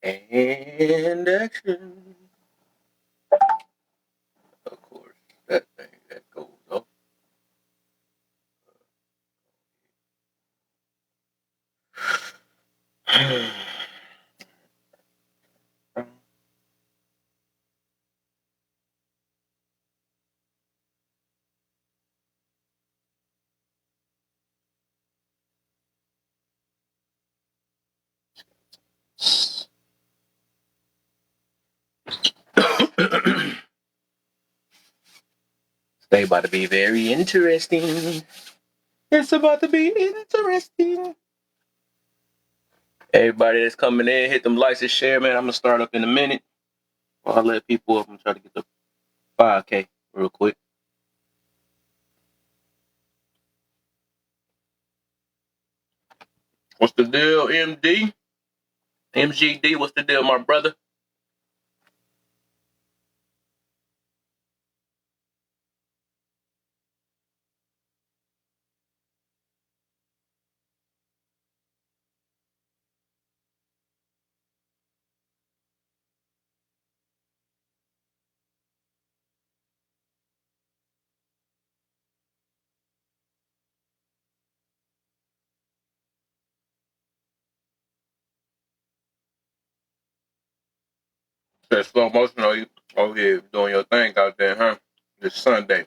And action. Of course, that thing that goes up. They about to be very interesting. It's about to be interesting. Everybody that's coming in, hit them likes and share, man. I'm gonna start up in a minute. I'll let people up and try to get the 5K real quick. What's the deal, MD? MGD, what's the deal, my brother? Said slow motion, oh yeah, doing your thing out there, huh? This Sunday.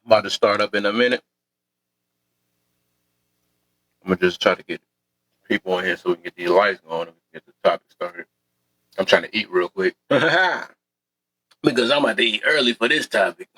About to start up in a minute. I'm gonna just try to get people in here so we can get these lights going and get the topic started. I'm trying to eat real quick because I'm about to eat early for this topic.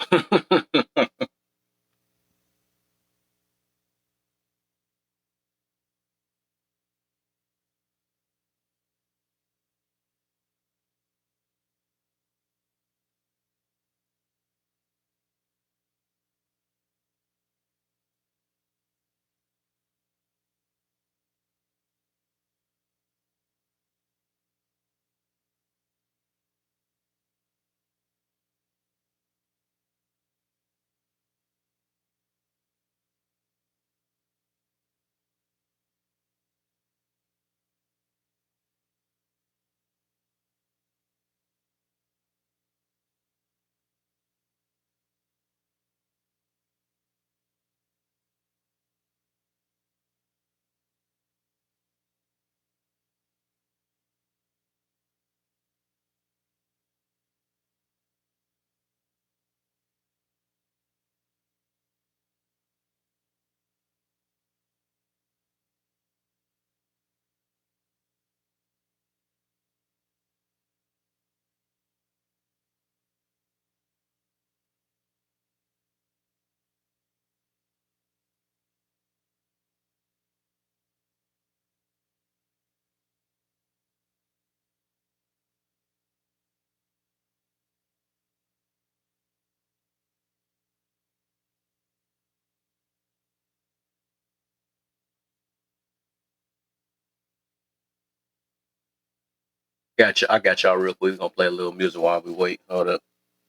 I got y'all real quick. We're gonna play a little music while we wait. Hold up.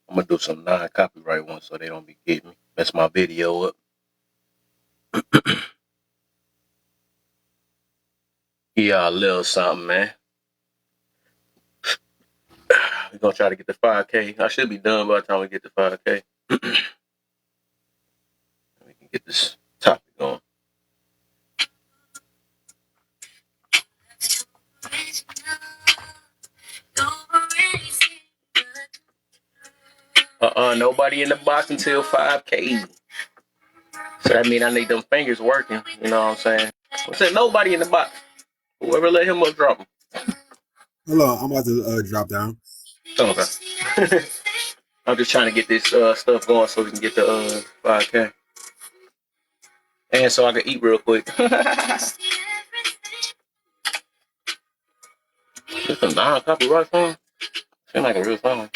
I'm gonna do some non-copyright ones so they don't be getting me. Mess my video up. Yeah, a little something, man. We're gonna try to get to 5K. I should be done by the time we get to 5K. We can get this topic going. Nobody in the box until 5K. So that means I need them fingers working. You know what I'm saying? I said nobody in the box. Whoever let him up, drop him. Hello, I'm about to drop down. Okay. I'm just trying to get this stuff going so we can get the 5K. And so I can eat real quick. It's a non-copyright song. Seems like a real song.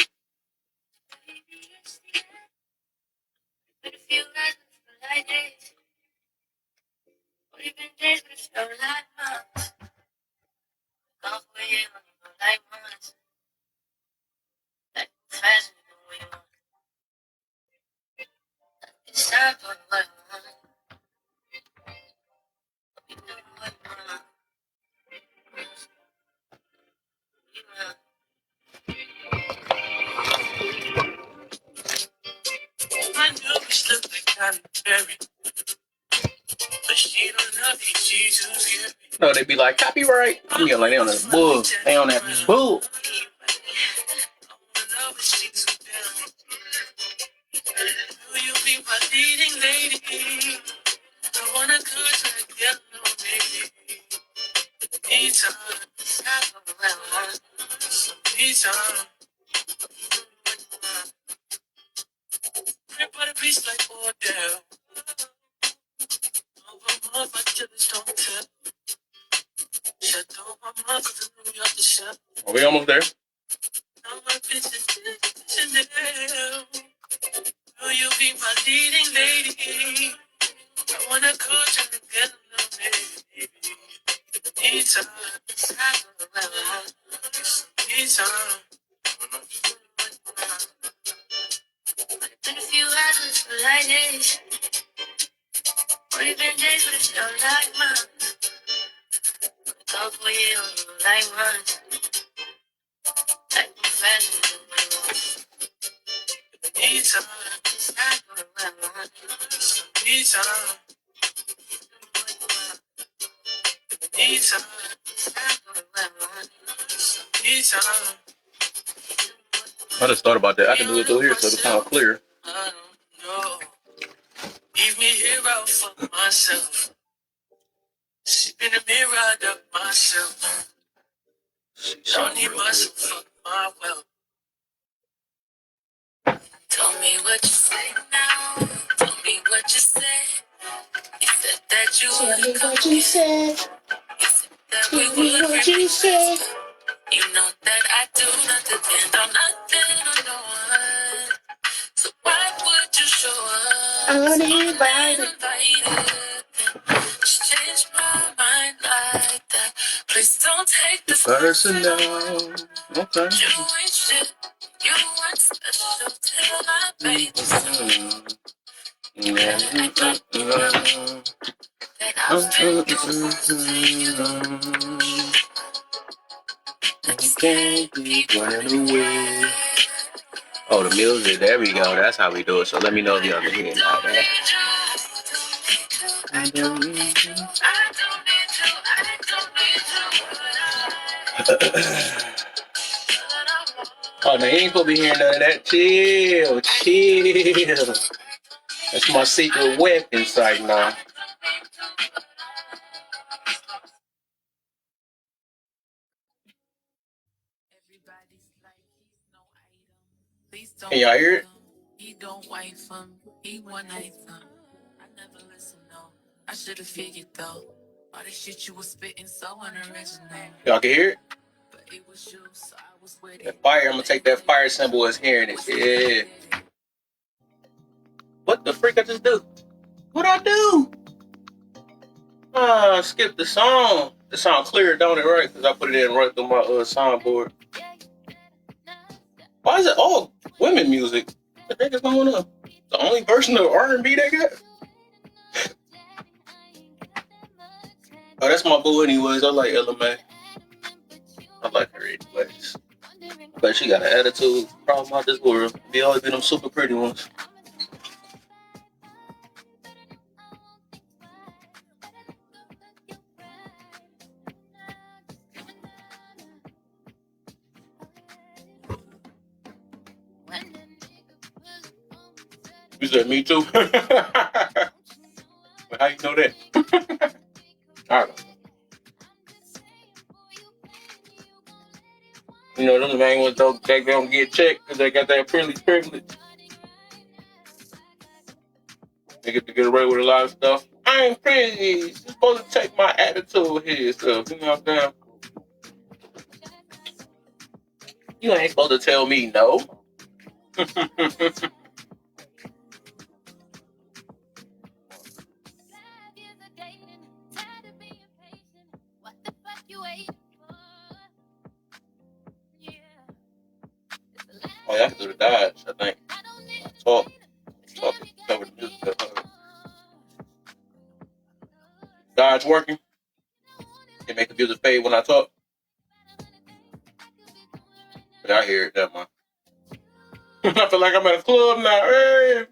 No, they be like copyright. I'm yelling, they on that bull. They on that bull. Are we almost there? I just thought about that. I can do it through here so it sounds clear. doubt myself. Sleep in the mirror, I doubt myself. Don't need muscle for my wealth. Tell me what you say now. Tell me what you say. You said that you would come. What you said. You said that we would what you said. You know that I do not depend on nothing or no one. So why would you show up? Uninvited. Just change my mind like that. Please don't take this personal. Okay. You ain't shit. You weren't special till I made you so. That I've been can't keep running away. Oh, the music. There we go. That's how we do it. So let me know if y'all can hear it now. I don't need you. I don't need you. I don't need you. Oh, no, you ain't supposed to be hearing none of that. Chill, chill. That's my secret weapon right now. Can y'all hear it? He don't wait for me. He one night some. I never listen, no. I should have figured though. All the shit you was spitting so unoriginal. Y'all can hear it? But it was you, so I was with it. That fire, I'm gonna take that fire symbol as hearing it. Yeah. What the freak I just do? What'd I do? Skip the song. The song clear, don't it, right? Because I put it in right through my soundboard. Why is it all women music? What the heck is going on? The only version of R&B they got? Oh, that's my boo anyways. I like Ella Mai. I like her anyways. But she got an attitude problem out this world. Be always be them super pretty ones. You said me too? But how you know that? I don't know. You know, them main ones don't get checked because they got that privilege. They get to get away with a lot of stuff. I ain't pretty. You're supposed to take my attitude here stuff. You know what I'm saying? You ain't supposed to tell me no. Oh, yeah, I can do the dodge, I think. Talk and cover the music. Dodge working. It make the music fade when I talk. But I hear it, that one. I feel like I'm at a club now. Hey.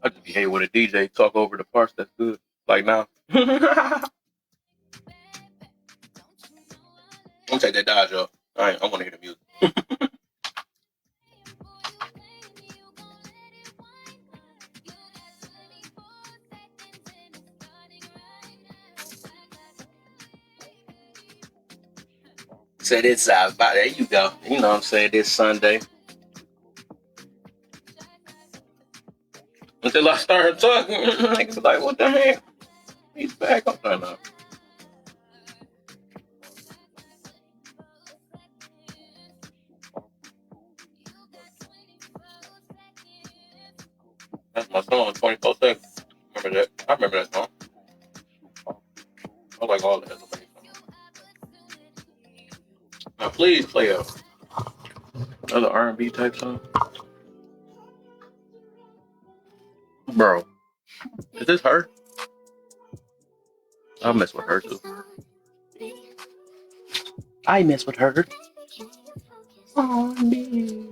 I just be hating when a DJ talk over the parts that's good. Like now. I'm gonna take that dodge off. I want to hear the music. Say this out. There you go. You know what I'm saying? This Sunday. Until I started talking, niggas like, what the heck? He's back. I'm trying to. That's my song, 24 seconds. Remember that? I remember that song. I like all the songs. Now, please play another R&B type song. Bro, is this her? I mess with her too. I mess with her. On me.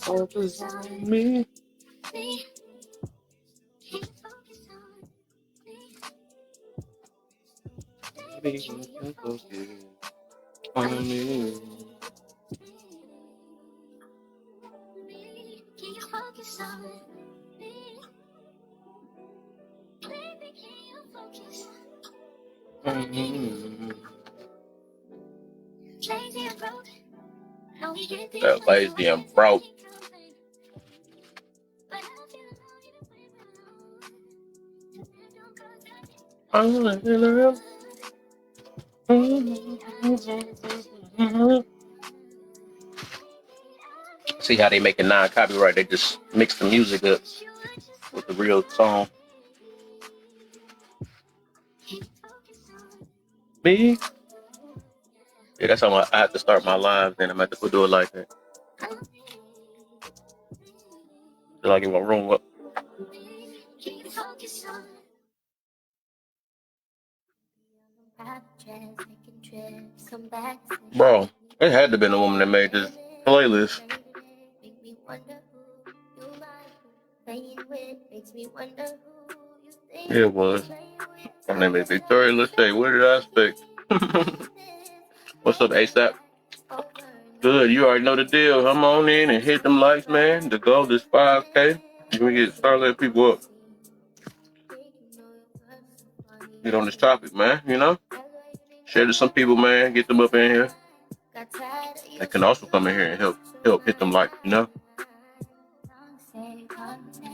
Focus on me. Baby, focus on me. That lazy and broke. See how they make a non-copyright? They just mix the music up with the real song. Me? Yeah, that's how I have to start my live. Then I'm gonna have to do it like that. Till I get my room up. Bro, it had to have been the woman that made this playlist. Yeah, it was. Her name is Victoria. Let's say, what did I expect? What's up, ASAP? Good, you already know the deal. Come on in and hit them likes, man. The goal is 5K. We start letting people up. Get on this topic, man, you know? Share to some people, man. Get them up in here. They can also come in here and help hit them likes, you know?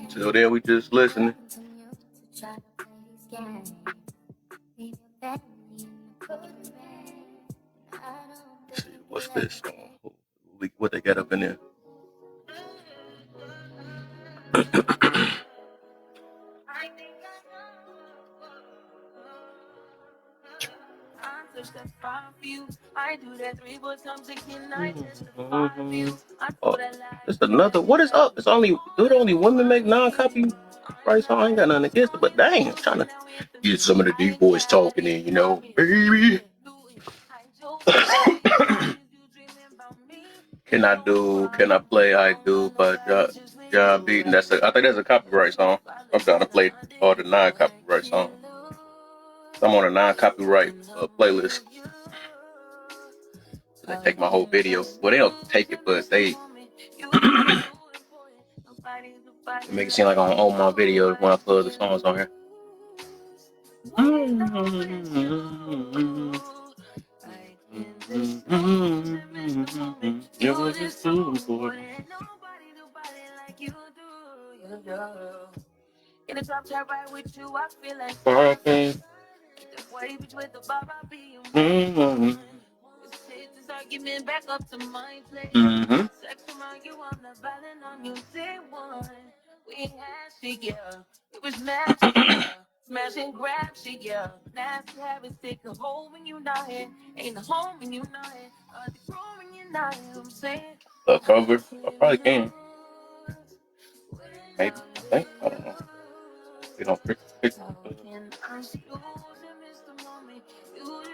Till then, we just listening. Let's see, what's this? What they got up in there? Oh, it's another. What is up? It's only women make non-copy right song. I ain't got nothing against it, but dang, I'm trying to get some of the deep boys talking in, you know, baby. Can I play I Do by John Beaton? I think that's a copyright song. I'm trying to play all the non-copyright songs. I'm on a non-copyright playlist. They take my whole video. Well, they don't take it, but they make it seem like I don't own my video when I plug the songs on here. It was just too important. In the top chat right with you, I feel like perfect. Argument back up to my place. Sex among you, I'm not violent on you. Day one, we had shit, yeah. It was magic, yeah. Smash and grab shit, yeah. Nasty habits take a hold when you not here. Ain't a home when you not here. The room when you not here. I'm saying. A cover? I probably can. Maybe. I think. I don't know. You don't pick. I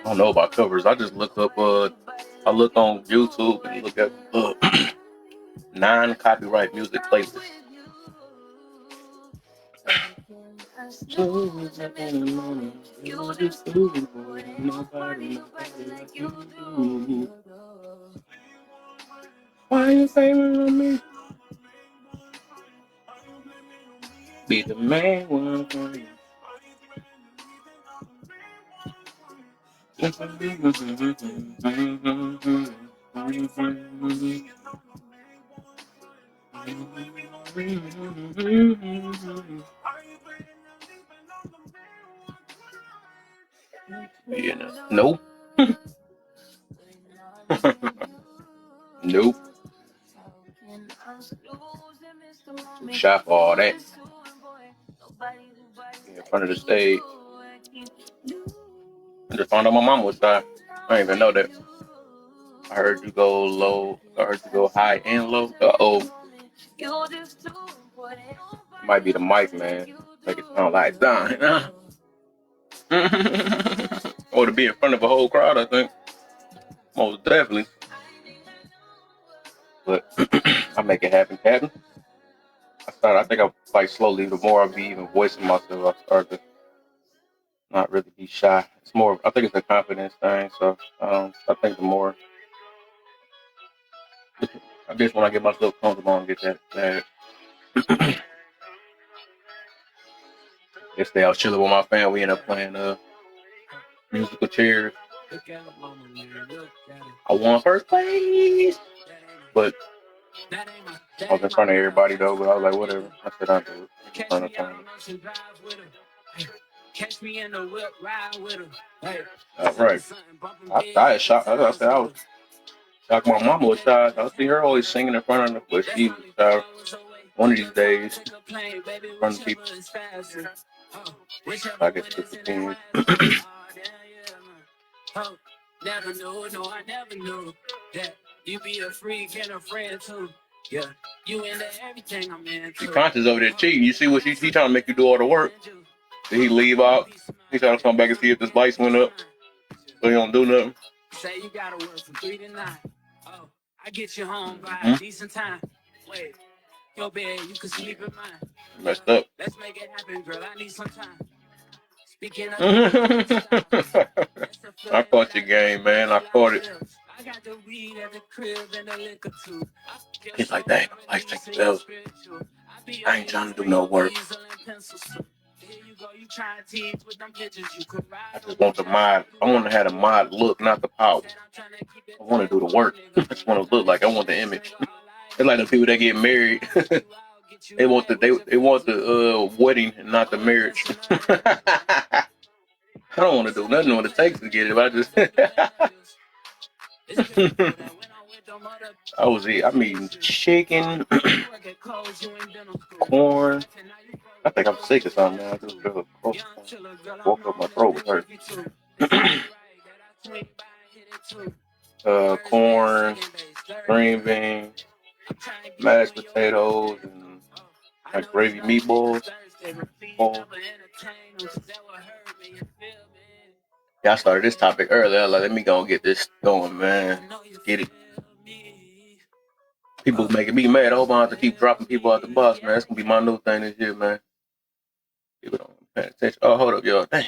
don't know about covers. I just look up. I look on YouTube and look at non-copyright music playlists. Why are you famous on me? Be the main one for me. You know, nope. Nope. Shot for all that. In front of the stage. I just found out my mom was shy. I didn't even know that. I heard you go low. I heard you go high and low. Might be the mic, man. Make it sound like that. Or to be in front of a whole crowd, I think. Most definitely. But I make it happen, Captain. I think I like slowly. The more I be even voicing myself, I start to not really be shy. It's more. I think it's a confidence thing. So I think the more, I guess when I get myself comfortable and get that yesterday I was chilling with my family. We ended up playing musical chairs. I won first place, but I was in front of everybody though. But I was like, whatever. I said I'll do it. In front of family. Catch me in the whip, ride with him. Hey, right. I had shot. I said I was shocked. My mama was shy. I see her always singing in front of her, but she was shy. One of these days, in front of people, I get to 15. Never knew, no, I never knew that you be a freak and a friend too. Yeah, you into everything I'm into. She conscious over there cheating. You see what he trying to make you do all the work. Did he leave out? He trying to come back and see if this lights went up. So he don't do nothing. Say you gotta work from 3 to 9. Oh, I get you home by a decent time. Wait, your bed, you can sleep in mine. Messed up. Let's make it happen, girl. I need some time. Speaking of I caught your game, man. I caught it. I got the weed at the crib and the liquor too. He's like, dang, I like take pills. I ain't trying to do no work. I just want the mod. I want to have the mod look, not the power. I want to do the work. I just want to look like I want the image. It's like the people that get married. They want the wedding and not the marriage. I don't want to do nothing what it takes to get it. But I'm eating chicken, corn. I think I'm sick or something, man. I just feel woke up, my throat was hurt. Corn, green beans, mashed potatoes, and like gravy meatballs. Yeah, I started this topic earlier. Like, let me go and get this going, man. Get it. People making me mad. I hope I don't have to keep dropping people out the bus, man. That's gonna be my new thing this year, man. People don't pay attention. Oh, hold up, y'all. Dang.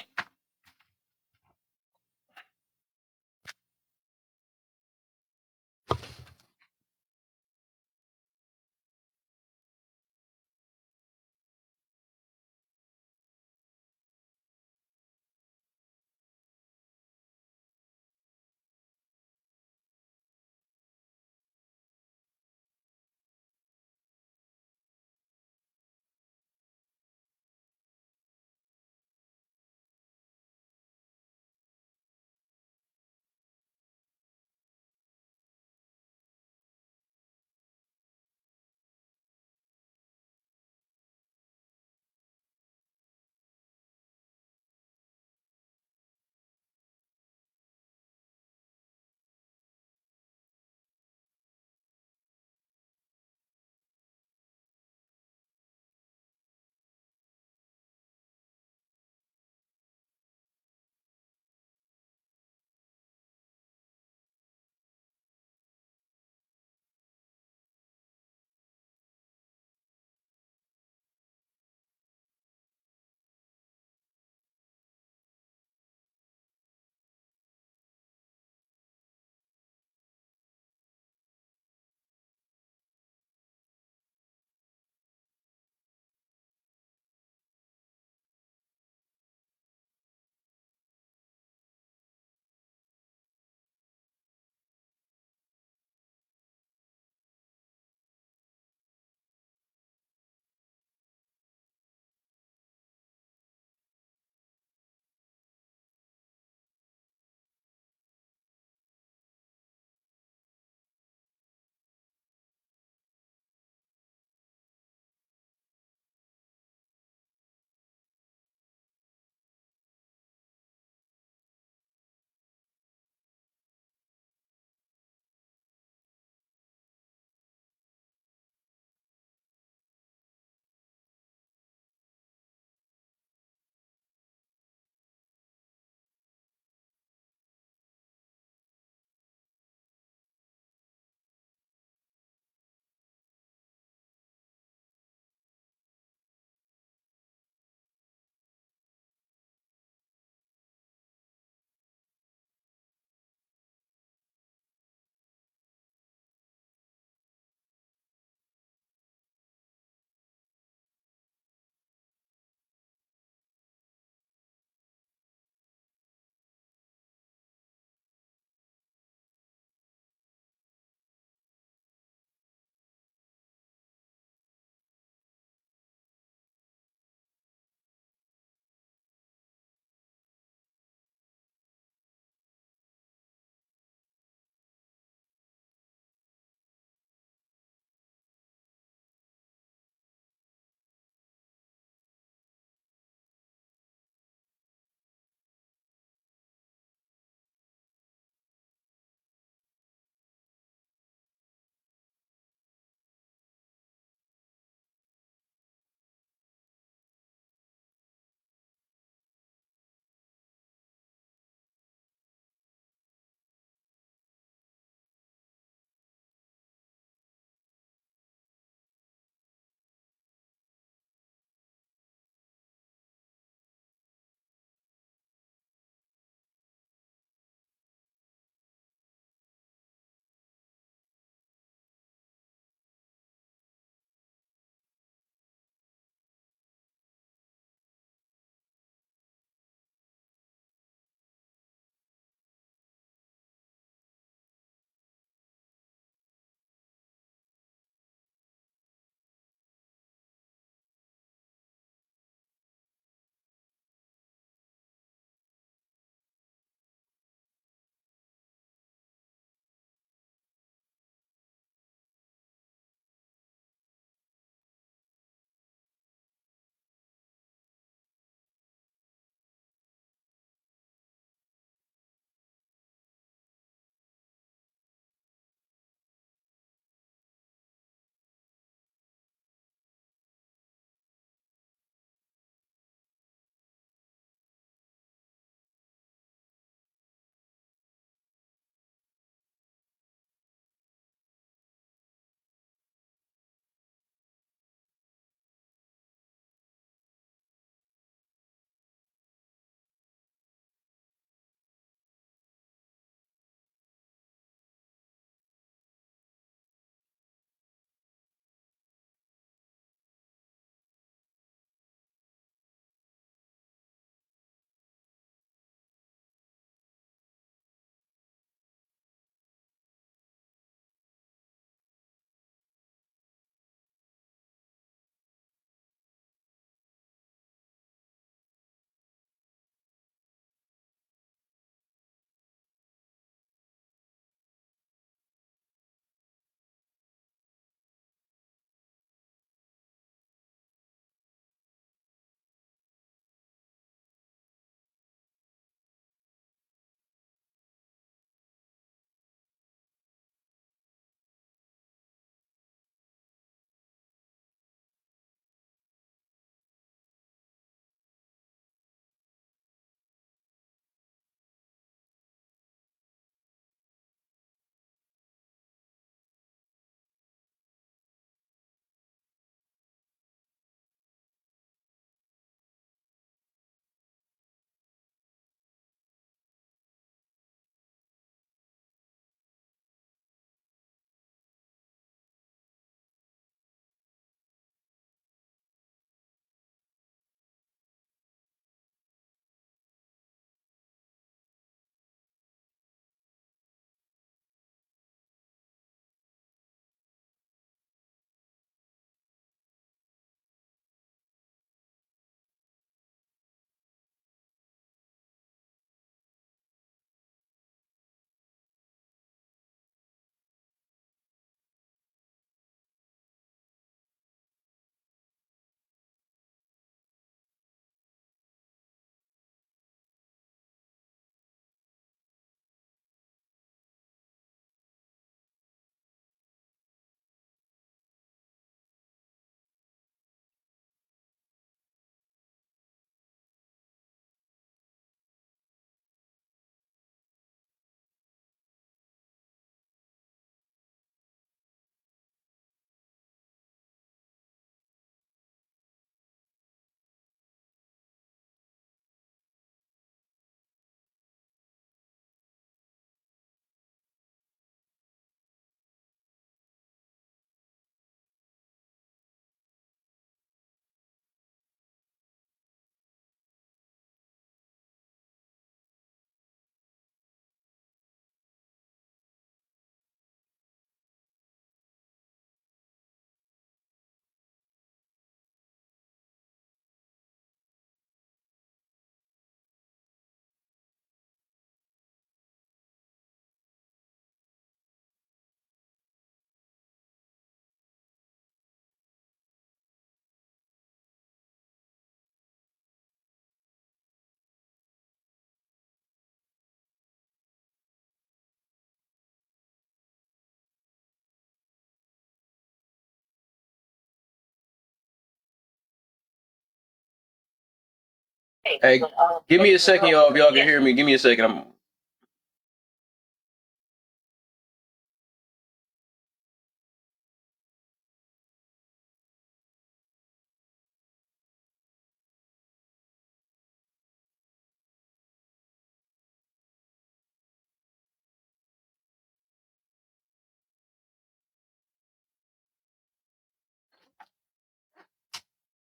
Hey, give me a second, y'all. If y'all can hear me, give me a second.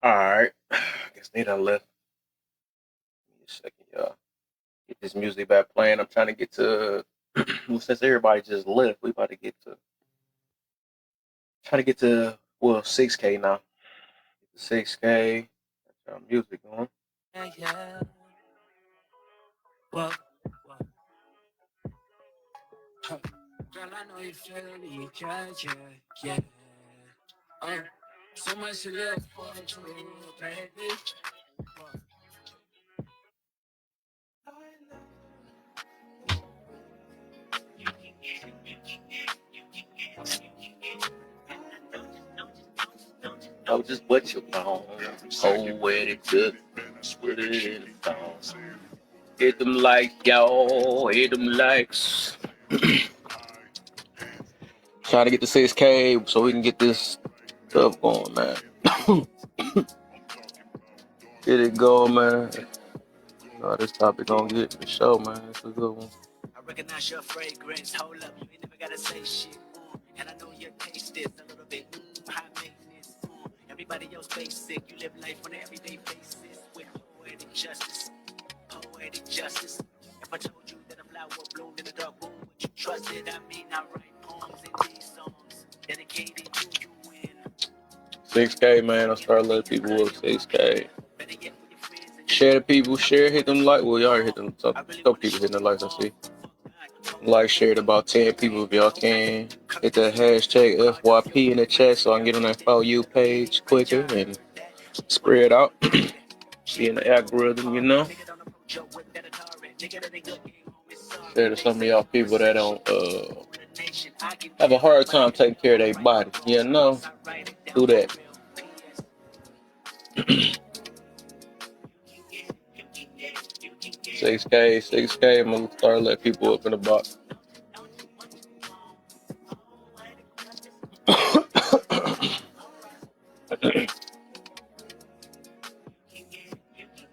All right. I guess they done left. Give me a second, y'all. Get this music back playing. I'm trying to get to. Well, since everybody just left, we about to get to. Trying to get to 6K now. 6K. That's our music on. Yeah, yeah. Well, girl, I know you feel it, yeah. So much to live for, baby. Oh, just what you want. Oh, where it took. Put it in the phone. Hit them like y'all. Hit them likes. Trying to get the 6K so we can get this stuff going, man. Get it going, man. Oh, this topic gonna get the show, man. It's a good one. I recognize your fragrance. Hold up, you ain't never gotta say shit. And I know your taste is a little bit high maintenance. Everybody else basic. You live life on an everyday basis with poetic justice. Poetic justice. If I told you that a flower bloomed in a dark room, would you trust it? I mean, I write poems in these songs dedicated to you. 6K, man. I'll start letting people up. 6K. Share the people. Share, hit them like. Well, y'all already hit them. Couple people hitting the likes, I see. Like, share it about 10 people if y'all can. Hit the hashtag FYP in the chat so I can get on that Follow You page quicker and spread out. Be in the algorithm, you know. Share to some of y'all people that don't have a hard time taking care of their body. You know, do that. 6K, I'm gonna start letting people up in the box.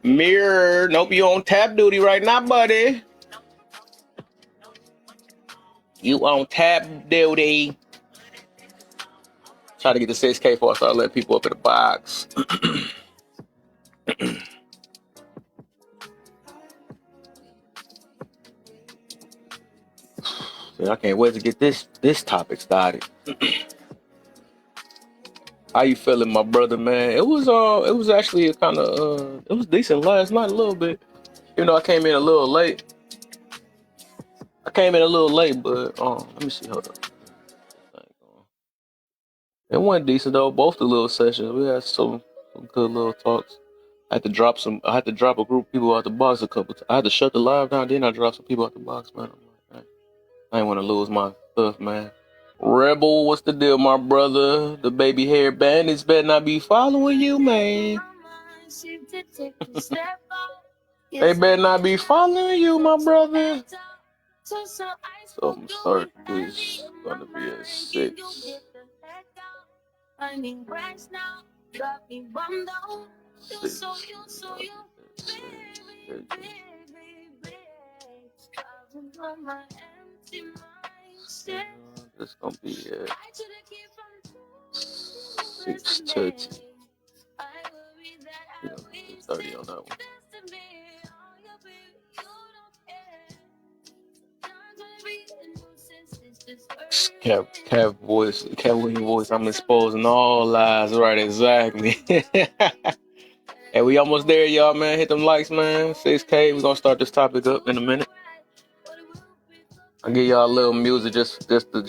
Mirror, nope, you on tap duty right now, buddy. You on tap duty. Try to get the 6K before I start letting people up in the box. I can't wait to get this topic started. How you feeling, my brother, man? It was actually a kind of it was decent last night a little bit. You know, I came in a little late. But let me see. Hold up. It went decent though. Both the little sessions, we had some good little talks. I had to drop a group of people out the box a couple times. I had to shut the live down, then I dropped some people out the box, man. I'm like, I ain't want to lose my stuff, man. Rebel, what's the deal, my brother? The baby hair bandits better not be following you, man. They better not be following you, my brother. So I'm gonna start this. Gonna be at 6. This gonna be at 6:30. 30 on that one. Cat William voice. I'm exposing all lies. Right, exactly. Hey, we almost there, y'all, man. Hit them likes, man. 6K. We're gonna start this topic up in a minute. I'll give y'all a little music just to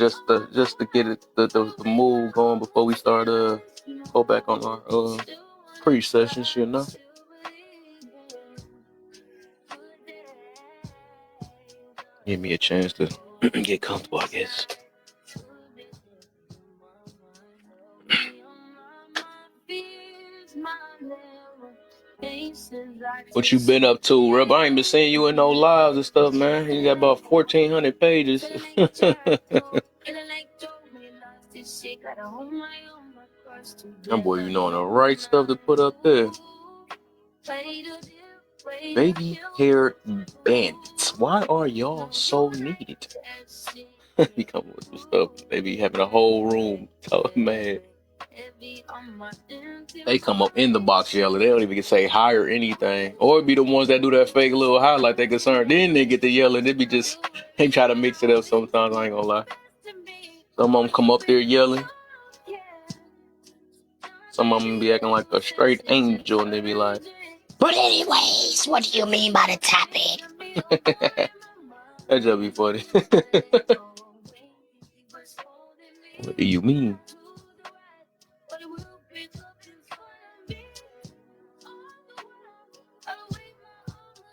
get it the mood going before we start go back on our pre-sessions, you know. Give me a chance to get comfortable, I guess. What you been up to, Reb? I ain't been seeing you in no lives and stuff, man. You got about 1,400 pages. That boy, you knowing the right stuff to put up there. Baby hair bandits. Why are y'all so neat? He come with some stuff. They be having a whole room mad. They come up in the box yelling. They don't even say hi or anything. Or it be the ones that do that fake little hi like they concerned. Then they get to yelling. They try to mix it up sometimes. I ain't gonna lie. Some of them come up there yelling. Some of them be acting like a straight angel and they be like, but anyways, what do you mean by the topic? That just be funny. What do you mean?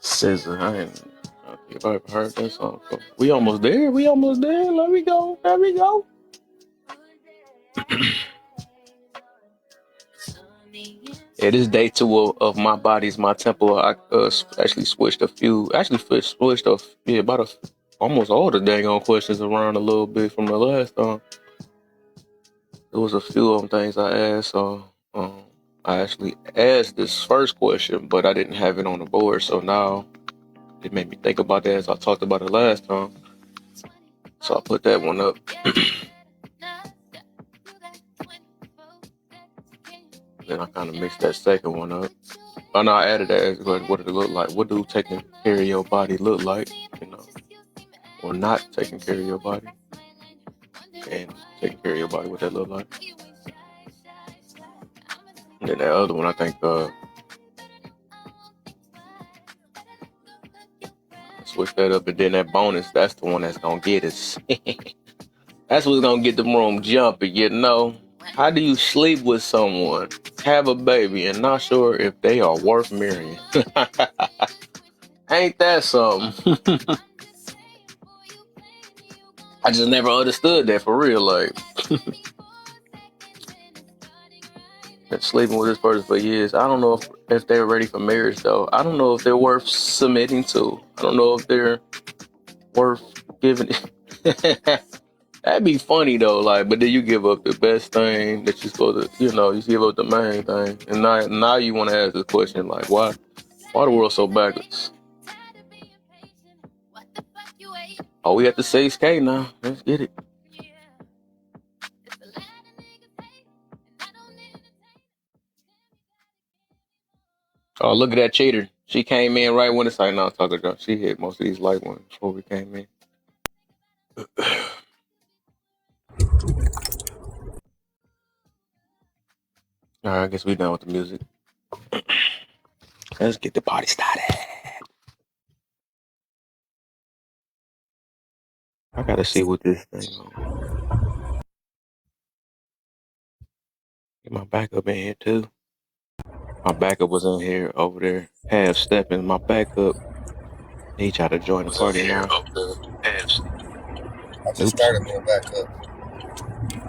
Scissor, I ain't if I ever heard that song before. We almost there. Let me go. Yeah, this day 2 of My Body's My Temple. I actually switched almost all the dang on questions around a little bit from the last time. There was a few of them things I asked, so I actually asked this first question, but I didn't have it on the board, so now it made me think about that as I talked about it last time. So I put that one up. Then I kind of mixed that second one up. Oh no, I added that. What did it look like? What do taking care of your body look like? You know, or not taking care of your body, and taking care of your body. What that look like? And then that other one, I think, switch that up, and then that bonus, that's the one that's gonna get us. That's what's gonna get the room jumping. You know, how do you sleep with someone, have a baby, and not sure if they are worth marrying? Ain't that something? I just never understood that for real. Like, been sleeping with this person for years. I don't know if they're ready for marriage, though. I don't know if they're worth submitting to. I don't know if they're worth giving. That'd be funny though. Like, but then you give up the best thing that you're supposed to. You give up the main thing, and now you want to ask the question like, why the world so backwards? Oh, we at the 6K now. Let's get it. Oh, look at that cheater. She came in right when it's like, no, talk about. She hit most of these light ones before we came in. All right, I guess we done with the music. Let's get the party started. I gotta see what this thing on. Get my backup in here too. My backup was in here over there, half stepping. My backup, he tried to join the party now. I just started my backup.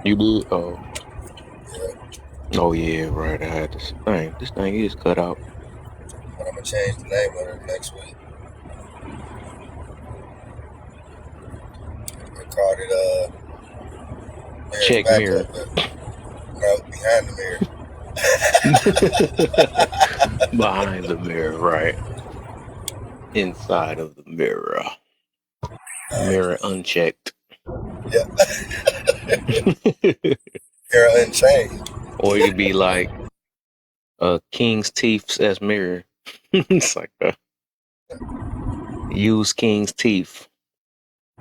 You did? Oh. Yeah. Oh yeah, right. I had this thing. This thing is cut out. But I'm gonna change the name of it next week. I called it Check mirror. No, behind the mirror. Behind the mirror, right. Inside of the mirror. Mirror unchecked. Yeah. Mirror unchained. Or it could be like King's teeth as mirror. It's like that. Use King's teeth.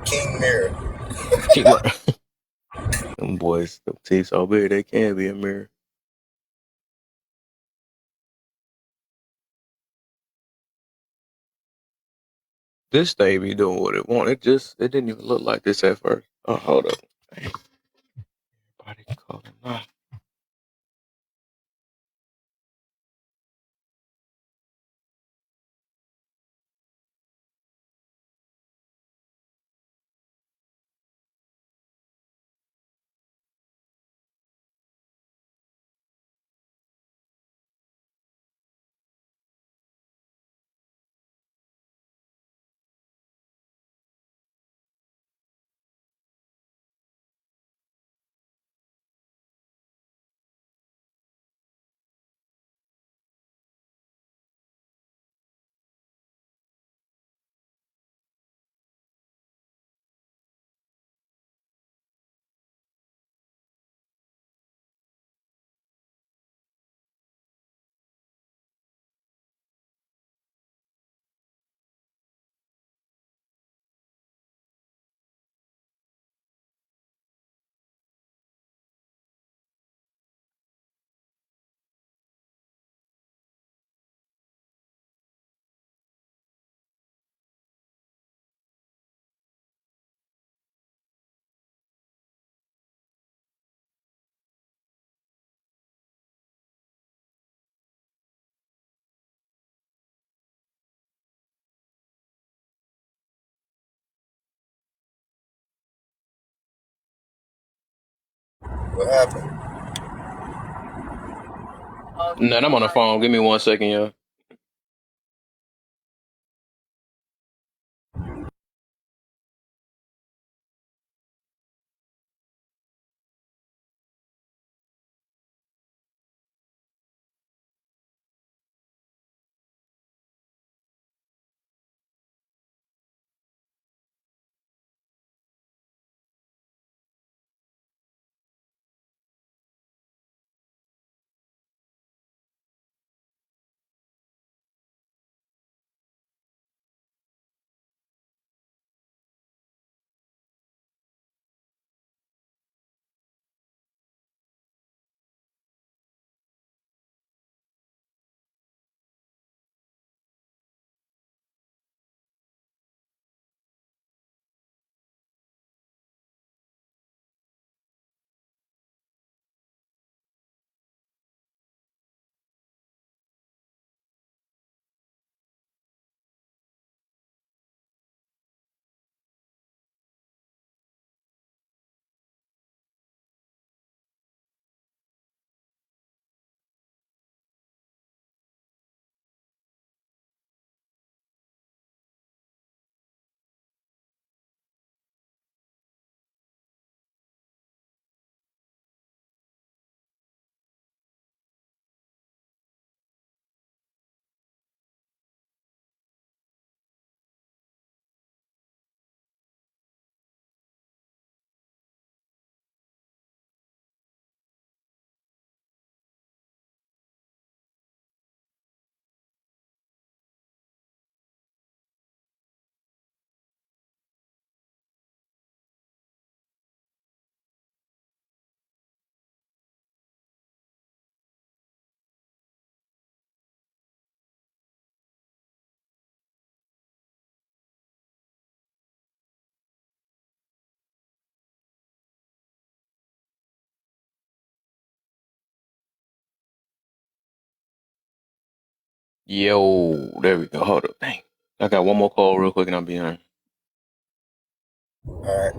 King mirror. Them boys, them teeth so big they can be a mirror. This thing be doing what it want. It didn't even look like this at first. Oh, hold up. Everybody calling now. What happened? Nah, I'm on the phone. Give me 1 second, yo. Yo, there we go. Hold up. Dang. I got one more call real quick and I'll be on. All right.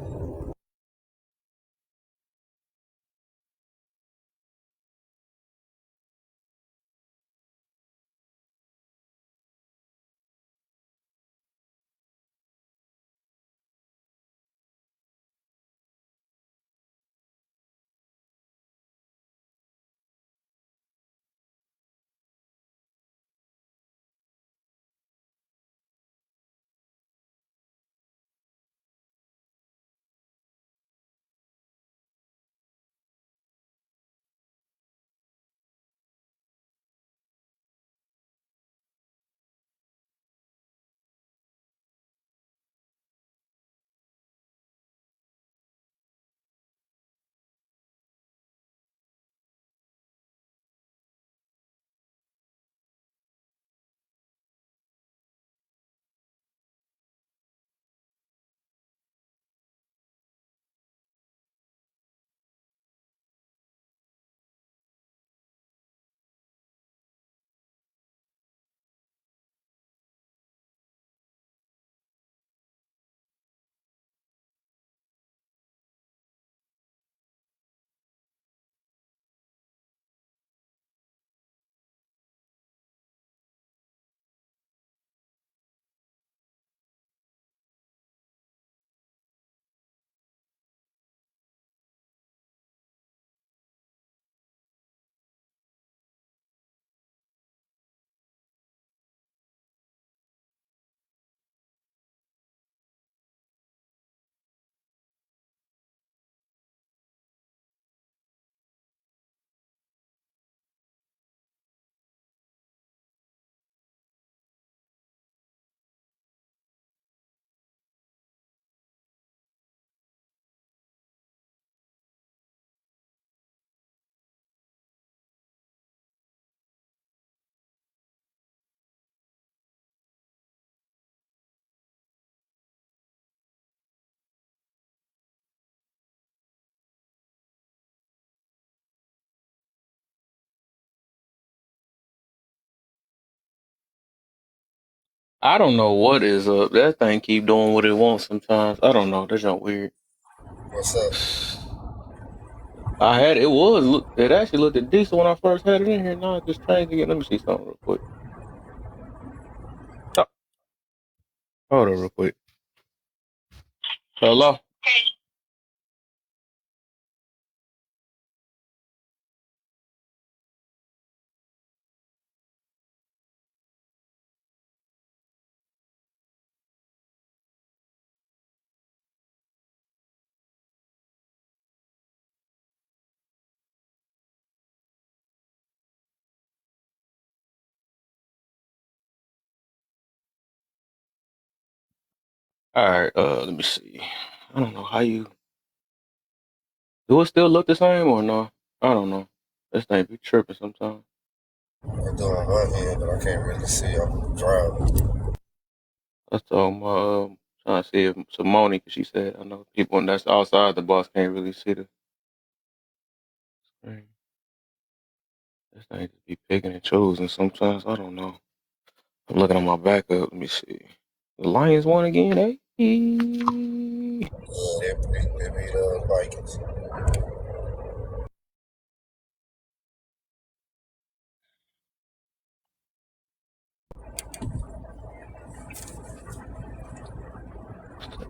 I don't know what is up. That thing keep doing what it wants sometimes. I don't know. That's not weird. What's up? I had it actually looked decent when I first had it in here. Now I just changed it. Let me see something real quick. Oh, hold on real quick. Hello. All right. Let me see. I don't know how you. Do it still look the same or no? I don't know. This thing be tripping sometimes. I'm doing one hand, but I can't really see. I'm driving. That's all my trying to see if Simone, because she said I know people that's outside the box can't really see the screen. This thing just be picking and choosing sometimes. I don't know. I'm looking at my backup. Let me see. The Lions won again, eh? Yeah, they beat the Vikings.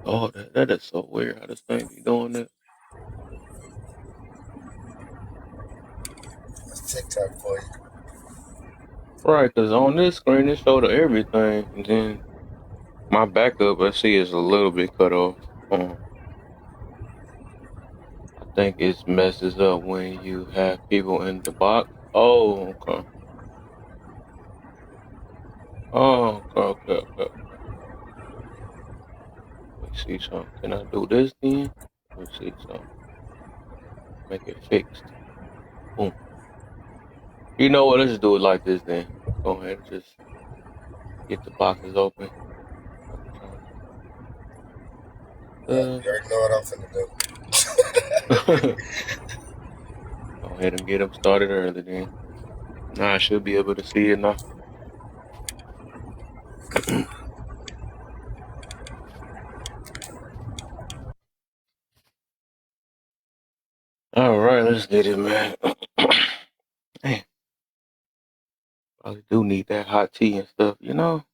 Oh, that is so weird how this thing be doing that. That's TikTok for you. Right, because on this screen it showed everything, and then my backup I see is a little bit cut off. I think it messes up when you have people in the box. Oh, okay. Oh, okay. Let me see something. Can I do this then? Let me see something. Make it fixed. Boom. You know what? Let's just do it like this then. Go ahead and just get the boxes open. I'm trying You already know what I'm finna to. Go ahead and get them started early then. Now I should be able to see it now. All right, let's get it, man. Man, probably do need that hot tea and stuff, you know?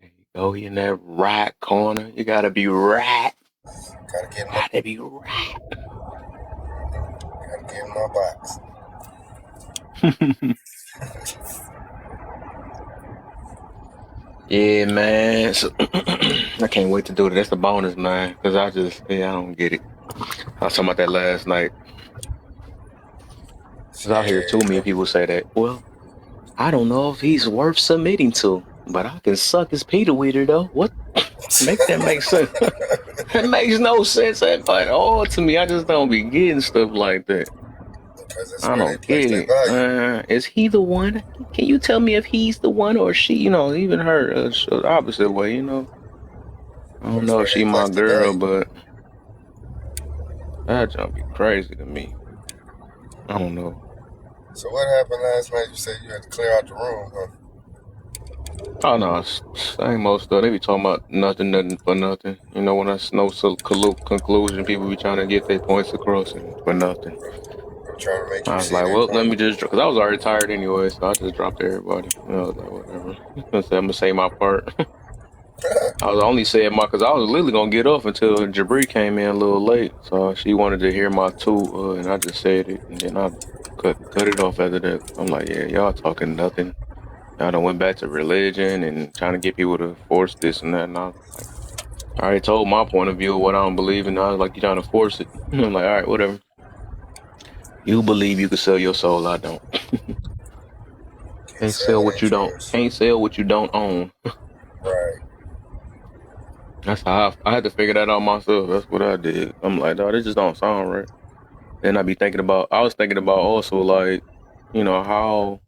There you go, in that right corner. You gotta be right. Gotta be right. Gotta get in my box. Yeah, man. So, I can't wait to do it. That's the bonus, man. Cause I don't get it. I was talking about that last night. Cause I hear too many people say that. Well, I don't know if he's worth submitting to, but I can suck his Peter Weeder though. What? Make that make sense? That makes no sense at all to me. I just don't be getting stuff like that. I don't get it. Is he the one? Can you tell me if he's the one or she? You know, even her, the opposite way. You know, I don't know if she my girl, but that jump be crazy to me. I don't know. So what happened last night? You said you had to clear out the room, huh? Oh no, same old stuff. They be talking about nothing for nothing. You know, when there's no conclusion, people be trying to get their points across and for nothing. Trying to make you I was like, well, let me just, because I was already tired anyway, so I just dropped everybody. I was like, whatever. I'm gonna say my part. I was only saying because I was literally gonna get off until Jabri came in a little late, so she wanted to hear my two, and I just said it, and then I cut it off after that. I'm like, yeah, y'all talking nothing. Y'all done went back to religion and trying to get people to force this and that, and I was like, I already told my point of view of what I don't believe in. I was like, you trying to force it? I'm like, all right, whatever. You believe you can sell your soul, I don't. Can't sell what you don't. Can't sell what you don't own. Right. That's how I had to figure that out myself. That's what I did. I'm like, no, this just don't sound right. Then I was thinking about also like, you know, how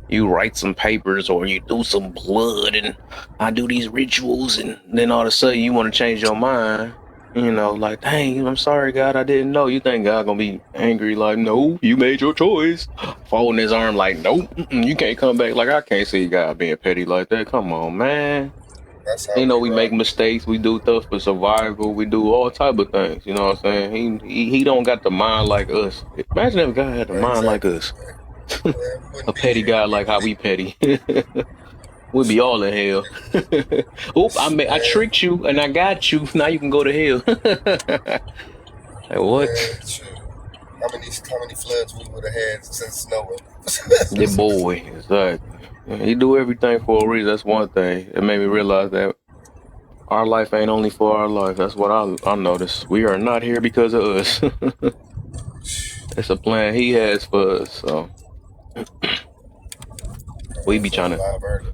you write some papers or you do some blood and I do these rituals and then all of a sudden you want to change your mind. You know, like, dang, I'm sorry, God, I didn't know. You think God gonna be angry? Like, no, you made your choice. Folding his arm, like, nope, you can't come back. Like, I can't see God being petty like that. Come on, man. That's how You know, we we make rock. mistakes, we do stuff for survival, we do all type of things. You know what I'm saying? He don't got the mind like us. Imagine if God had a mind like Exactly. us, Well, we a wouldn't be petty here. guy like how we petty. We'd be all in hell. Oop! I Man, tricked you and I got you. Now you can go to hell. Like what? man, shoot. How many floods we would have had since Noah? The boy, exactly. He do everything for a reason. That's one thing. It made me realize that our life ain't only for our life. That's what I noticed. We are not here because of us. It's a plan he has for us. So we I be was on trying the to. live earlier.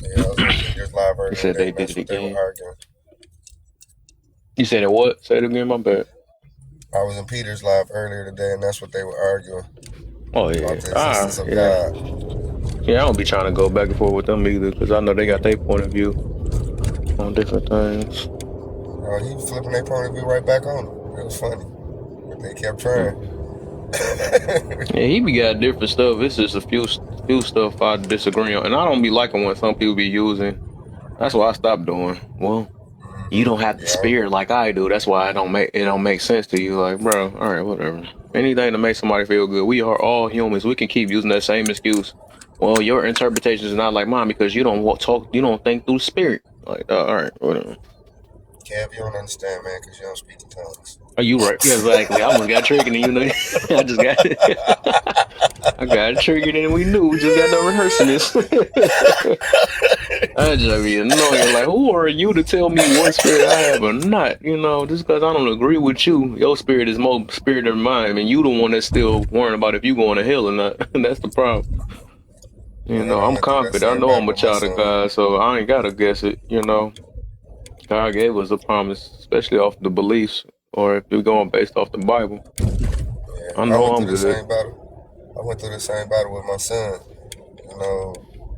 Yeah, I was on Peter's live He earlier said today, they and did that's it what they were again. arguing. You said it what? Say it again, my bad. I was in Peter's live earlier today, and that's what they were arguing Oh about yeah. the existence of Yeah. God. Yeah, I don't be trying to go back and forth with them either, because I know they got their point of view on different things. He was flipping their point of view right back on them. It was funny, but they kept trying. Yeah, he be got different stuff. It's just a few stuff I disagree on, and I don't be liking what some people be using. That's why I stopped doing. Well, you don't have the Yeah, spirit like I do. That's why it don't make sense to you. Like, bro, all right, whatever. Anything to make somebody feel good. We are all humans. We can keep using that same excuse. Well, your interpretation is not like mine because you don't talk. You don't think through spirit. Like, all right, whatever. Kev, you don't understand, man, because you don't speak in tongues. Are you right? Yeah, exactly. I almost got triggered, and you know, I just got, I got triggered, and we knew we just got done rehearsing this. I just be annoying. Like, who are you to tell me what spirit I have or not? You know, just because I don't agree with you, your spirit is more spirit than mine, and you the one that's still worrying about if you going to hell or not. That's the problem. You Man, know, I I'm went through that confident. I same know I'm battle a with my child of son. God, so I ain't gotta guess it. You know, God gave us a promise, especially off the beliefs, or if you're going based off the Bible. Yeah, I I know went I'm through the good. same battle. I went through the same battle with my son. You know,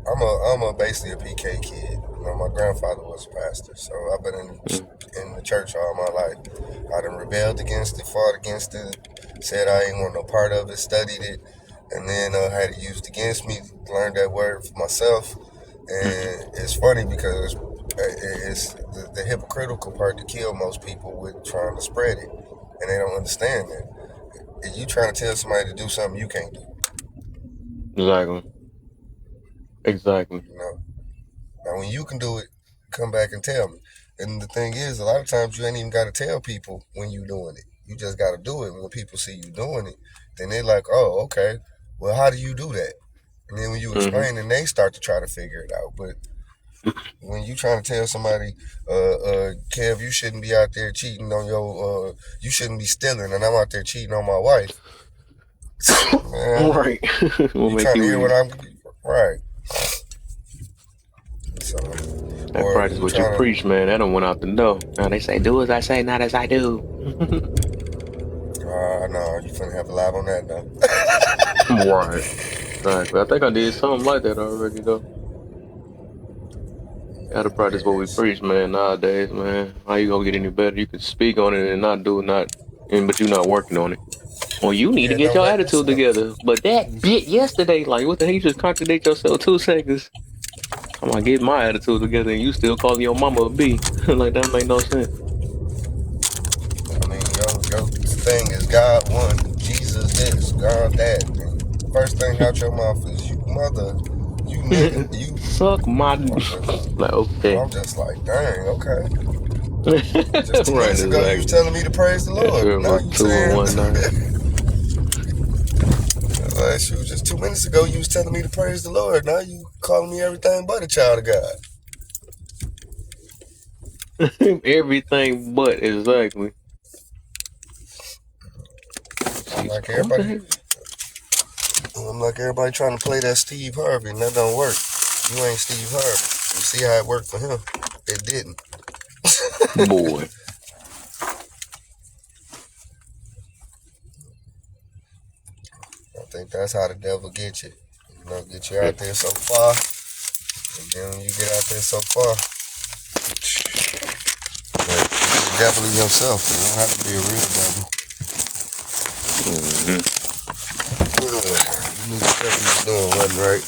I'm basically a PK kid. You know, my grandfather was a pastor, so I've been in the church all my life. I done rebelled against it, fought against it, said I ain't want no part of it, studied it, and then had it used against me. Learned that word for myself, and it's funny because it's the hypocritical part to kill most people with trying to spread it, and they don't understand that. If you trying to tell somebody to do something you can't do, Exactly. Exactly. you know. Now, when you can do it, come back and tell me. And the thing is, a lot of times you ain't even got to tell people when you doing it. You just got to do it. When people see you doing it, then they're like, "Oh, okay. Well, how do you do that?" And then when you Hmm. explain, and they start to try to figure it out. But when you trying to tell somebody, Kev, you shouldn't be out there cheating on you shouldn't be stealing, and I'm out there cheating on my wife, All man, right. We'll you make trying to you hear what eat. I'm right? So, That or practice you what you trying to, preach, man. That don't went out the door. Now they say, do as I say, not as I do. no, you finna have a live on that now. Right. Exactly. I think I did something like that already, though. Gotta practice what we Yes. preach, man, nowadays, man. How you gonna get any better? You can speak on it and not do not, but you're not working on it. Well, you need to Yeah, get no, your that's attitude together. But that bit yesterday, like, what the hell? You just contradict yourself 2 seconds. I'm gonna get my attitude together and you still calling your mama a B. Like, that make no sense. I mean, your thing is God one, Jesus this, God that. And first thing out your mouth is you mother, you nigga, you. Suck my. Like, okay. I'm just like, dang, okay. Just 2 minutes Right, ago, you was exactly. telling me to praise the Yeah, Lord. sure, Now for you 2 and 1 night. saying, shoot, just 2 minutes ago, you was telling me to praise the Lord. Now you calling me everything but a child of God. Everything but exactly. I'm See, like what the everybody. heck? I'm like everybody trying to play that Steve Harvey, and that don't work. You ain't Steve Harvey. You see how it worked for him? It didn't. Boy. I think that's how the devil get you. You know, get you out there so far, and then when you get out there so far, you're definitely yourself. You don't have to be a real devil. Mm-hmm. You knew the stuff you was doing wasn't right.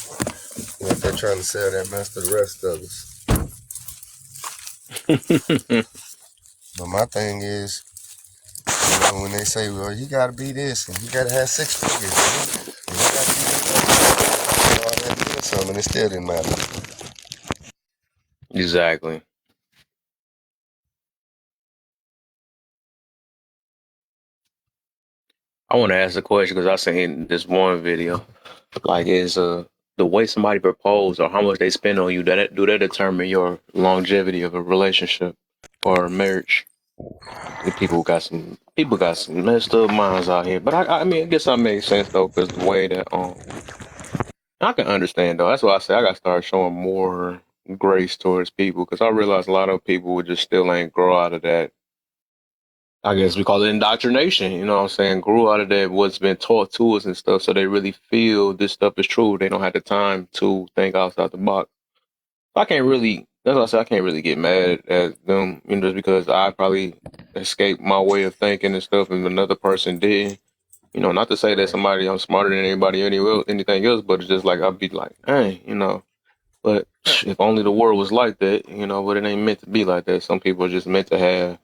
Like they're trying to sell that mess to the rest of us. But my thing is, when they say, well, you gotta be this and you gotta have 6 figures, and you gotta be all that doing something, it still didn't matter. Exactly. I want to ask a question because I seen this one video. Like, is the way somebody proposed or how much they spend on you, do that determine your longevity of a relationship or a marriage? The people got some messed up minds out here. But I mean, I guess that makes sense though, because the way that I can understand though. That's why I say I got to start showing more grace towards people because I realize a lot of people would just still ain't grow out of that. I guess we call it indoctrination, you know what I'm saying? Grew out of that what's been taught to us and stuff, so they really feel this stuff is true. They don't have the time to think outside the box. I can't really that's why I say I can't really get mad at them, you know, just because I probably escaped my way of thinking and stuff and another person didn't. You know, not to say that somebody I'm smarter than anybody anywhere anything else, but it's just like I'd be like, hey, you know, but if only the world was like that, you know, but it ain't meant to be like that. Some people are just meant to have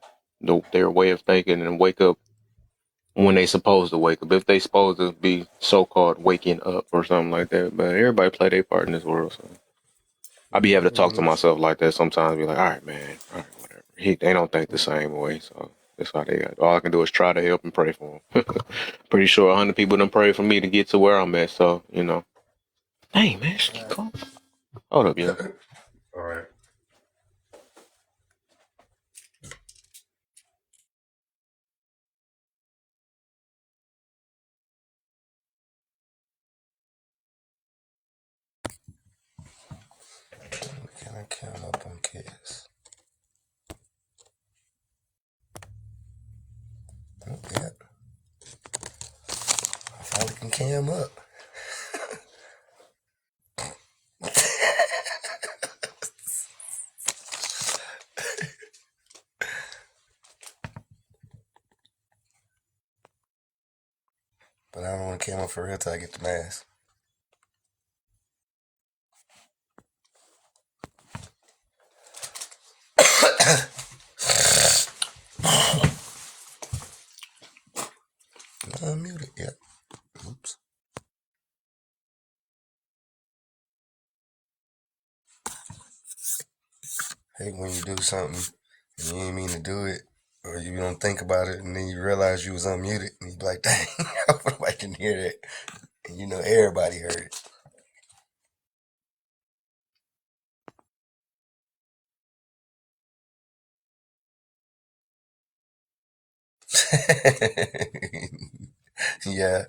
their way of thinking and wake up when they supposed to wake up. If they supposed to be so called waking up or something like that. But everybody play their part in this world. So I be having to talk to myself like that sometimes. Be like, all right, man, all right, whatever. They don't think the same way, so that's why they. All I can do is try to help and pray for them. Pretty sure 100 people done prayed for me to get to where I'm at. So you know, hey man, keep calm. Hold up, yeah. All right. Can I count up on kids? Oh, yeah. I finally can cam up. But I don't want to cam up for real till I get the mask. Unmuted yet. Oops. Hate when you do something and you ain't mean to do it, or you don't think about it, and then you realize you was unmuted, and you be like, dang, I hope nobody can hear that. And you know everybody heard it. Yeah,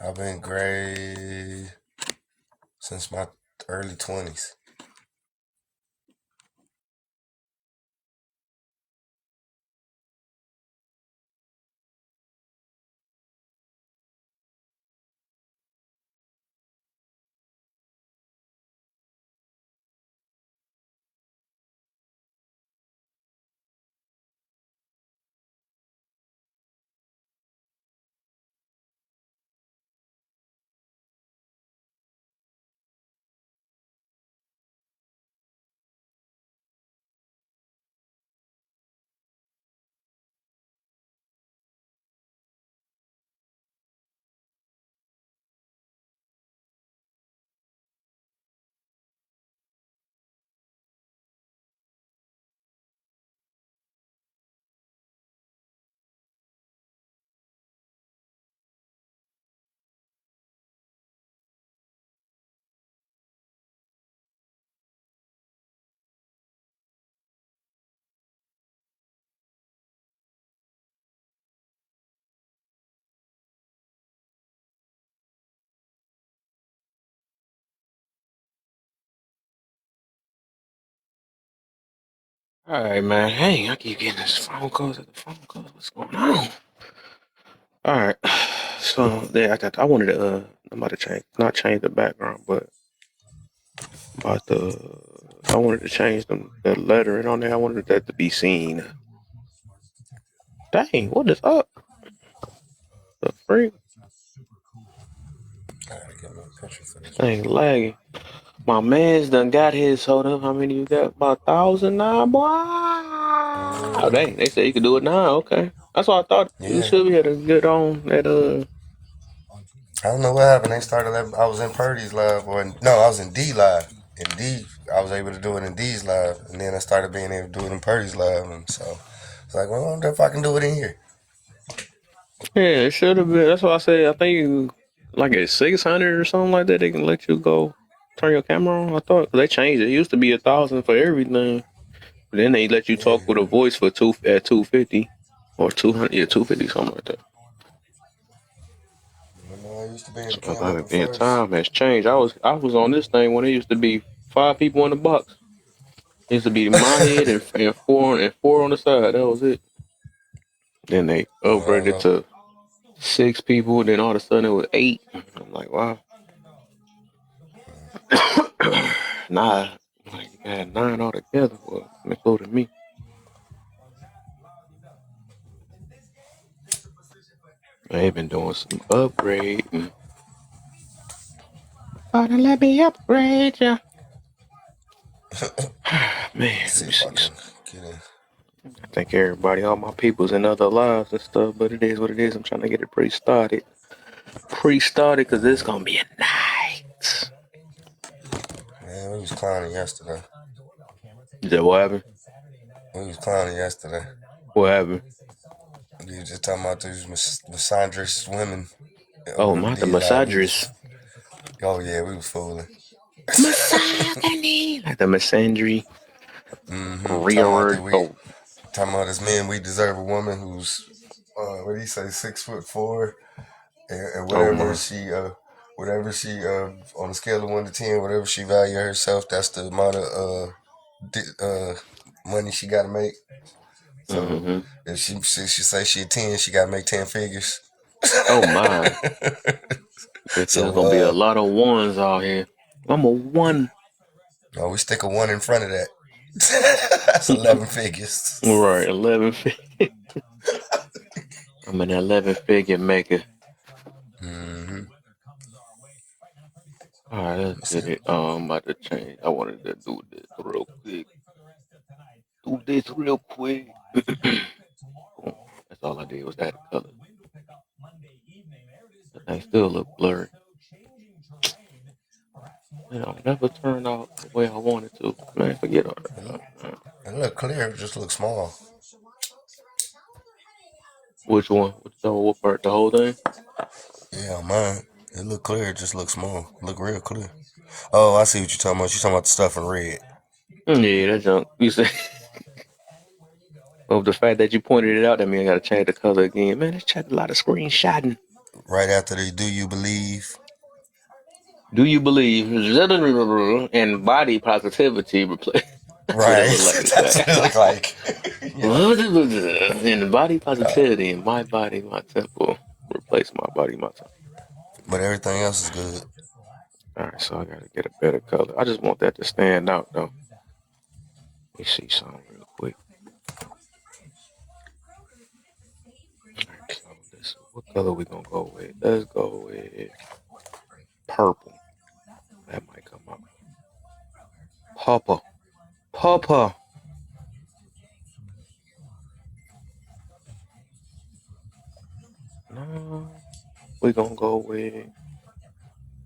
I've been gray since my early 20s. All right, man. Hey, I keep getting this phone calls at the phone calls. What's going on? All right. So yeah, I wanted to I'm about to change not change the background, but about the I wanted to change the lettering on there. I wanted that to be seen. Dang, what is up? The freak? Ain't lagging. My man's done got his. Hold up, how many you got? About 1,000 now, boy. Oh, dang, they say you can do it now. Okay, that's what I thought. You Yeah. should be able to get on that. I don't know what happened. They started. I was in Purdy's live, or no, I was in D live. In D, I was able to do it in D's live, and then I started being able to do it in Purdy's live, and so it's like, well, I wonder if I can do it in here. Yeah, it should have been. That's what I said. I think you like at 600 or something like that. They can let you go turn your camera on. I thought 'cause they changed it. It used to be 1,000 for everything. But then they let you Yeah. talk with a voice for 250 or 200. Yeah, 250 something like that. I used to be in the So cam up like at being first. time has changed. I was on this thing when it used to be 5 people in the box. It used to be my head and four on the side. That was it. Then they I don't upgraded know. to 6 people. Then all of a sudden it was 8. I'm like, wow. Nah, like you got 9 altogether, well, including me. They've been doing some upgrading. Father, let me upgrade ya. Man, Let's let see me if I see. can get in. I think everybody, all my people's in other lives and stuff, but it is what it is. I'm trying to get it pre-started. Pre-started because it's going to be a night. Man, we was clowning yesterday. Is that what happened? We was clowning yesterday. What happened? We was just talking about these misandrous women Oh, on not the D Live. We misandrist. was, oh yeah, we was fooling. Misogyny. Like the misandry. Talking about Rear. that we, Oh, talking about as men, we deserve a woman who's, what do you say, 6'4", and oh my. whatever she, on a scale of 1 to 10, whatever she value herself, that's the amount of money she got to make. So Mm-hmm. if she say she a 10, she got to make 10 figures. Oh my. Bet you there's So going to be a lot of ones out here. I'm a one. no, we stick a 1 in front of that. That's 11 figures. Right, 11 figure. I'm an 11 figure maker. Mm-hmm. All right, let's Let's see. get it. I'm about to change. I wanted to do this real quick. Do this real quick. Boom. That's all I did was add a color. The thing still look blurry. You know, never turned out the way I wanted to. Man, forget all that stuff. Man. It look clear, it just looks small. Which one? What part? The whole thing? Yeah, mine. It look clear, it just looks small. It look real clear. Oh, I see what you're talking about. You're talking about the stuff in red. Yeah, that junk. You said. Well, the fact that you pointed it out, that means I gotta change the color again. Man, it's a lot of screenshotting. Right after the Do You Believe? Do you believe and body positivity replace? That's what it Right. look like. That's what it look like. Yeah. And body positivity and my body, my temple. Replace my body, my temple. But everything else is good. All right, so I gotta get a better color. I just want that to stand out, though. Let me see something real quick. All right, so what color we gonna go with? Let's go with purple. That might come up. Purple. Purple. No, we gonna go with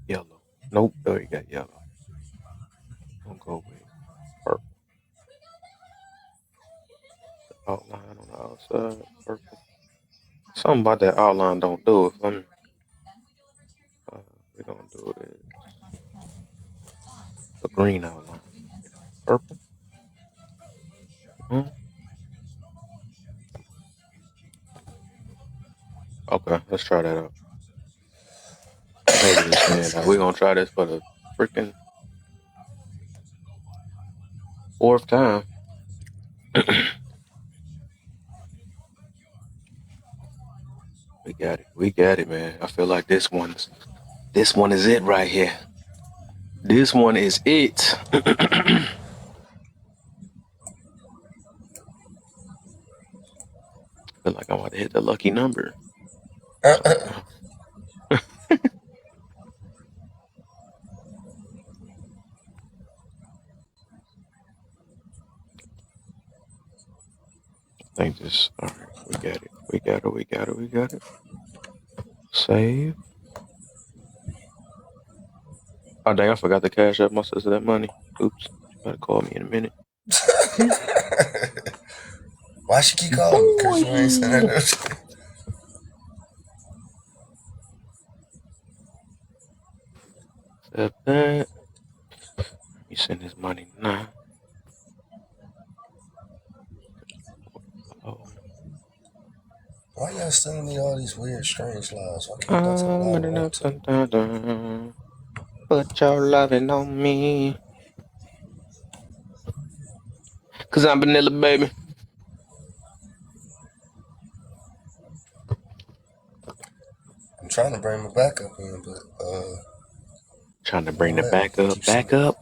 yellow. Nope, there you got yellow. Gonna go with purple. The outline on the outside, purple. Something about that outline don't do it for me. We're gonna do it a green outline. Yeah. Purple. Hmm. Okay, let's try that out. Maybe it's stand out. We're gonna try this for the freaking 4th time. We got it. We got it, man. I feel like this one is it right here. This one is it. Feel like I'm about to hit the lucky number. So I think this. All right, we got it. We got it. We got it. We got it. Save. Oh dang! I forgot to cash out my sister that money. Oops. She better call me in a minute. Why she keep calling me? Cause you ain't sending Boy. that shit. Accept that. Let me send this money now. Oh. Why y'all sending me all these weird, strange lies? Why can't I tell lie I want to? Put your loving on me. Cause I'm vanilla, baby. I'm trying to bring my backup in, but Trying to it bring won't the let me. back up, back up.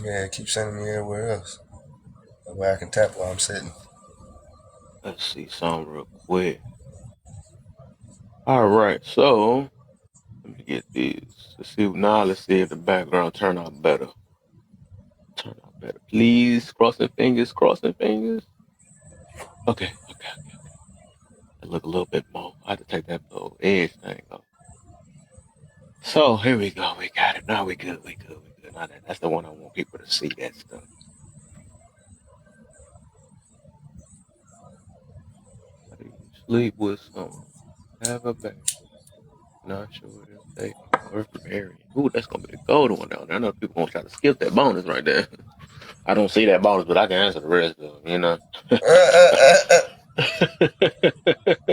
Yeah, it keeps sending me everywhere else. Where I can tap while I'm sitting. Let's see something real quick. All right, so let me get these. Let's see now. Let's see if the background turn out better. Turn out better, please. Crossing fingers. Crossing fingers. Okay. It look a little bit more. I have to take that little edge thing off. So here we go. We got it. Now we good. We good. Now that's the one I want people to see. That stuff. How do you sleep with someone? Have a baby. Not sure if they are worth marrying. Ooh, that's gonna be the golden one down there. I know people gonna try to skip that bonus right there. I don't see that bonus, but I can answer the rest of them, you know.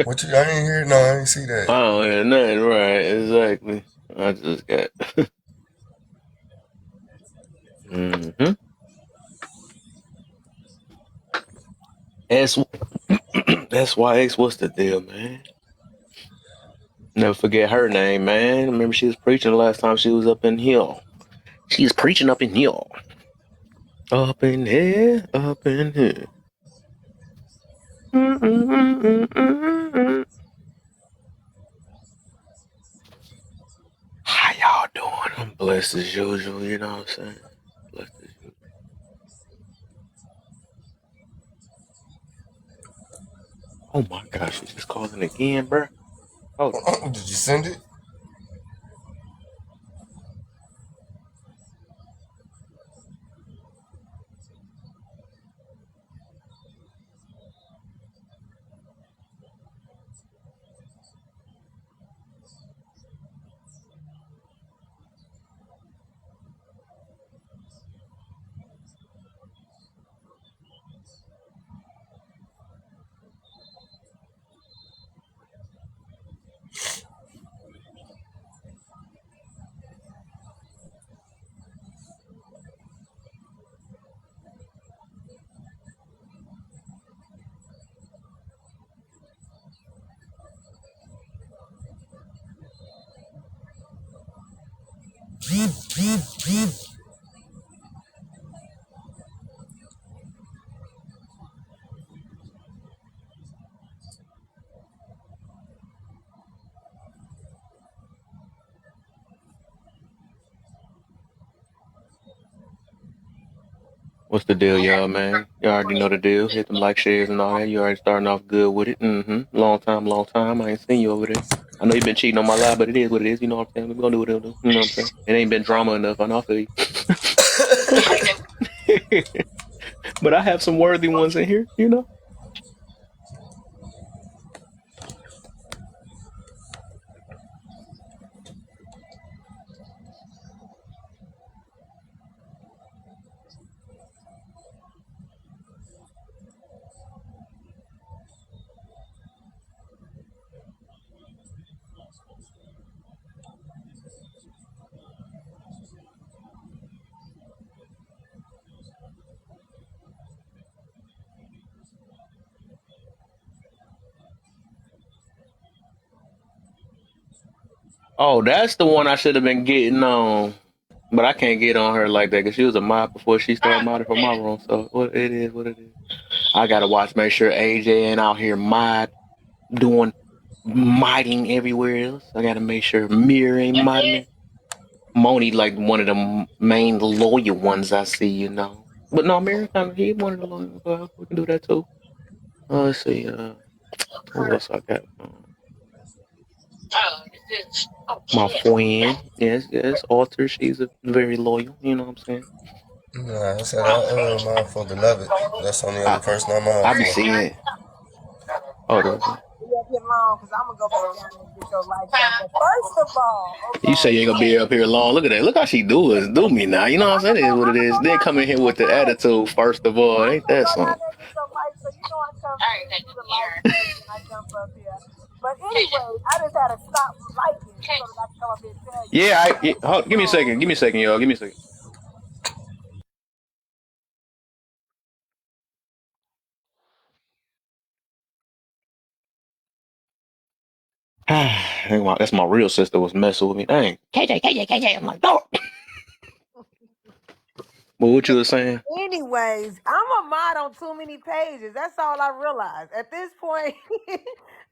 What you? I ain't hear. No, I ain't see that. Oh, yeah, nothing right. Exactly. I just got. Mm-hmm. S SYX, what's the deal, man? Never forget her name, man. Remember she was preaching the last time she was up in here. She's preaching up in here. Up in here, up in here. How y'all doing? I'm blessed as usual, you know what I'm saying? Blessed as usual. Oh my gosh, she's just calling again, bruh. Hold on. Did you send it? What's the deal, y'all, man? You already know the deal. Hit them like, shares, and all that. You already starting off good with it. Mm-hmm. Long time. I ain't seen you over there. I know you've been cheating on my life, but it is what it is. You know what I'm saying? We're gonna do what it'll do. You know what I'm saying? It ain't been drama enough. I know, I feel you. But I have some worthy ones in here, you know? Oh, that's the one I should have been getting on. But I can't get on her like that because she was a mod before she started modding for my room. So what it is, what it is. I gotta watch, make sure AJ ain't out here doing modding everywhere else. I gotta make sure Mir ain't modding it. Moni like one of the main loyal ones I see, you know. But no, Mir kind of he one of the loyal ones. So we can do that too. Let's see. Who else I got? My friend. Yes. Arthur. She's a very loyal. You know what I'm saying? Nah, I said I'm for beloved. That's the only I other person I'm on I be for. seeing. Oh, You up here long because I'm gonna go back down there and get your lights on. But first of all, you okay, say you ain't gonna be up here long. Look at that. Look how she do me now. You know what I'm saying? It is what it I'm gonna is. go Then down come there in and here get with your the lights. attitude. First of all, I'm ain't gonna that go down something? there and get your lights, so you know I come in and do the lights first, and I jump up here. But anyway, I just had to stop lighting so that I can come up here and tell you. Yeah. First of Give me a all, second. Give me a second, y'all. Give me a second. That's my real sister was messing with me. Dang. KJ. I'm like, no. But what you were saying? anyways, I'm a mod on too many pages. That's all I realized. At this point,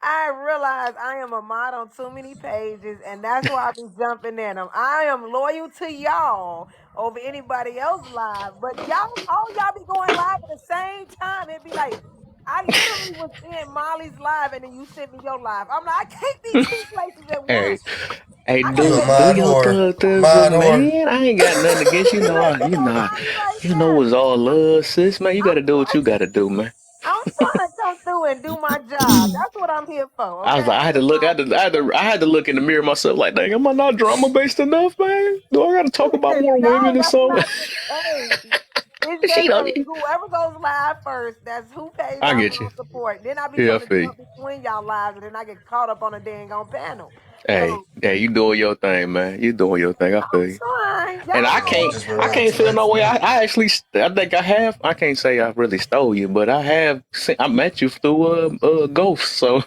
I realize I am a mod on too many pages, and that's why I be jumping in them. I am loyal to y'all over anybody else live, but all y'all be going live at the same time. It'd be like, I literally was in Molly's live, and then you sent me your live. I'm like, I can't be two places at Hey, once. hey, I gotta You a go do mod your whore. thug, Mod whore. man. I ain't got nothing against you. Know, look, look at Molly right you know there. it's all love, sis, man. You gotta do what you gotta do, man. I'm trying to come through and do my job. That's what I'm here for. I was Okay. like, I had to look, I had to look in the mirror myself, like, dang, am I not drama based enough, man? Do I gotta talk about more No, women or that's something? not the hey. It's she just don't. whoever goes live first. That's who pays I I'm get you. gonna support. Then I be Yeah, I trying to feel you. jump between y'all lives, and then I get caught up on a dang on panel. Hey, So hey, you doing your thing, man. You doing your thing. I feel I'm you. trying. Y'all And Yeah, you know just I'm been I waiting can't too feel late no for way. me. I think I have. I can't say I really stole you, but I have. I met you through Ghost. So,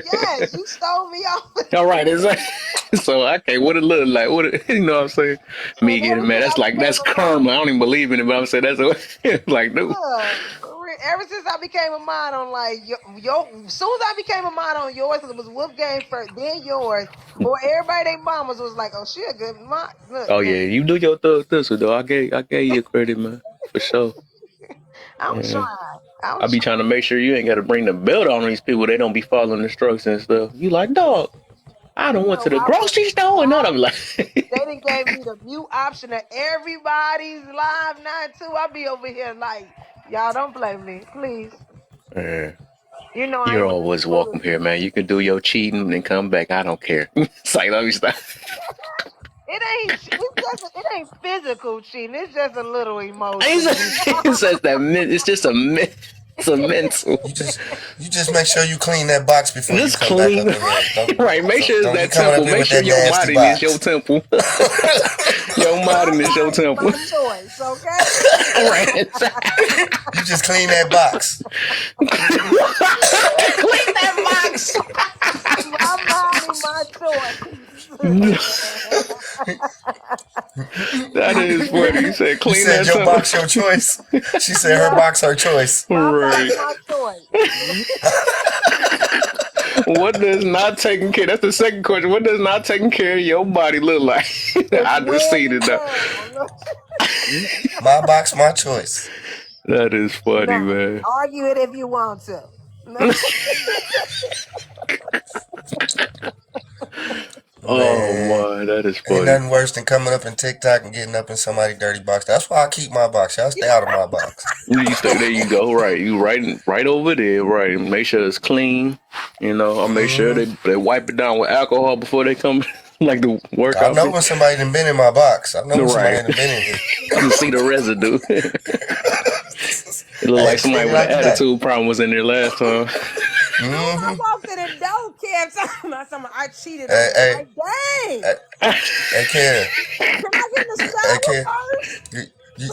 yes, you stole me off. all right, is that? So I can't. What it look like? You know what I'm saying? Me And getting ever mad. since That's I like became that's a mod, karma. I don't even believe in it, but I'm saying that's what, like, dude. for real. Ever since I became a mod on like your as soon as I became a mod on yours, 'cause it was Wolf Game first, then yours. Or everybody they mamas was like, "Oh, she a good mod." Look, Oh man, yeah, you do your thug though. I gave you credit, man, for sure. I'm Yeah. trying. I'm I be trying. trying to make sure you ain't got to bring the belt on these people. They don't be following instructions and stuff. You like, dog, I You don't went know to the I would grocery store and all. not. I'm like, They done gave me the mute option of everybody's live now too. I be over here like, y'all don't play me, please. yeah, You know I you're ain't with always the welcome here, man. You can do your cheating and come back. I don't care. It's like, let me stop. it ain't physical cheating. It's just a little emotional. It's just that it's just a it's a mental. You just make sure you clean that box before you Just come back clean, up in here. right? Make sure it's Don't be that coming up temple. here Make with sure that your nasty modding is your box. temple. Your My modding is your body, temple. my choice, okay? Right. You just clean that box. Clean that box. My body, my choice. That is funny. You said You clean said that your temple. box your choice. She said her Yeah, box her choice. my body, Right. my choice. What does not taking care? That's the second question. What does not taking care of your body look like? It's I just wearing seen me it though. down. My box, my choice. That is funny, Now, man. argue it if you want to. Oh Man, my, that is ain't funny. nothing worse than coming up in TikTok and getting up in somebody's dirty box. That's why I keep my box. Y'all stay out of my box. You stay there. You go right. You right over there. Right. Make sure it's clean. You know. I make sure they wipe it down with alcohol before they come, like the I workout know people. when somebody done been in my box. I know when somebody Right. done been in here. I can see the residue. It looked I like ain't seen somebody it with an like today. attitude problem was in there last time. Soon I walked in the door, Kev, I cheated on Hey, you. I'm hey, like, dang, hey, hey, Kev. can I get in the Hey, shower Kev. first?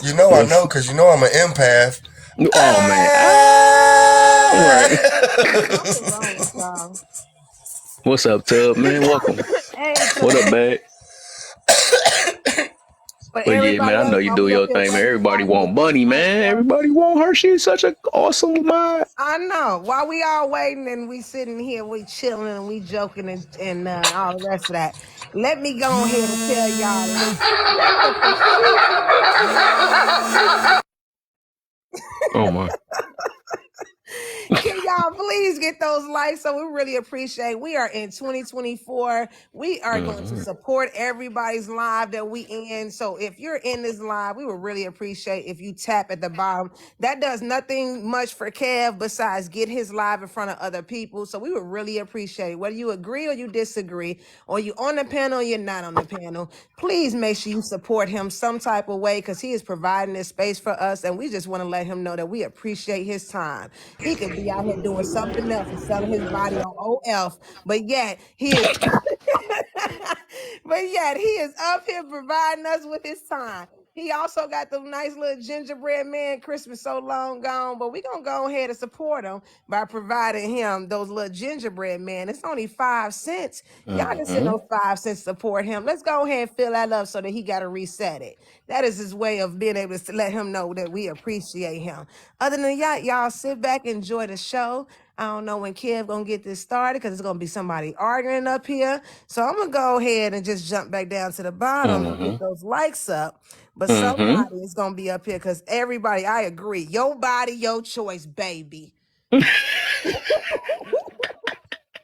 You know I know because you know I'm an empath. Oh man. Right. Something wrong with y'all. What's up, Tub, man? Welcome. Hey, What up, bag? but But yeah, man, everybody I know else you gonna do be up your here thing, man. waiting for Everybody I get want this Bunny, light man. stuff. Everybody want her. She's such an awesome mind. I know. While we all waiting and we sitting here, we chilling and we joking and all the rest of that. Let me go ahead and tell y'all this. Listen, for shit. Oh my. Can y'all please get those likes. So we really appreciate. We are in 2024. We are going to support everybody's live that we in. So if you're in this live, we would really appreciate if you tap at the bottom. That does nothing much for Kev besides get his live in front of other people. So we would really appreciate it. Whether you agree or you disagree, or you on the panel or you're not on the panel, please make sure you support him some type of way, because he is providing this space for us, and we just want to let him know that we appreciate his time. He could be out here doing something else and selling his body on OF, but yet he is but yet he is up here providing us with his time. He also got the nice little gingerbread man Christmas so long gone, but we gonna go ahead and support him by providing him those little gingerbread man. It's only 5 cents. Y'all can send those 5 cents to support him. Let's go ahead and fill that up so that he got to reset it. That is his way of being able to let him know that we appreciate him. Other than that, y'all sit back, enjoy the show. I don't know when Kev gonna get this started, because it's gonna be somebody arguing up here. So I'm gonna go ahead and just jump back down to the bottom and get those likes up. But somebody is gonna be up here, because everybody, I agree. Your body, your choice, baby.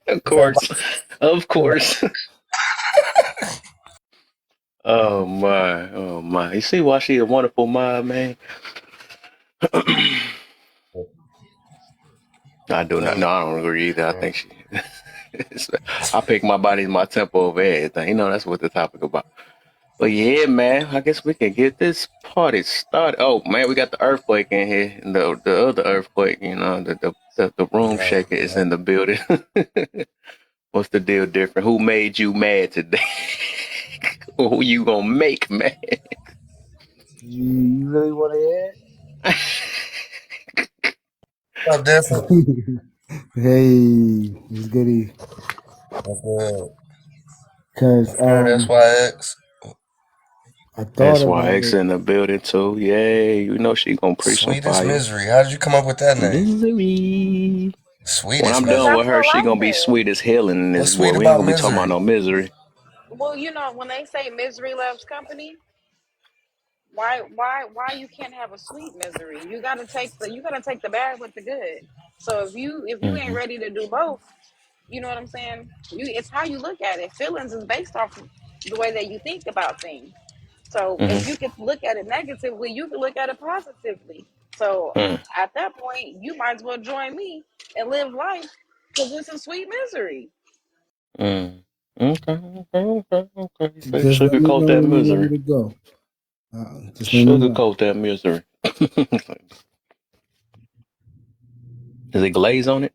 Of course. Of course. Oh my. Oh my. You see why she a wonderful mom, man? I do not. No, I don't agree either. I think she. I pick my body as my tempo over everything. You know, that's what the topic about. But yeah, man, I guess we can get this party started. Oh man, we got the earthquake in here. The other earthquake, you know, the room shaker is in the building. What's the deal different? Who made you mad today? Or who you gonna make mad? You really want to add? So different. Hey, it's goody. Cause SYX. I thought about SYX it. in the building too. Yay, you know she gonna preach some Sweetest fire. Misery. How did you come up with that name? Misery. Sweetest When I'm Misery. done with her, she like gonna be it. sweet as hell in this What's sweet boy. We ain't about gonna be talking about misery? no misery. Well, you know, when they say misery loves company, why you can't have a sweet misery? You gotta take the bad with the good. So if you ain't ready to do both, you know what I'm saying? It's how you look at it. Feelings is based off of the way that you think about things. So if you can look at it negatively, you can look at it positively. So at that point, you might as well join me and live life, because it's a sweet misery. Okay. You say Just let me sugarcoat know that when you're ready misery. to go. Just let me know. Sugarcoat that misery. Is it glaze on it?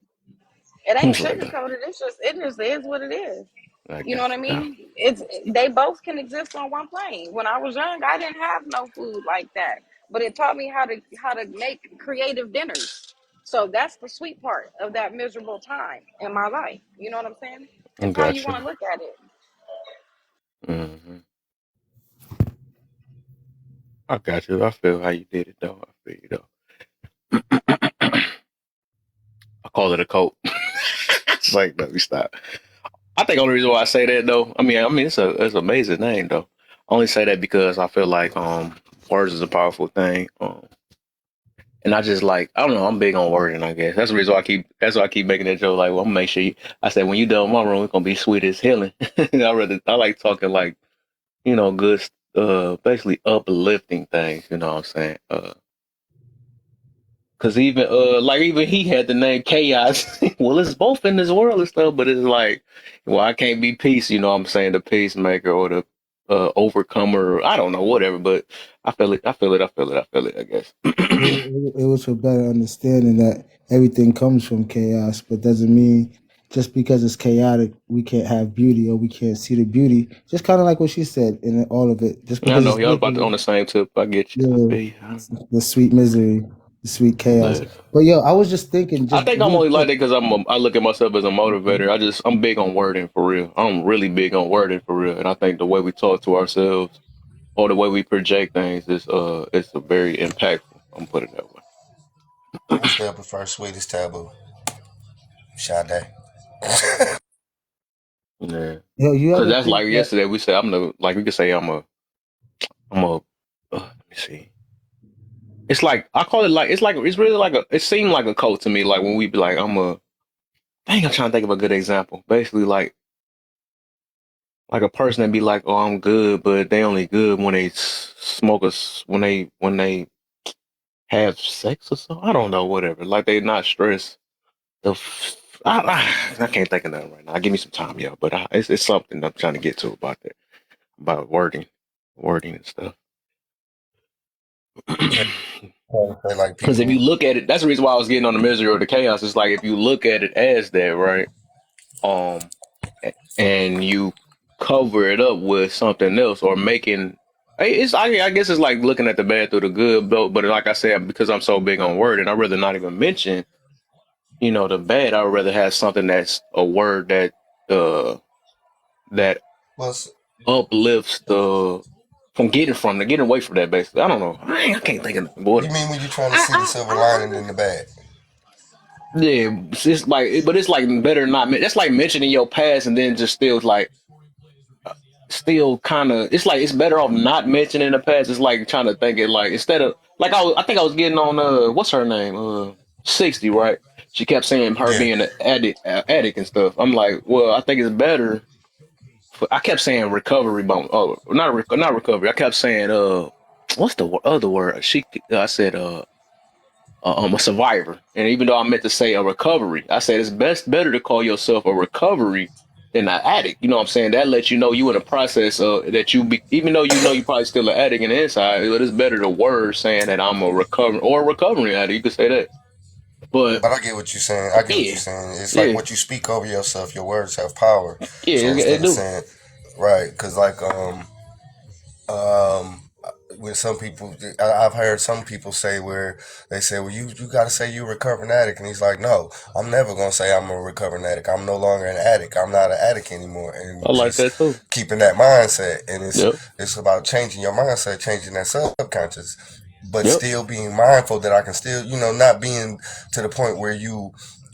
It ain't It's like, sugar coated. It just is what it is. I You know got what I you. mean? They both can exist on one plane. When I was young, I didn't have no food like that, but it taught me how to make creative dinners. So that's the sweet part of that miserable time in my life. You know what I'm saying? I It's how you got you. want to look at it. I got you. I feel how you did it though. I feel you though. I call it a coat. It's like, let me stop. I think the only reason why I say that though, I mean it's an amazing name though. I only say that because I feel like words is a powerful thing. And I just like, I don't know, I'm big on wording, I guess. That's why I keep making that joke. Like, well, I'm gonna make sure I said when you done in my room, it's gonna be sweet as healing. I like talking like, good basically uplifting things, you know what I'm saying? Cause even he had the name Chaos. Well, it's both in this world and stuff, but it's like, well, I can't be peace, you know what I'm saying, the peacemaker or the overcomer, I don't know, whatever, but I feel it, I guess. It was for better understanding that everything comes from chaos, but doesn't mean just because it's chaotic we can't have beauty or we can't see the beauty. Just kind of like what she said in all of it. Just I because know it's y'all about on misery, the same tip. I get you. I yeah, feel you. the sweet misery, the sweet chaos. Look, But yo, I was just thinking, I just think I'm real only like quick. that because I look at myself as a motivator. I'm big on wording for real. I'm really big on wording for real, and I think the way we talk to ourselves or the way we project things is it's a very impactful. I'm put it that way. I still prefer Sweetest Taboo. Sade. Yeah, Yo, you because ever that's think like that? yesterday we said we could say I'm a let me see. It's like I call it like it's really like it seemed like a cult to me. Like when we be like dang, I'm trying to think of a good example. Basically, like a person that be like, "Oh, I'm good," but they only good when they smoke us when they have sex or something. I don't know, whatever. Like they not stressed. I can't think of nothing right now. Give me some time, yeah. But it's something I'm trying to get to about that, about wording and stuff. Yeah, like Because if you people. look at it, that's the reason why I was getting on the misery or the chaos. It's like if you look at it as that, right? Um, and you cover it up with something else or making I guess it's like looking at the bad through the good, but like I said, because I'm so big on word, and I'd rather not even mention, the bad. I'd rather have something that's a word that Well, uplifts the getting away from that. Basically, I don't know. I can't think of nothing. What you mean when you're trying to I see the I, silver I lining under, in the bad? Yeah, it's like, but it's like better not. That's like mentioning your past and then just still kind of. It's like it's better off not mentioning the past. It's like trying to think it like instead of like I think I was getting on what's her name 60, right? She kept saying her Yeah, being an addict and stuff. I'm like, well, I think it's better. I kept saying recovery, but not recovery. I kept saying what's the other word? I said a survivor. And even though I meant to say a recovery, I said it's better to call yourself a recovery than an addict. You know what I'm saying? That lets you know you in a process that even though you probably still an addict in the inside, but it's better the word saying that I'm a recovering addict. You could say that. But but I get what you're saying. I get what you're yeah, saying. It's like yeah, what you speak over yourself. Your words have power. yeah, So it instead of do. saying, right, because like um with some people, I've heard some people say where they say, well, you got to say you're a recovering addict, and he's like, no, I'm never gonna say I'm a recovering addict. I'm no longer an addict. I'm not an addict anymore, I and like just that too. keeping that mindset. And Yep, it's about changing your mindset, changing that subconscious, but yep. still being mindful that I can still, not being to the point where you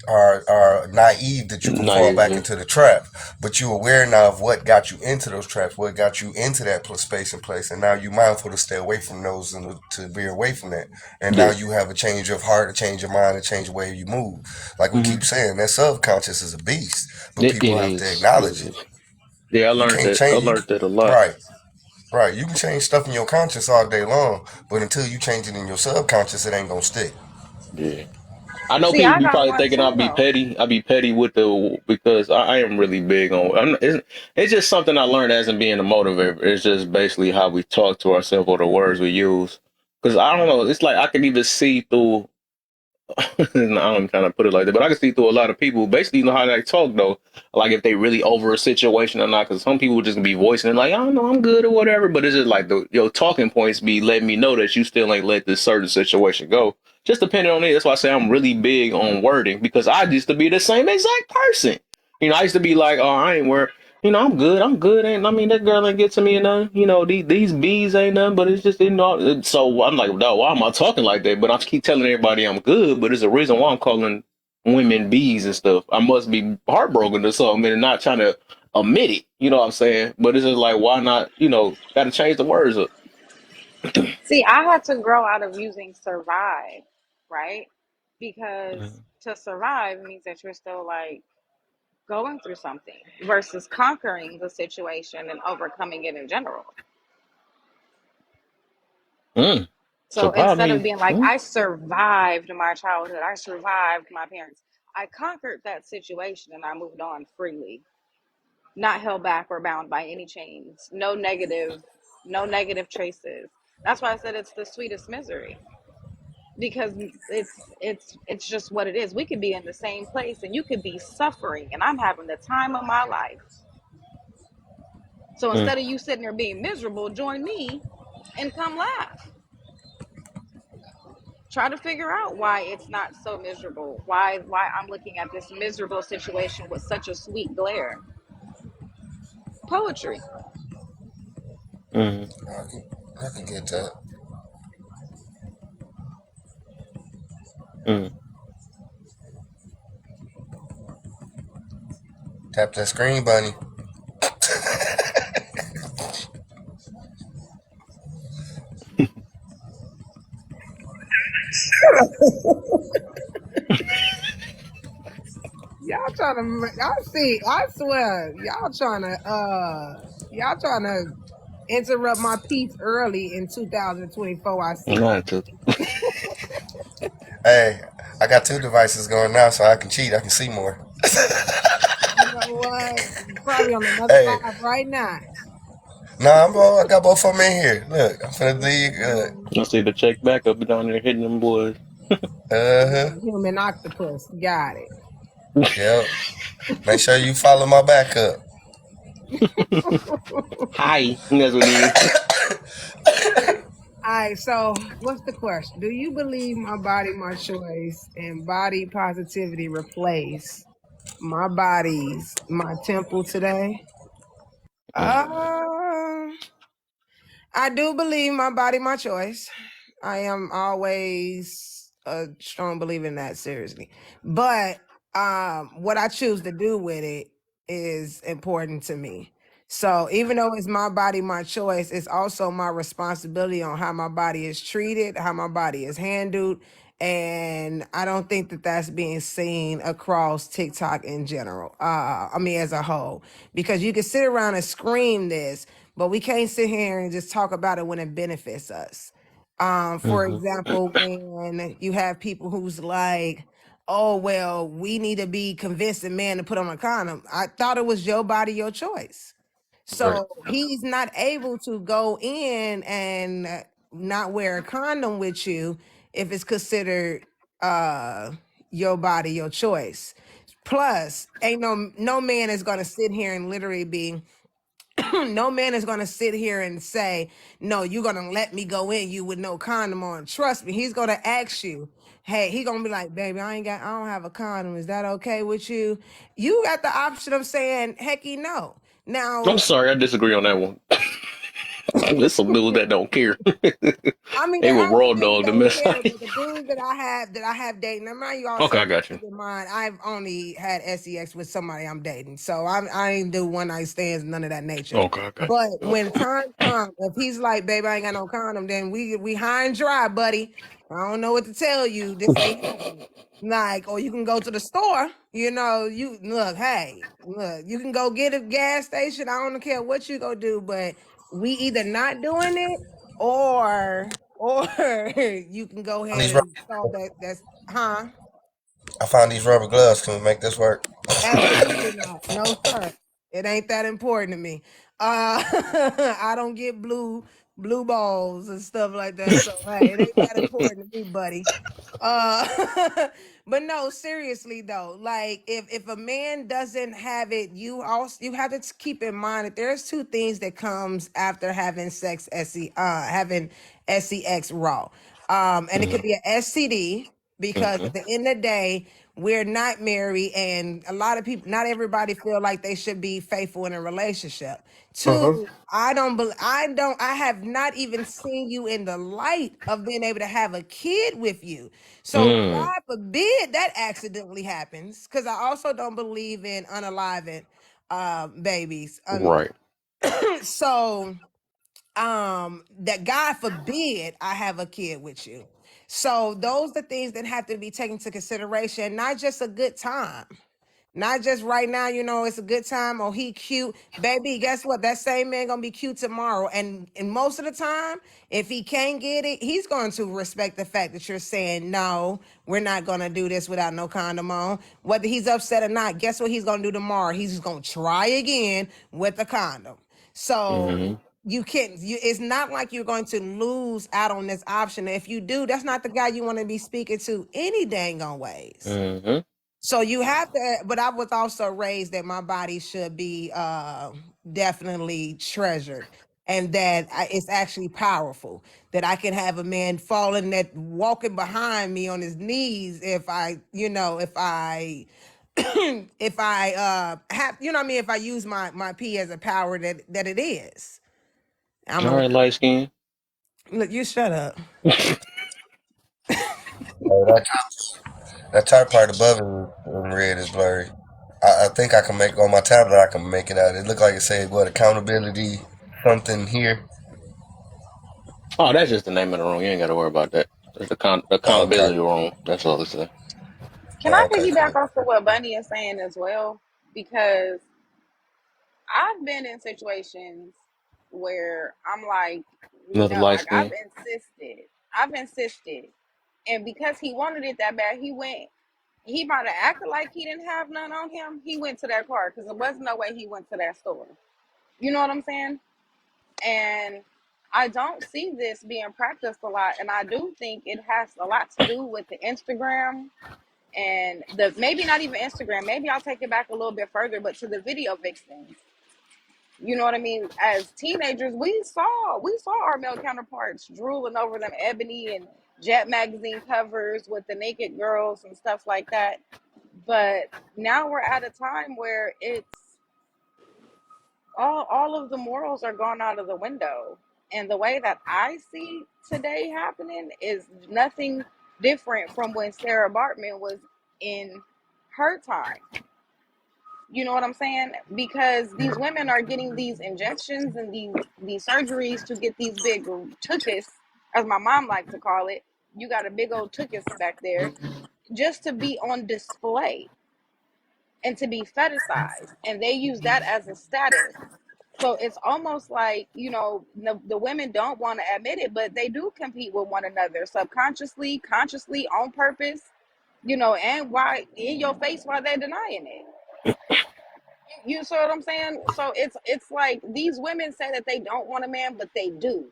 are naive that you can fall Naive. back Yeah. into the trap, but you aware now of what got you into those traps, what got you into that space and place, and now you mindful to stay away from those and to be away from that. And now Yeah. you have a change of heart, a change of mind, a change the way you move. Like we keep Mm-hmm. saying, that subconscious is a beast, but It people have to is. It acknowledge it. is. Yeah, I You learned can't that. I change you. learned that a lot. Right, right. You can change stuff in your conscious all day long, but until you change it in your subconscious, it ain't gonna stick. Yeah. I know see. people I be got probably one thinking too, I'll be though. petty. I'll be petty with because I am really big on. It's just something I learned as in being a motivator. It's just basically how we talk to ourselves or the words we use. Because I don't know. It's like I can even see through. I'm trying to put it like that, but I can see through a lot of people. Basically, how they talk though, like if they really over a situation or not. Because some people just be voicing it like, I don't know, I'm good or whatever. But it's just like your talking points be letting me know that you still ain't let this certain situation go. Just depending on it. That's why I say I'm really big on wording because I used to be the same exact person. I used to be like, oh, I ain't worried. I'm good. I'm good. Ain't I mean that girl ain't get to me and nothing. These bees ain't nothing, but it's just So I'm like, no, why am I talking like that? But I keep telling everybody I'm good, but there's a reason why I'm calling women bees and stuff. I must be heartbroken or something and not trying to admit it. You know what I'm saying? But it's just like, why not? Got to change the words up. See, I had to grow out of using survive, right? Because to survive means that you're still like going through something versus conquering the situation and overcoming it in general. Mm. So Survive instead of means. being like, I survived my childhood, I survived my parents, I conquered that situation and I moved on freely, not held back or bound by any chains, no negative traces. That's why I said it's the sweetest misery because it's just what it is. We could be in the same place and you could be suffering and I'm having the time of my life. So Mm, instead of you sitting there being miserable, join me and come laugh. Try to figure out why it's not so miserable. Why I'm looking at this miserable situation with such a sweet glare. Poetry. mm, I can get that. mm. Tap that screen, bunny. Y'all trying to, I swear, y'all trying to interrupt my piece early in 2024. I see. Not to. Hey, I got 2 devices going now, so I can cheat. I can see more. You know what? You're probably on another Hey, live right now. nah, I got both of them in here. Look, I'm finna do you good. Mhm. I see the check back up down there hitting them boys. Uh-huh. Human octopus. Got it. Yep. Make sure you follow my backup. Hi. That's what it is. All right, so what's the question? Do you believe my body, my choice, and body positivity replace my body's my temple today? Uh, I do believe my body, my choice. I am always a strong believer in that, seriously. But what I choose to do with it is important to me. So even though it's my body, my choice, it's also my responsibility on how my body is treated, how my body is handled. And I don't think that that's being seen across TikTok in general. I mean, as a whole, because you can sit around and scream this, but we can't sit here and just talk about it when it benefits us. For Mm-hmm. example, when you have people who's like, oh, well, we need to be convincing men to put on a condom. I thought it was your body, your choice. Right. So he's not able to go in and not wear a condom with you if it's considered uh your body, your choice. Plus, ain't no man is gonna sit here and literally be no man is gonna sit here and say, no, you're gonna let me go in you with no condom on. Trust me, he's gonna ask you, hey, he gonna be like, baby, I don't have a condom. Is that okay with you? You got the option of saying, hecky no. I'm Now, sorry, I disagree on that one. There's some dudes that don't care. I mean, They there were are raw some dudes dog that the don't mess. care, but the dudes that I have dating, now mind you Okay, also I got you. keep in mind, I've only had sex with somebody I'm dating, so I ain't do one night stands, none of that nature. Okay, I got But you. when time comes, if he's like, babe, I ain't got no condom, then we high and dry, buddy. I don't know what to tell you. This ain't happening. Like, or you can go to the store, you look, hey, look, you can go get a gas station. I don't care what you go do, but we either not doing it or you can go ahead These and solve that. That's I found these rubber gloves. Can we make this work? absolutely not. No, sir. It ain't that important to me. I don't get blue balls and stuff like that. So hey, it ain't that important to me, buddy. But no, seriously though, like if a man doesn't have it, you have to keep in mind that there's two things that comes after having having sex raw. And it could be a STD, because Mm-hmm. at the end of the day, we're not married, and a lot of people, not everybody feel like they should be faithful in a relationship. Mm-hmm. Two, I have not even seen you in the light of being able to have a kid with you. So Mm. God forbid that accidentally happens, because I also don't believe in unaliving babies. Right. So that God forbid I have a kid with you. So those are things that have to be taken into consideration, not just a good time. Not just right now, it's a good time. Oh, he cute. Baby, guess what? That same man gonna be cute tomorrow. And most of the time, if he can't get it, he's going to respect the fact that you're saying, no, we're not gonna do this without no condom on. Whether he's upset or not, guess what he's gonna do tomorrow? He's just gonna try again with the condom. So Mm-hmm. it's not like you're going to lose out on this option. If you do, that's not the guy you want to be speaking to any dang on ways. Mm-hmm. So you have to, but I was also raised that my body should be definitely treasured, and that it's actually powerful, that I can have a man falling, that walking behind me on his knees if I if I have, what I mean, if I use my pee as a power that it is. I'm All a right, light skin. look, you shut up. Oh, that top part above it in red is blurry. I think I can make on my tablet. I can make it out. It looked like it said what accountability something here. Oh, that's just the name of the room. You ain't got to worry about that. It's the Oh, okay. accountability room. That's all it's saying. Can Oh, I okay, piggyback cool. off of what Bunny is saying as well? Because I've been in situations where I'm like, Another no, light like skin. I've insisted, and because he wanted it that bad, he went. He might have acted like he didn't have none on him. He went to that car because there wasn't no way he went to that store. You know what I'm saying? And I don't see this being practiced a lot, and I do think it has a lot to do with the Instagram and the maybe not even Instagram. Maybe I'll take it back a little bit further, but to the video vixens. You know what I mean? As teenagers, we saw our male counterparts drooling over them Ebony and Jet magazine covers with the naked girls and stuff like that. But now we're at a time where it's all of the morals are gone out of the window. And the way that I see today happening is nothing different from when Sarah Bartman was in her time. You know what I'm saying? Because these women are getting these injections and these surgeries to get these big tuchus, as my mom likes to call it. You got a big old tuchus back there, just to be on display and to be fetishized, and they use that as a status. So it's almost like, the women don't want to admit it, but they do compete with one another subconsciously, consciously, on purpose, and why in your face while they're denying it. You see what I'm saying? So it's like these women say that they don't want a man, but they do.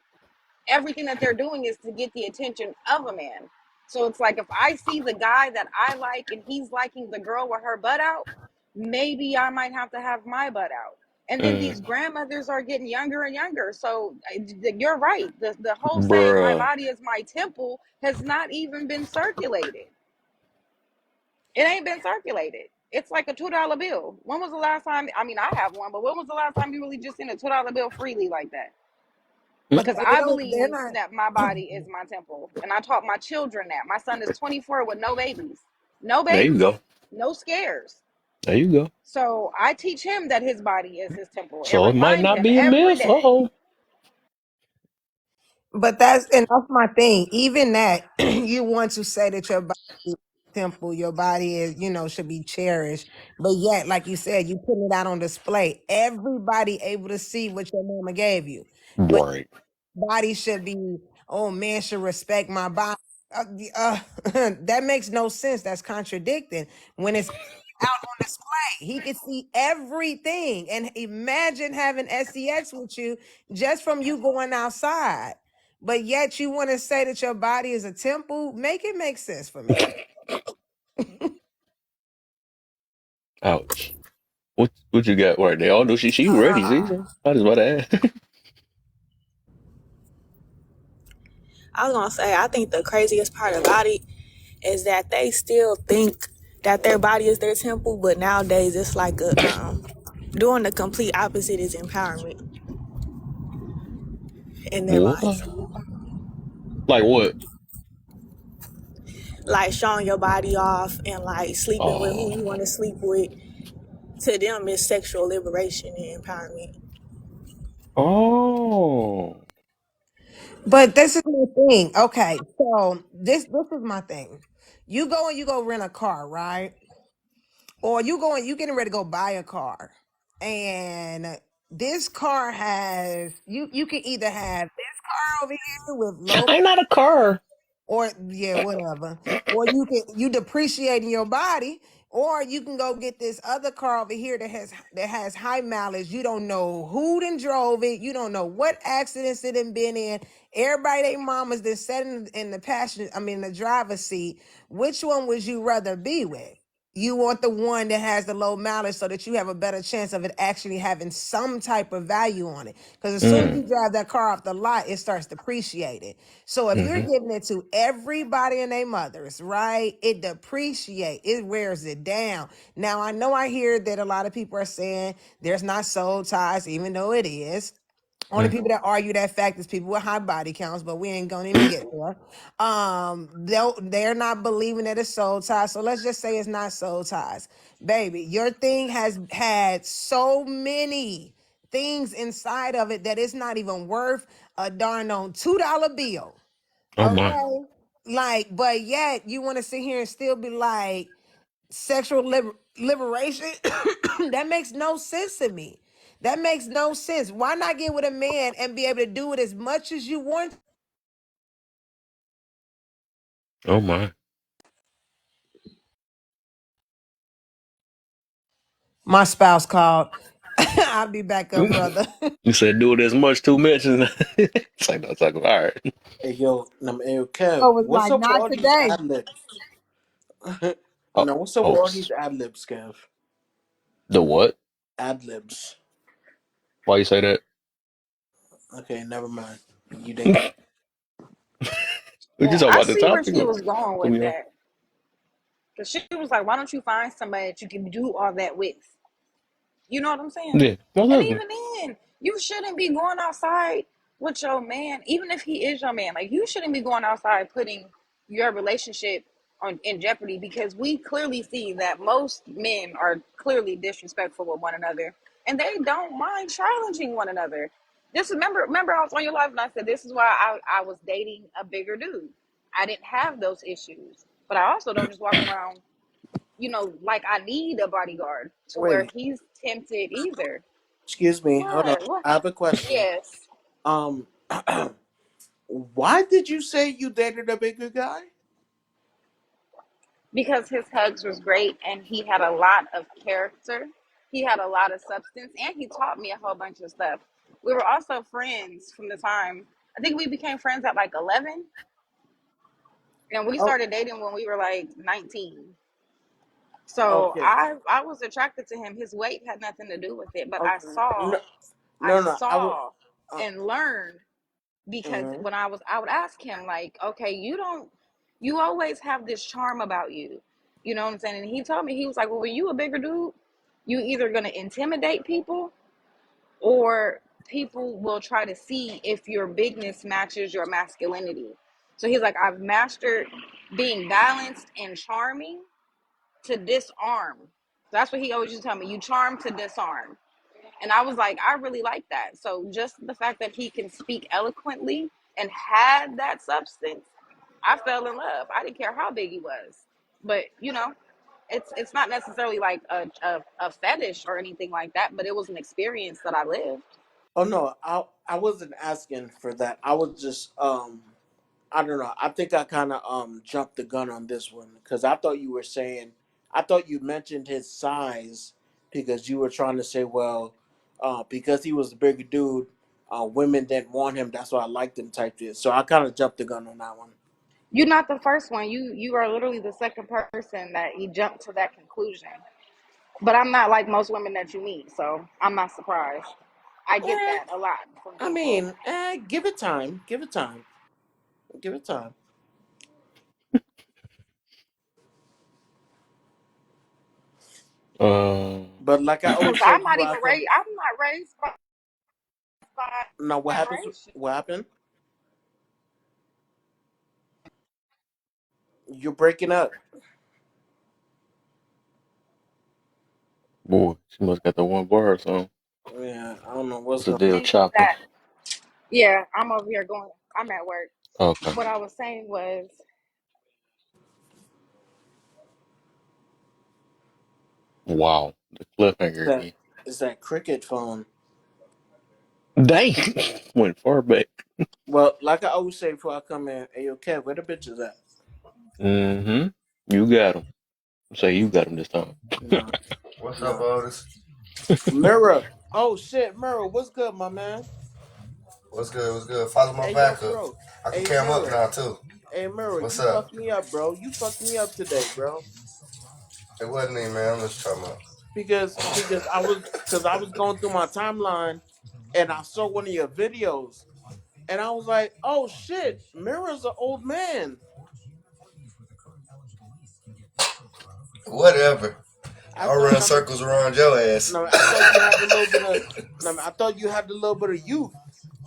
Everything that they're doing is to get the attention of a man. So it's like if I see the guy that I like and he's liking the girl with her butt out, maybe I might have to have my butt out. And then these grandmothers are getting younger and younger. So you're right. The whole saying, my Bruh. body is my temple, has not even been circulated. It ain't been circulated. It's like a $2 bill. When was the last time? I mean, I have one, but when was the last time you really just seen a $2 bill freely like that? But Because they I don't. They're believe not. that my body is my temple. And I taught my children that. My son is 24 with no babies. No There you babies. go. No scares. There you go. So I teach him that his body is his temple and So it might remind not him be a every myth. day. Uh-oh. But that's my thing. Even that you want to say that your body is temple, your body is, should be cherished. But yet, like you said, you putting it out on display. Everybody able to see what your mama gave you. But Right. body should be, oh, man should respect my body. That makes no sense. That's contradicting when it's out on display. He could see everything. And imagine having sex with you just from you going outside. But yet you want to say that your body is a temple. Make it make sense for me. Ouch. What you got right there? Oh no, she ready, see? I just about to ask. I was gonna say, I think the craziest part about it is that they still think that their body is their temple, but nowadays it's like doing the complete opposite is empowerment in their minds. What? Like what? Like showing your body off and like sleeping with who Oh. you want to sleep with. To them, is sexual liberation and empowerment. Oh. But this is my thing. Okay, so this is my thing. You go and you go rent a car, right? Or you getting ready to go buy a car, and this car has you can either have this car over here with low, Ain't not a car. or yeah, whatever, or you depreciating your body, or you can go get this other car over here that has high mileage. You don't know who done drove it. You don't know what accidents it done been in. Everybody, they mamas that sat in the passenger, I mean the driver's seat. Which one would you rather be with? You want the one that has the low mileage so that you have a better chance of it actually having some type of value on it. Because as soon as you drive that car off the lot, it starts depreciating. So if you're Mm-hmm. giving it to everybody and their mothers, right, it depreciates, it wears it down. Now, I know I hear that a lot of people are saying there's not soul ties, even though it is. Only people that argue that fact is people with high body counts, but we ain't gonna even get there. They're not believing that it's soul ties. So let's just say it's not soul ties. Baby, your thing has had so many things inside of it that it's not even worth a darn on $2 bill. Oh my. Okay. Like, but yet you want to sit here and still be like, sexual liberation. That makes no sense to me. That makes no sense. Why not get with a man and be able to do it as much as you want? Oh my. My spouse called. I'll be back up, brother. You said do it as much, too much. And it's like, no, it's like, all right. Hey yo, hey Kev, Oh, was what's like, up with not all these today. ad libs? Oh, No, what's up with oh, all these ad libs, Kev? the what? Ad libs. Why you say that? Okay, never mind. You didn't get. We just Well, talk I about the see where topic. she was going Put with me on. that. Because she was like, why don't you find somebody that you can do all that with? You know what I'm saying? Yeah, most And definitely. even then, you shouldn't be going outside with your man, even if he is your man. Like, you shouldn't be going outside putting your relationship in jeopardy, because we clearly see that most men are clearly disrespectful with one another, and they don't mind challenging one another. This remember I was on your live and I said this is why I was dating a bigger dude. I didn't have those issues, but I also don't just walk around, like I need a bodyguard to where Wait, he's tempted either. excuse me. Hold on. What? What? I have a question. Yes, Um, why did you say you dated a bigger guy? because his hugs was great and he had a lot of character. He had a lot of substance and he taught me a whole bunch of stuff. We were also friends from the time. I think we became friends at like 11, and we Oh, started dating when we were like 19. So okay. I was attracted to him. His weight had nothing to do with it, but I Okay. saw No, I no. I would. saw Uh, and learned, because mhm. when I would ask him like, okay, you always have this charm about you. You know what I'm saying? And he told me, he was like, well, when you a bigger dude, you either gonna intimidate people, or people will try to see if your bigness matches your masculinity. So he's like, I've mastered being balanced and charming to disarm. That's what he always used to tell me. You charm to disarm. And I was like, I really like that. So just the fact that he can speak eloquently and had that substance, I fell in love. I didn't care how big he was. But it's not necessarily like a fetish or anything like that, but it was an experience that I lived. Oh no, I wasn't asking for that. I was just I don't know. I think I kind of jumped the gun on this one because I thought you were saying, I thought you mentioned his size because you were trying to say, well, because he was a bigger dude, women didn't want him. That's why I liked him type shit. So I kind of jumped the gun on that one. You're not the first one. You are literally the second person that you jumped to that conclusion. But I'm not like most women that you meet, so I'm not surprised. I get Eh, that a lot from I people. mean, give it time. Give it time. Give it time. Um, But like I Because always say before I come, I'm not raised by no, what happens? admiration. What happened? You're breaking up. boy, she must got the one bar or something. Yeah, I don't know what's What's the going. deal, Saying chopping? that, yeah, I'm over here going. I'm at work. Okay. What I was saying was, Wow. The cliffhanger That again. is that cricket phone. Dang. Went far back. Well, like I always say before I come in, hey yo, Kev, where the bitches at? Mm-hmm. You got him. Say you got him this time. No, What's up, no. Otis? Mirror. Oh shit, Mirror. What's good, my man? What's good? What's good? Follow my Hey yo, back up. bro. I can Hey cam up Mirror. now too. Hey Mirror. What's You up? fucked me up, bro. You fucked me up today, bro. It wasn't me, man. I'm just talking about. Because I was going through my timeline and I saw one of your videos and I was like, oh shit, Mirror's an old man. Whatever. I I'll thought run I mean, circles around your ass. no, I thought you had a little bit of no, I thought you had a little bit of youth.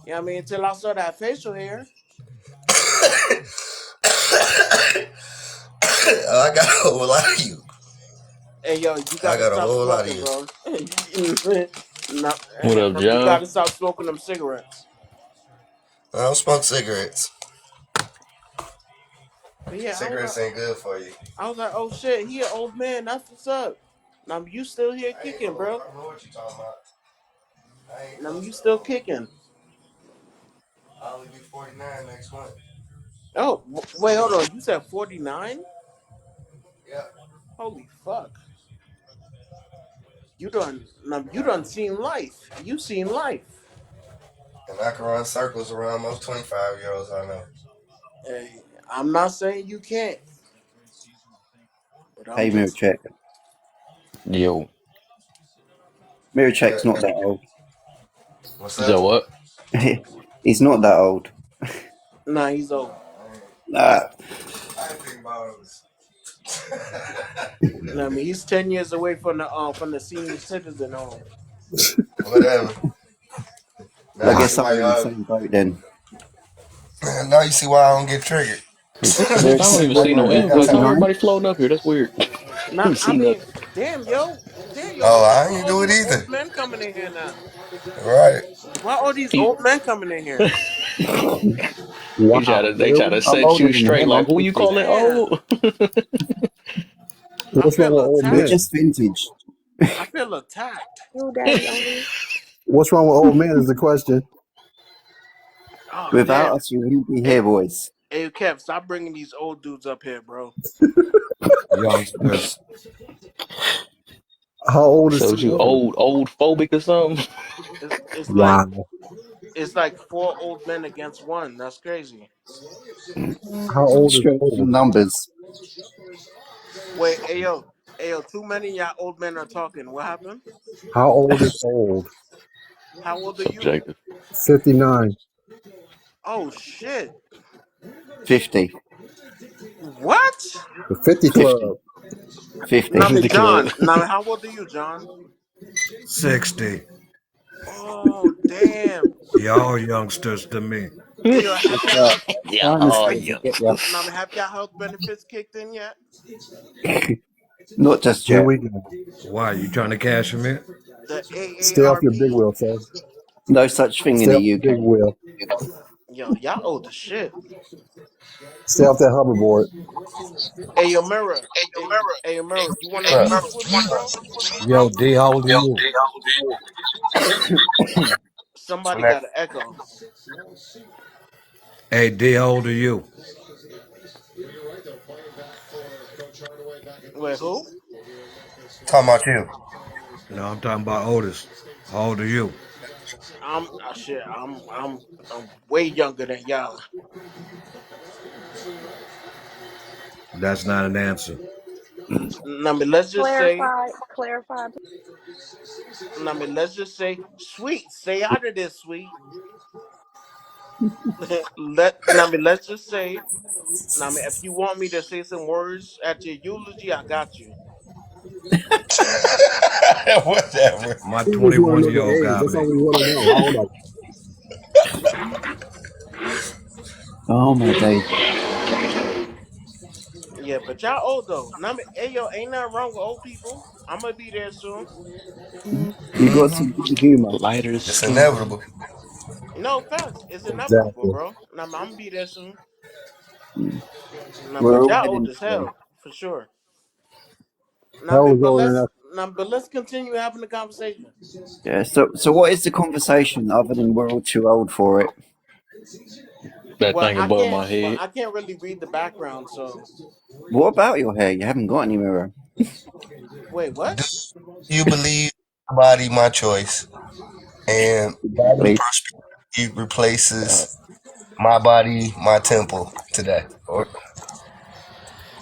You know what I mean? Until I saw that facial hair. I got a whole lot of you. Hey yo, you I gotta got a stop whole lot of smoking, you. bro. No, What up, you John? gotta stop smoking them cigarettes. I don't smoke cigarettes. But yeah, Cigarettes ain't good for you. I was like, oh shit, he an old man. That's what's up. Now you still here I ain't kicking, old. bro. I know what you talking about. I ain't Now close you to still old. kicking. I'll only be 49 next month. Oh, wait, hold on. You said 49? Yeah. Holy fuck. You done seen life. You seen life. And I can run circles around most 25-year-olds I know. Hey, I'm not saying you can't, but I'm Hey, mirror just check. Yo. Mirror Yeah. check's not that old. What's So up? what? He's not that old. nah, he's old. Nah, I ain't think about it. I mean, he's 10 years away from the senior citizen home. Whatever. Now I you Nah, see guess I'm why in the y'all. same boat then. Now you see why I don't get triggered. I Mirror don't check, even what see are no you, I ain't got invites. time. How 49? everybody floating up here? That's weird. I nah. don't I see mean, nothing. damn, yo. Oh, I Why ain't all do it these either. old men coming in here now? Right. Why all these He, old men coming in here? Wow, they try really? to I'm set older you than straight. him. Like, I'm who you 50. calling Damn, old? I What's wrong feel with old We're attacked. men? just vintage. I feel attacked. You daddy only. What's wrong with old men is the question. Oh Without damn. us, you wouldn't be Hey, here, boys. hey, Kev, stop bringing these old dudes up here, bro. Youngsters. How old is Showed too you old? old phobic or something. It's Wow. it's like four old men against one. That's crazy. How old is Straight old? from numbers. Wait, ayo, too many of y'all old men are talking. What happened? How old is old? How old are you? Subjective. 59. Oh shit. 50. What? The 50 50. Club. 50. Nami The club. John. Nami, how old are you, John? 60. Oh damn. Y'all youngsters to me. Ayo, have What's y'all up? health Yeah, I oh, understand. I get ya. Nami, have y'all health benefits kicked in yet? Not just Here yet. we go. Why? You trying to cash him in? The Stay off your big AARP. wheel, son. No such thing in Stay off the the big UK. wheel. Yo, y'all old as shit. Stay off that hoverboard. Ayo, Mirror. Ayo, Mirror, you wanna What? beef with me, bro? Yo, D, how old are you? Somebody Next. got an echo. Hey, D, how old are you? Wait, who? Talking about you. No, I'm talking about Otis. How old are you? Shit. I'm way younger than y'all. That's not an answer. Nami, let's just say. Clarify. Nami, let's just say. Sweet, stay out of this, sweet. Let's just say. Nami, if you want me to say some words at your eulogy, I got you. Whatever. My We just want to 21 know year the old age. got That's me. all we want to know. How old are you? Oh my days. Yeah, but y'all old though. Nami, hey yo, ain't nothing wrong with old people. I'm gonna be there soon. You got Mm-hmm. some good humour. Lighter It's skin. inevitable. No facts. It's inevitable, Exactly. bro. Nami, I'm gonna be there soon. Nah, We're but all y'all old heading as for them. hell for sure. Nah, Hell but is old enough. let's continue having the conversation. Yeah. So what is the conversation other than we're all too old for it? That thing above my Well, head. I can't really read the background. So What about your hair? You haven't got any mirror. wait, what? Do you believe my body, my choice, and bodily Please. prosperity replaces my body, my temple today? Or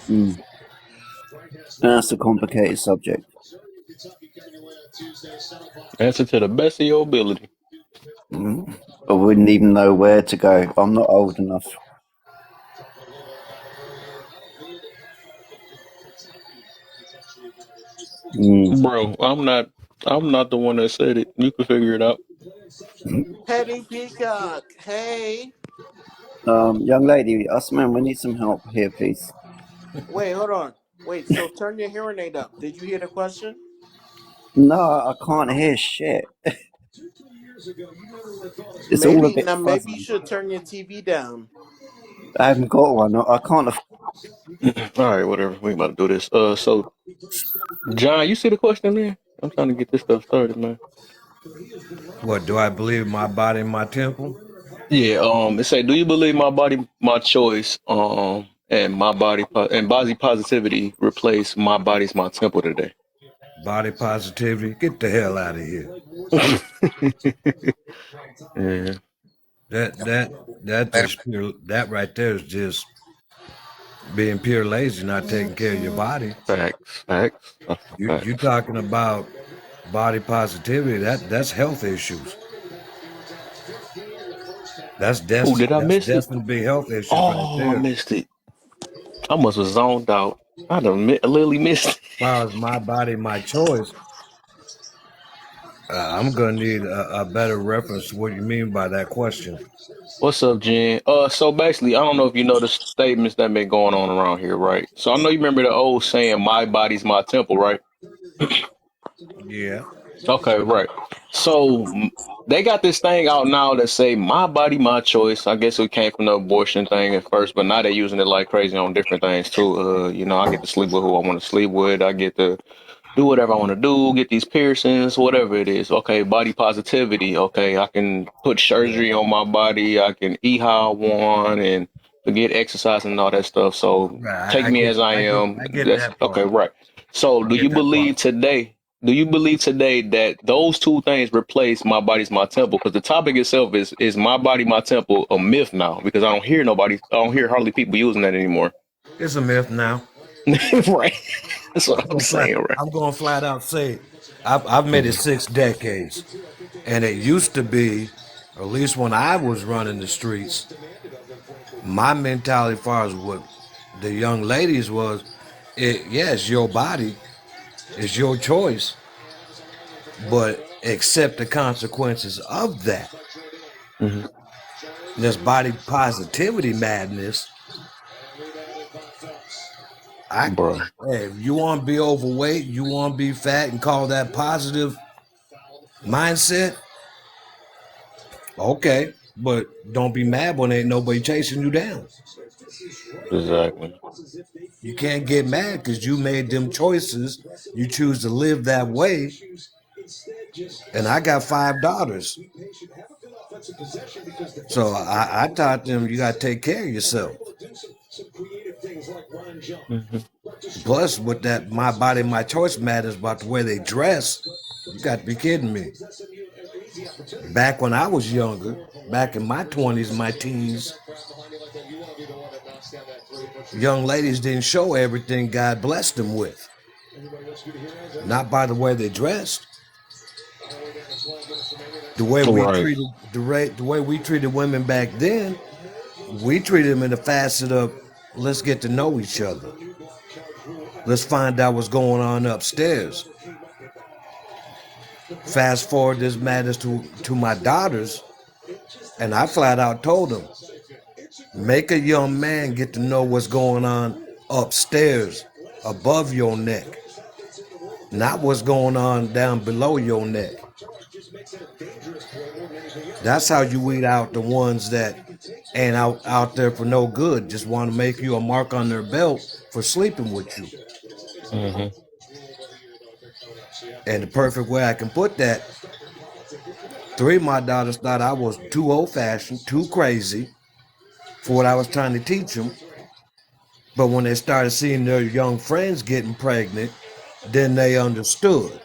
Mm. That's a complicated subject. Answer to the best of your ability. Mm. I wouldn't even know where to go. I'm not old enough. Mm. Bro, I'm not the one that said it. You can figure it out. Petty Peacock. Hey. Young lady, us man, we need some help here, please. Wait, hold on. Wait. So turn your hearing aid up. Did you hear the question? No, I can't hear shit. It's all a bit Maybe you fuzzy. should turn your TV down. I haven't got one. I can't. All right, whatever. We about to do this. So John, you see the question, man? I'm trying to get this stuff started, man. What do I believe my body, my temple? Yeah. It say, do you believe my body, my choice? And and body positivity replace my body's my temple today. Body positivity. Get the hell out of here. Yeah. That just pure, that right there is just being pure lazy, not taking care of your body. Facts. You talking about body positivity? That's health issues. That's Oh, did I miss it? definitely health issues right Oh, I there. missed it. I must have zoned out. I done literally missed it. As far as my body, my choice, I'm gonna need a better reference to what you mean by that question. What's up, Jen? So basically, I don't know if you know the statements that been going on around here, right? So I know you remember the old saying, "My body's my temple," right? Yeah. Okay, right. So they got this thing out now that say "my body, my choice." I guess it came from the abortion thing at first, but now they're using it like crazy on different things too. I get to sleep with who I want to sleep with. I get to do whatever I want to do, get these piercings, whatever it is. Okay, body positivity. Okay, I can put surgery on my body. I can eat how I want and forget exercise and all that stuff. So Right. take me as I am. I get That's that okay, part. right. So I get that part. do you believe today that those two things replace my body's my temple? Because the topic itself is my body, my temple a myth now because I don't hear hardly people using that anymore. It's a myth now. Right. That's what I'm saying, right? I'm going to flat out say it. I've made it 6 decades, and it used to be, or at least when I was running the streets, my mentality as far as what the young ladies was, it's your body, it's your choice, but accept the consequences of that. Mm-hmm. This body positivity madness. Bro. Hey, if you want to be overweight, you want to be fat, and call that positive mindset, okay, but don't be mad when ain't nobody chasing you down. Exactly. You can't get mad because you made them choices. You choose to live that way. And I got 5 daughters. So I taught them you got to take care of yourself. Mm-hmm. Plus, with that my body, my choice matters about the way they dress, you got to be kidding me. Back when I was younger, back in my 20s, my teens, young ladies didn't show everything God blessed them with. Not by the way they dressed. The way we Right. treated the way we treated women back then, we treated them in the facet of let's get to know each other. Let's find out what's going on upstairs. Fast forward this matters to my daughters, and I flat out told them, make a young man get to know what's going on upstairs, above your neck, not what's going on down below your neck. That's how you weed out the ones that ain't out there for no good, just want to make you a mark on their belt for sleeping with you. Mm-hmm. And the perfect way I can put that, 3 of my daughters thought I was too old-fashioned, too crazy for what I was trying to teach them. But when they started seeing their young friends getting pregnant, then they understood.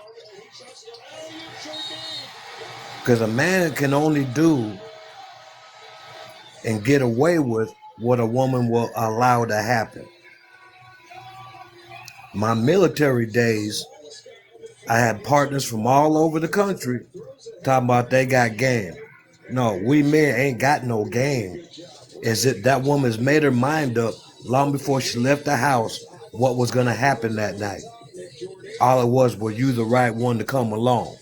Because a man can only do and get away with what a woman will allow to happen. My military days, I had partners from all over the country talking about they got game. No, we men ain't got no game. Is it that woman's made her mind up long before she left the house what was going to happen that night? All it was, were you the right one to come along?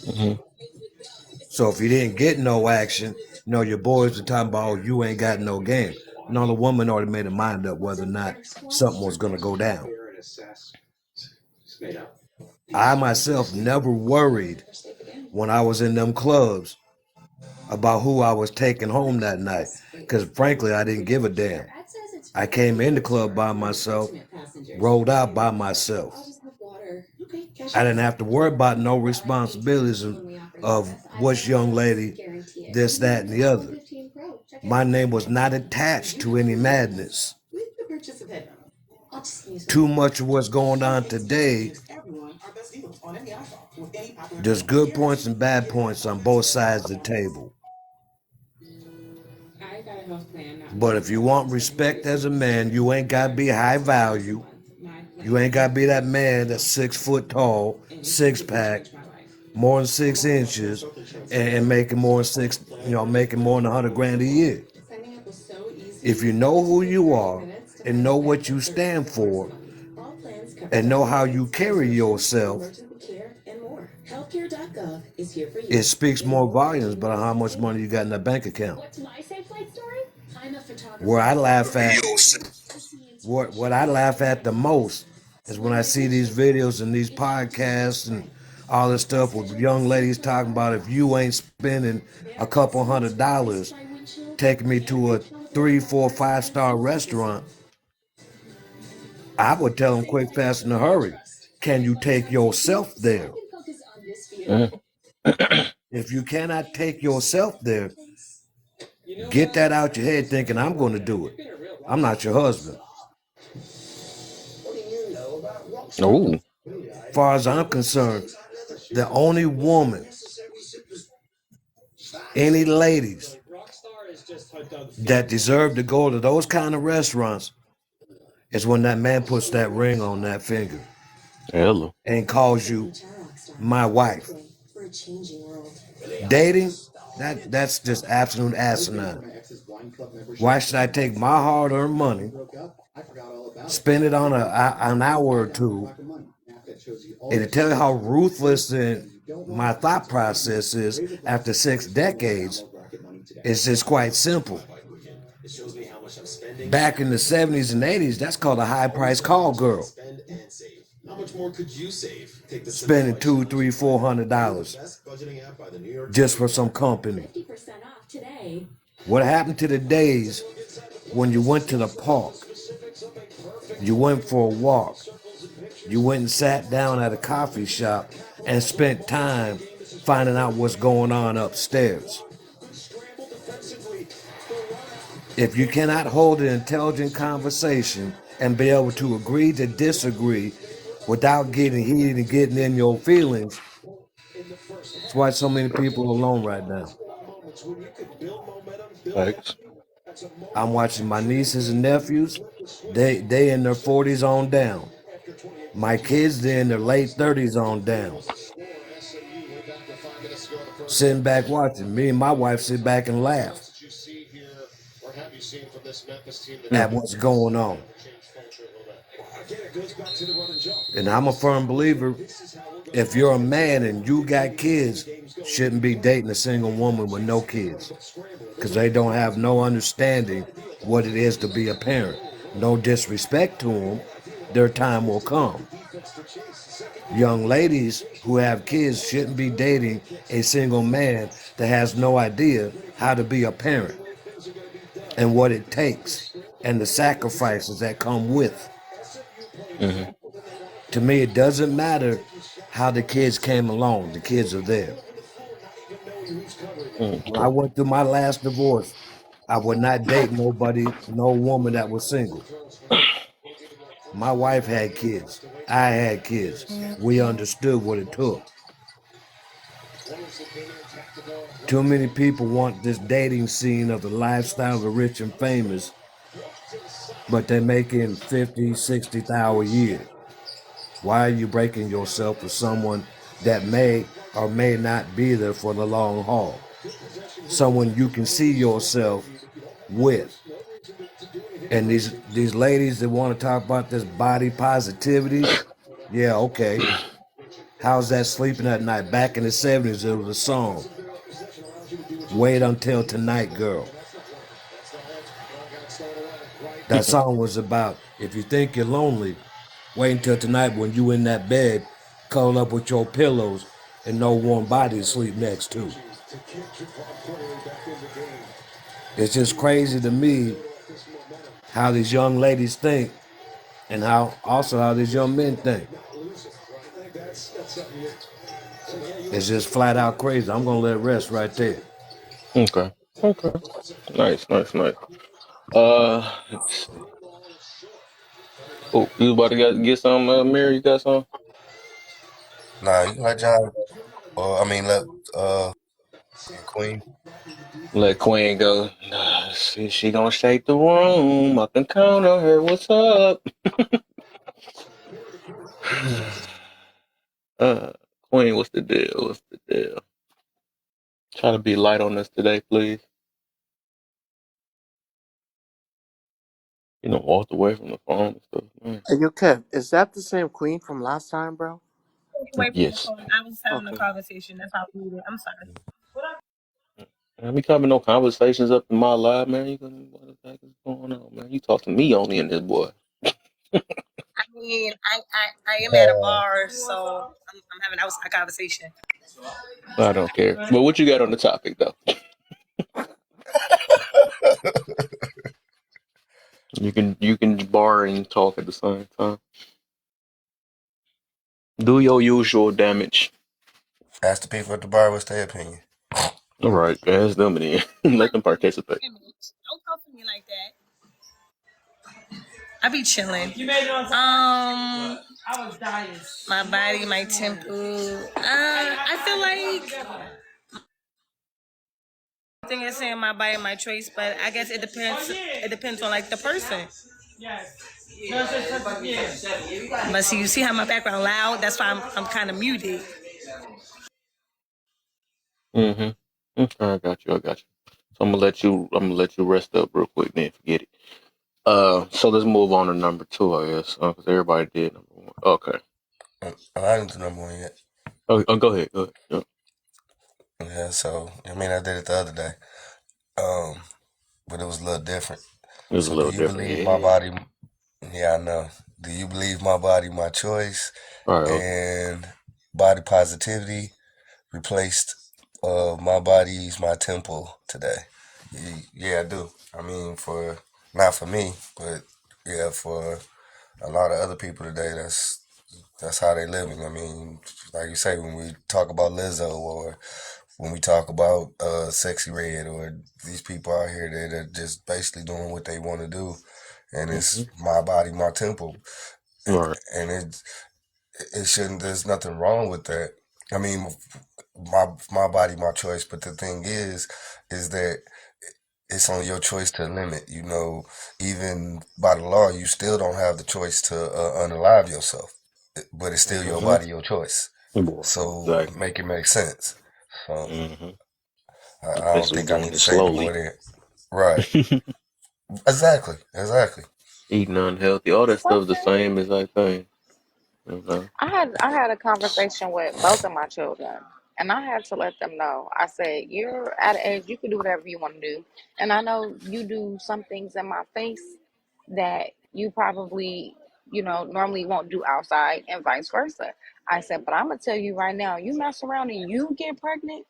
Mm-hmm. So if you didn't get no action, your boys were talking about, oh, you ain't got no game. No, the woman already made her mind up whether or not something was going to go down. I myself never worried when I was in them clubs about who I was taking home that night. Because frankly, I didn't give a damn. I came in the club by myself, rolled out by myself. I didn't have to worry about no responsibilities of which young lady, this, that, and the other. My name was not attached to any madness. Too much of what's going on today, there's good points and bad points on both sides of the table. But if you want respect as a man, you ain't got to be high value. You ain't got to be that man that's 6 foot tall, 6-pack, more than 6 inches, and making more than making more than $100,000 a year. If you know who you are and know what you stand for and know how you carry yourself, it speaks more volumes about how much money you got in that bank account. Where I laugh at, what I laugh at the most is when I see these videos and these podcasts and all this stuff with young ladies talking about if you ain't spending a couple $100 taking me to a 3, 4, 5-star restaurant, I would tell them quick, fast, in a hurry. Can you take yourself there? If you cannot take yourself there, get that out your head thinking I'm going to do it. I'm not your husband. Oh. As far as I'm concerned, the only woman, any ladies that deserve to go to those kind of restaurants is when that man puts that ring on that finger. Hello. And calls you my wife. Dating, that's just absolute asinine. Why should I take my hard-earned money, spend it on an hour or two, and to tell you how ruthless my thought process is after 6 decades, it's just quite simple. Back in the 70s and 80s, that's called a high-price call girl. How much more could you save? Take the spending $200, $300, $400 just for some company. What happened to the days when you went to the park, you went for a walk, you went and sat down at a coffee shop and spent time finding out what's going on upstairs? If you cannot hold an intelligent conversation and be able to agree to disagree without getting heated and getting in your feelings, that's why so many people are alone right now. Thanks. I'm watching my nieces and nephews. They in their 40s on down. My kids, they're in their late 30s on down. Sitting back watching. Me and my wife sit back and laugh at what's going on. And I'm a firm believer, if you're a man and you got kids, shouldn't be dating a single woman with no kids, because they don't have no understanding what it is to be a parent. No disrespect to them, their time will come. Young ladies who have kids shouldn't be dating a single man that has no idea how to be a parent and what it takes and the sacrifices that come with. Mm-hmm. To me, it doesn't matter how the kids came along. The kids are there. When I went through my last divorce, I would not date nobody, no woman that was single. My wife had kids. I had kids. We understood what it took. Too many people want this dating scene of the lifestyle of the rich and famous, but they're making $50,000, $60,000 a year. Why are you breaking yourself for someone that may or may not be there for the long haul? Someone you can see yourself with. And these ladies that want to talk about this body positivity, yeah, okay. How's that sleeping at night? Back in the 70s, there was a song. Wait until tonight, girl. That song was about, if you think you're lonely, wait until tonight when you in that bed, cuddled up with your pillows and no warm body to sleep next to. It's just crazy to me how these young ladies think and how these young men think. It's just flat out crazy. I'm gonna let it rest right there. Okay. Okay. Nice. Nice. Nice. Let's see. Oh, you about to get some, Mary? You got some? Nah, you can let John, or I mean, let Queen. Let Queen go. See, she gonna shake the room. I can count on her. What's up? uh, Queen, what's the deal? What's the deal? Try to be light on us today, please. You know, walked away from the phone and stuff. Man. Hey, yo, Kev, is that the same queen from last time, bro? Away from the Yes. phone. I was having a Okay. conversation. That's how we did. I'm sorry. I be having no conversations up in my life, man. You gonna what the heck is going on, man? You talk to me only in this boy. I mean, I am at a bar, so I'm having a conversation. I don't care. But what you got on the topic though? You can bar and talk at the same time. Do your usual damage. Ask the people at the bar what's their opinion. All right, ask them then. Let them participate. Don't talk to me like that. I be chilling. My body, my temple. I feel like I think it's saying my body, my choice, but I guess it depends. It depends on like the person. But see, you see how my background loud. That's why I'm kind of muted. Mm-hmm. Okay, I got you. I got you. So I'm gonna let you rest up real quick. Then forget it. So let's move on to number two, I guess, because everybody did number one. Okay. I didn't do number one yet. Go ahead. Go ahead. Yeah. Yeah, so I mean, I did it the other day, um, but it was a little different. It was a So, do little you different. believe my Yeah. body? Yeah, I know. Do you believe my body, my choice, All right. Okay. and body positivity replaced my body's my temple today? Yeah, I do. I mean, for not for me, but yeah, for a lot of other people today. That's how they living. I mean, like you say, when we talk about Lizzo or when we talk about Sexy Red or these people out here that are just basically doing what they want to do, and Mm-hmm. it's my body, my temple, All right. and it shouldn't. There's nothing wrong with that. I mean, my body, my choice. But the thing is that it's on your choice to limit. You know, even by the law, you still don't have the choice to unalive yourself, but it's still your Mm-hmm. body, your choice. Boy. So Exactly. make it make sense. So Mm-hmm. I don't Basically think I doing need to it say any more slowly. than right. Exactly, exactly. Eating unhealthy. All that stuff is the Question. same as I think. You know. I had a conversation with both of my children, and I had to let them know. I said, "You're at an age you can do whatever you want to do, and I know you do some things in my face that you probably, normally won't do outside, and vice versa." I said, "But I'm gonna tell you right now, you mess around and you get pregnant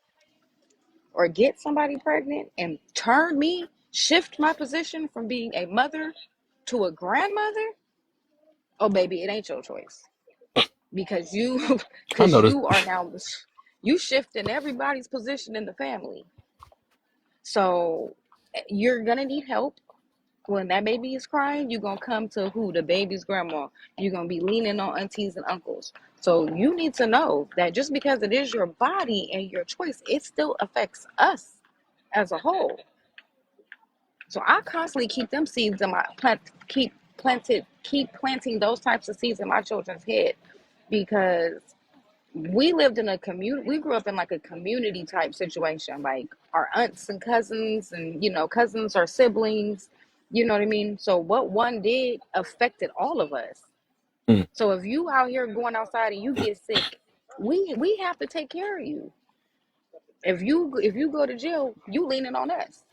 or get somebody pregnant and shift my position from being a mother to a grandmother. Oh, baby, it ain't your choice." Because you I because noticed. you are now you shifting everybody's position in the family. So you're gonna need help when that baby is crying. You're gonna come to who? The baby's grandma. You're gonna be leaning on aunties and uncles. So you need to know that just because it is your body and your choice, it still affects us as a whole. So I constantly keep them seeds in my keep planting those types of seeds in my children's head, because we lived in a community. We grew up in like a community type situation, like our aunts and cousins, and cousins or siblings. You know what I mean? So what one did affected all of us. Mm, So if you out here going outside and you get sick, we have to take care of you. If you go to jail, you leaning on us.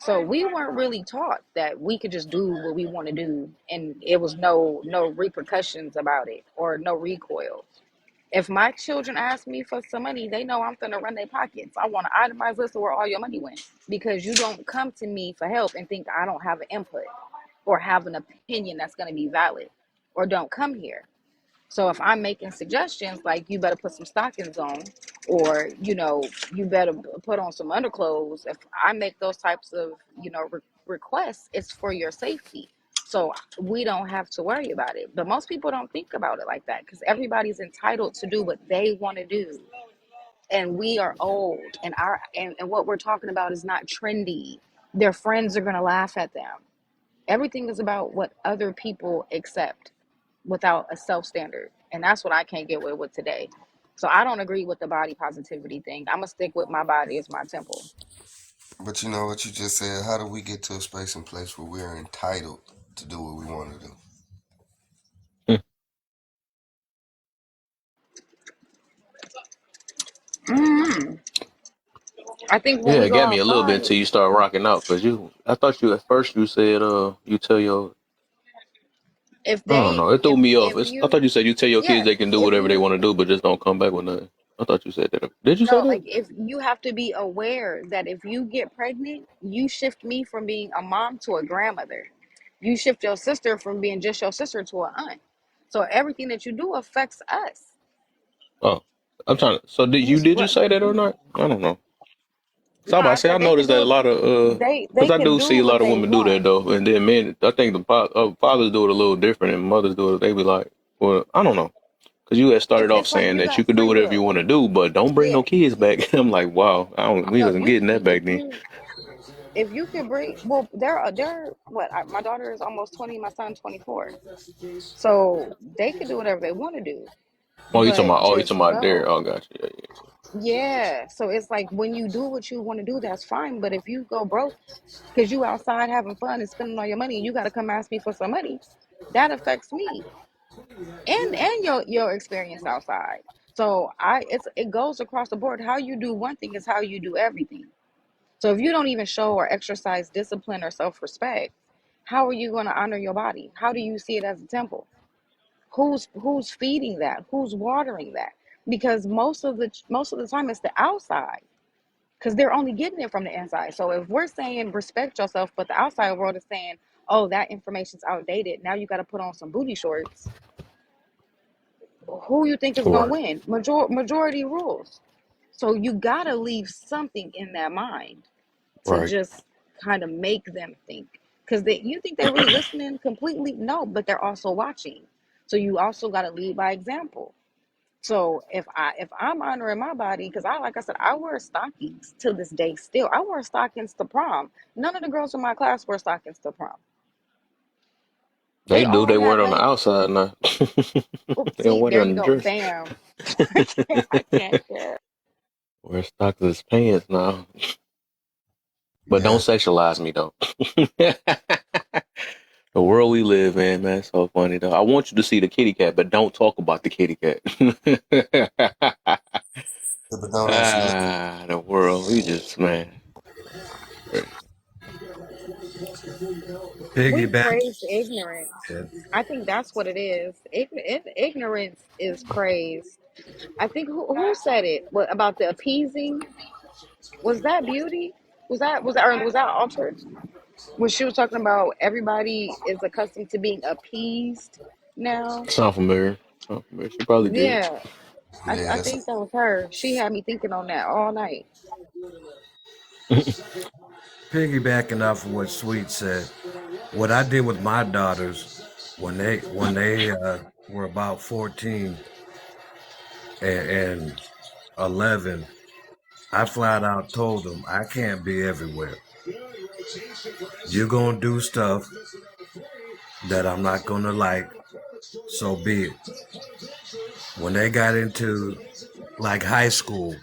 So we weren't really taught that we could just do what we want to do, and it was no repercussions about it or no recoil. If my children ask me for some money, they know I'm finna run their pockets. I want an itemized list of where all your money went, because you don't come to me for help and think I don't have an input or have an opinion that's gonna be valid, or don't come here. So if I'm making suggestions like you better put some stockings on, or you better put on some underclothes, if I make those types of requests, it's for your safety. So we don't have to worry about it. But most people don't think about it like that, because everybody's entitled to do what they want to do. And we are old, and what we're talking about is not trendy. Their friends are gonna laugh at them. Everything is about what other people accept without a self standard. And that's what I can't get with today. So I don't agree with the body positivity thing. I'm gonna stick with my body as my temple. But you know what you just said? How do we get to a space and place where we're entitled to do what we want to do? I think when Yeah, we it go got me a little bit outside, until you start rocking out. Cause I thought you at first you said you tell your, if I don't they know, it threw me off. if I you thought you said you tell your kids yeah, they can do if whatever they you want to do, but just don't come back with nothing. I thought you said that. Did you say no, like, that? if you have to be aware that if you get pregnant, you shift me from being a mom to a grandmother. You shift your sister from being just your sister to an aunt. So everything that you do affects us. Oh, I'm trying to. So did you What? say that or not? I don't know. So I'm No, about to I say I said they could noticed that do a it. lot of They because I can do do see a what lot of they women do that want. though, and then men. I think the fathers do it a little different, and mothers do it. They be like, well, I don't know, because you had started off It's like saying you that you got could do free whatever you will. want to do, but don't bring Yeah. no kids back. I'm like, wow, we No, wasn't getting that back if then. you if you can bring, well, they're what my daughter is almost 20, my son's 24. So they can do whatever they want to do, but You just talking about there? know. Oh, gotcha. Yeah, Yeah. So it's like when you do what you want to do, that's fine. But if you go broke because you outside having fun and spending all your money, and you got to come ask me for some money, that affects me and your experience outside. So it goes across the board. How you do one thing is how you do everything. So if you don't even show or exercise discipline or self-respect, how are you going to honor your body? How do you see it as a temple? Who's feeding that? Who's watering that? Because most of the time it's the outside, because they're only getting it from the inside. So if we're saying respect yourself, but the outside world is saying, oh, that information's outdated, now you got to put on some booty shorts, who you think is going to right, win? Majority rules. So you got to leave something in that mind to right. just kind of make them think, because you think they're really listening completely. No, but they're also watching. So you also got to lead by example. So if I'm honoring my body, because like I said, I wear stockings to this day still. I wear stockings to prom. None of the girls in my class wear stockings to prom. They They do. all They wear had it on the legs. outside now. They don't See, wear it there you on the go, dress. bam. I can't care. Wear stockings pants now. But don't Yeah. sexualize me though. The world we live in, man, it's so funny though. I want you to see the kitty cat, but don't talk about the kitty cat. But don't actually look at The world, we just, man. We Piggyback. praise ignorance. I think that's what it is. Ignorance is praised. I think who said it? What about the appeasing? Was that beauty? Was that altered? When she was talking about everybody is accustomed to being appeased now. Sound familiar. Sound familiar. She probably did. Yeah, I yes. think that was her. She had me thinking on that all night. Piggybacking off of what Sweet said, what I did with my daughters when they were about 14 and 11, I flat out told them I can't be everywhere. You're gonna do stuff that I'm not gonna like, so be it. When they got into like high school,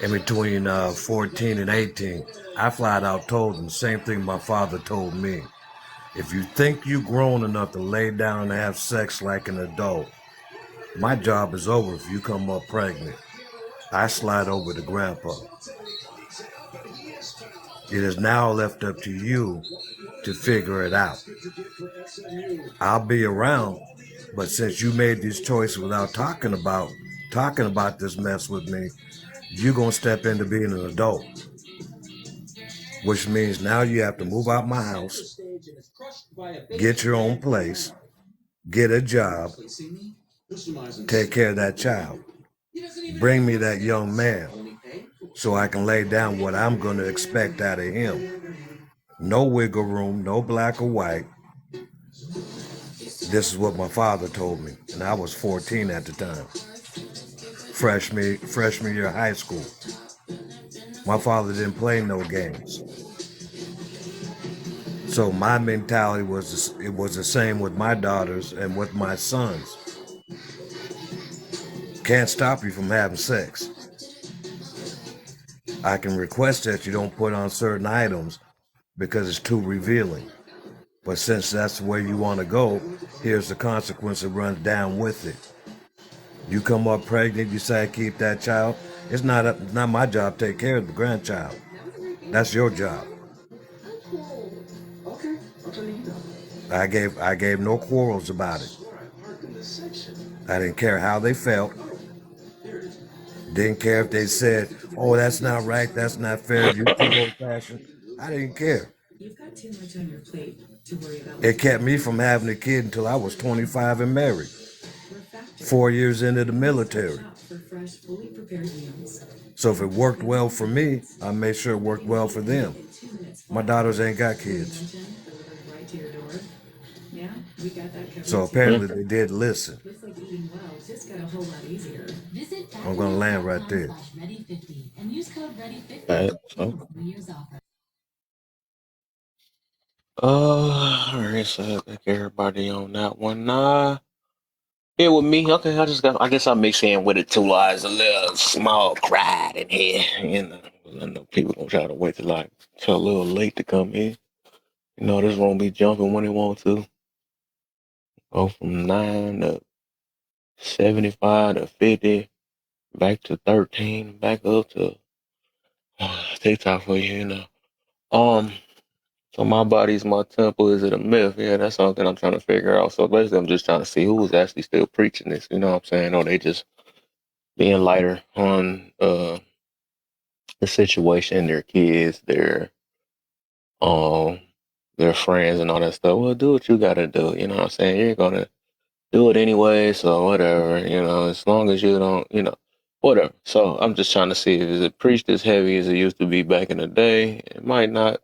in between 14 and 18, I flat out told them the same thing my father told me. If you think you're grown enough to lay down and have sex like an adult, my job is over if you come up pregnant. I slide over to grandpa. It is now left up to you to figure it out. I'll be around, but since you made this choice without talking about this mess with me, you're gonna step into being an adult, which means now you have to move out my house, get your own place, get a job, take care of that child, bring me that young man so I can lay down what I'm going to expect out of him. No wiggle room, no black or white. This is what my father told me, and I was 14 at the time. Freshman year of high school. My father didn't play no games. So my mentality was the same with my daughters and with my sons. Can't stop you from having sex. I can request that you don't put on certain items because it's too revealing. But since that's where you want to go, here's the consequence that runs down with it. You come up pregnant, you say keep that child. It's not my job to take care of the grandchild. That's your job. I gave no quarrels about it. I didn't care how they felt. Didn't care if they said, "Oh, that's not right. That's not fair. You're too old-fashioned." I didn't care. You've got too much on your plate to worry about. It kept me from having a kid until I was 25 and married. 4 years into the military. So if it worked well for me, I made sure it worked well for them. My daughters ain't got kids. So apparently they did listen. I'm gonna land right there. Alright, alright, so I think everybody on that one. Yeah, with me, okay, I guess I mix in with it too. Lies a little small crowd in here, you know. I know people gonna try to wait till a little late to come in. You know, this won't be jumping when it wants to. Go from 9 to 75 to 50, back to 13, back up to TikTok for you, you know. So my body's my temple. Is it a myth? Yeah, that's something I'm trying to figure out. So basically, I'm just trying to see who's actually still preaching this. You know what I'm saying? Or they just being lighter on the situation, their kids, um their friends, and all that stuff. Well, do what you gotta do. You know what I'm saying? You're gonna do it anyway, so whatever. You know, as long as you don't, whatever. So I'm just trying to see if is it preached as heavy as it used to be back in the day. It might not,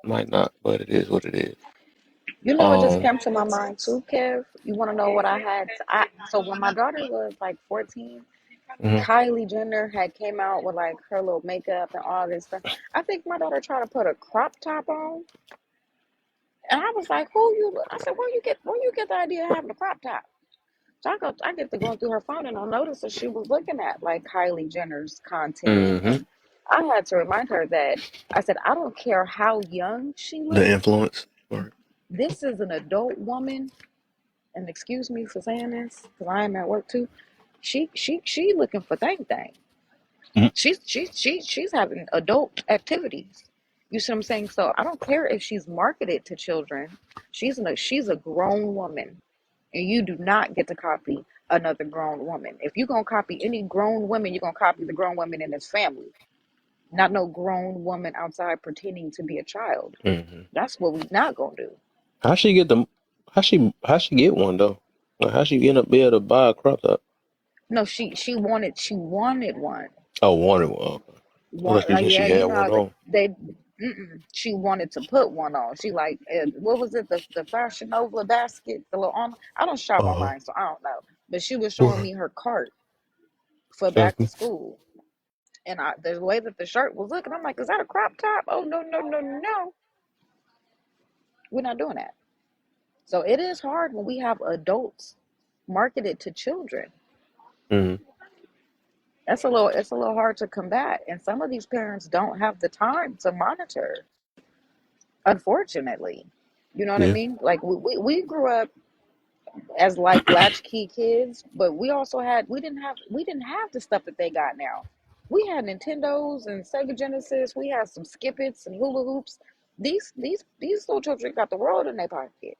but it is what it is. You know what just Um. came to my mind too, Kev? You want to know what I had? So when my daughter was like 14, Mhm. Kylie Jenner had came out with like her little makeup and all this stuff. I think my daughter tried to put a crop top on, and I was like, "Who you?" I said, where you get the idea of having a crop top?" So I get to going through her phone and I noticed that she was looking at like Kylie Jenner's content, Mhm. and I had to remind her that I said, I don't care how young she The looks. influence. Right. This is an adult woman, and excuse me for saying this because I am at work too. She looking for thing. Mhm. She's having adult activities. You see what I'm saying? So I don't care if she's marketed to children. She's a grown woman, and you do not get to copy another grown woman. If you're gonna copy any grown woman, you're gonna copy the grown woman in this family, not no grown woman outside pretending to be a child. Mhm. That's what we not gonna do. How she get the? How she get one though? Like how she end up be able to buy a crop top? No, she wanted one. Oh, wanted one. Okay. I thought you said she Yeah, had you know one how on. she wanted to put one on. She like, what was it, the Fashion Nova basket, the little on. I don't shop Uh huh. online, so I don't know. But she was showing Right. me her cart for back to Okay. school, and the way that the shirt was looking, I'm like, is that a crop top? Oh no no no no, we're not doing that. So it is hard when we have adults marketed to children. Mhm. It's a little hard to combat, and some of these parents don't have the time to monitor, unfortunately. You know what I Yeah. mean? Like we grew up as like latchkey kids, but we didn't have the stuff that they got now. We had Nintendos and Sega Genesis. We had some Skippets and hula hoops. These little children got the world in their pocket.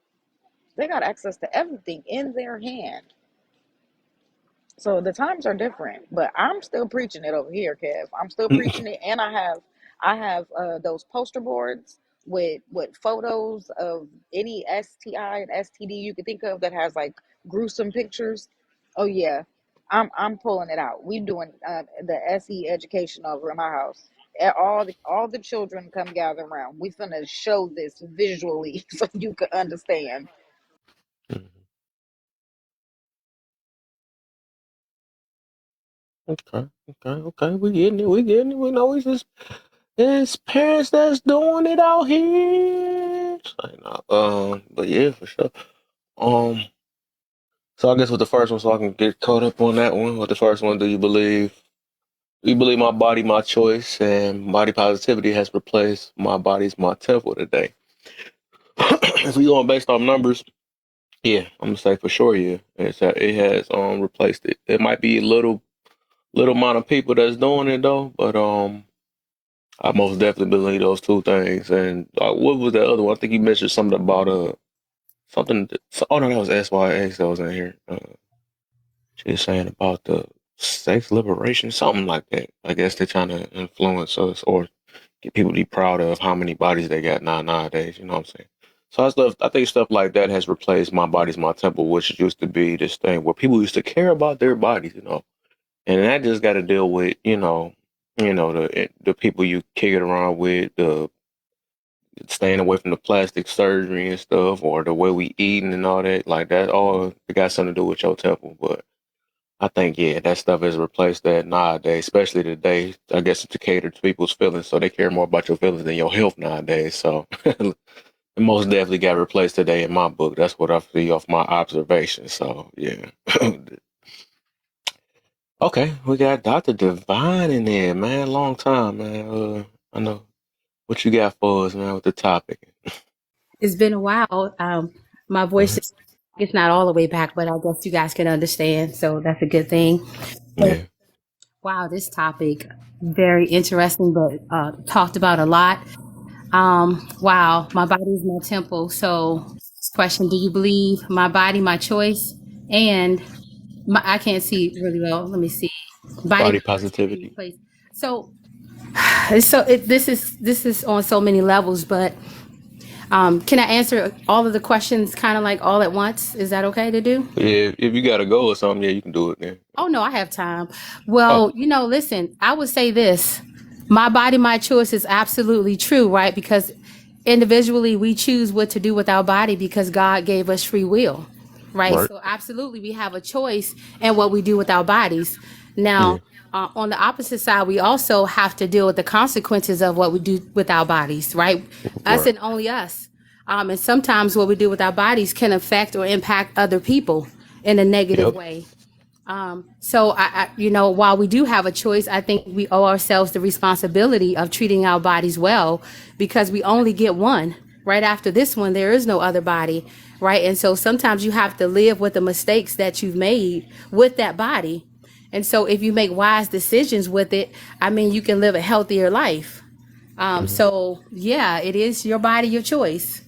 They got access to everything in their hand. So the times are different, but I'm still preaching it over here, Kev. I'm still preaching it, and I have those poster boards with photos of any STI and STD you could think of that has like gruesome pictures. Oh yeah, I'm pulling it out. We doing the SE education over in my house. All the children come gather around. We finna show this visually so you can understand. Okay. We getting it. We getting it. We know it's parents that's doing it out here. But yeah, for sure. So I guess with the first one, so I can get caught up on that one. With the first one, do you believe my body, my choice, and body positivity has replaced my body's my temple today? If we going based on numbers, yeah, I'm gonna say for sure, yeah. It has replaced it. It might be a little amount of people that's doing it though, but I most definitely believe those two things. And what was the other one? I think you mentioned something about something. Oh no, that was SYX that was in here. She was saying about the sex liberation, something like that. I guess they're trying to influence us or get people to be proud of how many bodies they got nowadays. You know what I'm saying? So I think stuff like that has replaced my body's my temple, which used to be this thing where people used to care about their bodies, and that just got to deal with, the people you kick it around with, the staying away from the plastic surgery and stuff, or the way we eating and all that, like that. All it got something to do with your temple, but I think, yeah, that stuff has replaced that nowadays, especially today. I guess to cater to people's feelings, so they care more about your feelings than your health nowadays. So it most definitely got replaced today in my book. That's what I see off my observation. So yeah. Okay, we got Dr. Divine in there, man. Long time, man. I know what you got for us, man, with the topic. It's been a while. My voice is it's not all the way back, but I guess you guys can understand. So that's a good thing. Yeah. Wow, this topic very interesting, but talked about a lot. Wow, my body is my temple. So, question: do you believe my body, my choice, and I can't see really well. Let me see. Body positivity. So, this is on so many levels, but can I answer all of the questions kind of like all at once? Is that okay to do? Yeah, if you got to go or something, yeah, you can do it then. Oh, no, I have time. Well, listen, I would say this. My body, my choice is absolutely true, right? Because individually we choose what to do with our body because God gave us free will, right? So absolutely we have a choice in what we do with our bodies. Now, on the opposite side, we also have to deal with the consequences of what we do with our bodies, right? Us and only us. And sometimes what we do with our bodies can affect or impact other people in a negative way. So I while we do have a choice, I think we owe ourselves the responsibility of treating our bodies well because we only get one. Right after this one, there is no other body, right? And so sometimes you have to live with the mistakes that you've made with that body. And so if you make wise decisions with it, I mean, you can live a healthier life. So yeah, it is your body, your choice.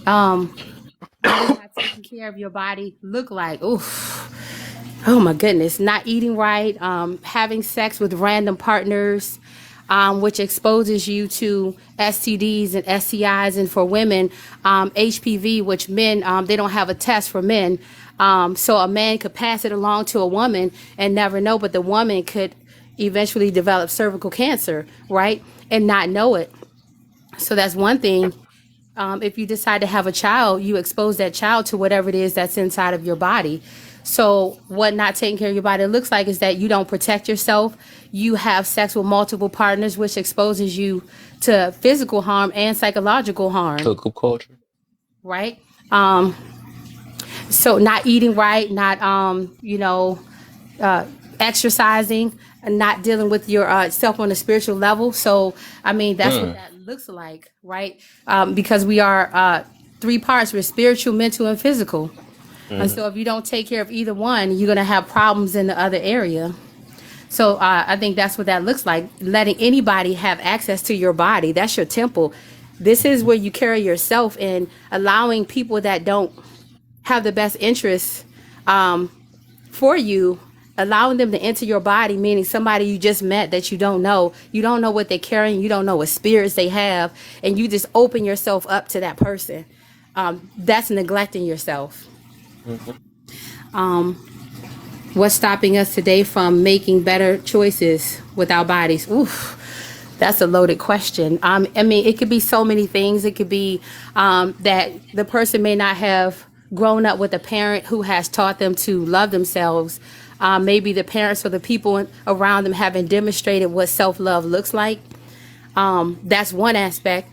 What does not taking care of your body look like? Oof. Oh my goodness, not eating right, having sex with random partners, which exposes you to STDs and STIs, and for women, HPV, which men, they don't have a test for men. So a man could pass it along to a woman and never know, but the woman could eventually develop cervical cancer, right? And not know it. So that's one thing. If you decide to have a child, you expose that child to whatever it is that's inside of your body. So what not taking care of your body looks like is that you don't protect yourself. You have sex with multiple partners, which exposes you to physical harm and psychological harm. Physical culture. Right? So not eating right, not, exercising, and not dealing with yourself on a spiritual level. So, I mean, that's what that looks like, right? Because we are three parts. We're spiritual, mental, and physical. And so if you don't take care of either one, you're going to have problems in the other area. So I think that's what that looks like. Letting anybody have access to your body. That's your temple. This is where you carry yourself, and allowing people that don't have the best interests for you, allowing them to enter your body, meaning somebody you just met that you don't know what they're carrying, you don't know what spirits they have, and you just open yourself up to that person. That's neglecting yourself. What's stopping us today from making better choices with our bodies? Oof, that's a loaded question. I mean, it could be so many things. It could be that the person may not have grown up with a parent who has taught them to love themselves. Maybe the parents or the people around them haven't demonstrated what self-love looks like. That's one aspect.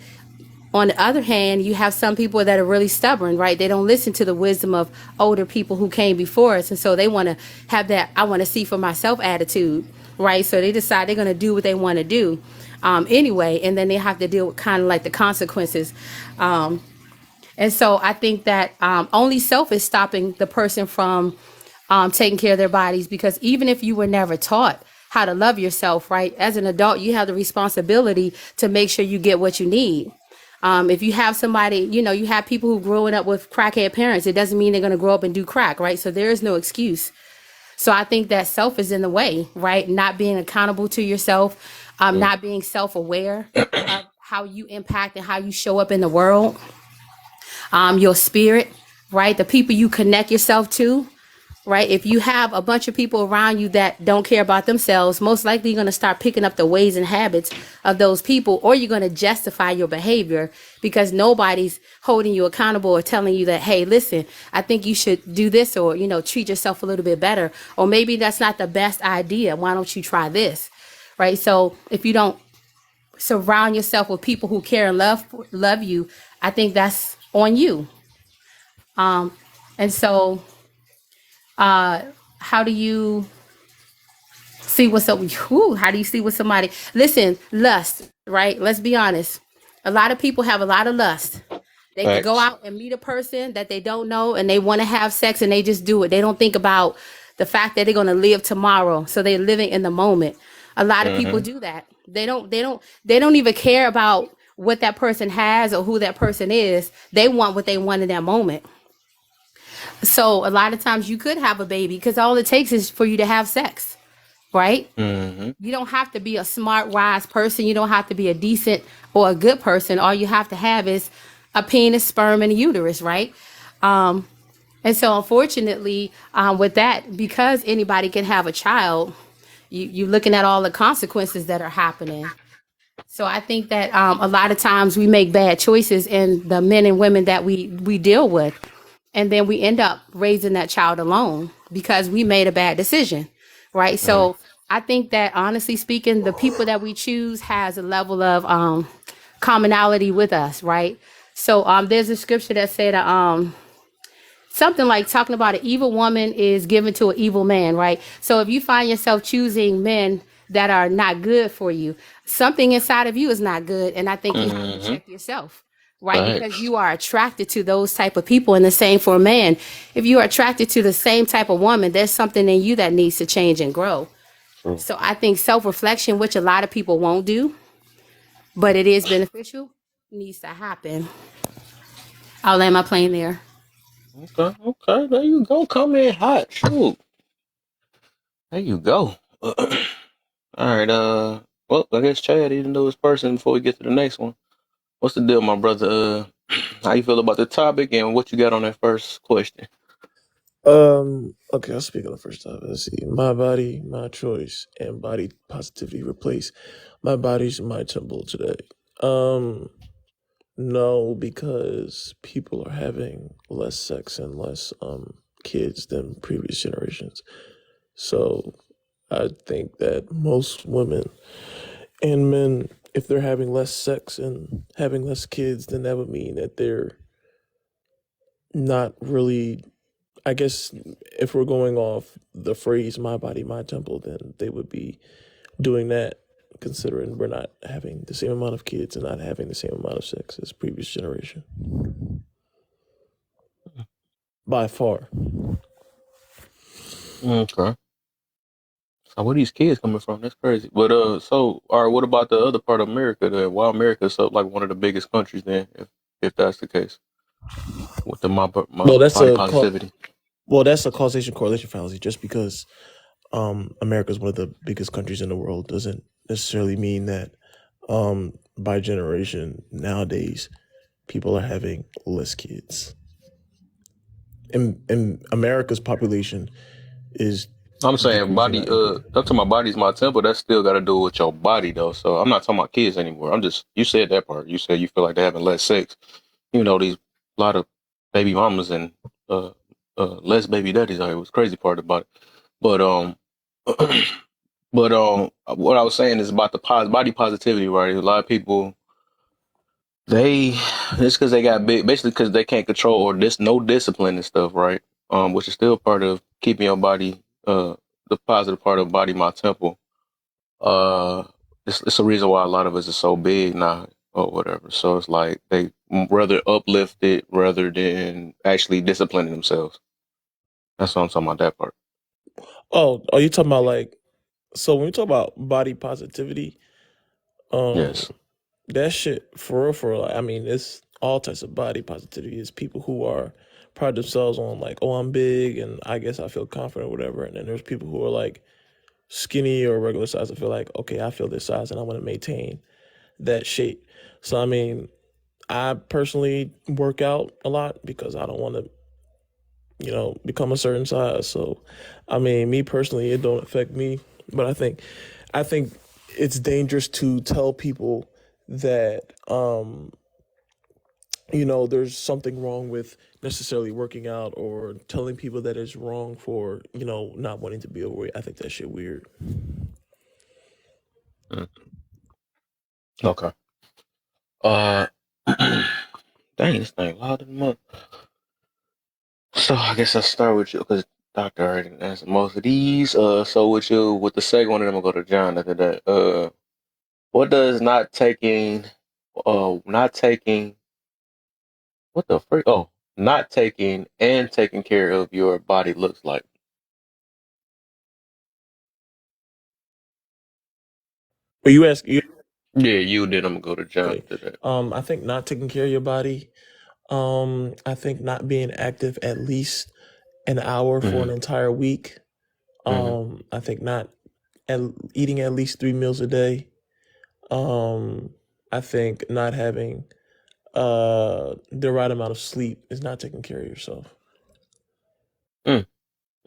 On the other hand, you have some people that are really stubborn, right? They don't listen to the wisdom of older people who came before us. And so they want to have that I want to see for myself attitude, right? So they decide they're going to do what they want to do anyway. And then they have to deal with kind of like the consequences. And so I think that only self is stopping the person from taking care of their bodies, because even if you were never taught how to love yourself, right? As an adult, you have the responsibility to make sure you get what you need. If you have somebody, you have people who growing up with crackhead parents, it doesn't mean they're going to grow up and do crack, right? So there is no excuse. So I think that self is in the way, right? Not being accountable to yourself, not being self-aware of how you impact and how you show up in the world, your spirit, right? The people you connect yourself to, right? If you have a bunch of people around you that don't care about themselves, most likely you're going to start picking up the ways and habits of those people, or you're going to justify your behavior because nobody's holding you accountable or telling you that, hey, listen, I think you should do this, or, treat yourself a little bit better. Or maybe that's not the best idea. Why don't you try this? Right? So if you don't surround yourself with people who care and love you, I think that's on you. And so how do you see what's up? How do you see what somebody, listen, lust, right? Let's be honest. A lot of people have a lot of lust. They can go out and meet a person that they don't know and they want to have sex and they just do it. They don't think about the fact that they're going to live tomorrow. So they're living in the moment. A lot of people do that. They don't even care about what that person has or who that person is. They want what they want in that moment. So a lot of times you could have a baby because all it takes is for you to have sex, right? You don't have to be a smart, wise person. You don't have to be a decent or a good person. All you have to have is a penis, sperm, and a uterus, right? And so unfortunately, with that, because anybody can have a child, you're looking at all the consequences that are happening. So I think that a lot of times we make bad choices in the men and women that we deal with. And then we end up raising that child alone because we made a bad decision, right? So I think that honestly speaking, the people that we choose has a level of commonality with us, right? So there's a scripture that said something like talking about an evil woman is given to an evil man, right? So if you find yourself choosing men that are not good for you, something inside of you is not good. And I think you have to check yourself. Right, because you are attracted to those type of people, and the same for a man. If you are attracted to the same type of woman, there's something in you that needs to change and grow. So I think self-reflection, which a lot of people won't do, but it is beneficial, needs to happen. I'll land my plane there. Okay, there you go. Come in hot, shoot. There you go. All right. Well, I guess Chad even know his person before we get to the next one. What's the deal, my brother? How you feel about the topic and what you got on that first question? Okay, I'll speak on the first topic. Let's see. My body, my choice, and body positivity replace my body's my temple today. No, because people are having less sex and less kids than previous generations. So I think that most women and men, if they're having less sex and having less kids, then that would mean that they're not really, I guess if we're going off the phrase my body, my temple, then they would be doing that, considering we're not having the same amount of kids and not having the same amount of sex as previous generation. By far. Okay. Where these kids coming from? That's crazy. But so all right, what about the other part of America then? Why America is so like one of the biggest countries then, if that's the case with the my Well, that's body a positivity? that's a causation correlation fallacy. Just because America is one of the biggest countries in the world doesn't necessarily mean that by generation nowadays people are having less kids. And America's population is I'm saying decreasing, body. not increasing. I'm talking about body's my temple. That still got to do with your body though. So I'm not talking about kids anymore. I'm just you said that part. You said you feel like they're having less sex. You know these lot of baby mamas and uh less baby daddies out here was crazy part about it. But but what I was saying is about the body positivity, right? A lot of people they it's because they got big, basically because they can't control or no discipline and stuff, right? Which is still part of keeping your body, the positive part of body, my temple. Uh, it's a reason why a lot of us are so big now or whatever. So it's like they rather uplift it rather than actually disciplining themselves. That's what I'm talking about. That part. Oh, are you talking about like, so when you talk about body positivity, Yes. that shit for real, like, I mean, it's all types of body positivity. It's people who are proud of themselves on like, oh, I'm big and I guess I feel confident or whatever. And then there's people who are like skinny or regular size. I feel like, okay, I feel this size and I want to maintain that shape. So I mean, I personally work out a lot because I don't want to, become a certain size. So I mean, me personally, it don't affect me. But I think it's dangerous to tell people that there's something wrong with necessarily working out, or telling people that it's wrong for, not wanting to be overweight. I think that shit weird. Mm. Okay. Uh, dang, this thing louder than mother. So I guess I'll start with you because Doctor already answered most of these. So with the second one, and then I'm gonna go to John after that. What does not taking, what the freak? Oh, not taking and taking care of your body looks like? But you ask, Yeah, you. Then I'm gonna go to John okay. after that. I think not taking care of your body. I think not being active at least an hour for an Mm-hmm. entire week. Mm-hmm. I think not eating at least 3 meals a day. I think not having the right amount of sleep is not taking care of yourself.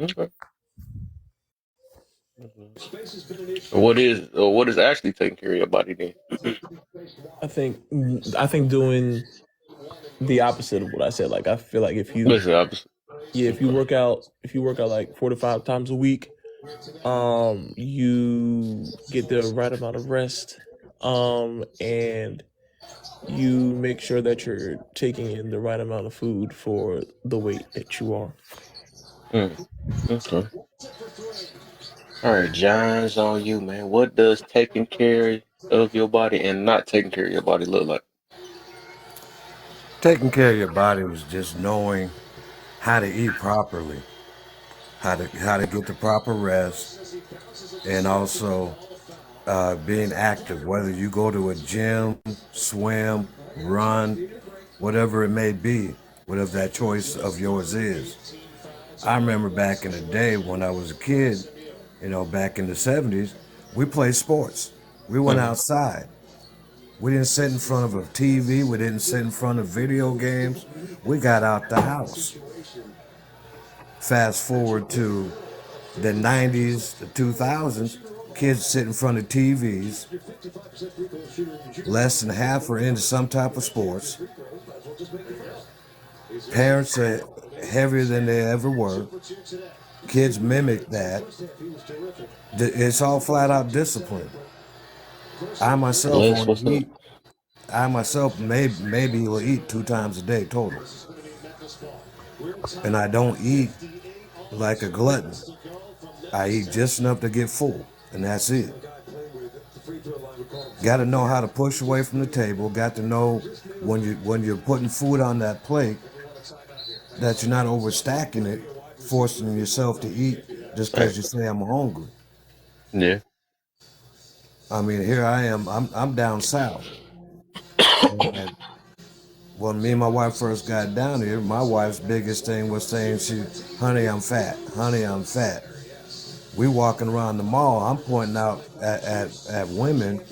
Okay. What is actually taking care of your body then? I think doing the opposite of what I said. Like I feel like Listen, if you work out like 4 to 5 times a week, you get the right amount of rest, and you make sure that you're taking in the right amount of food for the weight that you are. Okay. All right, John's on you, man. What does taking care of your body and not taking care of your body look like? Taking care of your body was just knowing how to eat properly, how to get the proper rest, and also being active. Whether you go to a gym, swim, run, whatever it may be, whatever that choice of yours is. I remember back in the day when I was a kid, back in the 70s, we played sports. We went Mm-hmm. outside. We didn't sit in front of a TV. We didn't sit in front of video games. We got out the house. Fast forward to the 90s, the 2000s, kids sit in front of TVs. Less than half are into some type of sports. Parents are heavier than they ever were. Kids mimic that. It's all flat out discipline. I myself Lex, only what's up? eat. I myself maybe will eat 2 times a day total, and I don't eat like a glutton. I eat just enough to get full, and that's it. Got to know how to push away from the table. Got to know when you're putting food on that plate that you're not overstacking it, forcing yourself to eat just Right. because you say I'm hungry. Yeah. I mean, here I am. I'm down south, and when me and my wife first got down here, my wife's biggest thing was saying, honey, I'm fat. Honey, I'm fat. We walking around the mall. I'm pointing out at women,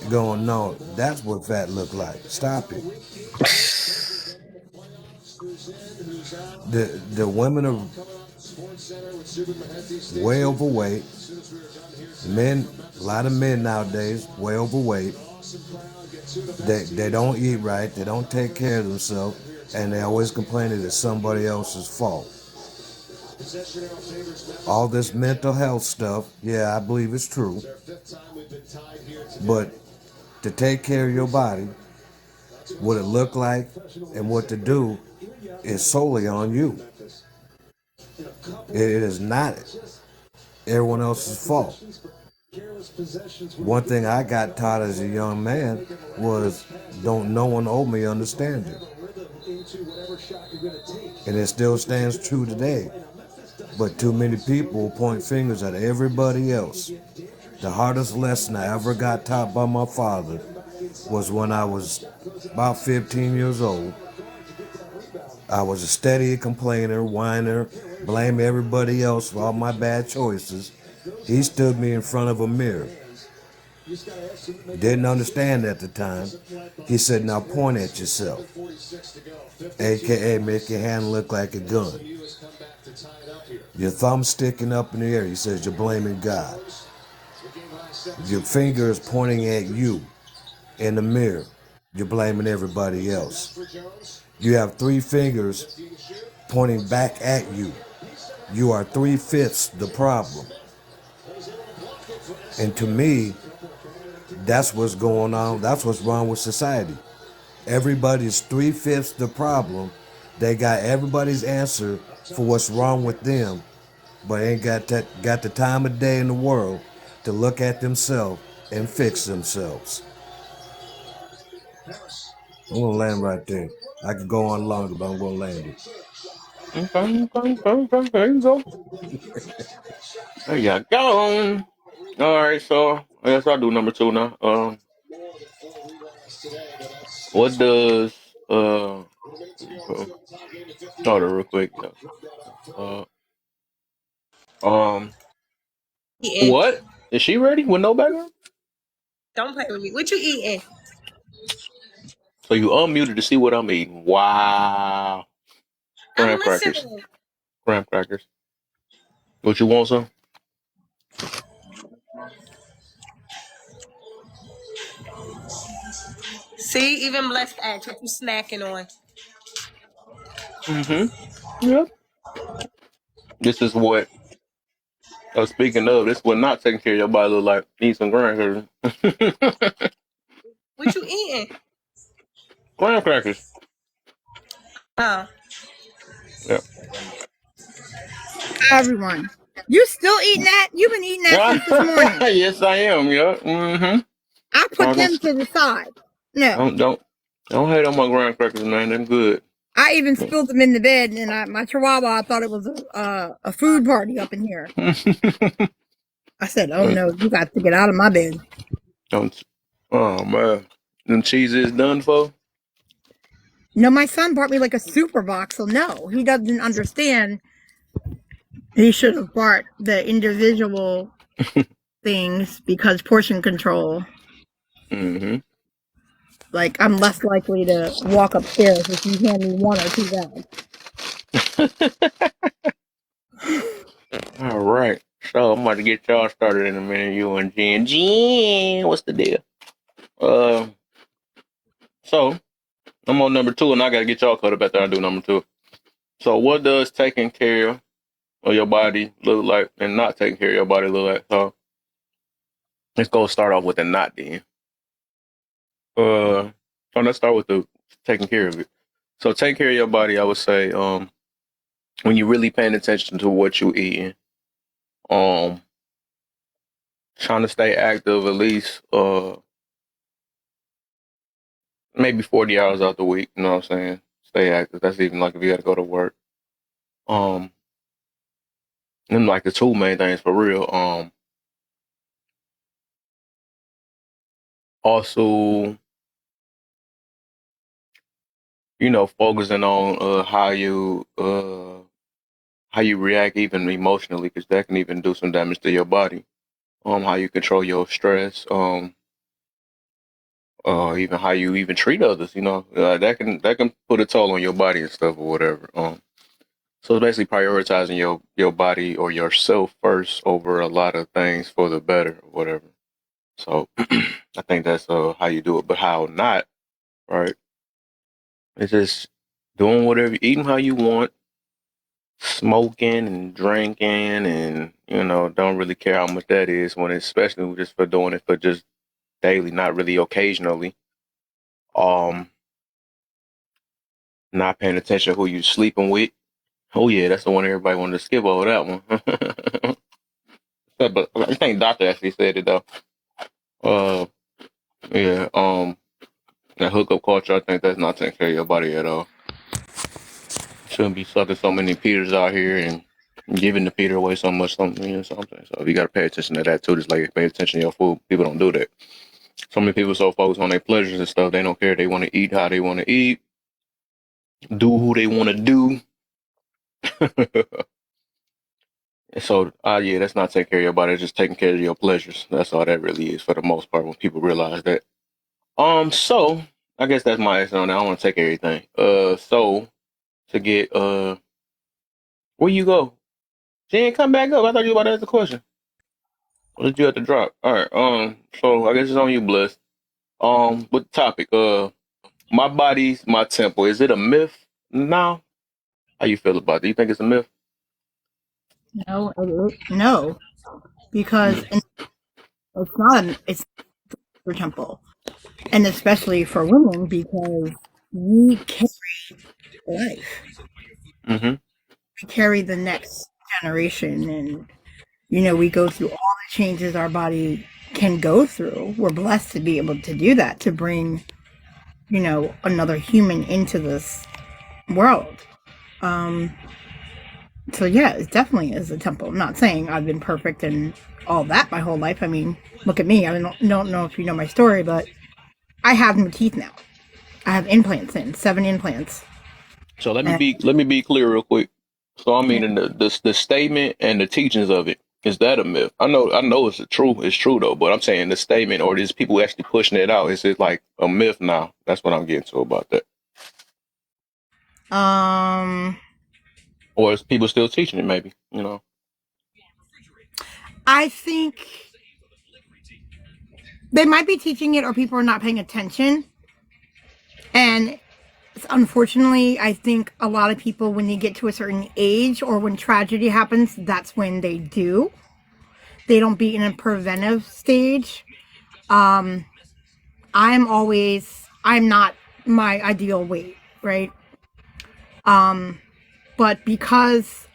going, no, that's what fat look like. Stop it. The women are way overweight. Men, a lot of men nowadays, way overweight. They don't eat right. They don't take care of themselves, and they always complain that it's somebody else's fault. All this mental health stuff, yeah, I believe it's true. But to take care of your body, what it look like, and what to do is solely on you. It is not everyone else's fault. One thing I got taught as a young man was don't no one owe me understanding. And it still stands true today. But too many people point fingers at everybody else. The hardest lesson I ever got taught by my father was when I was about 15 years old. I was a steady complainer, whiner, blame everybody else for all my bad choices. He stood me in front of a mirror. Didn't understand at the time. He said, now point at yourself. AKA make your hand look like a gun. Your thumb sticking up in the air. He says, you're blaming God. Your finger is pointing at you in the mirror. You're blaming everybody else. You have 3 fingers pointing back at you. You are 3/5 the problem. And to me, that's what's going on. That's what's wrong with society. Everybody's 3/5 the problem. They got everybody's answer for what's wrong with them, but ain't got the time of day in the world to look at themselves and fix themselves. I'm gonna land right there. I could go on longer, but I'm gonna land it. Okay. There you go. There you go. All right, so I guess I'll do number 2 now. What does start it real quick? Yeah. Uh, um, Eating. what is she ready with no background? Don't play with me. What you eating? So you unmuted to see what I'm eating. Wow, I'm graham crackers. listening. Graham crackers. What you want, some? See, even blessed asked what you snacking on. Mm-hmm. Yep. This is what. Speaking of, this what not taking care of your body look like. Eat some graham crackers. What you eating? Graham crackers. Oh. Yeah. Everyone. You still eating that? You've been eating that since this morning. Yes, I am. Yeah. Mm-hmm. I put them to the side. No. Don't hate on my graham crackers, man. They're good. I even spilled them in the bed, and my chihuahua, I thought it was a food party up in here. I said, oh no, you got to get out of my bed. Don't. Oh, man. Them cheeses done for? No, my son bought me like a super box, so no, he doesn't understand. He should have bought the individual things because portion control. Mm-hmm. Like, I'm less likely to walk upstairs if you hand me 1 or 2 bags. All right. So I'm about to get y'all started in a minute. You and Jen. Jen, what's the deal? So I'm on number 2, and I gotta get y'all caught up after I do number 2. So what does taking care of your body look like, and not taking care of your body look like? So let's go start off with the not then. So let's start with the taking care of it. So taking care of your body, I would say, when you're really paying attention to what you're eating, trying to stay active at least maybe 40 hours out the week, you know what I'm saying? Stay active. That's even like if you gotta go to work. them like the two main things for real. Also, focusing on how you react even emotionally, because that can even do some damage to your body. How you control your stress. Even how you even treat others. That can put a toll on your body and stuff or whatever. So it's basically prioritizing your body or yourself first over a lot of things for the better or whatever. So I think that's how you do it. But how not, right? It's just doing whatever, eating how you want, smoking and drinking, and don't really care how much that is when, especially just for doing it for just daily, not really occasionally. Um, Not paying attention to who you sleeping with. Oh yeah, that's the one everybody wanted to skip over that one. But I think Doctor actually said it though. Yeah. That hookup culture, I think that's not taking care of your body at all. Shouldn't be sucking so many Peters out here and giving the Peter away so much something. So you got to pay attention to that too. Just like pay attention to your food. People don't do that. So many people so focused on their pleasures and stuff, they don't care. They want to eat how they want to eat, do who they want to do. So, yeah, that's not taking care of your body. It's just taking care of your pleasures. That's all that really is for the most part when people realize that. So I guess that's my answer on that. I don't want to take everything. So to get, where you go? She ain't come back up. I thought you were about to ask the question. Or did you have to drop? All right. So I guess it's on you, Bliss. With the topic, my body's my temple. Is it a myth now? How you feel about it? Do you think it's a myth? No, because it's not. It's for temple, and especially for women because we carry life. Mm-hmm. We carry the next generation, and we go through all the changes our body can go through. We're blessed to be able to do that, to bring another human into this world. So yeah, it definitely is a temple. I'm not saying I've been perfect and all that my whole life. I mean, look at me. I don't know if you know my story, but I have new teeth now. I have implants in 7 implants. So let me be clear real quick. So I mean, in the statement and the teachings of it, is that a myth? I know it's true though, but I'm saying the statement or these people actually pushing it out, is it like a myth now? That's what I'm getting to about that. Or is people still teaching it? Maybe I think they might be teaching it, or people are not paying attention. And unfortunately, I think a lot of people, when they get to a certain age or when tragedy happens, that's when they do. They don't be in a preventive stage. I'm not my ideal weight, right? But because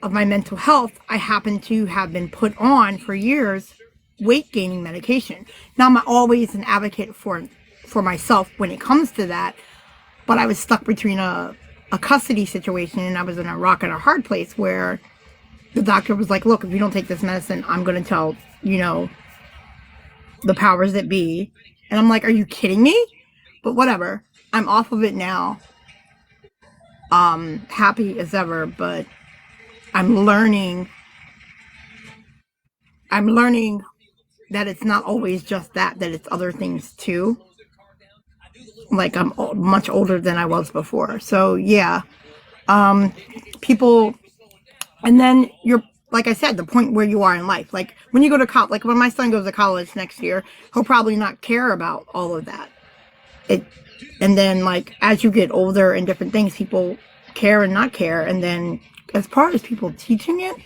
of my mental health, I happen to have been put on for years weight gaining medication. Now I'm always an advocate for myself when it comes to that, but I was stuck between a custody situation, and I was in a rock and a hard place where the doctor was like, look, if you don't take this medicine, I'm going to tell, the powers that be. And I'm like, are you kidding me? But whatever. I'm off of it now. Happy as ever, but I'm learning that it's not always just that it's other things too. Like I'm much older than I was before. So yeah, people, and then you're, like I said, the point where you are in life. Like when you go to college, like when my son goes to college next year, he'll probably not care about all of that. And then like as you get older and different things, people care and not care. And then as far as people teaching it,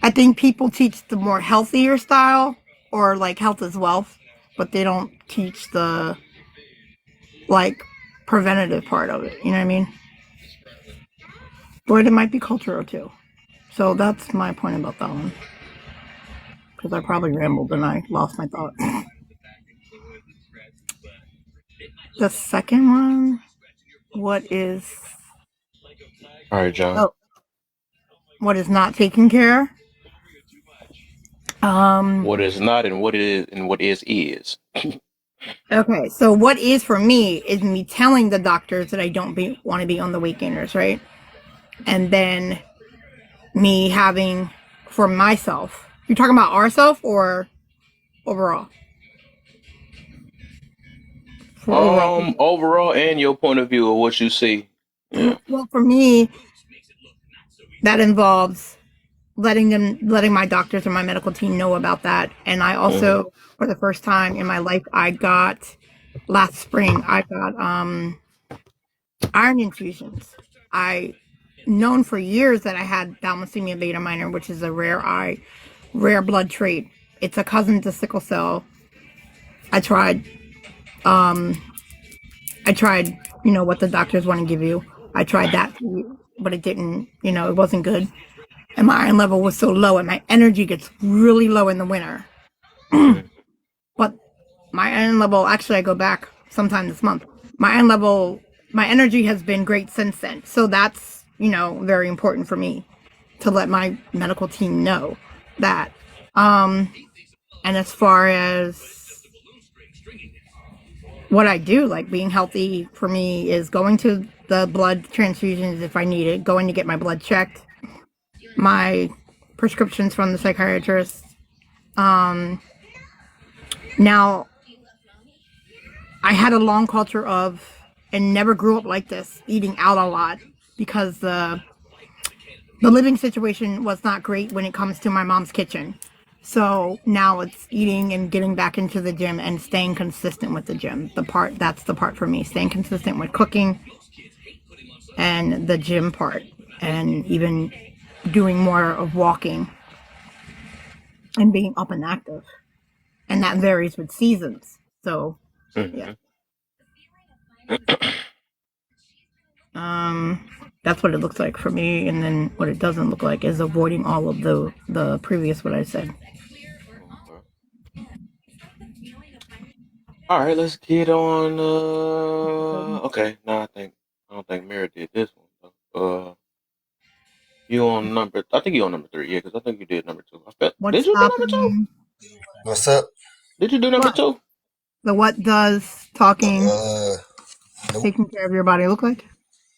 I think people teach the more healthier style, or like health is wealth, but they don't teach the like preventative part of it. You know what I mean? But it might be cultural too. So that's my point about that one. Because I probably rambled and I lost my thought. The second one, what is... All right, John. Oh. what is not taken care. What is not and what is and what is. Okay, so what is for me is me telling the doctors that I don't want to be on the weight gainers, right? And then me having for myself. You're talking about ourself or overall? Overall and your point of view of what you see. Yeah. Well, for me, that involves letting my doctors and my medical team know about that. And I also, for the first time in my life, last spring, I got iron infusions. I known for years that I had thalassemia beta minor, which is a rare blood trait. It's a cousin to sickle cell. I tried, what the doctors want to give you. I tried that, but it didn't, it wasn't good. And my iron level was so low, and my energy gets really low in the winter. But my iron level, actually, I go back sometime this month. My energy has been great since then. So that's, very important for me to let my medical team know that. And as far as what I do, like being healthy for me is going to the blood transfusions if I need it, going to get my blood checked, my prescriptions from the psychiatrist. Now, I had a long culture of, and never grew up like this, eating out a lot because the living situation was not great when it comes to my mom's kitchen. So now it's eating and getting back into the gym and staying consistent with the gym. That's the part for me, staying consistent with cooking and the gym part, and even doing more of walking and being up and active. And that varies with seasons. So, yeah. That's what it looks like for me. And then what it doesn't look like is avoiding all of the previous what I said. All right, let's get on. Okay, I don't think Mary did this one. You on number? I think you on number 3. Yeah, because I think you did number 2. Did you do number 2? What's up? Did you do number 2? So what does taking care of your body look like?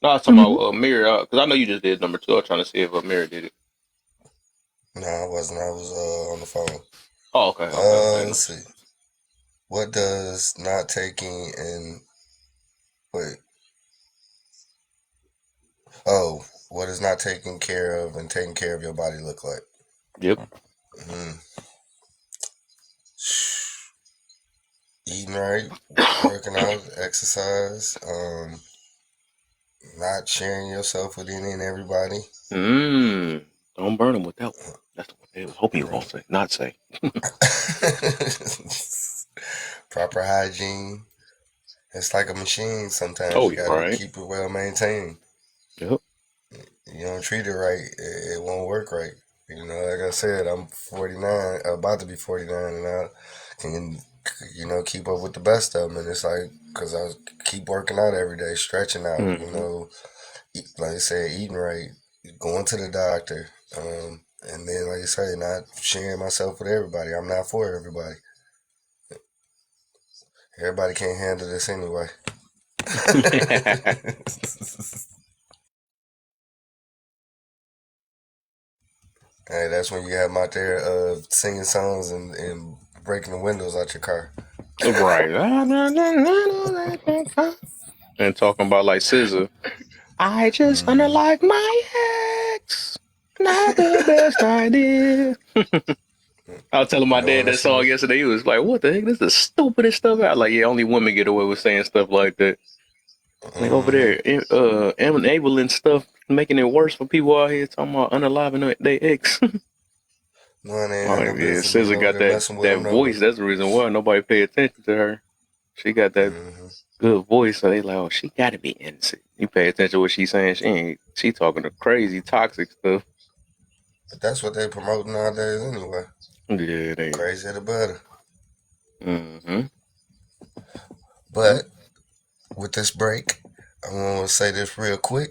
No, I was talking about Mary, because I know you just did number 2. I was trying to see if Mary did it. No, I wasn't. I was on the phone. Oh, okay. Let's see. What does not taking and wait? Oh, what does not taking care of and taking care of your body look like? Yep. Eating right, working out, exercise, not sharing yourself with any and everybody. Don't burn them with that one. That's the one they was hoping you were going to not say. Proper hygiene. It's like a machine sometimes. Oh, you gotta right. keep it well maintained. Yep. You don't treat it right, it won't work right. Like I said, I'm 49, about to be 49, and I can, keep up with the best of them. And it's like, because I keep working out every day, stretching out, like I said, eating right, going to the doctor, and then, like I say, not sharing myself with everybody. I'm not for everybody. Everybody can't handle this anyway. Hey, that's when you have them out there singing songs and breaking the windows out your car. Right. And talking about like SZA. I just unlike my ex. Not the best idea. I was telling my dad that song yesterday. He was like, "What the heck? This is the stupidest stuff." I was like, "Yeah, only women get away with saying stuff like that." Like over there, enabling stuff, making it worse for people out here talking about unaliving their ex. SZA got that voice. That's the reason why nobody pay attention to her. She got that good voice, so they like, oh, she got to be innocent. You pay attention to what she's saying. She talking to crazy, toxic stuff. But that's what they promote nowadays anyway. Yeah, they crazier the better. But with this break, I want to say this real quick.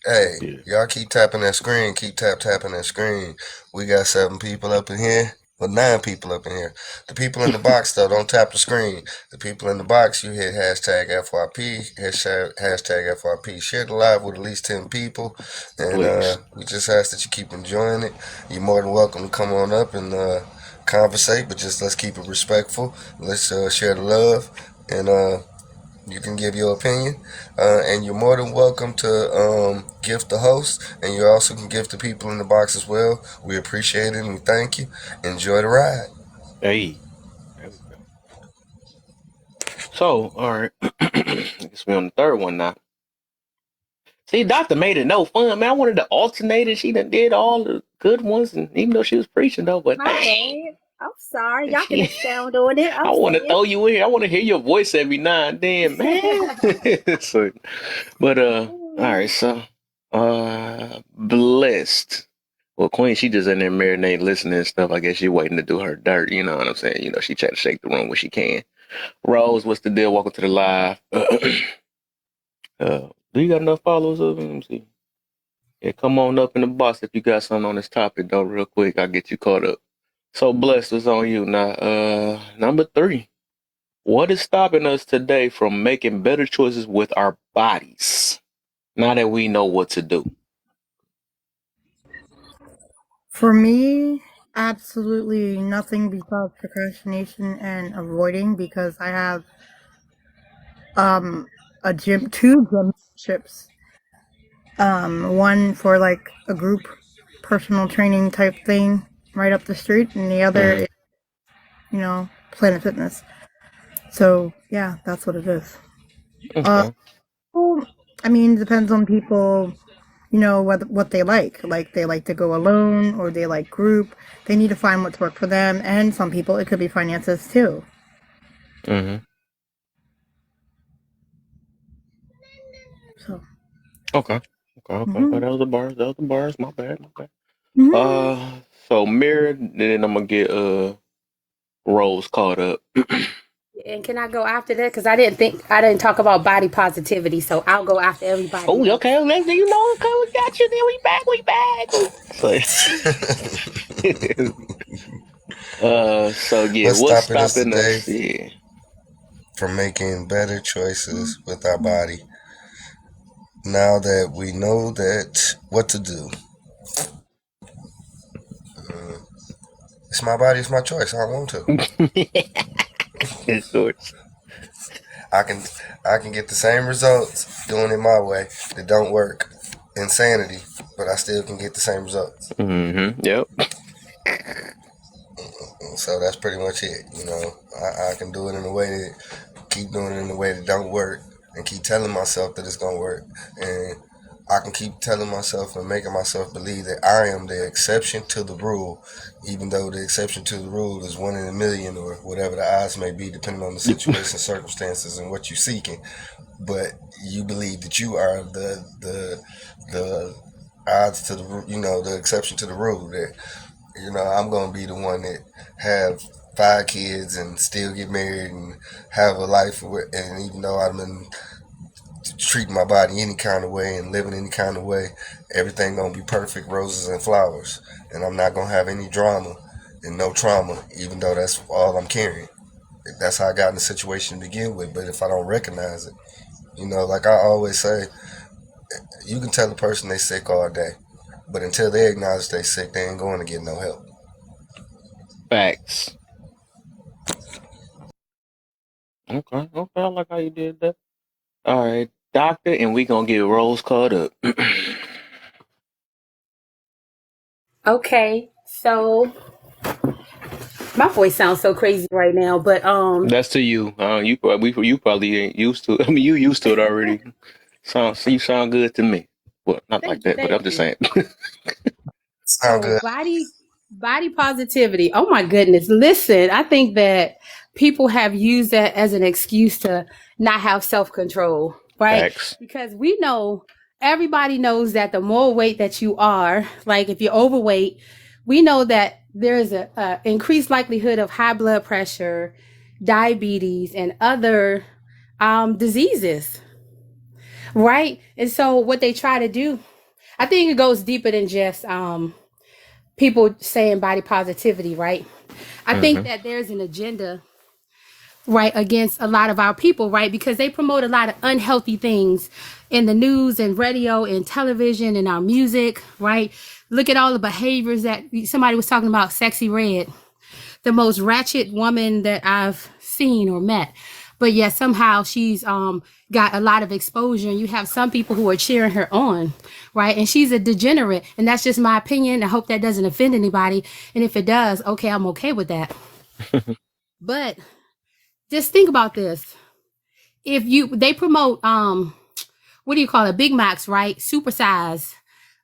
Hey, Yeah. y'all keep tapping that screen. Keep tapping that screen. We got 7 people up in here. Well, 9 people up in here. The people in the box, though, don't tap the screen. The people in the box, you hit hashtag FYP, hashtag FYP. Share the live with at least 10 people. And Please. we just ask that you keep enjoying it. You're more than welcome to come on up and conversate, but just let's keep it respectful. Let's share the love. And you can give your opinion, and you're more than welcome to gift the host, and you also can gift the people in the box as well. We appreciate it and we thank you. Enjoy the ride. Hey. There we go. So, all right. I guess we're on the third one now. See, Doctor made it no fun, man. I wanted to alternate it. She done did all the good ones, and even though she was preaching though, but My bad. I'm sorry. Y'all can she, expound on it. I want to throw you in here. I want to hear your voice every now and then, man. So, but all right. So, blessed. Well, Queen, she just in there marinating, listening and stuff. I guess she waiting to do her dirt. You know what I'm saying? You know, she try to shake the room when she can. Rose, what's the deal? Welcome to the live. Do you got enough followers up? Let me see. Yeah, come on up in the box if you got something on this topic, though, real quick. I'll get you caught up. So, Blessed, was on you. Now, number 3. What is stopping us today from making better choices with our bodies now that we know what to do? For me, absolutely nothing besides procrastination and avoiding, because I have two gym memberships. One for like a group personal training type thing right up the street, and the other is, Planet Fitness. So yeah, that's what it is. Okay. Well, I mean, it depends on people, what they like. Like, they like to go alone or they like group. They need to find what's work for them. And some people, it could be finances too. Mm-hmm. So. Okay. Mm-hmm. That was the bars. My bad. Mm-hmm. So Mirror, then I'm gonna get Rose caught up. And can I go after that? Because I didn't talk about body positivity, so I'll go after everybody. Oh, okay. Okay, we got you. Then we back. So yeah, what's stopping us? Yeah. From making better choices with our body now that we know what to do. It's my body, it's my choice. I want to. Of course. I can get the same results doing it my way that don't work. Insanity, but I still can get the same results. Mm-hmm. Yep. So that's pretty much it. I can do it in a way that keep doing it in a way that don't work, and keep telling myself that it's gonna work, and I can keep telling myself and making myself believe that I am the exception to the rule, even though the exception to the rule is 1 in a million or whatever the odds may be, depending on the situation, circumstances, and what you're seeking. But you believe that you are the odds to the the exception to the rule. That I'm gonna be the one that have 5 kids and still get married and have a life, and even though I've been treating my body any kind of way and living any kind of way, everything gonna be perfect, roses and flowers, and I'm not gonna have any drama and no trauma, even though that's all I'm carrying. That's how I got in the situation to begin with. But if I don't recognize it, like I always say, you can tell a person they sick all day, but until they acknowledge they sick, they ain't going to get no help. Facts. Okay, I like how you did that. All right, Doctor, and we gonna get Rose caught up. Okay, so my voice sounds so crazy right now, but that's to you. You probably ain't used to it. I mean, you used to it already. You sound good to me. Well, not like that, but I'm just saying. Sound good. Body positivity. Oh my goodness. Listen, I think that people have used that as an excuse to not have self-control, right? Facts. Because everybody knows that the more weight that you are, like if you're overweight, we know that there is a increased likelihood of high blood pressure, diabetes, and other diseases, right? And so what they try to do I think it goes deeper than just people saying body positivity, right? I think that there's an agenda, right, against a lot of our people, right? Because they promote a lot of unhealthy things in the news and radio and television and our music, right? Look at all the behaviors that somebody was talking about. Sexy Red, the most ratchet woman that I've seen or met. But yet somehow she's got a lot of exposure, and you have some people who are cheering her on, right? And she's a degenerate, and that's just my opinion. I hope that doesn't offend anybody. And if it does, okay, I'm okay with that. But just think about this. If they promote what do you call it? Big Macs, right? Supersize,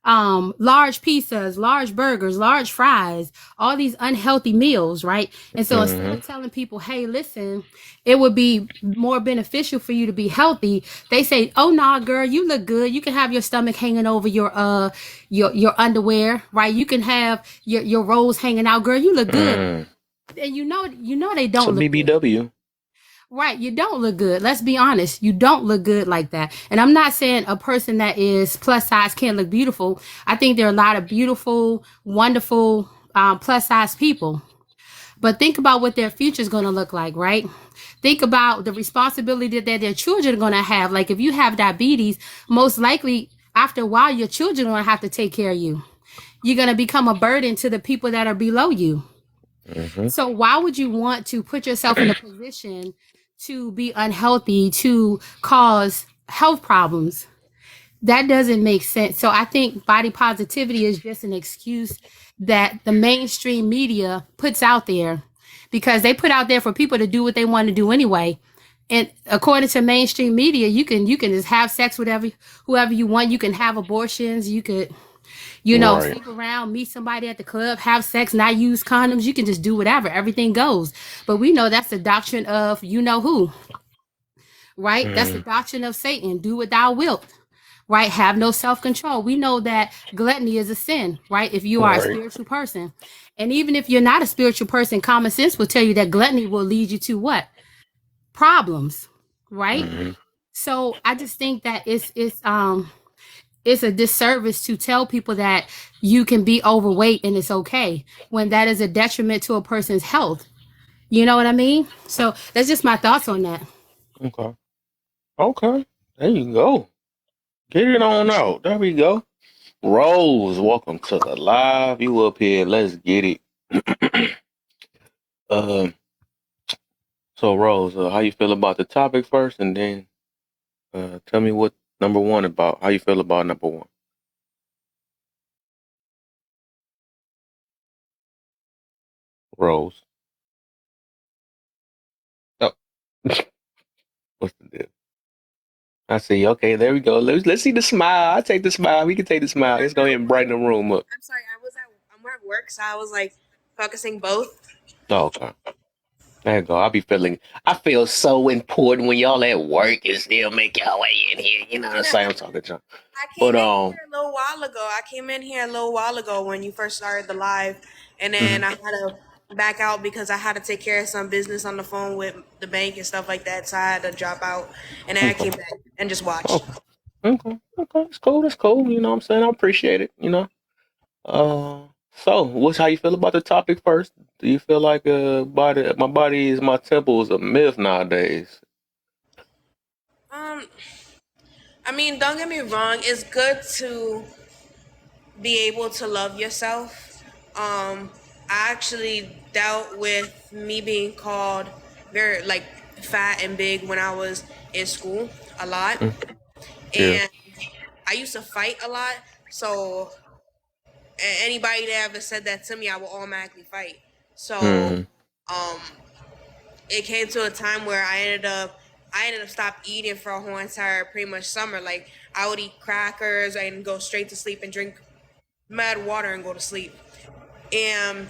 large pizzas, large burgers, large fries, all these unhealthy meals, right? And so instead of telling people, hey, listen, it would be more beneficial for you to be healthy, they say, oh no, girl, you look good. You can have your stomach hanging over your underwear, right? You can have your rolls hanging out, girl. You look good. And you know they don't So look good. BBW. Right, you don't look good. Let's be honest. You don't look good like that. And I'm not saying a person that is plus size can't look beautiful. I think there are a lot of beautiful, wonderful plus size people. But think about what their future is going to look like, right? Think about the responsibility that their children are going to have. Like if you have diabetes, most likely after a while, your children are going to have to take care of you. You're going to become a burden to the people that are below you. So why would you want to put yourself in a position to be unhealthy, to cause health problems? That doesn't make sense. So I think body positivity is just an excuse that the mainstream media puts out there, because they put out there for people to do what they want to do anyway. And according to mainstream media, you can just have sex with whoever you want. You can have abortions. You could, sleep around, meet somebody at the club, have sex, not use condoms. You can just do whatever. Everything goes. But we know that's the doctrine of you know who, right? That's the doctrine of Satan. Do what thou wilt, right? Have no self-control. We know that gluttony is a sin, right? If you are a spiritual person. And even if you're not a spiritual person, common sense will tell you that gluttony will lead you to what? Problems, right? So I just think that it's a disservice to tell people that you can be overweight and it's okay, when that is a detriment to a person's health. You know what I mean? So that's just my thoughts on that. Okay. There you go. Get it on out. There we go. Rose, welcome to the live. You up here. Let's get it. So Rose, how you feel about the topic first, and then tell me what number one about. How you feel about number one? Rose. Oh. What's the deal? I see. Okay, there we go. Let's see the smile. I take the smile. We can take the smile. Let's go ahead and brighten the room up. I'm sorry, I'm at work, so I was like focusing both. Oh, okay. There you go. I feel so important when y'all at work and still make y'all way in here. You know what I'm saying? I'm talking to I came in here a little while ago. I came in here a little while ago when you first started the live, and then I had to back out because I had to take care of some business on the phone with the bank and stuff like that. So I had to drop out, and then I came back and just watched. Okay. It's cool. That's cool. You know what I'm saying? I appreciate it. You know. So, how you feel about the topic first? Do you feel like my body is my temple is a myth nowadays? I mean, don't get me wrong. It's good to be able to love yourself. I actually dealt with me being called very like fat and big when I was in school a lot, and I used to fight a lot. So anybody that ever said that to me, I will automatically fight. So it came to a time where I ended up stop eating for a whole entire pretty much summer. Like I would eat crackers and go straight to sleep and drink mad water and go to sleep. And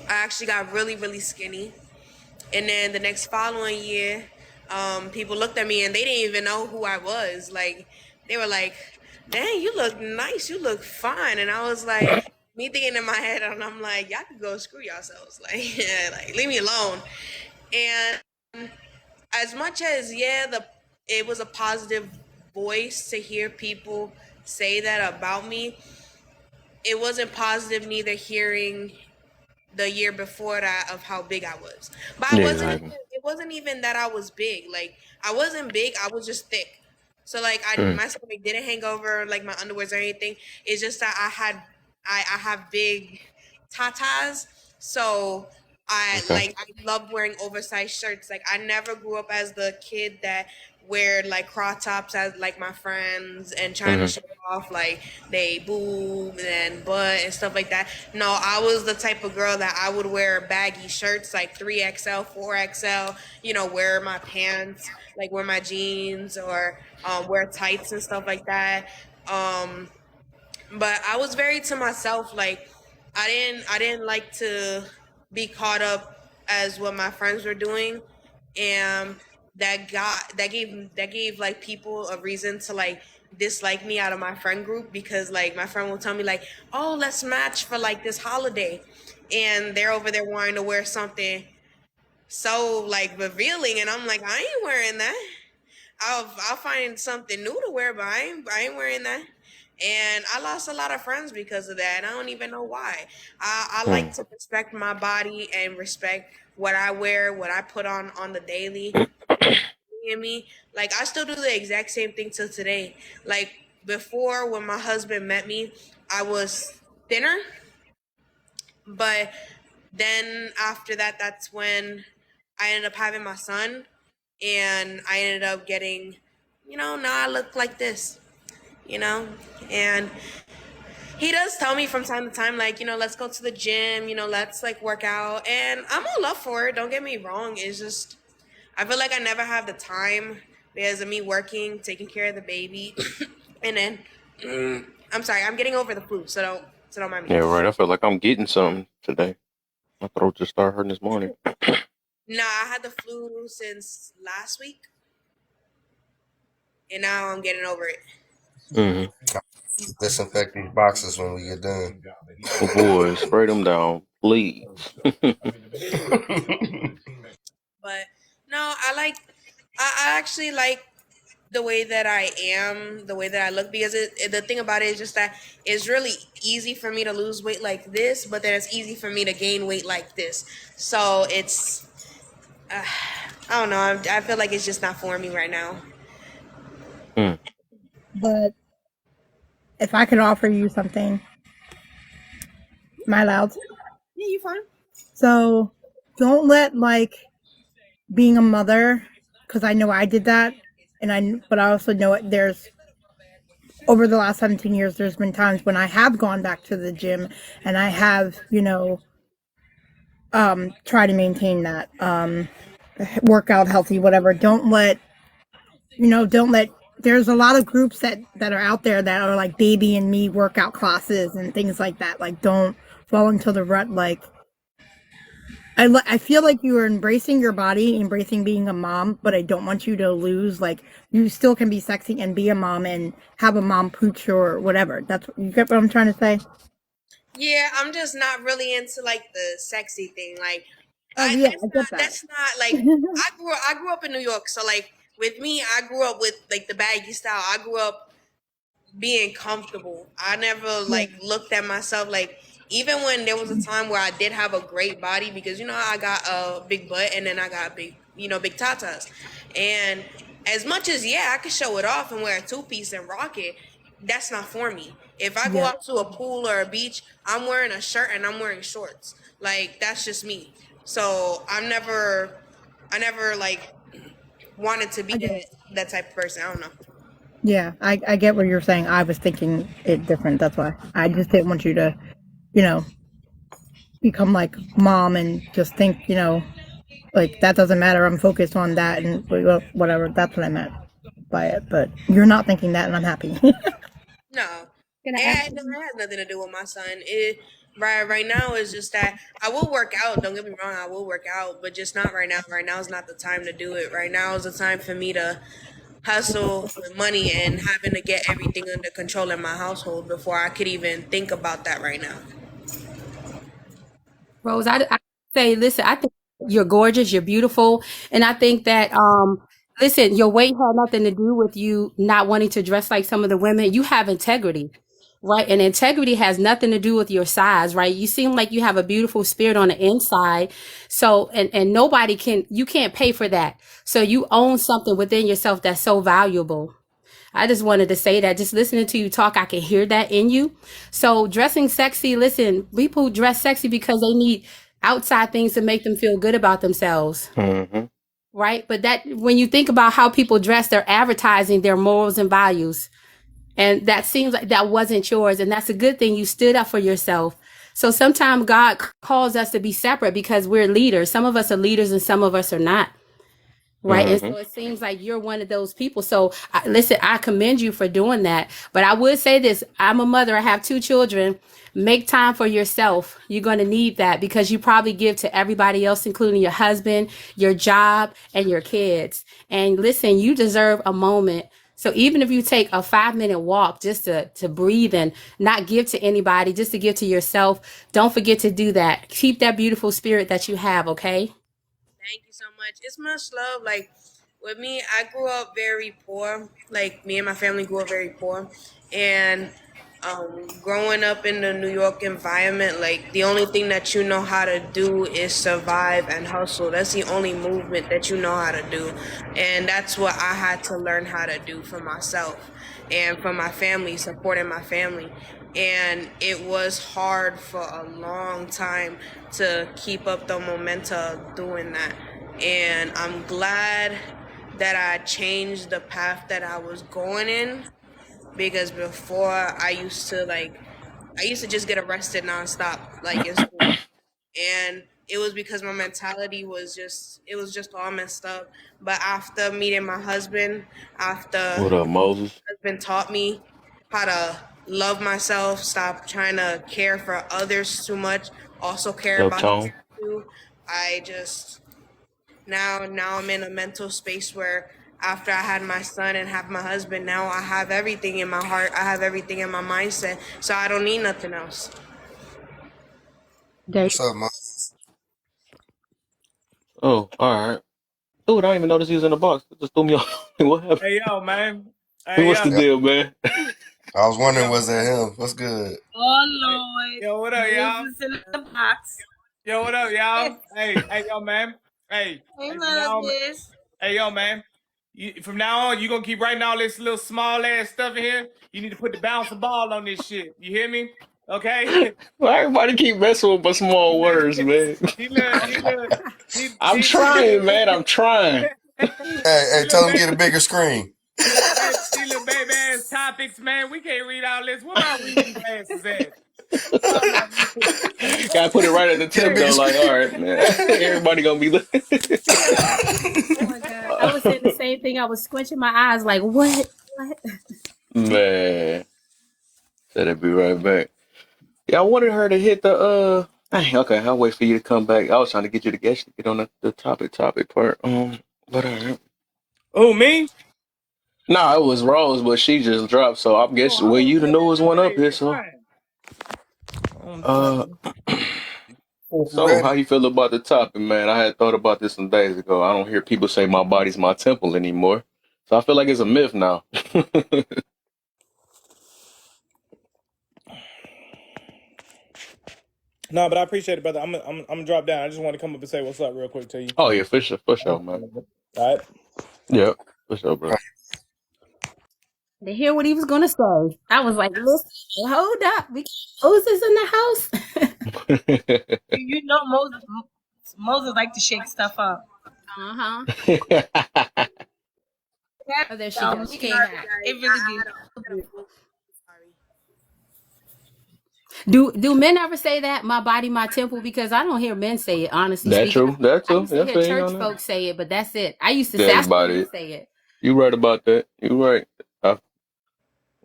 I actually got really, really skinny. And then the next following year, people looked at me and they didn't even know who I was. Like they were like, dang, you look nice, you look fine. And I was like, me thinking in my head, and I'm like, y'all can go screw yourselves. Like, yeah, like leave me alone. And as much as it was a positive voice to hear people say that about me, it wasn't positive neither hearing the year before that of how big I was. But Yeah, exactly. it wasn't even that I was big. Like, I wasn't big, I was just thick. So like my stomach didn't hang over like my underwears or anything. It's just that I have big tatas. So I love wearing oversized shirts. Like, I never grew up as the kid that wear like crop tops as like my friends and trying to show off like they boob and butt and stuff like that. No, I was the type of girl that I would wear baggy shirts like 3XL, 4XL, wear my pants, like wear my jeans or wear tights and stuff like that. But I was very to myself. Like, I didn't like to be caught up as what my friends were doing, and that gave like people a reason to like dislike me out of my friend group, because like my friend will tell me like, oh, let's match for like this holiday, and they're over there wanting to wear something so like revealing, and I'm like, I ain't wearing that. I'll find something new to wear, but I ain't wearing that. And I lost a lot of friends because of that, and I don't even know why. I like to respect my body and respect what I wear, what I put on the daily. And me, like, I still do the exact same thing till today. Like, before, when my husband met me, I was thinner, but then after that, that's when I ended up having my son, and I ended up getting, now I look like this, and he does tell me from time to time, like, let's go to the gym, let's like work out, and I'm all up for it. Don't get me wrong. It's just, I feel like I never have the time because of me working, taking care of the baby, and then I'm sorry, I'm getting over the flu, so don't mind me. Yeah, right. I feel like I'm getting something today. My throat just started hurting this morning. Nah, I had the flu since last week, and now I'm getting over it. Disinfect these boxes when we get done. Oh boy, spray them down, please. But no, I actually like the way that I am, the way that I look, because the thing about it is just that it's really easy for me to lose weight like this, but then it's easy for me to gain weight like this. So it's, I don't know, I feel like it's just not for me right now. But if I could offer you something, am I allowed? Yeah, you fine. So don't let like being a mother, because I know I did that, but I also know there's, over the last 17 years, there's been times when I have gone back to the gym and I have, try to maintain that, workout healthy, whatever. Don't let, there's a lot of groups that are out there that are like baby and me workout classes and things like that. Like, don't fall into the rut. Like, I feel like you are embracing your body, embracing being a mom, but I don't want you to lose, like, you still can be sexy and be a mom and have a mom pooch or whatever. You get what I'm trying to say? Yeah, I'm just not really into like the sexy thing. Like, that's not like, I grew up in New York, so like with me, I grew up with like the baggy style. I grew up being comfortable. I never like looked at myself like, even when there was a time where I did have a great body, because I got a big butt and then I got big tatas, and as much as I could show it off and wear a 2-piece and rock it, that's not for me. If I go out to a pool or a beach, I'm wearing a shirt and I'm wearing shorts. Like, that's just me. So I never like wanted to be that type of person. I don't know. Yeah, I get what you're saying. I was thinking it different. That's why I just didn't want you to, become like mom and just think, like, that doesn't matter. I'm focused on that and whatever. That's what I meant by it. But you're not thinking that, and I'm happy. No, it has nothing to do with my son. Right now is just that I will work out. Don't get me wrong, I will work out, but just not right now. Right now is not the time to do it. Right now is the time for me to hustle for money and having to get everything under control in my household before I could even think about that right now. Rose, I say, listen, I think you're gorgeous, you're beautiful, and I think that Listen, your weight had nothing to do with you not wanting to dress like some of the women. You have integrity, right? And integrity has nothing to do with your size, right? You seem like you have a beautiful spirit on the inside. So, and nobody you can't pay for that. So you own something within yourself that's so valuable. I just wanted to say that. Just listening to you talk, I can hear that in you. So dressing sexy, listen, people dress sexy because they need outside things to make them feel good about themselves. Mm-hmm. Right? But that when you think about how people dress, they're advertising their morals and values. And that seems like that wasn't yours. And that's a good thing. You stood up for yourself. So sometimes God calls us to be separate because we're leaders. Some of us are leaders and some of us are not. Right. And so it seems like you're one of those people. So listen, I commend you for doing that. But I would say this. I'm a mother. I have 2 children. Make time for yourself. You're going to need that because you probably give to everybody else, including your husband, your job, and your kids. And listen, you deserve a moment. So even if you take a 5-minute walk just to breathe and not give to anybody, just to give to yourself, don't forget to do that. Keep that beautiful spirit that you have. Okay. Thank you so much. It's much love. Like with me, I grew up very poor. Like me and my family grew up very poor, and growing up in the New York environment, like the only thing that you know how to do is survive and hustle. That's the only movement that you know how to do, and that's what I had to learn how to do for myself and for my family, supporting my family. And it was hard for a long time to keep up the momentum of doing that. And I'm glad that I changed the path that I was going in, because before I used to just get arrested nonstop, like in school. And it was because my mentality was just all messed up. But after meeting my husband, What up, Moses? my husband taught me how to love myself, stop trying to care for others too much, also care Yo, about Tone. yourself too. I just now I'm in a mental space where after I had my son and have my husband, now I have everything in my heart, I have everything in my mindset, so I don't need nothing else. What's up, man? Oh, all right. Dude, I didn't even notice he was in the box. It just threw me off. What happened? Hey yo, man. Hey What's yo. the deal, man? I was wondering, Yo, was that him? What's good? Oh Lord. yo, what up, y'all? Moses in the box. Yo, what up, y'all? Hey, yo, man. Hey, Hey, from love now on, this. hey, yo, man. From now on, you gonna keep writing all this little small ass stuff in here. You need to put the bouncing ball on this shit. You hear me? Okay. Why everybody keep messing with my small words, man? I'm trying, man. I'm trying. Hey, tell him to get a bigger screen. These little baby ass topics, man. We can't read all this. Where my reading glasses at? Gotta put it right at the tip, though. Like, all right, man. Everybody gonna be looking. Oh my God. I was saying the same thing. I was squinching my eyes like, what? Man. Said I'd be right back. Yeah, I wanted her to hit the okay, I'll wait for you to come back. I was trying to get you to get on the topic part. But Oh, me? No, it was Rose, but she just dropped, so I guess well, you the newest one up here, so so how you feel about the topic, man? I had thought about this some days ago. I don't hear people say my body's my temple anymore. So I feel like it's a myth now. No, but I appreciate it, brother. I'm gonna drop down. I just want to come up and say what's up real quick to you. Oh yeah, for sure, man. All right. Yeah, for sure, bro. To hear what he was gonna say, I was like, "Listen, hold up, we got Moses in the house." You know, Moses like to shake stuff up. Oh, there she goes. She came back. It really Do men ever say that? My body, my temple? Because I don't hear men say it. Honestly, That's speaking. true. That's true. I used to hear church folks say it, but that's it. I used to That's about it. say it. You right about that. You right.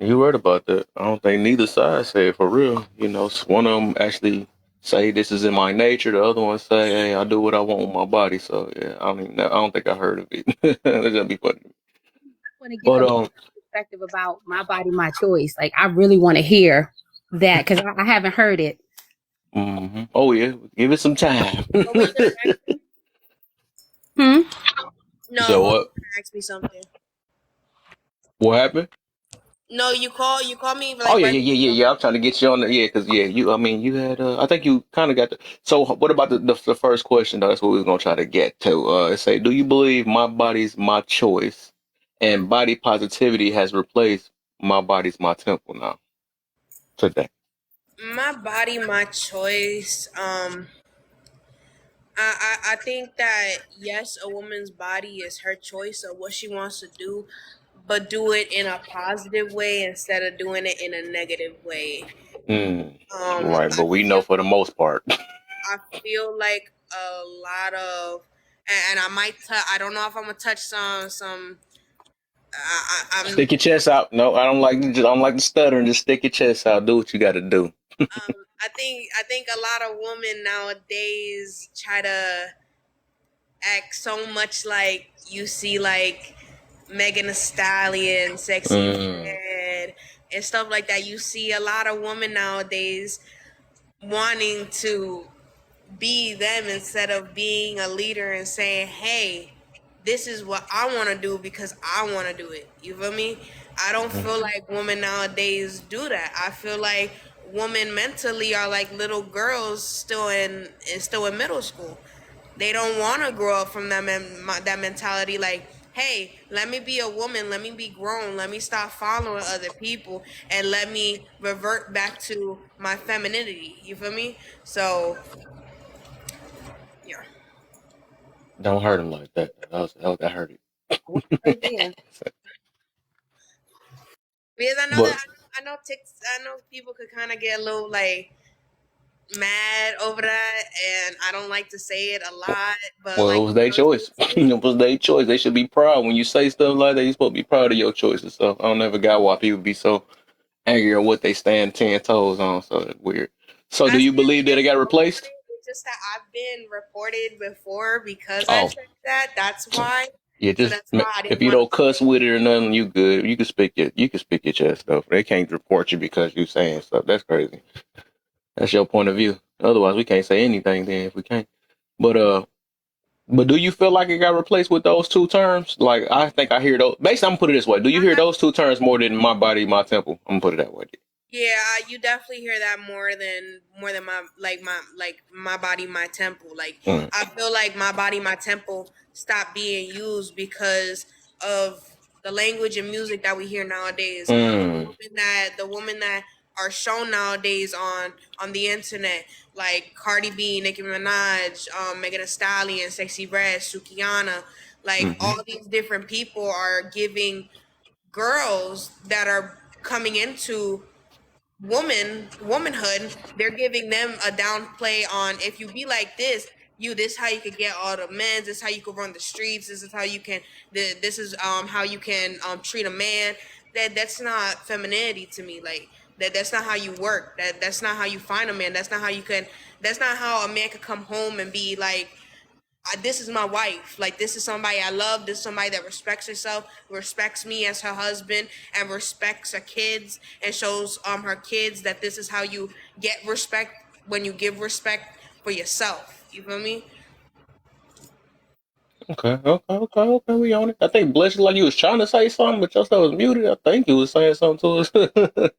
You right about that. I don't think neither side say it for real. You know, one of them actually say this is in my nature. The other one say, hey, I do what I want with my body. So yeah, I don't think I heard of it. That's gonna be funny. I want to get a perspective about my body, my choice. Like I really want to hear that because I haven't heard it. Mm-hmm. Oh yeah, give it some time. No, So who was what? gonna ask me something? What happened? No, you call me Oh like yeah, right. yeah, yeah, yeah, yeah. I'm trying to get you on the because you. I mean, you had. I think you kind of got the. So what about the first question though? That's what we was gonna try to get to. It say, do you believe my body's my choice, and body positivity has replaced my body's my temple now today? My body, my choice. I think that yes, a woman's body is her choice of what she wants to do, but do it in a positive way instead of doing it in a negative way. Mm, right, I but we know feel for the most part. I feel like a lot of, and I might I don't know if I'm gonna touch some. I'm Stick your chest out. No, I don't like the stuttering. Just stick your chest out. Do what you got to do. I think a lot of women nowadays try to act so much like you see like Megan Thee Stallion, Sexy Mm, Red, and stuff like that. You see a lot of women nowadays wanting to be them instead of being a leader and saying, "Hey, this is what I want to do because I want to do it." You feel me? I don't mm, feel like women nowadays do that. I feel like women mentally are like little girls still in middle school. They don't want to grow up from that mentality like, hey, let me be a woman, let me be grown, let me stop following other people, and let me revert back to my femininity. You feel me? So yeah. don't hurt him like that. That hurt it. What right there? Because But I know I know people could kind of get a little like mad over that, and I don't like to say it a lot, but well, like it was their choice. It was their choice. They should be proud. When you say stuff like that, you're supposed to be proud of your choices. So I don't ever got why people be so angry at what they stand 10 toes on. So it's weird. So do I you stand believe that 10 it got toes on replaced? it. It's just that I've been reported before because I Oh, said that. That's why. yeah. So Just that's why I if didn't you want don't to say cuss it. with it or nothing, you good. You can speak your chest though. They can't report you because you saying stuff. That's crazy. That's your point of view. Otherwise, we can't say anything then if we can't. But But do you feel like it got replaced with those two terms? Like I think I hear those. Basically, I'm gonna put it this way: do you hear those two terms more than my body, my temple? I'm gonna put it that way. Yeah, you definitely hear that more than my body, my temple. Like Mm, I feel like my body, my temple stopped being used because of the language and music that we hear nowadays. mm, The women that are shown nowadays on the internet, like Cardi B, Nicki Minaj, Megan Thee Stallion, Sexy Red, Sukiana, like mm-hmm. all these different people are giving girls that are coming into womanhood, they're giving them a downplay on if you be like this how you could get all the men, this is how you could run the streets, this is how you can this is how you can treat a man. That's not femininity to me. Like that's not how you work. That's not how you find a man. That's not how a man could come home and be like, this is my wife. Like this is somebody I love. This is somebody that respects herself, respects me as her husband, and respects her kids, and shows her kids that this is how you get respect when you give respect for yourself. You feel me? Okay. We on it. I think Bless like you was trying to say something, but your stuff was muted. I think you was saying something to us.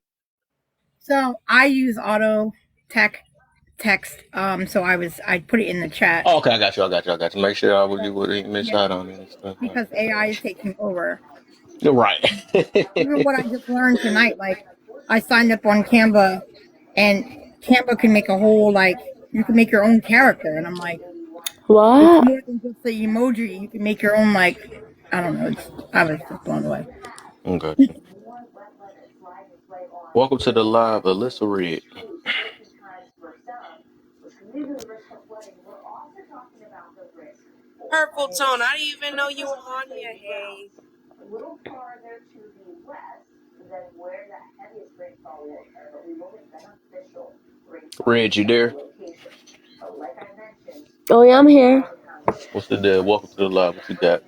So I use auto text. So I put it in the chat. Oh, okay, I got you. Make sure you would miss Yeah, out on it and stuff. because AI is taking over. You're right. Even what I just learned tonight, like I signed up on Canva, and Canva can make a whole like you can make your own character, and I'm like, it's What? more than just the emoji. You can make your own like I don't know. I was just blown away. Okay. Welcome to the live, Alyssa Red. Purple tone. I didn't even know you were on here. Hey. Red, you there? Oh yeah, I'm here. What's the deal? Welcome to the live. What you got?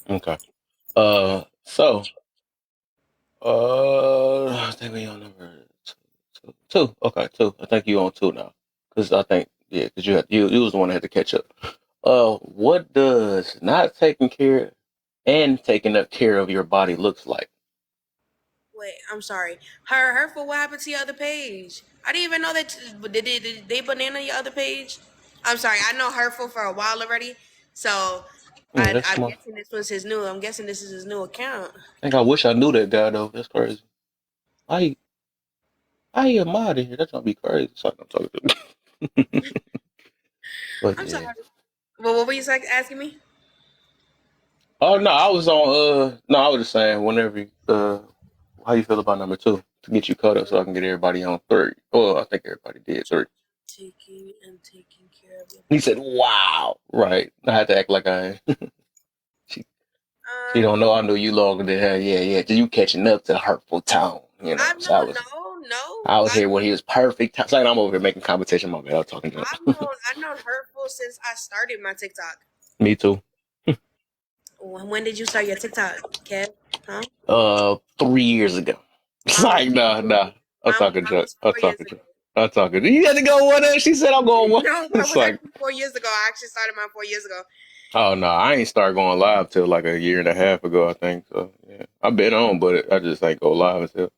Okay. So, I think we on number two. Two. Okay, two. I think you on two now. Because I think, yeah, because you was the one that had to catch up. What does not taking care and taking up care of your body looks like? Wait, I'm sorry. Hurtful, what happened to your other page? I didn't even know that. Did they banana your other page? I'm sorry. I know Hurtful for a while already. So Yeah, that's I'm smart. guessing this was his new. I'm guessing this is his new account. I think I wish I knew that guy though. That's crazy. I am out of here. That's gonna be crazy. Sorry, I'm talking to. But I'm yeah. sorry. Well, what were you asking me? Oh no, I was on. No, I was just saying. Whenever how you feel about number two to get you caught up, so I can get everybody on three. Well, I think everybody did three. Taking care of it. He said, "Wow, right." I had to act like I. She don't know I knew you longer than her. Yeah. You catching up to Hurtful tone, you know. So I was here when he was perfect. It's like I'm over here making competition. My bad. I'm talking to him. I've known Hurtful since I started my TikTok. Me too. When did you start your TikTok, Kev? Huh? 3 years ago. Like, nah. I'm talking to. I'm talking. You had to go one. She said I'm going one. No, but it was like 4 years ago. I actually started mine 4 years ago. Oh no, I ain't start going live till like a year and a half ago, I think. So yeah, I've been on, but I just ain't go live until.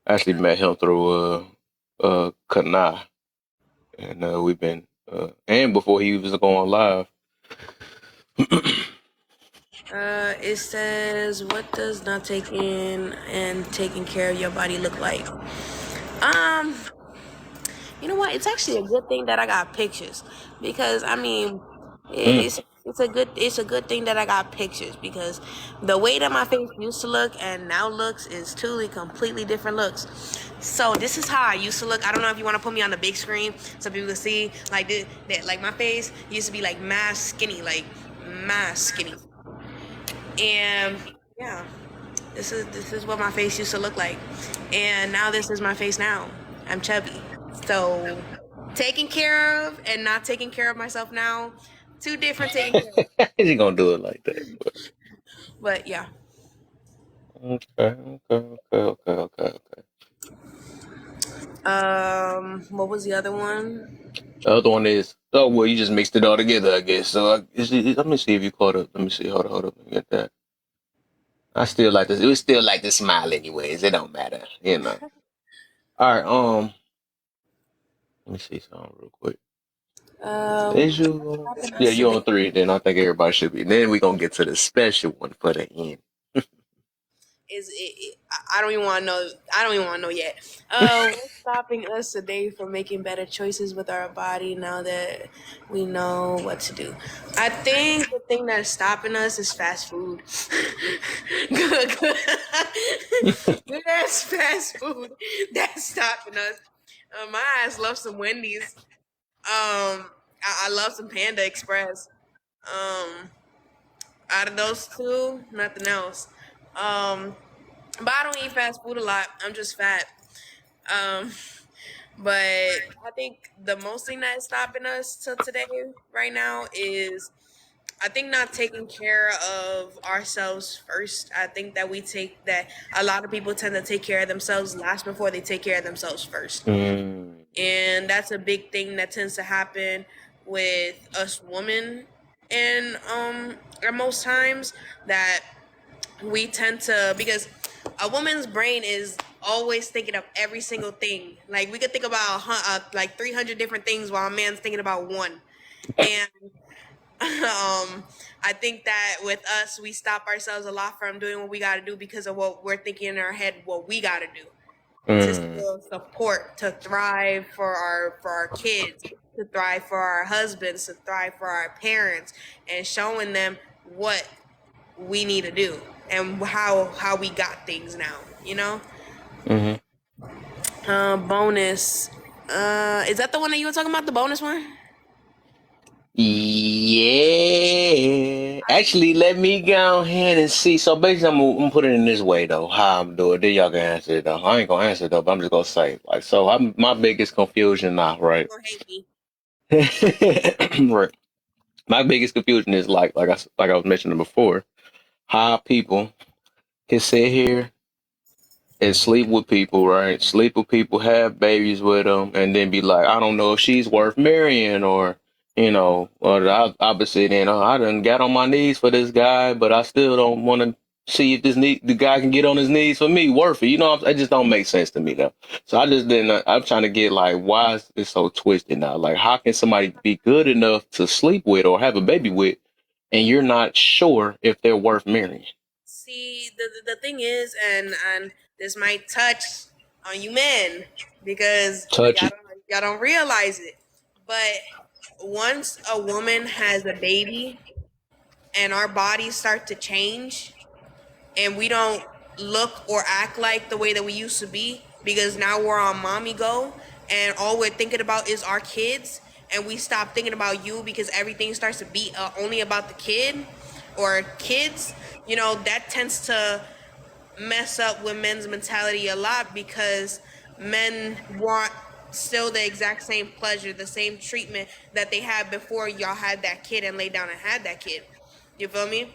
I actually met him through Kana, and we've been and before he was going live. It says, what does not taking and taking care of your body look like? You know what? It's actually a good thing that I got pictures, because I mean, it's a good thing that I got pictures, because the way that my face used to look and now looks is two completely different looks. So this is how I used to look. I don't know if you want to put me on the big screen so people can see like that. Like my face used to be like mass skinny. And yeah, this is what my face used to look like, and now this is my face now. I'm chubby. So taking care of and not taking care of myself now, two different taking care of. Is he gonna do it like that? But yeah. Okay. What was the other one? The other one is you just mixed it all together, I guess. So let me see if you caught up. Let me see. Hold up. Let me get that. I still like this. It was still like to smile anyways. It don't matter, you know. All right. Let me see something real quick. Visual. Yeah, you on three. Then I think everybody should be. Then we gonna get to the special one for the end. I don't even want to know. I don't even want to know yet. What's stopping us today from making better choices with our body now that we know what to do? I think the thing that's stopping us is fast food. Good. That's fast food that's stopping us. My ass loves some Wendy's. I love some Panda Express. Out of those two, nothing else. But I don't eat fast food a lot. I'm just fat. But I think the most thing that is stopping us till today right now is, I think, not taking care of ourselves first. I think that a lot of people tend to take care of themselves last before they take care of themselves first. And that's a big thing that tends to happen with us women. And most times that we tend to, because a woman's brain is always thinking of every single thing. Like, we could think about like 300 different things while a man's thinking about one. And I think that with us, we stop ourselves a lot from doing what we got to do because of what we're thinking in our head, what we got to do to still support, to thrive for our kids, to thrive for our husbands, to thrive for our parents, and showing them what we need to do and how we got things now, you know? Bonus. Is that the one that you were talking about, the bonus one? Yeah. Actually, let me go ahead and see. So basically, I'm gonna put it in this way though. How I'm doing. Then y'all can answer it though. I ain't gonna answer it though, but I'm just gonna say like, so my biggest confusion now, right? You're gonna hate me. Right. My biggest confusion is like I was mentioning before, how people can sit here and sleep with people, right? Sleep with people, have babies with them, and then be like, I don't know if she's worth marrying, or or the opposite. And I done got on my knees for this guy, but I still don't want to see if the guy can get on his knees for me, worth it. It just don't make sense to me though. So I just didn't. I'm trying to get like, why is it so twisted now? Like, how can somebody be good enough to sleep with or have a baby with, and you're not sure if they're worth marrying? See, the thing is, and this might touch on you men because y'all don't realize it, but once a woman has a baby and our bodies start to change and we don't look or act like the way that we used to be because now we're on mommy go and all we're thinking about is our kids, and we stop thinking about you because everything starts to be only about the kid or kids, that tends to mess up with men's mentality a lot because men want still the exact same pleasure, the same treatment that they had before y'all had that kid and laid down and had that kid. You feel me?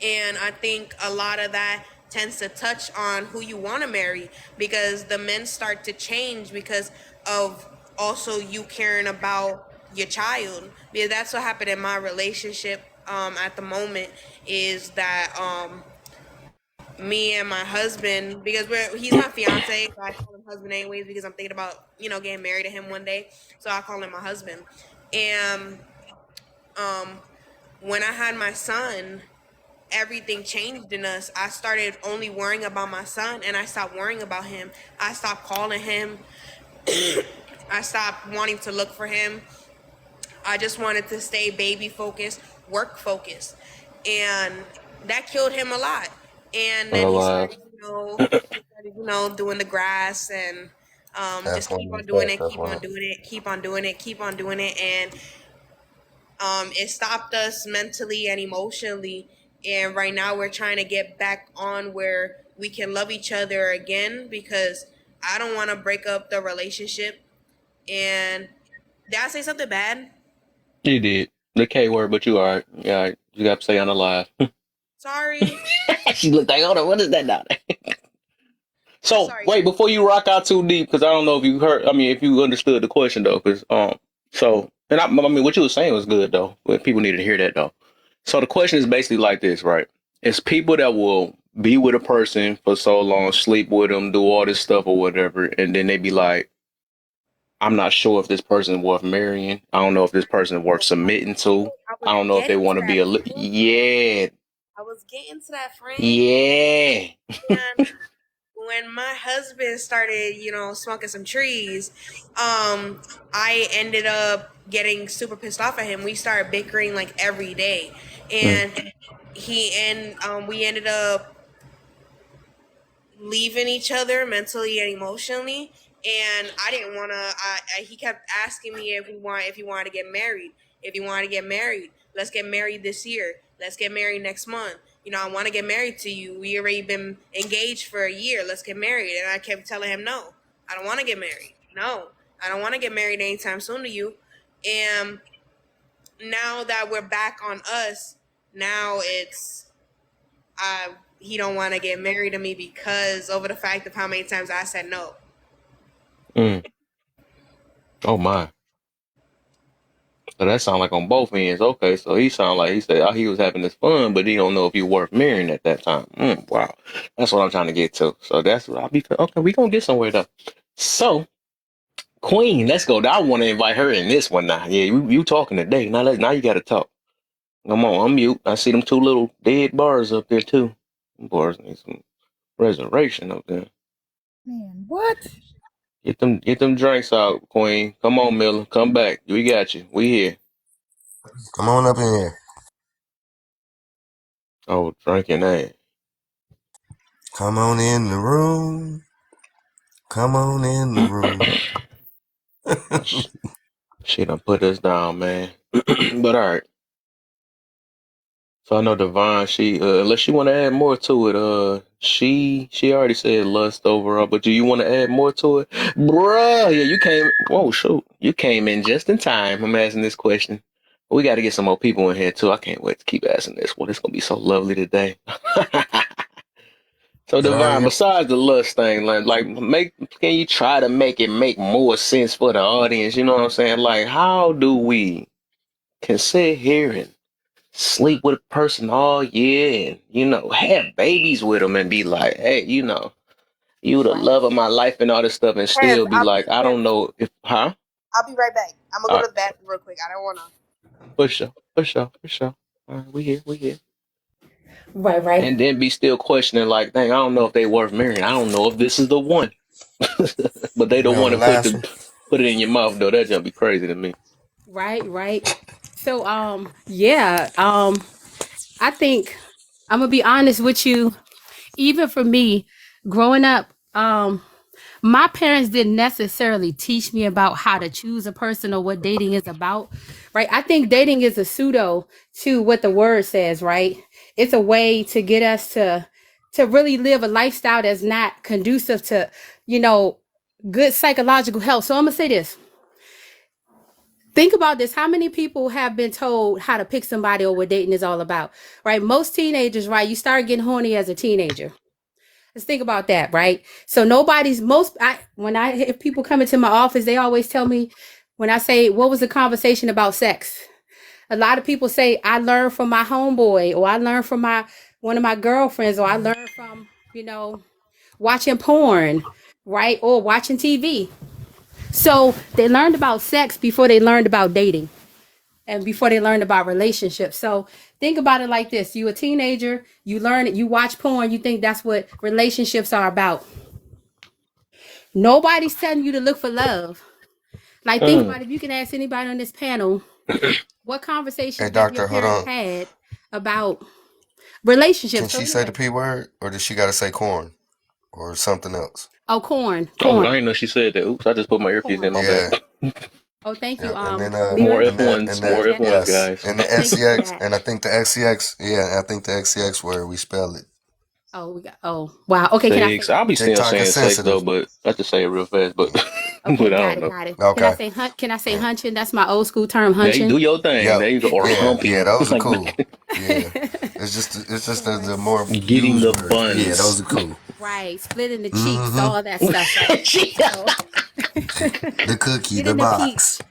And I think a lot of that tends to touch on who you want to marry because the men start to change because of also you caring about your child. Because that's what happened in my relationship at the moment is that me and my husband, because he's my fiance, so I call him husband anyways because I'm thinking about, getting married to him one day. So I call him my husband. And when I had my son, everything changed in us. I started only worrying about my son and I stopped worrying about him. I stopped calling him. I stopped wanting to look for him. I just wanted to stay baby focused, work focused. And that killed him a lot. And then he started, doing the grass and just keep on doing it, keep on doing it. And it stopped us mentally and emotionally. And right now we're trying to get back on where we can love each other again because I don't want to break up the relationship. And did I say something bad? You did. The K word, but you all right. Yeah, you got to stay on the live. Sorry. She looked like, hold on, what is that now? So, wait, before you rock out too deep, because I don't know if you heard, if you understood the question, though, because, what you were saying was good, though, but people need to hear that, though. So the question is basically like this, right? It's people that will be with a person for so long, sleep with them, do all this stuff or whatever, and then they be like, I'm not sure if this person is worth marrying. I don't know if this person is worth submitting to. I don't know if they want to be yeah. I was getting to that, friend. Yeah. And when my husband started, smoking some trees, I ended up getting super pissed off at him. We started bickering like every day. And we ended up leaving each other mentally and emotionally. And I didn't want to. He kept asking me if he wanted to get married. If he wanted to get married, let's get married this year. Let's get married next month. I want to get married to you. We already been engaged for a year. Let's get married. And I kept telling him, no, I don't want to get married. No, I don't want to get married anytime soon to you. And now that we're back on us, now it's he don't want to get married to me because over the fact of how many times I said no. Oh my. So that sounds like on both ends. Okay, so he said he was having this fun, but he don't know if he worth marrying at that time. Wow, that's what I'm trying to get to. So that's what okay. We gonna get somewhere though. So, Queen, let's go. I want to invite her in this one now. Yeah, you talking today? Now you got to talk. Come on, unmute. I see them two little dead bars up there too. Them bars need some resurrection up there. Man, what? Get them drinks out, Queen. Come on, Miller. Come back. We got you. We here. Come on up in here. Oh, drinking ass. Come on in the room. Come on in the room. She done put us down, man. But all right. So I know Devon, she unless you want to add more to it, she already said lust overall, but do you want to add more to it? Bruh, yeah, you came in just in time. I'm asking this question. We got to get some more people in here too. I can't wait to keep asking this one. It's gonna be so lovely today. So You know what I Divine, mean? besides the lust thing, can you try to make it make more sense for the audience? You know what I'm saying? Like, how do we can sit here and sleep with a person all year and, have babies with them and be like, hey, you the love of my life and all this stuff and Kev, still be like, I don't know if, huh? I'll be right back. I'm gonna All go to right, the bathroom real quick. I don't wanna. for sure, for sure, for sure. All right, we here. Right. And then be still questioning like, dang, I don't know if they worth marrying. I don't know if this is the one. But they We don't on want the to put last one. it in your mouth though. That's gonna be crazy to me. Right. So, yeah, I think I'm gonna be honest with you. Even for me, growing up, my parents didn't necessarily teach me about how to choose a person or what dating is about, right? I think dating is a pseudo to what the word says, right? It's a way to get us to really live a lifestyle that's not conducive to, good psychological health. So I'm gonna say this. Think about this. How many people have been told how to pick somebody or what dating is all about, right? Most teenagers, right? You start getting horny as a teenager. Let's think about that, right? So if people come into my office, they always tell me when I say, what was the conversation about sex? A lot of people say, I learned from my homeboy, or I learned from one of my girlfriends, or I learned from, watching porn, right? Or watching TV. So they learned about sex before they learned about dating and before they learned about relationships. So think about it like this. You a teenager, you learn it, you watch porn, you think that's what relationships are about. Nobody's telling you to look for love. Like, think about it. If you can ask anybody on this panel, what Hey, conversations have your doctor, hold parents on. had about Can relationships? So she say the anyway, P word, or does she got to say corn or something else? oh, corn. Oh, I didn't know she said that. Oops, I just put my earpiece in. My Yeah, bad. Oh, thank you, yeah. And then More Leland. F1s, more F1s, yes, guys. and the Thank you for XCX, that. and I think the XCX, I think the XCX word we spell it. Oh, wow. Okay, can I say? I'll be still TikTok is saying sex though, sensitive. but I have to say it real fast. But Okay, but I don't know. got it. Okay. Can I say hunching? That's my old school term, There you hunching. do your thing. Yep. There you go. Or humping. Yeah. Those are Like cool. Yeah. It's just the more getting used the word. buns. Yeah, those are cool. Right, splitting the cheeks, all that stuff, right? The cookie, Get the in the box.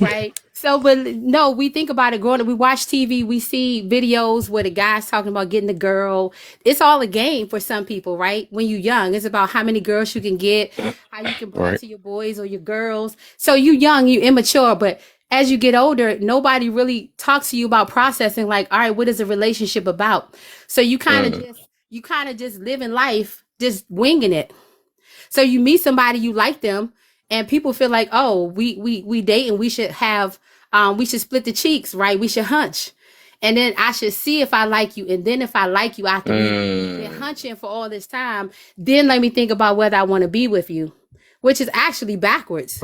right? So, but no, we think about it growing up. We watch TV, we see videos where the guy's talking about getting the girl. It's all a game for some people, right? When you're young, it's about how many girls you can get, how you can bring to your boys or your girls. So you young, you immature, but as you get older, nobody really talks to you about processing. Like, all right, what is a relationship about? So you kind of just living life, just winging it. So you meet somebody, you like them, and people feel like, oh, we date and we should have we should split the cheeks, right? We should hunch. And then I should see if I like you. And then if I like you after we've been hunching for all this time, then let me think about whether I want to be with you, which is actually backwards.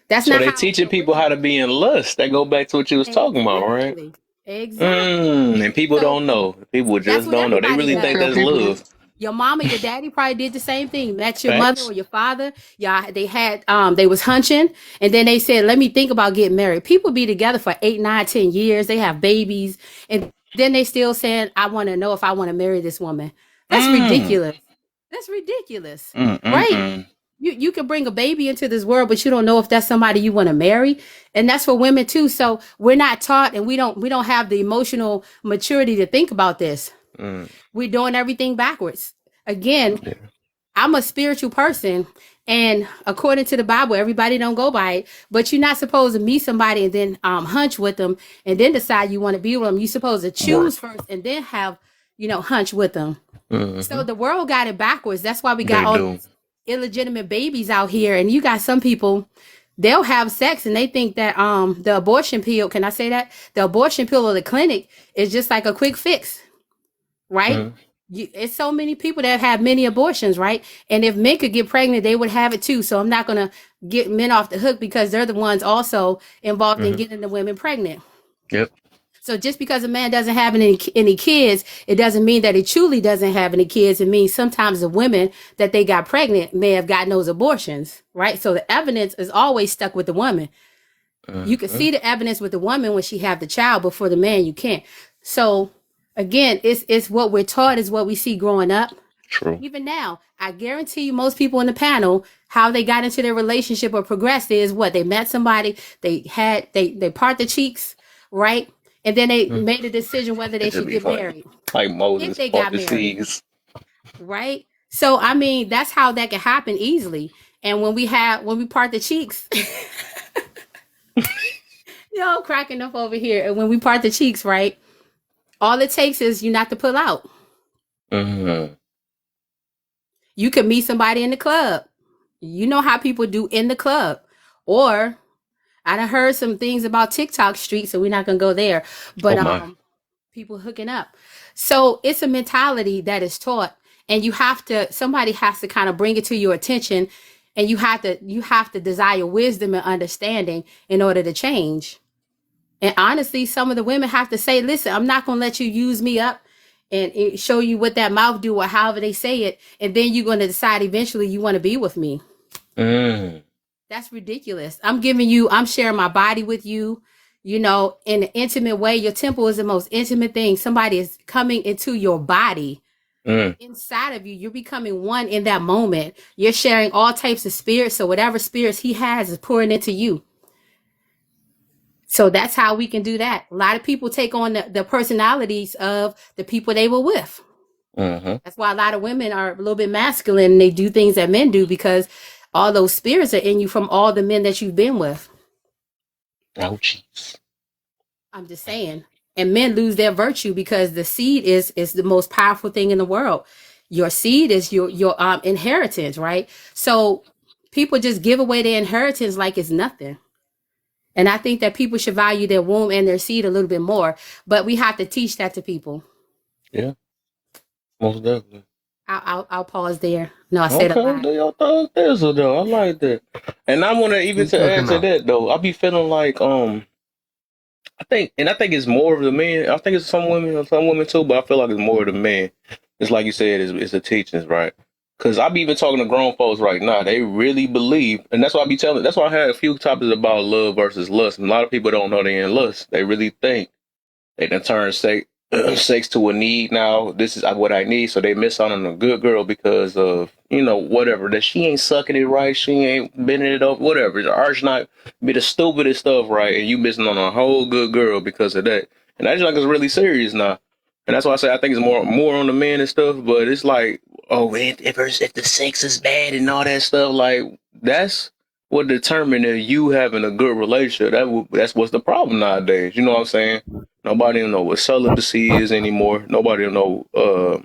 That's so not they how teaching people how to be in lust. That go back to what you was talking about, right? Exactly. And people don't know. People That's just what don't know. They everybody really think does. that's love. Your mama, your daddy probably did the same thing. Met your mother Facts. or your father. Yeah, they had they was hunching, and then they said, "Let me think about getting married." People be together for 8, 9, 10 years. They have babies, and then they still saying, "I want to know if I want to marry this woman." That's ridiculous. That's ridiculous, right? You can bring a baby into this world, but you don't know if that's somebody you want to marry, and that's for women too. So we're not taught, and we don't have the emotional maturity to think about this. We're doing everything backwards. Again, I'm a spiritual person, and according to the Bible, everybody don't go by it. But you're not supposed to meet somebody and then hunch with them and then decide you want to be with them. You're supposed to choose first and then have hunch with them. So the world got it backwards. That's why we got all these illegitimate babies out here. And you got some people, they'll have sex and they think that the abortion pill, can I say that? The abortion pill or the clinic is just like a quick fix. Right? It's so many people that have many abortions, right? And if men could get pregnant, they would have it too. So I'm not going to get men off the hook because they're the ones also involved in getting the women pregnant. Yep. So just because a man doesn't have any kids, it doesn't mean that he truly doesn't have any kids. It means sometimes the women that they got pregnant may have gotten those abortions, right? So the evidence is always stuck with the woman. You can see the evidence with the woman when she have the child, but for the man, you can't. So again, it's what we're taught, is what we see growing up. True. Even now, I guarantee you most people in the panel, how they got into their relationship or progressed is what? They met somebody, they part the cheeks, right? And then they made a decision whether they It'd should be get funny. married. Like If Moses they part got the married, seas. right? So I mean, that's how that can happen easily. And when we part the cheeks, yo, cracking up over here. And when we part the cheeks, right? All it takes is you not to pull out. Mm-hmm. You can meet somebody in the club. You know how people do in the club. Or I done heard some things about TikTok street, so we're not gonna go there. But people hooking up. So it's a mentality that is taught, and somebody has to kind of bring it to your attention, and you have to desire wisdom and understanding in order to change. And honestly, some of the women have to say, listen, I'm not gonna let you use me up and show you what that mouth do or however they say it, and then you're gonna decide eventually you want to be with me. That's ridiculous. I'm sharing my body with you, in an intimate way. Your temple is the most intimate thing. Somebody is coming into your body inside of you. You're becoming one in that moment. You're sharing all types of spirits. So whatever spirits he has is pouring into you. So that's how we can do that. A lot of people take on the personalities of the people they were with. That's why a lot of women are a little bit masculine and they do things that men do, because all those spirits are in you from all the men that you've been with. Ouchies. I'm just saying. And men lose their virtue because the seed is the most powerful thing in the world. Your seed is your inheritance, right? So people just give away their inheritance like it's nothing. And I think that people should value their womb and their seed a little bit more. But we have to teach that to people. Yeah. Most definitely. I'll pause there. No, I said a lot. Do your thing, though. I like that. And I want to even to add to that though. I be feeling like I think it's more of the men. I think it's some women too, but I feel like it's more of the men. It's like you said, it's the teachings, right? Because I be even talking to grown folks right now. They really believe, and that's why I be telling. That's why I had a few topics about love versus lust. And a lot of people don't know they're in lust. They really think they done turn sex to a need now. This is what I need. So they miss out on a good girl because of, whatever. That she ain't sucking it right. She ain't bending it up. Whatever. The arch not be the stupidest stuff, right? And you missing on a whole good girl because of that. And that's like it's really serious now. And that's why I say I think it's more on the men and stuff. But it's like, if the sex is bad and all that stuff, like that's what determines if you having a good relationship. That's what's the problem nowadays. You know what I'm saying? Nobody don't know what celibacy is anymore. Nobody don't know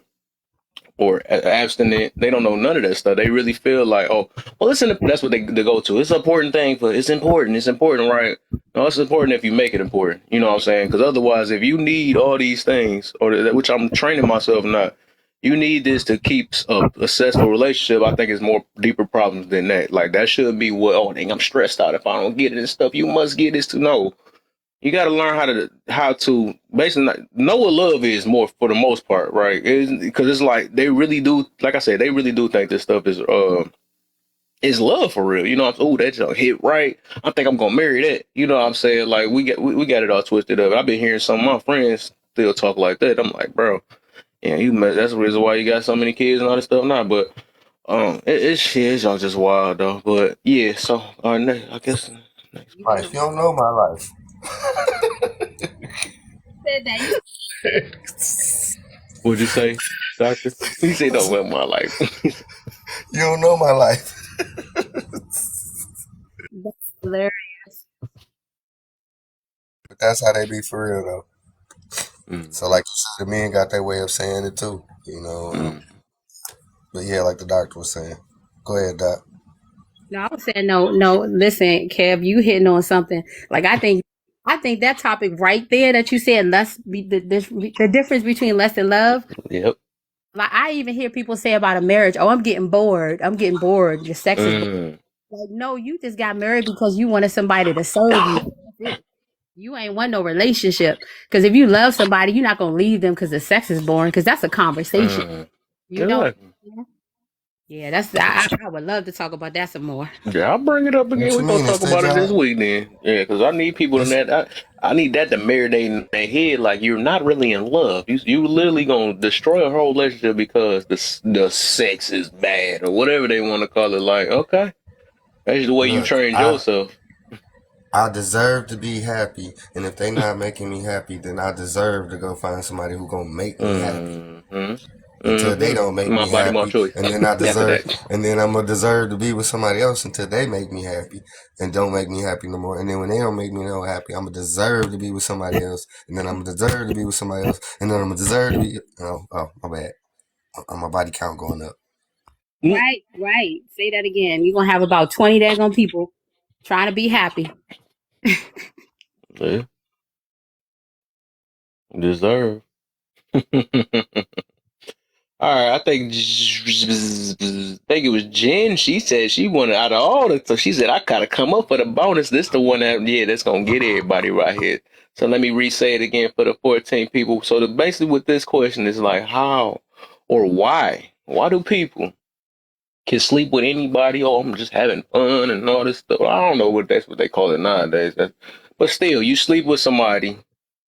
or abstinent. They don't know none of that stuff. They really feel like, that's what they go to. It's an important thing, but it's important. It's important, right? No, it's important if you make it important. You know what I'm saying? Because otherwise, if you need all these things, which I'm training myself not, you need this to keep a successful relationship. I think it's more deeper problems than that. Like that should be I'm stressed out if I don't get it and stuff. You must get this to know. You got to learn how to basically know what love is more for the most part, right? Because it's like they really do, like I said, they really do think this stuff is love for real. You know, that just hit right. I think I'm gonna marry that. You know what I'm saying? Like we got it all twisted up. I've been hearing some of my friends still talk like that. I'm like, bro, yeah, that's the reason why you got so many kids and all this stuff now. But it's all just wild though. But yeah, so I guess next. Life, you don't know my life. Said that. What'd you say, doctor? He said, "Don't know my life." You don't know my life. That's hilarious. But that's how they be for real though. So like you said, the men got their way of saying it too, But yeah, like the doctor was saying. Go ahead, Doc. No, I was saying no. Listen, Kev, you hitting on something. Like I think that topic right there that you said, the difference between lust and love. Yep. Like I even hear people say about a marriage, "Oh, I'm getting bored. Your sex is bored." Like, no, you just got married because you wanted somebody to serve you. You ain't want no relationship. Because if you love somebody, you're not gonna leave them because the sex is boring. Because that's a conversation. You know. Yeah, I would love to talk about that some more. Yeah, I'll bring it up What again. you We gonna mean? It's talk their about it this job. week then. Yeah, because I need people in It's that. I need that to marinate in their head. Like you're not really in love. You literally gonna destroy a whole relationship because the sex is bad or whatever they want to call it. Like, okay, that's the way you look. trained yourself. I deserve to be happy, and if they not making me happy, then I deserve to go find somebody who gonna make me happy. Until they don't make My me body, my happy, choice. and then I After deserve, that, and then I'm gonna deserve to be with somebody else until they make me happy, and don't make me happy no more. And then when they don't make me no happy, I'm gonna deserve to be with somebody else, and then I'm gonna deserve to be with somebody else, and then I'm gonna deserve to be. Oh, my bad. My body count going up. Right. Say that again. You're gonna have about 20 daggone people trying to be happy. yeah, deserve. All right, I think it was Jen. She said she wanted out of all the, so she said I gotta come up for the bonus. This the one that's gonna get everybody right here. So let me re-say it again for the 14 people. So basically, with this question is like how or why? Why do people can sleep with anybody? Oh, I'm just having fun and all this stuff. I don't know that's what they call it nowadays. But still, you sleep with somebody,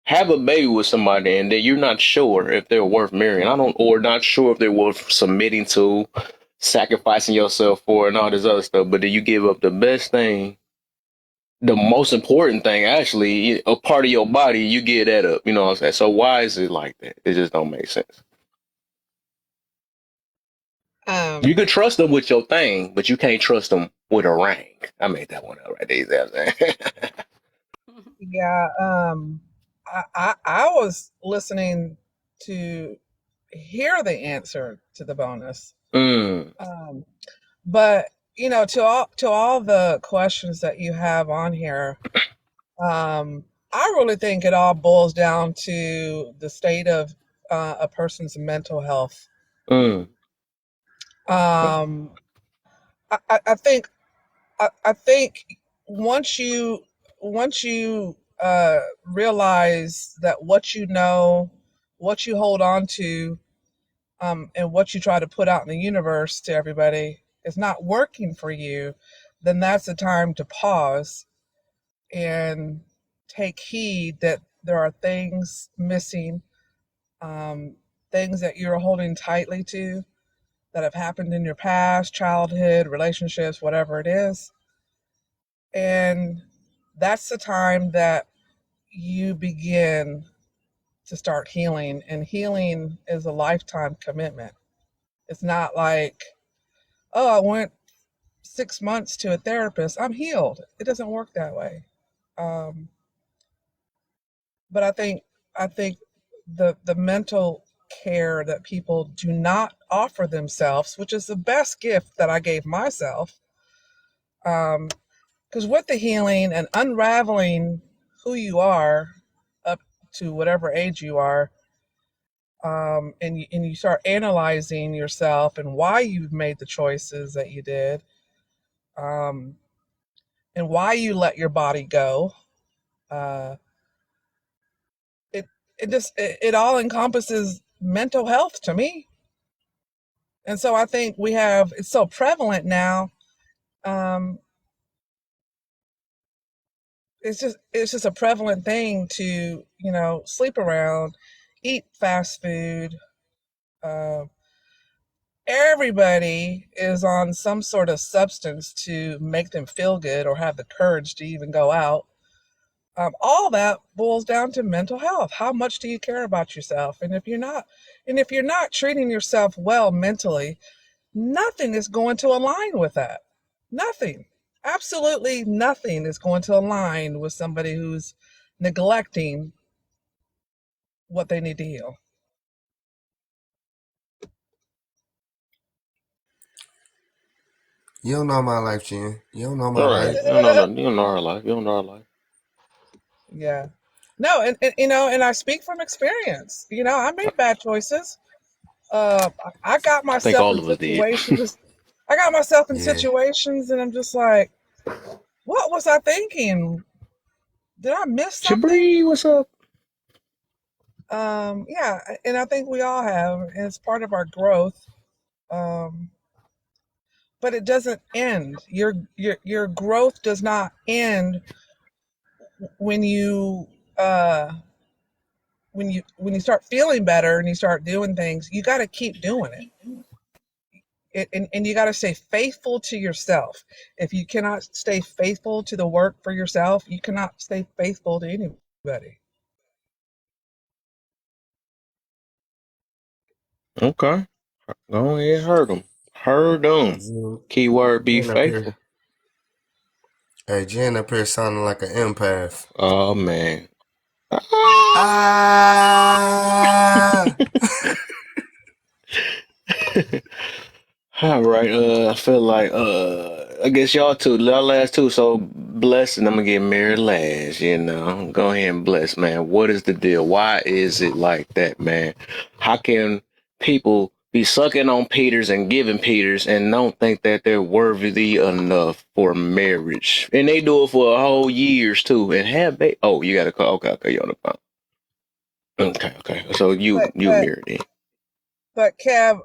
have a baby with somebody, and then you're not sure if they're worth marrying. Or not sure if they're worth submitting to, sacrificing yourself for, and all this other stuff. But then you give up the best thing, the most important thing, actually, a part of your body, you give that up. You know what I'm saying? So why is it like that? It just don't make sense. You can trust them with your thing, but you can't trust them with a ring. I made that one up right there. You see what I'm saying? Yeah, I was listening to hear the answer to the bonus. But you know, to all the questions that you have on here, I really think it all boils down to the state of a person's mental health. I think once you realize that what you know, what you hold on to, and what you try to put out in the universe to everybody is not working for you, then that's the time to pause and take heed that there are things missing, things that you're holding tightly to that have happened in your past, childhood, relationships, whatever it is. And that's the time that you begin to start healing. And healing is a lifetime commitment. It's not like, oh, I went 6 months to a therapist, I'm healed. It doesn't work that way. But I think the mental care that people do not offer themselves, which is the best gift that I gave myself, because with the healing and unraveling who you are up to whatever age you are, and you start analyzing yourself and why you've made the choices that you did, and why you let your body go, it all encompasses mental health to me. And so I think it's so prevalent now. It's just a prevalent thing to, sleep around, eat fast food. Everybody is on some sort of substance to make them feel good or have the courage to even go out. All that boils down to mental health. How much do you care about yourself? And if you're not treating yourself well mentally, nothing is going to align with that. Nothing. Absolutely nothing is going to align with somebody who's neglecting what they need to heal. You don't know my life, Jen. You don't know my All life. right. You don't know our life. You don't know our life. Yeah. No, and and I speak from experience. I made bad choices. I got I think myself all in of us did. situations. I got myself in Yeah. situations, and I'm just like, what was I thinking? Did I miss something? Jabri, what's up? Yeah, and I think we all have, and it's part of our growth. but it doesn't end. Your growth does not end when you when you start feeling better and you start doing things. You got to keep doing it. And you got to stay faithful to yourself. If you cannot stay faithful to the work for yourself, you cannot stay faithful to anybody. Okay. Go ahead, heard them. Heard them. Keyword be Jen up here. faithful. Hey, Jen up here sounding like an empath. Oh, man. Ah! All right, I feel like I guess y'all last two, so bless and I'm gonna get married last, you know. Go ahead and bless, man. What is the deal? Why is it like that, man? How can people be sucking on Peters and giving Peters and don't think that they're worthy enough for marriage? And they do it for a whole years too. And you gotta call you on the phone. Okay. So you married in. But Kev,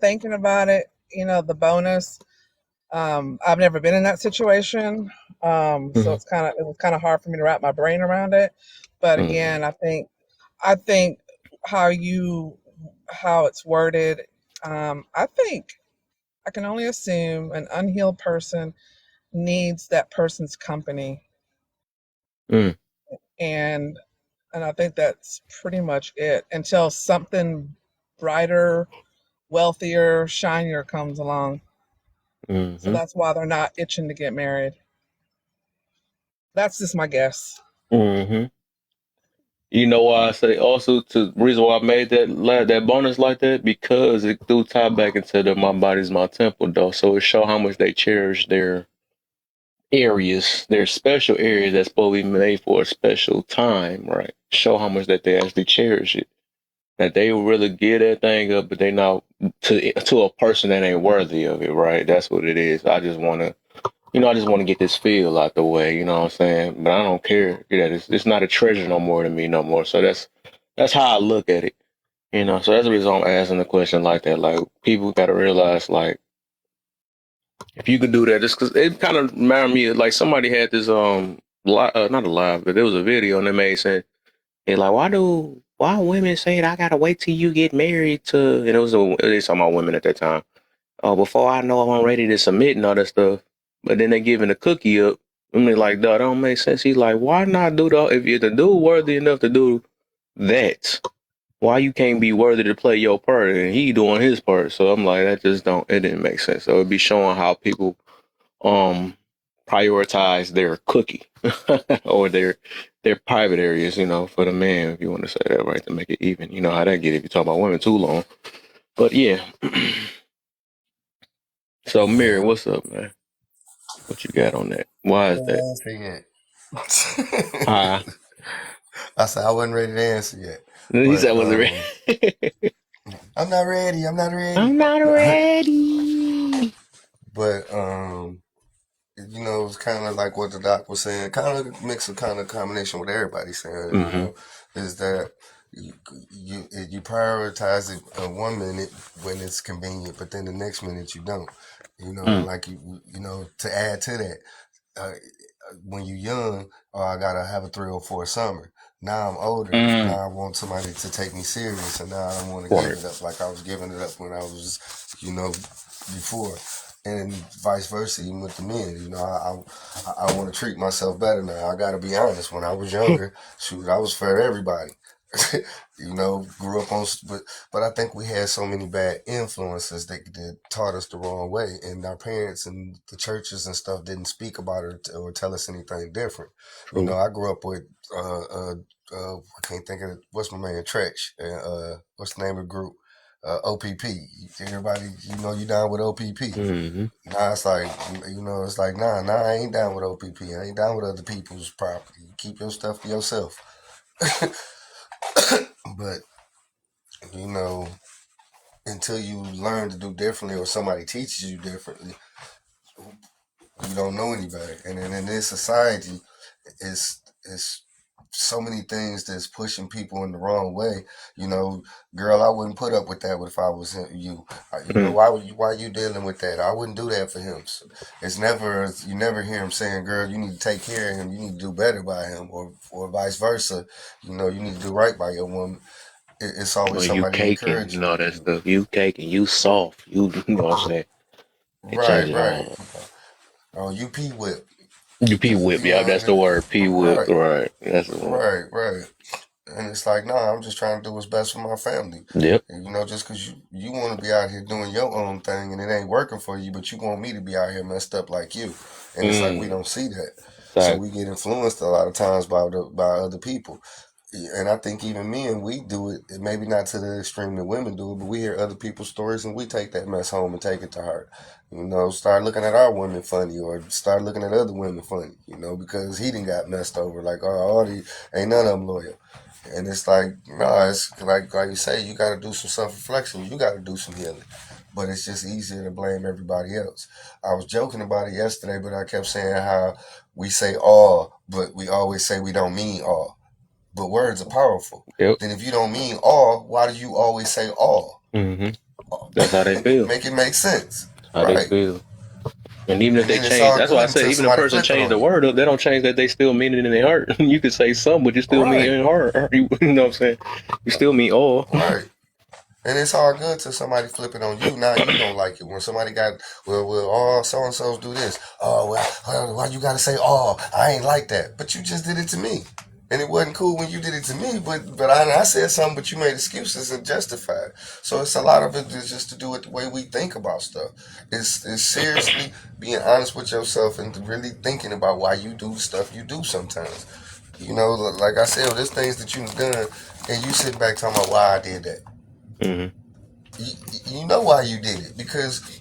thinking about it, the bonus. I've never been in that situation, so it was kind of hard for me to wrap my brain around it. But again, I think how it's worded. I think I can only assume an unhealed person needs that person's company, and I think that's pretty much it until something brighter, wealthier, shinier comes along. So that's why they're not itching to get married. That's just my guess. You know why I say also the reason why I made that bonus like that, because it do tie back into my body's my temple though. So it show how much they cherish their areas, their special areas that's supposed to be made for a special time, right? Show how much that they actually cherish it. That they really give that thing up, but they not to a person that ain't worthy of it, right? That's what it is. I just want to get this feel out the way, you know what I'm saying? But I don't care. It's not a treasure no more to me no more. So that's how I look at it, you know. So that's the reason I'm asking the question like that. Like, people got to realize, like, if you could do that, just because it kind of reminded me of, like, somebody had this not a live, but there was a video and they made saying, hey, like, why women say I gotta wait till you get married to? And it was talking about women at that time. Oh, before I know if I'm ready to submit and all that stuff. But then they giving the cookie up. I mean, like, that don't make sense. He's like, why not do that? If you're the dude worthy enough to do that, why you can't be worthy to play your part? And he doing his part. So I'm like, it didn't make sense. So it'd be showing how people prioritize their cookie or their private areas, you know, for the man, if you want to say that, right, to make it even. You know how that get if you talk about women too long. But yeah. So Mary, what's up, man? What you got on that? Why is that? I said I wasn't ready to answer yet. He said I wasn't ready. I'm not ready. I'm not ready. But it's kind of like what the doc was saying. Kind of mix a kind of combination with everybody saying. You know, is that you prioritize it one minute when it's convenient, but then the next minute you don't. You know, like you know, to add to that, when you're young, I gotta have a 304 summer. Now I'm older. Now I want somebody to take me serious, and now I don't want to give it up like I was giving it up when I was, before. And vice versa, even with the men. You know, I want to treat myself better now. I gotta be honest. When I was younger, shoot, I was for everybody. Grew up on, but I think we had so many bad influences that taught us the wrong way, and our parents and the churches and stuff didn't speak about it or tell us anything different. True. You know, I grew up with I can't think of it. What's my man Tretch? What's the name of the group? OPP. Everybody, you down with OPP. Now it's like, it's like, nah, I ain't down with OPP. I ain't down with other people's property. You keep your stuff to yourself. But, until you learn to do differently or somebody teaches you differently, you don't know any better. And then in this society, it's so many things that's pushing people in the wrong way. You know, girl, I wouldn't put up with that if I was you. You know, why you dealing with that? I wouldn't do that for him. So it's never, you never hear him saying, girl, you need to take care of him. You need to do better by him, or vice versa. You know, you need to do right by your woman. It's always Well, you somebody caking, encouraging you know that stuff. You caking, you soft. You know what I'm saying? It Right, changes right. all. Oh, you pee whip. You P whip, You yeah, know, that's the word. P whip, right, right? That's the one. right. And it's like, nah, I'm just trying to do what's best for my family. Yep. And, you know, just because you want to be out here doing your own thing and it ain't working for you, but you want me to be out here messed up like you. And it's like we don't see that. So we get influenced a lot of times by other people. And I think even men, we do it, maybe not to the extreme that women do it, but we hear other people's stories and we take that mess home and take it to heart. You know, start looking at our women funny or start looking at other women funny, you know, because he done got messed over. Like, oh, all these, ain't none of them loyal. And it's like, no, it's like you say, you got to do some self-reflection. You got to do some healing. But it's just easier to blame everybody else. I was joking about it yesterday, but I kept saying how we say all, but we always say we don't mean all. But words are powerful. Yep. Then if you don't mean all, why do you always say all? Mm-hmm. That's how they feel. Make it make sense. How right. they feel. And even if And they then it's change, all that's good why I said until even if a somebody person flip it change on the you. word up, they don't change that they still mean it in their heart. You could say some, but you still mean it in heart. You know what I'm saying? You still mean all. Right. And it's all good till somebody flip it on you. Now you don't like it. When somebody got, well, all so-and-sos do this. Oh, well, why you got to say all? I ain't like that. But you just did it to me. And it wasn't cool when you did it to me, but I said something, but you made excuses and justified. So it's a lot of it is just to do with the way we think about stuff. It's seriously being honest with yourself and really thinking about why you do stuff you do sometimes. You know, like I said, there's things that you've done, and you sit back talking about why I did that. Mm-hmm. You know why you did it, because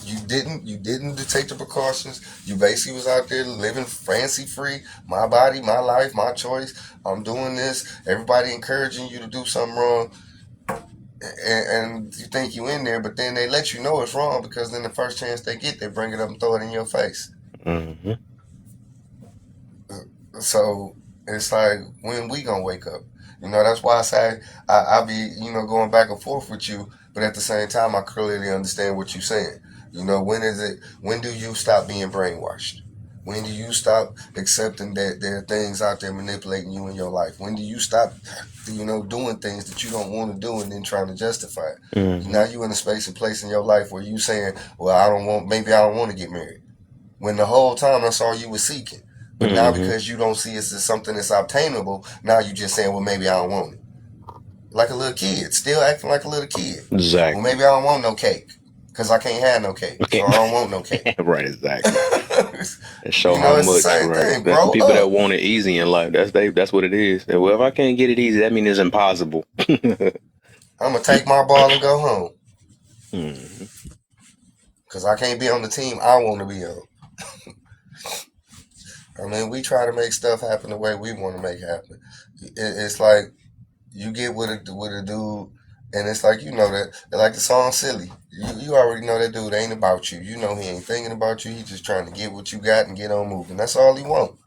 you didn't take the precautions. You basically was out there living fancy free. My body, my life, my choice. I'm doing this. Everybody encouraging you to do something wrong, and you think you in there, but then they let you know it's wrong because then the first chance they get, they bring it up and throw it in your face. Mm-hmm. So it's like, when we gonna wake up? You know, that's why I say I be, you know, going back and forth with you, but at the same time, I clearly understand what you're saying. You know, when do you stop being brainwashed? When do you stop accepting that there are things out there manipulating you in your life? When do you stop, you know, doing things that you don't want to do and then trying to justify it? Mm-hmm. Now you in a space and place in your life where you saying, well, maybe I don't want to get married. When the whole time that's all you were seeking. But now because you don't see it as something that's obtainable, now you just saying, well, maybe I don't want it. Like a little kid, still acting like a little kid. Exactly. Well, maybe I don't want no cake because I can't have no cake, so I don't want no cake. Right, exactly. And show You know, how it's the much, same right? thing. That's the Grow people that up. want it easy in life. That's what it is. Well, if I can't get it easy, that means it's impossible. I'm gonna take my ball and go home. Because I can't be on the team I want to be on. I mean, we try to make stuff happen the way we want to make it happen. It's like you get with a dude, and it's like, you know that, like the song "Silly." You already know that dude ain't about you. You know he ain't thinking about you. He just trying to get what you got and get on moving. That's all he want.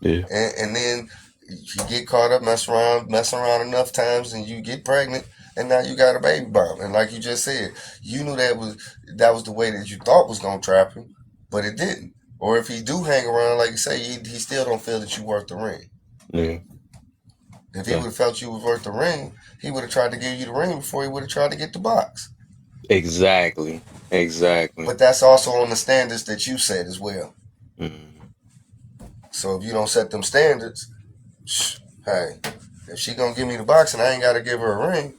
Yeah. And then you get caught up, mess around enough times, and you get pregnant, and now you got a baby bomb. And like you just said, you knew that was the way that you thought was gonna trap him, but it didn't. Or if he do hang around, like you say, he still don't feel that you worth the ring. Yeah. If he would have felt you was worth the ring, he would have tried to give you the ring before he would have tried to get the box. Exactly. But that's also on the standards that you set as well. So if you don't set them standards, hey, if she gonna give me the box and I ain't gotta give her a ring,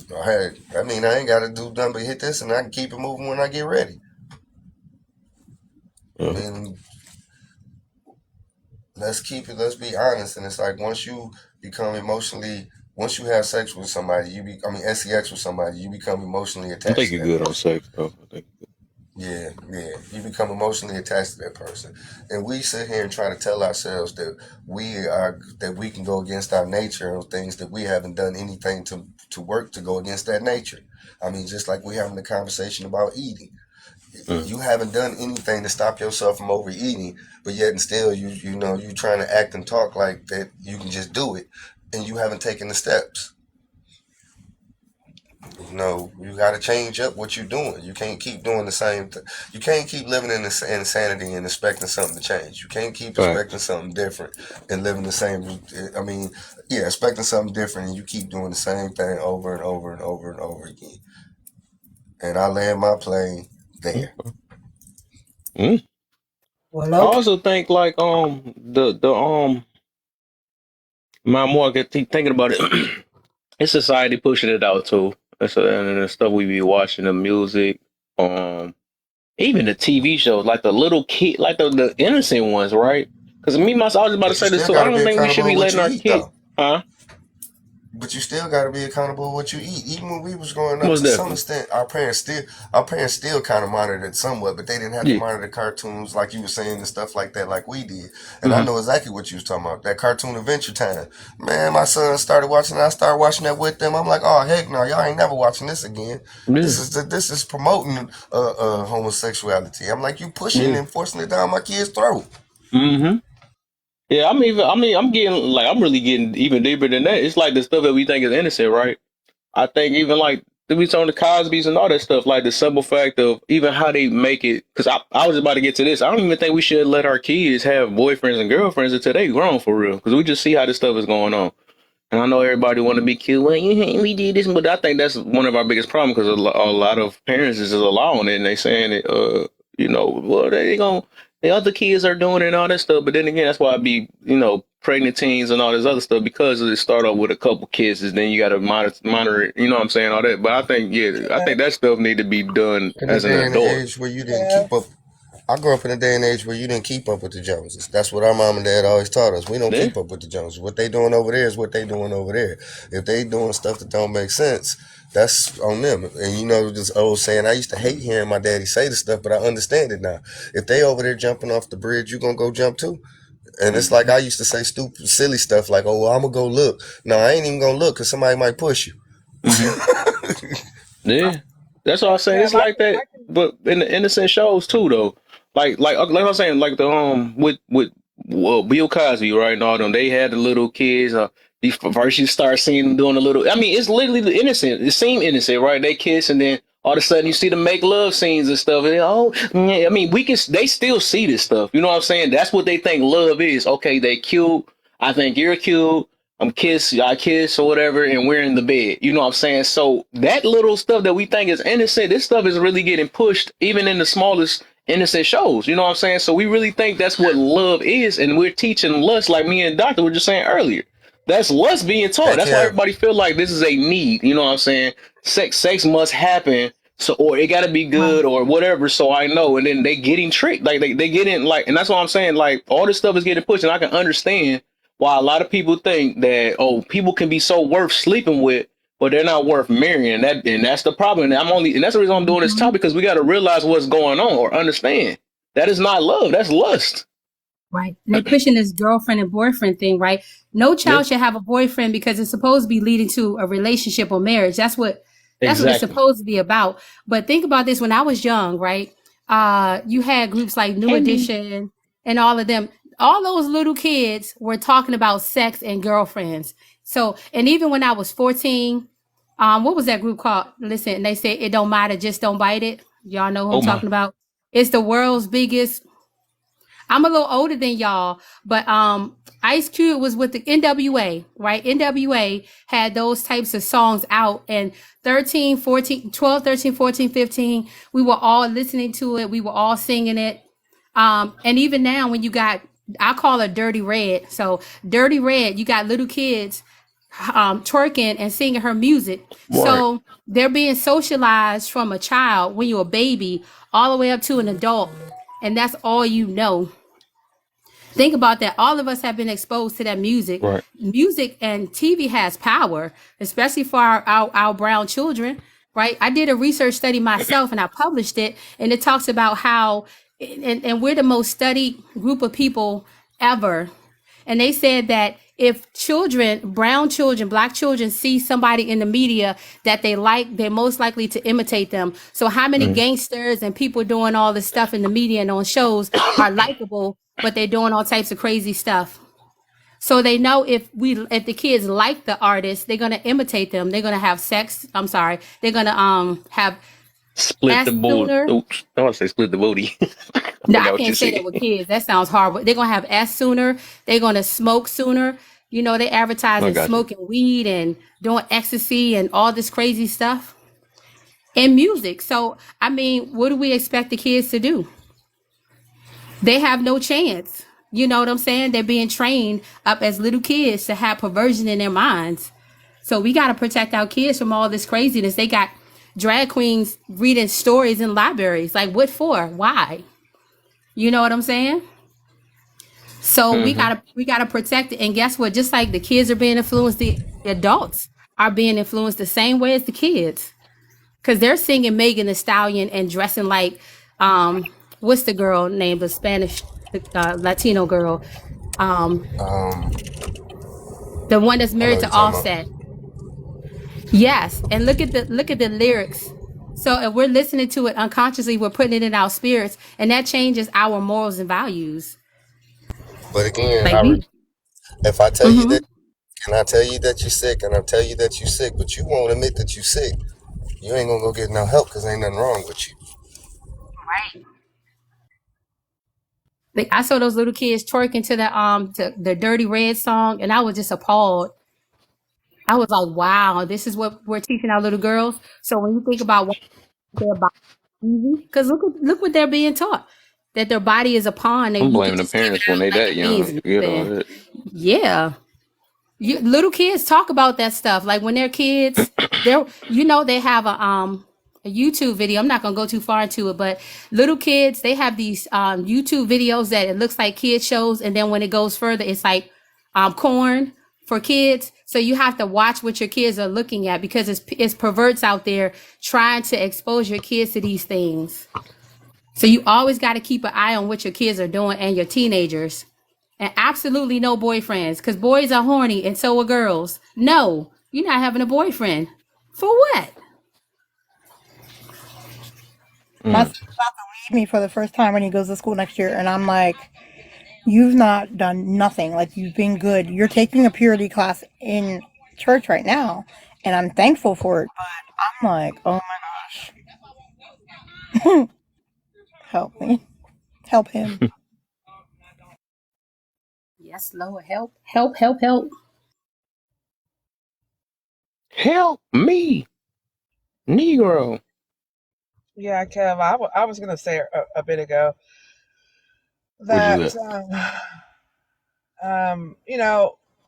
hey, I mean, I ain't gotta do nothing but hit this and I can keep it moving when I get ready. I mean, let's be honest. And it's like, once you have sex with somebody, SEX with somebody, you become emotionally attached. I think you're good on sex, though. Yeah. You become emotionally attached to that person. And we sit here and try to tell ourselves that we can go against our nature and things that we haven't done anything to work to go against that nature. I mean, just like we're having a conversation about eating. You haven't done anything to stop yourself from overeating, but yet and still you know you trying to act and talk like that you can just do it, and you haven't taken the steps. You know, you got to change up what you're doing. You can't keep doing the same thing. You can't keep living in insanity and expecting something to change. You can't keep expecting something different and living the same. I mean, yeah, expecting something different and you keep doing the same thing over and over and over and over again. And I land my plane there. Mm. Well, I okay. also think like my more I get thinking about it. It's society pushing it out too. And the stuff we be watching, the music, even the TV shows, like the little kid, like the innocent ones, right? Because me myself, I was about to say this too. I don't think we should be letting our kids, huh? But you still got to be accountable for what you eat. Even when we was growing up, Most to some definitely. extent, our parents still kind of monitored it somewhat, but they didn't have to monitor cartoons like you were saying and stuff like that, like we did. And I know exactly what you was talking about. That cartoon Adventure Time, man. My son started watching. I started watching that with them. I'm like, oh heck no, y'all ain't never watching this again. This is promoting homosexuality. I'm like, you pushing and forcing it down my kid's throat. Yeah, I'm really getting even deeper than that. It's like the stuff that we think is innocent, right? I think even like we on the Cosby's and all that stuff, like the simple fact of even how they make it. Because I was about to get to this. I don't even think we should let our kids have boyfriends and girlfriends until they grown for real. Because we just see how this stuff is going on. And I know everybody want to be cute. Well, we did this, but I think that's one of our biggest problems because a lot of parents is just allowing it and they saying it. Well, the other kids are doing it and all that stuff. But then again, that's why I be, pregnant teens and all this other stuff because it start off with a couple kisses, then you got to monitor it. You know what I'm saying? All that. But I think that stuff need to be done as an adult. Age where you didn't keep up. I grew up in a day and age where you didn't keep up with the Joneses. That's what our mom and dad always taught us. We don't keep up with the Joneses. What they doing over there is what they doing over there. If they doing stuff that don't make sense, that's on them. And this old saying, I used to hate hearing my daddy say this stuff, but I understand it now. If they over there jumping off the bridge, you gonna go jump too? And it's like I used to say stupid, silly stuff like, oh, well, I'm gonna go look. No, I ain't even gonna look because somebody might push you. Yeah, that's what I'm saying. It's like that, but in the innocent shows too, though. Like I'm saying, like the with Bill Cosby, right? And all them, they had the little kids. First you start seeing them doing a little. I mean, it's literally the innocent. It seemed innocent, right? They kiss, and then all of a sudden you see them make love scenes and stuff. And I mean, they still see this stuff. You know what I'm saying? That's what they think love is. Okay, they cute. I think you're cute. I kiss or whatever, and we're in the bed. You know what I'm saying? So that little stuff that we think is innocent, this stuff is really getting pushed even in the smallest innocent shows. You know what I'm saying? So we really think that's what love is, and we're teaching lust like me and Doctor were just saying earlier. That's lust being taught. That's why everybody feel like this is a need. You know what I'm saying? Sex must happen. So, or it got to be good or whatever. So I know. And then they getting tricked. Like they getting like, and that's what I'm saying. Like all this stuff is getting pushed, and I can understand why a lot of people think that, people can be so worth sleeping with, but they're not worth marrying. And that's the problem. And that's the reason I'm doing this topic, because we got to realize what's going on or understand that is not love. That's lust. Right. And they're pushing this girlfriend and boyfriend thing, right? No child should have a boyfriend because it's supposed to be leading to a relationship or marriage. That's what it's supposed to be about. But think about this. When I was young, right? You had groups like New Edition and all of them. All those little kids were talking about sex and girlfriends. So, and even when I was 14, what was that group called? Listen, they said, it don't matter, just don't bite it. Y'all know who I'm talking about. It's the world's biggest. I'm a little older than y'all, but Ice Cube was with the NWA, right? NWA had those types of songs out, and 12, 13, 14, 15, we were all listening to it. We were all singing it. And even now when you got, I call it Dirty Red. So Dirty Red, you got little kids twerking and singing her music. Right. So they're being socialized from a child when you're a baby all the way up to an adult. And that's all you know. Think about that. All of us have been exposed to that music. Right. Music and TV has power, especially for our brown children, right? I did a research study myself and I published it, and it talks about how, and we're the most studied group of people ever. And they said that if children, brown children, black children see somebody in the media that they like, they're most likely to imitate them. So how many gangsters and people doing all this stuff in the media and on shows are likable, but they're doing all types of crazy stuff? So they know if the kids like the artist, they're gonna imitate them. They're gonna have sex. I'm sorry. They're gonna have Split the ass booty. sooner. Oops. I want to say split the booty. No, I I what you can't say that said. with kids. That sounds horrible. They're gonna have ass sooner. They're gonna smoke sooner. You know, they I advertising got you. smoking weed and doing ecstasy and all this crazy stuff and music. So I mean, what do we expect the kids to do? They have no chance. You know what I'm saying? They're being trained up as little kids to have perversion in their minds. So we got to protect our kids from all this craziness. They got drag queens reading stories in libraries. Like, what for? Why? You know what I'm saying? So we gotta protect it. And guess what? Just like the kids are being influenced, the adults are being influenced the same way as the kids. Because they're singing Megan Thee Stallion and dressing like what's the girl named, the Spanish Latino girl, the one that's I know married what to you're talking about. Offset. Yes, and look at the lyrics. So if we're listening to it unconsciously, we're putting it in our spirits, and that changes our morals and values. But again, Like we, if I tell you hmm that, and I tell you that you're sick, and I tell you that you're sick, but you won't admit that you're sick, you ain't gonna go get no help because ain't nothing wrong with you. like I saw those little kids twerking to the Dirty Red song, and I was just appalled. I was like, wow, this is what we're teaching our little girls. So when you think about what their body, because look what they're being taught, that their body is a pawn, I'm and you could blaming the just give it parents when out they like that it means young to get all nothing. that. Yeah. Little kids talk about that stuff. Like when they're kids, they have a YouTube video. I'm not gonna go too far into it, but little kids, they have these YouTube videos that it looks like kid shows, and then when it goes further, it's like corn for kids. So you have to watch what your kids are looking at, because it's perverts out there trying to expose your kids to these things. So you always got to keep an eye on what your kids are doing and your teenagers. And absolutely no boyfriends, because boys are horny and so are girls. No, you're not having a boyfriend. For what? My son's about to leave me for the first time when he goes to school next year, and I'm like, you've not done nothing. Like, you've been good. You're taking a purity class in church right now, and I'm thankful for it. But I'm like, oh my gosh, help me, help him. Yes, Lord, help, help, help, help. Help me, Negro. Yeah, Kev, I was going to say a bit ago Where'd you that, at?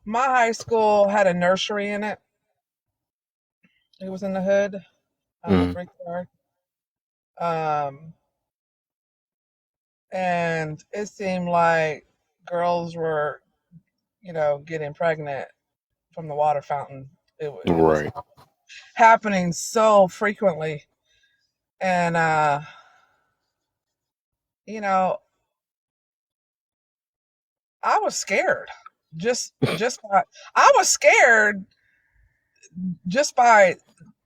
my high school had a nursery in it. It was in the hood, Brickyard. And it seemed like girls were, getting pregnant from the water fountain. It was Right. happening so frequently. And, I was scared. I was scared just by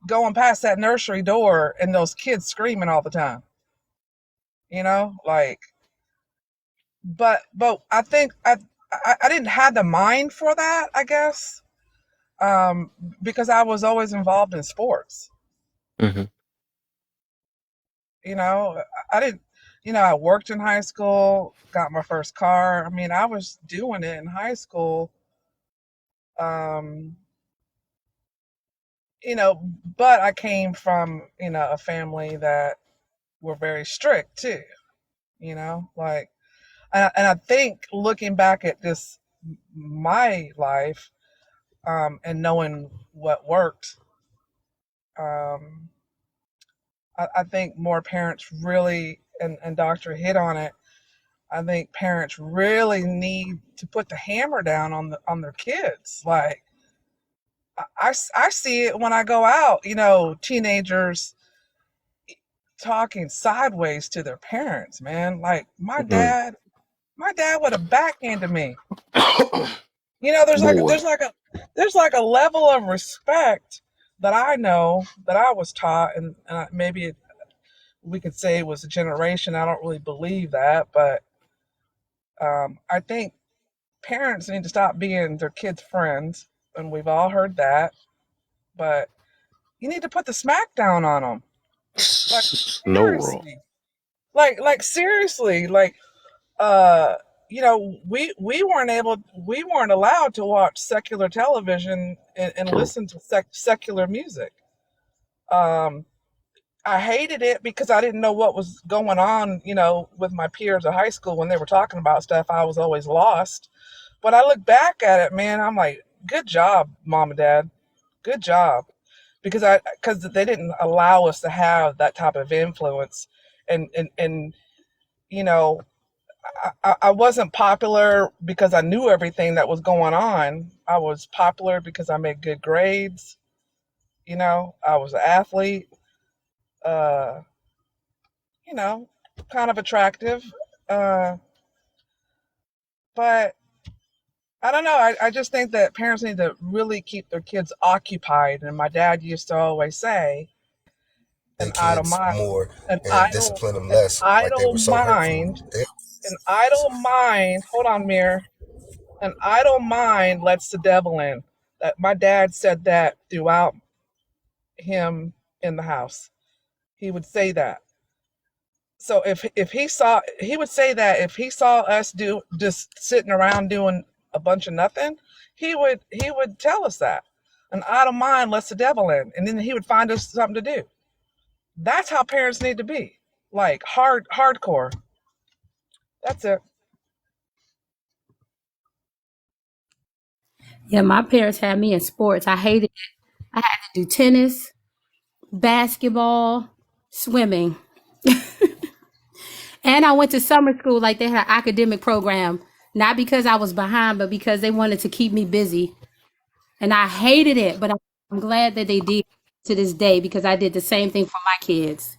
going past that nursery door and those kids screaming all the time. But I think I didn't have the mind for that, I guess, because I was always involved in sports. Mm-hmm. I didn't. I worked in high school, got my first car. I mean, I was doing it in high school. But I came from, a family that were very strict too, and I think looking back at my life, and knowing what worked, I think more parents really, and Dr. hit on it, I think parents really need to put the hammer down on their kids. Like, I see it when I go out, teenagers talking sideways to their parents, man. Like my dad would have backhanded me. You know, Boy. there's like a level of respect that I know that I was taught, and maybe we could say it was a generation. I don't really believe that, but I think parents need to stop being their kids' friends, and we've all heard that. But you need to put the smack down on them. Like No wrong. seriously, like seriously, like you know, we weren't allowed to watch secular television and True. listen to secular music. I hated it because I didn't know what was going on, you know, with my peers at high school when they were talking about stuff. I was always lost. But I look back at it, man, I'm like, good job, mom and dad. Good job. Because they didn't allow us to have that type of influence. And you know, I wasn't popular because I knew everything that was going on. I was popular because I made good grades. You know, I was an athlete. You know, kind of attractive. But I don't know. I just think that parents need to really keep their kids occupied. And my dad used to always say, Their kids more and discipline them less. Like they were so hurtful. An idle mind. Hold on, Mir. An idle mind lets the devil in. That my dad said that throughout him in the house. He would say that. So if he saw, he would say that if he saw us just sitting around doing a bunch of nothing, he would tell us that. An idle mind lets the devil in, and then he would find us something to do. That's how parents need to be, like hardcore. That's it. Yeah, my parents had me in sports. I hated it. I had to do tennis, basketball, swimming. And I went to summer school, like they had an academic program, not because I was behind, but because they wanted to keep me busy. And I hated it, but I'm glad that they did to this day because I did the same thing for my kids.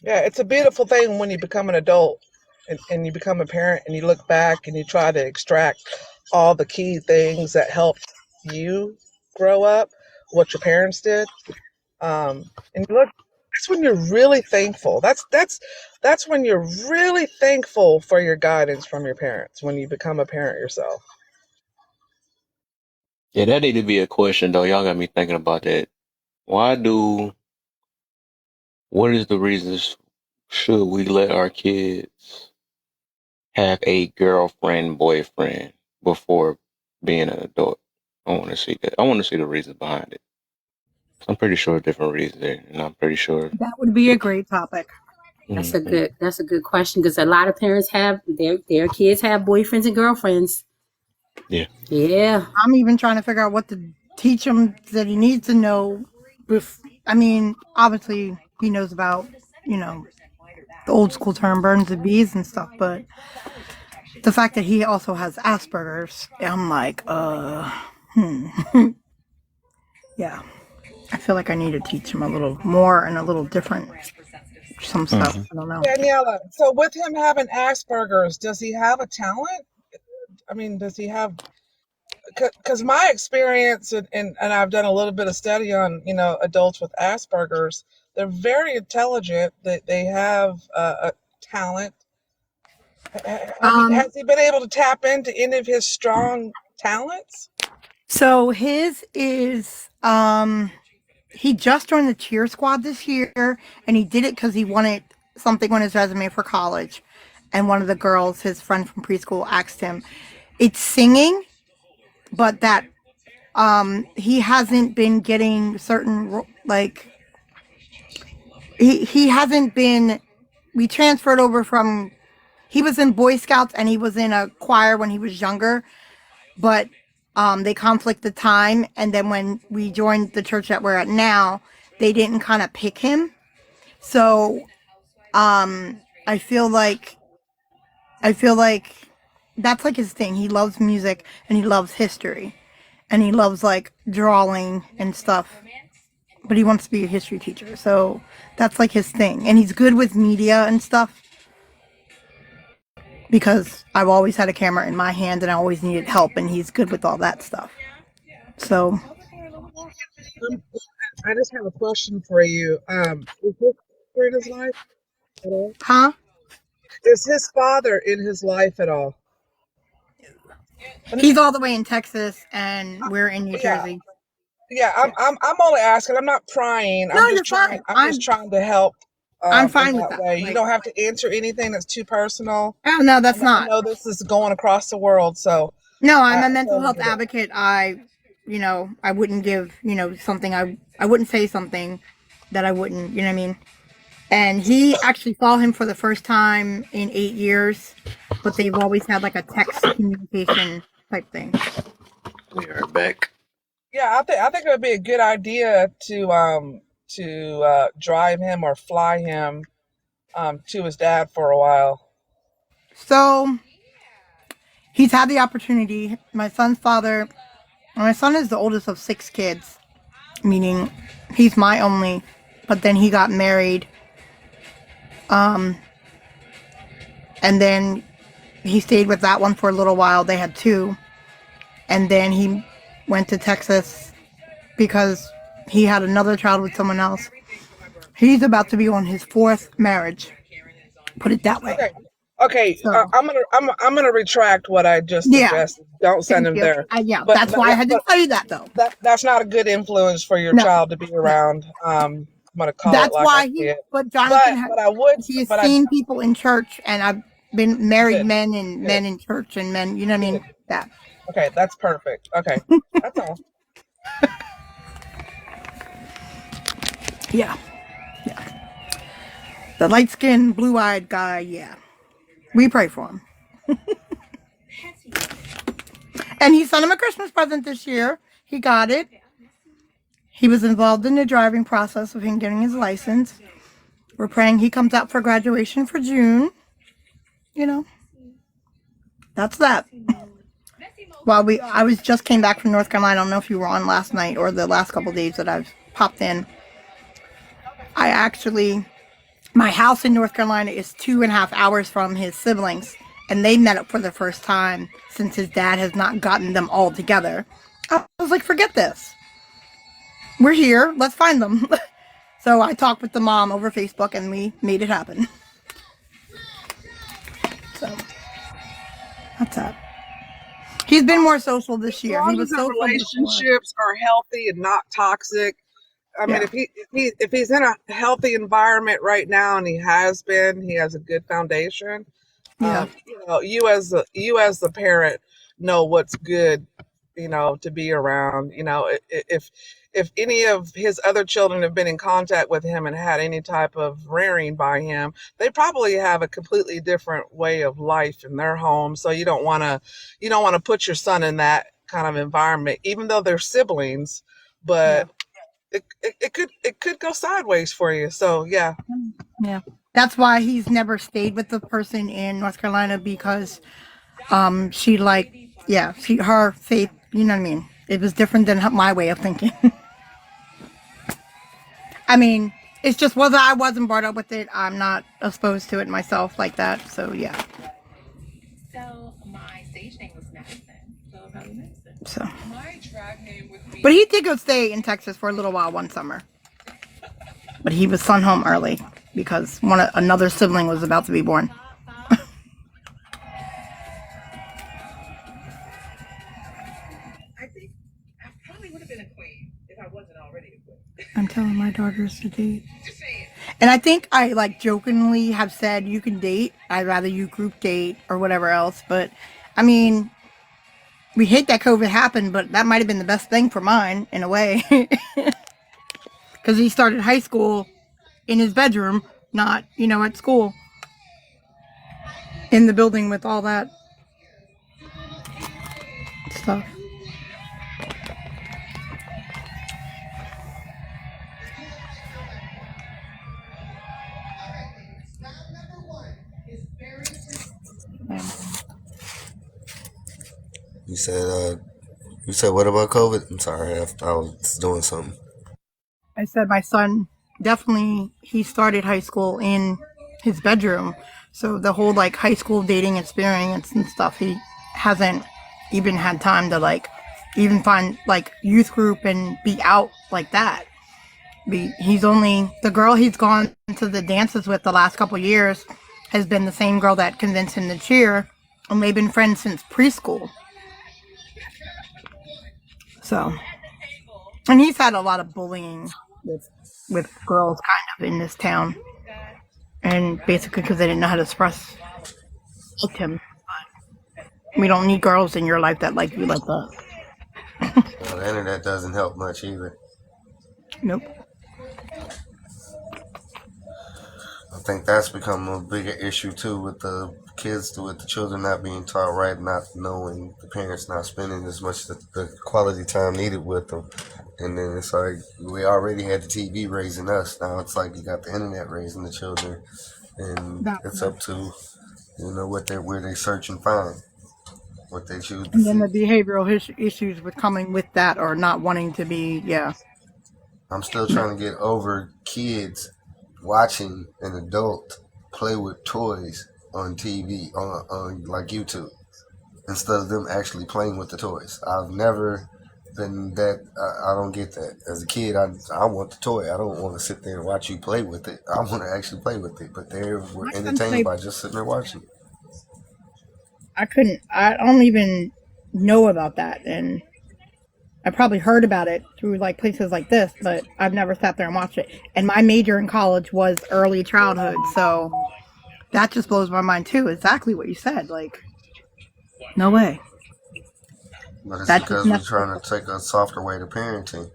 Yeah, it's a beautiful thing when you become an adult and you become a parent and you look back and you try to extract all the key things that helped you grow up, what your parents did. And you look, that's when you're really thankful. That's when you're really thankful for your guidance from your parents when you become a parent yourself. Yeah, that need to be a question though. Y'all got me thinking about that. What is the reasons should we let our kids have a girlfriend, boyfriend before being an adult? I want to see that. I want to see the reasons behind it. I'm pretty sure different reasons there, and I'm pretty sure That would be a great topic. That's a good question because a lot of parents have their kids have boyfriends and girlfriends. Yeah. Yeah. I'm even trying to figure out what to teach him that he needs to know. I mean, obviously he knows about, you know, the old school term birds and bees and stuff, but the fact that he also has Asperger's, I'm like, yeah. I feel like I need to teach him a little more and a little different some stuff. I don't know. Daniela, so with him having Asperger's, does he have a talent? I mean, does he have, because my experience and I've done a little bit of study on, you know, adults with Asperger's, they're very intelligent, they have a talent. Has he been able to tap into any of his strong talents? So his is he just joined the cheer squad this year, and he did it because he wanted something on his resume for college. And one of the girls, his friend from preschool, asked him, it's singing, but that he hasn't been getting certain, like, he hasn't been, we transferred over from, he was in Boy Scouts and he was in a choir when he was younger, but they conflicted time, and then when we joined the church that we're at now, they didn't kind of pick him. So I feel like that's like his thing. He loves music and he loves history and he loves like drawing and stuff, but he wants to be a history teacher, so that's like his thing, and he's good with media and stuff. because I've always had a camera in my hand and I always needed help, and he's good with all that stuff. So, I just have a question for you. Is his father in his life at all? huh? Is his father in his life at all? He's all the way in Texas, and we're in New Yeah. Jersey. Yeah, I'm only asking. I'm not prying. No, you're fine. I'm just trying to help. I'm In fine with that that. way. You Like, don't have to answer anything that's too personal. oh no, that's I not. know this is going across the world, so No, I'm I a mental totally health get it. advocate. I wouldn't give, something I wouldn't say something that I wouldn't, you know what I mean? And he actually saw him for the first time in 8 years, but they've always had like a text communication type thing. We are back. Yeah, I think it would be a good idea to drive him or fly him to his dad for a while. So he's had the opportunity. My son is the oldest of 6 kids, meaning he's my only, but then he got married. And then he stayed with that one for a little while. They had 2. And then he went to Texas because he had another child with someone else. He's about to be on his 4th marriage. Put it that way. Okay. So, I'm gonna retract what I just suggested. Don't send him there. But that's why I had to tell you that, though. That's not a good influence for your child to be around. I'm gonna call That's it like why I see it. But Jonathan, he's but seen people in church, and I've been married men in church and men, you know what I mean? That. Okay, that's perfect. Okay, that's all. Yeah. The light-skinned, blue-eyed guy, yeah. We pray for him. And he sent him a Christmas present this year. He got it. He was involved in the driving process of him getting his license. We're praying he comes out for graduation for June. That's that. I just came back from North Carolina. I don't know if you were on last night or the last couple of days that I've popped in. My house in North Carolina is 2.5 hours from his siblings, and they met up for the first time since his dad has not gotten them all together. I was like, forget this. We're here. Let's find them. So I talked with the mom over Facebook, and we made it happen. So that's that. He's been more social this year. As long He was as the social relationships are healthy and not toxic. I mean, if he's in a healthy environment right now, and he has a good foundation. Yeah. You as the parent know what's good, to be around. If any of his other children have been in contact with him and had any type of rearing by him, they probably have a completely different way of life in their home. So you don't want to put your son in that kind of environment, even though they're siblings. But it could go sideways for you. So yeah. That's why he's never stayed with the person in North Carolina, because her faith, you know what I mean? It was different than my way of thinking. I mean, it's just whether I wasn't brought up with it, I'm not exposed to it myself like that. So yeah. So my stage name was Madison. So probably Madison. So. My drag name would be. But he did go stay in Texas for a little while one summer. But he was sent home early because another sibling was about to be born. I think I probably would have been a queen if I wasn't already a queen. I'm telling my daughters to date. And I think I jokingly have said you can date. I'd rather you group date or whatever else. But I mean, we hate that COVID happened, but that might have been the best thing for mine in a way. Because he started high school in his bedroom, not, at school. In the building with all that stuff. You said what about COVID? I'm sorry, I was doing something. I said my son definitely, he started high school in his bedroom, So the whole like high school dating experience and stuff, he hasn't even had time to like even find like youth group and be out like that. He's only, the girl he's gone to the dances with the last couple years has been the same girl that convinced him to cheer, and they've been friends since preschool. So, and he's had a lot of bullying with girls kind of in this town, and basically because they didn't know how to express him. We don't need girls in your life that like you like that. Well, the internet doesn't help much either. Nope. I think that's become a bigger issue too with the kids, with the children not being taught right, not knowing, the parents not spending as much the quality time needed with them. And then it's like we already had the TV raising us. Now it's like you got the internet raising the children, and it's up to where they search and find what they choose to And then see. the behavioral issues with coming with that or not wanting to be, yeah. I'm still trying to get over kids watching an adult play with toys on TV, on like YouTube, instead of them actually playing with the toys. I've never been that. I don't get that. As a kid, I want the toy. I don't want to sit there and watch you play with it. I want to actually play with it. But they were entertained by just sitting there watching. I don't even know about that, and I probably heard about it through like places like this, but I've never sat there and watched it. And my major in college was early childhood, so that just blows my mind too. Exactly what you said. Like, no way. But it's because we're trying to take a softer way to parenting.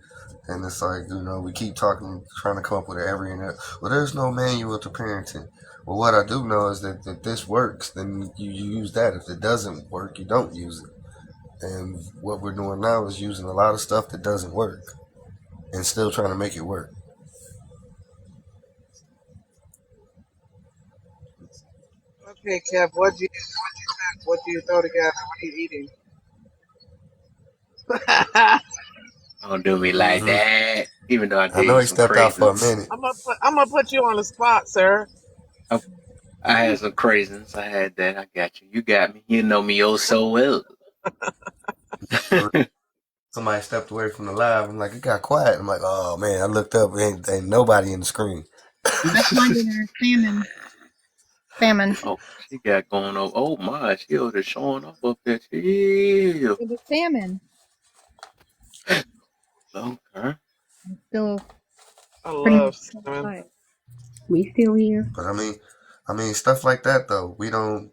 And it's like, we keep trying to come up with well, there's no manual to parenting. Well, what I do know is that if this works, then you use that. If it doesn't work, you don't use it. And what we're doing now is using a lot of stuff that doesn't work and still trying to make it work. Okay, Kev, what do you throw together? What are you eating? Don't do me like that. Even though I know he stepped out for a minute. I'm gonna put you on the spot, sir. I had some craisins. I had that. I got you. You got me. You know me oh so well. Somebody stepped away from the live. I'm like, it got quiet. I'm like, oh man, I looked up, ain't nobody in the screen. That's my dinner. Salmon. Oh, she got going over. Oh my, she was just showing off up there. Chill. It was salmon. Okay. Still. I love salmon. We still here. But I mean, stuff like that though. We don't.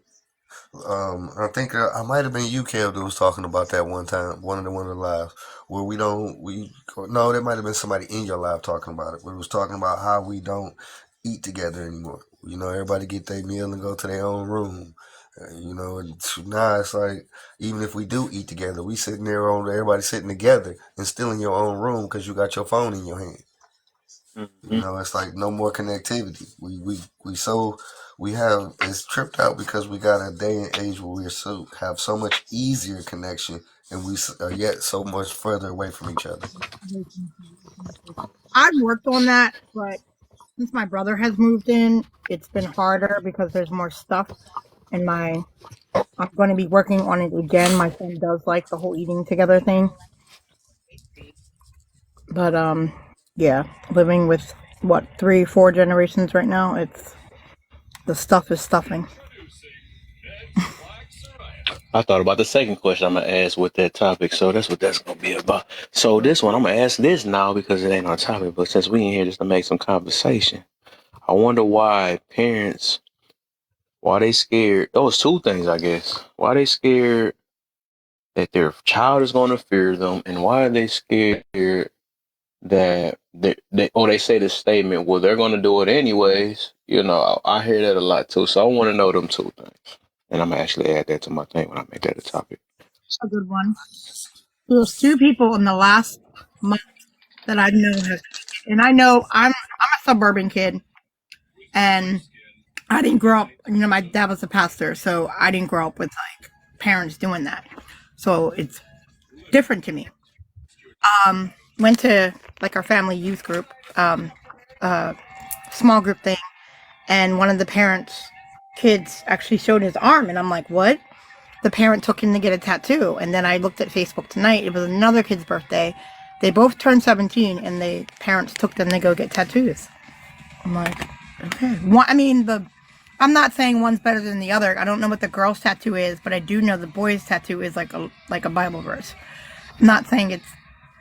I think I might have been you, Kev, that was talking about that one time, one of the lives where no, there might have been somebody in your live talking about it. We was talking about how we don't eat together anymore. Everybody get their meal and go to their own room. And now it's like, even if we do eat together, we sitting there everybody sitting together and still in your own room because you got your phone in your hand. Mm-hmm. It's like no more connectivity. It's tripped out because we got a day and age where we have so much easier connection, and we are yet so much further away from each other. I've worked on that, but since my brother has moved in, it's been harder because there's more stuff. And I'm going to be working on it again. My son does like the whole eating together thing. But, yeah, living with, 3-4 generations right now, the stuff is stuffing. I thought about the second question I'm going to ask with that topic, so that's what that's going to be about. So this one, I'm going to ask this now because it ain't on topic, but since we in here just to make some conversation, I wonder why parents, why they scared, those two things, I guess, why they scared that their child is going to fear them, and why are they scared that they say the statement, well, they're going to do it anyways. I hear that a lot too, so I want to know them two things. And I'm going to actually add that to my thing when I make that a topic. A good one. There's 2 people in the last month that I know have, and I know I'm a suburban kid, and I didn't grow up, my dad was a pastor, so I didn't grow up with like parents doing that. So it's different to me. Went to like our family youth group, small group thing, and one of the parents kids actually showed his arm, and I'm like, what? The parent took him to get a tattoo, and then I looked at Facebook tonight. It was another kid's birthday. They both turned 17, and the parents took them to go get tattoos. I'm like, okay. I'm not saying one's better than the other. I don't know what the girl's tattoo is, but I do know the boy's tattoo is like a Bible verse. I'm not saying it's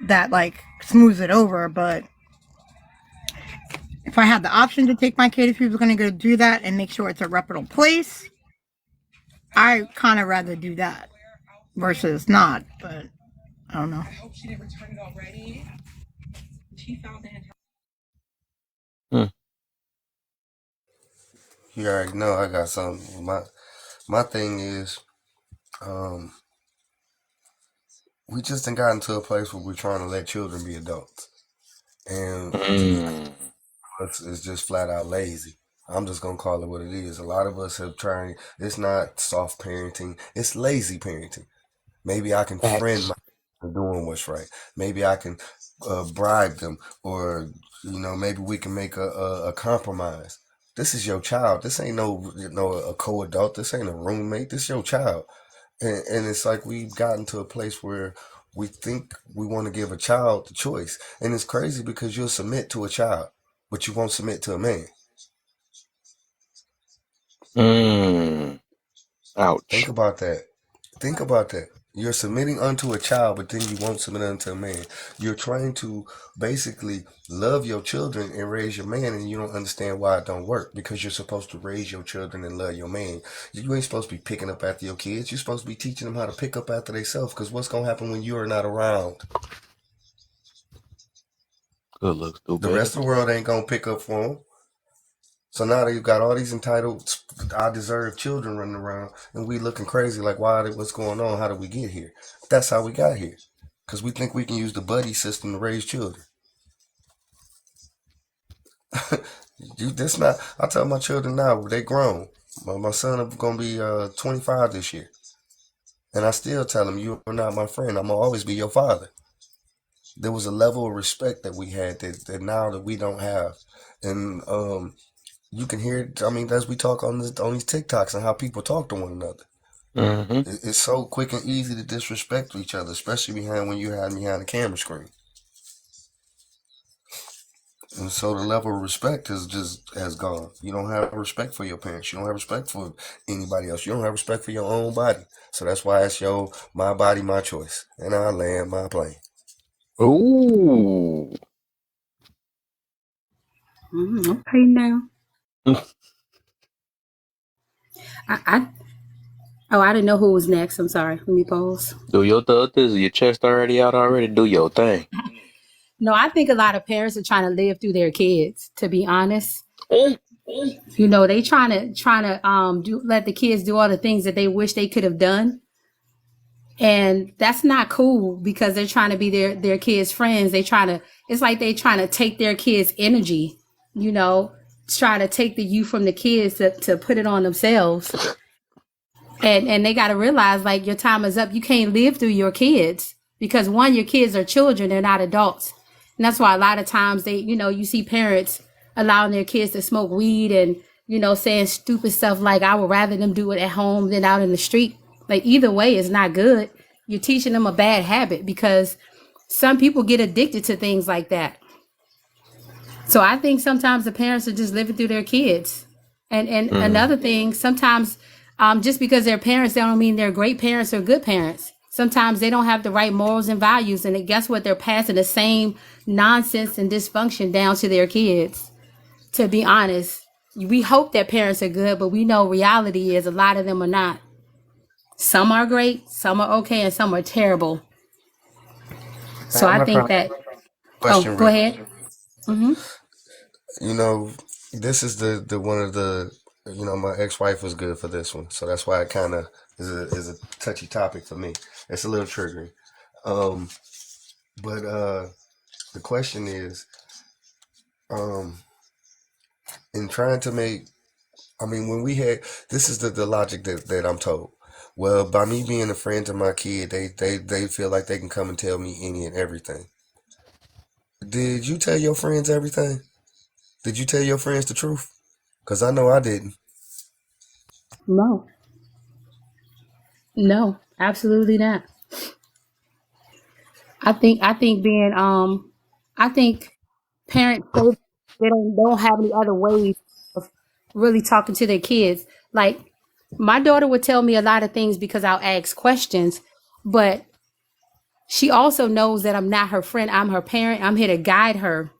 that like smooths it over, but if I had the option to take my kid, if he was going to go do that and make sure it's a reputable place, I kind of rather do that versus not. But I don't know. I hope she didn't return it already. She found it. You already know I got something. My thing is, we just done gotten to a place where we're trying to let children be adults, and it's just flat out lazy. I'm just gonna call it what it is. A lot of us have tried. It's not soft parenting. It's lazy parenting. Maybe I can friend my doing what's right. Maybe I can bribe them, or maybe we can make a compromise. This is your child. This ain't a co-adult. This ain't a roommate. This is your child, and it's like we've gotten to a place where we think we want to give a child the choice, and it's crazy because you'll submit to a child, but you won't submit to a man. Ouch. Think about that. Think about that. You're submitting unto a child, but then you won't submit unto a man. You're trying to basically love your children and raise your man, and you don't understand why it don't work, because you're supposed to raise your children and love your man. You ain't supposed to be picking up after your kids. You're supposed to be teaching them how to pick up after themselves, because what's going to happen when you are not around? Good looks, too The bad. rest of the world ain't going to pick up for them. So now that you've got all these entitled, I deserve children running around, and we looking crazy like, what's going on? How did we get here? That's how we got here. Because we think we can use the buddy system to raise children. I tell my children now, they grown. My son is going to be 25 this year. And I still tell him, you are not my friend. I'm going to always be your father. There was a level of respect that we had that now that we don't have. And, you can hear it. I mean, as we talk on these TikToks and how people talk to one another, it's so quick and easy to disrespect each other, especially when you hide behind the camera screen. And so the level of respect has gone. You don't have respect for your parents. You don't have respect for anybody else. You don't have respect for your own body. So that's why it's my body, my choice, and I land my plane. Ooh. Okay, now. I didn't know who was next. I'm sorry. Let me pause. Do your thing. Your chest already out already? Do your thing. No, I think a lot of parents are trying to live through their kids, to be honest. They trying to let the kids do all the things that they wish they could have done. And that's not cool, because they're trying to be their kids' friends. It's like they trying to take their kids' energy, try to take the youth from the kids to put it on themselves. And they got to realize, like, your time is up. You can't live through your kids, because one, your kids are children. They're not adults. And that's why a lot of times you see parents allowing their kids to smoke weed and, saying stupid stuff like, I would rather them do it at home than out in the street. Like, either way is not good. You're teaching them a bad habit, because some people get addicted to things like that. So I think sometimes the parents are just living through their kids. And another thing, sometimes just because they're parents, they don't mean they're great parents or good parents. Sometimes they don't have the right morals and values. And guess what? They're passing the same nonsense and dysfunction down to their kids. To be honest, we hope that parents are good, but we know reality is a lot of them are not. Some are great, some are okay, and some are terrible. So I think that... Question, go ahead. This is the one of the... my ex-wife was good for this one, so that's why it kind of is a touchy topic for me. It's a little triggering. But the question is, in trying to make... when we had... This is the logic that I'm told. Well, by me being a friend to my kid, they feel like they can come and tell me any and everything. Did you tell your friends everything? Did you tell your friends the truth? Because I know I didn't. No, no, absolutely not. I think being I think parents say they don't have any other ways of really talking to their kids. Like my daughter would tell me a lot of things because I'll ask questions, but she also knows that I'm not her friend. I'm her parent. I'm here to guide her.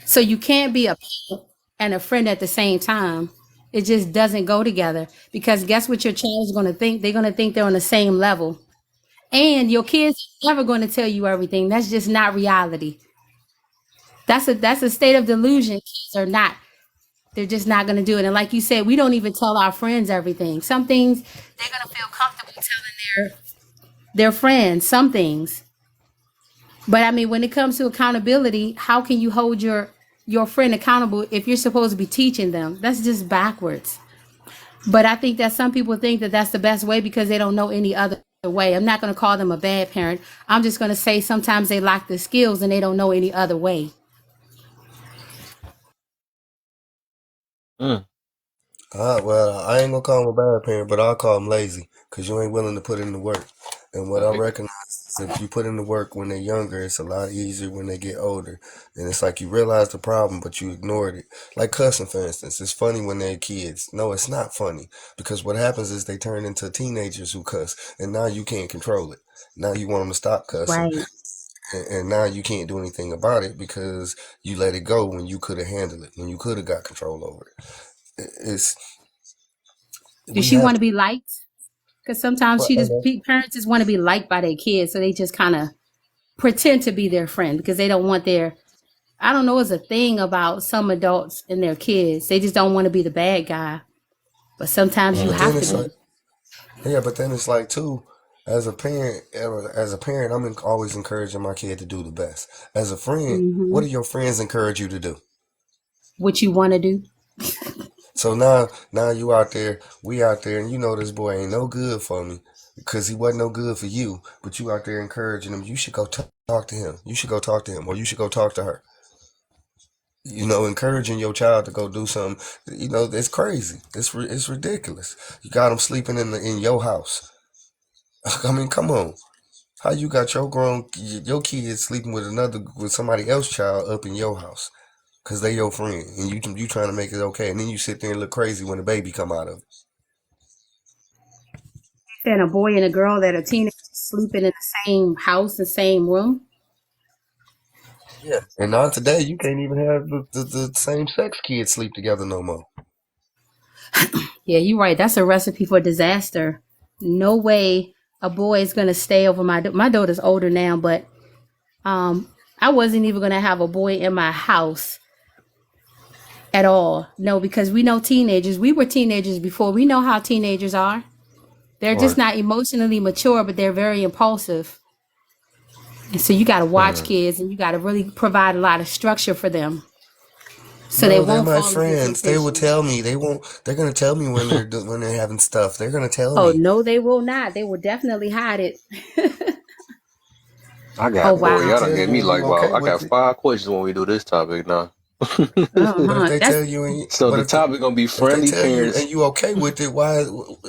So you can't be a parent and a friend at the same time. It just doesn't go together because guess what your child is going to think? They're going to think they're on the same level. And your kids are never going to tell you everything. That's just not reality. That's a state of delusion. Kids are not. They're just not going to do it. And like you said, we don't even tell our friends everything. Some things they're going to feel comfortable telling their friends some things. But I mean, when it comes to accountability, how can you hold your friend accountable if you're supposed to be teaching them? That's just backwards. But I think that some people think that that's the best way because they don't know any other way. I'm not going to call them a bad parent. I'm just going to say sometimes they lack the skills and they don't know any other way. Well, I ain't gonna call him a bad parent, but I'll call him lazy because you ain't willing to put in the work. And what I recognize is if you put in the work when they're younger, it's a lot easier when they get older. And it's like you realize the problem, but you ignored it. Like cussing, for instance. It's funny when they're kids. No, it's not funny because what happens is they turn into teenagers who cuss, and now you can't control it. Now you want them to stop cussing. Right. And now you can't do anything about it because you let it go when you could have handled it, when you could have got control over it. It's Does we she have want to be liked? Because sometimes to. parents just want to be liked by their kids. So they just kind of pretend to be their friend because they don't want I don't know, it's a thing about some adults and their kids. They just don't want to be the bad guy. But sometimes you But then have it's to like, yeah, but then it's like too, as a parent, I'm always encouraging my kid to do the best. As a friend, be. what do your friends encourage you to do? What you want to do. So now you out there, we out there, and you know this boy ain't no good for me because he wasn't no good for you. But you out there encouraging him. You should go talk to him. You should go talk to him, or you should go talk to her. Encouraging your child to go do something. It's crazy. It's ridiculous. You got them sleeping in your house. I mean, come on. How you got your kids sleeping with somebody else's child up in your house? Cause they your friend, and you trying to make it okay, and then you sit there and look crazy when the baby come out of it. And a boy and a girl that are teenagers sleeping in the same house, the same room. Yeah. And now today, you can't even have the same sex kids sleep together no more. Yeah, you're right. That's a recipe for disaster. No way a boy is gonna stay over my daughter's older now, but I wasn't even gonna have a boy in my house at all. No, because we know teenagers. We were teenagers before. We know how teenagers are. They're just not emotionally mature, but they're very impulsive. And so you got to watch kids, and you got to really provide a lot of structure for them, so they No, they're won't my fall into friends. They will temptation. tell me. They won't. They're gonna tell me when they're having stuff. They're gonna tell Oh me. no, they will not. They will definitely hide it. I Oh got But if boy, they wow. y'all done tell gave you me and like you okay about I with got it, 5 questions when we do this topic now. but if they That's tell you and So but the topic gonna be if they friendly tell you and parents. you okay with it, why?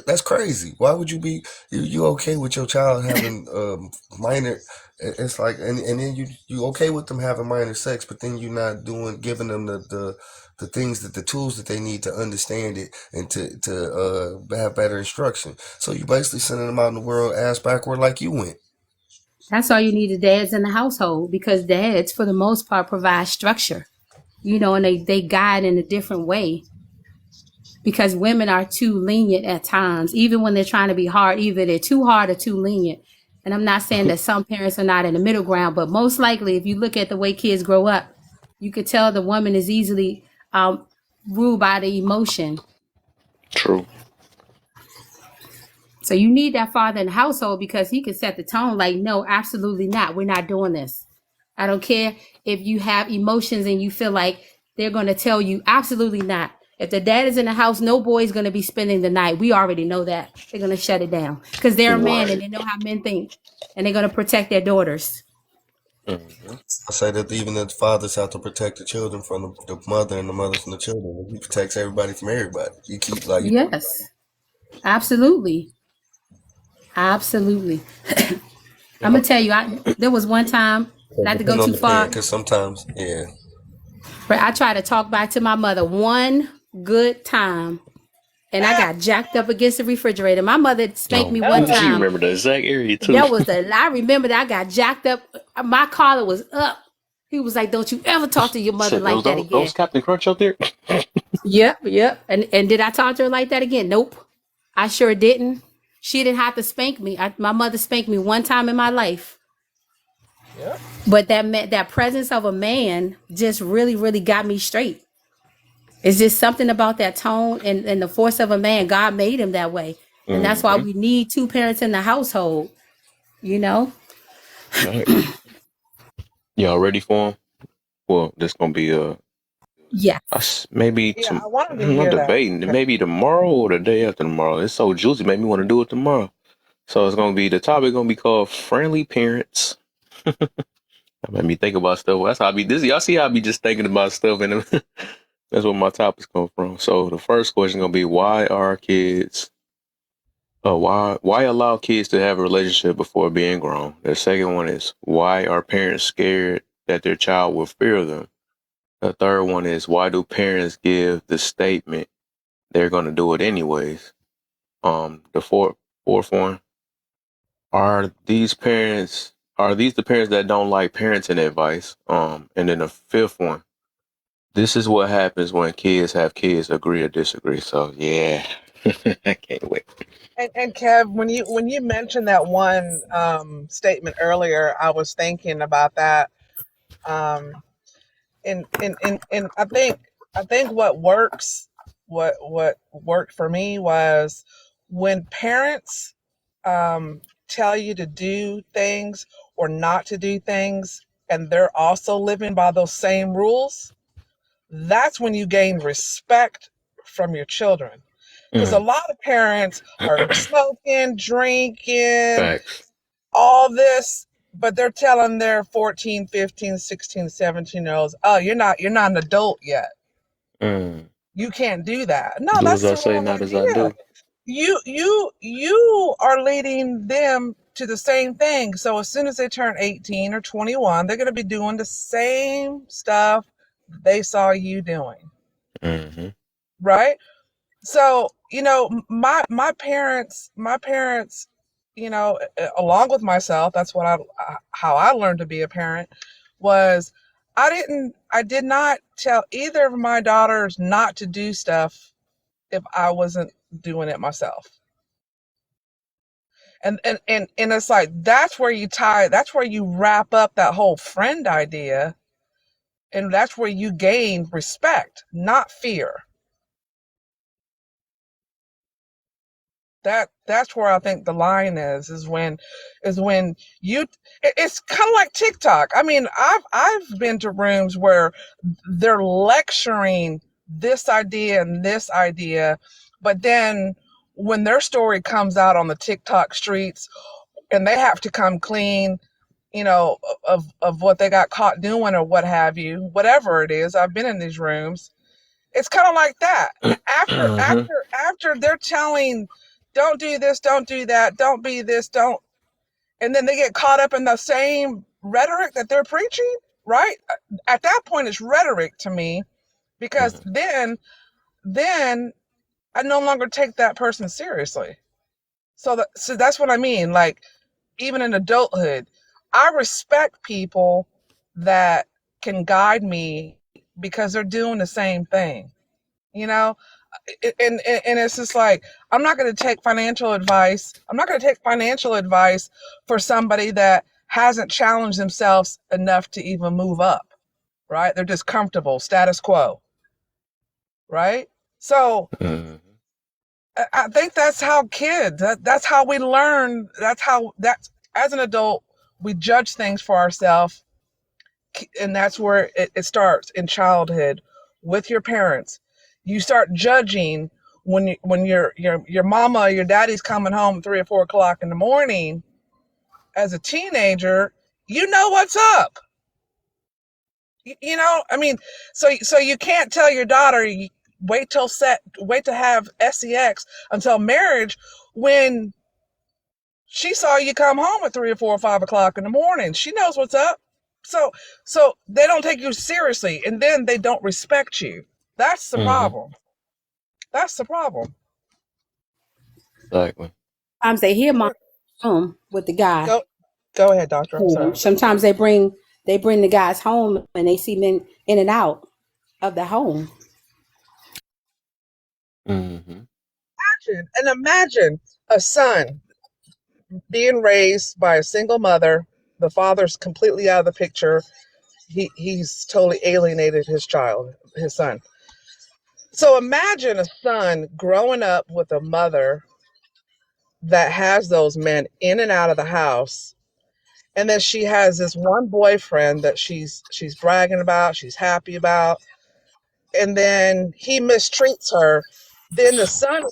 That's crazy. Why would you be you okay with your child having minor? It's like and then you okay with them having minor sex, but then you're not giving them the things the tools that they need to understand it and to have better instruction. So you basically sending them out in the world ass backward like you went. all you need is dads in the household because dads, for the most part, provide structure. And they guide in a different way because women are too lenient at times, even when they're trying to be hard. Either they're too hard or too lenient. And I'm not saying that some parents are not in the middle ground, but most likely, if you look at the way kids grow up, you could tell the woman is easily ruled by the emotion. True. So you need that father in the household because he can set the tone like, no, absolutely not. We're not doing this. I don't care if you have emotions and you feel like they're going to tell you absolutely not. If the dad is in the house, no boy's going to be spending the night. We already know that. They're going to shut it down because they're a man and Right. they know how men think and they're going to protect their daughters. Mm-hmm. I say that even the fathers have to protect the children from the mother and the mother from the children. He protects everybody from everybody. You keep like Yes, absolutely. Absolutely. I'm gonna tell you, there was one time, not to go depending on too the parent, far, because sometimes, yeah. but I tried to talk back to my mother one good time, and I got jacked up against the refrigerator. My mother spanked me one Ooh, she time. remember the exact area too. That was I remember that I got jacked up. My collar was up. He was like, "Don't you ever talk to your mother Shit, like that again." those Captain Crunch up there. Yep. And did I talk to her like that again? Nope. I sure didn't. She didn't have to spank me. My mother spanked me one time in my life. Yep. But that presence of a man just really, really got me straight. It's just something about that tone and the force of a man. God made him that way. And that's why we need two parents in the household, you know? All right. Y'all ready for him? Well, this gonna be Yeah. Yeah, I wanted to I'm hear that. debating. Maybe tomorrow or the day after tomorrow. It's so juicy, made me want to do it tomorrow. So it's gonna be the topic gonna be called friendly parents. That made me think about stuff. That's how I be this. Y'all see how I be just thinking about stuff, and that's where my topics come from. So the first question gonna be why allow kids to have a relationship before being grown? The second one is why are parents scared that their child will fear them? The third one is why do parents give the statement they're going to do it anyways? The fourth one, are these the parents that don't like parenting advice? And then the fifth one, this is what happens when kids have kids agree or disagree. So yeah, I can't wait. And Kev, when you mentioned that one statement earlier, I was thinking about that. And I think what worked for me was when parents tell you to do things or not to do things, and they're also living by those same rules. That's when you gain respect from your children. Because a lot of parents are smoking, drinking, Facts. all this, but they're telling their 14, 15, 16, 17-year-olds, oh, you're not an adult yet. You can't do that. No, Do that's as I the say, wrong not as I idea. do. You are leading them to the same thing. So as soon as they turn 18 or 21, they're going to be doing the same stuff they saw you doing. Mm-hmm. Right? So, my parents, along with myself, that's how I learned to be a parent, was I did not tell either of my daughters not to do stuff if I wasn't doing it myself. And it's like, that's where you wrap up that whole friend idea. And that's where you gain respect, not fear. That's where I think the line is when you, it's kind of like TikTok. I mean, I've been to rooms where they're lecturing this idea and this idea, but then when their story comes out on the TikTok streets and they have to come clean, of what they got caught doing or what have you, whatever it is. I've been in these rooms. It's kind of like that. After they're telling, don't do this, don't do that, don't be this, don't, and then they get caught up in the same rhetoric that they're preaching, right? At that point, it's rhetoric to me, because then I no longer take that person seriously. So that's what I mean. Like, even in adulthood, I respect people that can guide me because they're doing the same thing, and it's just like, I'm not going to take financial advice. I'm not going to take financial advice for somebody that hasn't challenged themselves enough to even move up, right? They're just comfortable, status quo, right? So I think that's how kids, that's how we learn. That's as an adult, we judge things for ourselves. And that's where it starts in childhood with your parents. You start judging when your mama or your daddy's coming home at 3 or 4 o'clock in the morning. As a teenager, You know what's up. You know, I mean, so you can't tell your daughter wait to have sex until marriage when she saw you come home at 3 or 4 or 5 o'clock in the morning. She knows what's up. So they don't take you seriously, and then they don't respect you. That's the problem. That's the problem. Exactly. Sometimes they hear mom home with the guy. Go ahead, doctor. I'm sorry. Sometimes they bring the guys home and they see men in and out of the home. Imagine a son being raised by a single mother. The father's completely out of the picture. He's totally alienated his son. So imagine a son growing up with a mother that has those men in and out of the house. And then she has this one boyfriend that she's bragging about, she's happy about. And then he mistreats her. Then the son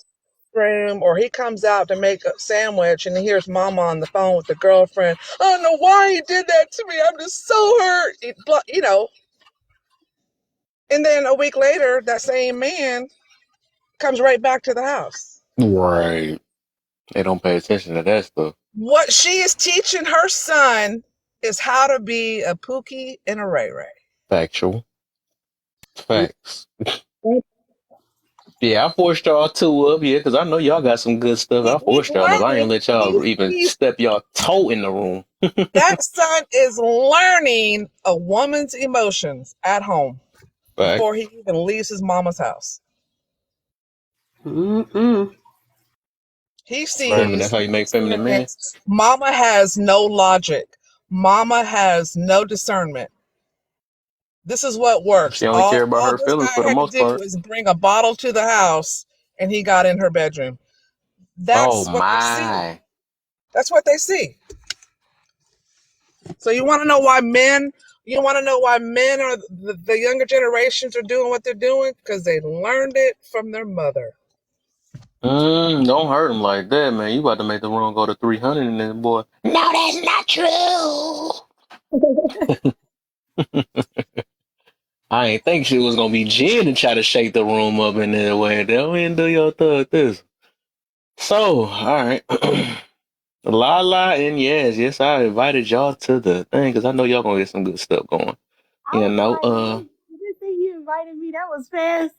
room, or he comes out to make a sandwich and he hears mama on the phone with the girlfriend. I don't know why he did that to me. I'm just so hurt. You know. And then a week later, that same man comes right back to the house. Right. They don't pay attention to that stuff. What she is teaching her son is how to be a Pookie and a Ray Ray. Factual. Facts. Yeah, I forced y'all two up here because I know y'all got some good stuff. I forced y'all up. I ain't let y'all even step y'all toe in the room. That son is learning a woman's emotions at home before he even leaves his mama's house. He sees that's how you make feminine men. Mama has no logic. Mama has no discernment. This is what works. She only care about her feelings for the most part. Was bring a bottle to the house, and he got in her bedroom. That's what they see. That's what they see. So you want to know why men? You want to know why men are the younger generations are doing what they're doing? Because they learned it from their mother. Don't hurt him like that, man. You about to make the room go to 300 and then, boy. No, that's not true. I ain't think she was gonna be Jen and try to shake the room up in that way. Don't do your thug this. So, all right. Lala and yes, I invited y'all to the thing because I know y'all gonna get some good stuff going. You know, You didn't say you invited me. That was fast.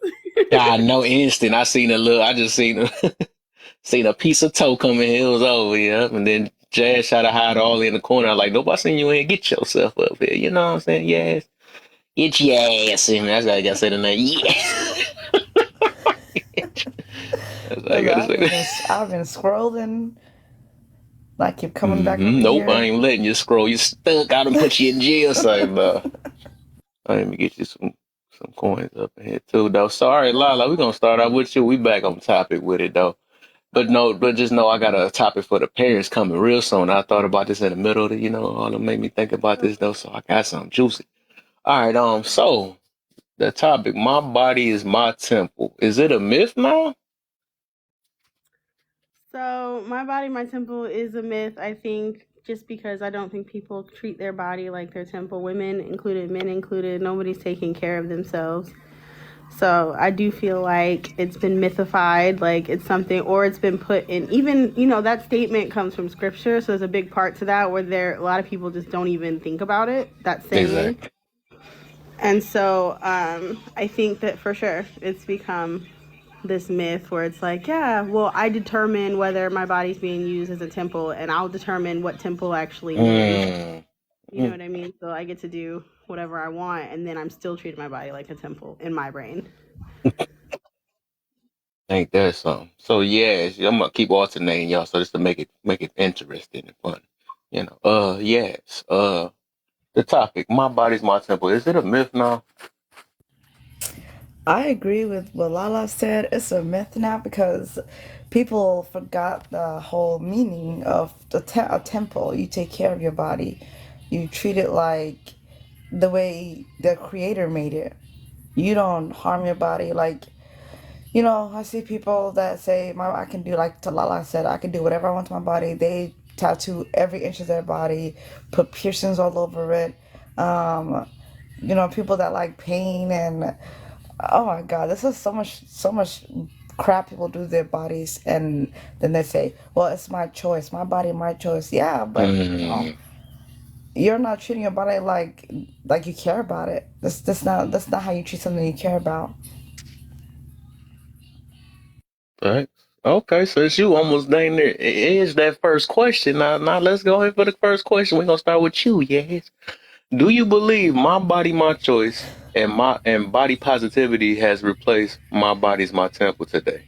I know instant. I just seen a piece of toe coming here. It was over, yeah. And then Jazz tried to hide all in the corner. I'm like, nobody seen you in. Get yourself up here. You know what I'm saying? Yes. Get your ass in. That's how I gotta say the name. Yeah. I've been scrolling. Like you're coming back. Nope, I ain't letting you scroll. You stuck. I done put you in jail. Say, let me get you some coins up in here too, though. Sorry, Lala. We're gonna start out with you. We back on topic with it though. But just know I got a topic for the parents coming real soon. I thought about this in the middle of the, all that made me think about this though. So I got something juicy. All right, so the topic, my body is my temple. Is it a myth now? So my body, my temple is a myth, I think, just because I don't think people treat their body like their temple. Women included, men included, nobody's taking care of themselves. So I do feel like it's been mythified, like it's something, or it's been put in, even, that statement comes from scripture. So there's a big part to that where a lot of people just don't even think about it, that saying. Exactly. And so I think that for sure it's become this myth where it's like, yeah, well, I determine whether my body's being used as a temple, and I'll determine what temple actually is. You know what I mean? So I get to do whatever I want, and then I'm still treating my body like a temple in my brain. Ain't that something? So yes, I'm gonna keep alternating y'all, so just to make it interesting and fun. Yes. The topic, my body's my temple. Is it a myth now? I agree with what Lala said. It's a myth now because people forgot the whole meaning of a temple. You take care of your body. You treat it like the way the creator made it. You don't harm your body. Like, I see people that say, I can do, like Lala said, I can do whatever I want to my body. They tattoo every inch of their body, put piercings all over it. Um, people that like pain and oh my God, this is so much crap people do to their bodies, and then they say, "Well, it's my choice, my body, my choice." Yeah, but you're not treating your body like you care about it. That's not how you treat something you care about. Right. Okay, since you almost dang there, is that first question. Now let's go ahead for the first question. We're gonna start with you, yes. Do you believe my body, my choice, and body positivity has replaced my body's my temple today?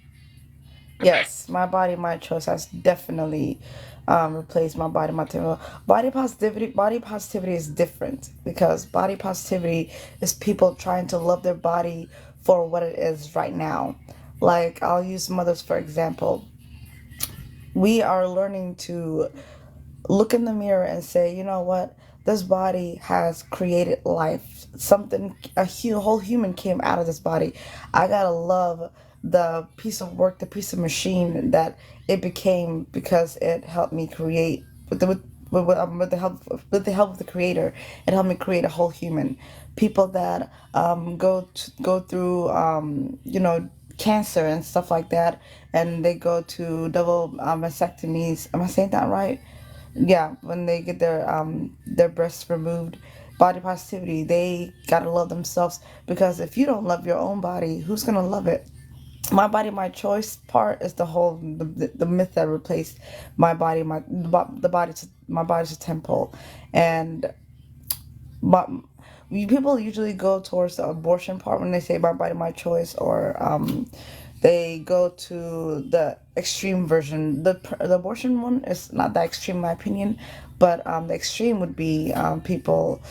Yes, my body, my choice has definitely replaced my body, my temple. Body positivity is different because body positivity is people trying to love their body for what it is right now. Like I'll use mothers for example. We are learning to look in the mirror and say, you know what? This body has created life. Whole human came out of this body. I gotta love the piece of work, the piece of machine that it became because it helped me create with the help of the creator. It helped me create a whole human. People that go through cancer and stuff like that, and they go to double mastectomies. Am I saying that right? Yeah, when they get their breasts removed. Body positivity, they gotta love themselves because if you don't love your own body, who's gonna love it? My body, my choice part is the myth that replaced my body, my body's a temple, and but people usually go towards the abortion part when they say my body, my choice, or they go to the extreme version. The abortion one is not that extreme, in my opinion, but the extreme would be people.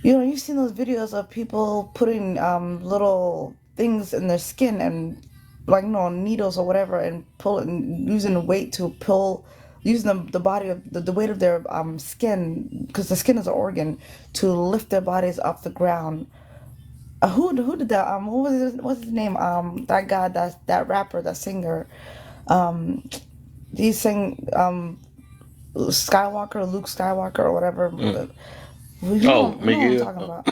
You've seen those videos of people putting little things in their skin and like needles or whatever, and using the weight to pull, using the body of the weight of their skin, because the skin is an organ, to lift their bodies off the ground. Who did that? What's his name? That guy, that rapper, that singer. Um, he sang Skywalker, Luke Skywalker, or whatever. You know what I'm Miguel. talking about?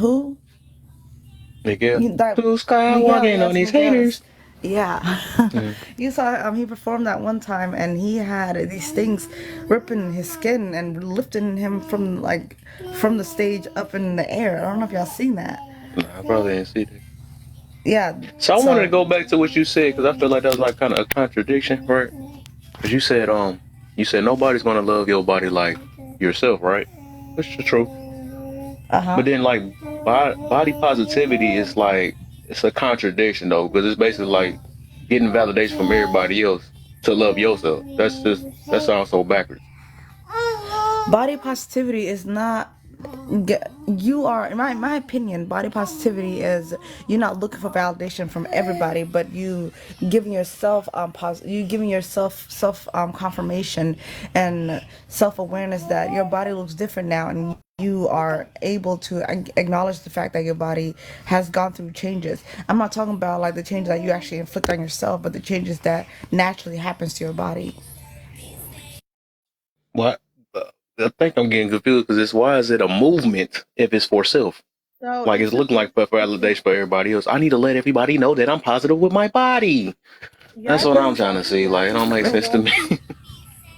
Who? Miguel. That Luke Miguel, Skywalking on yes, these Miguel. haters. Yeah. You saw he performed that one time, and he had these things ripping his skin and lifting him from the stage up in the air. I don't know if y'all seen that. Nah, I probably didn't see that. Yeah. So I wanted to go back to what you said because I feel like that was like kind of a contradiction, right? Because you said nobody's gonna love your body like yourself, right? Which is true. But then like body positivity is like it's a contradiction though, because it's basically like getting validation from everybody else to love yourself. That sounds so backwards. Body positivity is not. You are, in my opinion, body positivity is you're not looking for validation from everybody, but you giving yourself self confirmation and self awareness that your body looks different now, and you are able to acknowledge the fact that your body has gone through changes. I'm not talking about like the changes that you actually inflict on yourself, but the changes that naturally happens to your body. What? I think I'm getting confused because why is it a movement if it's for self? So Like it's looking like for validation for everybody else. I need to let everybody know that I'm positive with my body. That's what I'm trying to see. Like it don't make sense to me.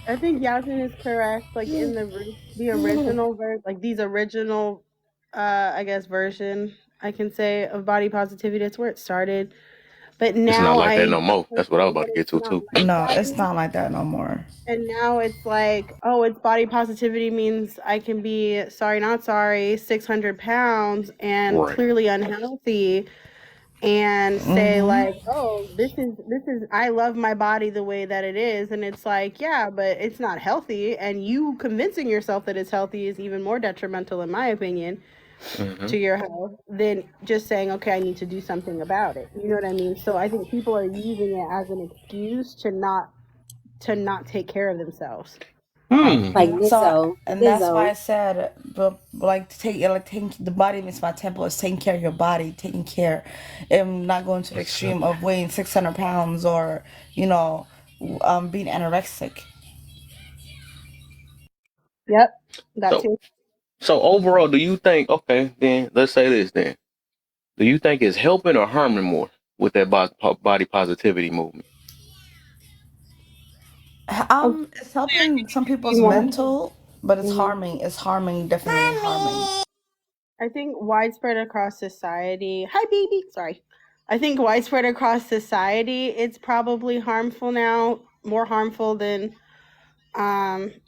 I think Yasmin is correct. Like in the original version, like these original, I guess version I can say of body positivity. That's where it started. But now It's not like that no more. That's what I was about to get to too. No, it's not like that no more. And now it's like, oh, it's body positivity means I can be not sorry, 600 pounds and Right. clearly unhealthy, and say like, oh, this is I love my body the way that it is, and it's like, yeah, but it's not healthy, and you convincing yourself that it's healthy is even more detrimental, in my opinion, to your health than just saying, okay, I need to do something about it. You know what I mean? So I think people are using it as an excuse to not take care of themselves. Like Lizzo. So, and that's Lizzo. why I said, but taking the body means my temple is taking care of your body, taking care, and not going to the extreme of weighing 600 pounds or being anorexic. Yep, that So too. so overall, do you think? Okay, then let's say this. Then, do you think it's helping or harming more with that body positivity movement? Oh, It's helping some be people's more. mental, but it's Mhm. harming. It's harming, definitely harming. I think widespread across society. Hi, baby. Sorry. I think widespread across society, it's probably harmful now, more harmful than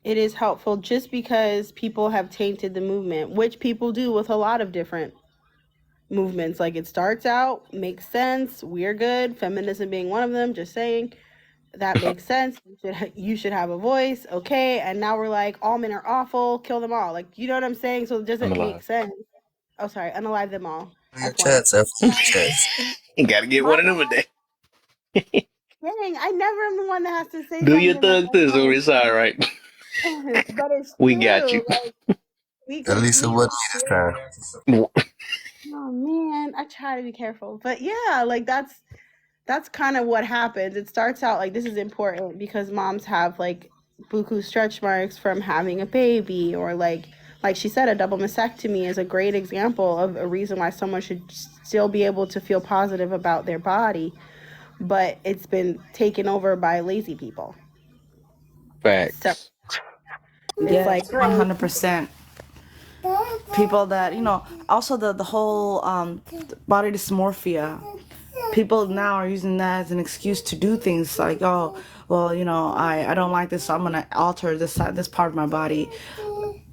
it is helpful, just because people have tainted the movement, which people do with a lot of different movements. Like, it starts out, makes sense, we're good, feminism being one of them, just saying. That makes sense. You should have a voice, okay? And now we're like, all men are awful, kill them all. Like, you know what I'm saying? So it I'm doesn't make alive. sense. Oh, sorry, unalive them all. Your F1. chats, F chats. You gotta get My one of them a day. dang, I never am the one that has to say Do your something that thug thistle. It's all right. but it's We got true. you. Like, we At could least it be wasn't like, me this time. oh man, I try to be careful. But yeah, like that's kind of what happens. It starts out like, this is important because moms have like buku stretch marks from having a baby, or like she said, a double mastectomy is a great example of a reason why someone should still be able to feel positive about their body, but it's been taken over by lazy people. So Facts. it's like, Yes, 100%. People that also the whole body dysmorphia. People now are using that as an excuse to do things like, oh, well, I don't like this, so I'm gonna alter this part of my body.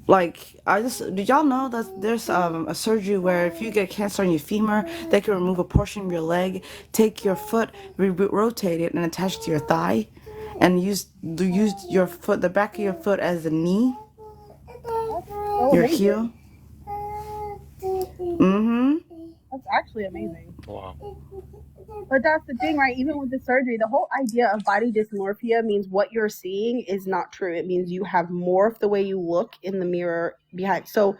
Like, did y'all know that there's a surgery where if you get cancer in your femur, they can remove a portion of your leg, take your foot, rotate it, and attach it to your thigh, and use your foot, the back of your foot, as a knee, that's so your amazing. heel. Mm-hmm. That's actually amazing. Wow. But that's the thing, right? Even with the surgery, the whole idea of body dysmorphia means what you're seeing is not true. It means you have morphed the way you look in the mirror behind. So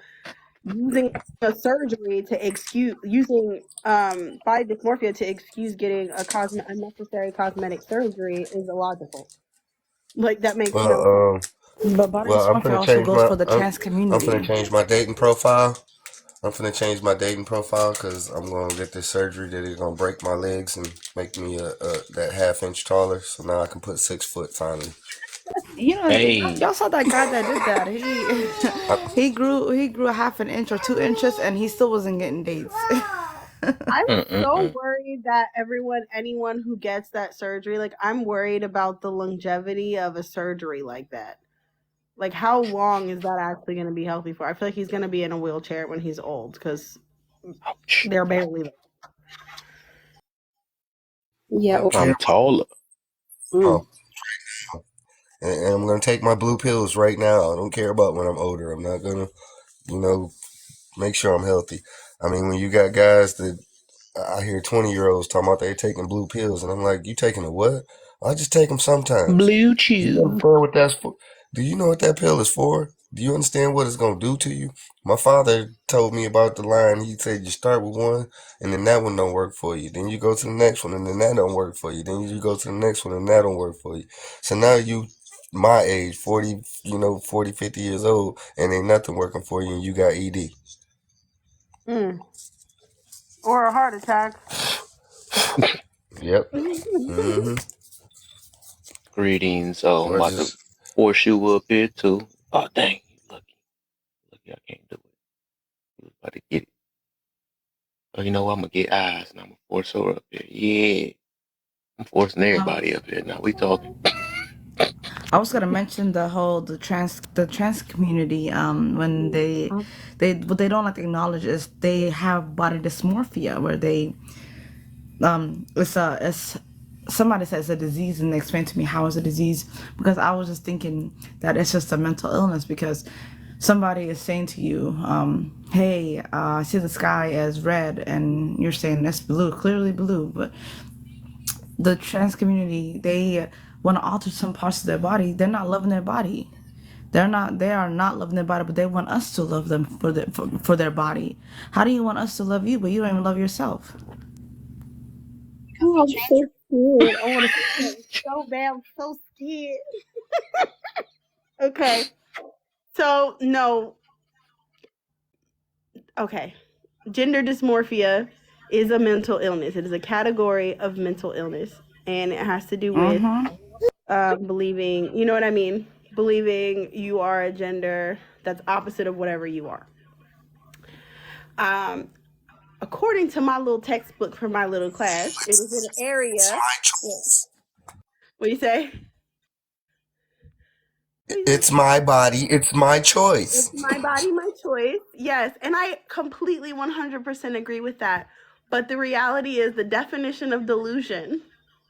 using a surgery to excuse, using body dysmorphia to excuse getting unnecessary cosmetic surgery is illogical. Like, that makes no sense. But body I'm dysmorphia finna also change goes my for the trans I'm finna community. change my dating profile. I'm finna change my dating profile because I'm gonna get this surgery that is gonna break my legs and make me that half-inch taller. So now I can put 6 foot finally. Hey. Y'all saw that guy that did that. He grew a half an inch or 2 inches, and he still wasn't getting dates. I'm so worried that anyone who gets that surgery, like, I'm worried about the longevity of a surgery like that. Like, how long is that actually going to be healthy for? I feel like he's going to be in a wheelchair when he's old, because they're barely there. Yeah. I'm taller. Oh. And I'm gonna take my blue pills right now. I don't care about when I'm older. I'm not gonna, make sure I'm healthy. I mean, when you got guys that I hear 20-year-olds talking about they taking blue pills, and I'm like, you taking a what? I just take them sometimes. Blue Do you chew. understand what that's for? Do you know what that pill is for? Do you understand what it's gonna do to you? My father told me about the line. He said you start with one, and then that one don't work for you. Then you go to the next one, and then that don't work for you. Then you go to the next one, and that don't work for you. So now you, my age, 40, 40, 50 years old, and ain't nothing working for you, and you got ED. Or a heart attack. Yep. Mm-hmm. Greetings. Oh, I'm Or about to just force you up here too. Oh, dang. Lucky, I can't do it. You was about to get it. Oh, you know what? I'm going to get eyes and I'm going to force her up here. Yeah. I'm forcing everybody up here. Now we talking. I was gonna mention the trans community. When what they don't like to acknowledge is they have body dysmorphia, where it's somebody says a disease, and they explain to me how it's a disease, because I was just thinking that it's just a mental illness, because somebody is saying to you, hey, I see the sky as red, and you're saying that's blue, clearly blue. But the trans community, they want to alter some parts of their body. They're not loving their body. They are not loving their body, but they want us to love them for their body. How do you want us to love you, but you don't even love yourself? Oh, I'm so scared. I want to say so bad. I'm so scared. Okay. So no. Okay. Gender dysmorphia is a mental illness. It is a category of mental illness, and it has to do with believing, you know what I mean? Believing you are a gender that's opposite of whatever you are. According to my little textbook from my little class, it was an area. What do you say? It's my body. It's my choice. It's my body, my choice. Yes, and I completely 100% agree with that. But the reality is the definition of delusion,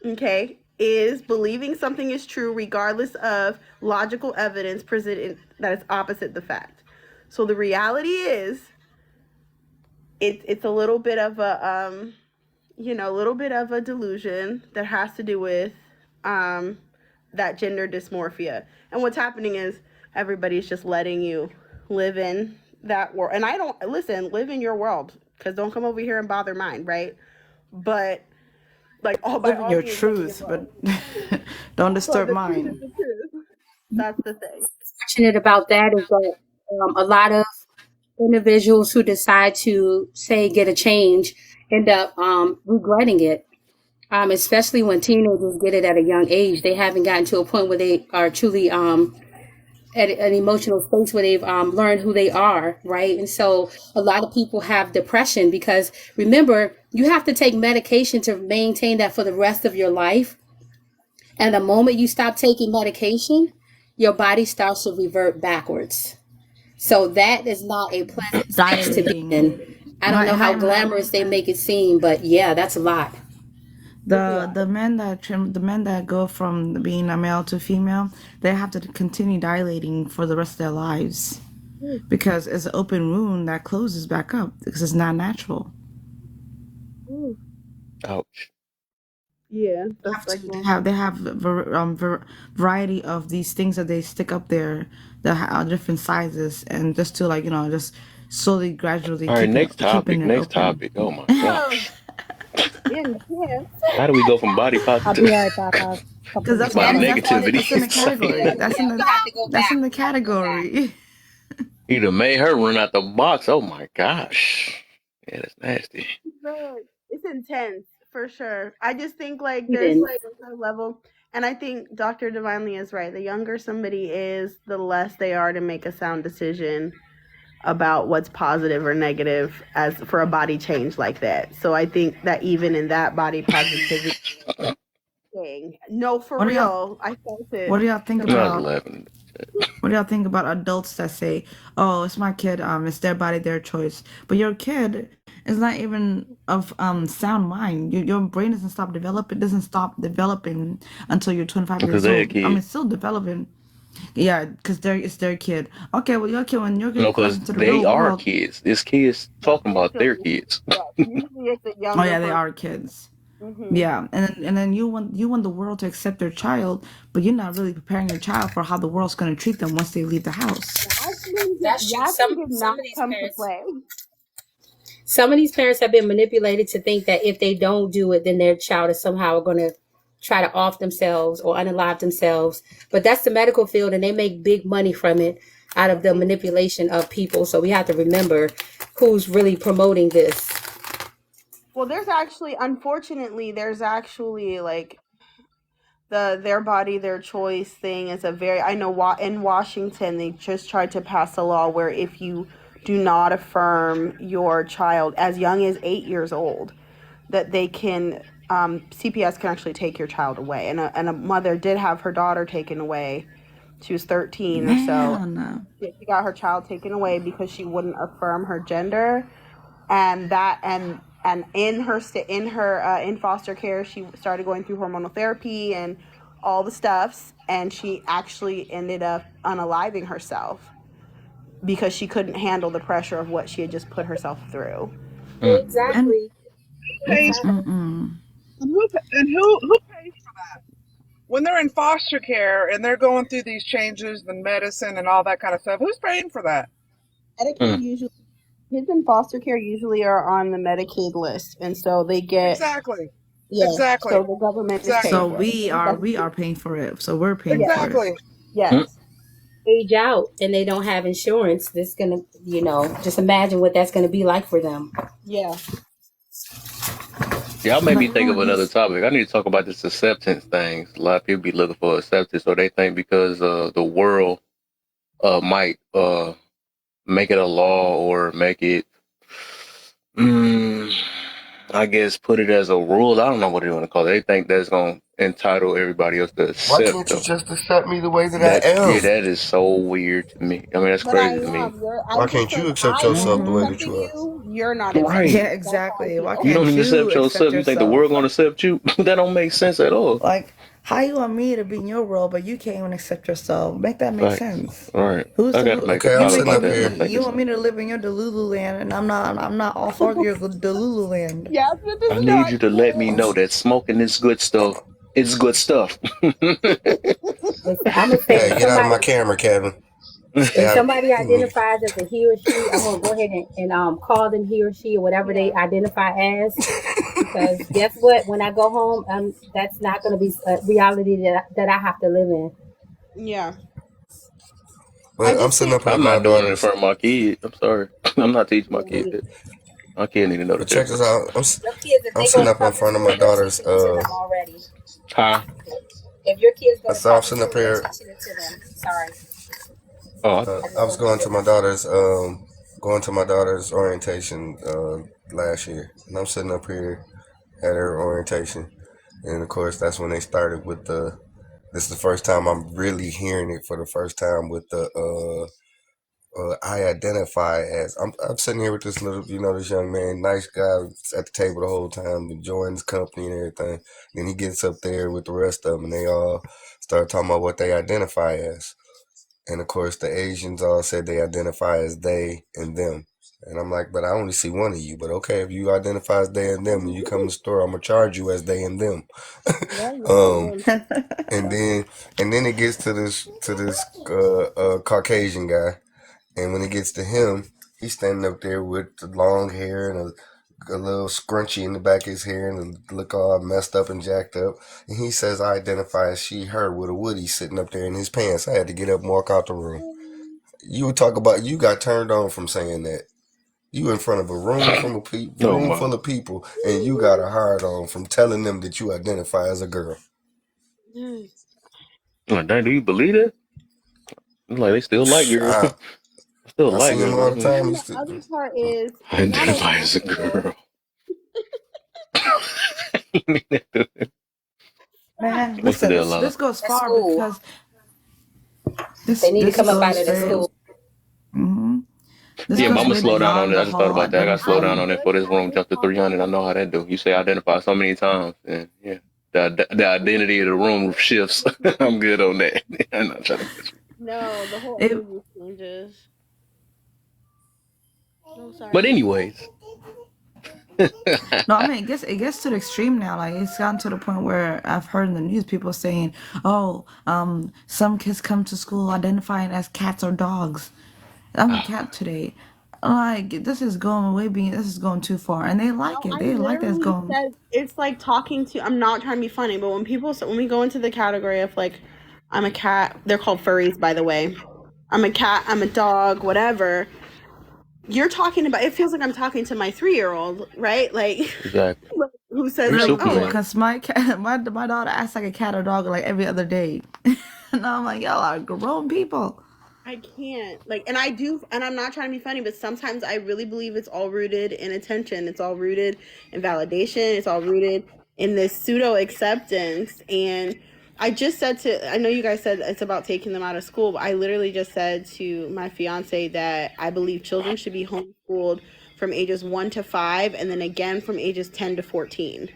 okay, is believing something is true regardless of logical evidence presented that is opposite the fact. So the reality is it's a little bit of a a little bit of a delusion that has to do with that gender dysmorphia. And what's happening is everybody's just letting you live in that world. And I don't live in your world, because don't come over here and bother mine, right? But like live in your truth, but don't disturb mine. That's the thing. Fortunate about that is that a lot of individuals who decide to say get a change end up regretting it. Especially when teenagers get it at a young age. They haven't gotten to a point where they are truly at an emotional space where they've learned who they are, right? And so a lot of people have depression because, remember, you have to take medication to maintain that for the rest of your life. And the moment you stop taking medication, your body starts to revert backwards. So that is not a pleasant space to be in. I don't know how glamorous they make it seem, but yeah, that's a lot. The men that go from being a male to female, they have to continue dilating for the rest of their lives, because it's an open wound that closes back up because it's not natural. Ouch. Yeah, They have variety of these things that they stick up there that have different sizes, and just to just slowly, gradually. All right, next topic. Oh my gosh. How do we go from body positive? I'll be right back. Because that's negativity. That's in the category. He done made her run out the box. Oh my gosh. Yeah, that's nasty. It's intense for sure. I just think there's a level, and I think Dr. Divinely is right. The younger somebody is, the less they are to make a sound decision about what's positive or negative as for a body change like that. So I think that even in that body positivity thing, no, for real, I felt it. What do y'all think about? What do y'all think about adults that say, "Oh, it's my kid. It's their body, their choice." But your kid is not even of sound mind. Your brain doesn't stop developing until you're 25 years old. I mean, it's still developing. Yeah, because it's their kid. Okay, well, your kid, when you're no, because they are world, kids. This kid's talking about their kids. Oh yeah, they are kids. Mm-hmm. Yeah, and then you want the world to accept their child, but you're not really preparing your child for how the world's going to treat them once they leave the house. That's true. Some of these parents have been manipulated to think that if they don't do it, then their child is somehow going to try to off themselves or unalive themselves. But that's the medical field, and they make big money from it out of the manipulation of people. So we have to remember who's really promoting this. Well, unfortunately, there's actually their body, their choice thing is I know in Washington, they just tried to pass a law where if you do not affirm your child as young as 8 years old, that they can, CPS can actually take your child away. And a mother did have her daughter taken away. She was 13 or so. She got her child taken away because she wouldn't affirm her gender, and in foster care, she started going through hormonal therapy and all the stuffs, and she actually ended up unaliving herself because she couldn't handle the pressure of what she had just put herself through. Exactly. And who pays for that? When they're in foster care and they're going through these changes and medicine and all that kind of stuff, who's paying for that? Medicaid usually. Kids in foster care usually are on the Medicaid list, and so they get exactly. So the government is paying so for we are paying for it. So we're paying for it. Yes. age out and they don't have insurance, that's gonna, just imagine what that's gonna be like for them. Yeah. Y'all made me But think of yeah, another topic. I need to talk about this acceptance thing. A lot of people be looking for acceptance, or they think because the world might make it a law or make it, I guess, put it as a rule. I don't know what they want to call it. They think that's going to entitle everybody else to Why accept can't you them. just accept me the way that That I am? that is so weird to me. I mean, that's But I crazy to me. am. Why can't you accept yourself the way that Accepting you are? you, you're not Right. accepting. yeah, That's how I exactly. Why feel. You don't can't even you accept accept yourself. You think the world yourself? going to accept you? That don't make sense at all. Like, how you want me to be in your world, but you can't even accept yourself? Make that make Facts. sense. All right. Who's I the got to who? make a Okay, I'm You comment sitting about up making that. me? I'm here. thinking You want me something. to live in your Delulu land, and I'm not. I'm not all for your Delulu land. Yes, but this I is need not you to let me I'm, know that smoking is good stuff. It's good stuff. Listen, I'm gonna say hey, get out of my camera, Kevin. Stay if out. somebody identifies as a he or she, I'm gonna go ahead and call them he or she or whatever they identify as. Because guess what? When I go home, that's not gonna be a reality that I have to live in. Yeah. I But I'm just sitting think up here with I'm my not doing it in daughters. front of my kid. I'm sorry. I'm not teaching my Yeah, kid that. My kid need to know the But check this difference. out. your kids, if I'm they sitting go to up in public front of school, my you're daughters. teaching it to them already. Huh? If your kids go to So I'm public sitting up school, you're here. teaching it to them. Sorry. Oh, I just I was want to be going to my clear. daughter's orientation last year, and I'm sitting up here at her orientation, and of course that's when they started with the. This is the first time I'm really hearing it for the first time with the I identify as. I'm sitting here with this this young man, nice guy at the table the whole time, enjoying his company and everything. Then he gets up there with the rest of them, and they all start talking about what they identify as. And of course, the Asians all said they identify as they and them. And I'm like, but I only see one of you. But okay, if you identify as they and them, and you come in the store, I'm gonna charge you as they and them. And then it gets to this Caucasian guy, and when it gets to him, he's standing up there with the long hair and a little scrunchy in the back of his hair and look all messed up and jacked up. And he says, I identify as she, her with a Woody sitting up there in his pants. I had to get up and walk out the room. You would talk about you got turned on from saying that. You in front of a room full of people, and you got a hard on from telling them that you identify as a girl. Like, dang, do you believe it? Like, they still like girls. Still I like see him girls. all the And time. then the other part is not Identify only as a girl. Man, What's the listen, deal, this Lala? this goes That's far school. because this They need to this come up out goes of the very. school. Mm-hmm. This Yeah, goes mama, way slow down on beyond it. I the just thought whole about that. I got to slow down identifying. on it for this room jump to 300. I know how that do. You say identify so many times, and yeah, the identity of the room shifts. I'm good on that. I'm not trying to get you. No, the whole It, energy changes. No, But sorry. anyways, no, I mean it gets to the extreme now. Like it's gotten to the point where I've heard in the news people saying, "Oh, some kids come to school identifying as cats or dogs." I'm a cat today. Like this is going way beyond. This is going too far, and they like No, it. I They like that it's literally going. said it's like talking to. I'm not trying to be funny, but when we go into the category of like, I'm a cat. They're called furries, by the way. I'm a cat. I'm a dog. Whatever. You're talking about. It feels like I'm talking to my 3-year-old, right? Like, exactly. who says You're like, Superman. Because my cat, my daughter acts like a cat or dog like every other day, and I'm like, y'all are grown people. I can't like, and I do, and I'm not trying to be funny, but sometimes I really believe it's all rooted in attention. It's all rooted in validation. It's all rooted in this pseudo acceptance. And I just said I know you guys said it's about taking them out of school, but I literally just said to my fiance that I believe children should be homeschooled from ages 1 to 5, and then again from ages 10 to 14.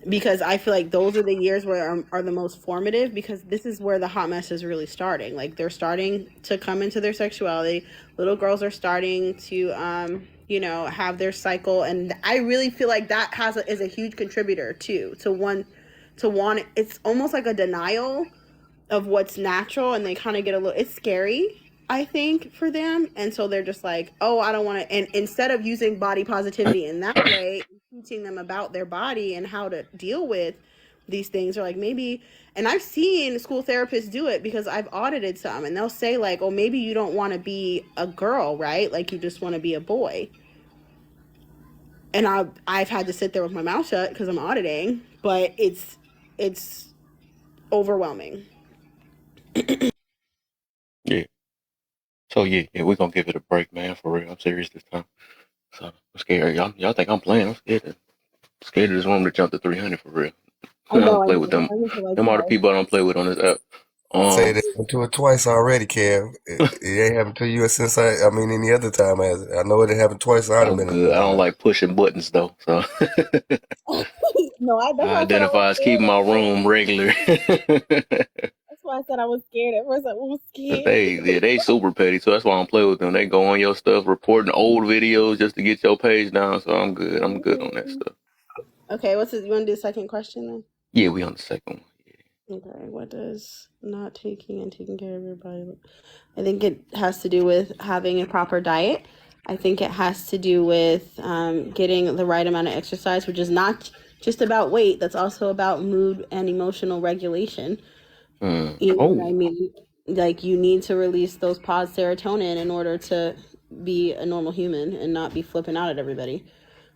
Because I feel like those are the years where are the most formative, because this is where the hot mess is really starting. Like they're starting to come into their sexuality. Little girls are starting to have their cycle, and I really feel like that is a huge contributor too to want it's almost like a denial of what's natural, and they kind of get it's scary, I think, for them. And so they're just like, oh, I don't want to. And instead of using body positivity in that way, teaching them about their body and how to deal with these things, or like maybe, and I've seen school therapists do it because I've audited some, and they'll say like, oh, maybe you don't want to be a girl, right? Like you just want to be a boy. And I've had to sit there with my mouth shut because I'm auditing, but it's overwhelming. Yeah. So yeah, we're gonna give it a break, man. For real, I'm serious this time. So I'm scared. Y'all think I'm playing? I'm scared of this room to jump to 300 for real. I don't play with them. Them are the people I don't play with on this app. Say that to it twice already, Kev. It ain't happened to you since any other time has it. I know it happened twice. So I'm good. I don't like pushing buttons though. So No, I identify as keeping my room regular. That's why I said I was scared at first. I was scared. They super petty, so that's why I don't play with them. They go on your stuff, reporting old videos just to get your page down. So I'm good. I'm good on that stuff. Okay, you want to do the second question then? Yeah, we on the second one. Okay, what does not taking and taking care of your body look? I think it has to do with having a proper diet. I think it has to do with getting the right amount of exercise, which is not just about weight. That's also about mood and emotional regulation. You know what I mean? Like you need to release those positive serotonin in order to be a normal human and not be flipping out at everybody.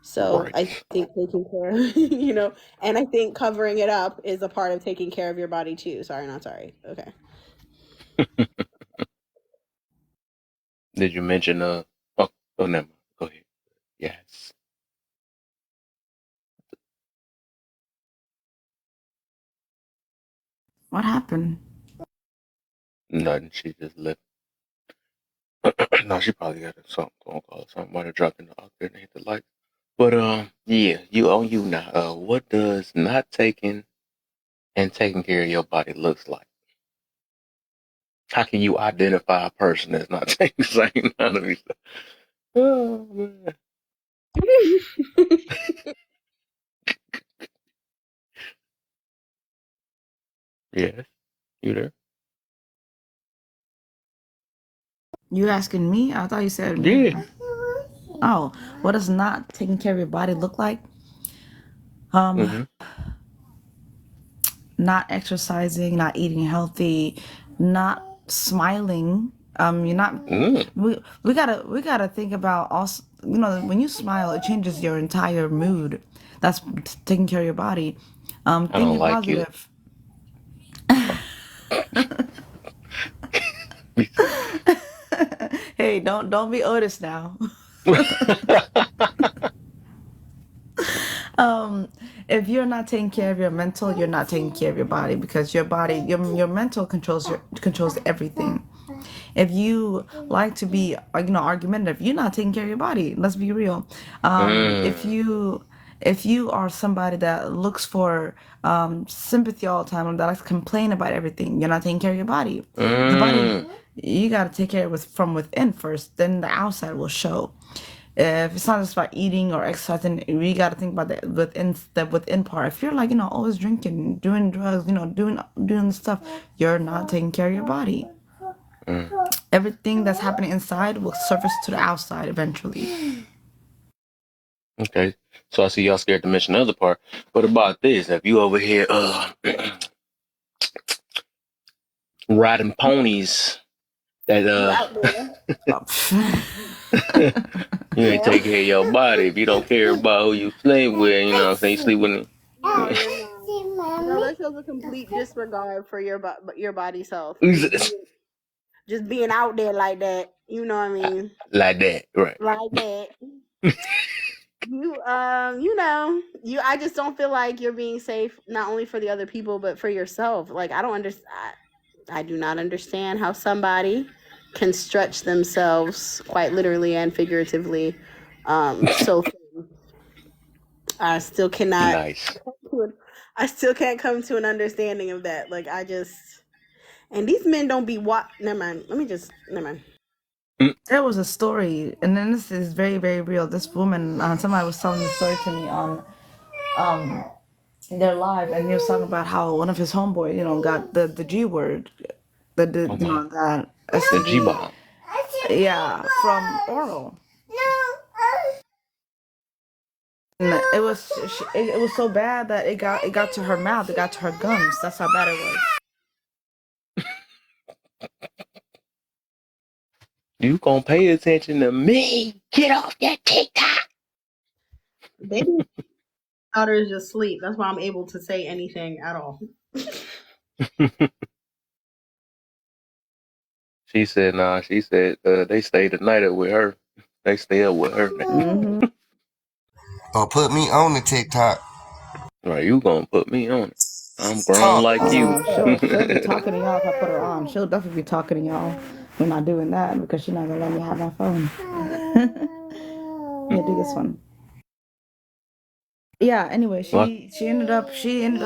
So Right. I think taking care, and I think covering it up is a part of taking care of your body too. Sorry, not sorry. Okay. Did you mention oh never. Go ahead. Yes. What happened? Nothing. She just left. No, she probably got something phone call or something. Might have dropped in out there and hit the light. But yeah, you now. What does not taking and taking care of your body looks like? How can you identify a person that's not taking the same amount of stuff? Oh man. Yes. You there? You asking me? I thought you said Yeah. Oh, what does not taking care of your body look like? Not exercising, not eating healthy, not smiling. You're not. We gotta think about also. When you smile, it changes your entire mood. That's taking care of your body. Thinking positive. Hey, don't be Otis now. If you're not taking care of your mental, you're not taking care of your body, because your body, your mental controls everything. If you like to be argumentative, you're not taking care of your body. Let's be real. If you are somebody that looks for sympathy all the time and that likes to complain about everything, you're not taking care of your body. The body, you got to take care of it from within first, then the outside will show. If it's not just about eating or exercising, we got to think about the within part. If you're always drinking, doing drugs, doing stuff, you're not taking care of your body. Everything that's happening inside will surface to the outside eventually. Okay, so I see y'all scared to mention the other part. What about this? If you over here riding ponies that you ain't take care of your body. If you don't care about who you sleep with, you know what I'm saying? You sleep with them. No, that shows a complete disregard for your body's health. Just being out there like that, you know what I mean? Like that, right? Like that. I just don't feel like you're being safe, not only for the other people, but for yourself. Like, I do not understand how somebody can stretch themselves quite literally and figuratively. So thin. I still cannot. Nice. I still can't come to an understanding of that. Like, and these men don't be never mind. Never mind. There was a story, and then this is very, very real. This woman, somebody was telling the story to me on their live, and he was talking about how one of his homeboy, got the G word, that STD. The G bomb. Yeah, from oral. And it was so bad that it got to her mouth, it got to her gums. That's how bad it was. You gonna pay attention to me? Get off that TikTok. Baby daughters just sleep. That's why I'm able to say anything at all. She said, nah, she said they stayed the night up with her. They stay up with her. Mm-hmm. Or put me on the TikTok. Right, you gonna put me on it. I'm grown like you. She'll be talking to y'all if I put her on. She'll definitely be talking to y'all. We're not doing that because she's not gonna let me have my phone. Yeah, do this one. Yeah, anyway, she ended up getting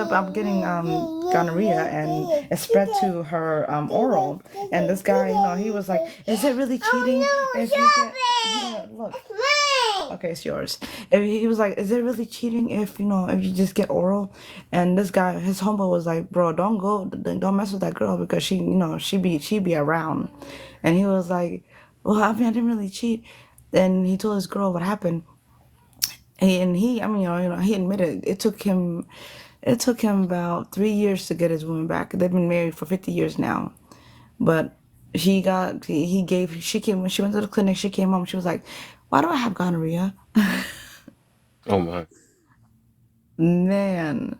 gonorrhea, and it spread to her oral. And this guy, he was like, "Is it really cheating if you get look? Okay, it's yours." And he was like, "Is it really cheating if you just get oral?" And this guy, his homeboy was like, "Bro, don't mess with that girl because she be around." And he was like, "Well, I didn't really cheat." And he told his girl what happened. He admitted it took him about 3 years to get his woman back. They've been married for 50 years now. But she went to the clinic, she came home, she was like, "Why do I have gonorrhea?" Oh my. Man.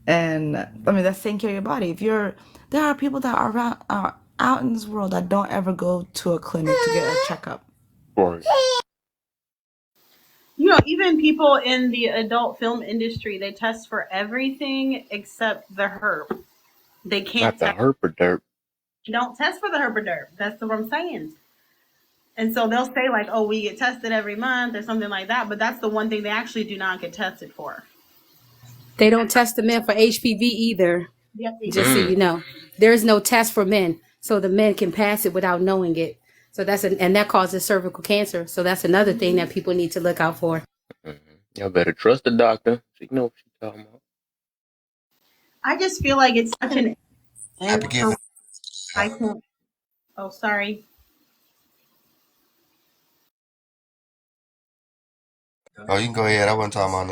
And that's taking care of your body. There are people that are out in this world that don't ever go to a clinic to get a checkup. Right. Even people in the adult film industry, they test for everything except the herp. They can't. Not the herp or derp. You don't test for the herp or derp. That's what I'm saying. And so they'll say like, "Oh, we get tested every month" or something like that. But that's the one thing they actually do not get tested for. They don't test the men for HPV either. Yep. Just so you know, there is no test for men, so the men can pass it without knowing it. So and that causes cervical cancer. So that's another thing that people need to look out for. Y'all better trust the doctor. She know what she's talking about. I just feel like it's such an. I can't. Oh, sorry. Oh, you can go ahead. I wasn't talking about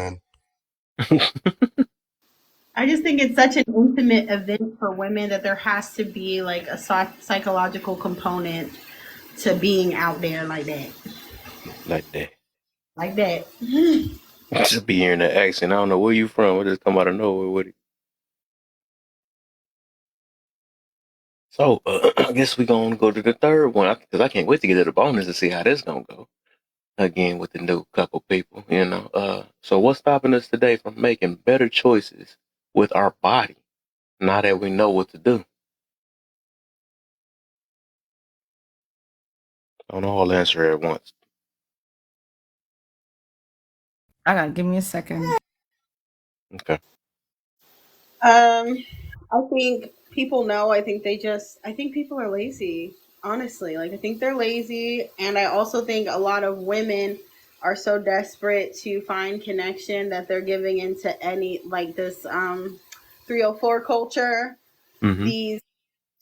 nothing. I just think it's such an intimate event for women that there has to be like a psychological component to being out there like that. Like that. Just be hearing that accent. I don't know where you from. It just come out of nowhere with it. So I guess we're gonna go to the third one because I can't wait to get to the bonus and see how this gonna go. Again with the new couple people, So what's stopping us today from making better choices with our body now that we know what to do? I don't all answer at once. Give me a second. Okay. I think people know. I think people are lazy. Honestly, like I think they're lazy, and I also think a lot of women are so desperate to find connection that they're giving into any like this 304 culture. Mm-hmm. These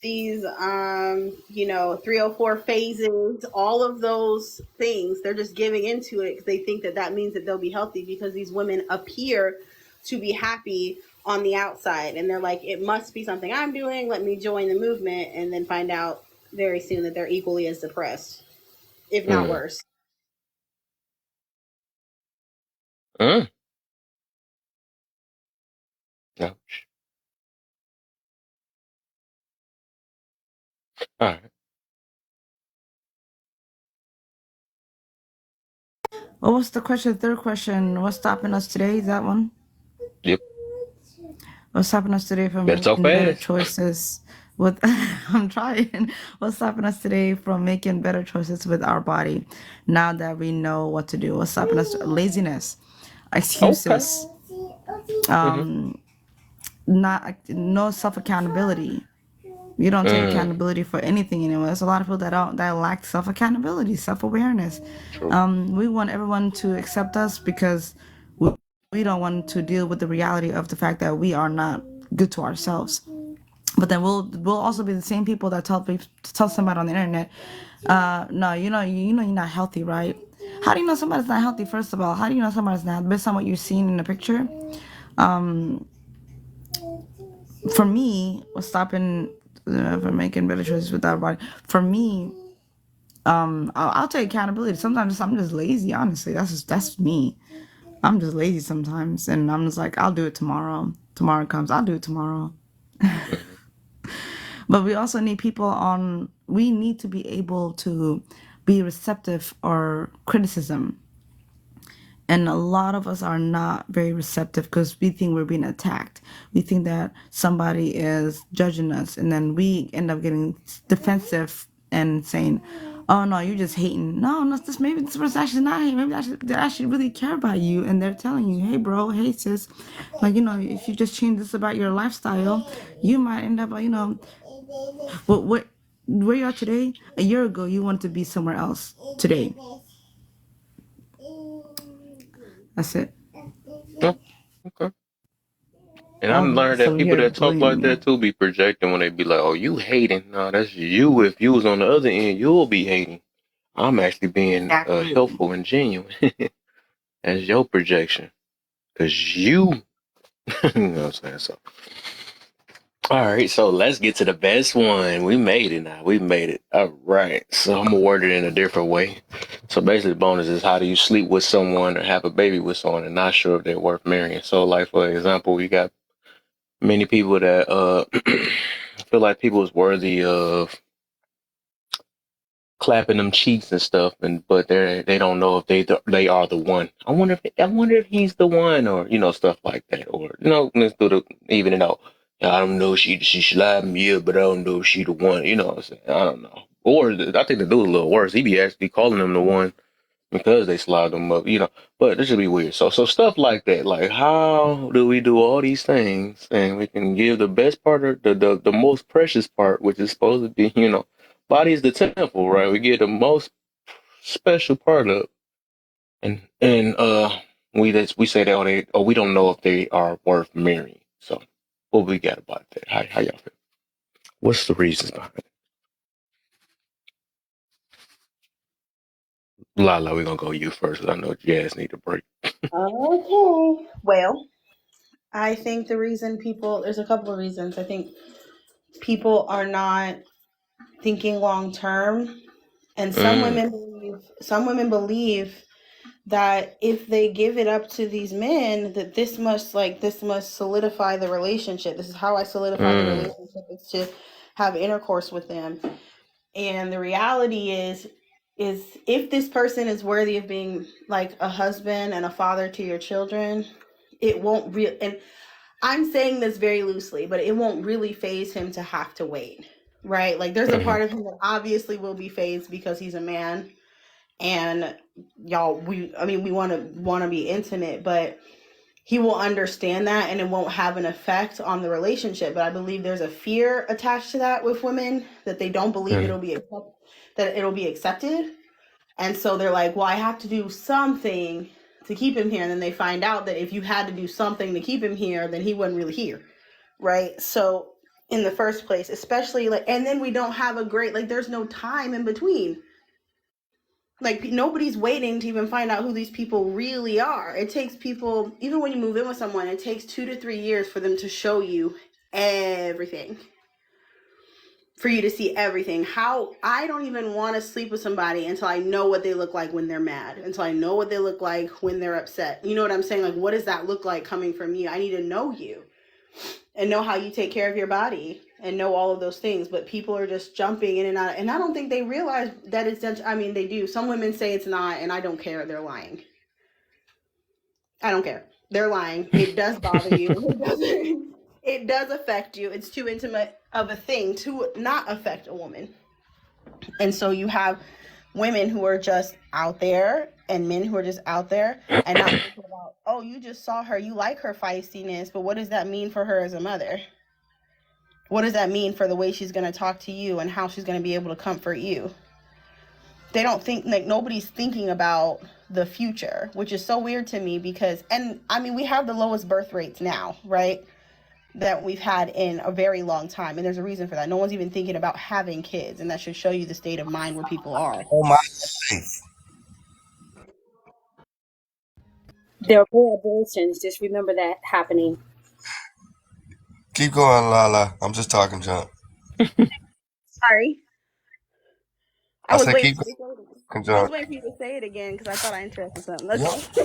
304 phases, all of those things, they're just giving into it because they think that means that they'll be healthy because these women appear to be happy on the outside, and they're like, it must be something I'm doing, let me join the movement, and then find out very soon that they're equally as depressed, if not worse. Ouch. All right. What was the question? The third question. What's stopping us today? Is that one? Yep. What's stopping us today from making better choices with? I'm trying. What's stopping us today from making better choices with our body? Now that we know what to do, what's stopping us? Laziness, excuses, no self accountability. You don't take accountability for anything anymore. There's a lot of people that lack self accountability, self awareness. We want everyone to accept us because we don't want to deal with the reality of the fact that we are not good to ourselves. But then we'll also be the same people that tell somebody on the internet, no, you're not healthy, right? How do you know somebody's not healthy? First of all, how do you know somebody's not based on what you've seen in the picture? For me, stopping for making better choices with our body. For me, I'll take accountability. Sometimes I'm just lazy. Honestly, that's me. I'm just lazy sometimes, and I'm just like, I'll do it tomorrow. Tomorrow comes, I'll do it tomorrow. But we also need people on. We need to be able to be receptive or criticism. And a lot of us are not very receptive because we think we're being attacked. We think that somebody is judging us, and then we end up getting defensive and saying, "Oh no, you're just hating." No, maybe this person's actually not hating. Maybe they actually really care about you, and they're telling you, "Hey, bro, hey, sis, like if you just change this about your lifestyle, you might end up, where you are today. A year ago, you wanted to be somewhere else. Today, that's it." Yeah, okay. And I've learned that people that talk like that too be projecting when they be like, "Oh, you hating?" No, that's you. If you was on the other end, you'll be hating. I'm actually being helpful and genuine. That's your projection, cause you. You know what I'm saying? So, all right. So let's get to the best one. We made it now. We made it. All right. So I'm gonna word it in a different way. So basically, the bonus is how do you sleep with someone or have a baby with someone and not sure if they're worth marrying. So, like for example, we got many people that feel like people is worthy of clapping them cheeks and stuff, but they don't know if they are the one. I wonder if he's the one, or stuff like that, or let's do the even it out. I don't know, she lied to me, but I don't know if she the one. You know what I'm saying? I don't know. Or I think the dude's a little worse. He be actually calling them the one because they slide them up, But this should be weird. So stuff like that. Like, how do we do all these things and we can give the best part, or the most precious part, which is supposed to be, body is the temple, right? We get the most special part of, and we say that we don't know if they are worth marrying. So, what we got about that? How y'all feel? What's the reasons behind it? Lala, we're gonna go you first. I know Jazz need a break. Okay. Well, I think there's a couple of reasons. I think people are not thinking long term, and some women believe that if they give it up to these men, that this must solidify the relationship. This is how I solidify the relationship, is to have intercourse with them. And the reality is if this person is worthy of being like a husband and a father to your children, it won't and I'm saying this very loosely, but it won't really faze him to have to wait, right? Like there's a part of him that obviously will be fazed because he's a man, and we want to be intimate, but he will understand that, and it won't have an effect on the relationship. But I believe there's a fear attached to that with women, that they don't believe it'll be accepted. And so they're like, well, I have to do something to keep him here. And then they find out that if you had to do something to keep him here, then he wasn't really here. Right. So in the first place, especially and then we don't have there's no time in between. Like nobody's waiting to even find out who these people really are. It takes people, even when you move in with someone, it takes 2 to 3 years for them to show you everything. For you to see everything. How I don't even want to sleep with somebody until I know what they look like when they're mad, until I know what they look like when they're upset. You know what I'm saying? Like, what does that look like coming from you? I need to know you and know how you take care of your body and know all of those things. But people are just jumping in and out. And I don't think they realize that it's, they do. Some women say it's not, and I don't care. They're lying. I don't care. They're lying. It does bother you. It does affect you. It's too intimate of a thing to not affect a woman. And so you have women who are just out there and men who are just out there and not thinking about, oh, you just saw her, you like her feistiness, but what does that mean for her as a mother? What does that mean for the way she's going to talk to you and how she's going to be able to comfort you? They don't think, nobody's thinking about the future, which is so weird to me because, we have the lowest birth rates now, right? That we've had in a very long time. And there's a reason for that. No one's even thinking about having kids. And that should show you the state of mind where people are. Oh my life. There were abortions. Just remember that happening. Keep going, Lala. I'm just talking junk. Sorry. I I was said waiting keep for you to say it. talking I was junk. waiting for you to say it again because I thought I interrupted something. Let's Yep. go.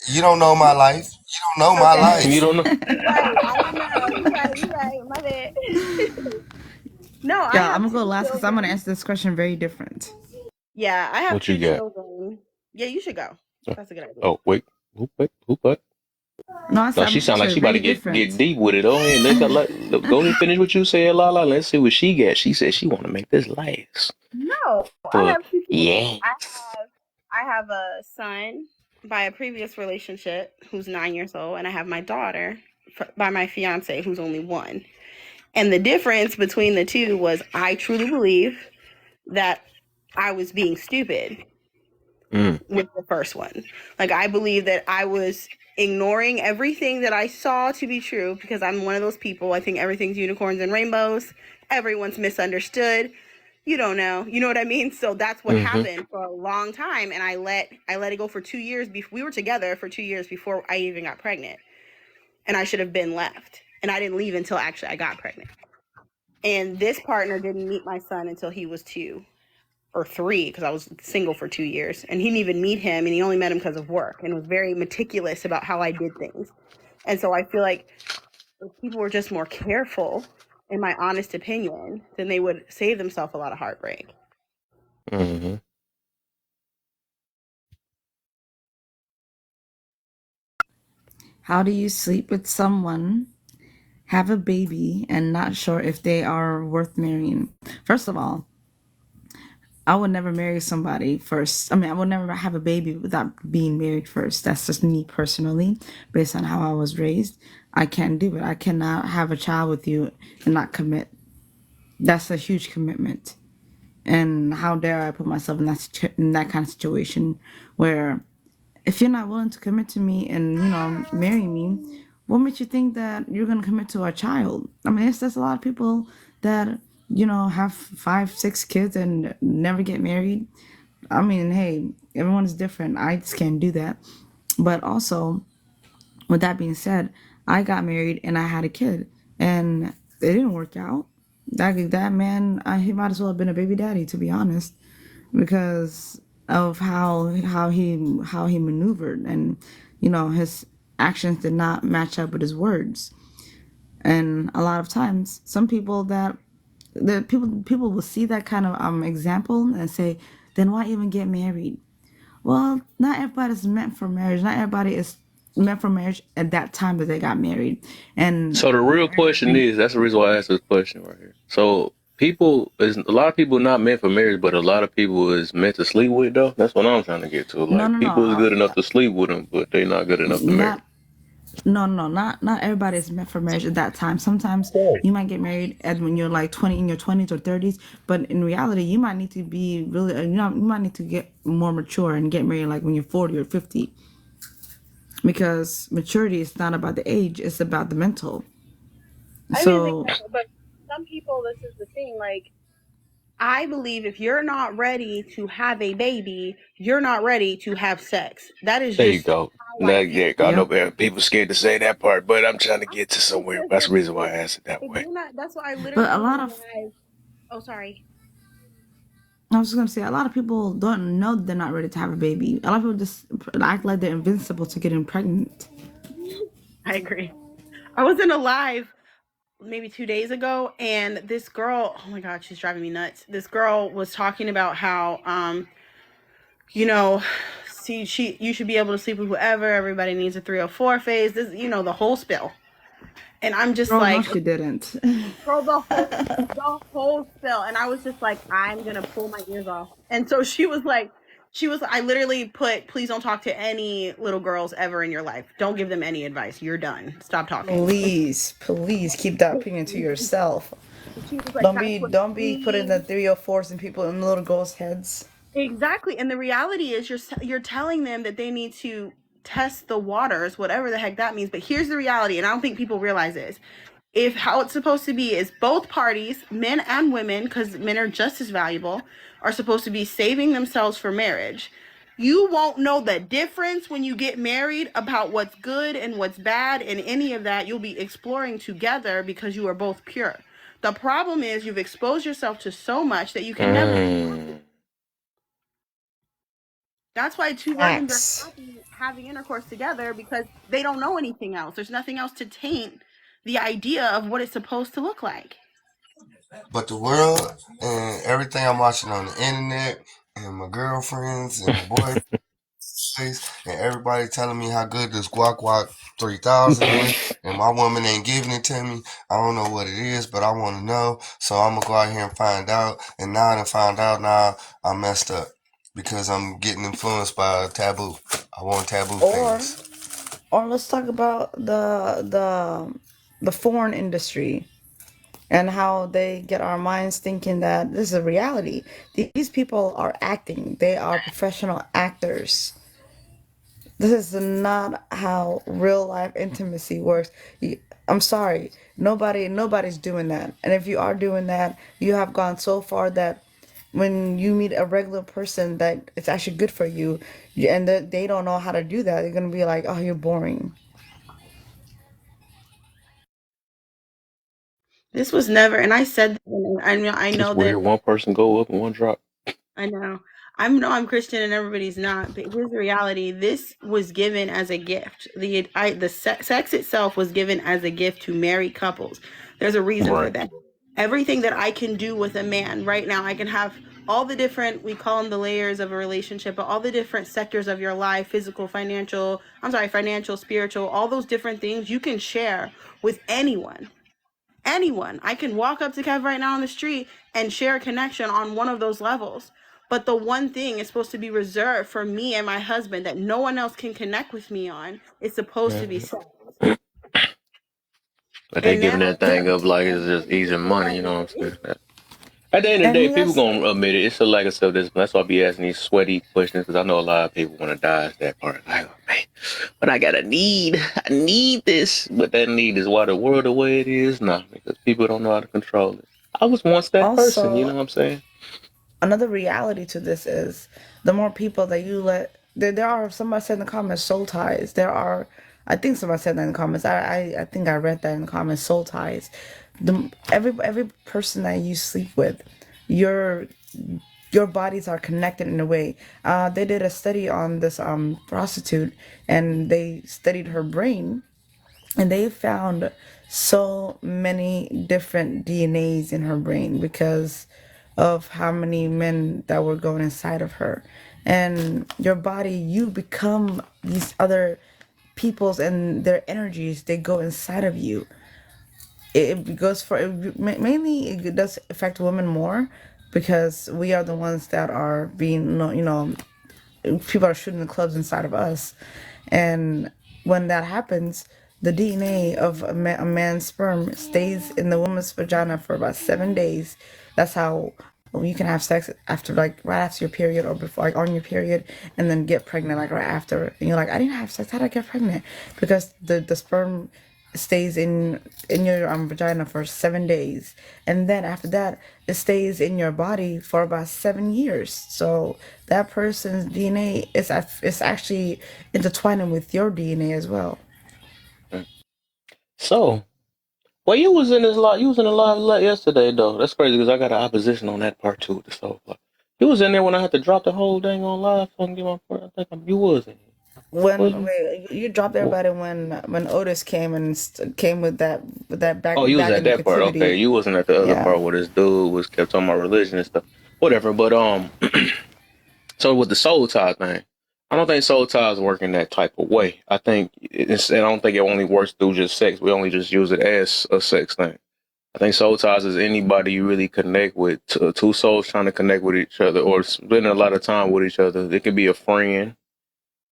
You don't know my life. You don't know my Okay. You life. don't know. Right. I don't know. You're right. You're right. My bad. No, I Yeah, I'm have gonna go two last because I'm gonna children. answer this question very different. Yeah, I have What you two got? children. Yeah, you should go. That's a good idea. Oh wait, who what? No, I No, said I'm she gonna sound like answer she it about to very get different. deep with it. Oh, and go ahead and finish what you said, Lala. Let's see what she got. She said she want to make this last. No, I For have two kids. yeah. I have a son by a previous relationship who's 9 years old, and I have my daughter by my fiance who's only 1. And the difference between the two was I truly believe that I was being stupid with the first one. Like, I believe that I was ignoring everything that I saw to be true because I'm one of those people. I think everything's unicorns and rainbows. Everyone's misunderstood. You don't know. You know what I mean? So that's what happened for a long time. And I let it go for 2 years. We were together for 2 years before I even got pregnant. And I should have been left. And I didn't leave until actually I got pregnant. And this partner didn't meet my son until he was 2 or 3 because I was single for 2 years. And he didn't even meet him. And he only met him because of work and was very meticulous about how I did things. And so I feel like if people were just more careful, in my honest opinion, then they would save themselves a lot of heartbreak. Mm-hmm. How do you sleep with someone, have a baby, and not sure if they are worth marrying? First of all, I would never marry somebody first. I mean, I would never have a baby without being married first. That's just me personally, based on how I was raised. I can't do it. I cannot have a child with you and not commit. That's a huge commitment. And how dare I put myself in that kind of situation where if you're not willing to commit to me and marry me, what makes you think that you're gonna commit to a child? I mean, there's a lot of people that have 5, 6 kids and never get married. I mean, hey, everyone's different. I just can't do that. But also, with that being said, I got married and I had a kid, and it didn't work out. That man, he might as well have been a baby daddy, to be honest, because of how he maneuvered, and his actions did not match up with his words. And a lot of times, some people people will see that kind of example and say, then why even get married? Well, not everybody's meant for marriage. Not everybody is meant for marriage at that time that they got married. And So the real question is, that's the reason why I asked this question right here. So a lot of people not meant for marriage, but a lot of people is meant to sleep with though. That's what I'm trying to get to. Like people is good enough to sleep with them, but they're not good enough to marry. Not everybody is meant for marriage at that time. Sometimes you might get married when you're like 20, in your 20s or 30s, but in reality, you might need to be really, you might need to get more mature and get married like when you're 40 or 50, because maturity is not about the age; it's about the mental. So, but some people, this is the thing. Like, I believe if you're not ready to have a baby, you're not ready to have sex. That is There just you go. I know people scared to say that part, but I'm trying to get to somewhere. That's the reason why I asked it that way. That's why I literally. But a lot of. Oh, sorry. I was just gonna say a lot of people don't know they're not ready to have a baby. A lot of people just act like they're invincible to getting pregnant. I agree. I was in a live maybe 2 days ago, and this girl, oh my God, she's driving me nuts. This girl was talking about how, you should be able to sleep with whoever. Everybody needs a 304 phase. This, the whole spill. And I'm just like, no, she didn't. Girl, the whole spill. And I was just like, I'm gonna pull my ears off. And so she was, I literally put, please don't talk to any little girls ever in your life. Don't give them any advice. You're done. Stop talking. Please keep that opinion to yourself. Like, don't be putting the 304s in people in little girls' heads. Exactly. And the reality is you're telling them that they need to test the waters, whatever the heck that means. But here's the reality, and I don't think people realize this. If how it's supposed to be is both parties, men and women, because men are just as valuable, are supposed to be saving themselves for marriage. You won't know the difference when you get married about what's good and what's bad, and any of that you'll be exploring together because you are both pure. The problem is you've exposed yourself to so much that you can never. That's why two virgins are happy having intercourse together, because they don't know anything else. There's nothing else to taint the idea of what it's supposed to look like. But the world and everything I'm watching on the internet and my girlfriends and my boys and everybody telling me how good this Guac 3000 is, and my woman ain't giving it to me. I don't know what it is, but I want to know. So I'm gonna go out here and find out. And now I done found out. Now I messed up because I'm getting influenced by taboo. I want taboo things. Or let's talk about the foreign industry and how they get our minds thinking that this is a reality. These people are acting. They are professional actors. This is not how real life intimacy works. I'm sorry, nobody's doing that. And if you are doing that, you have gone so far that when you meet a regular person that it's actually good for you, and they don't know how to do that, you're gonna be like, oh, you're boring. This was never, and I said, I know It's weird. that One person go up and one drop. I know. I'm Christian and everybody's not, but here's the reality. This was given as a gift. The sex itself was given as a gift to married couples. There's a reason for that. Everything that I can do with a man right now, I can have all the different, we call them the layers of a relationship, but all the different sectors of your life, financial, spiritual, all those different things you can share with anyone. I can walk up to Kev right now on the street and share a connection on one of those levels. But the one thing is supposed to be reserved for me and my husband that no one else can connect with me on. It's supposed to be sex. But they giving that thing up like it's just easy money, you know what I'm saying? At the end of the day, people gonna admit it. It's a lack of self-discipline. That's why I be asking these sweaty questions, because I know a lot of people want to dodge that part. Like, oh, man, but I need this. But that need is why the world the way it is now, because people don't know how to control it. I was once that person, you know what I'm saying? Another reality to this is the more people that you let, there are, somebody said in the comments, soul ties. I think somebody said that in the comments. I think I read that in the comments, soul ties. Every person that you sleep with, your bodies are connected in a way. They did a study on this prostitute, and they studied her brain, and they found so many different DNAs in her brain because of how many men that were going inside of her. And your body, you become these other people's, and their energies, they go inside of you. It goes for, mainly it does affect women more, because we are the ones that are being, people are shooting the clubs inside of us. And when that happens, the DNA of a man's sperm stays in the woman's vagina for about 7 days. That's how you can have sex after, like, right after your period, or before, like, on your period, and then get pregnant, like, right after. And you're like, I didn't have sex, how did I get pregnant? Because the sperm stays in your vagina for 7 days, and then after that it stays in your body for about 7 years. So that person's DNA is actually intertwining with your DNA as well. So, well, you was in the live yesterday though. That's crazy, because I got an opposition on that part too. So you was in there when I had to drop the whole dang on live so I can get my part. I think you was in. Wait, you dropped everybody when Otis came with that back. Oh, you was at that part. Okay, you wasn't at the other part where this dude was kept talking about religion and stuff. Whatever. But so with the soul tie thing, I don't think soul ties work in that type of way. I don't think it only works through just sex. We only just use it as a sex thing. I think soul ties is anybody you really connect with, two souls trying to connect with each other or spending a lot of time with each other. It can be a friend.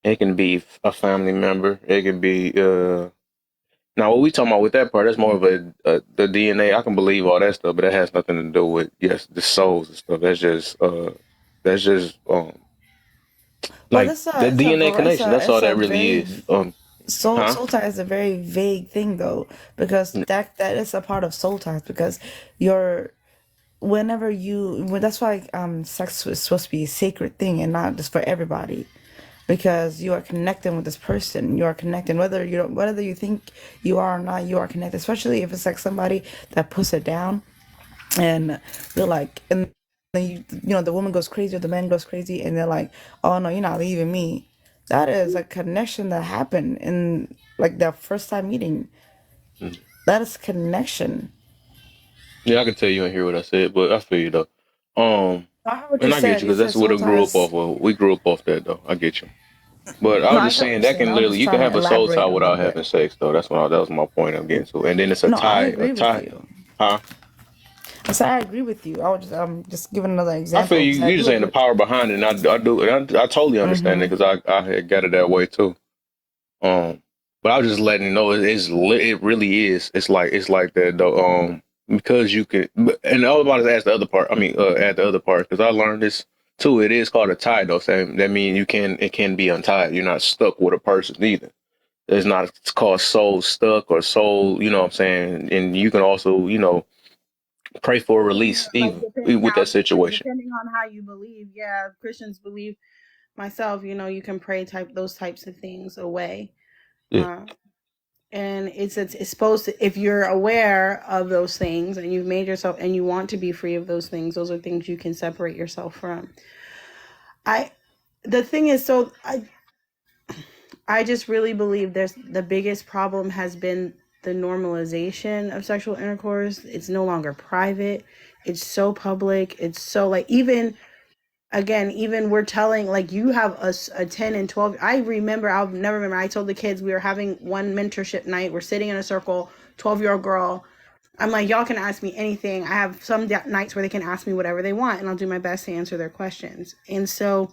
It can be a family member. It can be now what we talking about with that part, that's more of the DNA. I can believe all that stuff, but that has nothing to do with the souls and stuff. That's just like the DNA connection. That's all that really is. Soul tie is a very vague thing though, because that is a part of soul ties, because that's why sex is supposed to be a sacred thing and not just for everybody, because you are connecting with this person. You are connecting whether you think you are or not. You are connected, especially if it's like somebody that puts it down, and they're like, and then the woman goes crazy or the man goes crazy, and they're like, oh no, you're not leaving me. That is a connection that happened in like that first time meeting. That is connection. Yeah, I can tell you ain't hear what I said, but I feel you though. I heard what And you I get said. you You because said that's what soul I grew up ties. off of. We grew up off that though. I get you. But I No, was I just get what saying you're that saying. can I was literally just you can trying to have a soul tie elaborate a little without bit. having sex though. That was my point I'm getting to. And then it's a No, I tie, agree with you. huh? I said I agree with you. I'm just giving another I feel example you. because I You just do saying the agree. power behind it. And I do. And I totally understand it Mm-hmm. because I had got it that way too. But I was just letting you know it really is. It's like that though. Because you can, and everybody's asked the other part. I mean, at the other part because I learned this too. It is called a tie though. So that means it can be untied. You're not stuck with a person either. It's not it's called soul stuck or soul. You know what I'm saying? And you can also pray for a release Like even depending with that situation. depending on how you believe. Yeah, Christians believe. Myself, you can pray those types of things away. Yeah. And it's supposed to, if you're aware of those things and you've made yourself and you want to be free of those things are things you can separate yourself from. The thing is, so I just really believe the biggest problem has been the normalization of sexual intercourse. It's no longer private. It's so public. It's so like even we're telling like you have a 10 and 12. I'll never remember. I told the kids we were having one mentorship night. We're sitting in a circle, 12-year-old girl. I'm like, y'all can ask me anything. I have some nights where they can ask me whatever they want and I'll do my best to answer their questions. And so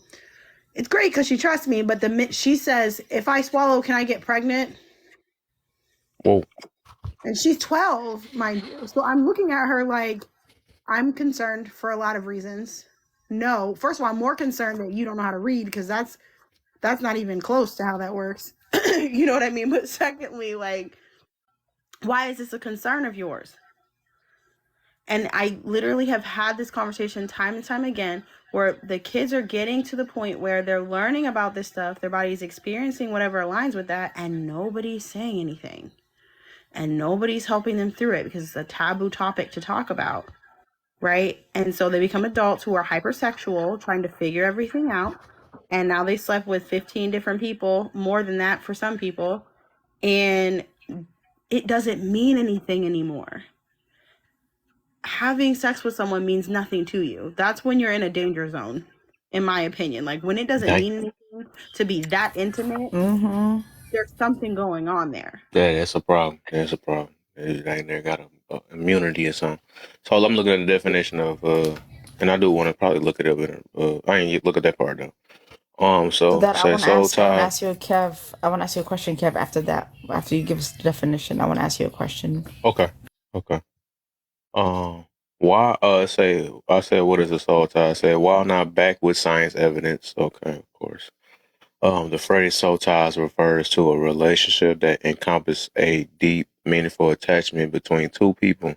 it's great because she trusts me, but she says, if I swallow, can I get pregnant? Whoa. And she's 12, mind you. So I'm looking at her like, I'm concerned for a lot of reasons. No, first of all, I'm more concerned that you don't know how to read because that's not even close to how that works. You know what I mean? But secondly, like, why is this a concern of yours? And I literally have had this conversation time and time again where the kids are getting to the point where they're learning about this stuff, their body's experiencing whatever aligns with that, and nobody's saying anything. And nobody's helping them through it because it's a taboo topic to talk about, right? And so they become adults who are hypersexual, trying to figure everything out. And now they slept with 15 different people, more than that for some people. And it doesn't mean anything anymore. Having sex with someone means nothing to you. That's when you're in a danger zone, in my opinion. Like when it doesn't mean anything to be that intimate, there's something going on there. Yeah, that's a problem. That's a problem. It ain't there got a immunity or something. So I'm looking at the definition of and I do want to probably look it up. I ain't look at that part though. So That say soul I want to tie. ask you, Kev. I want to ask you a question, Kev. After that, after you give us the definition, I want to ask you a question. Okay. Why? I said, what is a soul tie? I said, while not backed with science evidence. Okay, of course. The phrase soul ties refers to a relationship that encompasses a deep, meaningful attachment between two people.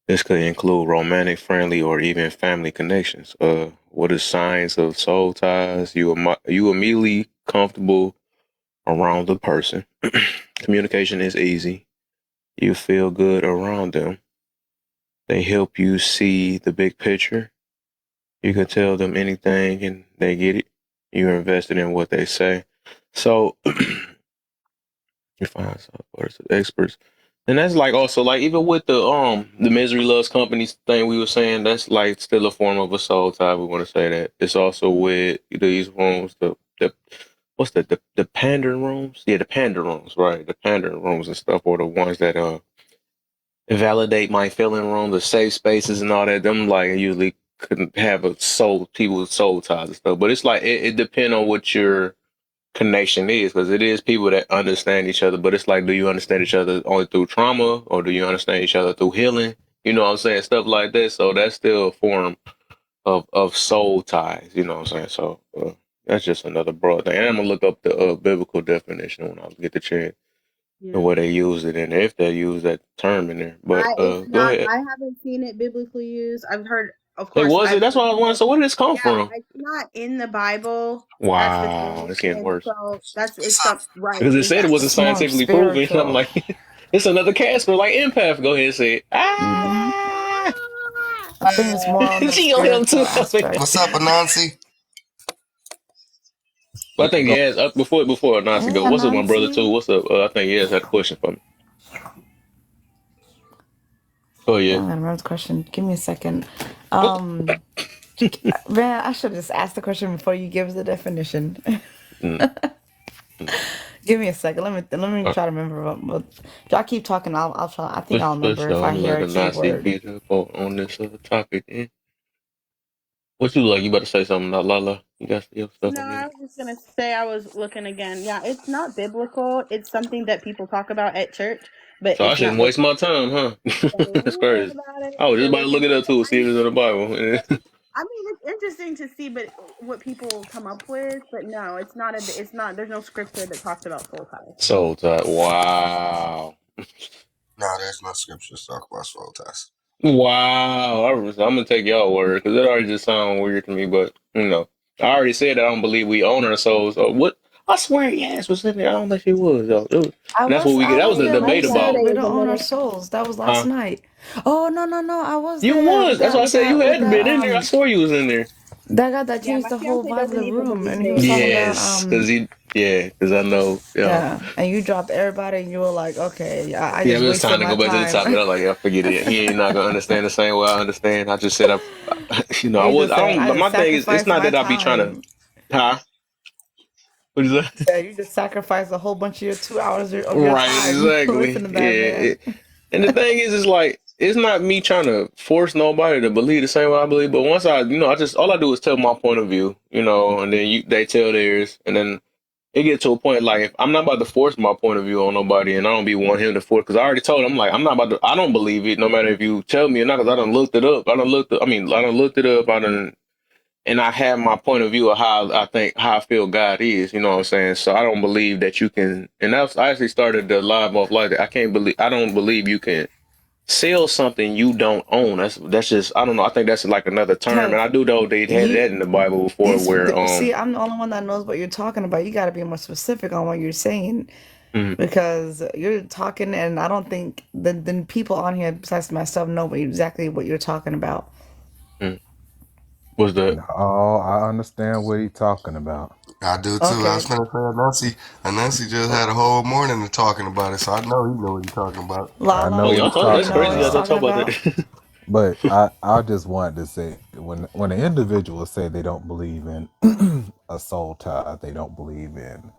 This could include romantic, friendly, or even family connections. What is signs of soul ties? You immediately comfortable around the person. Communication is easy. You feel good around them. They help you see the big picture. You can tell them anything and they get it. You're invested in what they say. So you find some experts. And that's like also like even with the Misery Loves Company thing we were saying, that's like still a form of a soul tie. We want to say that. It's also with these rooms, the what's the pandering rooms? Yeah, the pandering rooms, right? The pandering rooms and stuff, or the ones that validate my feeling room, the safe spaces and all that. Them like usually couldn't have people with soul ties and stuff. But it's like it depends on what your connection is, because it is people that understand each other. But it's like, do you understand each other only through trauma, or do you understand each other through healing? You know what I'm saying? Stuff like that. So that's still a form of soul ties. You know what I'm saying? So that's just another broad thing. And I'm gonna look up the biblical definition when I get the chance. You the way know, they use it and if they use that term in there. But it's go not. ahead. I haven't seen it biblically used. I've heard, of It course, was it. I've That's heard why I was wondering. people. So where did this come Yeah, from? it's not in the Bible. That's the Wow, thing, it's getting and worse. so that's it's up right Because it said it exactly. wasn't It's more scientifically proven. I'm spiritual. like, it's another Casper, like empath. Go ahead and say it. Hmm. Ah, I think it's more on the she on him spiritual too. aspect. What's up, Anansi? But I think he asked before Nancy Hey, go. What's up, my brother too? Anansi. What's up? I think he has had a question for me. Oh I yeah. don't remember the question. Give me a second. Man, I should just ask the question before you give the definition. Mm. Give me a second. Let me Uh, try to remember. What y'all keep talking. I'll try. I think let's I'll let's remember if I hear let a key Nancy word. get up on this topic. Eh? What you like? You about to say something? Not Lala. You got your stuff No, on I mute. was just gonna say I was looking again. Yeah, it's not biblical. It's something that people talk about at church, but So I it's not shouldn't waste biblical. my time, huh? Don't That's worry crazy. about it. I was just You're about to looking look it at up too, see if it's in the Bible. I mean, it's interesting to see, but what people come up with. But no, it's not. It's not. There's no scripture that talks about soul ties. Soul tie. Wow. No, there's no scriptures talk about soul ties. Wow. I'm gonna take y'all word because it already just sounds weird to me. But I already said that I don't believe we own our souls. What? I swear, yes, was in there. I don't think she was. Though. And that's what we get. I That was was the there when you debate said about, we don't own our souls. That was last huh? night. Oh no! I was You there was. That's why I said you with hadn't that been in there. I swore you was in there. that guy that Yeah, changed my the whole fiance vibe of doesn't the even room, and he believe was it. talking about Yes, because I know. yeah, and you dropped everybody, and you were like, okay, I Yeah, just but it's time wasted to my go back to the time. topic. I was like, yeah, forget it. He ain't not gonna understand the same way I understand. I just said I You was. just I said don't. I But just my thing is, it's sacrificed not my that I be trying to. time. Huh? What is that? Yeah, you just sacrificed a whole bunch of your 2 hours of your Right, time exactly. listening to that Yeah. man. And the thing is, it's like it's not me trying to force nobody to believe the same way I believe. But once I just all I do is tell my point of view, and then they tell theirs, and then it get to a point like if I'm not about to force my point of view on nobody, and I don't be want him to force because I already told him like I'm not about to. I don't believe it, no matter if you tell me or not, because I done looked it up. I done looked it up. And I have my point of view of how I feel God is. You know what I'm saying? So I don't believe that you can. And I actually started the live off like that. I don't believe you can sell something you don't own. That's just I don't know. I think that's like another term, and Tough. I do know they had You that in the Bible before, where see, I'm the only one that knows what you're talking about. You got to be more specific on what you're saying mhm, because you're talking, and I don't think the people on here besides myself know exactly what you're talking about. mhm. Was the No, I understand what he's talking about. I do too. I was Okay, gonna say Anansi just had a whole morning of talking about it, so I know he know what he's talking about. I Lala, know oh what y'all he's talk? do you That's talking know what crazy. he's Y'all about. talking talk about about? that. But I just wanted to say when the individuals say they don't believe in a soul tie, they don't believe in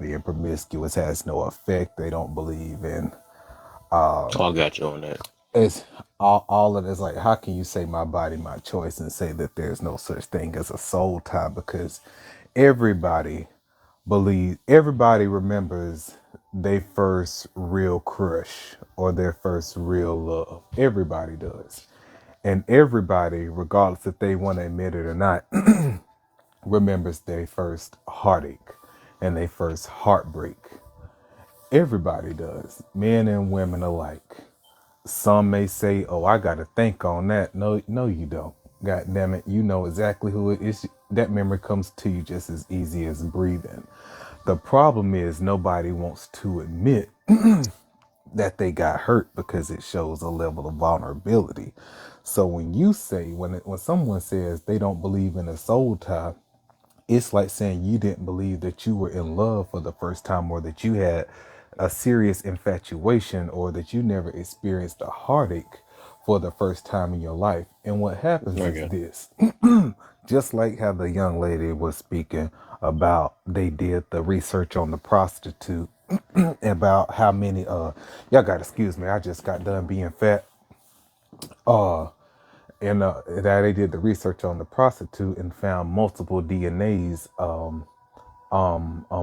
being promiscuous has no effect. They don't believe in Oh, I got you on that. it's all of this. Like, how can you say my body, my choice, and say that there's no such thing as a soul tie? Because everybody everybody remembers their first real crush or their first real love. Everybody does. And everybody, regardless if they want to admit it or not, remembers their first heartache and their first heartbreak. Everybody does, men and women alike. Some may say, "Oh, I got to think on that." No, you don't. God damn it, you know exactly who it is. That memory comes to you just as easy as breathing. The problem is nobody wants to admit that they got hurt because it shows a level of vulnerability. So when someone says they don't believe in a soul tie, it's like saying you didn't believe that you were in love for the first time, or that you had a serious infatuation, or that you never experienced a heartache for the first time in your life. And what happens is Okay. this. Just like how the young lady was speaking about, they did the research on the prostitute about how many y'all gotta excuse me, I just got done being fat. And that they did the research on the prostitute and found multiple DNAs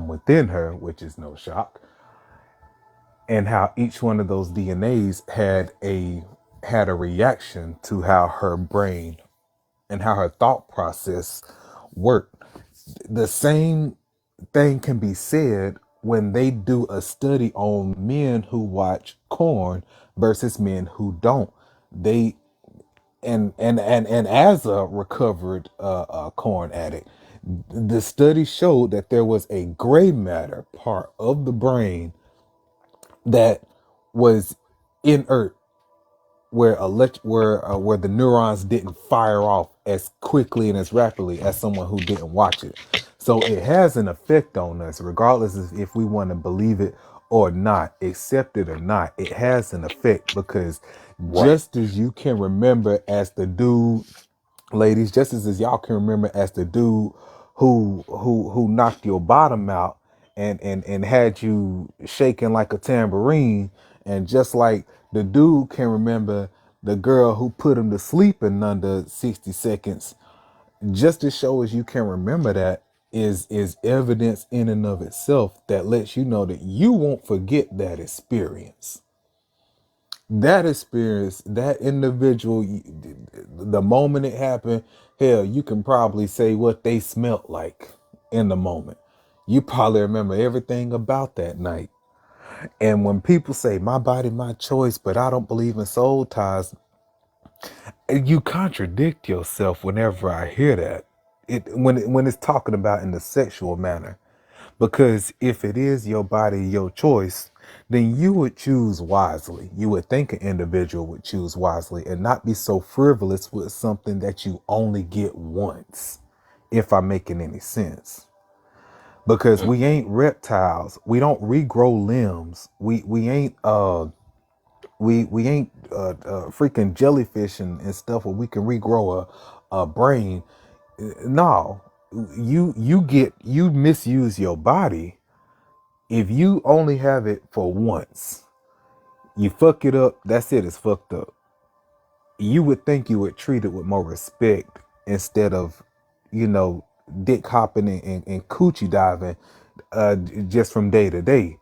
within her, which is no shock, and how each one of those DNAs had a reaction to how her brain and how her thought process worked. The same thing can be said when they do a study on men who watch corn versus men who don't, they and as a recovered corn addict, the study showed that there was a gray matter part of the brain that was inert, where the neurons didn't fire off as quickly and as rapidly as someone who didn't watch it. So it has an effect on us, regardless of if we want to believe it or not, accept it or not. It has an effect because Right. just as you can remember as the dude, ladies, just as y'all can remember as the dude who knocked your bottom out and had you shaking like a tambourine, and just like the dude can remember the girl who put him to sleep in under 60 seconds, just to show as you can remember that is evidence in and of itself that lets you know that you won't forget that experience. That experience, that individual, the moment it happened, hell, you can probably say what they smelt like in the moment. You probably remember everything about that night. And when people say my body, my choice, but I don't believe in soul ties, you contradict yourself whenever I hear that. When it's talking about in the sexual manner. Because if it is your body, your choice, then you would choose wisely. You would think an individual would choose wisely and not be so frivolous with something that you only get once, if I'm making any sense. Because we ain't reptiles. We don't regrow limbs. We ain't freaking jellyfish and stuff where we can regrow a brain. No, you misuse your body. If you only have it for once, you fuck it up, that's it, it's fucked up. You would think you would treat it with more respect instead of, dick hopping and coochie diving just from day to day.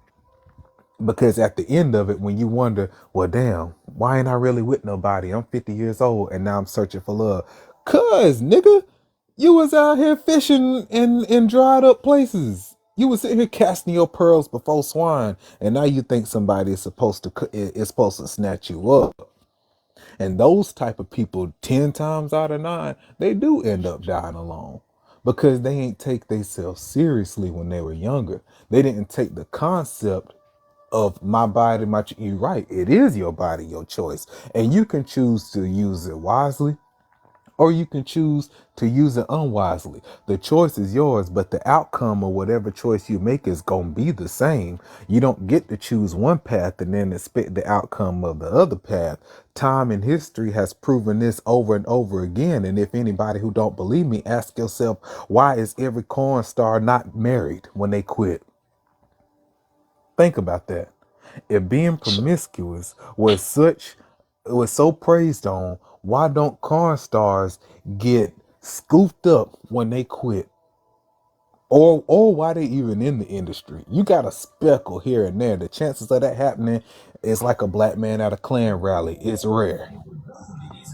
Because at the end of it, when you wonder, well, damn, why ain't I really with nobody? I'm 50 years old and now I'm searching for love. Cuz, nigga, you was out here fishing in dried up places. You was sitting here casting your pearls before swine, and now you think somebody is supposed to snatch you up. And those type of people, 10 times out of 9, they do end up dying alone because they ain't take themselves seriously when they were younger. They didn't take the concept of my body, you're right. It is your body, your choice, and you can choose to use it wisely or you can choose to use it unwisely. The choice is yours, but the outcome of whatever choice you make is going to be the same. You don't get to choose one path and then expect the outcome of the other path. Time and history has proven this over and over again. And if anybody who don't believe me, ask yourself, why is every corn star not married when they quit? Think about that. If being promiscuous was so praised on, why don't corn stars get scooped up when they quit? Or why they even in the industry? You got a speckle here and there. The chances of that happening is like a black man at a Klan rally. It's rare.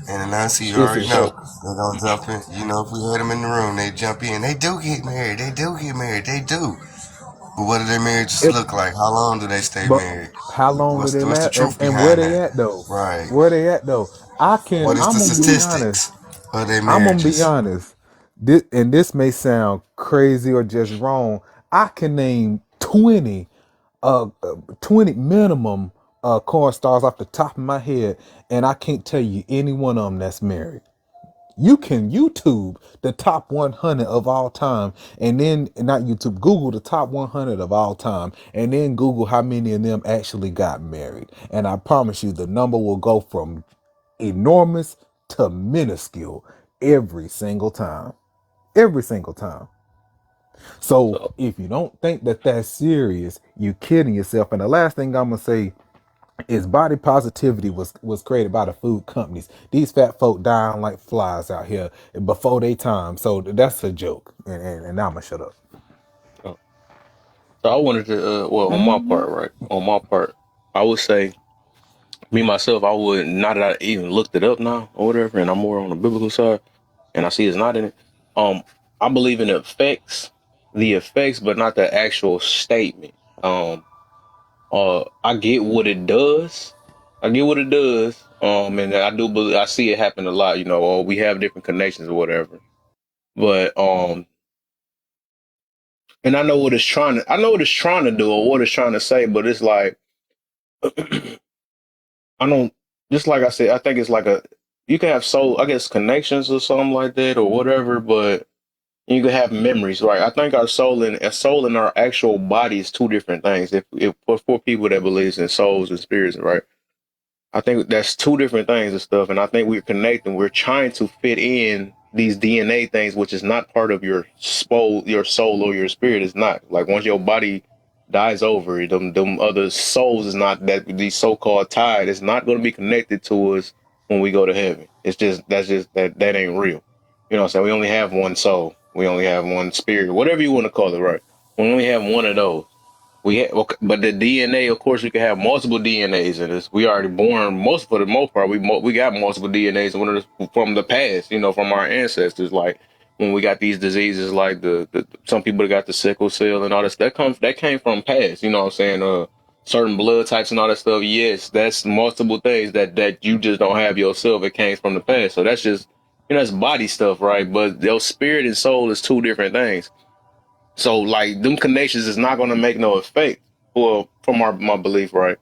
And Nancy, you It's already know so they're gonna jump in. You know, if we had them in the room, they jump in. They do get married. They do get married. They do. But what do their marriages it, look like? How long do they stay but married? how long do they What's the last? truth And where behind they that? at though? Right. Where they at though? What is I'm the gonna be honest. statistics of their I'm gonna be marriages? honest. This may sound crazy or just wrong. I can name 20 minimum corn stars off the top of my head, and I can't tell you any one of them that's married. You can YouTube the top 100 of all time, and then not YouTube, Google the top 100 of all time, and then Google how many of them actually got married. And I promise you, the number will go from enormous to minuscule every single time. Every single time. So So if you don't think that that's serious, you kidding yourself. And the last thing I'm gonna say is body positivity was created by the food companies. These fat folk dying like flies out here before they time. So that's a joke. And now I'm gonna shut up. so I wanted to on my Mhm. part, right? On my part, I would say me myself, I would not that I even looked it up now or whatever, and I'm more on the biblical side, and I see it's not in it. Um, I believe in the effects, but not the actual statement. I get what it does. I get what it does. And I do believe I see it happen a lot. You know, or we have different connections or whatever. But and I know what it's trying to do or what it's trying to say. But it's like I don't. Just like I said, I think it's like you can have soul, I guess, connections or something like that or whatever. But you can have memories, right? I think our soul and our actual body is two different things. If for people that believes in souls and spirits, right? I think that's two different things and stuff. And I think we're connecting. We're trying to fit in these DNA things, which is not part of your soul or your spirit. Is not like once your body dies over, them other souls is not that these so-called tied. It's not going to be connected to us when we go to heaven. That ain't real. You know what I'm saying? We only have one soul. We only have one spirit, whatever you want to call it, right? We only have one of those. But the DNA, of course, we can have multiple DNAs in us. We already born for the most part. We got multiple DNAs from the past, you know, from our ancestors. Like when we got these diseases, like the some people that got the sickle cell and all this, that came from past. You know what I'm saying? Certain blood types and all that stuff. Yes, that's multiple things that you just don't have yourself. It came from the past. So that's just that's body stuff, right? But your spirit and soul is two different things. So like them connections is not going to make no effect. Well, from my belief, right?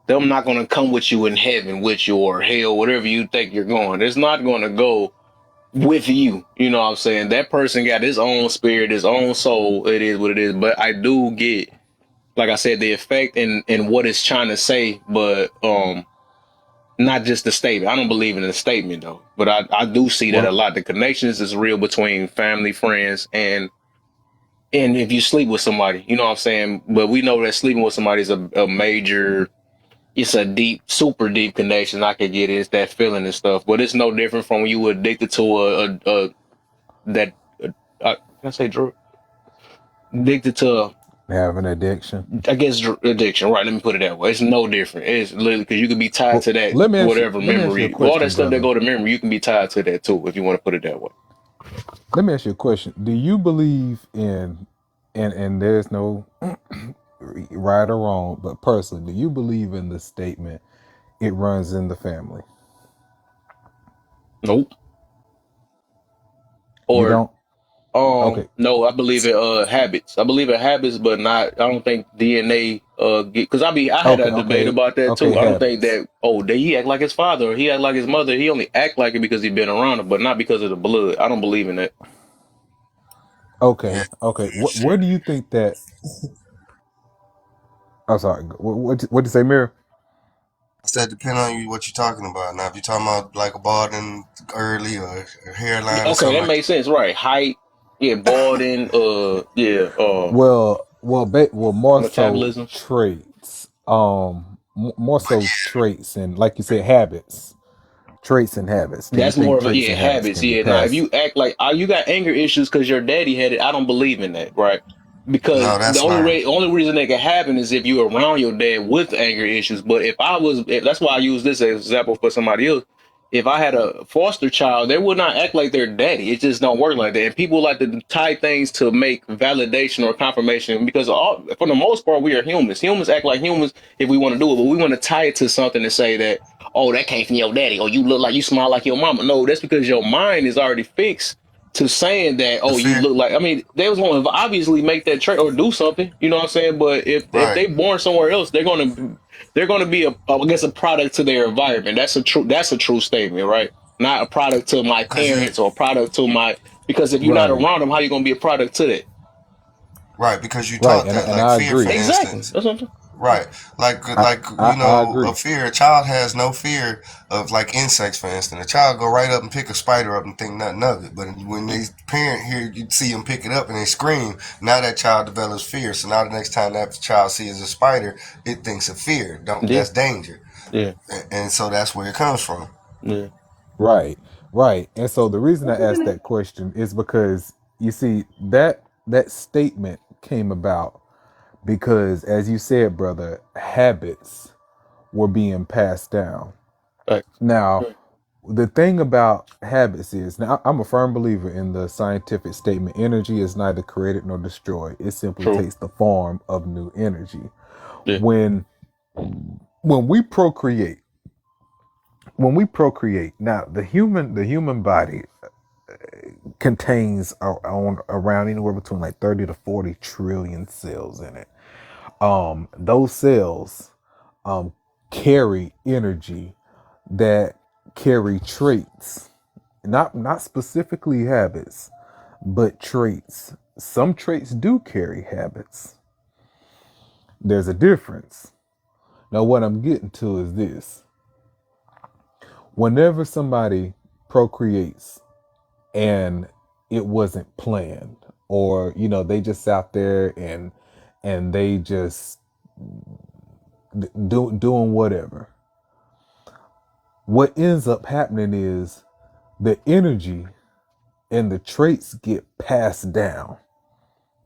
Them not going to come with you in heaven with you or hell, whatever you think you're going. It's not going to go with you. You know what I'm saying? That person got his own spirit, his own soul. It is what it is. But I do get, like I said, the effect and what it's trying to say, but not just the statement. I don't believe in the statement though. But I do see that a lot. The connections is real between family, friends, and if you sleep with somebody, you know what I'm saying? But we know that sleeping with somebody is a major, it's a deep, super deep connection. I could get it. It's that feeling and stuff. But it's no different from when you were addicted to can I say drug? Addicted to Have an addiction. I guess addiction, right? Let me put it that way. It's no different. It's literally because you can be tied to that Let me ask you whatever a memory, question, all that stuff that brother. go to memory. You can be tied to that too if you want to put it that way. Let me ask you a question. Do you believe in, and there's no right or wrong, but personally, do you believe in the statement, it runs in the family? Nope. You Or don't? Okay. no, I believe in habits. I believe in habits, but not. I don't think DNA. Because I had a debate about that Okay, too. I don't think habits. that. Oh, that he act like his father or he act like his mother. He only act like it because he been around him, but not because of the blood. I don't believe in that. Yeah, Okay. Where shit. do you think that? I'm sorry. What did you say, Mirror? I said, depend on you what you're talking about. Now, if you're talking about like a balding early or hairline or Okay, something that like makes sense, right? Height, yeah, balding, Well, more so metabolism. traits. More so traits and, like you said, habits. Traits and habits. Do you That's more think of a traits and habits habits. can be Yeah. Now, if passed? you act like you got anger issues because your daddy had it, I don't believe in that, right? Because no, the that's why. only reason that can happen is if you're around your dad with anger issues. But that's why I use this as example for somebody else. If I had a foster child, they would not act like their daddy. It just don't work like that. And people like to tie things to make validation or confirmation because for the most part, we are humans. Humans act like humans if we want to do it, but we want to tie it to something and say that, oh, that came from your daddy, or you smile like your mama. No, that's because your mind is already fixed to saying that, The oh, you fear, look like, I mean, they was going to obviously make that trait or do something, you know what I'm saying? But if right? they born somewhere else, they're going to be I guess a product to their environment. That's a true statement, right? Not a product to my Because you parents or a product to because if you're not Right. around them, how you going to be a product to that? right because you Right. taught that. And Like I fear, for agree. Exactly. instance. That's what I'm saying. Right. Like I agree. a fear. A child has no fear of like insects, for instance. A child go right up and pick a spider up and think nothing of it. But when they parent here, you see them pick it up and they scream. Now that child develops fear. So now the next time that child sees a spider, it thinks of fear. Yeah. That's danger. Yeah. And so that's where it comes from. Yeah. Right. Right. And so the reason I asked that question is because you see that statement came about because, as you said, brother, habits were being passed down. Right. Now, the thing about habits is, now I'm a firm believer in the scientific statement: energy is neither created nor destroyed. It simply True. takes the form of new energy. Yeah. When we procreate, now the human body contains around anywhere between like 30 to 40 trillion cells in it. Those cells carry energy that carry traits, not specifically habits, but traits. Some traits do carry habits. There's a difference. Now, what I'm getting to is this: whenever somebody procreates and it wasn't planned, or they just out there and they just doing whatever, what ends up happening is the energy and the traits get passed down,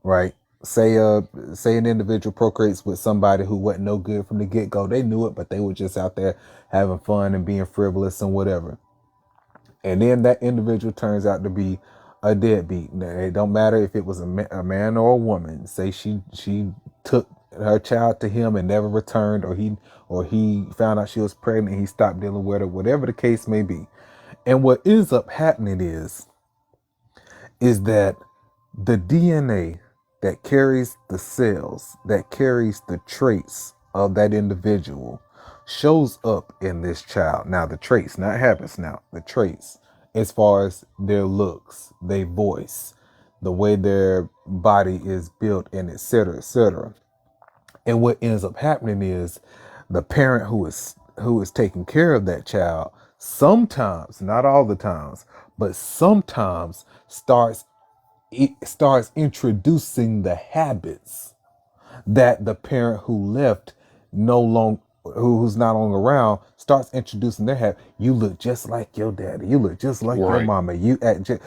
right? Say an individual procreates with somebody who wasn't no good from the get-go. They knew it, but they were just out there having fun and being frivolous and whatever. And then that individual turns out to be a deadbeat. Now, it don't matter if it was a man or a woman. Say she took her child to him and never returned, or he found out she was pregnant and he stopped dealing with her, whatever the case may be. And what ends up happening is that the DNA that carries the cells, that carries the traits of that individual, shows up in this child. Now, the traits, not habits, now the traits, as far as their looks, their voice, the way their body is built, and etc., etc. And what ends up happening is the parent who is taking care of that child sometimes, not all the times, but sometimes starts introducing the habits that the parent who left who's not longer around starts introducing their habit. You look just like your daddy. You look just like your mama. You act and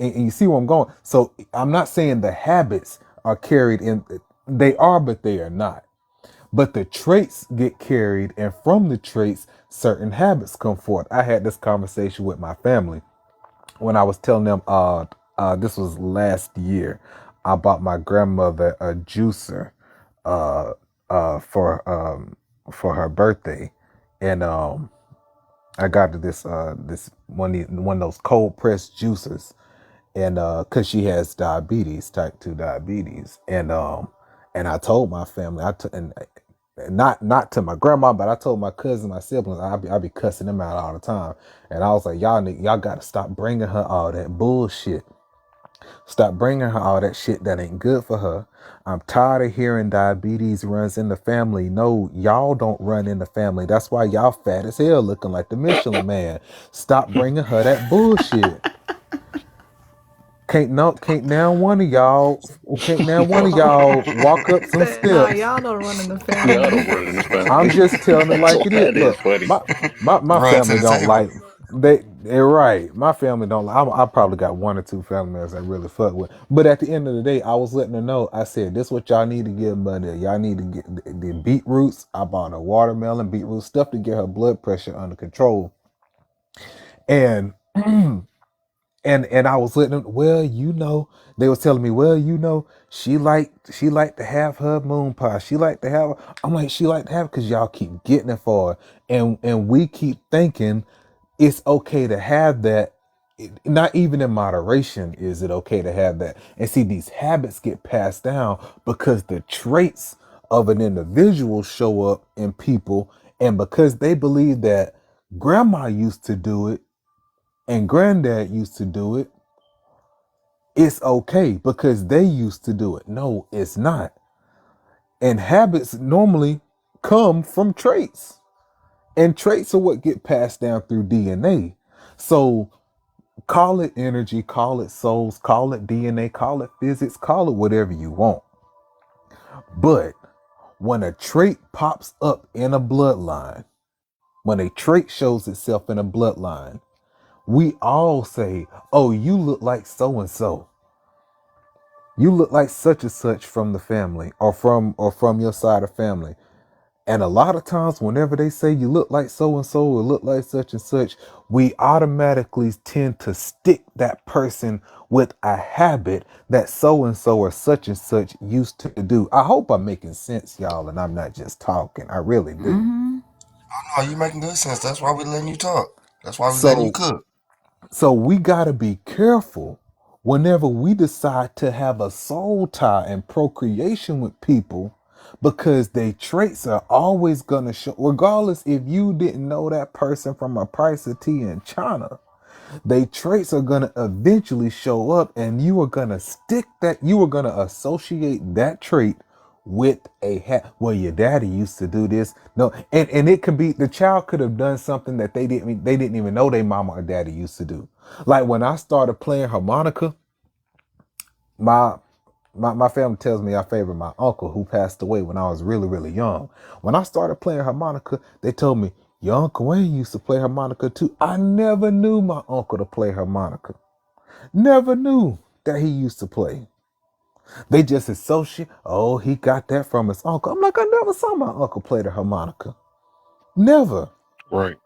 you see where I'm going. So I'm not saying the habits are carried in. They are, but they are not. But the traits get carried, and from the traits, certain habits come forth. I had this conversation with my family when I was telling them, this was last year, I bought my grandmother a juicer for her birthday, and I got her this one of those cold pressed juicers, and because she has diabetes, type 2 diabetes, and I told my family, and not to my grandma, but I told my cousins, my siblings, I be cussing them out all the time, and I was like, y'all got to stop bringing her all that bullshit. Stop bringing her all that shit that ain't good for her. I'm tired of hearing diabetes runs in the family. No, y'all don't run in the family. That's why y'all fat as hell, looking like the Michelin Man. Stop bringing her that bullshit. Can't now one of y'all walk up some steps. Nah, y'all don't run in the family. Y'all don't run in the family. I'm just telling it like it is. Look, funny. my Run to family the don't table. like. They're right. My family don't like. I probably got one or two family members I really fuck with. But at the end of the day, I was letting her know. I said, "This is what y'all need to get, buddy. Y'all need to get the beetroots. I bought her watermelon, beetroot stuff to get her blood pressure under control." And and I was letting them. Well, they was telling me, well, she liked to have her moon pie. She liked to have. I'm like, she liked to have because y'all keep getting it for her, and we keep thinking it's okay to have that. Not even in moderation is it okay to have that. And see, these habits get passed down because the traits of an individual show up in people, and because they believe that grandma used to do it and granddad used to do it, it's okay because they used to do it. No, it's not. And habits normally come from traits. And traits are what get passed down through DNA. So call it energy, call it souls, call it DNA, call it physics, call it whatever you want. But when a trait pops up in a bloodline, when a trait shows itself in a bloodline, we all say, oh, you look like so-and-so. You look like such and such from the family or from your side of family. And a lot of times, whenever they say you look like so and so or look like such and such, we automatically tend to stick that person with a habit that so and so or such and such used to do. I hope I'm making sense, y'all, and I'm not just talking. I really do. Oh, you making good sense. That's why we letting you talk. That's why we letting you So, cook. so we gotta be careful whenever we decide to have a soul tie and procreation with people, because their traits are always gonna show, regardless if you didn't know that person from a price of tea in China. They traits are gonna eventually show up, and you are gonna associate that trait with well, your daddy used to do this. No, and it could be the child could have done something that they didn't even know their mama or daddy used to do. Like when I started playing harmonica, my family tells me I favor my uncle who passed away when I was really, really young. When I started playing harmonica, they told me, your Uncle Wayne used to play harmonica too. I never knew my uncle to play harmonica. Never knew that he used to play. They just associate, oh, he got that from his uncle. I'm like, I never saw my uncle play the harmonica. Never. Right.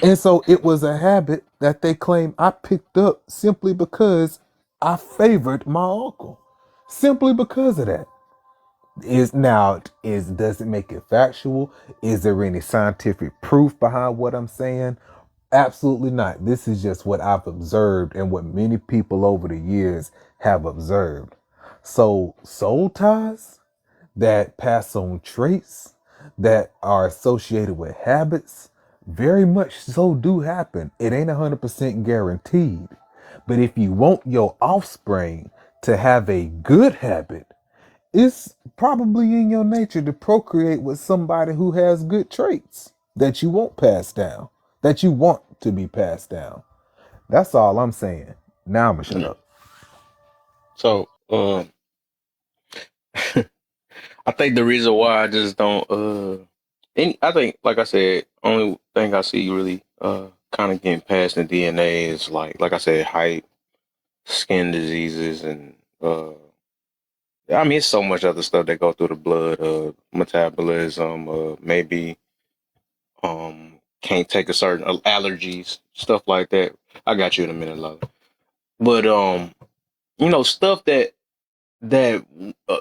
And so it was a habit that they claim I picked up simply because I favored my uncle. Simply because of that. Does it make it factual? Is there any scientific proof behind what I'm saying? Absolutely not. This is just what I've observed and what many people over the years have observed. So soul ties that pass on traits that are associated with habits very much so do happen. It ain't 100% guaranteed. But if you want your offspring to have a good habit, it's probably in your nature to procreate with somebody who has good traits that you won't pass down, that you want to be passed down. That's all I'm saying. Now I'm gonna shut up. So, I think the reason why I just don't, I think, like I said, only thing I see really, kind of getting past in DNA is like I said, height, skin diseases, and, I mean, it's so much other stuff that go through the blood, metabolism, maybe, can't take a certain allergies, stuff like that. I got you in a minute, love. But, stuff that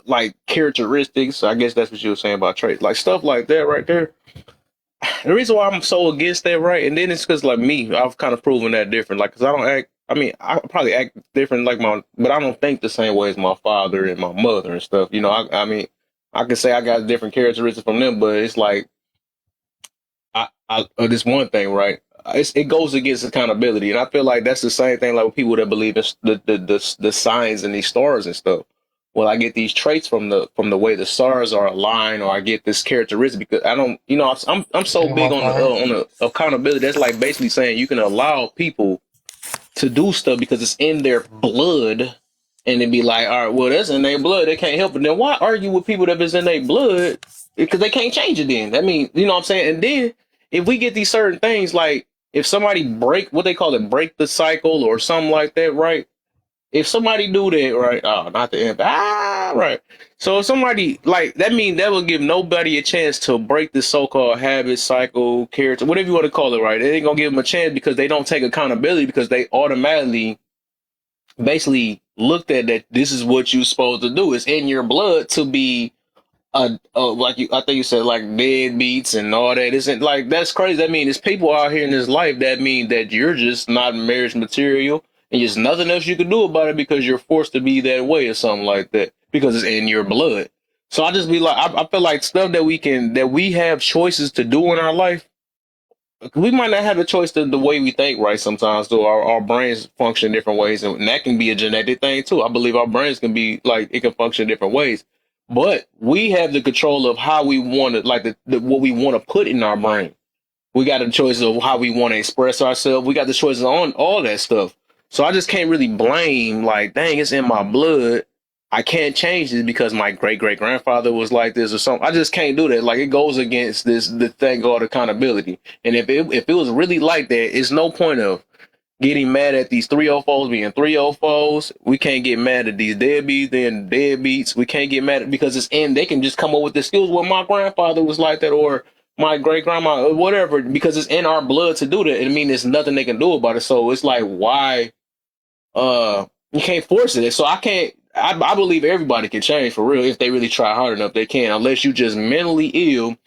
like characteristics, I guess that's what you were saying about traits, like stuff like that right there. The reason why I'm so against that, right? And then it's because like me, I've kind of proven that different. Like, because I probably act different but I don't think the same way as my father and my mother and stuff. I mean, I can say I got different characteristics from them, but it's like, this one thing, right? It goes against accountability. And I feel like that's the same thing like with people that believe in the signs and these stars and stuff. Well, I get these traits from the way the stars are aligned, or I get this characteristic because I don't, I'm so big on the accountability. That's like basically saying you can allow people to do stuff because it's in their blood, and then be like, all right, well, that's in their blood. They can't help it. Then why argue with people that is in their blood? Because they can't change it then. I mean, you know what I'm saying? And then if we get these certain things, like if somebody break the cycle or something like that, right? If somebody do that, right? Oh, not the end. Right. So if somebody like that, mean that will give nobody a chance to break the so-called habit, cycle, character, whatever you want to call it, right? They ain't gonna give them a chance because they don't take accountability, because they automatically basically looked at that this is what you're supposed to do. It's in your blood to be I think you said like deadbeats and all that. Isn't like that's crazy. I mean, there's people out here in this life that mean that you're just not marriage material and there's nothing else you can do about it because you're forced to be that way or something like that because it's in your blood. So I just be like, I feel like stuff that we have choices to do in our life. We might not have a choice to the way we think, right? Sometimes, though, our brains function different ways, and that can be a genetic thing too. I believe our brains can be like it can function different ways, but we have the control of how we want to, like what we want to put in our brain. We got the choice of how we want to express ourselves. We got the choices on all that stuff. So I just can't really blame, like, dang, it's in my blood. I can't change this because my great-great-grandfather was like this or something. I just can't do that. Like, it goes against the thing called accountability. And if it was really like that, it's no point of getting mad at these 304s being 304s. We can't get mad at these deadbeats being deadbeats. We can't get mad at because it's in. They can just come up with excuse. Well, my grandfather was like that, or my great grandma, or whatever, because it's in our blood to do that. And I mean, there's nothing they can do about it. So it's like, why? You can't force it. So I can't. I believe everybody can change for real if they really try hard enough. They can, unless you just mentally ill,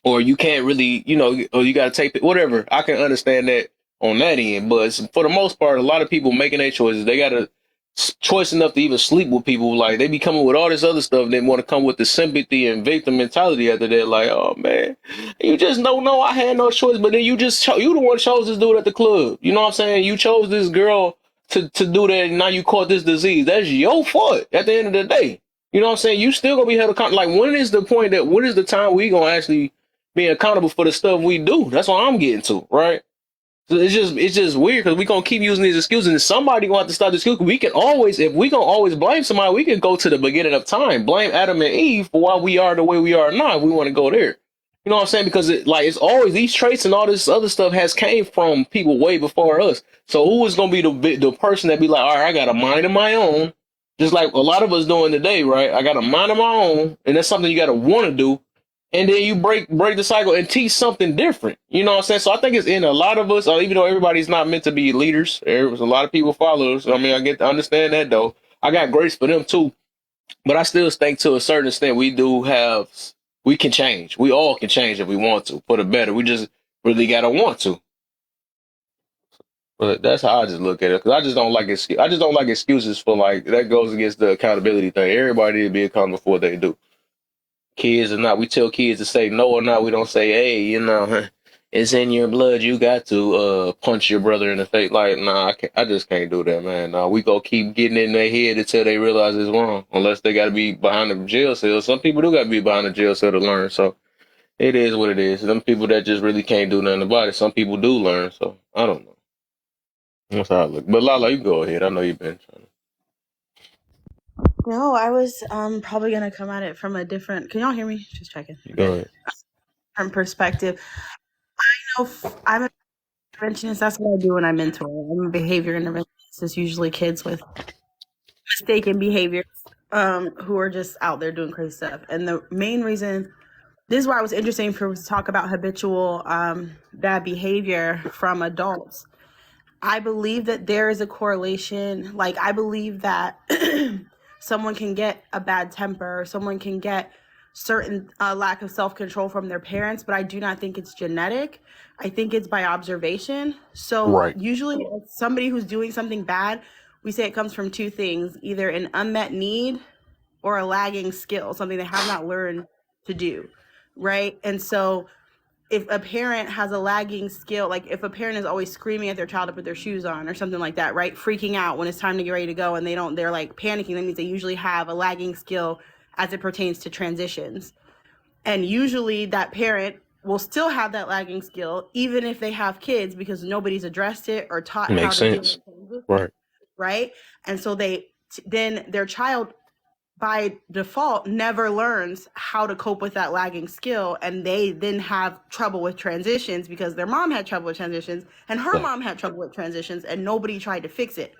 or you can't really, or you got to take it. Whatever. I can understand that on that end, but for the most part, a lot of people making their choices, they got a choice enough to even sleep with people. Like they be coming with all this other stuff. They want to come with the sympathy and victim mentality after that. Like, oh man, you just don't know. I had no choice, but then you just you the one chose this dude at the club. You know what I'm saying? You chose this girl to do that, and now you caught this disease. That's your fault at the end of the day. You know what I'm saying? You still gonna be held accountable. Like, when is the point that when is the time we gonna actually be accountable for the stuff we do? That's what I'm getting to, right? So it's just weird because we gonna keep using these excuses, and somebody gonna have to stop the excuse. We can always, if we gonna always blame somebody, we can go to the beginning of time, blame Adam and Eve for why we are the way we are now. If we want to go there, you know what I'm saying? Because it's always these traits and all this other stuff has came from people way before us. So who is gonna be the person that be like, all right, I got a mind of my own, just like a lot of us doing today, right? I got a mind of my own, and that's something you got to want to do. And then you break the cycle and teach something different. You know what I'm saying? So I think it's in a lot of us, even though everybody's not meant to be leaders. There's a lot of people followers. I mean, I get to understand that though. I got grace for them too. But I still think to a certain extent we can change. We all can change if we want to, for the better. We just really gotta want to. But that's how I just look at it. Because I just don't like excuses for, like, that goes against the accountability thing. Everybody need to be accountable for what they do. Kids or not, we tell kids to say no or not. We don't say, hey, it's in your blood. You got to punch your brother in the face. Like, nah, I just can't do that, man. Nah, we go keep getting in their head until they realize it's wrong. Unless they got to be behind the jail cell. Some people do got to be behind the jail cell to learn. So it is what it is. Some people that just really can't do nothing about it. Some people do learn. So I don't know. That's how I look. But Lala, you go ahead. I know you've been trying to. No, I was probably gonna come at it from a different. Can y'all hear me? Just checking. Go ahead. From perspective, I know I'm a interventionist. That's what I do when I mentor. I'm a behavior interventionist. It's usually kids with mistaken behaviors who are just out there doing crazy stuff. And the main reason, this is why it was interesting for us to talk about habitual bad behavior from adults. I believe that there is a correlation. Like, I believe that someone can get a bad temper, someone can get certain lack of self-control from their parents, but I do not think it's genetic. I think it's by observation. So usually somebody who's doing something bad, we say it comes from two things, either an unmet need or a lagging skill, something they have not learned to do, right? And so if a parent has a lagging skill, like if a parent is always screaming at their child to put their shoes on or something like that, right? Freaking out when it's time to get ready to go and they're like panicking, that means they usually have a lagging skill as it pertains to transitions. And usually that parent will still have that lagging skill even if they have kids because nobody's addressed it or taught how to do it. Right? And so then their child by default never learns how to cope with that lagging skill, and they then have trouble with transitions because their mom had trouble with transitions and her mom had trouble with transitions and nobody tried to fix it.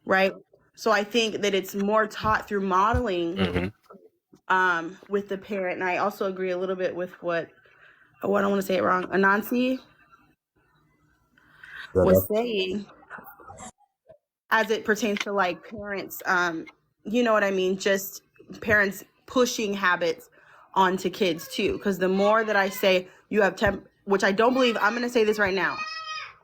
Right? So I think that it's more taught through modeling with the parent. And I also agree a little bit with what I don't want to say it wrong, Anansi was saying as it pertains to like parents, you know what I mean? Just parents pushing habits onto kids too. Because the more that I say you have which I don't believe, I'm going to say this right now.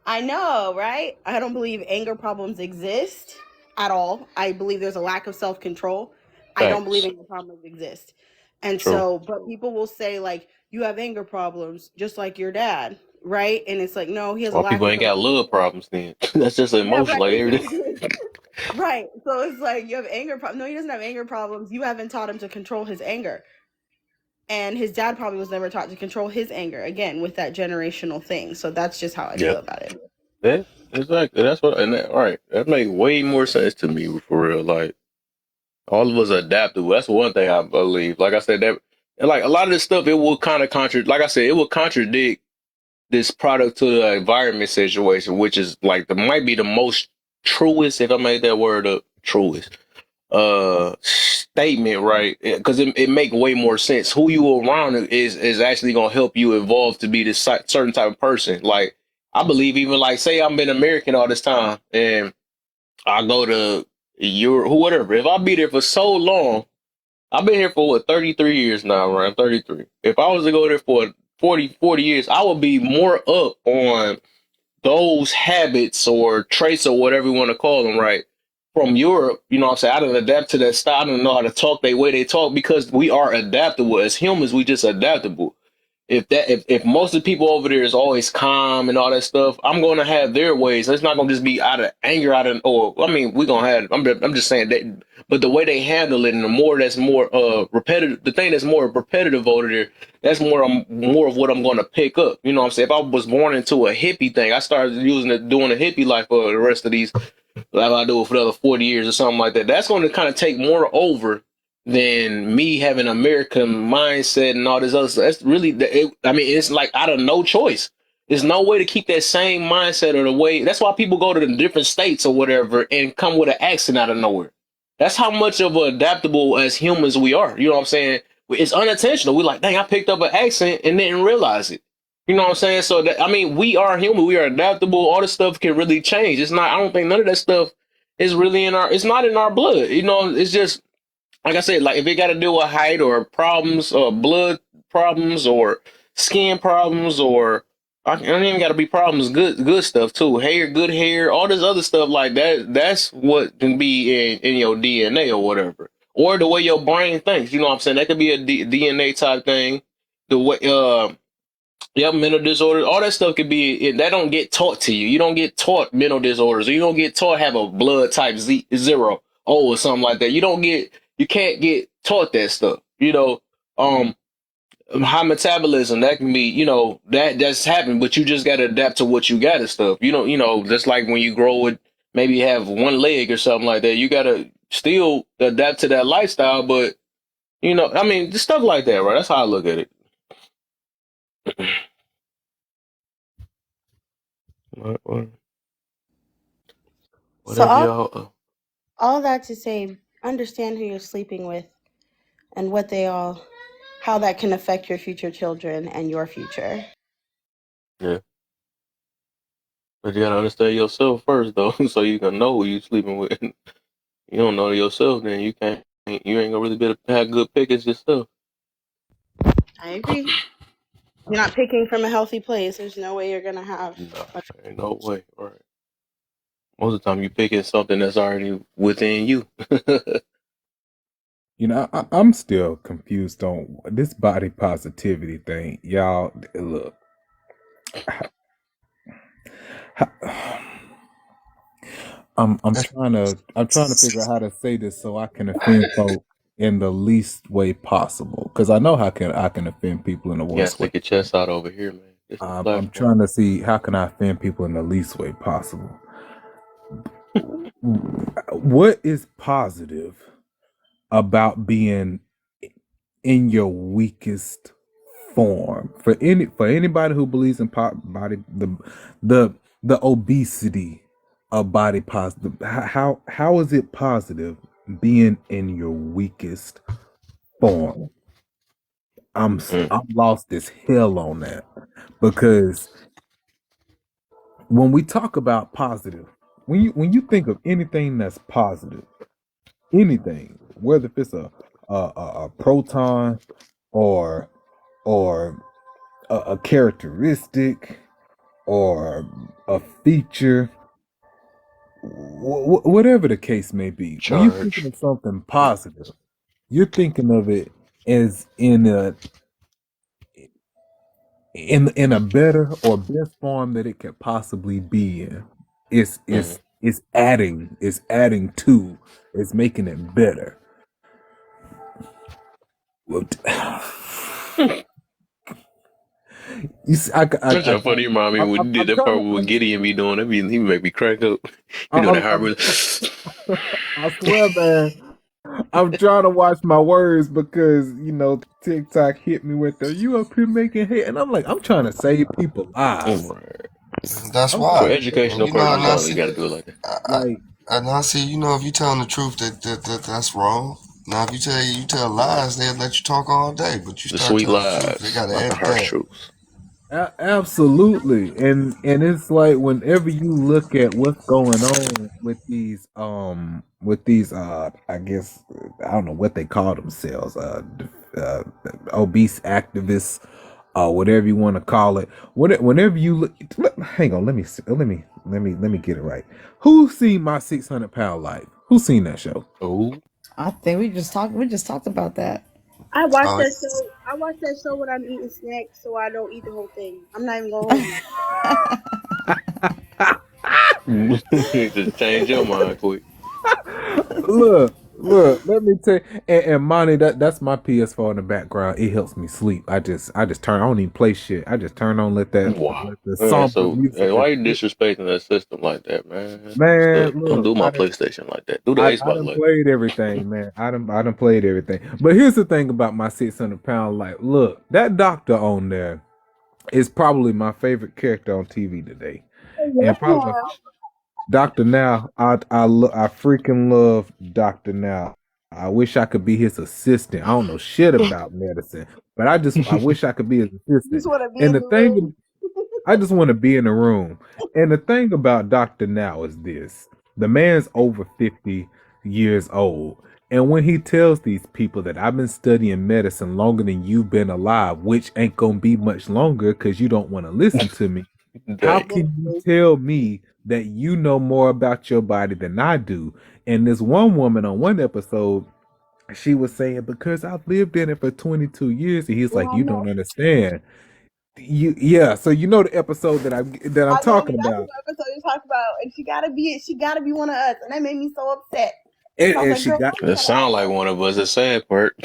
I know, right? I don't believe anger problems exist at all. I believe there's a lack of self-control. I don't believe anger problems exist. And so, but people will say like, you have anger problems just like your dad, right? And it's like, no, he has a lack of people ain't got love problems then. That's just emotion, like everything. Right. So it's like you have anger problems. No, he doesn't have anger problems. You haven't taught him to control his anger. And his dad probably was never taught to control his anger, again, with that generational thing. So that's just how I feel about it. Yeah, exactly. That's what, right. That makes way more sense to me for real. Like, all of us are adaptable. That's one thing I believe. Like I said, that, and like a lot of this stuff, it will kind of contradict. Like I said, it will contradict this product to the environment situation, which is like might be the most truest, if I made that word up, truest statement, right? Because it make way more sense. Who you around is actually gonna help you evolve to be this certain type of person. Like I believe, even like say I've been American all this time and I go to Europe, whatever. If I be there for so long, I've been here for what, 33 years now, right? I'm 33. If I was to go there for 40 years, I would be more up on those habits or traits or whatever you want to call them, right? From Europe, you know what I'm saying? I don't adapt to that style. I don't know how to talk the way they talk because we are adaptable. As humans, we just adaptable. If most of the people over there is always calm and all that stuff, I'm going to have their ways. It's not going to just be out of anger, I mean, we're going to have, I'm just saying that, but the way they handle it and the more that's more repetitive, the thing that's more repetitive over there, that's more of what I'm going to pick up. You know what I'm saying? If I was born into a hippie thing, I started doing a hippie life for the rest of these, like I do it for the other 40 years or something like that. That's going to kind of take more over than me having American mindset and all this other stuff. That's really, I mean, it's like out of no choice. There's no way to keep that same mindset or the way. That's why people go to the different states or whatever and come with an accent out of nowhere. That's how much of an adaptable as humans we are. You know what I'm saying? It's unintentional. We're like, dang, I picked up an accent and didn't realize it. You know what I'm saying? So, I mean, we are human. We are adaptable. All this stuff can really change. It's not, I don't think none of that stuff is really it's not in our blood. You know, it's just, like I said, like if it got to do with height or problems or blood problems or skin problems or I don't even got to be problems, good stuff too. Good hair, all this other stuff like that. That's what can be in your DNA or whatever, or the way your brain thinks. You know what I'm saying? That could be a DNA type thing. The way, mental disorders, all that stuff could be. That don't get taught to you. You don't get taught mental disorders, or you don't get taught have a blood type zero or something like that. You can't get taught that stuff, you know. High metabolism, that can be, you know, that's happened, but you just got to adapt to what you got and stuff. You know, just like when you grow with maybe have one leg or something like that, you got to still adapt to that lifestyle. But, you know, I mean, just stuff like that, right? That's how I look at it. So all that to say, understand who you're sleeping with and how that can affect your future children and your future. Yeah. But you gotta understand yourself first, though, so you can know who you sleeping with. You don't know yourself, then you ain't gonna really be able to have good pickings yourself. I agree. You're not picking from a healthy place. There's no way you're gonna have. Ain't no way. All right. Most of the time, you picking something that's already within you. You know, I'm still confused on this body positivity thing, y'all. Look, I'm trying to figure out how to say this so I can offend folk in the least way possible, because I know I can offend people in the worst way. Stick your chest out over here, man. I'm trying to see how can I offend people in the least way possible. What is positive about being in your weakest form? For anybody who believes in body, the obesity of body positive, how is it positive being in your weakest form? I'm lost as hell on that, because when we talk about positive, when you think of anything that's positive, anything, whether if it's a proton or a characteristic or a feature, whatever the case may be, when you're thinking of something positive, you're thinking of it as in a better or best form that it could possibly be in. It's adding to, it's making it better. You see, That's so funny. You remind me when you did that part with Gideon be doing it. He make me crack up. You know that how really. I swear, man. I'm trying to watch my words because TikTok hit me with the "you up here making hate," and I'm like, I'm trying to save people lives. That's I'm why. For trying to educational You know, and I purposes only, you see, got to do it like that. like and I see. You know, if you telling the truth, that's wrong. Now, if you tell lies, they'll let you talk all day. But you The start sweet telling the truth, they lies, gotta not the edit harsh that. truths. absolutely, and it's like whenever you look at what's going on with these I guess I don't know what they call themselves uh obese activists whatever you want to call it. Whenever you look, hang on, let me get it right. Who's seen My 600 Pound Life? Who's seen that show? Oh, I think we just talked about that. I watch Oh, that show. I watch that show when I'm eating snacks, so I don't eat the whole thing. I'm not even gonna hold you. just change your mind quick. look, let me tell you, and Monty, that's my PS4 in the background. It helps me sleep. I just turn. I don't even play shit. I just turn on, let Wow. the Man, somber so music. hey, why you disrespecting that system like that, man? Man, Look, don't look, do my PlayStation like that. Do the I Xbox done like played everything, man. I done played everything. But here's the thing about My 600 Pound Life. Look, that doctor on there is probably my favorite character on TV today, and probably Doctor Now. I freaking love Doctor Now. I wish I could be his assistant. I don't know shit about medicine, but I wish I could be his You assistant. just want to be And in the the thing, room. I just want to be in the room. And the thing about Doctor Now is this: the man's over 50 years old. And when he tells these people that I've been studying medicine longer than you've been alive, which ain't gonna be much longer because you don't want to listen to me, how Dang. can you tell me that you know more about your body than I do? And this one woman on one episode, she was saying, because I've lived in it for 22 years, and he's Yeah, like, I you know. don't understand. Yeah, so you know the episode that I'm I know talking exactly about. what episode you talk about, and she gotta be one of us, and that made me so upset. And, I was and like, she girl, got That sound like one of us. The sad part.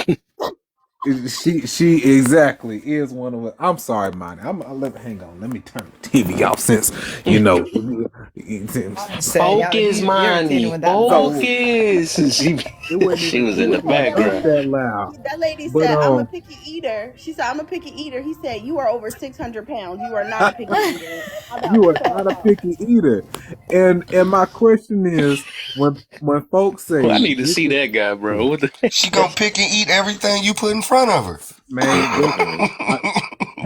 she exactly is one of us. I'm sorry, Monty. Hang on. Let me turn the TV off since Focus, You irritating money. with that voice. Focus. it wasn't She was it in the wasn't even up background. that loud. that lady But said, I'm a picky eater. She said, I'm a picky eater. He said, you are over 600 pounds. You are not a picky eater. How about you are that? not a picky eater. And my question is, when folks say Well, I need to this see is that guy, bro. What the she gonna pick and eat everything you put in front of her. man,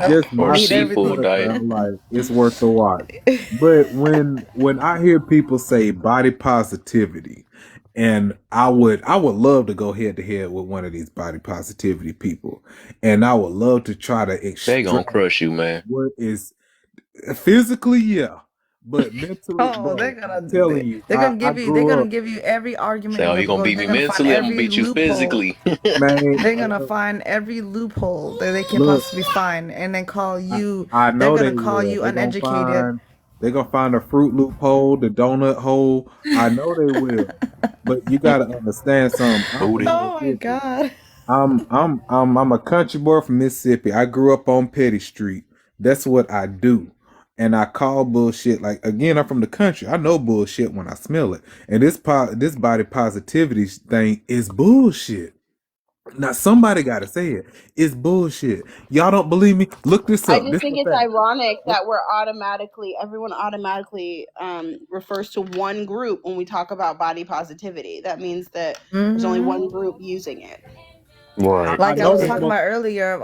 just or My Eat everything. seafood diet. 600 Pound Life, it's worth the watch. But when I hear people say body positivity, and I would love to go head to head with one of these body positivity people, and I would love to try to They gonna extract crush you, man. what is physically, yeah, but mentally, Oh, bro, I'm telling you, I they're grew gonna up, give you every Say, argument oh, in the you gonna book. beat They're me gonna find mentally? I'm gonna every beat you loophole. physically. man. They're gonna find every loophole that they can Look, possibly find, and then call you. I They're know they gonna call will. you uneducated. They're gonna find a Fruit Loop hole, the donut hole. I know they will. But you gotta understand something. I'm from Booty. Oh my Mississippi. god. I'm a country boy from Mississippi. I grew up on Petty Street. That's what I do. And I call bullshit, like, again, I'm from the country. I know bullshit when I smell it. And this body positivity thing is bullshit. Now somebody gotta say it. It's bullshit. Y'all don't believe me? Look this I up. just This think is a it's fact. ironic that everyone automatically refers to one group when we talk about body positivity. That means that there's only one group using it. Right. I Like I know was they talking want. about earlier.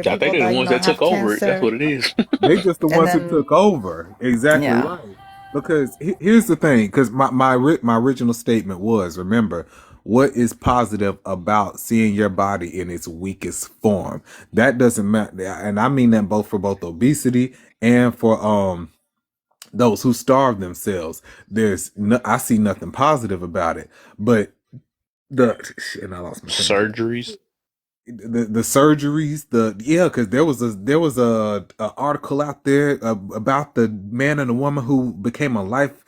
I think People they're the that ones that have took over it. That's cancer, what it is. They just the and ones who then took over. Exactly yeah. right. Because here's the thing. Because my original statement was, remember, what is positive about seeing your body in its weakest form? That doesn't matter, and I mean that both for both obesity and for those who starve themselves. I see nothing positive about it. But and I lost my train of thought. Surgeries. The surgeries, because there was a article out there about the man and the woman who became a life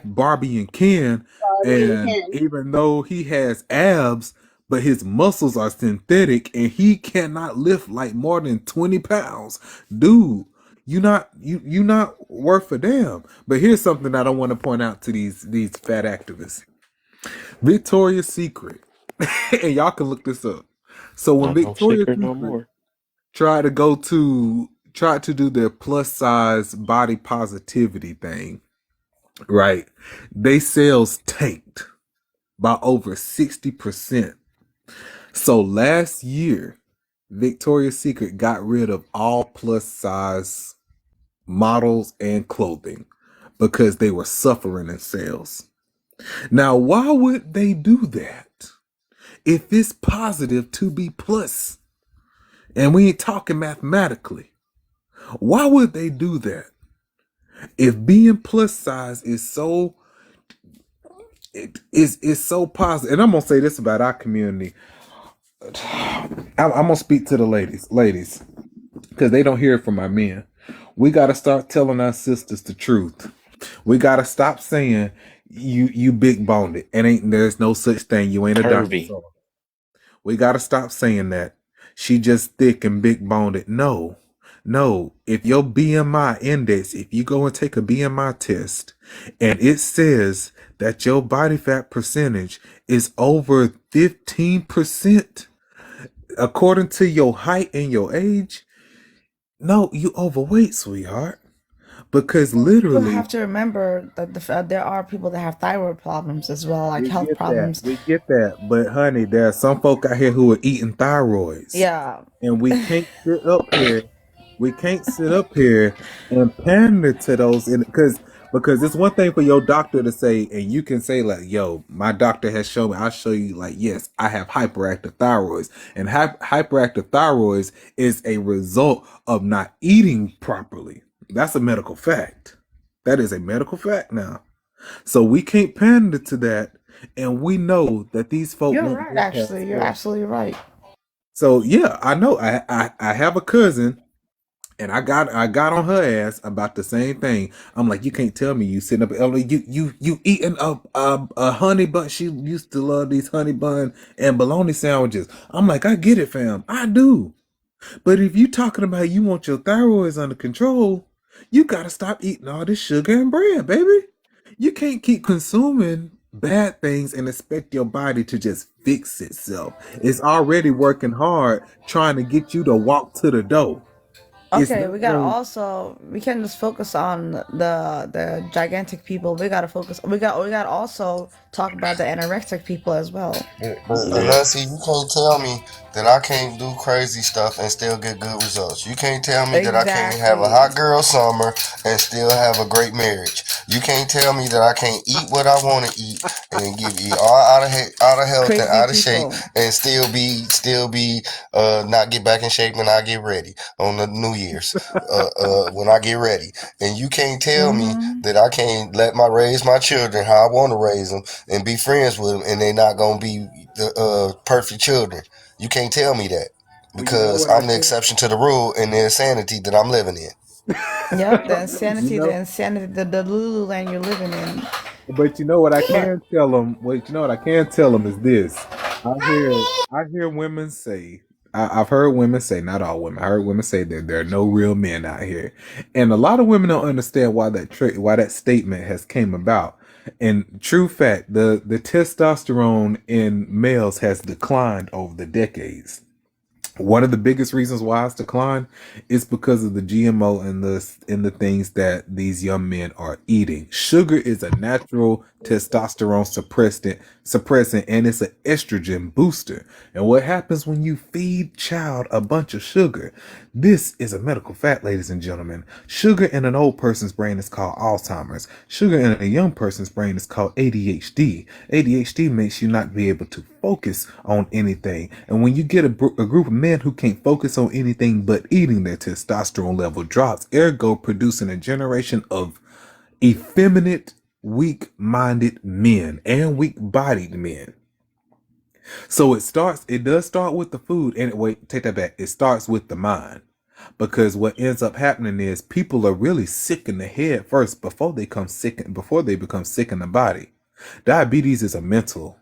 Barbie and Ken, and even though he has abs, but his muscles are synthetic and he cannot lift like more than 20 pounds. Dude, you not worth a damn. But here's something that I want to point out to these fat activists. Victoria's Secret, and y'all can look this up. So when Not no Victoria's secret no Secret more. tried to do their plus size body positivity thing, right? They sales tanked by over 60%. So last year, Victoria's Secret got rid of all plus size models and clothing because they were suffering in sales. Now, why would they do that if it's positive to be plus? And we ain't talking mathematically. Why would they do that? If being plus size is so so positive, and I'm gonna say this about our community. I'm gonna speak to the ladies, because they don't hear it from my men. We gotta start telling our sisters the truth. We gotta stop saying you big boned. There's no such thing. You ain't a doctor. Curvy. We gotta stop saying that. She just thick and big boned. No. If your BMI index, if you go and take a BMI test and it says that your body fat percentage is over 15%, according to your height and your age, no, you overweight, sweetheart. Because You literally, have to remember that there are people that have thyroid problems as well, like we health get problems. that. We get that. But honey, there are some folk out here who are eating thyroids. Yeah. And we can't sit up here. We can't sit up here and pander to those because it's one thing for your doctor to say, and you can say like, yo, my doctor has shown me, I'll show you like, yes, I have hyperactive thyroids. And hyperactive thyroids is a result of not eating properly. That's a medical fact. That is a medical fact now. So we can't pander to that. And we know that these folks You're won't right, get that actually. You're stuff. absolutely right. So yeah, I know. I have a cousin, and I got on her ass about the same thing. I'm like, you can't tell me you sitting up you eating a honey bun. She used to love these honey bun and bologna sandwiches. I'm like, I get it, fam. I do. But if you talking about you want your thyroids under control, you gotta stop eating all this sugar and bread, baby. You can't keep consuming bad things and expect your body to just fix itself. It's already working hard trying to get you to walk to the door. Okay, we can't just focus on the gigantic people. We gotta also talk about the anorexic people as well. But Lassie, you can't tell me that I can't do crazy stuff and still get good results. You can't tell me that I can't have a hot girl summer and still have a great marriage. You can't tell me that I can't eat what I want to eat and be all out of health Crazy and out of shape people. and still be not get back in shape when I get ready on the New Year's when I get ready. And you can't tell me that I can't raise my children how I want to raise them and be friends with them, and they're not gonna be the perfect children. You can't tell me that because I'm the exception to the rule in the insanity that I'm living in. Yep, the insanity, the Lululand you're living in. But you know what I can tell them? Is this. I hear women say, I've heard women say, not all women, I heard women say that there are no real men out here. And a lot of women don't understand why that statement has came about. And true fact, the testosterone in males has declined over the decades. One of the biggest reasons why it's declined is because of the GMO and the things that these young men are eating. Sugar is a natural testosterone suppressant, and it's an estrogen booster. And what happens when you feed child a bunch of sugar? This is a medical fact, ladies and gentlemen. Sugar in an old person's brain is called Alzheimer's. Sugar in a young person's brain is called ADHD. ADHD makes you not be able to focus on anything. And when you get a group of men who can't focus on anything but eating, their testosterone level drops, ergo producing a generation of effeminate, weak-minded men and weak-bodied men. So it does start with the food. And wait, take that back. It starts with the mind. Because what ends up happening is people are really sick in the head first before they become sick in the body. Diabetes is a mental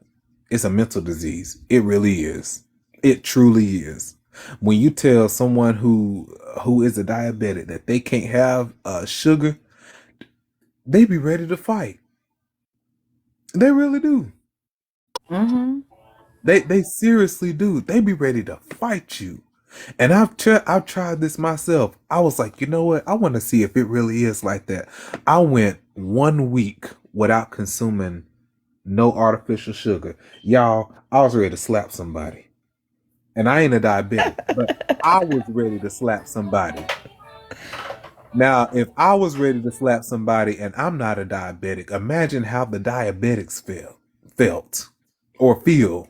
disease. It really is. It truly is. When you tell someone who is a diabetic that they can't have sugar, they be ready to fight. They really do. Mm-hmm. They seriously do. They be ready to fight you. And I've tried this myself. I was like, you know what? I want to see if it really is like that. I went 1 week without consuming no artificial sugar. Y'all, I was ready to slap somebody. And I ain't a diabetic, but I was ready to slap somebody. Now, if I was ready to slap somebody and I'm not a diabetic, imagine how the diabetics felt or feel.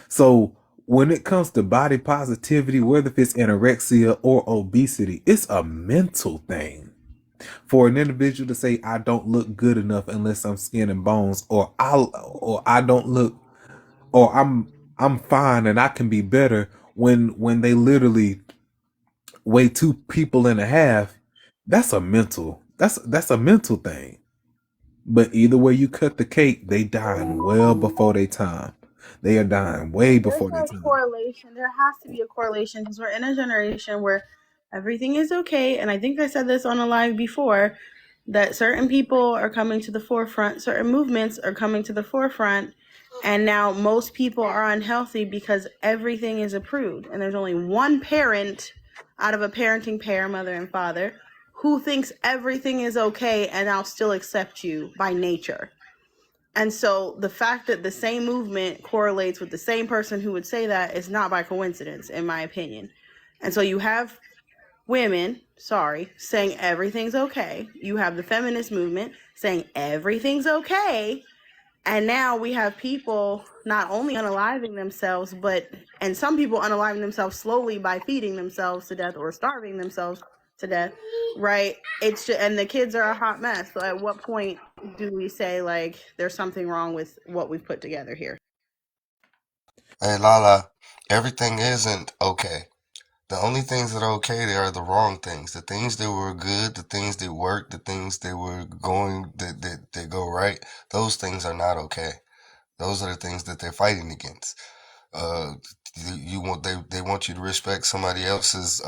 So when it comes to body positivity, whether if it's anorexia or obesity, it's a mental thing. For an individual to say, I don't look good enough unless I'm skin and bones, or I don't look, or I'm fine and I can be better when they literally weigh 2.5 people, that's a mental thing. But either way you cut the cake, they dying well before their time. They are dying way before their There's a time. correlation. There has to be a correlation because we're in a generation where everything is okay. And I think I said this on a live before, that certain people are coming to the forefront, certain movements are coming to the forefront, and now most people are unhealthy because everything is approved. And there's only one parent out of a parenting pair, mother and father, who thinks everything is okay and I'll still accept you by nature. And so the fact that the same movement correlates with the same person who would say that is not by coincidence, in my opinion. And so you have women, saying everything's okay. You have the feminist movement saying everything's okay. And now we have people not only unaliving themselves, and some people unaliving themselves slowly by feeding themselves to death or starving themselves to death, right? It's just, and the kids are a hot mess. So at what point do we say, like, there's something wrong with what we've put together here? Hey, Lala, everything isn't okay. The only things that are okay, they are the wrong things. The things that were good, the things that worked, the things that were going, that go right, those things are not okay. Those are the things that they're fighting against. They want you to respect somebody else's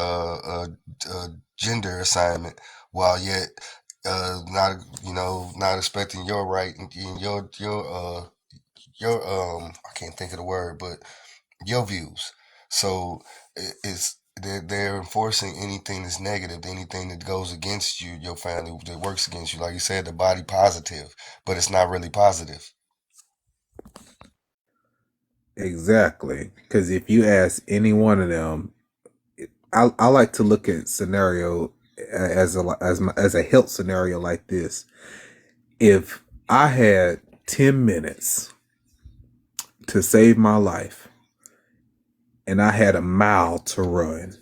gender assignment, while yet not respecting your right and your I can't think of the word, but your views. So they're enforcing anything that's negative, anything that goes against you, your family, that works against you. Like you said, the body positive, but it's not really positive. Exactly. Because if you ask any one of them, I like to look at scenario as a health scenario like this. If I had 10 minutes to save my life and I had a mile to run,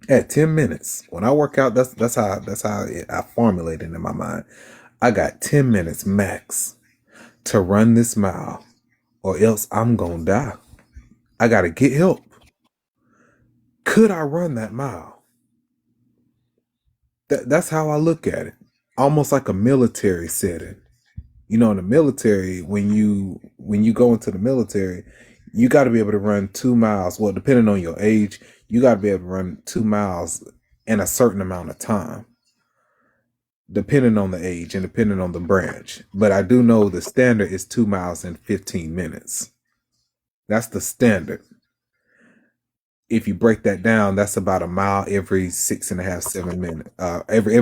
at 10 minutes, when I work out, that's how I formulate it in my mind. I got 10 minutes max to run this mile, or else I'm gonna die. I gotta get help. Could I run that mile? That's how I look at it. Almost like a military setting. You know, in the military, when you go into the military, you got to be able to run 2 miles. Well, depending on your age, you got to be able to run 2 miles in a certain amount of time, depending on the age and depending on the branch. But I do know the standard is 2 miles in 15 minutes. That's the standard. If you break that down, that's about a mile every 6.5, 7 minutes. Every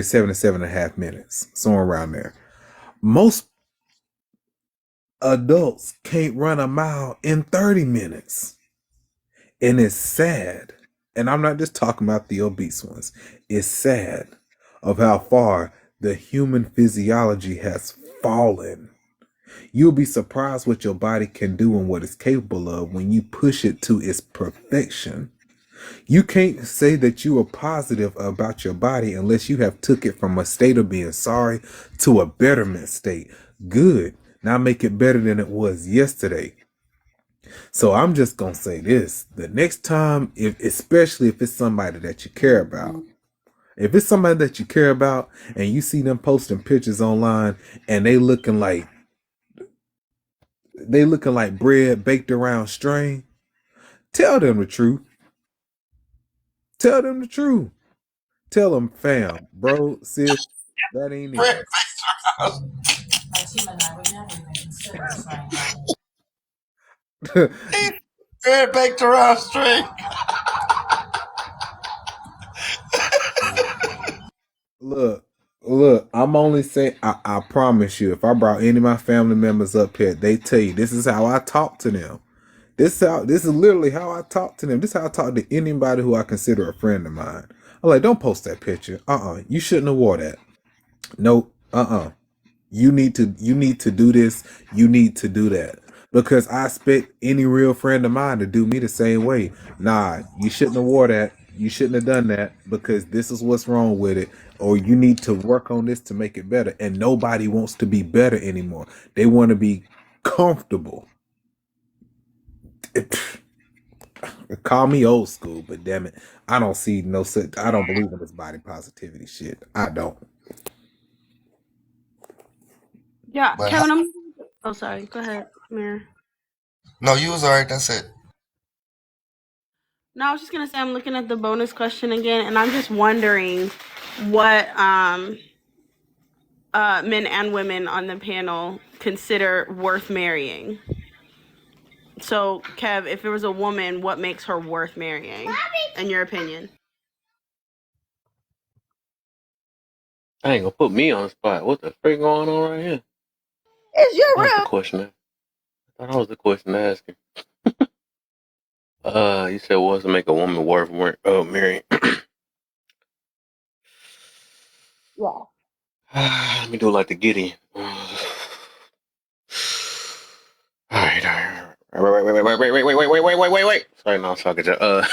7 to 7.5 minutes, somewhere around there. Most adults can't run a mile in 30 minutes. And it's sad. And I'm not just talking about the obese ones. It's sad of how far the human physiology has fallen. You'll be surprised what your body can do and what it's capable of when you push it to its perfection. You can't say that you are positive about your body unless you have took it from a state of being sorry to a betterment state. Good. Now make it better than it was yesterday. So I'm just going to say this. The next time, especially if it's somebody that you care about, if it's somebody that you care about and you see them posting pictures online and they looking like bread baked around string, tell them the truth. Tell them the truth. Tell them, fam, bro, sis, that ain't it. Red baked around string. Look, I'm only saying, I promise you, if I brought any of my family members up here, they tell you this is how I talk to them. This is literally how I talk to them. This is how I talk to anybody who I consider a friend of mine. I'm like, don't post that picture. You shouldn't have wore that. Nope. You need to do this. You need to do that. Because I expect any real friend of mine to do me the same way. Nah, you shouldn't have wore that. You shouldn't have done that because this is what's wrong with it. Or you need to work on this to make it better. And nobody wants to be better anymore. They want to be comfortable. Call me old school, but damn it, I don't see no such. I don't believe in this body positivity shit. I don't. Yeah, But Kevin, oh, sorry. Go ahead, Mir. no, you was alright. That's it. No, I was just gonna say I'm looking at the bonus question again, and I'm just wondering what men and women on the panel consider worth marrying. So, Kev, if it was a woman, what makes her worth marrying, in your opinion? I ain't gonna put me on the spot. What the frick going on right here? It's your That's the room. question. I thought that was the question asking. You said what's to make a woman worth marrying? Yeah. Let me do like the Gideon. All right. Wait. Sorry, no, I'm talking to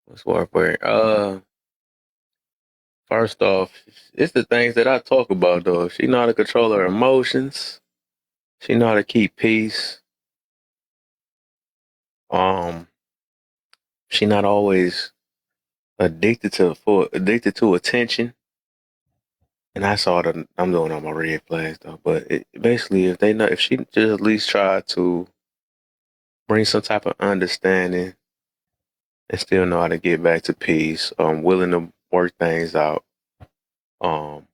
what's worth wearing? First off, it's the things that I talk about though. She know how to control her emotions. She know how to keep peace. She not always addicted to attention. And that's all that I'm doing on my red flags though. But basically, if she just at least try to bring some type of understanding and still know how to get back to peace, willing to work things out, and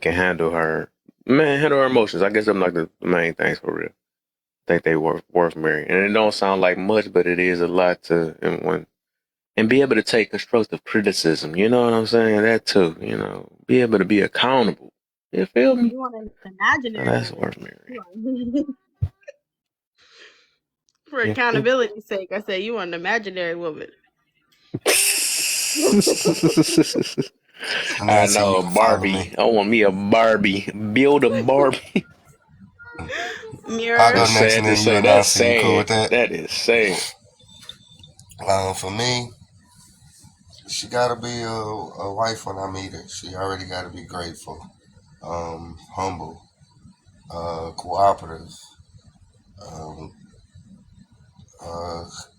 can handle her emotions. I guess I'm like the main things for real. I think they worth marrying. And it don't sound like much, but it is a lot and be able to take constructive criticism. You know what I'm saying? That too, be able to be accountable. You feel me? You want an imaginary That's woman. worth marrying. For accountability's sake, I say you want an imaginary woman. I know, a Barbie. I want me a Barbie. Build a Barbie. Mirror. I'll go That's next sad and to then say. you and That's see. You cool with sad. that? That is sad. For me, she gotta be a wife when I meet her. She already gotta be grateful, humble, cooperative,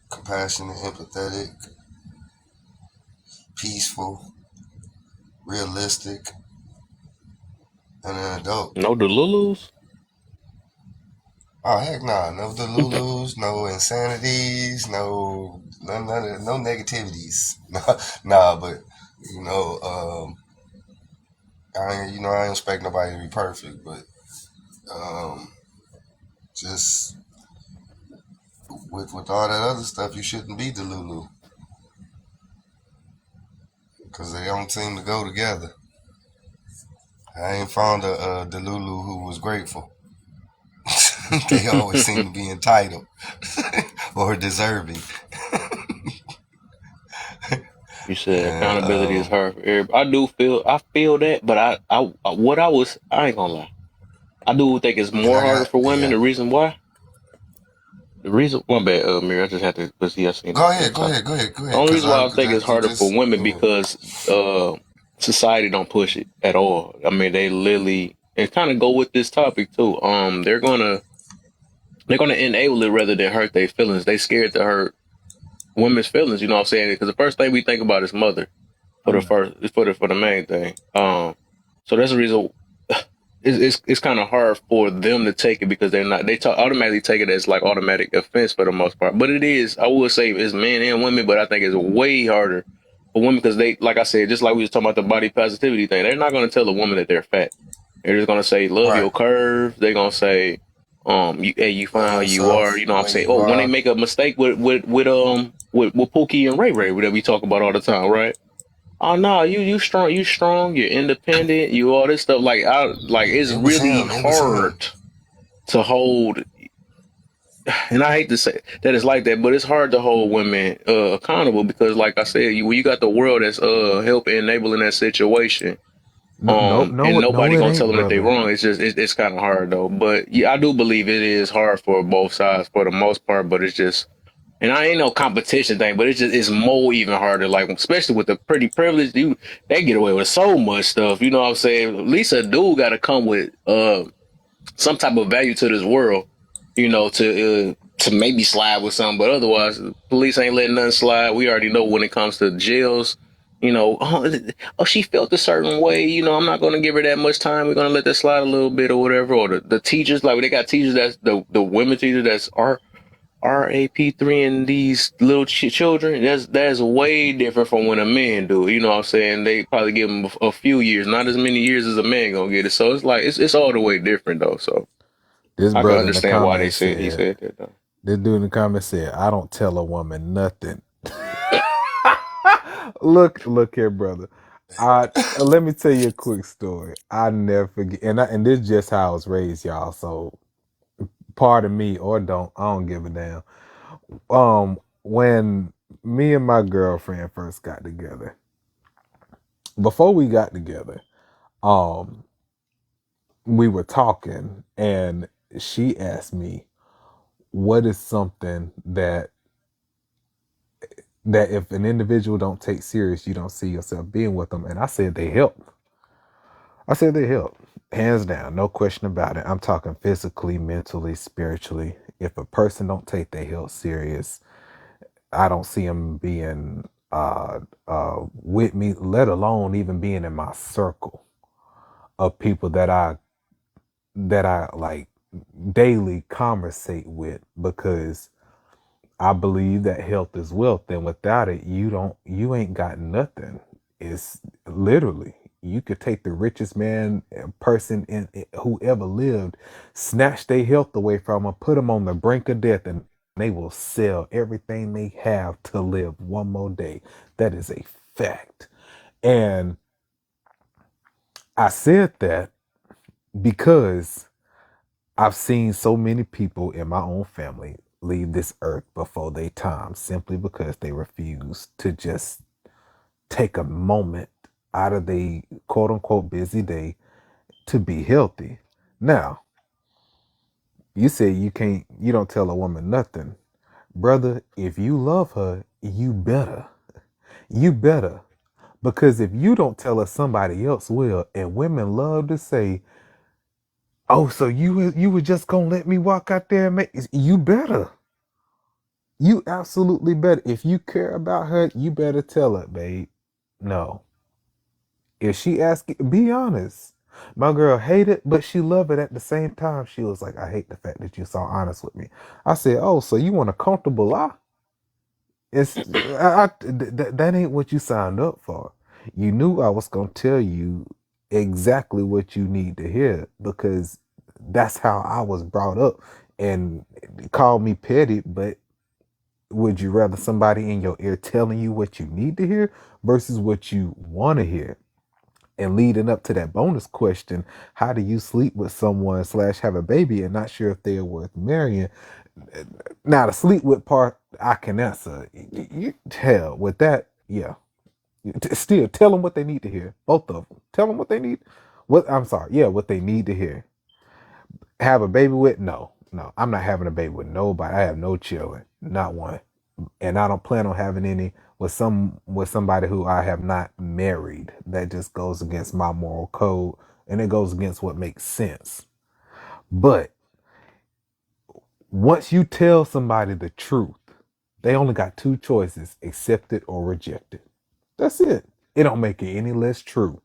compassionate, empathetic, peaceful, realistic, and an adult. No Delulus? Oh heck nah, no Delulus, no insanities, no negativities. Nah, but I don't expect nobody to be perfect, but just with all that other stuff, you shouldn't be Delulu because they don't seem to go together. I ain't found a Delulu who was grateful. They always seem to be entitled or deserving. You said accountability is hard for everybody. I feel that, but I ain't gonna lie. I do think it's more harder for women. Yeah. One bad, Mary, I just had to, but see, I seen Go ahead. The only reason why I think it's harder for women because society don't push it at all. I mean, they literally, and kind of go with this topic too. They're gonna enable it rather than hurt their feelings. They scared to hurt women's feelings. You know what I'm saying? Because the first thing we think about is mother for the main thing. So that's the reason. It's kind of hard for them to take it because they automatically take it as like automatic offense for the most part. But it is, I would say, it's men and women, but I think it's way harder for women because they, like I said, just like we was talking about the body positivity thing, they're not going to tell a woman that they're fat. They're just going to say, love your Right. curves. They're going to say, you fine how Love you are. yourself You know what I'm when saying? you Oh, when they are. make a mistake with Pookie and Ray Ray, that we talk about all the time, right? Oh no, you strong, you're independent, you all this stuff. Like it's It was really him. It was him. hard to hold, and I hate to say that it's like that, but it's hard to hold women accountable because, like I said, when you got the world that's helping enabling that situation, and No, nobody it gonna tell ain't, them that they brother. wrong. It's kind of hard though. But yeah, I do believe it is hard for both sides for the most part. But it's just, and I ain't no competition thing, but it's more even harder. Like especially with the pretty privileged, they get away with so much stuff. You know what I'm saying? At least a dude got to come with some type of value to this world, to maybe slide with something. But otherwise, the police ain't letting nothing slide. We already know when it comes to jails. She felt a certain way. I'm not going to give her that much time. We're going to let that slide a little bit or whatever. Or the teachers, like they got teachers that's the women teachers that's RAP3 and these little children. That's way different from when a man do it. You know what I'm saying? They probably give them a few years, not as many years as a man gonna get it. So it's like it's all the way different though. So This I can brother in the understand why comments he said, said that though. this dude in the comments said, I don't tell a woman nothing. Look here, brother. Let me tell you a quick story. I never forget, and this is just how I was raised, y'all. So pardon me or don't. I don't give a damn. When me and my girlfriend first got together, before we got together, we were talking, and she asked me, "What is something that if an individual don't take serious, you don't see yourself being with them?" And I said they help. Hands down, no question about it. I'm talking physically, mentally, spiritually. If a person don't take their health serious, I don't see them being with me, let alone even being in my circle of people that I like daily conversate with, because I believe that health is wealth, and without it, you ain't got nothing. It's literally, you could take the richest person who ever lived, snatch their health away from them, put them on the brink of death, and they will sell everything they have to live one more day. That is a fact. And I said that because I've seen so many people in my own family leave this earth before their time simply because they refuse to just take a moment out of the quote unquote busy day to be healthy. Now, you say you don't tell a woman nothing. Brother, if you love her, you better. You better. Because if you don't tell her, somebody else will. And women love to say, oh, so you were just gonna let me walk out there and make, you better. You absolutely better. If you care about her, you better tell her, babe. No. If she asks, be honest. My girl hate it, but she love it at the same time. She was like, I hate the fact that you so honest with me. I said, oh, so you want a comfortable lie? That ain't what you signed up for. You knew I was gonna tell you exactly what you need to hear, because that's how I was brought up. And call me petty, but would you rather somebody in your ear telling you what you need to hear versus what you want to hear? And leading up to that bonus question, how do you sleep with someone / have a baby and not sure if they're worth marrying? Now, the sleep with part, I can answer. Hell, with that, yeah. Still, tell them what they need to hear. Both of them. Tell them what they need. What they need to hear. Have a baby with? No. I'm not having a baby with nobody. I have no children. Not one. And I don't plan on having any with somebody who I have not married. That just goes against my moral code, and it goes against what makes sense. But once you tell somebody the truth, they only got two choices: accept it or reject it. That's it. It don't make it any less true.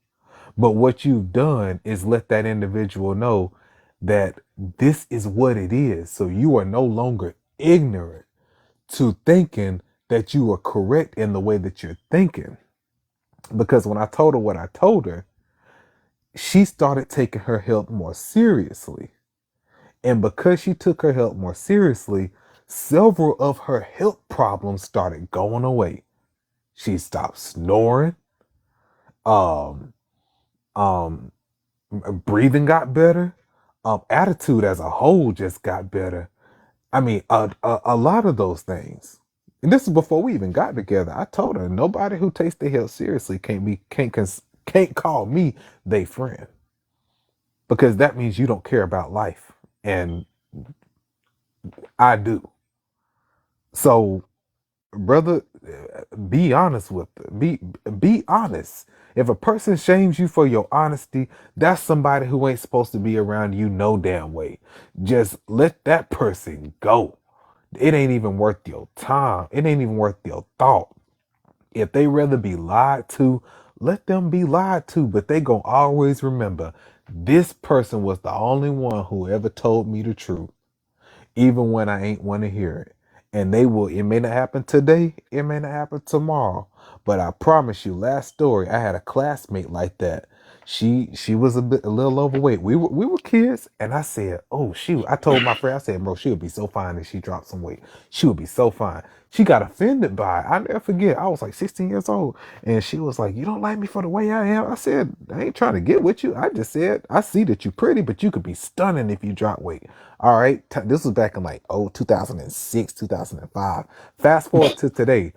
But what you've done is let that individual know that this is what it is. So you are no longer ignorant to thinking that you are correct in the way that you're thinking. Because when I told her what I told her, she started taking her health more seriously. And because she took her health more seriously, several of her health problems started going away. She stopped snoring. Um, Breathing got better. Attitude as a whole just got better. I mean, a lot of those things. And this is before we even got together. I told her nobody who takes their health seriously can't call me they friend, because that means you don't care about life, and I do. So, brother, be honest with be honest. If a person shames you for your honesty, that's somebody who ain't supposed to be around you no damn way. Just let that person go. It ain't even worth your time. It ain't even worth your thought. If they rather be lied to, let them be lied to, but they gonna always remember this person was the only one who ever told me the truth, even when I ain't want to hear it. And they will, it may not happen today, it may not happen tomorrow, but I promise you, last story, I had a classmate like that. She was a little overweight. We were kids, and I said, oh shoot. I told my friend, I said, bro, she would be so fine if she dropped some weight. She would be so fine. She got offended by it. I never forget. I was like 16 years old, and she was like, you don't like me for the way I am? I said, I ain't trying to get with you. I just said, I see that you're pretty, but you could be stunning if you drop weight. All right. This was back in like 2006, 2005. Fast forward to today.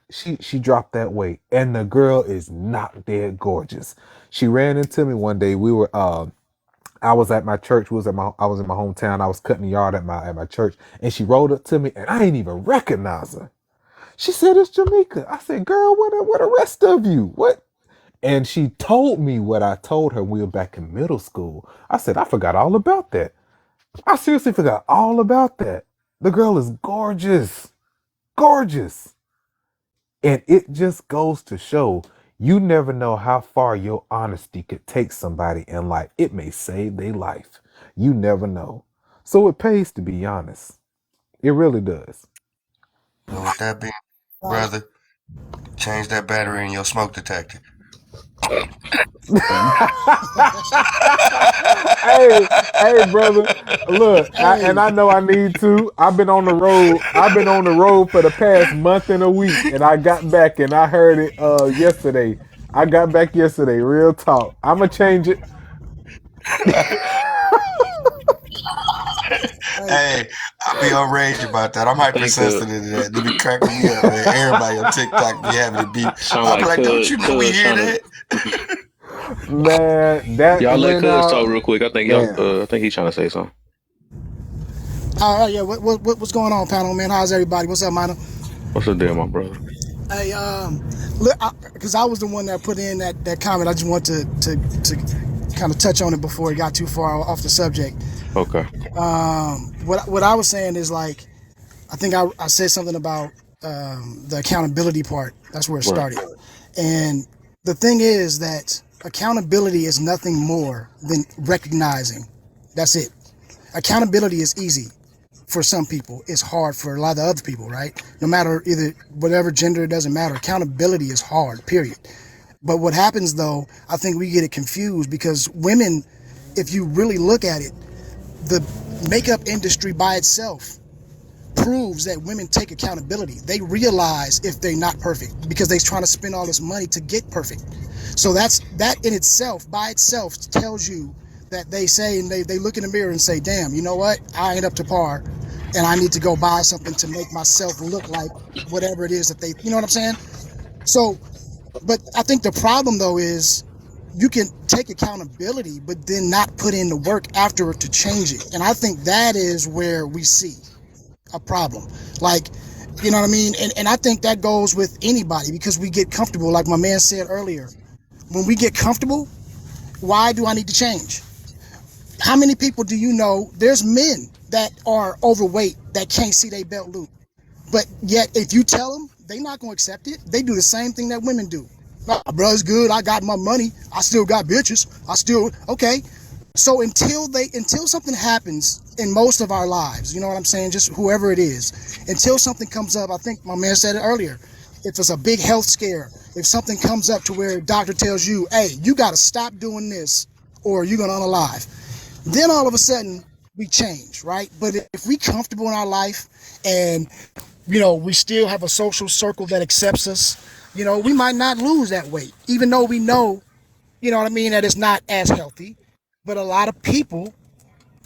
She dropped that weight, and the girl is not dead gorgeous. She ran into me one day. We were I was at my church. I was in my hometown. I was cutting the yard at my church, and she rolled up to me, and I didn't even recognize her. She said, "It's Jamaica." I said, "Girl, what the rest of you? What?" And she told me what I told her when we were back in middle school. I said, "I forgot all about that. I seriously forgot all about that. The girl is gorgeous. Gorgeous." And it just goes to show you never know how far your honesty could take somebody in life. It may save their life. You never know. So it pays to be honest. It really does. And with that being, brother, change that battery in your smoke detector. hey, brother. Look, I know I need to. I've been on the road for the past month and a week, and I got back and I heard it yesterday. I got back yesterday. Real talk. I'ma change it. Hey, I'll be outraged about that. I'm hypersensitive to that. They be cracking me up, man. Everybody on TikTok be having to beat. I'll be like, don't you know we hear that? Man, that y'all let Cuz talk real quick. I think I think he's trying to say something. Yeah. What's going on, panel, man? How's everybody? What's up, Mino? What's up there, my brother? Hey, because I was the one that put in that comment. I just want to kind of touch on it before it got too far off the subject. Okay. What I was saying is, like, I think I said something about the accountability part. That's where it started. And the thing is that accountability is nothing more than recognizing. That's it. Accountability is easy for some people. It's hard for a lot of other people, right? No matter either whatever gender, it doesn't matter. Accountability is hard, period. But what happens, though, I think we get it confused because women, if you really look at it, the makeup industry by itself proves that women take accountability. They realize if they're not perfect because they're trying to spend all this money to get perfect. So that in itself, by itself, tells you that they say, and they look in the mirror and say, damn, you know what? I ain't up to par and I need to go buy something to make myself look like whatever it is that they, you know what I'm saying? So, but I think the problem though is you can take accountability, but then not put in the work after to change it. And I think that is where we see a problem. Like, you know what I mean? And I think that goes with anybody because we get comfortable. Like my man said earlier, when we get comfortable, why do I need to change? How many people do you know? There's men that are overweight that can't see their belt loop. But yet, if you tell them, they're not going to accept it. They do the same thing that women do. My brother's good. I got my money. I still got bitches. Okay. So until something happens in most of our lives, you know what I'm saying? Just whoever it is, until something comes up, I think my man said it earlier. if it's a big health scare, if something comes up to where a doctor tells you, hey, you got to stop doing this or you're going to unalive, then all of a sudden we change, right? But if we comfortable in our life and, we still have a social circle that accepts us, we might not lose that weight, even though we know, that it's not as healthy. But a lot of people,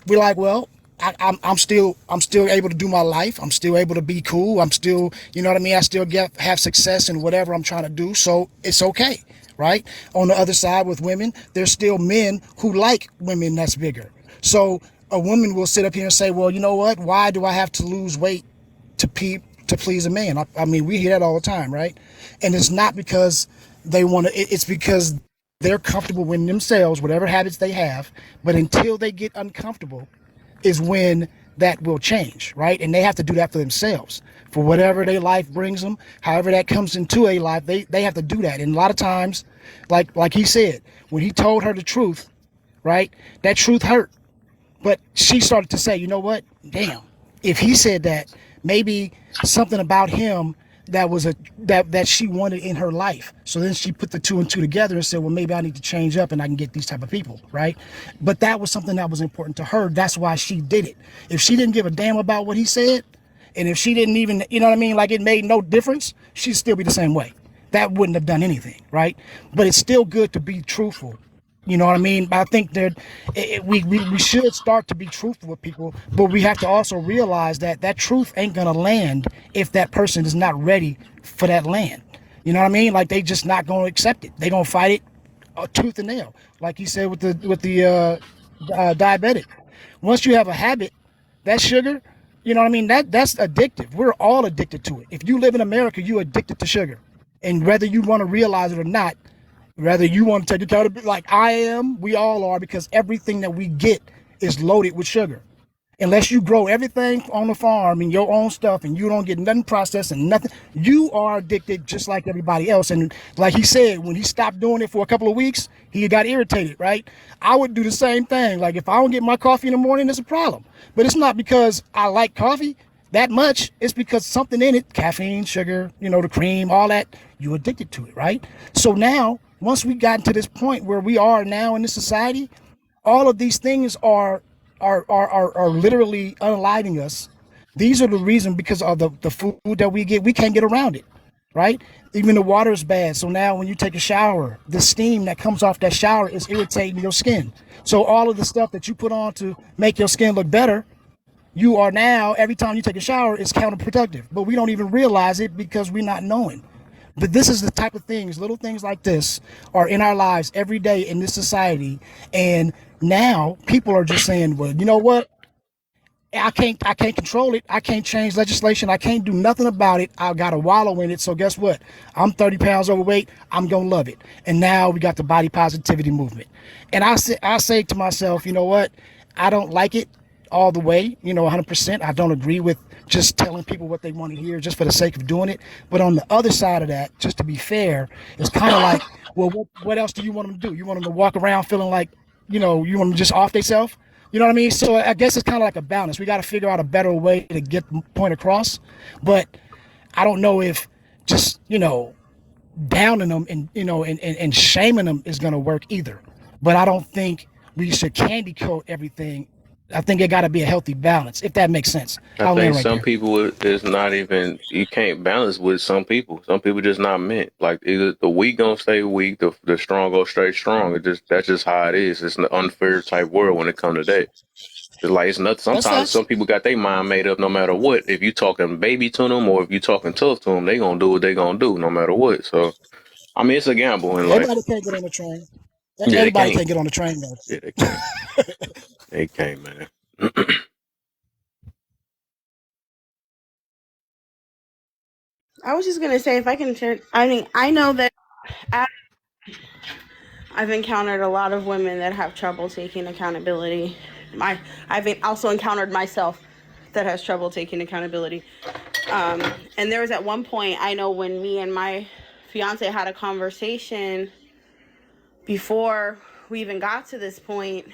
we're like, well, I'm still able to do my life. I'm still able to be cool. I'm still, I still have success in whatever I'm trying to do. So it's okay, right? On the other side with women, there's still men who like women that's bigger. So a woman will sit up here and say, well, you know what? Why do I have to lose weight to please a man? I mean, we hear that all the time, right? And it's not because they want to. It's because they're comfortable with themselves, whatever habits they have. But until they get uncomfortable is when that will change, right? And they have to do that for themselves. For whatever their life brings them, however that comes into a life, they have to do that. And a lot of times, like he said, when he told her the truth, right, that truth hurt. But she started to say, you know what? Damn, if he said that, maybe something about him that she wanted in her life. So then she put the two and two together and said, well, maybe I need to change up and I can get these type of people, right? But that was something that was important to her. That's why she did it. If she didn't give a damn about what he said, and if she didn't even, like it made no difference, she'd still be the same way. That wouldn't have done anything, right? But it's still good to be truthful. You know what I mean? I think that we should start to be truthful with people, but we have to also realize that truth ain't gonna land if that person is not ready for that land. You know what I mean? Like they just not gonna accept it. They gonna fight it tooth and nail, like you said with the diabetic. Once you have a habit, that sugar, you know what I mean? That's addictive. We're all addicted to it. If you live in America, you're addicted to sugar, and whether you want to realize it or not. Whether you want to take accountability, like I am, we all are, because everything that we get is loaded with sugar. Unless you grow everything on the farm and your own stuff and you don't get nothing processed and nothing, you are addicted just like everybody else. And like he said, when he stopped doing it for a couple of weeks, he got irritated, right? I would do the same thing. Like if I don't get my coffee in the morning, it's a problem. But it's not because I like coffee that much. It's because something in it, caffeine, sugar, the cream, all that, you're addicted to it, right? So now, once we got to this point where we are now in this society, all of these things are literally unaliving us. These are the reason because of the food that we get. We can't get around it, right? Even the water is bad. So now when you take a shower, the steam that comes off that shower is irritating your skin. So all of the stuff that you put on to make your skin look better, you are now, every time you take a shower, it's counterproductive. But we don't even realize it because we're not knowing. But this is the type of things, little things like this are in our lives every day in this society. And now people are just saying, well, you know what? I can't control it. I can't change legislation. I can't do nothing about it. I got to wallow in it. So guess what? I'm 30 pounds overweight. I'm going to love it. And now we got the body positivity movement. And I say to myself, you know what? I don't like it all the way, 100%. I don't agree with just telling people what they want to hear just for the sake of doing it. But on the other side of that, just to be fair, it's kind of like, well, what else do you want them to do? You want them to walk around feeling like, you want them just off themselves? You know what I mean? So I guess it's kind of like a balance. We got to figure out a better way to get the point across. But I don't know if just, downing them and, and shaming them is going to work either. But I don't think we should candy coat everything. I think it got to be a healthy balance, if that makes sense. I think some people is not even, you can't balance with some people. Some people just not meant. Like either the weak gonna stay weak, the strong gonna stay strong. That's just how it is. It's an unfair type world when it comes to that. It's like it's nothing. Sometimes some people got their mind made up no matter what. If you talking baby to them or if you talking tough to them, they gonna do what they gonna do no matter what. So I mean, it's a gamble in life. Everybody can't get on the train. Everybody can't get on the train though. Yeah, they can't. They can't, man. I was just gonna say, if I can share, I mean, I know that I've encountered a lot of women that have trouble taking accountability. I've also encountered myself that has trouble taking accountability. And there was at one point, I know when me and my fiance had a conversation before we even got to this point,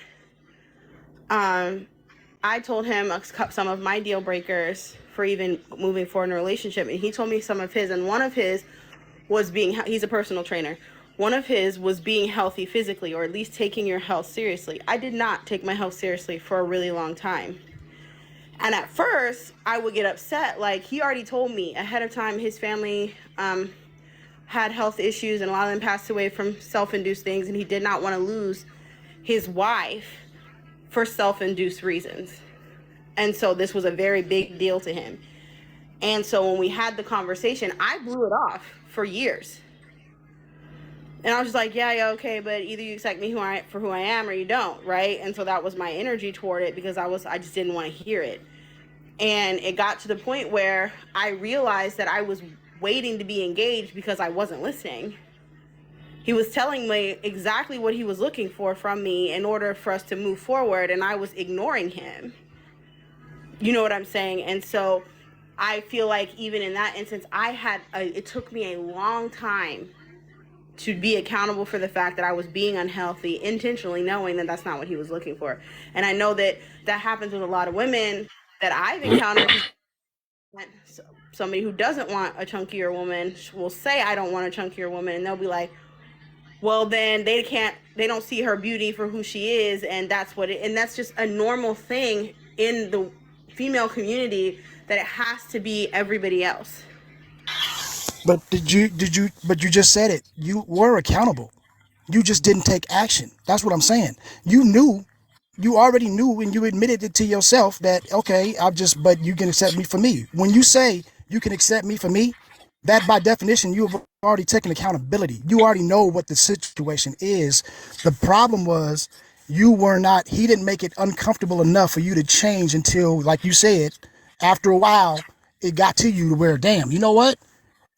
I told him some of my deal breakers for even moving forward in a relationship, and he told me some of his, and one of his was he's a personal trainer. One of his was being healthy physically, or at least taking your health seriously. I did not take my health seriously for a really long time. And at first, I would get upset. Like, he already told me ahead of time his family had health issues, and a lot of them passed away from self-induced things, and he did not want to lose his wife for self-induced reasons. And so this was a very big deal to him. And so when we had the conversation, I blew it off for years. And I was just like, yeah, okay, but either you accept me for who I am or you don't, right? And so that was my energy toward it, because I just didn't want to hear it. And it got to the point where I realized that I was waiting to be engaged because I wasn't listening. He was telling me exactly what he was looking for from me in order for us to move forward, and I was ignoring him. You know what I'm saying? And so I feel like even in that instance, it took me a long time to be accountable for the fact that I was being unhealthy, intentionally knowing that that's not what he was looking for. And I know that happens with a lot of women that I've encountered. Somebody who doesn't want a chunkier woman will say, I don't want a chunkier woman, and they'll be like, well, then they don't see her beauty for who she is, and that's just a normal thing in the female community, that it has to be everybody else. But but you just said it. You were accountable. You just didn't take action. That's what I'm saying. You already knew, and you admitted it to yourself that, okay, but you can accept me for me. When you say you can accept me for me, that by definition, you have already taken accountability. You already know what the situation is. The problem was he didn't make it uncomfortable enough for you to change until, like you said, after a while, it got to you to where, damn, you know what?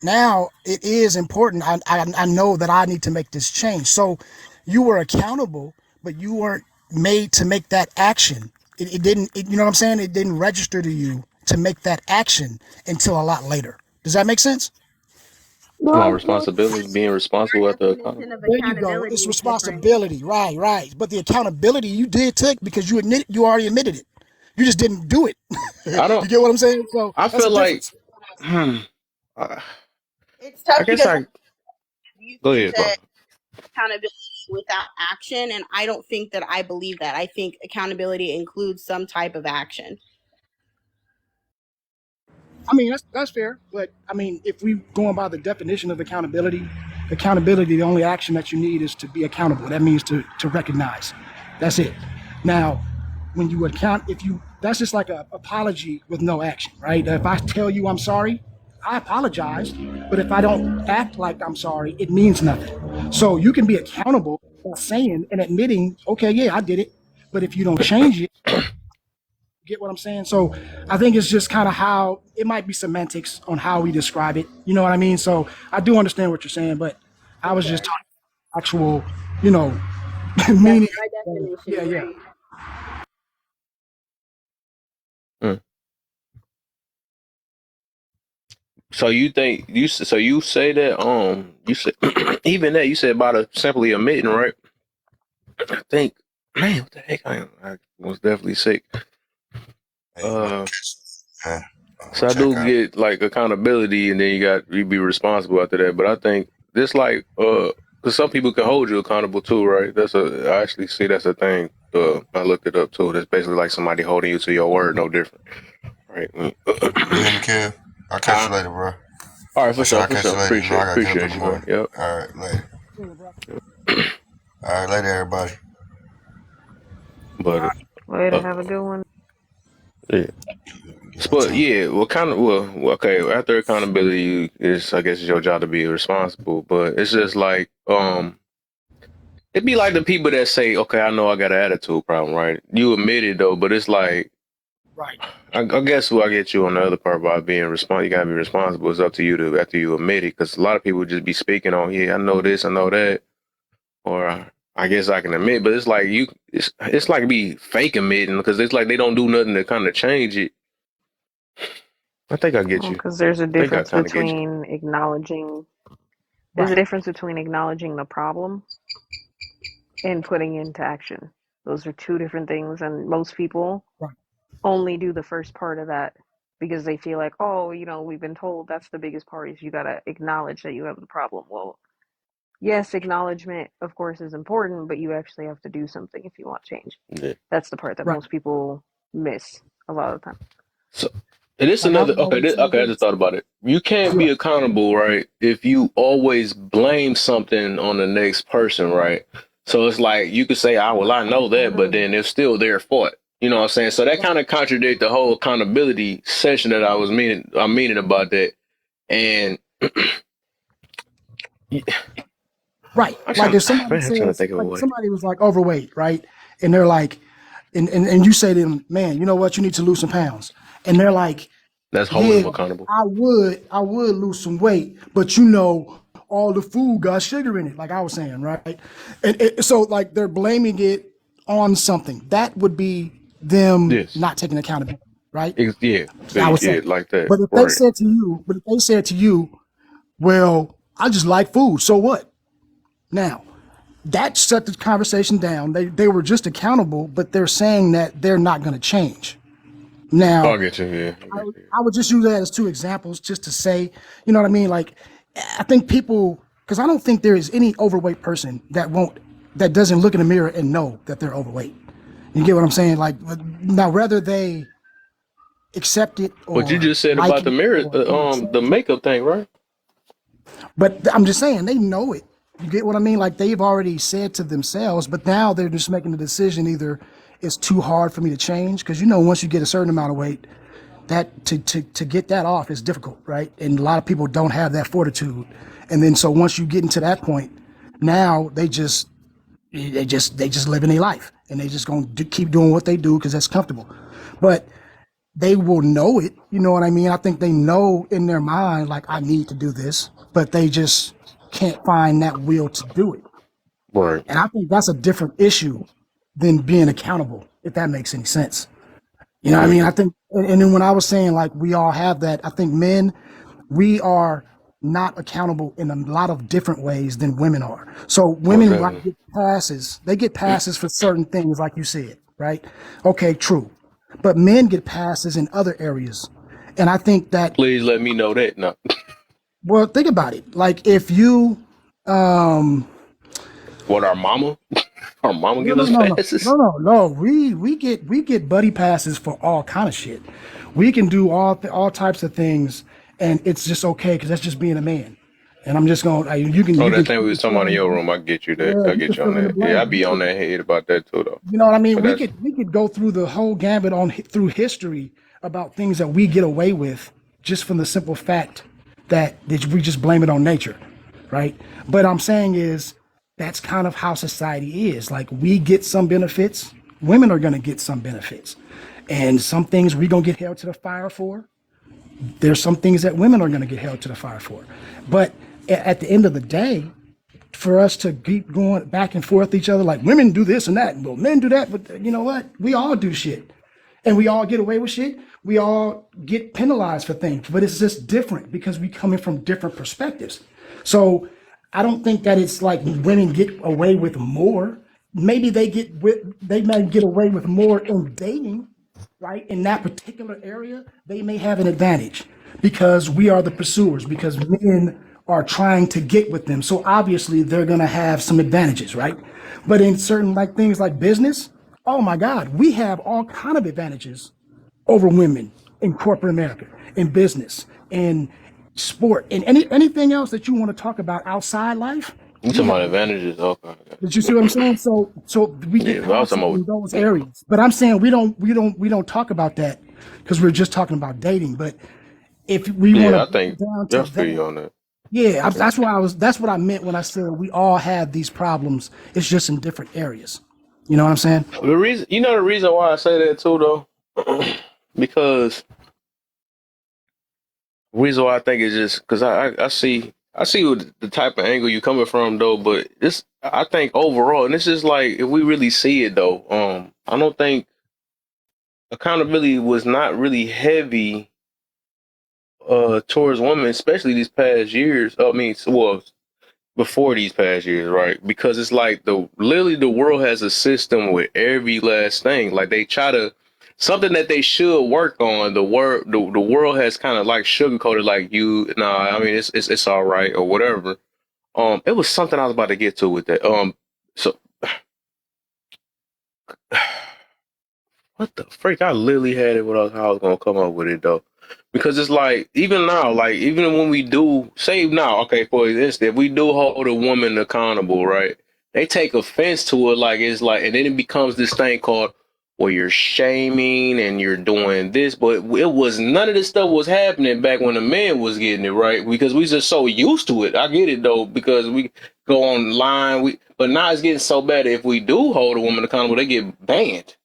Now it is important. I know that I need to make this change. So you were accountable, but you weren't made to make that action. It didn't, you know what I'm saying? It didn't register to you to make that action until a lot later. Does that make sense? My responsibility, being responsible at the accountable. There you go. It's responsibility. Right. But the accountability you did take, because you already admitted it. You just didn't do it. I don't. You get what I'm saying? So I feel like, it's tough, I guess because go ahead. Accountability without action, and I don't think that I believe that. I think accountability includes some type of action. I mean, that's fair, but I mean, if we going by the definition of accountability, the only action that you need is to be accountable. That means to recognize. That's it. Now, when you that's just like an apology with no action, right? If I tell you I'm sorry, I apologize, but if I don't act like I'm sorry, it means nothing. So you can be accountable for saying and admitting, okay, yeah, I did it, but if you don't change it, get what I'm saying? So I think it's just kind of how it might be semantics on how we describe it. You know what I mean? So I do understand what you're saying, but I was just talking actual, meaning. Yeah. So you think you say that you said even that you said about simply admitting, right? I think, man, what the heck? I was definitely sick. So I do get like accountability, and then you be responsible after that. But I think this because some people can hold you accountable too, right? I actually see that's a thing. I looked it up too. That's basically like somebody holding you to your word, no different, right? I'll catch you later, bro. All right, for sure. Appreciate you, bro. Yep. All right, later. All right, later, everybody. But later, have a good one. Yeah. But yeah, okay. After accountability I guess it's your job to be responsible. But it's just like it'd be like the people that say, okay, I know I got an attitude problem, right? You admit it though, but it's like, right. I guess I get you on the other part about being responsible. You gotta be responsible. It's up to you after you admit it, because a lot of people just be speaking on, yeah, I know this, I know that, or I guess I can admit, but it's like it's like be fake admitting, because it's like they don't do nothing to kind of change it. I think I get you. Because there's a difference between acknowledging. There's a difference between acknowledging the problem and putting into action. Those are two different things, and most people only do the first part of that because they feel like, oh, we've been told that's the biggest part is you got to acknowledge that you have the problem. Well, yes, acknowledgement, of course, is important, but you actually have to do something if you want change. Yeah. That's the part that Right. most people miss a lot of the time. So, and it's Like I another. would always say Okay. I just thought about it. You can't be yeah, accountable, right? If you always blame something on the next person, right? So it's like you could say, "Ah, well, I know that," but then it's still their fault. You know what I'm saying? So that kind of contradicts the whole accountability session that I'm meaning about that. And right. Like if somebody I'm trying to says, think of a like way. somebody was like overweight, right? And they're like, and you say to them, man, you know what? You need to lose some pounds. And they're like, That's holding yeah, them accountable. I would lose some weight, but all the food got sugar in it, like I was saying, right? And so like they're blaming it on something. That would be them Yes. not taking accountability, right? Yeah. I would say. Like that. But if they said to you, well, I just like food, so what? Now, that shut the conversation down. They were just accountable, but they're saying that they're not going to change. Now, I get you. Yeah. I would just use that as two examples just to say, you know what I mean? Like, I think people, because I don't think there is any overweight person that doesn't look in the mirror and know that they're overweight. You get what I'm saying? Like, now whether they accept it or But you just said like about the it mirror, or don't accept the makeup thing, right? But I'm just saying they know it. You get what I mean? Like they've already said to themselves, but now they're just making the decision either it's too hard for me to change because once you get a certain amount of weight, that to get that off is difficult, right? And a lot of people don't have that fortitude. And then so once you get into that point, now they just living their life and they just gonna keep doing what they do because that's comfortable. But they will know it, you know what I mean? I think they know in their mind, like, I need to do this, but they just can't find that will to do it. Right. And I think that's a different issue than being accountable, if that makes any sense. You know what I mean? I think, and then when I was saying, like, we all have that, I think men, we are not accountable in a lot of different ways than women are. So women like get passes, they get passes for certain things, like you said, right? Okay, true. But men get passes in other areas. And I think that, Please let me know that. No. well, think about it. Like if you, What, our mama? Our mama give us no. passes? We get buddy passes for all kind of shit. We can do all types of things, and it's just okay because that's just being a man. And I'm just going. You can. Oh, you that can thing we was talking about in your room. I get you that. Yeah, I you get can you on fill in the that. Yeah, I blank. be on that head about that too, though. You know what I mean? But We could go through the whole gambit through history about things that we get away with just from the simple fact that we just blame it on nature, right? But I'm saying is that's kind of how society is. Like we get some benefits, women are going to get some benefits, and some things we're going to get held to the fire for. There's some things that women are going to get held to the fire for. But at the end of the day, for us to keep going back and forth each other, like women do this and that, well, men do that, but you know what? We all do shit. And we all get away with shit. We all get penalized for things, but it's just different because we coming from different perspectives. So I don't think that it's like women get away with more. Maybe they may get away with more in dating, right? In that particular area, they may have an advantage because we are the pursuers, because men are trying to get with them. So obviously they're going to have some advantages, right? But in certain like things like business, oh my God, we have all kind of advantages over women in corporate America, in business, in sport, in anything else that you want to talk about outside life. You talking about advantages? Okay. Did you see what I'm saying? So we get passes in those areas. But I'm saying we don't talk about that because we're just talking about dating. But if we want to, I think I feel you on that. Yeah, that's what I meant when I said we all have these problems. It's just in different areas. You know what I'm saying? The reason why I say that too, though, because the reason why I think is just because I see the type of angle you're coming from, though. But I think overall, and it's just like if we really see it, though, I don't think accountability was not really heavy towards women, especially these past years. Before these past years, right? Because it's like literally the world has a system with every last thing. Like they try to something that they should work on. The world has kind of like sugarcoated like I mean it's all right or whatever. It was something I was about to get to with that. So what the freak? I literally had it how I was gonna come up with it though. Because it's like, even now, like, even when we do, say now, okay, for instance, if we do hold a woman accountable, right? They take offense to it, like, it's like, and then it becomes this thing called, well, you're shaming and you're doing this, but it was, none of this stuff was happening back when the man was getting it, right? Because we just so used to it. I get it, though, because we go online, but now it's getting so bad that if we do hold a woman accountable, they get banned.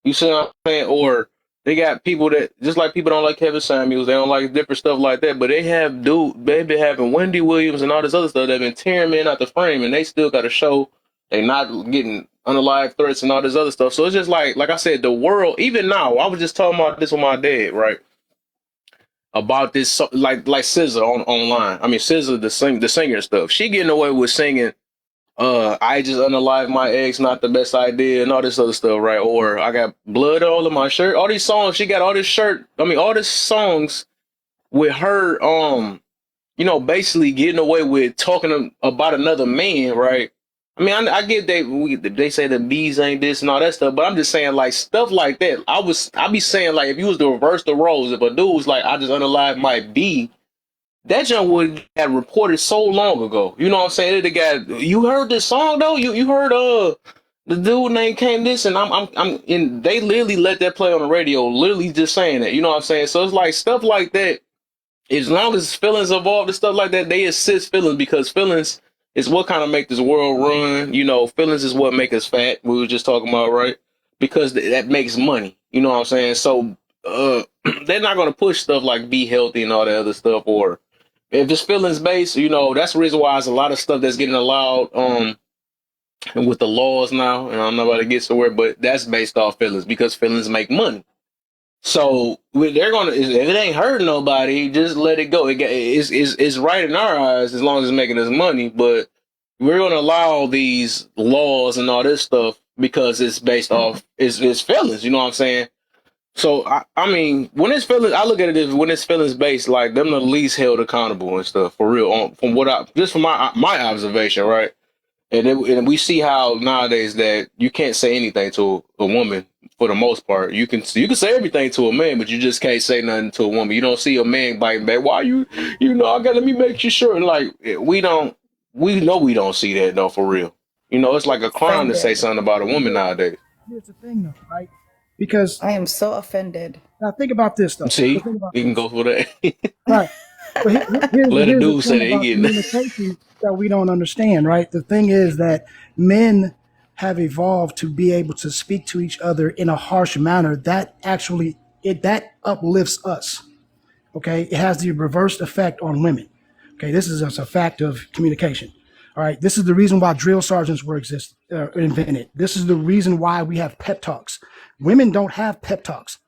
You see what I'm saying? Or they got people that, just like people don't like Kevin Samuels, they don't like different stuff like that, but they've been having Wendy Williams and all this other stuff that have been tearing men out the frame, and they still got to show they not getting unalive threats and all this other stuff. So it's just like I said, the world, even now, I was just talking about this with my dad, right? About this, like SZA online. I mean, SZA, the singer and stuff. She getting away with singing, I just unalived my ex, not the best idea, and all this other stuff, right? Or I got blood all in my shirt. All these songs, she got all this all these songs with her, basically getting away with talking about another man, right? I mean, I get they say the bees ain't this and all that stuff, but I'm just saying, like, stuff like that. I be saying, like, if you was to reverse the roles, if a dude was like, I just unalived my bee, that junk would have reported so long ago. You know what I'm saying? The guy, you heard this song though? You heard the dude name came this, and I'm and they literally let that play on the radio, literally just saying that. You know what I'm saying? So it's like stuff like that. As long as feelings involved and stuff like that, they assist feelings, because feelings is what kind of make this world run. You know, feelings is what make us fat. We were just talking about, right? Because that makes money. You know what I'm saying? So they're not gonna push stuff like be healthy and all that other stuff, or if it's feelings based, that's the reason why there's a lot of stuff that's getting allowed with the laws now, and I'm not about to get somewhere, but that's based off feelings, because feelings make money. So they're gonna, if it ain't hurting nobody, just let it go. It's right in our eyes as long as it's making us money, but we're gonna allow these laws and all this stuff because it's based off it's feelings. You know what I'm saying? So I mean, when it's feelings, I look at it as when it's feelings based, like them the least held accountable and stuff, for real. From my observation, right? And we see how nowadays that you can't say anything to a woman for the most part. You can say everything to a man, but you just can't say nothing to a woman. You don't see a man biting back. Why let me make you sure. Like we know we don't see that though, for real. It's like a crime to say something about a woman nowadays. Here's the thing though, right? Because I am so offended. Now think about this though. See, you can go for that. Right. But let a dude say that he getting that we don't understand, right? The thing is that men have evolved to be able to speak to each other in a harsh manner. That actually that uplifts us. Okay, it has the reversed effect on women. Okay, this is a fact of communication. All right, this is the reason why drill sergeants were invented. This is the reason why we have pep talks. Women don't have pep talks.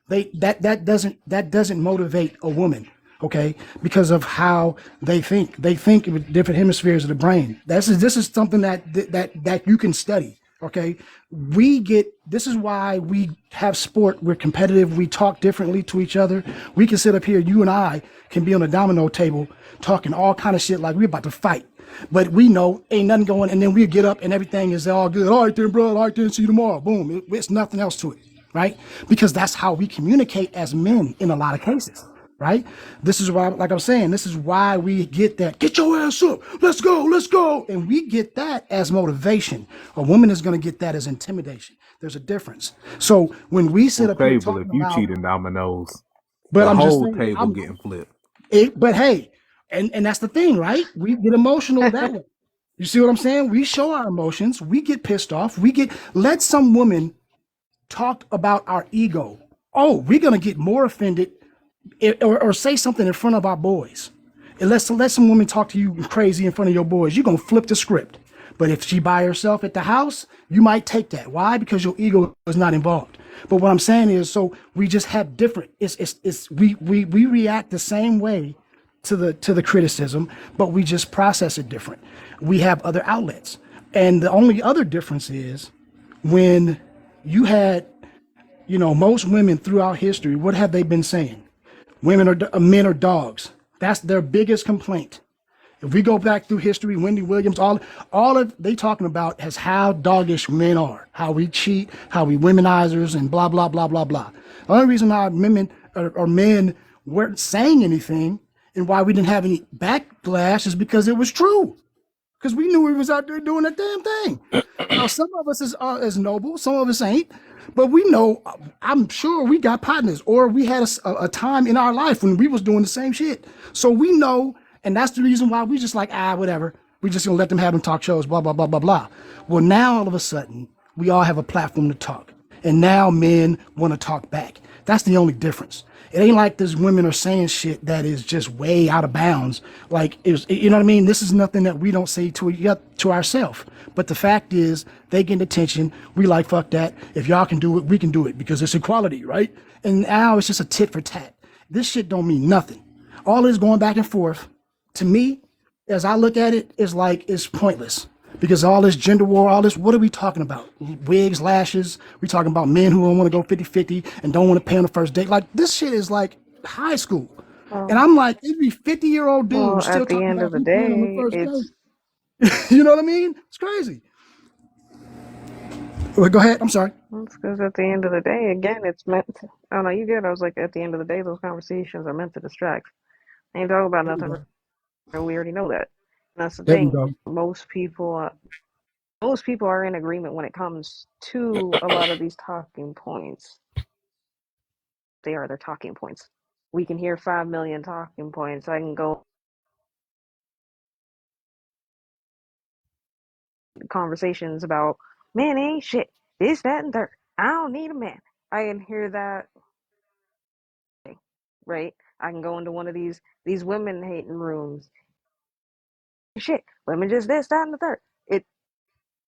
That doesn't motivate a woman. Okay, because of how they think. They think with different hemispheres of the brain. This is something that you can study. Okay, this is why we have sport. We're competitive. We talk differently to each other. We can sit up here. You and I can be on a domino table talking all kind of shit like we're about to fight. But we know ain't nothing going, and then we get up and everything is all good. All right then, bro. All right then, see you tomorrow. Boom. It's nothing else to it, right? Because that's how we communicate as men in a lot of cases. Right? This is why, like I'm saying, this is why we get that. Get your ass up. Let's go. And we get that as motivation. A woman is going to get that as intimidation. There's a difference. So when we sit up here if talking you about, cheat in dominoes, but the I'm just whole saying, table getting flipped. But hey, and that's the thing, right? We get emotional that way. You see what I'm saying? We show our emotions. We get pissed off. Let some woman talk about our ego. Oh, we're going to get more offended. Or say something in front of our boys. And let some woman talk to you crazy in front of your boys. You're going to flip the script. But if she by herself at the house, you might take that. Why? Because your ego is not involved. But what I'm saying is, so we just have different. We react the same way to the criticism, but we just process it different. We have other outlets. And the only other difference is when you had most women throughout history, what have they been saying? Men are dogs. That's their biggest complaint. If we go back through history, Wendy Williams, all of they talking about is how doggish men are, how we cheat, how we womenizers, and blah blah blah blah blah. The only reason why women or men weren't saying anything and why we didn't have any backlash is because it was true. Because we knew we was out there doing that damn thing. Now some of us is noble, some of us ain't, but we know. I'm sure we got partners, or we had a time in our life when we was doing the same shit. So we know. And that's the reason why we just like, whatever. We just gonna let them have them talk shows, blah, blah, blah, blah, blah. Well, now all of a sudden, we all have a platform to talk. And now men want to talk back. That's the only difference. It ain't like these women are saying shit that is just way out of bounds. Like, you know what I mean? This is nothing that we don't say to ourselves. But the fact is, they get attention. We like, fuck that. If y'all can do it, we can do it because it's equality, right? And now it's just a tit for tat. This shit don't mean nothing. All this going back and forth, to me, as I look at it, is like it's pointless because all this gender war, all this, what are we talking about? Wigs, lashes. We talking about men who don't want to go 50-50 and don't want to pay on the first date. Like this shit is like high school. And I'm like, it'd be 50-year-old dudes still At the talking end of about the who paying on the day, first it's date. You know what I mean? It's crazy. Well, go ahead. I'm sorry. because at the end of the day, again, it's meant to, I don't know, you get it. I was like, at the end of the day, those conversations are meant to distract. Ain't talking about There we nothing. go. And we already know that. And that's the There we thing. go. Most people are in agreement when it comes to a lot of these talking points. They're talking points. We can hear 5 million talking points. I can go conversations about man ain't shit, this, that, and third. I don't need a man. I can hear that, right? I can go into one of these women hating rooms. Shit, women just this, that, and the third. It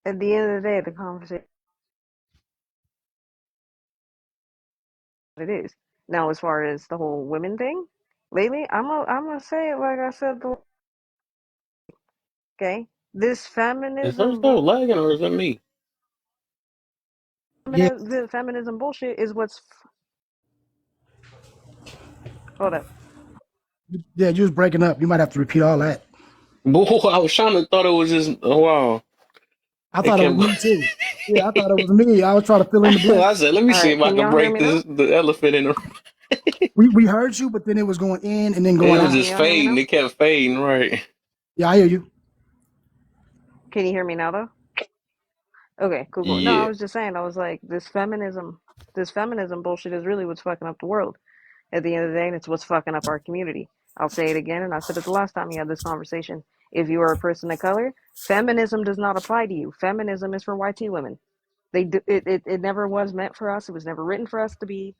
at the end of the day, the conversation it is. Now, as far as the whole women thing, lately, I'm gonna say it like I said. Okay, this Is her feminism, stuff lagging or is it me? Yeah. the feminism bullshit is what's. Hold up. Yeah, you was breaking up. You might have to repeat all that. Boy, I was trying to thought it was just wow. I It thought it was kept. me too. Yeah, I thought it was me. I was trying to fill in the I blanks. said, let me All see right, if I can can y'all hear break me now? the elephant in the. We heard you, but then it was going in and then It going was out. Can just y'all hear me fading. now? It kept fading, right? Yeah, I hear you. Can you hear me now though? Okay, cool. No, I Yeah. was just saying. I was like, this feminism bullshit is really what's fucking up the world. At the end of the day, and it's what's fucking up our community. I'll say it again, and I said it the last time we had this conversation. If you are a person of color, feminism does not apply to you. Feminism is for YT women. It never was meant for us. It was never written for us to be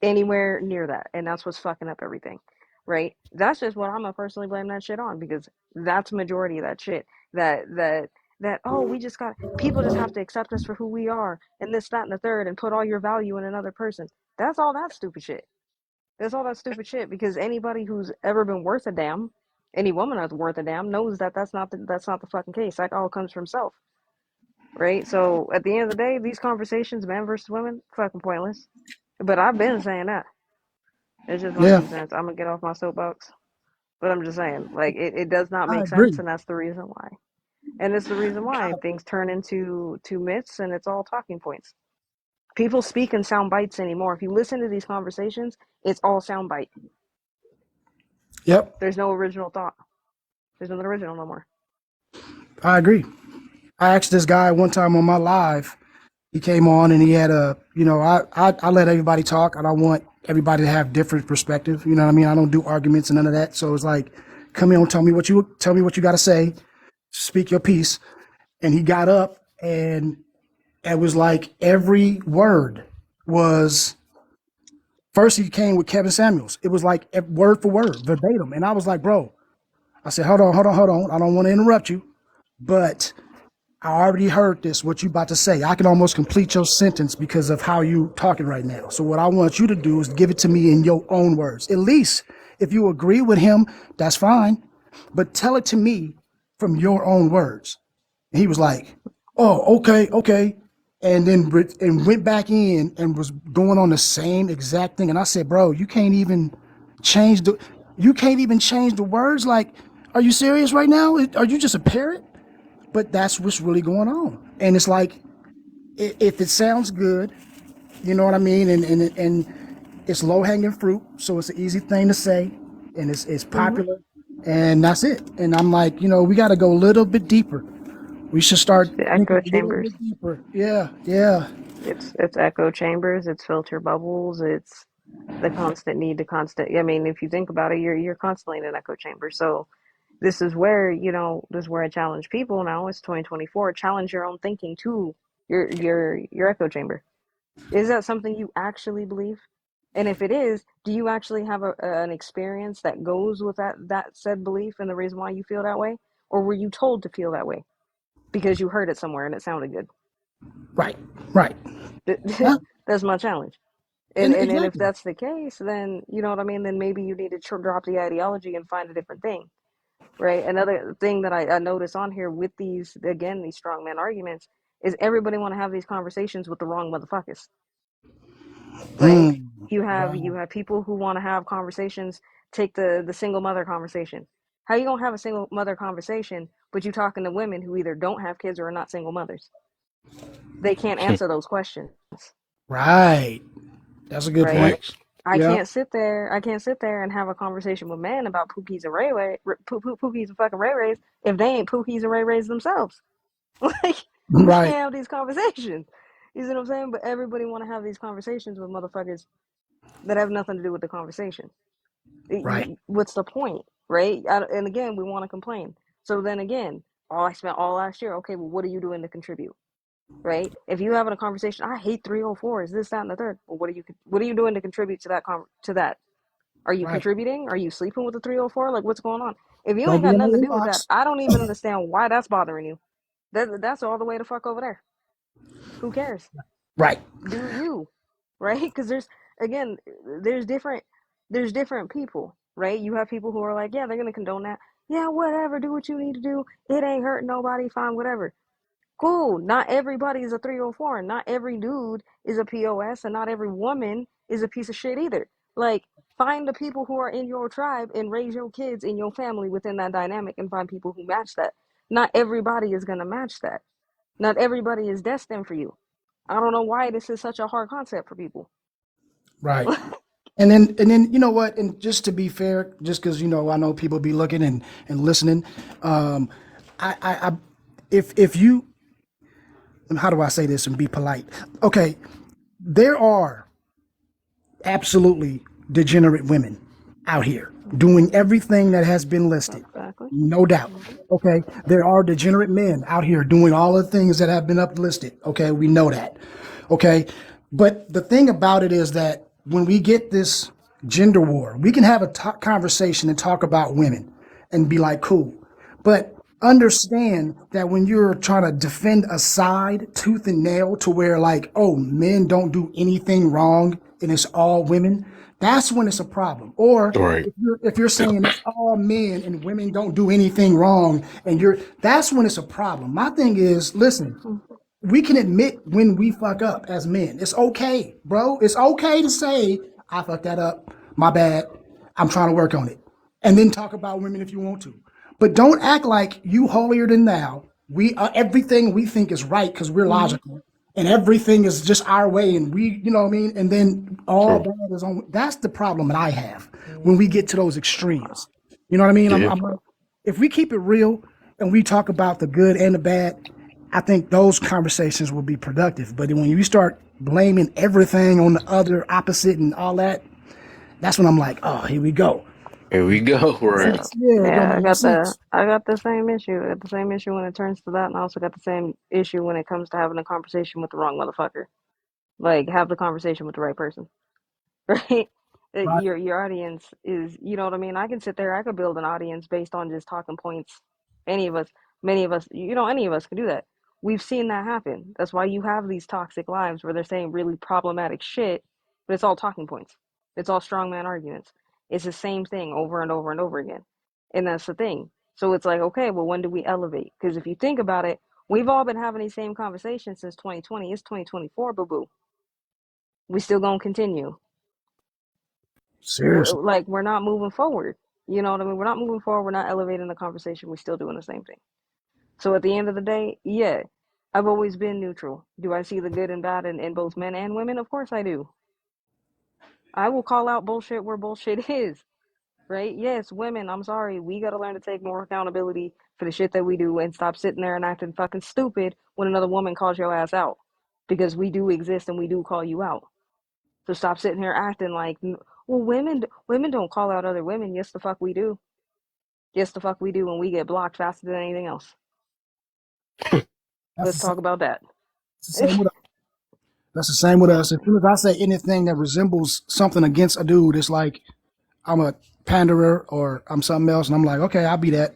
anywhere near that, and that's what's fucking up everything, right? That's just what I'm gonna personally blame that shit on because that's majority of that shit. That oh, we just got people just have to accept us for who we are, and this, that, and the third, and put all your value in another person. That's all that stupid shit. That's all that stupid shit because anybody who's ever been worth a damn, any woman that's worth a damn, knows that that's not the fucking case. That all comes from self, right? So at the end of the day, these conversations, man versus women, fucking pointless. But I've been saying that. It's just my Yeah, 2 cents. I'm gonna get off my soapbox, but I'm just saying, like it does not I make agree. sense, and that's the reason why. And it's the reason why things turn into myths, and it's all talking points. People speak in sound bites anymore. If you listen to these conversations, it's all sound bite. Yep, There's no original thought. There's nothing original no more. I agree. I asked this guy one time on my live. He came on and he had I let everybody talk. I don't want everybody to have different perspective. You know what I mean? I don't do arguments and none of that. So it's like, come here and tell me what you got to say. Speak your piece. And he got up and it was like every word was. First, he came with Kevin Samuels. It was like word for word, verbatim. And I was like, bro, I said, hold on. I don't want to interrupt you, but I already heard this, what you about to say. I can almost complete your sentence because of how you talking right now. So what I want you to do is give it to me in your own words. At least if you agree with him, that's fine, but tell it to me from your own words. And he was like, oh, okay. and then and went back in and was going on the same exact thing. And I said, bro, you can't even change the words. Like, are you serious right now? Are you just a parrot? But that's what's really going on. And it's like, if it sounds good, you know what I mean? And it's low hanging fruit. So it's an easy thing to say, and it's popular, and that's it. And I'm like, we got to go a little bit deeper. We should start The thinking echo a little chambers. bit deeper. Yeah. It's echo chambers. It's filter bubbles. It's the constant need to constant. I mean, if you think about it, you're constantly in an echo chamber. So this is where I challenge people now. It's 2024. Challenge your own thinking to your echo chamber. Is that something you actually believe? And if it is, do you actually have an experience that goes with that said belief and the reason why you feel that way? Or were you told to feel that way because you heard it somewhere and it sounded good? Right. That's my challenge. And if that's the case, then you know what I mean. Then maybe you need to drop the ideology and find a different thing, right? Another thing that I notice on here with these strongman arguments is everybody want to have these conversations with the wrong motherfuckers, right? You have people who want to have conversations. Take the single mother conversation. How you gonna have a single mother conversation, but you talking to women who either don't have kids or are not single mothers? They can't answer those questions. Right. That's a good point. I can't sit there and have a conversation with men about pookies and pookies and fucking ray rays if they ain't pookies and ray rays themselves. Like, we can't have these conversations. You see what I'm saying? But everybody want to have these conversations with motherfuckers that have nothing to do with the conversation. Right. What's the point, right? And again, we want to complain. So then again, I spent all last year. Okay, well, what are you doing to contribute? Right? If you having a conversation, I hate 304s, this, that, and the third. Well, what are you doing to contribute to that? Are you contributing? Are you sleeping with the 304? Like, what's going on? If you ain't got nothing to do with that, I don't even understand why that's bothering you. That's all the way the fuck over there. Who cares? Right. Do you, right? Because there's different people, right? You have people who are like, yeah, they're gonna condone that. Yeah, whatever. Do what you need to do. It ain't hurting nobody. Fine, whatever. Cool. Not everybody is a 304. Not every dude is a POS, and not every woman is a piece of shit either. Like, find the people who are in your tribe and raise your kids in your family within that dynamic and find people who match that. Not everybody is going to match that. Not everybody is destined for you. I don't know why this is such a hard concept for people. Right. And then you know what? And just to be fair, just because I know people be looking and listening, if you, how do I say this and be polite? Okay, there are absolutely degenerate women out here doing everything that has been listed. Exactly. No doubt. Okay, there are degenerate men out here doing all the things that have been uplisted. Okay, we know that. Okay, but the thing about it is that when we get this gender war, we can have a conversation and talk about women and be like, cool. But understand that when you're trying to defend a side tooth and nail to where like, oh, men don't do anything wrong and it's all women, that's when it's a problem. Or if you're saying it's all men and women don't do anything wrong and that's when it's a problem. My thing is, listen, we can admit when we fuck up as men. It's okay, bro. It's okay to say, I fucked that up. My bad. I'm trying to work on it. And then talk about women if you want to. But don't act like you holier than thou. We everything we think is right because we're logical, and everything is just our way, and we, you know what I mean. And then all bad is on. That's the problem that I have when we get to those extremes. You know what I mean? I'm like, if we keep it real and we talk about the good and the bad, I think those conversations will be productive. But when you start blaming everything on the other opposite and all that, that's when I'm like, oh, here we go. Here we go. Right. Yeah, I got the same issue. I got the same issue when it turns to that, and I also got the same issue when it comes to having a conversation with the wrong motherfucker. Like, have the conversation with the right person, right? Your audience is, you know what I mean? I can sit there, I could build an audience based on just talking points. Many of us, any of us can do that. We've seen that happen. That's why you have these toxic lives where they're saying really problematic shit, but it's all talking points. It's all strongman arguments. It's the same thing over and over and over again. And that's the thing. So it's like, okay, well, when do we elevate? Because if you think about it, We've all been having these same conversations since 2020. It's 2024, boo boo. We still gonna continue. Seriously. Like, we're not moving forward. You know what I mean? We're not moving forward. We're not elevating the conversation. We're still doing the same thing. So at the end of the day, yeah, I've always been neutral. Do I see the good and bad in both men and women? Of course I do. I will call out bullshit where bullshit is. Right? Yes, women, I'm sorry. We got to learn to take more accountability for the shit that we do and stop sitting there and acting fucking stupid when another woman calls your ass out. Because we do exist and we do call you out. So stop sitting here acting like, well, women don't call out other women. Yes, the fuck we do. Yes, the fuck we do, and we get blocked faster than anything else. Let's talk about that. That's the same with us. That's the same with us. As soon as I say anything that resembles something against a dude, it's like I'm a panderer or I'm something else, and I'm like, okay, I'll be that,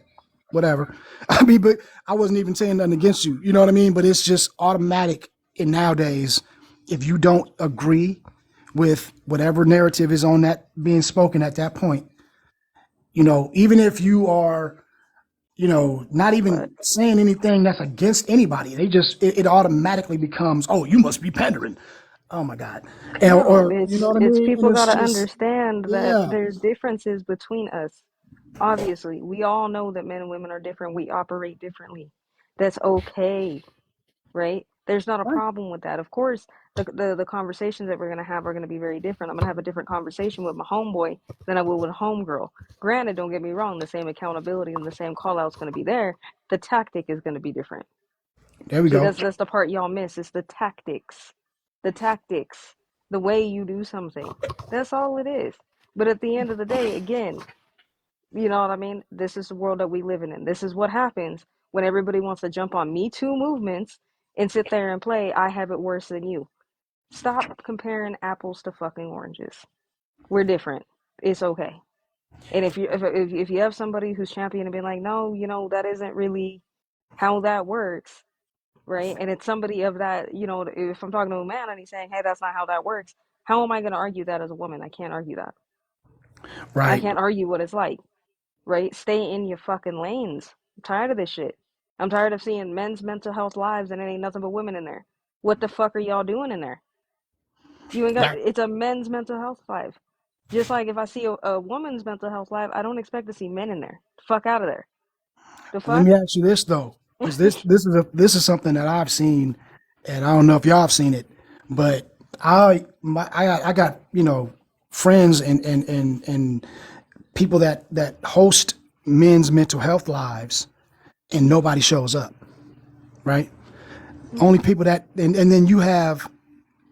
whatever. I mean, but I wasn't even saying nothing against you. You know what I mean? But it's just automatic in nowadays. If you don't agree with whatever narrative is on that being spoken at that point, you know, even if you are, you know, not even saying anything that's against anybody, they just it automatically becomes, oh, you must be pandering. Oh my God. And, No, or it's you know what I mean? people And it's gotta just, understand that yeah, there's differences between us. Obviously, we all know that men and women are different. We operate differently. That's okay, right? There's not a right. problem with that. Of course, the conversations that we're gonna have are gonna be very different. I'm gonna have a different conversation with my homeboy than I will with a homegirl. Granted, don't get me wrong, the same accountability and the same call out's gonna be there. The tactic is gonna be different. There we See, go. that's the part y'all miss. It's the tactics. The tactics. The way you do something. That's all it is. But at the end of the day, again, you know what I mean? This is the world that we live in. This is what happens when everybody wants to jump on Me Too movements and sit there and play, I have it worse than you. Stop comparing apples to fucking oranges. We're different. It's okay. And if you have somebody who's championing and being like, no, you know, that isn't really how that works, right? And it's somebody of that, you know, if I'm talking to a man and he's saying, hey, that's not how that works, how am I going to argue that as a woman? I can't argue that. I Right. can't argue what it's like, right? Stay in your fucking lanes. I'm tired of this shit. I'm tired of seeing men's mental health lives and it ain't nothing but women in there. What the fuck are y'all doing in there? You ain't got, it's a men's mental health live. Just like if I see a woman's mental health live, I don't expect to see men in there. Fuck out of there. The Let fuck? me ask you this though, because this is something that I've seen, and I don't know if y'all have seen it, but I got, you know, friends and people that host men's mental health lives, and nobody shows up, right? Only people that and then you have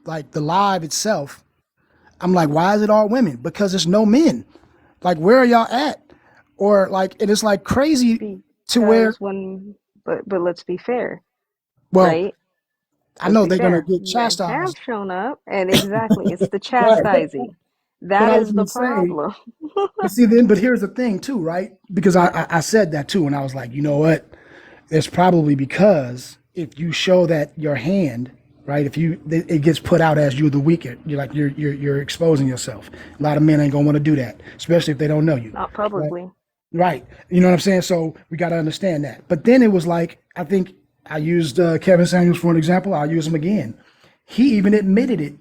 like the live itself. I'm like, why is it all women? Because there's no men. Like, where are y'all at? Or like, and it's like crazy to where, Because when, but let's be fair, well, right? I Let's know be they're gonna fair. get Men have chastised. shown up, and exactly, it's the Right. chastising. But That I was is gonna the say, problem. but see then, but here's the thing too, right? Because I said that too, and I was like, you know what? It's probably because if you show that your hand, right? If you, it gets put out as you're the weaker. You're like you're exposing yourself. A lot of men ain't gonna want to do that, especially if they don't know you. Not Right? publicly. Right. You know what I'm saying? So we got to understand that. But then it was like, I think I used Kevin Samuels for an example. I'll use him again. He even admitted it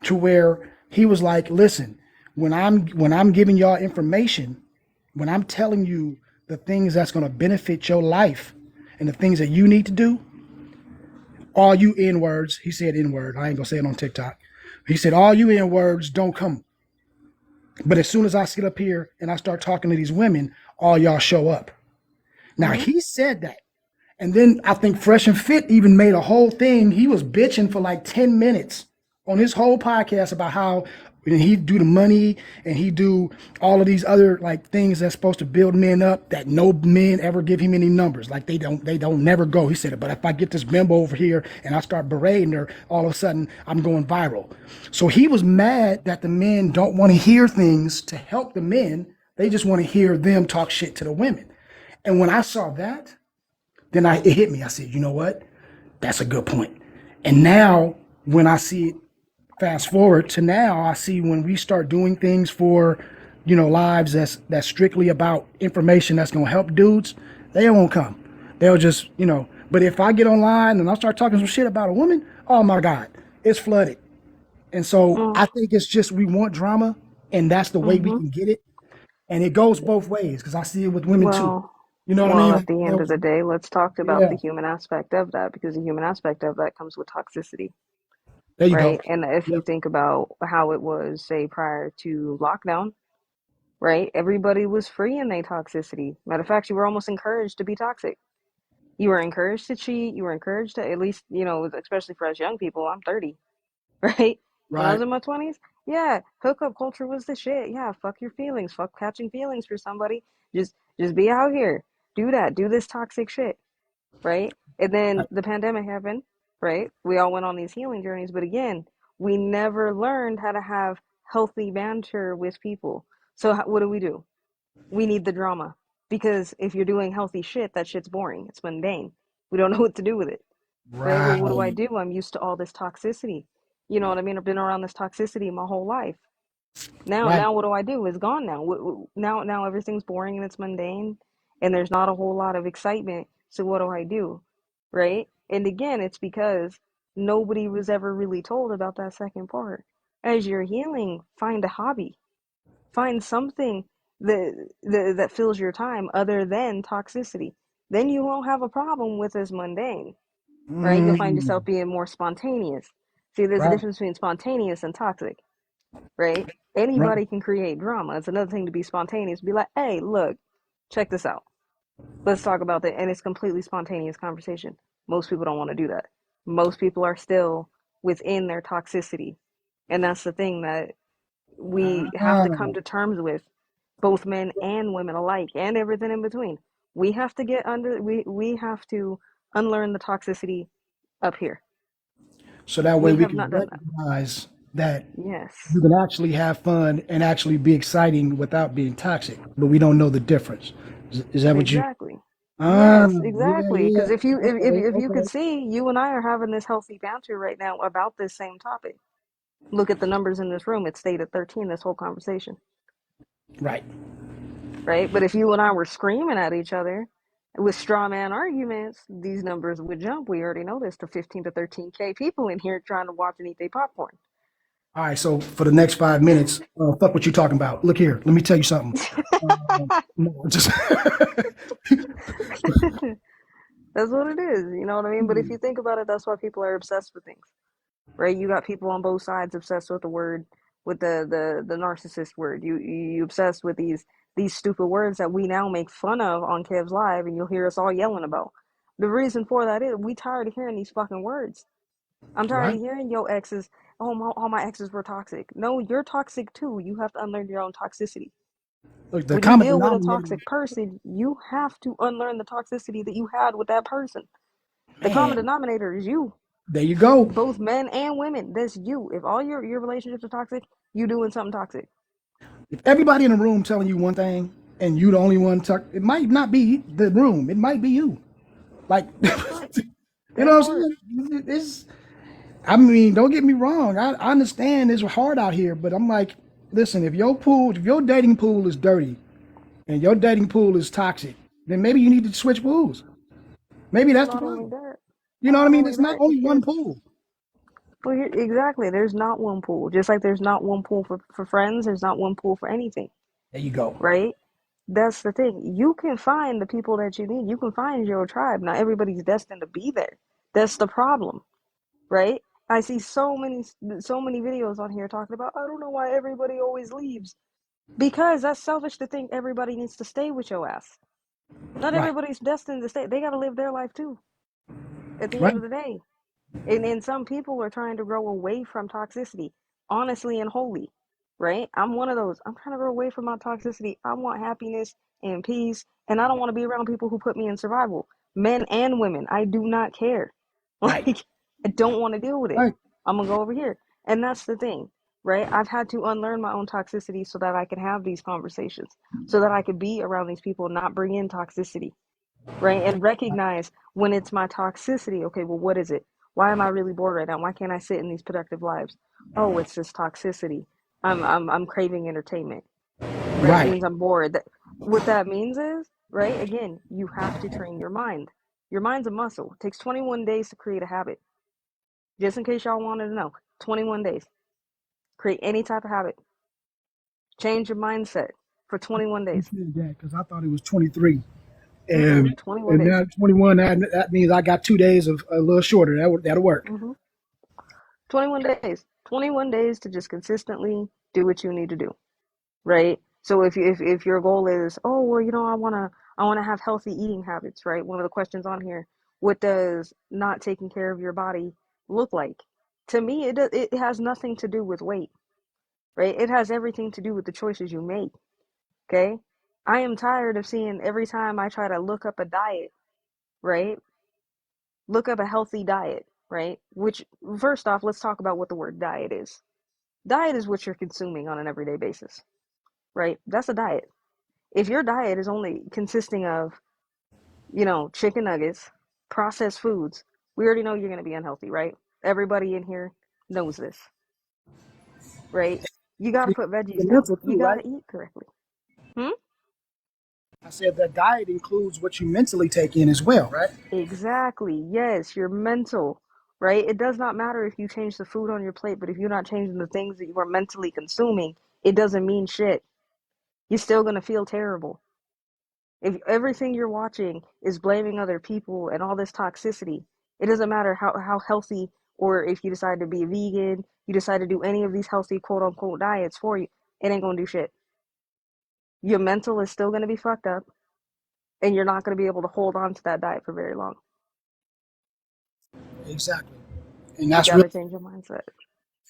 to where he was like, listen, when I'm giving y'all information, when I'm telling you the things that's going to benefit your life and the things that you need to do, all you N-words, he said N-word. I ain't going to say it on TikTok. He said, all you N-words don't come. But as soon as I sit up here and I start talking to these women, all y'all show up. Now he said that. And then I think Fresh and Fit even made a whole thing. He was bitching for like 10 minutes on his whole podcast about how he do the money and he do all of these other like things that's supposed to build men up that no men ever give him any numbers. Like they don't never go. He said, but if I get this bimbo over here and I start berating her, all of a sudden I'm going viral. So he was mad that the men don't want to hear things to help the men. They just want to hear them talk shit to the women. And when I saw that, then it hit me. I said, you know what? That's a good point. And now when I see it, fast forward to now, I see when we start doing things for, you know, lives that's strictly about information that's going to help dudes, they won't come. They'll just, you know, But if I get online and I start talking some shit about a woman, oh my God, it's flooded. And so I think it's just we want drama, and that's the way we Mm-hmm. can get it. And it goes both ways because I see it with women too. Well, You know what I well, mean? at the end of the day, let's talk about Yeah, the human aspect of that, because the human aspect of that comes with toxicity, there you go. right? And if you Yep. think about how it was, say, prior to lockdown, right? Everybody was free in their toxicity. Matter of fact, you were almost encouraged to be toxic. You were encouraged to cheat. You were encouraged to, at least, especially for us young people, I'm 30, right? When I was Right. in my 20s, yeah, hookup culture was the shit. Yeah, fuck your feelings. Fuck catching feelings for somebody. Just be out here. Do that. Do this toxic shit, right? And then the pandemic happened, right? We all went on these healing journeys, but again, we never learned how to have healthy banter with people. So what do? We need the drama, because if you're doing healthy shit, that shit's boring. It's mundane. We don't know what to do with it. Right? Well, what Right. do? I'm used to all this toxicity. You know what I mean? I've been around this toxicity my whole life. Now, Right. now what do? It's gone now. Now everything's boring and it's mundane, and there's not a whole lot of excitement. So what do? Right? And again, it's because nobody was ever really told about that second part. As you're healing, find a hobby. Find something that fills your time other than toxicity. Then you won't have a problem with this mundane, right? You'll find yourself being more spontaneous. See, there's a Right. difference between spontaneous and toxic, right? Right. Anybody can create drama. It's another thing to be spontaneous. Be like, hey, look, check this out. Let's talk about that. And it's completely spontaneous conversation. Most people don't want to do that. Most people are still within their toxicity. And that's the thing that we have to come to terms with, both men and women alike, and everything in between. We have to get under, we have to unlearn the toxicity up here. So that way We we have can not done that. recognize that Yes. you can actually have fun and actually be exciting without being toxic, but we don't know the difference. Is that what you? Exactly. Ah, Yes, yeah, exactly. yeah. Because if you could Okay. see, you and I are having this healthy banter right now about this same topic. Look at the numbers in this room. It stayed at 13 this whole conversation. Right. Right? But if you and I were screaming at each other with straw man arguments, these numbers would jump. We already know this, to 15 to 13K people in here trying to watch and eat their popcorn. All right. So for the next 5 minutes, fuck what you talking about. Look here. Let me tell you something. No, just That's what it is, you know what I mean? But if you think about it, that's why people are obsessed with things, right? You got people on both sides obsessed with the word, with the narcissist word. You obsessed with these stupid words that we now make fun of on Kev's Live, and you'll hear us all yelling about. The reason for that is we tired of hearing these fucking words. I'm tired right. of hearing your exes. Oh, all my exes were toxic. No, you're toxic too. You have to unlearn your own toxicity. Look, the When you common deal with a denominator, toxic person, you have to unlearn the toxicity that you had with that person. The common man. denominator is you. There you go. Both men and women. That's you. If all your relationships are toxic, you doing something toxic. If everybody in the room telling you one thing and you the only one talk, it might not be the room. It might be you. Like, Right. you know what I'm saying? It's, I mean, don't get me wrong. I understand it's hard out here, but I'm like, listen, if your dating pool is dirty and your dating pool is toxic, then maybe you need to switch pools. Maybe that's the Not only problem. that, You know what I not mean? only It's not that, only one here's, pool. well, exactly. There's not one pool. Just like there's not one pool for friends, there's not one pool for anything. There you go. Right? That's the thing. You can find the people that you need. You can find your tribe. Not everybody's destined to be there. That's the problem. Right? I see so many videos on here talking about, I don't know why everybody always leaves. Because that's selfish to think everybody needs to stay with your ass. Not Right. everybody's destined to stay. They got to live their life too, at the Right. end of the day. And some people are trying to grow away from toxicity, honestly and wholly, right? I'm one of those. I'm trying to grow away from my toxicity. I want happiness and peace, and I don't want to be around people who put me in survival, men and women. I do not care. Right. Like, I don't want to deal with it. Right. I'm going to go over here. And that's the thing, right? I've had to unlearn my own toxicity so that I can have these conversations, so that I could be around these people and not bring in toxicity, right? And recognize when it's my toxicity. Okay, well, what is it? Why am I really bored right now? Why can't I sit in these productive lives? Oh, it's just toxicity. I'm craving entertainment. Right? It Right. means I'm bored. What that means is, right? Again, you have to train your mind. Your mind's a muscle. It takes 21 days to create a habit. Just in case y'all wanted to know, 21 days. Create any type of habit. Change your mindset for 21 days. Because I thought it was 23. Mm-mm, And 21 days. now 21, that means I got 2 days of a little shorter. That'll work. 21 days. 21 days to just consistently do what you need to do, right? So if your goal is, oh, well, you know, I wanna have healthy eating habits, right? One of the questions on here, what does not taking care of your body look like? To me, it has nothing to do with weight, right? It has everything to do with the choices you make. Okay, I am tired of seeing every time I try to look up a diet, right? Look up a healthy diet, right? Which, first off, let's talk about what the word diet is. Diet is what you're consuming on an everyday basis, right? That's a diet. If your diet is only consisting of, you know, chicken nuggets, processed foods, we already know you're going to be unhealthy, right? Everybody in here knows this, right? You got to put veggies The down. mental You too, got right? to eat correctly. I said that diet includes what you mentally take in as well, right? Exactly. Yes, your mental, right? It does not matter if you change the food on your plate, but if you're not changing the things that you are mentally consuming, it doesn't mean shit. You're still going to feel terrible. If everything you're watching is blaming other people and all this toxicity, it doesn't matter how healthy, or if you decide to be a vegan, you decide to do any of these healthy quote unquote diets for you, it ain't going to do shit. Your mental is still going to be fucked up, and you're not going to be able to hold on to that diet for very long. Exactly. And You that's got to really, change your mindset.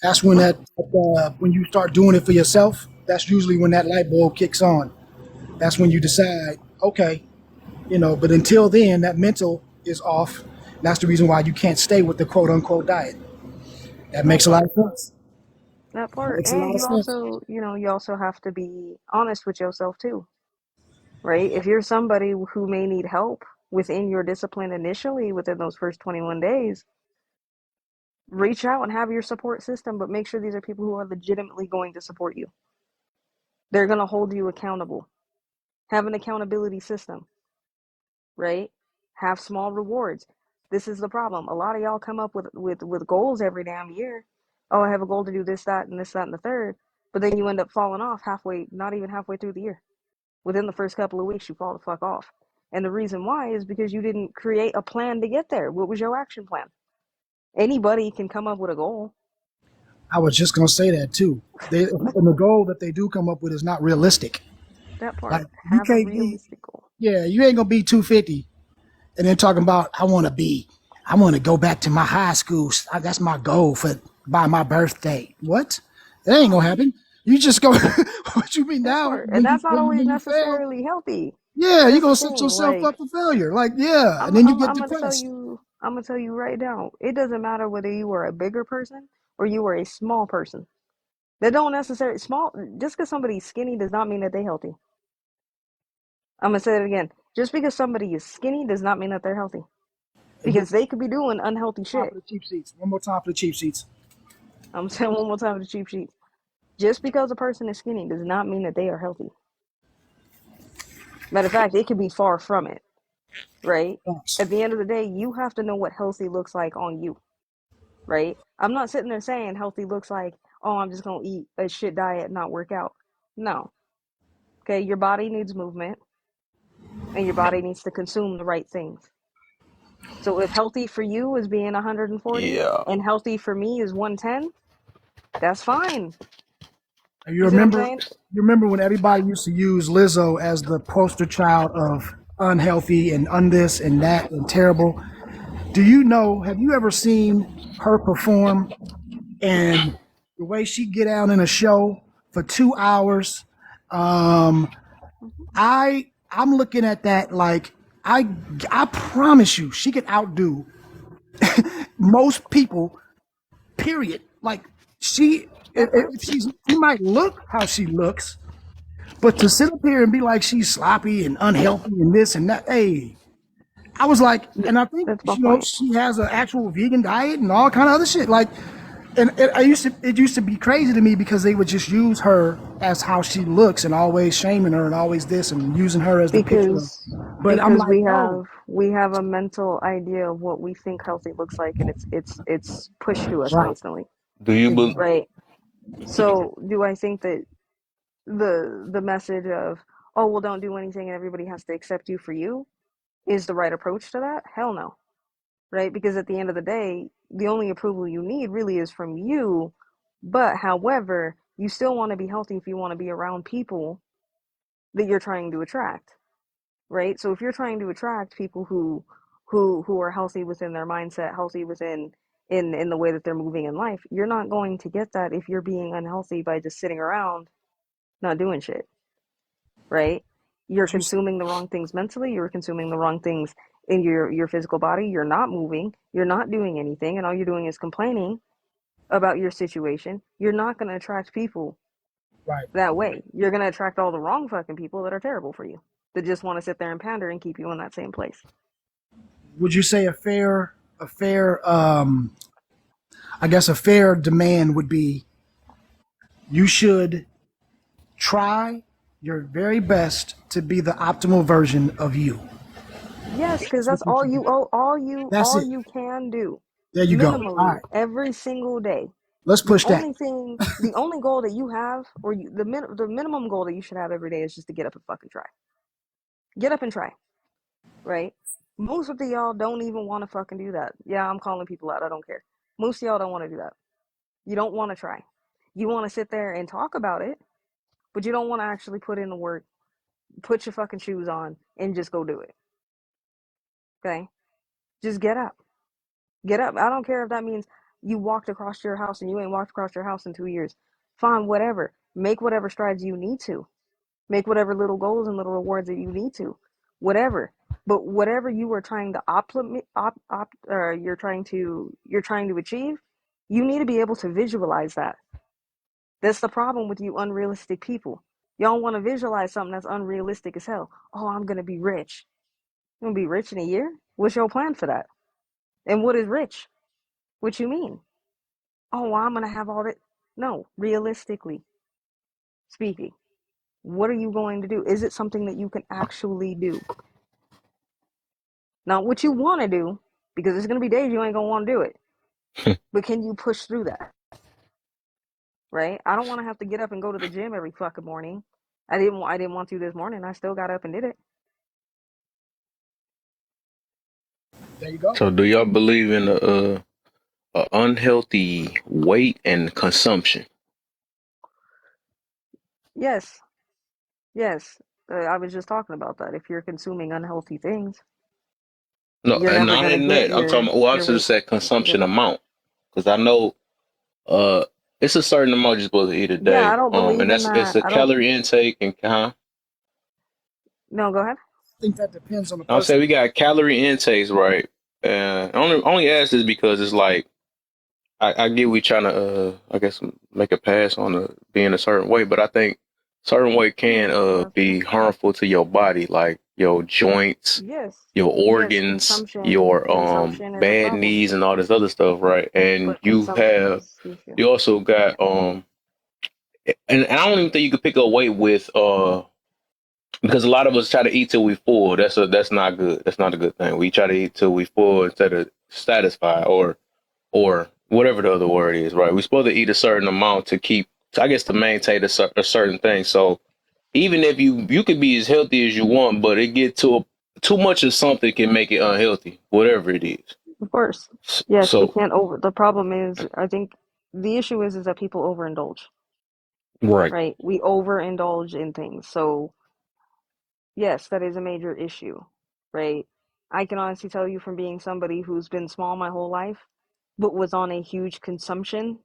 that's when when you start doing it for yourself, that's usually when that light bulb kicks on. That's when you decide, okay, you know, but until then, that mental is off. That's the reason why you can't stay with the quote unquote diet. That makes a lot of sense. That part. Makes a And lot of you sense. also, you also have to be honest with yourself too, right? If you're somebody who may need help within your discipline initially within those first 21 days, reach out and have your support system, but make sure these are people who are legitimately going to support you. They're going to hold you accountable. Have an accountability system, right? Have small rewards. This is the problem. A lot of y'all come up with goals every damn year. Oh, I have a goal to do this, that, and this, that, and the third. But then you end up falling off halfway, not even halfway through the year. Within the first couple of weeks, you fall the fuck off. And the reason why is because you didn't create a plan to get there. What was your action plan? Anybody can come up with a goal. I was just gonna say that too. And the goal that they do come up with is not realistic. That part. Like you Have a can't be, realistic goal. yeah, you ain't gonna be 250, and then talking about I want to go back to my high school. That's my goal by my birthday. What? That ain't gonna happen. You just go. What you mean That now? part. And that's not always When you fail, necessarily healthy. yeah, you're That's the gonna set thing. yourself Like, up for failure. Like, yeah, and I'm then you I'm get I'm gonna tell depressed. you I'm gonna tell you right now. It doesn't matter whether you are a bigger person or you are a small person. They don't necessarily small. Just because somebody's skinny does not mean that they're healthy. I'm gonna say it again. Just because somebody is skinny does not mean that they're healthy. And then Because they could be doing unhealthy time shit. for the cheap seats. One more time for the cheap seats. I'm saying one more time to the cheap sheets. Just because a person is skinny does not mean that they are healthy. Matter of fact, it could be far from it, right? Thanks. At the end of the day, you have to know what healthy looks like on you, right? I'm not sitting there saying healthy looks like, oh, I'm just gonna eat a shit diet and not work out. No. Okay, your body needs movement and your body needs to consume the right things. So if healthy for you is being 140 Yeah. and healthy for me is 110, that's fine. You You see what I'm remember? saying? You remember when everybody used to use Lizzo as the poster child of unhealthy and this and that and terrible? Do you know? Have you ever seen her perform? And the way she get out in a show for 2 hours, I'm looking at that like I promise you, she could outdo most people. Period. Like she might look how she looks, but to sit up here and be like she's sloppy and unhealthy and this and that, hey, I was like, and I think That's my point. she has an actual vegan diet and all kind of other shit. Like And it used to be crazy to me because they would just use her as how she looks and always shaming her and always this and using her as the picture of. But I'm Because like, no, we have a mental idea of what we think healthy looks like, and it's pushed to us right. constantly, Do you believe? right? So do I think that the message of, oh well, don't do anything and everybody has to accept you for you is the right approach to that? Hell no, right? Because at the end of the day, the only approval you need really is from you. But however, you still want to be healthy if you want to be around people that you're trying to attract, right? So if you're trying to attract people who are healthy within their mindset, healthy within in the way that they're moving in life, you're not going to get that if you're being unhealthy by just sitting around not doing shit, right? You're consuming the wrong things mentally, you're consuming the wrong things in your physical body, you're not moving, you're not doing anything, and all you're doing is complaining about your situation. You're not going to attract people Right. that way. You're going to attract all the wrong fucking people that are terrible for you, that just want to sit there and pander and keep you in that same place. Would you say a fair, I guess a fair demand would be you should try your very best to be the optimal version of you. Yes, because that's That's all you That's it. can do. There you go. All Minimally right. every single day. Let's push that. The only goal that you have, or the minimum goal that you should have every day is just to get up and fucking try. Get up and try, right? Most of y'all don't even want to fucking do that. Yeah, I'm calling people out. I don't care. Most of y'all don't want to do that. You don't want to try. You want to sit there and talk about it, but you don't want to actually put in the work, put your fucking shoes on, and just go do it. Okay? Just get up. Get up. I don't care if that means you walked across your house and you ain't walked across your house in 2 years. Fine, whatever. Make whatever strides you need to. Make whatever little goals and little rewards that you need to. Whatever. But whatever you are trying to you're trying to achieve, you need to be able to visualize that. That's the problem with you unrealistic people. Y'all want to visualize something that's unrealistic as hell. Oh, I'm gonna be rich. You gonna be rich in a year? What's your plan for that? And what is rich? What you mean? Oh, I'm gonna have all that. No, realistically speaking, what are you going to do? Is it something that you can actually do? Not what you want to do, because there's gonna be days you ain't gonna want to do it. But can you push through that? Right? I don't want to have to get up and go to the gym every fucking morning. I didn't want to this morning. I still got up and did it. There you go. So, do y'all believe in a unhealthy weight and consumption? Yes. I was just talking about that. If you're consuming unhealthy things, No, you're never not gonna in get that. I'm talking. Well, I your should have weight. said consumption amount, because I know it's a certain amount you're supposed to eat a Yeah, I day. don't believe And in it's that. a I don't. calorie intake and No, go ahead. I think that depends on the I'll say person. we got calorie intakes, right? And only ask this because it's like I get we trying to I guess make a pass on being a certain way, but I think certain weight can be harmful to your body, like your joints, Yes. your Yes. organs, your Consumption is a bad problem. knees and all this other stuff, right? And But consumption is the issue. you also got and I don't even think you could pick up weight with because a lot of us try to eat till we full. That's not good. That's not a good thing. We try to eat till we full instead of satisfied or whatever the other word is, right? We're supposed to eat a certain amount to keep, I guess, to maintain a certain thing. So even if you could be as healthy as you want, but it get too much of something can make it unhealthy, whatever it is. Of course. Yes, we So can't over. The problem is, I think the issue is that people overindulge. right. Right? We overindulge in things. So yes, that is a major issue. Right? I can honestly tell you from being somebody who's been small my whole life, but was on a huge consumption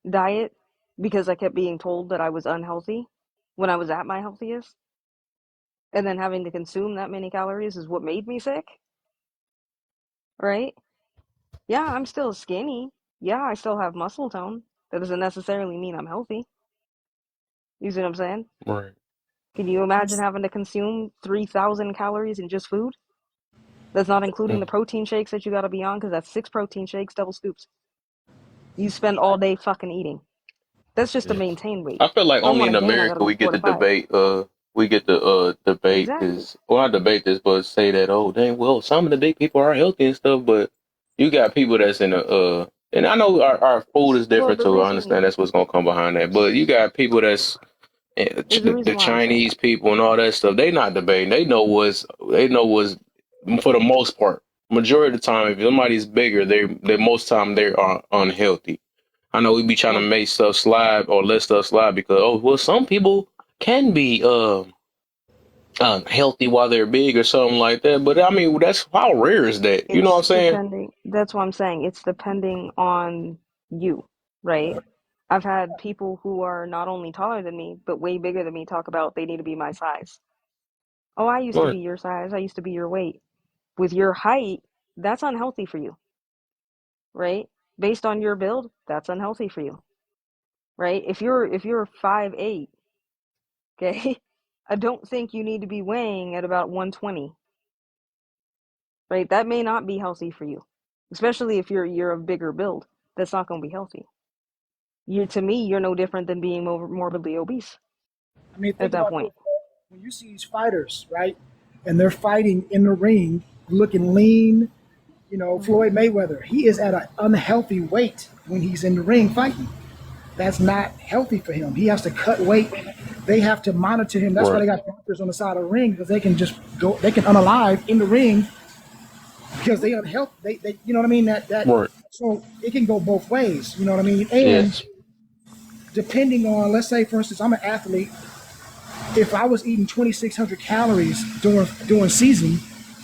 diet because I kept being told that I was unhealthy when I was at my healthiest. And then having to consume that many calories is what made me sick. Right? Yeah, I'm still skinny. Yeah, I still have muscle tone. That doesn't necessarily mean I'm healthy. You see what I'm saying? Right. Can you imagine having to consume 3,000 calories in just food? That's not including the protein shakes that you got to be on, because that's 6 protein shakes, double scoops. You spend all day fucking eating. That's just to maintain weight. I feel like If I only want in to gain, I America gotta lose we get 4 to to 5. debate. We get to debate Exactly. this. Well, not debate this, but say that dang, well, some of the big people are healthy and stuff, but you got people that's in a and I know our food is Well, different the too. I reason understand that's what's gonna come behind that, but you got people that's there's a reason the why I'm saying Chinese people and all that stuff. They not debating. They know what's for the most part. Majority of the time, if somebody's bigger, they most time they are unhealthy. I know we be trying to that. make stuff slide or let stuff slide because some people can be healthy while they're big or something like that. But I mean, that's how rare is that? You know what I'm It's saying? depending. That's what I'm saying. It's depending on you, right? I've had people who are not only taller than me, but way bigger than me talk about they need to be my size. Oh, I used to Right. be your size. I used to be your weight. With your height, that's unhealthy for you, right? Based on your build, that's unhealthy for you, right? If you're 5'8", okay, I don't think you need to be weighing at about 120, right? That may not be healthy for you, especially if you're a bigger build. That's not going to be healthy. To me, you're no different than being morbidly obese I mean, at think that about this. point. When you see these fighters, right, and they're fighting in the ring, looking lean, Floyd Mayweather, he is at an unhealthy weight when he's in the ring fighting. That's not healthy for him. He has to cut weight. They have to monitor him. That's why Right. they got doctors on the side of the ring, because they can just go, they can unalive in the ring because they unhealthy. They you know what I mean? That Right. so it can go both ways. You know what I mean? And Yes. depending on, let's say, for instance, I'm an athlete. If I was eating 2,600 calories during season,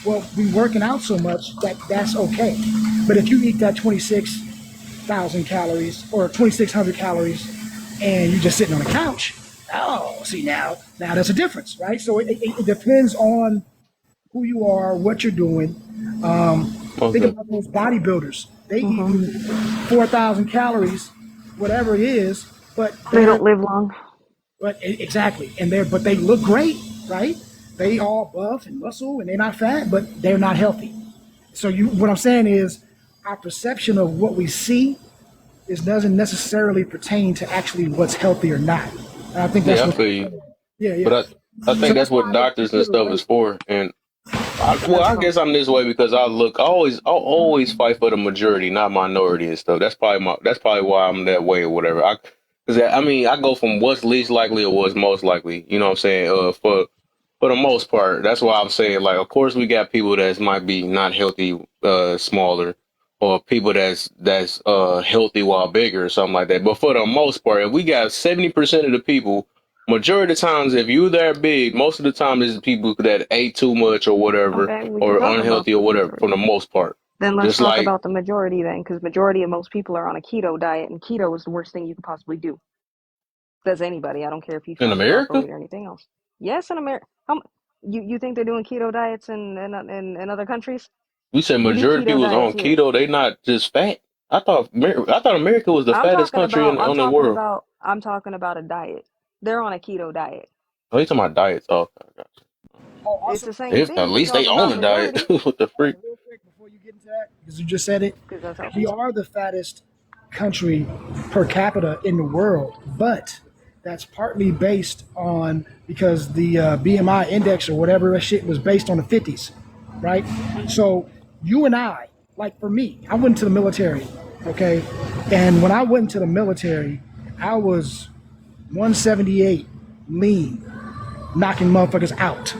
well, we working out so much that's okay. But if you eat that 26,000 calories or 2,600 calories and you're just sitting on the couch, see now there's a difference, right? So it depends on who you are, what you're doing. Think about those bodybuilders. They eating 4,000 calories, whatever it is, but They don't live long. But exactly, but they look great, right? They all buff and muscle, and they're not fat, but they're not healthy. So what I'm saying is, our perception of what we see doesn't necessarily pertain to actually what's healthy or not. And I think that's Yeah, I what. feel you. Yeah. But I So think that's that's what why I doctors and consider stuff weight. is for. And I guess I'm this way because I'll always fight for the majority, not minority and stuff. That's probably why I'm that way or whatever. I go from what's least likely or what's most likely. You know what I'm saying? For the most part, that's why I'm saying, like, of course we got people that might be not healthy, smaller, or people that's healthy while bigger or something like that. But for the most part, if we got 70% of the people, majority of the times, if you're that big, most of the time it's people that ate too much or whatever, Okay, we can or talk about unhealthy the or whatever. For majority. the most part, Then let's just talk like about the majority then, because majority of most people are on a keto diet, and keto is the worst thing you could possibly do. Says anybody. I don't care if you in fast or America, overweight or anything else. Yes, in America. You think they're doing keto diets in other countries? we said We do majority of keto people is diets on here. keto. They not just fat. I thought America was the fattest country I'm on the talking world. about I'm talking about a diet. They're on a keto diet. Oh, you talking about diets? Oh, Oh, It's also, the same if thing. at We least they talking own about a diet. majority What the freak? real quick before you get into that, because you just said it, because that's we healthy. are the fattest country per capita in the world, but that's partly based on because the BMI index or whatever that shit was based on the 50s, right? So you and I, like for me, I went to the military, okay? And when I went into the military, I was 178 lean, knocking motherfuckers out,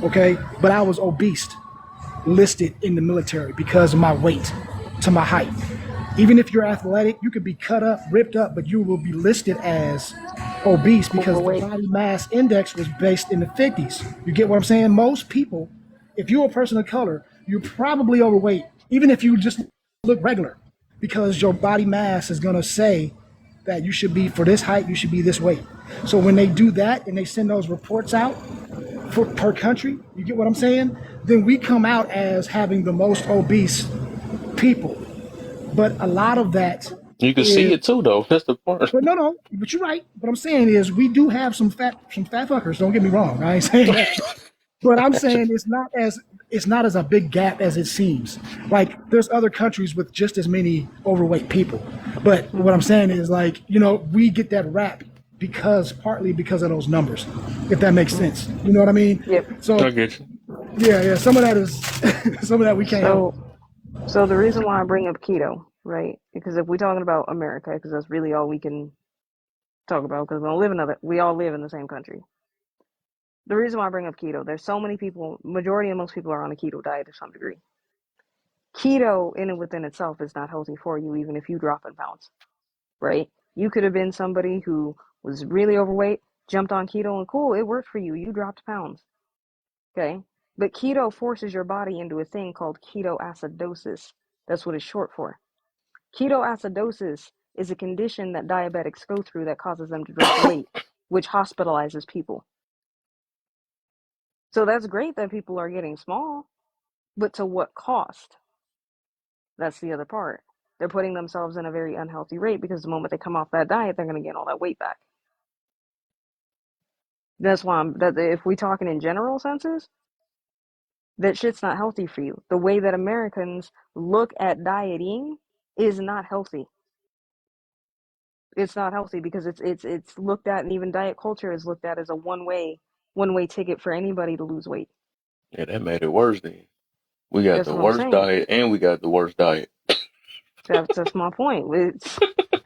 okay? But I was obese, listed in the military because of my weight to my height. Even if you're athletic, you could be cut up, ripped up, but you will be listed as obese because Overweight. the body mass index was based in the 50s. You get what I'm saying? Most people, if you're a person of color, you're probably overweight, even if you just look regular, because your body mass is going to say that you should be, for this height, you should be this weight. So when they do that and they send those reports out per country, you get what I'm saying? Then we come out as having the most obese people. But a lot of that You can see is, it too, though. That's the part. but no, but you're right. What I'm saying is we do have some fat fuckers. Don't get me wrong. I ain't saying that. But I'm saying it's not as it's not as a big gap as it seems. Like there's other countries with just as many overweight people. But what I'm saying is like, we get that rap partly because of those numbers, if that makes sense. You know what I mean? Yep. So I get you. yeah, some of that is some of that we can't help. So the reason why I bring up keto, right? Because if we're talking about America, because that's really all we can talk about, because we all live in the same country. The reason why I bring up keto, there's so many people, majority of most people are on a keto diet to some degree. Keto in and within itself is not healthy for you, even if you drop in pounds, right? You could have been somebody who was really overweight, jumped on keto, and cool, it worked for you. You dropped pounds, okay? But keto forces your body into a thing called ketoacidosis. That's what it's short for. Ketoacidosis is a condition that diabetics go through that causes them to drop weight, which hospitalizes people. So that's great that people are getting small, but to what cost? That's the other part. They're putting themselves in a very unhealthy rate because the moment they come off that diet, they're going to gain all that weight back. That's why if we talking in general senses, that shit's not healthy for you. The way that Americans look at dieting is not healthy. It's not healthy because it's looked at, and even diet culture is looked at as a one-way ticket for anybody to lose weight. Yeah, that made it worse then. We got That's the what I'm worst saying. diet and we got the worst diet. That's my point. It's,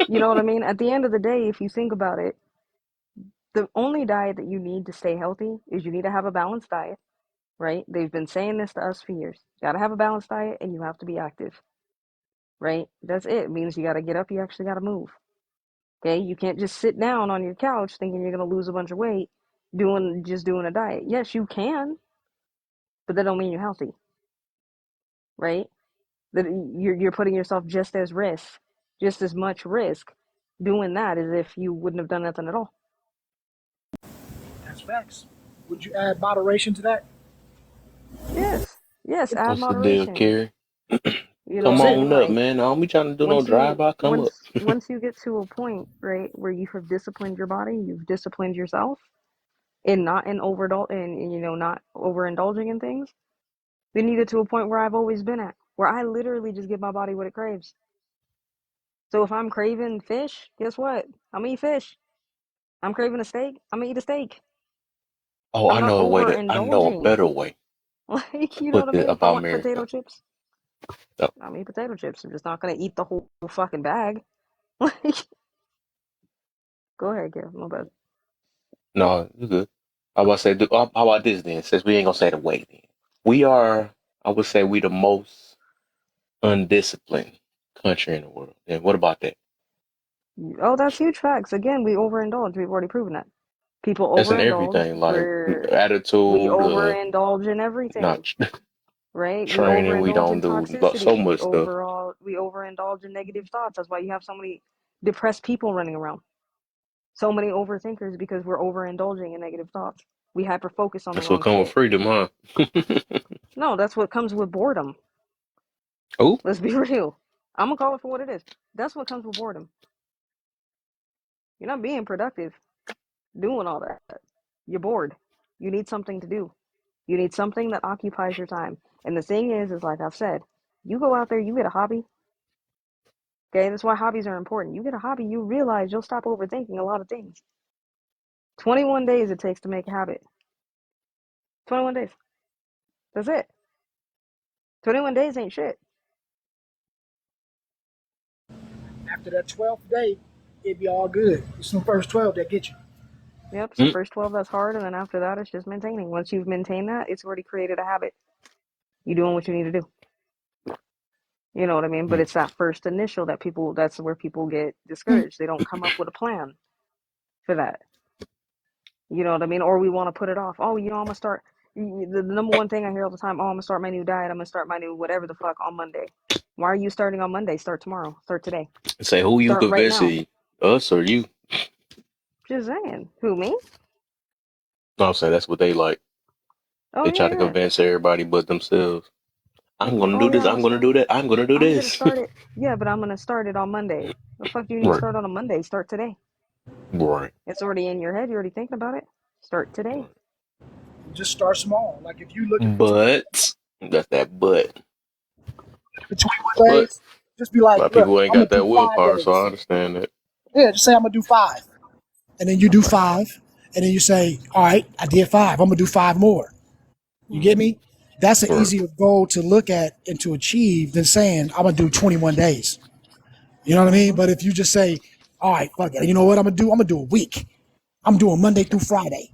you know what I mean? At the end of the day, if you think about it, the only diet that you need to stay healthy is you need to have a balanced diet, right? They've been saying this to us for years. You got to have a balanced diet and you have to be active, right? That's it. It means you got to get up, you actually got to move. Okay? You can't just sit down on your couch thinking you're going to lose a bunch of weight doing a diet. Yes, you can, but that don't mean you're healthy, right? That you're putting yourself just as much risk doing that as if you wouldn't have done nothing at all. That's facts. Would you add moderation to that? Yes, add What's the deal, moderation. Kerry? You know Come what I mean? on up, Like man. I don't be trying to do no once drive-by. Come up. you get to a point, right, where you have disciplined your body, you've disciplined yourself, and not not overindulging in things, then you get to a point where I've always been at, where I literally just give my body what it craves. So if I'm craving fish, guess what? I'm gonna eat fish. I'm craving a steak, I'm gonna eat a steak. Oh, I'm I not know a way I know a overindulging. better way Like, to you know put what I this mean? If I about want potato America. chips, Oh, I'm eat potato chips. I'm just not gonna eat the whole fucking bag. Like, go ahead, Gil. My bad. no, you good. I was about to say, how about this then? Since we ain't gonna say the way then. We are, I would say, we the most undisciplined country in the world. And what about that? Oh, that's huge facts. Again, we overindulge. We've already proven that. People That's in overindulge. everything, like We attitude, overindulge in everything, not right? We training. We overindulge don't in do so toxicity. much stuff. We overindulge in negative thoughts. That's why you have so many depressed people running around. So many overthinkers because we're overindulging in negative thoughts. We hyper focus on the That's what wrong comes with shit. freedom, huh? No, that's what comes with boredom. Oh, Let's be real. I'm gonna call it for what it is. That's what comes with boredom. You're not being productive doing all that. You're bored. You need something to do. You need something that occupies your time. And the thing is like I've said, you go out there, you get a hobby. Okay, that's why hobbies are important. You get a hobby, you realize you'll stop overthinking a lot of things. 21 days it takes to make a habit. 21 days. That's it. 21 days ain't shit. After that 12th day, it'd be all good. It's the first 12 that get you. Yep, so first 12 that's hard, and then after that it's just maintaining. Once you've maintained that, it's already created a habit. You're doing what you need to do. You know what I mean? But it's that first initial that's where people get discouraged. They don't come up with a plan for that. You know what I mean? Or we want to put it off. Oh, I'm going to start. The number one thing I hear all the time, oh, I'm going to start my new diet. I'm going to start my new whatever the fuck on Monday. Why are you starting on Monday? Start tomorrow. Start today. say who you Start right now. convincing, us or you? Just saying. Who, me? No, I'm saying that's what they like. Oh, They try yeah, to yeah. convince everybody but themselves. I'm gonna Oh, do this. yeah, I'm gonna do that. I'm gonna do I'm going to this. start it. Yeah, but I'm going to start it on Monday. The fuck do you need to Right. start on a Monday? Start today. Right. It's already in your head. You're already thinking about it. Start today. Just start small. Like if you looking for But That's that butt. For 21 But days, just be a like, lot of look, people ain't I'm gonna got do that 5 willpower, so I days. understand that. Yeah, just say I'm gonna do 5, and then you do 5, and then you say, all right, I did 5. I'm gonna do 5 more. You get me? That's an Right. easier goal to look at and to achieve than saying I'm gonna do 21 days. You know what I mean? But if you just say, all right, fuck it, you know what I'm gonna do? I'm gonna do a week. I'm doing Monday through Friday.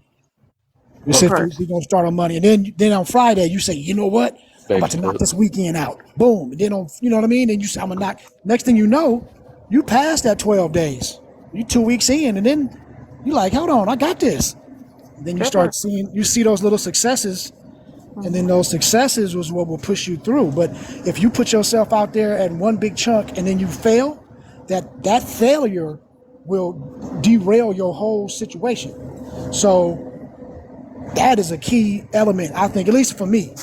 You Right. said we're gonna start on Monday, and then on Friday you say, you know what? I'm Baby about to knock steps. this weekend out. Boom. And then on, you know what I mean? And you say I'm gonna knock. Next thing you know, you passed that 12 days. You 2 weeks in, and then you like, hold on, I got this. And then you That start part. seeing, you see those little successes, and then those successes was what will push you through. But if you put yourself out there at one big chunk and then you fail, that failure will derail your whole situation. So that is a key element, I think, at least for me.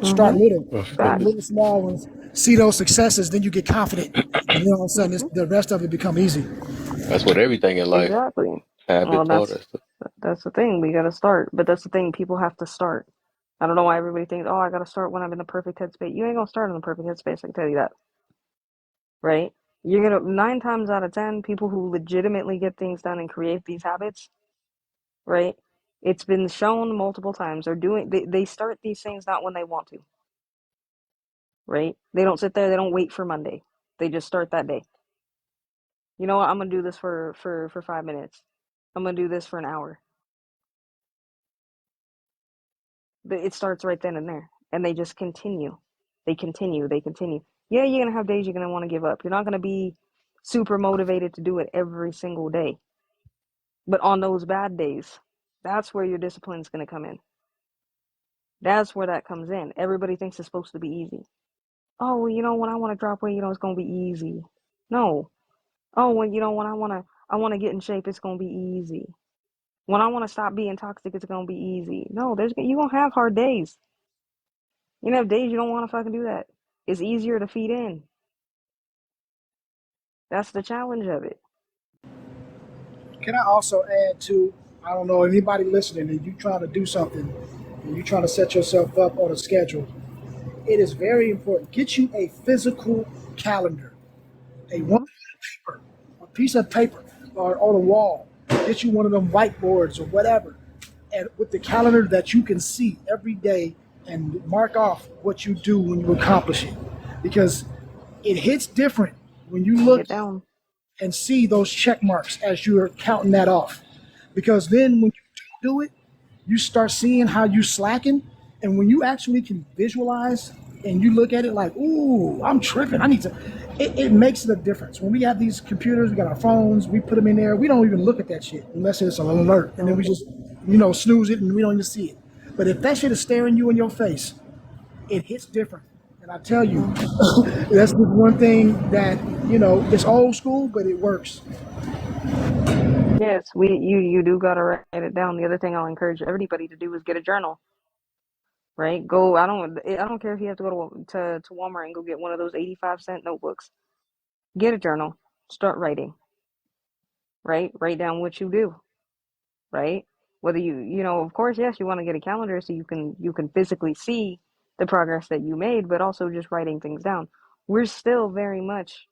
Start little, I do feel the you. little small ones, see those successes, then you get confident, and then all of a sudden Mm-hmm. the rest of it become easy. That's what everything in life. Exactly. Well, Habits, all that stuff. that's the thing. We gotta start, but that's the thing. People have to start. I don't know why everybody thinks, oh, I gotta start when I'm in the perfect headspace. You ain't gonna start in the perfect headspace. I can tell you that, right? You're gonna 9 times out of 10, people who legitimately get things done and create these habits, right? It's been shown multiple times. They start these things not when they want to, right? They don't sit there. They don't wait for Monday. They just start that day. You know what? I'm gonna do this for 5 minutes. I'm gonna do this for an hour. But it starts right then and there, and they just continue. They continue. They continue. Yeah, you're gonna have days you're gonna want to give up. You're not gonna be super motivated to do it every single day. But on those bad days, that's where your discipline's gonna come in. That's where that comes in. Everybody thinks it's supposed to be easy. Oh, well, when I want to drop weight, it's gonna be easy. No. Oh, when I wanna get in shape, it's gonna be easy. When I want to stop being toxic, it's gonna be easy. No, you're gonna have hard days. You have days you don't want to fucking do that. It's easier to feed in. That's the challenge of it. Can I also add to, I don't know, anybody listening and you trying to do something and you trying to set yourself up on a schedule, it is very important. Get you a physical calendar, a piece of paper or on a wall. Get you one of them whiteboards or whatever, and with the calendar that you can see every day and mark off what you do when you accomplish it, because it hits different when you look Get down. and see those check marks as you're counting that off. Because then when you do it, you start seeing how you slacking. And when you actually can visualize and you look at it like, ooh, I'm tripping. I need to, it makes it a difference. When we have these computers, we got our phones, we put them in there. We don't even look at that shit unless it's an alert. And then we just, snooze it and we don't even see it. But if that shit is staring you in your face, it hits different. And I tell you, that's the one thing that, it's old school, but it works. Yes, you do gotta write it down. The other thing I'll encourage everybody to do is get a journal. Right? Go. I don't care if you have to go to Walmart and go get one of those 85-cent notebooks. Get a journal. Start writing. Right? Write down what you do. Right? Whether of course, yes, you want to get a calendar so you can physically see the progress that you made, but also just writing things down. We're still very much,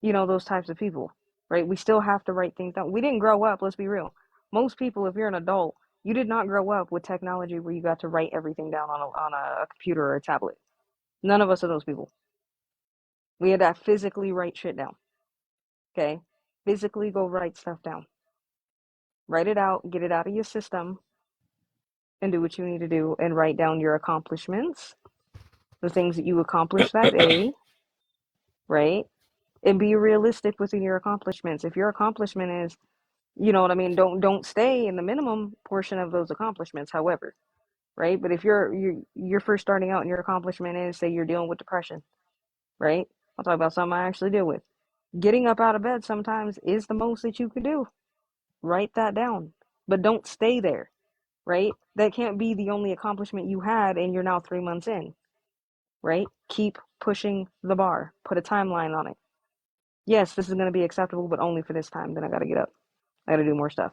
those types of people, right? We still have to write things down. We didn't grow up, let's be real. Most people, if you're an adult, you did not grow up with technology where you got to write everything down on a computer or a tablet. None of us are those people. We had to physically write shit down. Okay? Physically go write stuff down. Write it out, get it out of your system, and do what you need to do, and write down your accomplishments, the things that you accomplished that day, right? And be realistic within your accomplishments. If your accomplishment is, you know what I mean, don't stay in the minimum portion of those accomplishments, however, right? But if you're first starting out and your accomplishment is, say, you're dealing with depression, right? I'll talk about something I actually deal with. Getting up out of bed sometimes is the most that you could do. Write that down, but don't stay there, right? That can't be the only accomplishment you had and you're now 3 months in, right? Keep pushing the bar. Put a timeline on it. Yes, this is going to be acceptable, but only for this time. Then I got to get up. I got to do more stuff.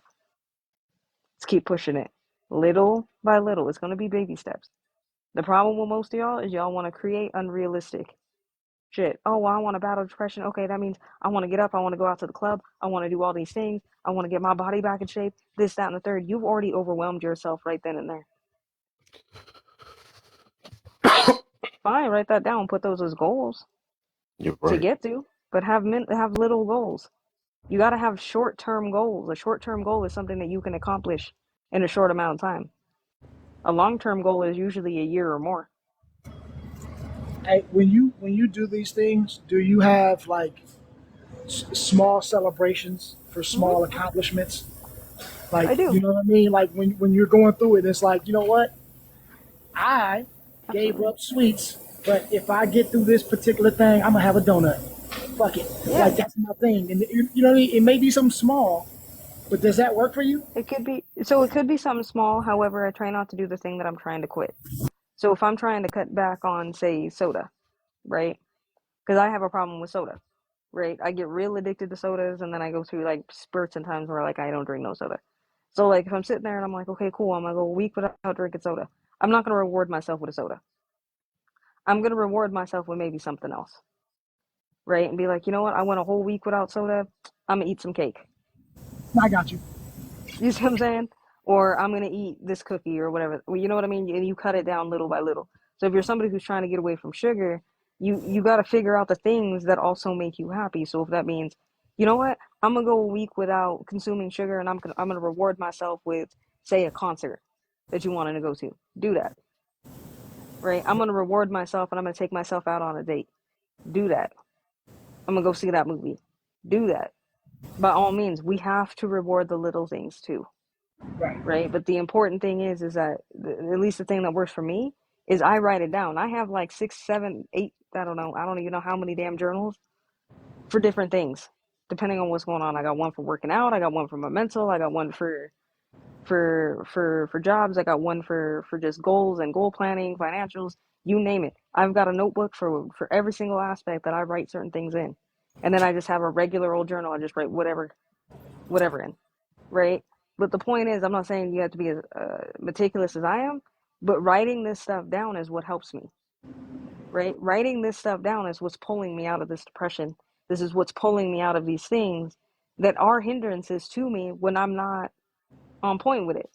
Let's keep pushing it. Little by little. It's going to be baby steps. The problem with most of y'all is y'all want to create unrealistic shit. Oh, well, I want to battle depression. Okay, that means I want to get up. I want to go out to the club. I want to do all these things. I want to get my body back in shape. This, that, and the third. You've already overwhelmed yourself right then and there. Fine, write that down. Put those as goals You're to right. get to, but have little goals. You got to have short-term goals. A short-term goal is something that you can accomplish in a short amount of time. A long-term goal is usually a year or more. Hey, when you do these things, do you have like small celebrations for small accomplishments? Like, I do. you know what I mean? Like when you're going through it, it's like, you know what? I gave Absolutely. up sweets, but if I get through this particular thing, I'm gonna have a donut. Fuck it. Yeah. Like that's my thing. And you know what I mean? It may be something small, but does that work for you? It could be something small. However, I try not to do the thing that I'm trying to quit. So if I'm trying to cut back on, say, soda, right? Because I have a problem with soda, right? I get real addicted to sodas, and then I go through like spurts and times where like I don't drink no soda. So like if I'm sitting there and I'm like, okay, cool, I'm gonna go a week without drinking soda. I'm not gonna reward myself with a soda. I'm gonna reward myself with maybe something else, right? And be like, you know what? I went a whole week without soda. I'm gonna eat some cake. I got you. You see what I'm saying? Or I'm gonna eat this cookie or whatever. Well, you know what I mean? And you cut it down little by little. So if you're somebody who's trying to get away from sugar, you got to figure out the things that also make you happy. So if that means, you know what, I'm gonna go a week without consuming sugar, and I'm gonna reward myself with, say, a concert that you wanted to go to. Do that, right? I'm gonna reward myself, and I'm gonna take myself out on a date. Do that. I'm gonna go see that movie. Do that. By all means, we have to reward the little things too. Right, but the important thing is that at least the thing that works for me is I write it down. I have like 6, 7, 8, I don't know, I don't even know how many damn journals for different things depending on what's going on. I got one for working out, I got one for my mental, I got one for jobs, I got one for just goals and goal planning, financials, you name it. I've got a notebook for every single aspect that I write certain things in, and then I just have a regular old journal. I just write whatever in, right? But the point is, I'm not saying you have to be as meticulous as I am, but writing this stuff down is what helps me, right? Writing this stuff down is what's pulling me out of this depression. This is what's pulling me out of these things that are hindrances to me when I'm not on point with it,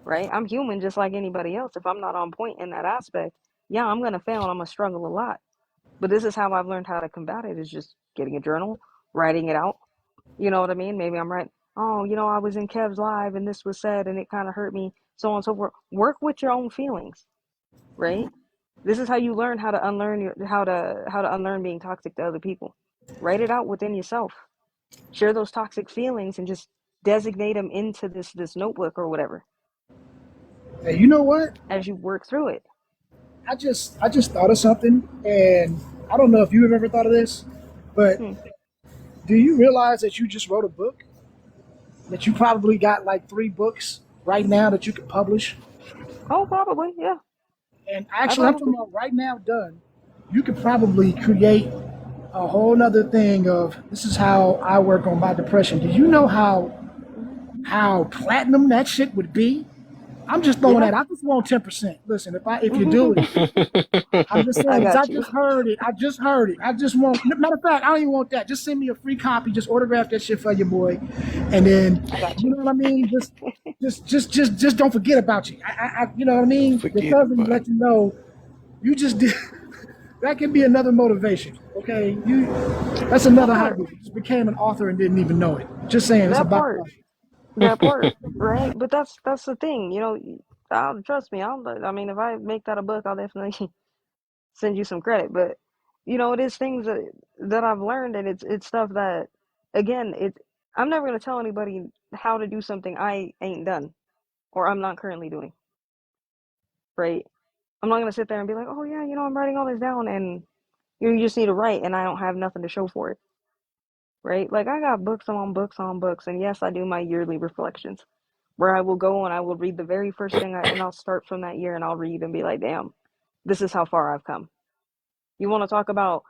right? I'm human just like anybody else. If I'm not on point in that aspect, yeah, I'm going to fail and I'm going to struggle a lot. But this is how I've learned how to combat it, is just getting a journal, writing it out. You know what I mean? Maybe I'm right. Oh, you know, I was in Kev's live and this was said and it kind of hurt me, so on and so forth. Work with your own feelings, right? This is how you learn how to unlearn how to unlearn being toxic to other people. Write it out within yourself. Share those toxic feelings and just designate them into this notebook or whatever. Hey, you know what? As you work through it. I just thought of something, and I don't know if you've ever thought of this, but do you realize that you just wrote a book? That you probably got like 3 books right now that you could publish? Oh, probably, yeah. And actually, I'm talking about right now done. You could probably create a whole nother thing of, this is how I work on my depression. Do you know how platinum that shit would be? I'm just throwing that. I just want 10%. Listen, if you do it, I'm just saying. I just heard it. I just want. Matter of fact, I don't even want that. Just send me a free copy. Just autograph that shit for your boy, and then you know what I mean. Just don't forget about you. You know what I mean. Your cousin let you know. You just did. That can be another motivation. Okay, that's another hobby. You just became an author and didn't even know it. Just saying. It's about that part, right? But that's the thing, you know. Trust me. I mean, if I make that a book, I'll definitely send you some credit. But you know, it is things that I've learned, and it's stuff that, again, I'm never gonna tell anybody how to do something I ain't done or I'm not currently doing. Right? I'm not gonna sit there and be like, oh yeah, you know, I'm writing all this down, and you just need to write, and I don't have nothing to show for it. Right? Like, I got books on books on books, and yes, I do my yearly reflections, where I will go and I will read the very first thing, and I'll start from that year, and I'll read and be like, damn, this is how far I've come. You want to talk about,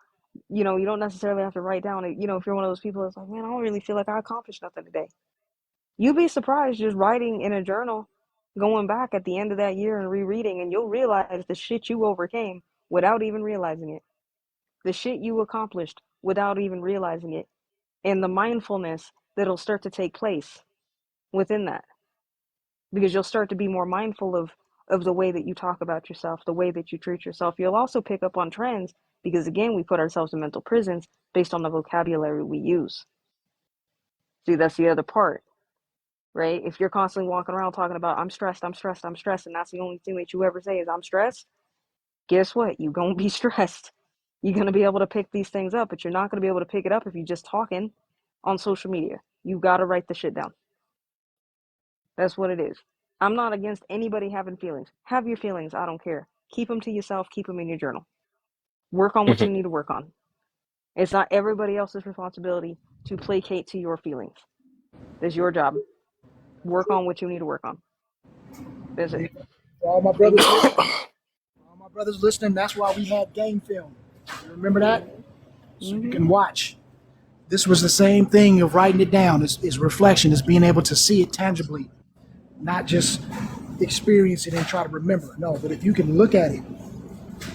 you know, you don't necessarily have to write down, you know, if you're one of those people that's like, man, I don't really feel like I accomplished nothing today. You'd be surprised just writing in a journal going back at the end of that year and rereading, and you'll realize the shit you overcame without even realizing it, the shit you accomplished without even realizing it, and the mindfulness that'll start to take place within that, because you'll start to be more mindful of the way that you talk about yourself, the way that you treat yourself. You'll also pick up on trends because, again, we put ourselves in mental prisons based on the vocabulary we use. See, that's the other part, right? If you're constantly walking around talking about, I'm stressed, I'm stressed, I'm stressed, and that's the only thing that you ever say is, I'm stressed, guess what? You're going to be stressed. You're going to be able to pick these things up, but you're not going to be able to pick it up if you're just talking on social media. You got to write the shit down. That's what it is. I'm not against anybody having feelings. Have your feelings. I don't care. Keep them to yourself. Keep them in your journal. Work on what you need to work on. It's not everybody else's responsibility to placate to your feelings. It's your job. Work on what you need to work on. That's it. For all my brothers listening, that's why we had game film. You remember that? So you can watch. This was the same thing of writing it down. It's reflection. It's being able to see it tangibly, not just experience it and try to remember. No, but if you can look at it.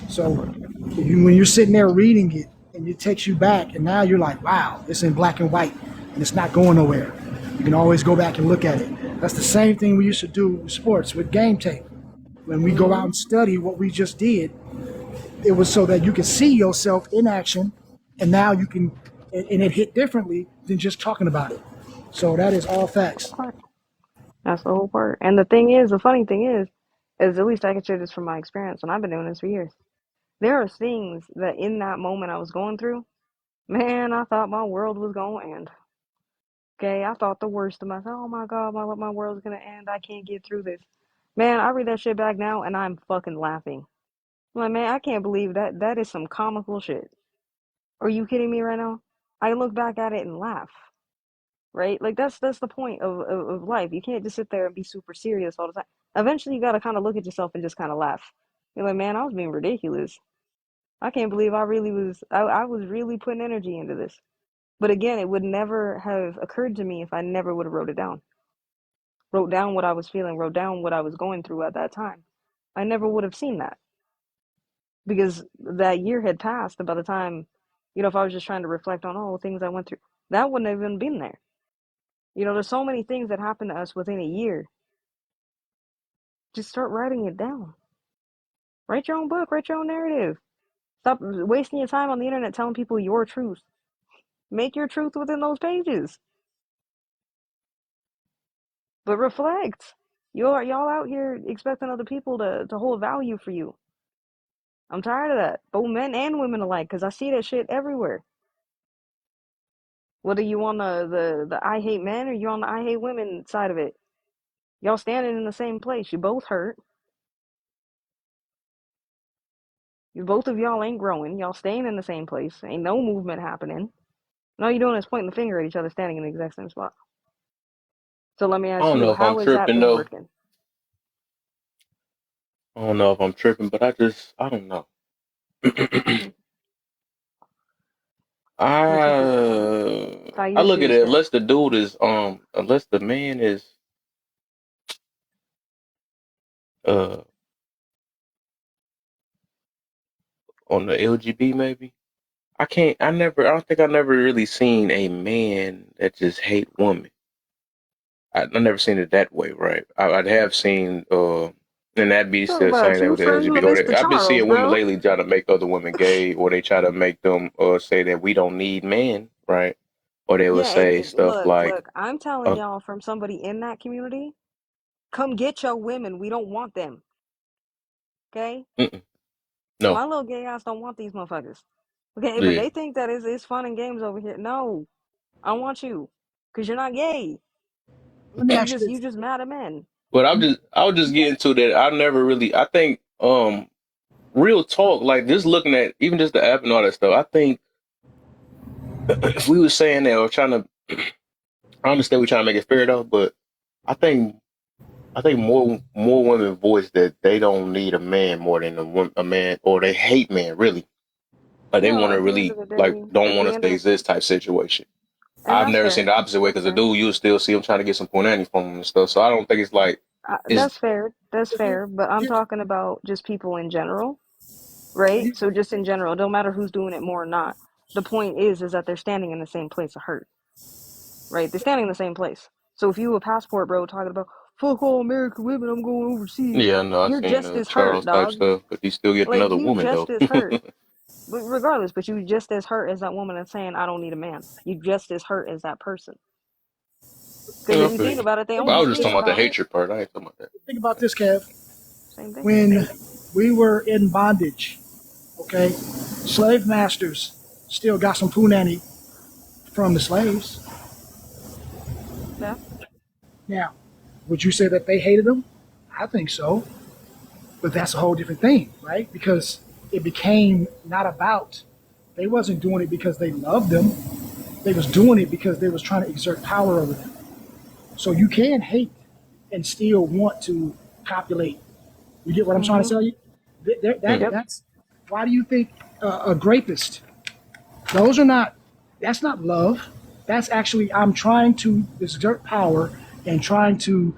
So when you're sitting there reading it and it takes you back, and now you're like, wow, it's in black and white and it's not going nowhere. You can always go back and look at it. That's the same thing we used to do with sports, with game tape. When we go out and study what we just did, it was so that you can see yourself in action, and now you can, and it hit differently than just talking about it. So that is all facts. That's the whole part. And the thing is, the funny thing is at least I can share this from my experience, and I've been doing this for years. There are things that in that moment I was going through, man, I thought my world was going to end. Okay, I thought the worst of myself. Oh my God, my world's going to end. I can't get through this. Man, I read that shit back now, and I'm fucking laughing. I'm like, man, I can't believe that. That is some comical shit. Are you kidding me right now? I look back at it and laugh. Right? Like, that's the point of life. You can't just sit there and be super serious all the time. Eventually, you got to kind of look at yourself and just kind of laugh. You're like, man, I was being ridiculous. I can't believe I was really putting energy into this. But again, it would never have occurred to me if I never would have wrote it down. Wrote down what I was feeling, wrote down what I was going through at that time. I never would have seen that. Because that year had passed, and by the time, if I was just trying to reflect on things I went through, that wouldn't have even been there. There's so many things that happen to us within a year. Just start writing it down. Write your own book, write your own narrative. Stop wasting your time on the internet telling people your truth. Make your truth within those pages. But reflect. Y'all out here expecting other people to hold value for you. I'm tired of that. Both men and women alike, because I see that shit everywhere. Whether you on the I hate men or you on the I hate women side of it. Y'all standing in the same place. You both hurt. Both of y'all ain't growing. Y'all staying in the same place. Ain't no movement happening. And all you're doing is pointing the finger at each other standing in the exact same spot. So let me I ask don't you, know if I'm how has that tripping been though. working? I don't know if I'm tripping, but I don't know. I look at it unless the dude is unless the man is on the LGB maybe. I don't think I never really seen a man that just hate women. I never seen it that way, right? I'd have seen and that'd be Talk still about saying that two with the friends with LGBT. Mr. I've been Charles, seeing women bro. lately try to make other women gay, or they try to make them say that we don't need men, right? Or they will Yeah, say stuff like, look, I'm telling y'all from somebody in that community, come get your women. We don't want them. Okay? no. My little gay ass don't want these motherfuckers. Okay, but Yeah. they think that it's fun and games over here. No, I want you, because you're not gay. Let me ask you this. You just mad at men. But I was just getting to that. I think real talk, like just looking at even just the app and all that stuff, I think if we were saying that or trying to I understand we're trying to make it fair though, but I think more women voice that they don't need a man more than a man, or they hate men really. Like they want to At the end really of the like day, don't want us to exist type situation. and I've that's never fair. seen the opposite way because the dude, you still see him trying to get some punani from him and stuff. So I don't think it's like Is That's fair. That's fair. But I'm talking about just people in general, right? So just in general, it don't matter who's doing it more or not. The point is that they're standing in the same place of hurt, right? They're standing in the same place. So if you a passport bro talking about fuck all American women, I'm going overseas, yeah, no, I you're seen just the as hurt, Charles type dog. stuff, but he's still getting Like another you woman just though. as hurt. But regardless, but you just as hurt as that woman that's saying I don't need a man. You just as hurt as that person. Because Yeah, I if you feel think you. about it, they But I only was just care talking about the about hatred part. I ain't talking about that. Think about this, Kev. same thing. When we were in bondage, okay, slave masters still got some punani from the slaves. Yeah. Now, would you say that they hated them? I think so. But that's a whole different thing, right? Because it became not about, they wasn't doing it because they loved them. They was doing it because they was trying to exert power over them. So you can hate and still want to copulate. You get what I'm trying to tell you? That's why do you think a rapist? That's not love. That's actually, I'm trying to exert power and trying to,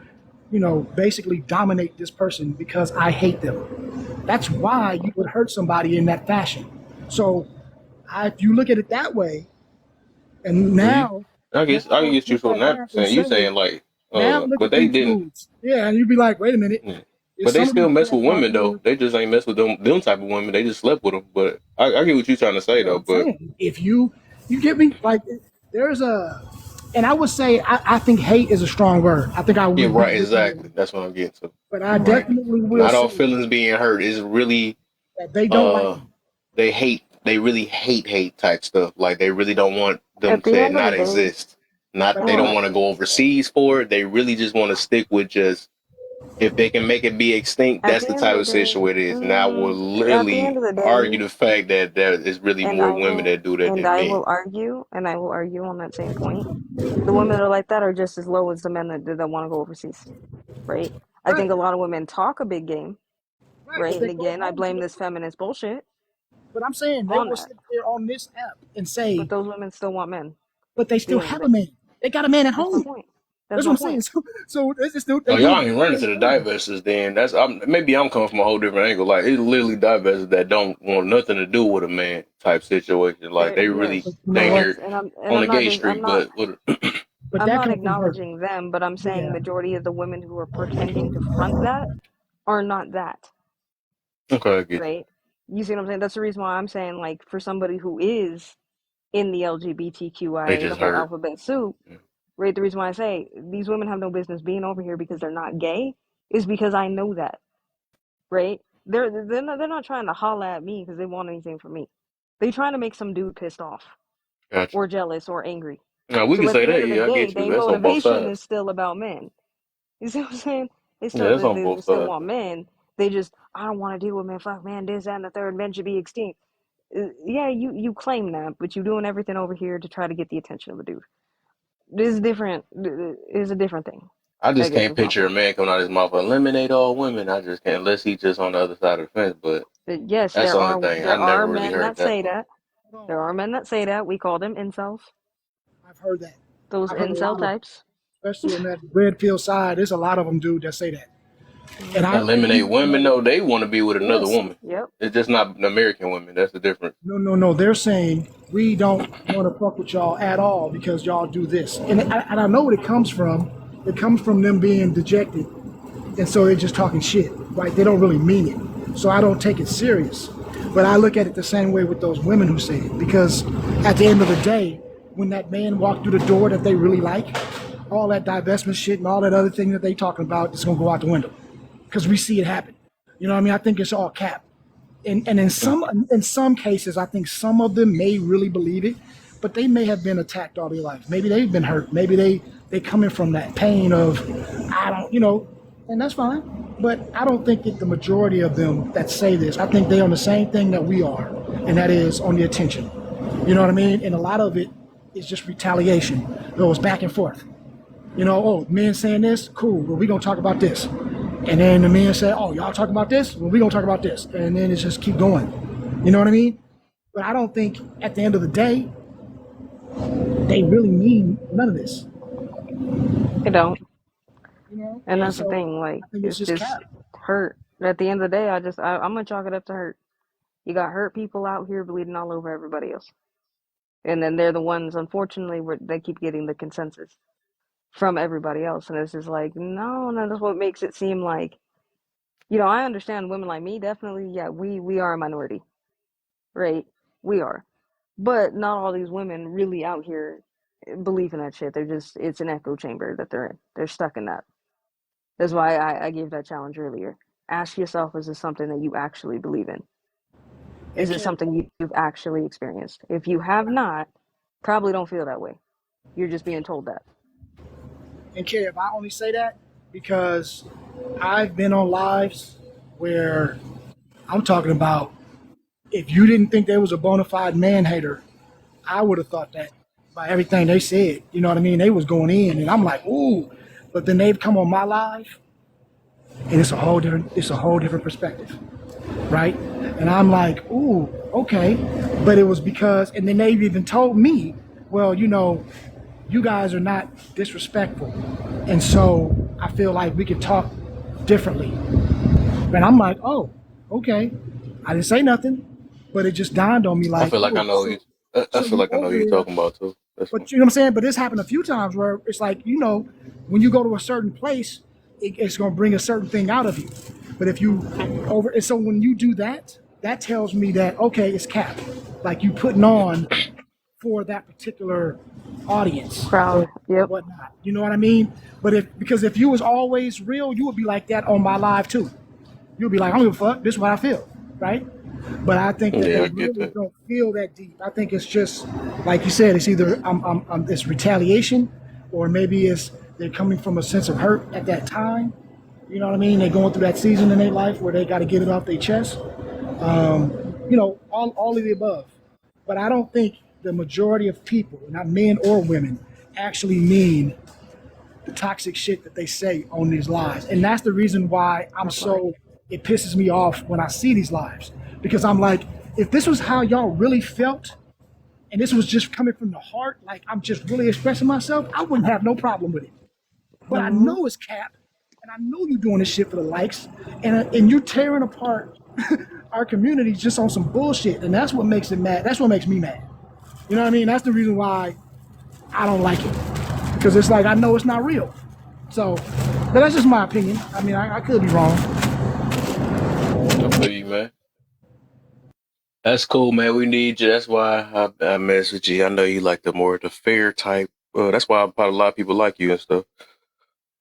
basically dominate this person because I hate them. That's why you would hurt somebody in that fashion. So if you look at it that way, and now, I guess you from that saying you saying like, now look but at they these didn't. foods. Yeah, and you'd be like, wait a minute. Yeah. If But they some of still these mess with cats out women though. here, They just ain't mess with them type of women. They just slept with them. But I get what you're trying to say though. I'm But saying, if you get me, like, there's and I would say, I think hate is a strong word. I think I would yeah, be right, with you on exactly. that. That's what I'm getting to. But I definitely will Not all say feelings being hurt is really that they don't like me. they really hate type stuff. Like they really don't want them At the to end of the not day, exist. Not But they well, don't want to go overseas for it. They really just want to stick with just if they can make it be extinct, at that's the the end of type the of day, situation it is. And I will at the literally end of the argue day, the fact that there is really and more I women will, that do that and than I men. will argue, on that same point. The women that are like that are just as low as the men that want to go overseas, right? I think right, a lot of women talk a big game, but right? they And go again, I home to blame the this feminist bullshit But I'm saying they on will that. sit there on this app and But say, those women still want men but they at the still end of have the a day. man. They got a man at That's my home. point. That's That's what my I'm saying. point. So they just do. Oh, They do y'all the ain't same running thing to the at home. divestors then. That's maybe I'm coming from a whole different angle. Like it's literally divestors that don't want nothing to do with a man type situation. Like they really Yes, You know dang what? yes, near and on the I'm not gay just street, but what But I'm that not comes from her. acknowledging them, but I'm saying Yeah. majority of the women who are pretending to front that are not that, okay, I get right? You see what I'm saying? That's the reason why I'm saying, like, for somebody who is in the you. They LGBTQIA, the just whole hurt. alphabet soup, right? The reason why I say these women have no business being over here because they're not gay is because I know that, right? They're not trying to holla at me because they want anything from me. They're trying to make some dude pissed off Gotcha. or jealous or angry. Now we So can at say the end that. of the Yeah, I day, get you. their That's on both motivation is sides. still about men. You see what I'm saying? They Yeah, still that's they, on they both still sides. want men. They just I don't want to deal with men. Fuck man, this that, and the third. Men should be extinct. Yeah, you claim that, but you're doing everything over here to try to get the attention of a dude. This is different. Is a different thing. I I just guess can't is my picture a point. man coming out of his mouth eliminate all women. I just can't unless he's just on the other side of the fence. But Yes, that's the only thing. I there never are really men heard that that say part. that. There are men that say that. We call them incels. I've heard that. Those I've heard a incel lot of, types. especially on that Redfield side. There's a lot of them, dude, that say that. And Eliminate women, no, they want to be with another yes. woman. Yep. It's just not an American women. That's the difference. No. They're saying we don't want to fuck with y'all at all because y'all do this. And I know what it comes from. It comes from them being dejected. And so they're just talking shit, right? They don't really mean it. So I don't take it serious. But I look at it the same way with those women who say it. Because at the end of the day, when that man walked through the door that they really like, all that divestment shit and all that other thing that they talking about is going to go out the window. Because we see it happen. You know what I mean? I think it's all cap. And in some cases, I think some of them may really believe it, but they may have been attacked all their life. Maybe they've been hurt. Maybe they coming from that pain of, I don't, and that's fine. But I don't think that the majority of them that say this, I think they on the same thing that we are, and that is on the attention. You know what I mean? And a lot of it is just retaliation. It goes back and forth. Men saying this, cool, well, we're going to talk about this. And then the men say, oh, y'all talk about this? Well, we're going to talk about this. And then it's just keep going. You know what I mean? But I don't think at the end of the day, they really mean none of this. They don't. you know. And And that's the so thing, like I think it's it's just just cap. hurt. At the end of the day, I'm gonna chalk it up to hurt. You got hurt people out here bleeding all over everybody else, and then they're the ones, unfortunately, where they keep getting the consensus from everybody else, and it's just like, no, that's what makes it seem like, I understand women like me, definitely, yeah, we are a minority, right? We are, but not all these women really out here believe in that shit. They're just, it's an echo chamber that they're in. They're stuck in that. That's why I gave that challenge earlier. Ask yourself, is this something that you actually believe in? And Is it something you've actually experienced? If you have not, probably don't feel that way. You're just being told that. Kev, I only say that because I've been on lives where I'm talking about, if you didn't think there was a bona fide man hater, I would have thought that by everything they said. You know what I mean? They was going in, and I'm like, ooh. But then they've come on my live, and it's a whole different perspective, right? And I'm like, ooh, okay. But it was because, and then they've even told me, well, you guys are not disrespectful, and so I feel like we could talk differently. And I'm like, oh, okay. I didn't say nothing, but it just dawned on me I like, feel like I oh, know you. I so feel you like I know over who you're there. talking about too. That's But you know what I'm saying? But this happened a few times where it's like, when you go to a certain place, it's going to bring a certain thing out of you. But if you and so when you do that, that tells me that, okay, it's cap. Like you putting on for that particular audience Crowd. or Yep. whatnot. You know what I mean? But because if you was always real, you would be like that on my live too. You'll be like, I don't give a fuck. This is what I feel, right? But I think that yeah, they I get really that. don't feel that deep. I think it's just like you said. It's either it's retaliation, or maybe it's they're coming from a sense of hurt at that time. You know what I mean? They're going through that season in their life where they got to get it off their chest. All of the above. But I don't think the majority of people, not men or women, actually mean the toxic shit that they say on these lives. And that's the reason why it pisses me off when I see these lives. Because I'm like, if this was how y'all really felt, and this was just coming from the heart, like I'm just really expressing myself, I wouldn't have no problem with it. But I know it's cap, and I know you're doing this shit for the likes, and you're tearing apart our community just on some bullshit, and that's what makes it mad. That's what makes me mad. You know what I mean? That's the reason why I don't like it, because it's like I know it's not real. So, but that's just my opinion. I mean, I could be wrong. I feel you, man. That's cool, man. We need you. That's why I mess with you. I know you like the fair type. That's why probably a lot of people like you and stuff.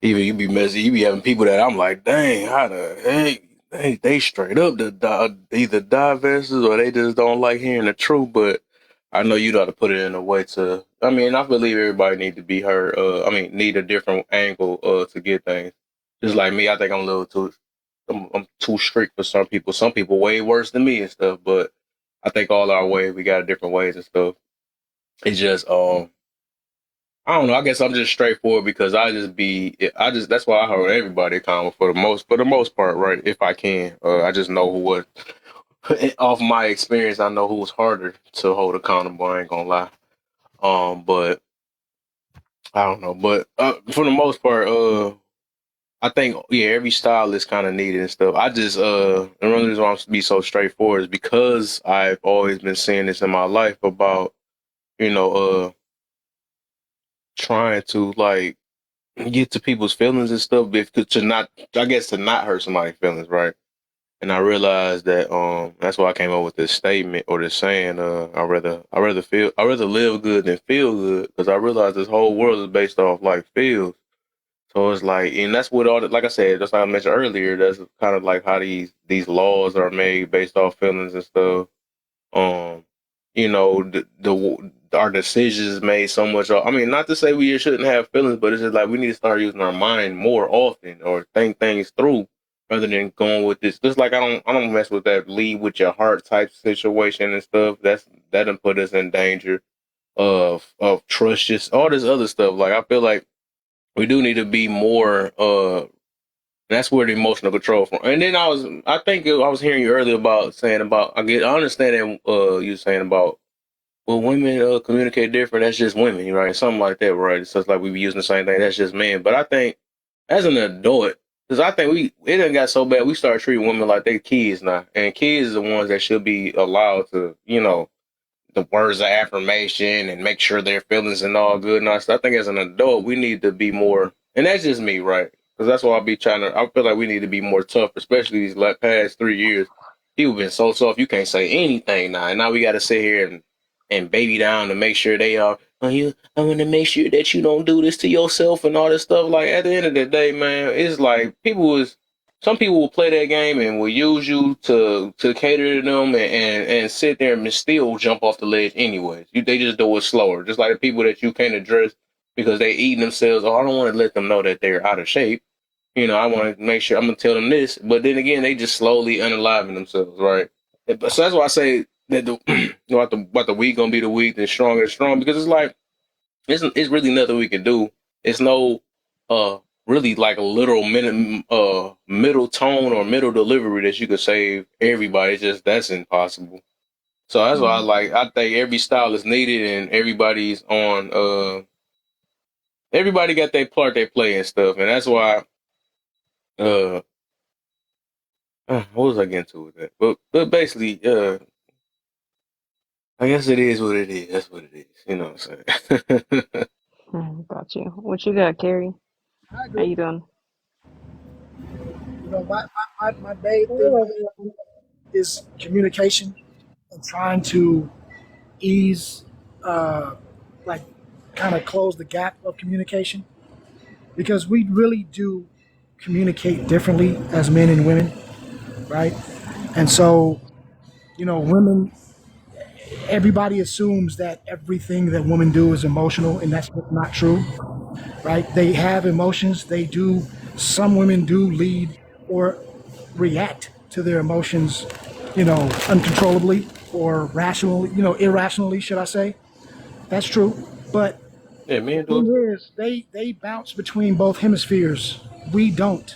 Even you be messy. You be having people that I'm like, dang, how the heck they straight up either divestors or they just don't like hearing the truth. But I know you got to put it in a way to. I mean, I believe everybody need to be heard. Need a different angle to get things. Just like me, I think I'm a little too. I'm too strict for some people. Some people way worse than me and stuff. But I think all our ways, we got different ways and stuff. It's just I don't know. I guess I'm just straightforward because that's why I hold everybody accountable for the most part, right? If I can, I just know what off my experience, I know who's harder to hold accountable. I ain't gonna lie. But I don't know. But for the most part, I think every style is kind of needed and stuff. I just and the only reason why I'm be so straightforward is because I've always been seeing this in my life about trying to like get to people's feelings and stuff, to not hurt somebody's feelings, right? And I realized that that's why I came up with this statement or this saying, I rather live good than feel good, because I realized this whole world is based off like feels. So it's like, and that's what like I said, just like I mentioned earlier, that's kind of like how these laws are made based off feelings and stuff. Um, our decisions made so much. I mean, not to say we shouldn't have feelings, but it's just like we need to start using our mind more often or think things through rather than going with this. Just like I don't mess with that lead with your heart type situation and stuff. That done put us in danger of trust, just all this other stuff. Like I feel like we do need to be more. That's where the emotional control from. And then I was hearing you earlier about saying about I understand that you saying about, well, women communicate different. That's just women, right? Something like that, right? It's just like we be using the same thing. That's just men. But I think as an adult, because I think it done got so bad, we start treating women like they kids now. And kids are the ones that should be allowed to, the words of affirmation and make sure their feelings and all good and all. So I think as an adult, we need to be more, and that's just me, right? Because that's why I feel like we need to be more tough, especially these past 3 years. People been so soft, you can't say anything now. And now we got to sit here and baby down to make sure they are, I want to make sure that you don't do this to yourself and all this stuff. Like, at the end of the day, man, it's like some people will play that game and will use you to cater to them and sit there and still jump off the ledge anyways. They just do it slower. Just like the people that you can't address because they eating themselves. Oh, I don't want to let them know that they're out of shape. I want to make sure I'm going to tell them this. But then again, they just slowly unaliving themselves, right? So that's why I say that about the weak going to be the weak, the strong is strong, because it's like, it's really nothing we can do. It's no really like a literal middle tone or middle delivery that you could save everybody. It's just, that's impossible. So that's why I think every style is needed and everybody's on, everybody got their part they play and stuff. And that's why, what was I getting to with that? But basically, I guess it is what it is. That's what it is. You know what I'm saying? Got you. What you got, Carrie? I How agree. you doing? My main thing is communication and trying to ease, kind of close the gap of communication, because we really do communicate differently as men and women, right? And so, women, everybody assumes that everything that women do is emotional, and that's not true, right? They have emotions. Some women do lead or react to their emotions, uncontrollably or rationally, irrationally, should I say. That's true. But yeah, man, the thing is, they bounce between both hemispheres. We don't.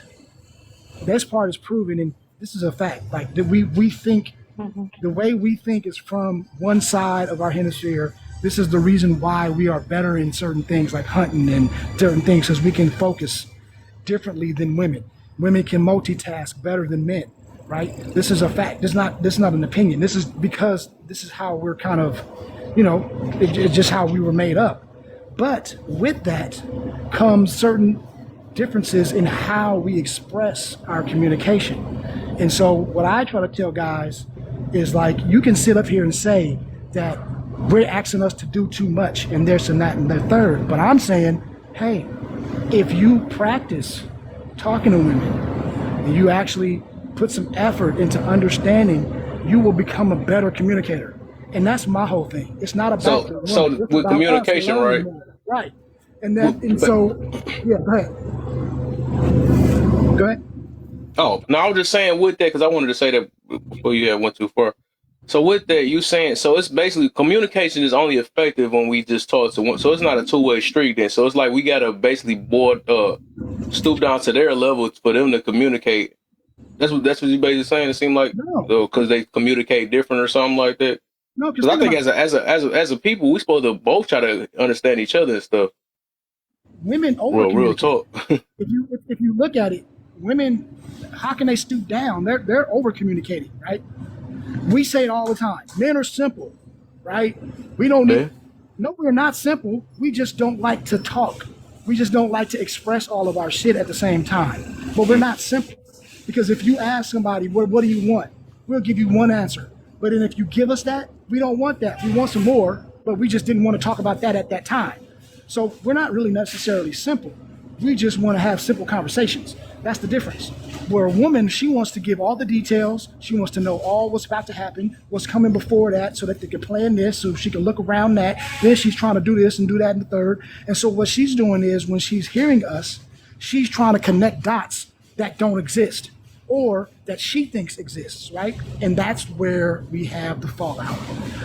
This part is proven, and this is a fact. Like, we think, the way we think is from one side of our hemisphere. This is the reason why we are better in certain things like hunting and certain things, because we can focus differently than women. Women can multitask better than men, right? This is a fact. This is not an opinion. This is because this is how we're kind of, it's just how we were made up. But with that comes certain differences in how we express our communication. And so what I try to tell guys is, like, you can sit up here and say that we're asking us to do too much and this and that and the third. But I'm saying, hey, if you practice talking to women and you actually put some effort into understanding, you will become a better communicator. And that's my whole thing. It's not about the woman. So It's with about communication, us right? learning more. Right. Yeah, go ahead. Go ahead. Oh, no, I was just saying with that, because I wanted to say that before you had went too far. So with that, you saying, so it's basically communication is only effective when we just talk to one. So it's not a two-way street then. So it's like we got to basically stoop down to their level for them to communicate. That's what you basically saying. It seemed like, because they communicate different or something like that. No, because I think as a people, we supposed to both try to understand each other and stuff. Women over real talk. if you look at it, women, how can they stoop down? They're over communicating, right? We say it all the time. Men are simple, right? We don't need. No, we're not simple. We just don't like to talk. We just don't like to express all of our shit at the same time. But we're not simple, because if you ask somebody, what do you want? We'll give you one answer. But then if you give us that, we don't want that. We want some more, but we just didn't want to talk about that at that time. So we're not really necessarily simple. We just want to have simple conversations. That's the difference. Where a woman, she wants to give all the details. She wants to know all what's about to happen, what's coming before that, so that they can plan this, so she can look around that. Then she's trying to do this and do that and the third. And so what she's doing is, when she's hearing us, she's trying to connect dots that don't exist or that she thinks exists, right? And that's where we have the fallout.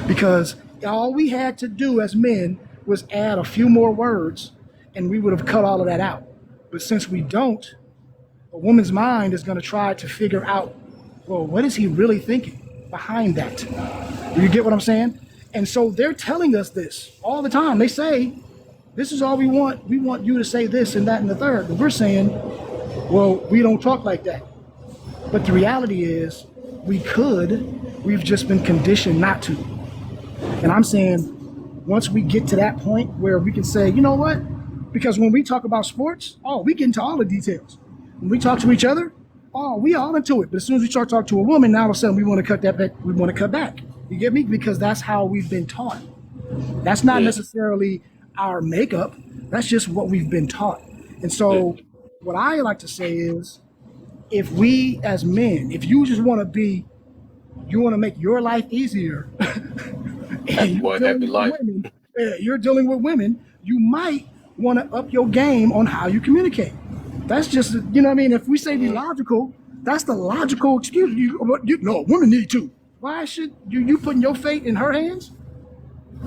Because all we had to do as men was add a few more words and we would have cut all of that out. But since we don't, a woman's mind is going to try to figure out, well, what is he really thinking behind that? Do you get what I'm saying? And so they're telling us this all the time. They say This is all we want. We want you to say this and that and the third. And we're saying, well, we don't talk like that. But the reality is, we could. We've just been conditioned not to. And I'm saying, once we get to that point where we can say, you know what? Because when we talk about sports, we get into all the details. When we talk to each other, we all into it. But as soon as we start talking to a woman, now all of a sudden we want to cut that back. We want to cut back. You get me? Because that's how we've been taught. That's not necessarily our makeup. That's just what we've been taught. And so what I like to say is, if we as men, if you just want to make your life easier, and you're dealing with women, you might want to up your game on how you communicate. That's just, you know what I mean? If we say be logical, that's the logical excuse. No, women need to. Why should you putting your fate in her hands?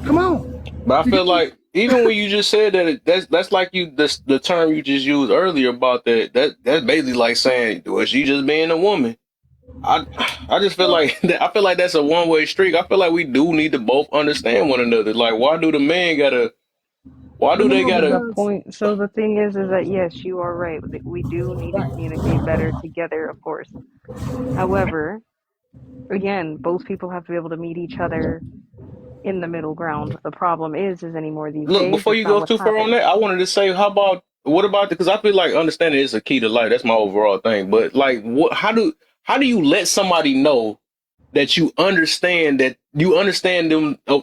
Come on. But I feel like even when you just said that, that's like the term you just used earlier about that's basically like saying, well, she just being a woman. I just feel like that's a one-way street. I feel like we do need to both understand one another. Like, why do they gotta? Point. So the thing is that yes, you are right. We do need to communicate better together, of course. However, again, both people have to be able to meet each other in the middle ground. The problem is anymore these days. Look, before you go too far on that, I wanted to say, what about because I feel like understanding is a key to life. That's my overall thing. But like, how do you let somebody know that you understand them?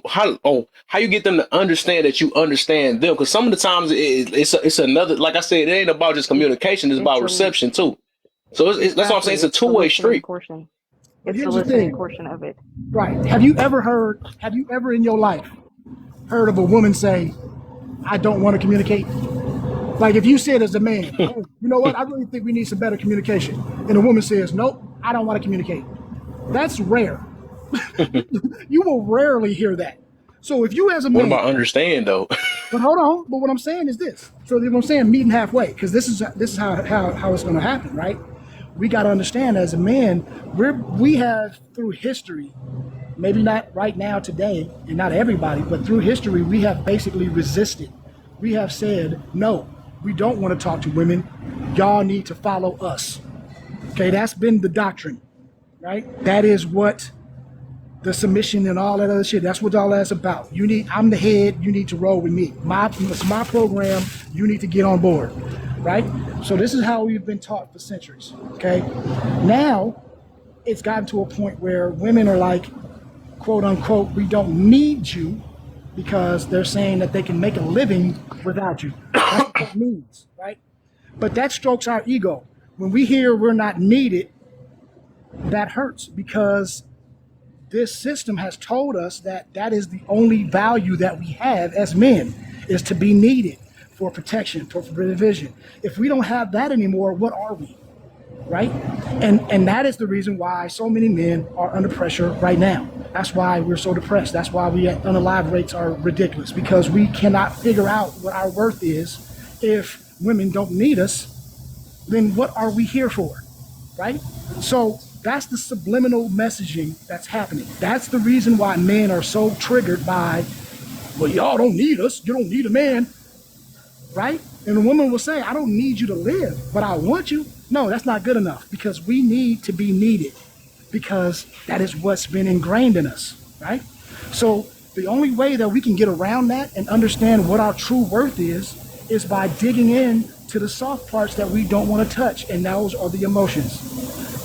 How you get them to understand that you understand them? Because some of the times it's another, like I said, it ain't about just communication. It's about reception too. So that's what I'm saying. It's a two-way street. It's the listening portion of it. Right. Have you ever in your life heard of a woman say, I don't want to communicate? Like if you said as a man, hey, you know what, I really think we need some better communication. And a woman says, nope, I don't want to communicate. That's rare. You will rarely hear that. So if you as a man. What about understand though? But hold on. But what I'm saying is this. So what I'm saying, meeting halfway, because this is how it's going to happen, right? We got to understand as a man, we have through history, maybe not right now today, and not everybody, but through history, we have basically resisted. We have said, no, we don't want to talk to women. Y'all need to follow us. Okay, that's been the doctrine, right? That is what the submission and all that other shit, that's what all that's about. I'm the head, you need to roll with me. It's my program, you need to get on board, right? So this is how we've been taught for centuries, okay? Now, it's gotten to a point where women are like, quote unquote, we don't need you, because they're saying that they can make a living without you. That's what that means, right? But that strokes our ego. When we hear we're not needed, that hurts, because this system has told us that that is the only value that we have as men, is to be needed for protection, for provision. If we don't have that anymore, what are we, right? And that is the reason why so many men are under pressure right now. That's why we're so depressed. That's why unalive rates are ridiculous, because we cannot figure out what our worth is. If women don't need us, then what are we here for, right? So that's the subliminal messaging that's happening. That's the reason why men are so triggered by, well, y'all don't need us. You don't need a man, right? And a woman will say, I don't need you to live, but I want you. No, that's not good enough, because we need to be needed, because that is what's been ingrained in us, right? So the only way that we can get around that and understand what our true worth is by digging in to the soft parts that we don't want to touch, and those are the emotions.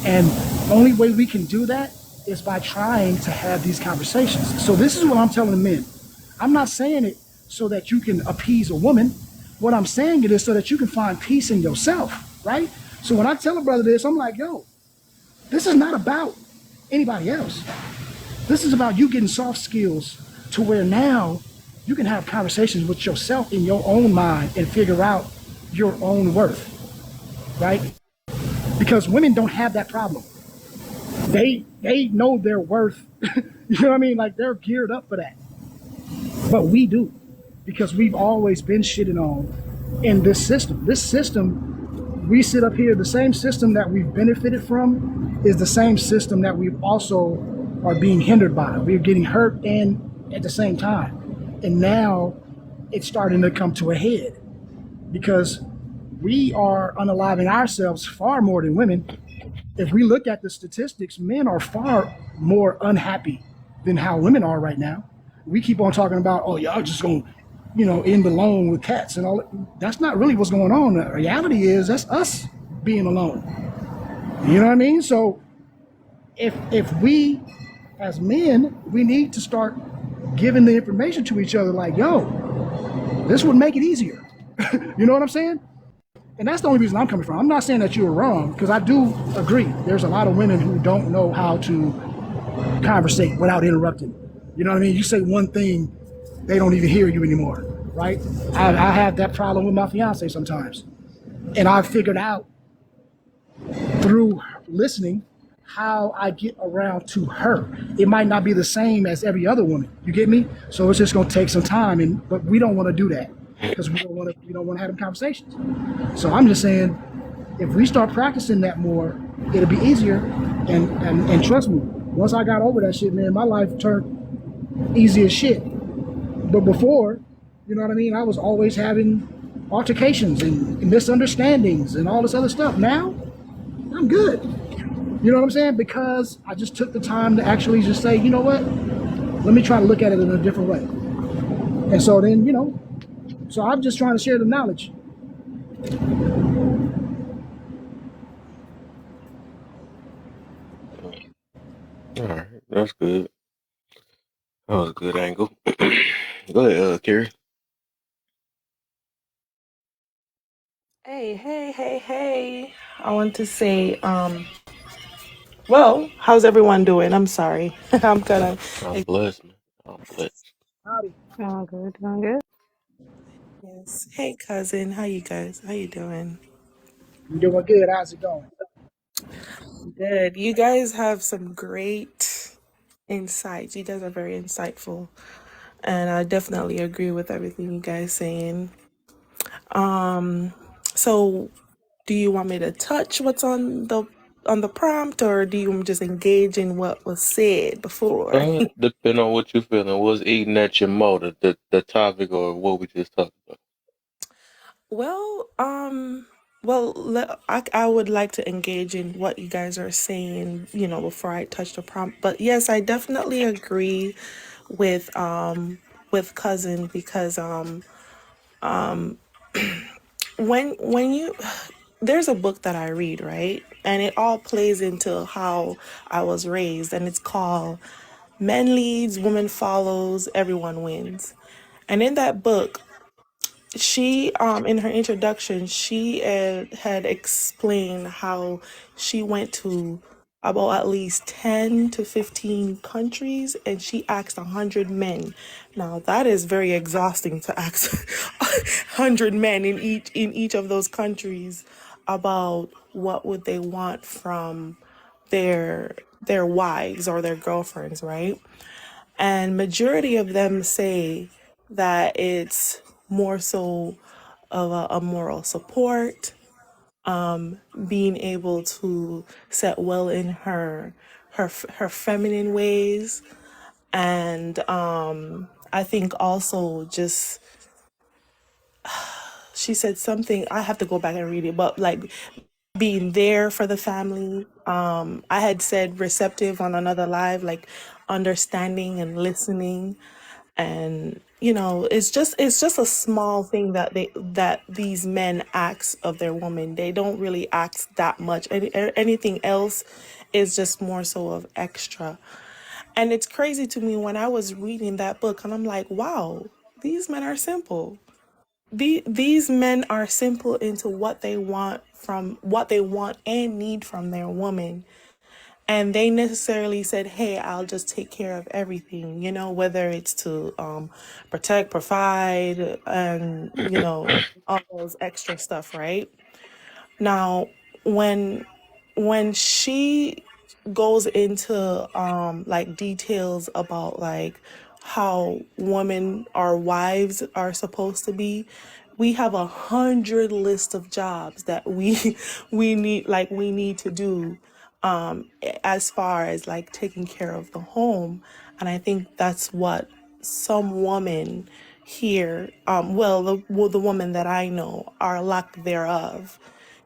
And the only way we can do that is by trying to have these conversations. So this is what I'm telling the men. I'm not saying it so that you can appease a woman. What I'm saying it is so that you can find peace in yourself, right? So when I tell a brother this, I'm like, yo, this is not about anybody else. This is about you getting soft skills to where now you can have conversations with yourself in your own mind and figure out your own worth, right? Because women don't have that problem. They know their worth. You know what I mean? Like, they're geared up for that. But we do, because we've always been shitted on in this system. This system, we sit up here, the same system that we've benefited from is the same system that we've also are being hindered by. We're getting hurt and at the same time. And now it's starting to come to a head because we are unaliving ourselves far more than women. If we look at the statistics, men are far more unhappy than how women are right now. We keep on talking about, oh, y'all just gonna, end alone with cats and all that. That's not really what's going on. The reality is that's us being alone. You know what I mean? So if we as men, we need to start giving the information to each other like, yo, this would make it easier. You know what I'm saying? And that's the only reason I'm coming from. I'm not saying that you were wrong, because I do agree. There's a lot of women who don't know how to conversate without interrupting. You know what I mean? You say one thing, they don't even hear you anymore, right? I have that problem with my fiance sometimes. And I've figured out through listening how I get around to her. It might not be the same as every other woman. You get me? So it's just gonna take some time, but we don't want to do that because we don't want to have them conversations. So I'm just saying, if we start practicing that more, it'll be easier. And trust me, once I got over that shit, man, my life turned easy as shit. But before, you know what I mean, I was always having altercations and misunderstandings and all this other stuff. Now, I'm good. You know what I'm saying? Because I just took the time to actually just say, you know what? Let me try to look at it in a different way. And so then, so I'm just trying to share the knowledge. All right, that's good. That was a good angle. Go ahead, Kerry. Hey. I want to say, well, how's everyone doing? I'm sorry. I'm kind I'm of, blessed, man. I'm blessed. Howdy. Doing good, doing good. yes. Hey, cousin. How you guys? How you doing? You doing good? How's it going? Good. You guys have some great insights. You guys are very insightful. And I definitely agree with everything you guys saying. So do you want me to touch what's on the prompt, or do you just engage in what was said before? Depending on what you're feeling, what's eating at your motor, the topic or what we just talked about. Well, I would like to engage in what you guys are saying, before I touch the prompt. But yes, I definitely agree with cousin, because when you there's a book that I read, right? And it all plays into how I was raised, and it's called Men Leads, Woman Follows, Everyone Wins. And in that book, she in her introduction, she had explained how she went to about at least 10 to 15 countries, and she asked 100 men. Now that is very exhausting, to ask 100 men in each of those countries about what would they want from their wives or their girlfriends, right? And majority of them say that it's more so of a moral support, being able to set well in her feminine ways, and I think also just, she said something, I have to go back and read it, but like being there for the family. I had said receptive on another live, like understanding and listening. And it's just a small thing that these men ask of their woman. They don't really ask that much. Anything else is just more so of extra. And it's crazy to me when I was reading that book, and I'm like, wow, these men are simple. These men are simple into what they want and need from their woman. And they necessarily said, hey, I'll just take care of everything, whether it's to protect, provide, and, all those extra stuff, right? Now, when she goes into like details about like how women or wives are supposed to be, we have 100 list of jobs that we need to do, as far as like taking care of the home. And I think that's what some women here, the woman that I know, our lack thereof,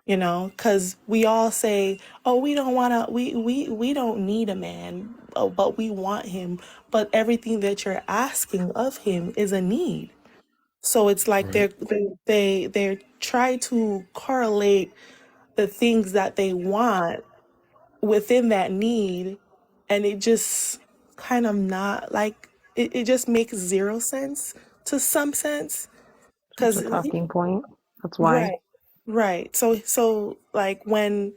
because we all say, oh, we don't want to, we don't need a man, but we want him. But everything that you're asking of him is a need. So it's like Right. they try to correlate the things that they want within that need, and it just kind of not like it just makes zero sense to some sense, It's a because talking point. That's why. right. So like when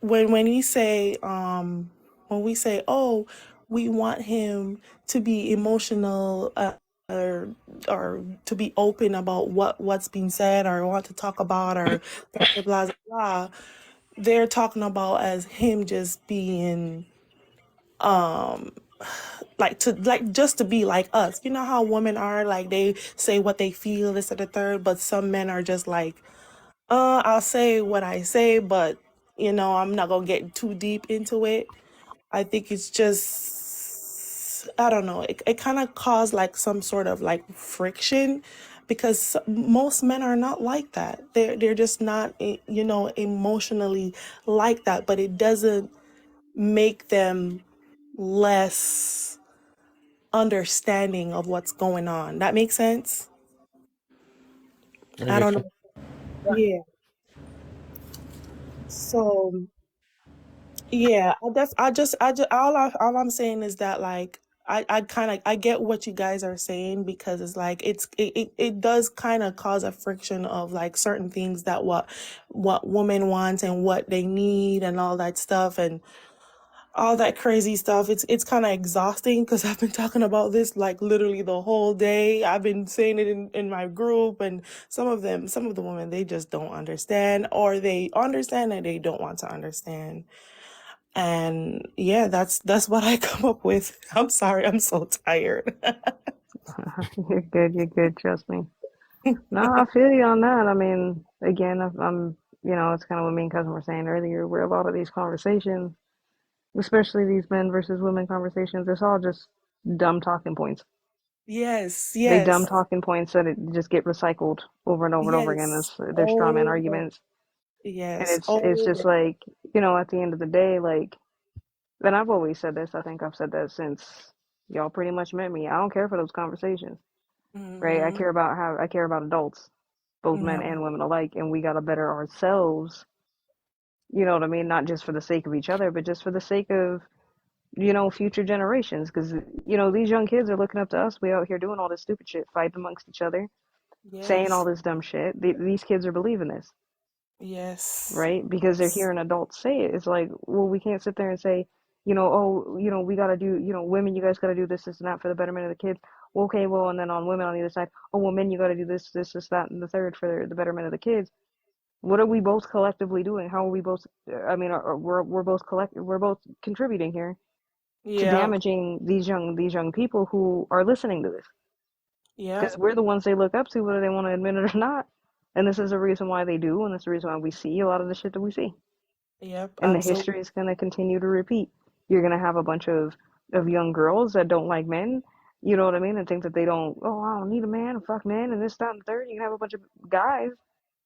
you say when we say, oh, we want him to be emotional, or to be open about what's being said, or want to talk about, or blah blah blah, blah, they're talking about as him just being like just to be like us. You know how women are, like they say what they feel, this and the third, but some men are just like, I'll say what I say, but I'm not gonna get too deep into it. I think it's just, I don't know, it kind of caused like some sort of like friction, because most men are not like that. They're just not emotionally like that, but it doesn't make them less understanding of what's going on. That makes sense? I I don't get you. know. Yeah. So yeah, all I'm saying is that, like, I kind of I get what you guys are saying, because it's like it does kind of cause a friction of like certain things, that what women want and what they need and all that stuff, and all that crazy stuff. It's kind of exhausting, because I've been talking about this like literally the whole day. I've been saying it in my group, and some of the women, they just don't understand, or they understand and they don't want to understand. And yeah, that's what I come up with. I'm sorry, I'm so tired. You're good. You're good. Trust me. No, I feel you on that. I mean, again, I'm, it's kind of what me and cousin were saying earlier. Where a lot of these conversations, especially these men versus women conversations, it's all just dumb talking points. Yes, They dumb yes, talking points that it just get recycled over and over and over again. yes. They're straw man Over. arguments, and Yes, it's just over. like, at the end of the day, like, and I've always said this. I think I've said that since y'all pretty much met me. I don't care for those conversations, right? I Mm-hmm. care about adults, both men Yeah. and women alike, and we gotta better ourselves. You know what I mean? Not just for the sake of each other, but just for the sake of, future generations. Because, these young kids are looking up to us. We out here doing all this stupid shit, fighting amongst each other, saying all Yes. this dumb shit. These kids are believing this, Yes. right? Because they're hearing adults say it. It's like, well, we can't sit there and say, oh, we gotta do, women, you guys gotta do this and that for the betterment of the kids. Well, okay, well, and then on women on the other side, oh, well, men, you gotta do this, that, and the third for the betterment of the kids. What are we both collectively doing? How are we both? I mean, we're both we're both contributing here to Yeah. damaging these young people who are listening to this, Yeah. because we're the ones they look up to, whether they want to admit it or not. And this is the reason why they do, and this is the reason why we see a lot of the shit that we see. Yep. And the Absolutely. history is going to continue to repeat. You're going to have a bunch of young girls that don't like men, you know what I mean, and think that they don't, oh, I don't need a man, and fuck men, and this, that, and the third. You can have a bunch of guys,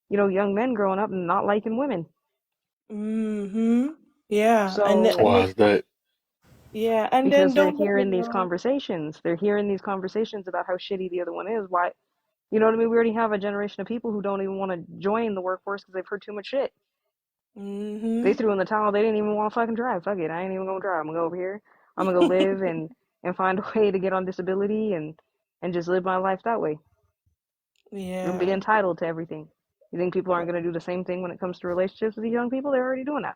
young men growing up and not liking women. Mm-hmm. Yeah. So, Why is that? yeah, and then because they're don't get me hearing these wrong. conversations. They're hearing these conversations about how shitty the other one is. Why, you know what I mean? We already have a generation of people who don't even want to join the workforce because they've heard too much shit. Mm-hmm. They threw in the towel. They didn't even want to fucking drive. Fuck it. I ain't even gonna drive. I'm gonna go over here. I'm gonna go live and find a way to get on disability and just live my life that way and be Yeah. entitled to everything. You think people aren't gonna do the same thing when it comes to relationships with these young people? They're already doing that.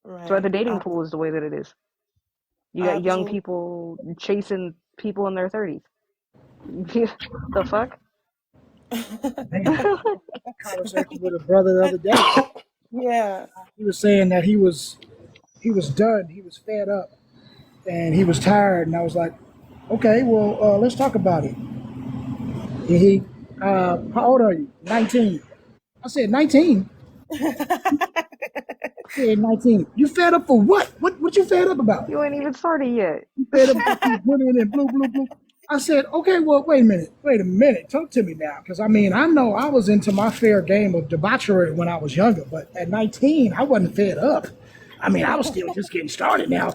That's why the Right. dating pool is the way that it is. You got young Absolutely. people chasing people in their 30s. The fuck? Conversation with a brother the other day. Yeah. He was saying that he was done. He was fed up, and he was tired. And I was like, okay, well, let's talk about it. He, how old are you? 19. I said, 19. I said, 19. You fed up for what? What you fed up about? You ain't even started yet. You fed up about these women and blue, blue, blue. I said, okay, well, wait a minute, talk to me now, because I mean, I know I was into my fair game of debauchery when I was younger, but at 19, I wasn't fed up. I mean, I was still just getting started. Now,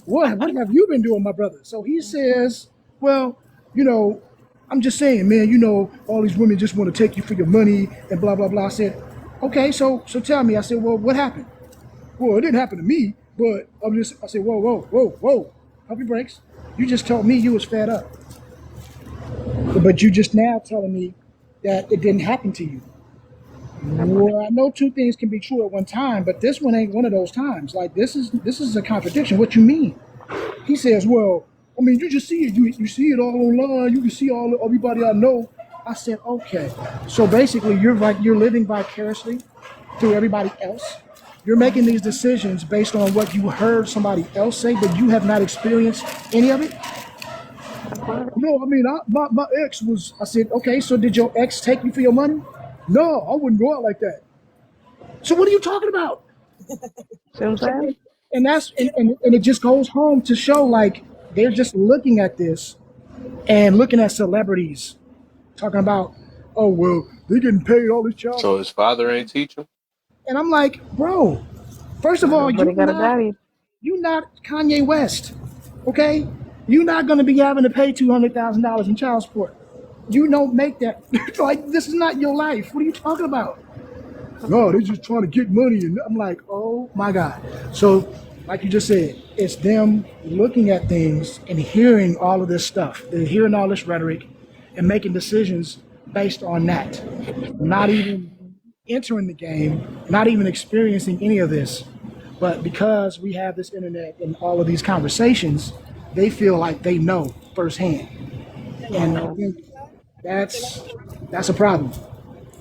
what have you been doing, my brother? So he says, well, you know, I'm just saying, man, you know, all these women just want to take you for your money and blah blah blah. I said, okay, so tell me. I said, well, what happened? Well, it didn't happen to me, but I said, whoa, pump your brakes. You just told me you was fed up, but you just now telling me that it didn't happen to you. Well, I know two things can be true at one time, but this one ain't one of those times. Like this is a contradiction. What you mean? He says, well, I mean, you just see it. You see it all online. You can see everybody I know. I said, okay. So basically, you're living vicariously through everybody else. You're making these decisions based on what you heard somebody else say, but you have not experienced any of it. No, I mean, my ex was. I said, okay. So did your ex take you for your money? No, I wouldn't go out like that. So what are you talking about? See what I'm saying? And that's and it just goes home to show like they're just looking at this and looking at celebrities talking about, oh well, they're getting paid all this child. So his father ain't teach him? And I'm like, bro, first of all, Everybody got a daddy. you're not Kanye West, okay? You're not gonna be having to pay $200,000 in child support. You don't make that. Like, this is not your life. What are you talking about? No, they're just trying to get money. And I'm like, oh my God. So, like you just said, it's them looking at things and hearing all of this stuff. They're hearing all this rhetoric and making decisions based on that. Not even entering the game, not even experiencing any of this. But because we have this internet and all of these conversations, they feel like they know firsthand. And I think that's a problem.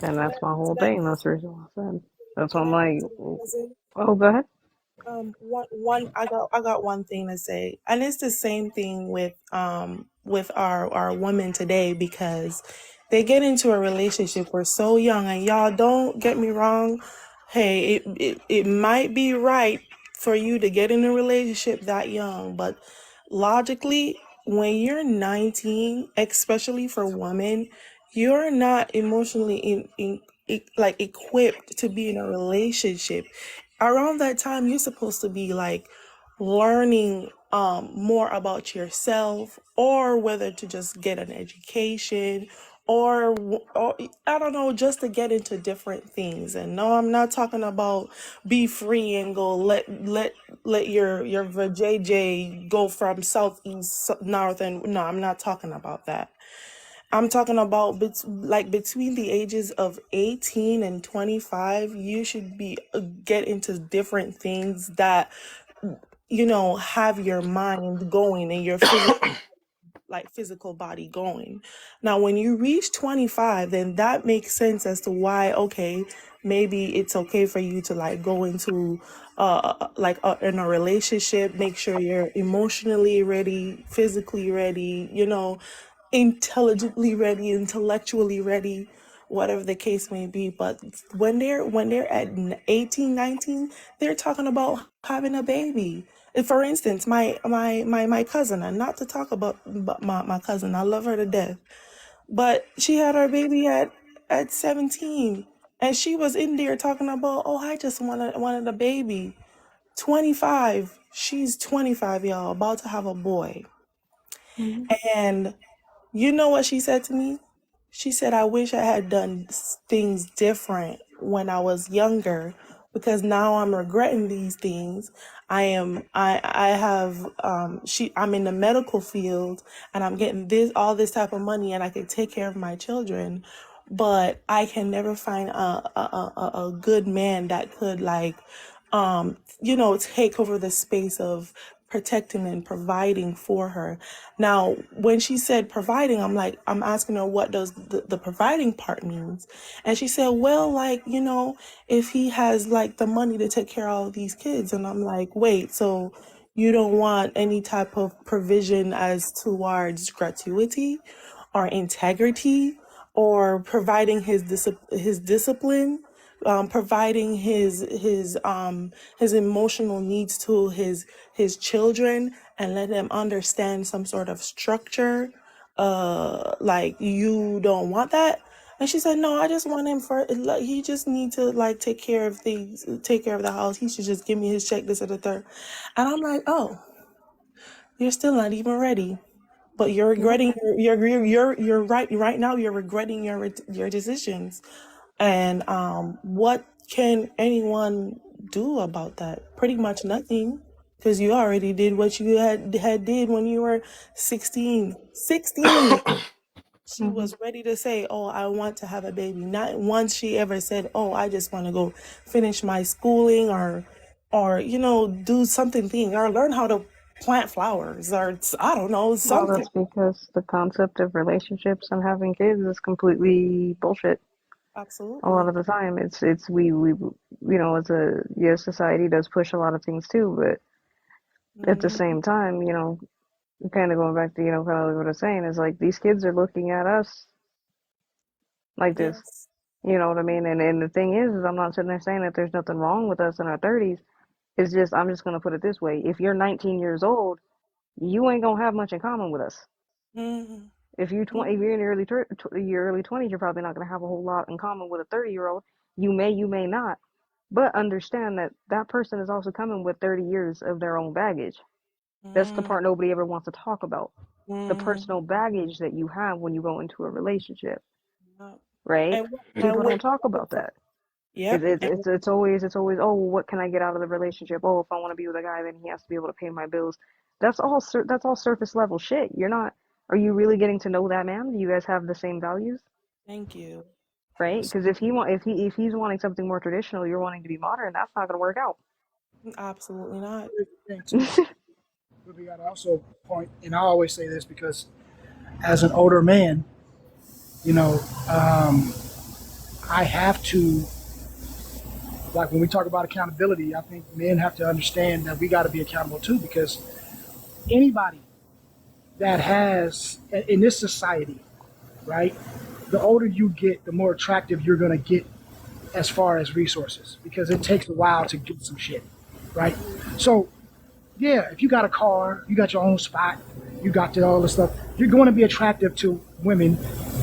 And that's my whole thing. That's the reason why I said. That's why I'm like, oh, go ahead. I got one thing to say, and it's the same thing with our women today, because they get into a relationship. We're so young, and y'all don't get me wrong. Hey, it might be right for you to get in a relationship that young, but logically, when you're 19, especially for women, you're not emotionally like equipped to be in a relationship. Around that time, you're supposed to be like learning more about yourself, or whether to just get an education, or I don't know, just to get into different things. And no, I'm not talking about be free and go let your JJ go from southeast north, and no, I'm not talking about that. I'm talking about between the ages of 18 and 25, you should be get into different things that, you know, have your mind going and your physical body going. Now, when you reach 25, then that makes sense as to why, okay, maybe it's okay for you to like go into in a relationship, make sure you're emotionally ready, physically ready, you know, intelligently ready, intellectually ready, whatever the case may be. But when they're at 18, 19, they're talking about having a baby. For instance, my cousin, and not to talk about my cousin, I love her to death, but she had her baby at 17, and she was in there talking about, oh, I just wanted a baby. 25, she's 25, y'all, about to have a boy. And you know what she said to me? She said, I wish I had done things different when I was younger, because now I'm regretting these things. I'm in the medical field, and I'm getting all this type of money, and I can take care of my children, but I can never find a good man that could take over the space of protecting and providing for her. Now, when she said providing, I'm asking her, what does the providing part means? And she said, well, if he has the money to take care of all these kids. And I'm like, wait, so you don't want any type of provision as towards gratuity or integrity, or providing his discipline, providing his emotional needs to his children, and let them understand some sort of structure like you don't want that? And she said, no, I just want him for, like, he just need to like take care of things, take care of the house. He should just give me his check, this and the third. And I'm like, oh, you're still not even ready. But you're regretting you're right now. You're regretting your decisions, and what can anyone do about that? Pretty much nothing, because you already did what you had did when you were 16. 16. She was ready to say, "Oh, I want to have a baby." Not once she ever said, "Oh, I just want to go finish my schooling or do something or learn how to plant flowers or I don't know Well, something." that's because the concept of relationships and having kids is completely bullshit. Absolutely. A lot of the time, it's we as a society does push a lot of things too, but at the same time, kind of going back to kind of what I was saying is like these kids are looking at us like this. Yes. You know what I mean? And the thing is I'm not sitting there saying that there's nothing wrong with us in our 30s. It's just I'm just gonna put it this way: if you're 19 years old, you ain't gonna have much in common with us. Mm-hmm. If you're if you're in your early 20s, you're probably not gonna have a whole lot in common with a 30-year-old. You may not, but understand that that person is also coming with 30 years of their own baggage. That's the part nobody ever wants to talk about. The personal baggage that you have when you go into a relationship, right? People don't talk about that. Yep. It's always, oh, well, what can I get out of the relationship? Oh, if I want to be with a guy, then he has to be able to pay my bills. That's all surface level shit. Are you really getting to know that man? Do you guys have the same values? Thank you. Right? Because if he's wanting something more traditional, you're wanting to be modern, that's not going to work out. Absolutely not. We got to also point, and I always say this because as an older man, I have to, like when we talk about accountability, I think men have to understand that we got to be accountable too, because anybody that has, in this society, right, the older you get, the more attractive you're going to get as far as resources, because it takes a while to get some shit, right? So, yeah, if you got a car, you got your own spot, you got all this stuff, you're going to be attractive to women.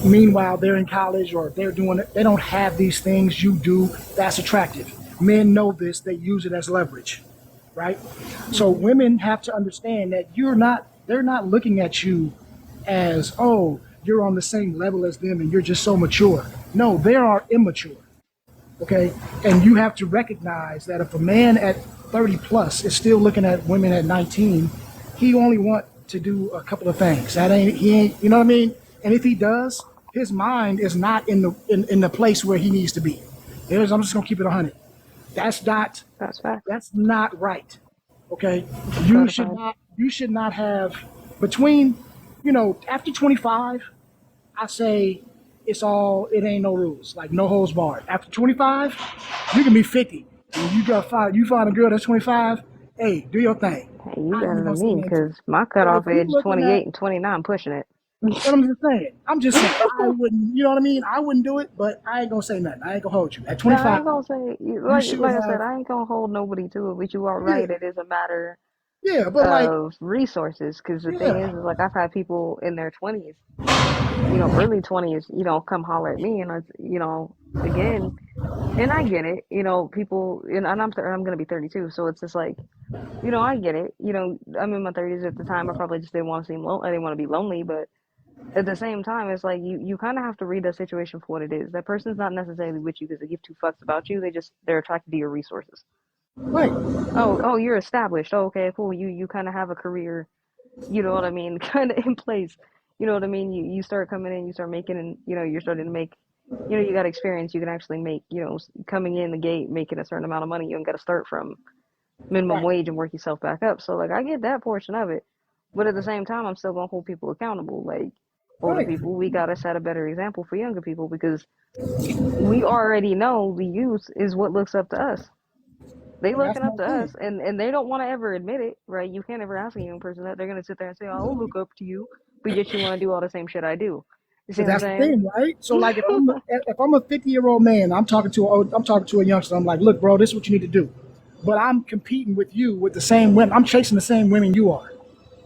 Meanwhile, they're in college or they don't have these things you do that's attractive. Men know this, they use it as leverage, right? So women have to understand that they're not looking at you as, oh, you're on the same level as them and you're just so mature. No, they are immature, okay? And you have to recognize that if a man at 30 plus is still looking at women at 19, he only want to do a couple of things. He ain't, you know what I mean? And if he does, his mind is not in the place where he needs to be. I'm just gonna keep it 100. That's not right. Okay, you should not have between, after 25. I say it ain't no rules, like no holds barred. After 25, you can be 50. And you find a girl that's 25. Hey, do your thing. Hey, you better than me, because my cutoff age is 28 and 29, pushing it. But I'm just saying, I wouldn't, you know what I mean? I wouldn't do it, but I ain't gonna say nothing. I ain't gonna hold you. At 25, I ain't gonna say, like I said, I ain't gonna hold nobody to it, but you are right. It is a matter of resources, because the thing is like I've had people in their 20s, early 20s, come holler at me, and again, and I get it, people, and I'm gonna be 32, so it's just like, I get it, I'm in my 30s at the time. I probably just didn't want to I didn't want to be lonely, but at the same time, it's like you kind of have to read the situation for what it is. That person's not necessarily with you because they give two fucks about you. They're attracted to your resources. Right. Oh, you're established. Oh, okay, cool. You kind of have a career, you know what I mean, kind of in place. You know what I mean? You start coming in, you start making, and you're starting to make, you got experience. You can actually make, coming in the gate, making a certain amount of money. You don't got to start from minimum wage and work yourself back up. So like I get that portion of it, but at the same time, I'm still gonna hold people accountable. Like older people, we gotta set a better example for younger people, because we already know the youth is what looks up to us. They looking up to us, and they don't want to ever admit it, right? You can't ever ask a young person that. They're gonna sit there and say, "Oh, I'll look up to you," but yet you want to do all the same shit I do. You see what I'm saying? The thing, right? So like if I'm a 50-year-old man, I'm talking to a youngster. I'm like, look, bro, this is what you need to do. But I'm competing with you with the same women. I'm chasing the same women you are,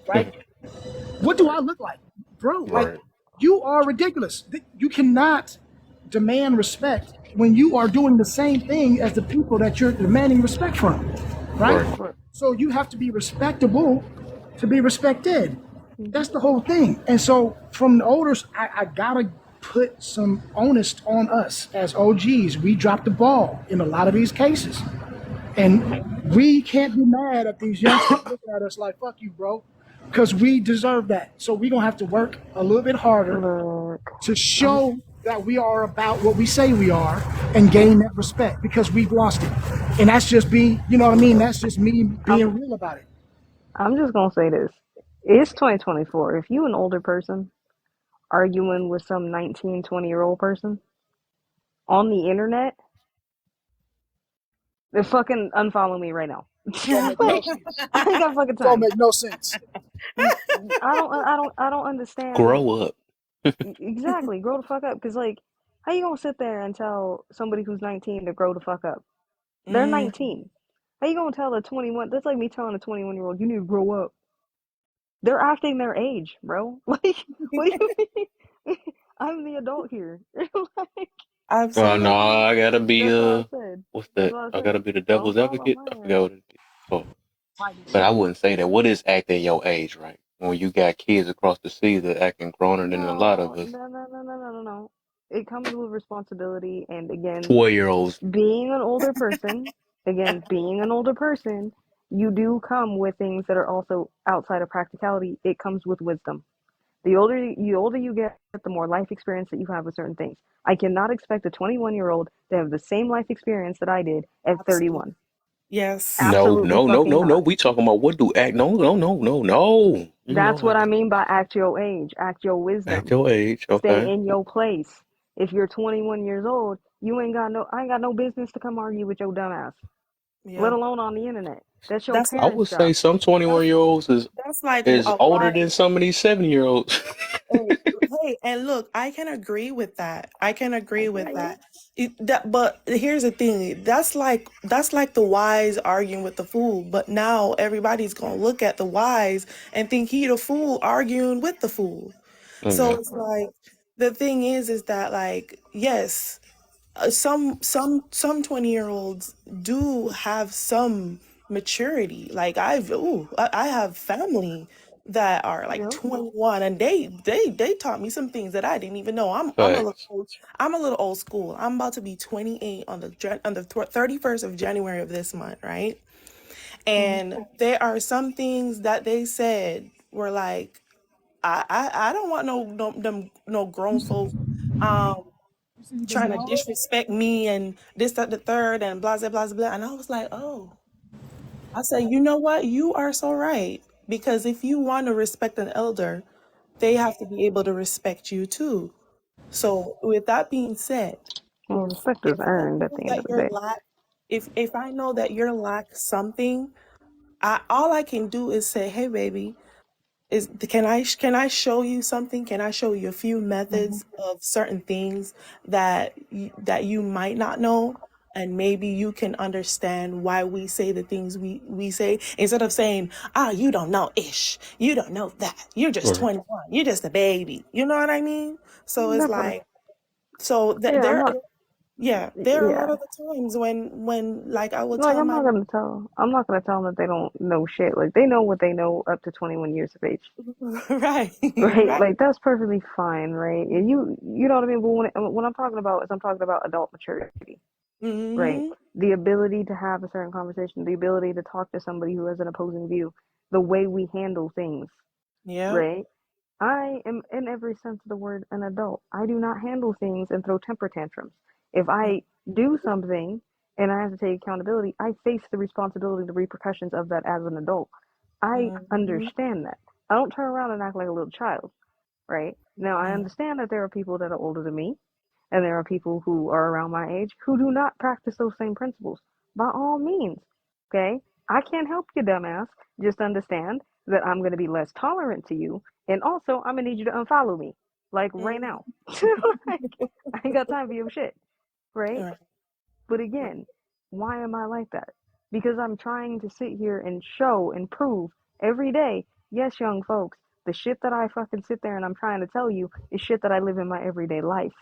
right? What do I look like? bro. Like, Right. you are ridiculous. You cannot demand respect when you are doing the same thing as the people that you're demanding respect from, right? Right. Right. So you have to be respectable to be respected. That's the whole thing. And so from the elders, I gotta put some onus on us as OGs. We dropped the ball in a lot of these cases. And we can't be mad at these youngsters looking at us like, fuck you, bro. Because we deserve that. So we're gonna have to work a little bit harder Look, to show that we are about what we say we are and gain that respect, because we've lost it. And that's just you know what I mean? That's just me being real about it. I'm just gonna say this. It's 2024. If you an older person arguing with some 19, 20-year-old person on the internet, then fucking unfollow me right now. Don't make no sense. I ain't got fucking Don't time. make no sense. I don't understand. Grow up. Exactly. Grow the fuck up. Because, like, how you gonna sit there and tell somebody who's 19 to grow the fuck up? They're 19. How you gonna tell a 21? That's like me telling a 21-year-old, you need to grow up. They're acting their age, bro. Like, what do you mean? I'm the adult here. Like, Oh no, I gotta be that's what I said. what's That's that? what I I said. gotta be the Don't devil's follow advocate. my I ass. forgot what it is. Oh. But I wouldn't say that. What is acting your age, right? When you got kids across the sea that acting growner than a lot of us. No. It comes with responsibility, and again, 12-year-olds. being an older person, you do come with things that are also outside of practicality. It comes with wisdom. The older you get, the more life experience that you have with certain things. I cannot expect a 21-year-old to have the same life experience that I did at 31. Yes. Absolutely No. fucking not. We talking about what do act? No. You know That's I what I got mean by act your age, act your act wisdom. your age. Stay Okay. in your place. If you're 21 years old, I ain't got no business to come argue with your dumb ass. Let Yeah. alone on the internet. That's your That's I like parents' would say job. some 21-year-olds that's like is a older than wise. some of these 7-year-olds. Hey, hey, and look, I can agree with that. I can agree with that. But here's the thing. That's like the wise arguing with the fool. But now everybody's gonna look at the wise and think he the fool arguing with the fool. So Okay. it's like the thing is that, like, yes, some 20-year-olds do have some maturity. Like I have family that are like Yep. 21, and they taught me some things that I didn't even know. Facts. I'm a little old school. I'm about to be 28 on the 31st of January of this month, right? And there are some things that they said were like, I don't want no grown folk um trying to disrespect me and this, that, the third, and blah, blah, blah, blah. And I was like, oh, I said, you know what? You are so right. Because if you want to respect an elder, they have to be able to respect you too. So with that being said, Well, respect is if I earned at know the end that of the you're day. lack, if I know that you're lack something, all I can do is say, hey, baby, can I show you something? Can I show you a few methods of certain things that you might not know, and maybe you can understand why we say the things we say, instead of saying, you don't know ish, you don't know that, you're just Right. 21, you're just a baby, you know what I mean? So it's Definitely. like, so Yeah, I'm not. there are a Yeah. lot of the times when like I would Like, tell my I'm not gonna tell them that they don't know shit. Like, they know what they know up to 21 years of age. right, Right? right. Like, that's perfectly fine, right? And you know what I mean? But when I'm talking about is I'm talking about adult maturity, right? Mm-hmm. The ability to have a certain conversation, the ability to talk to somebody who has an opposing view, the way we handle things, Yep. right? I am, in every sense of the word, an adult. I do not handle things and throw temper tantrums. If I do something and I have to take accountability, I face the responsibility, the repercussions of that as an adult. I Mm-hmm. understand that. I don't turn around and act like a little child, right? Now, I understand that there are people that are older than me, and there are people who are around my age who do not practice those same principles. By all means, okay? I can't help you, dumbass. Just understand that I'm going to be less tolerant to you, and also I'm going to need you to unfollow me, like right now. Like, I ain't got time for your shit, right? Right. But again, why am I like that? Because I'm trying to sit here and show and prove every day, yes, young folks, the shit that I fucking sit there and I'm trying to tell you is shit that I live in my everyday life.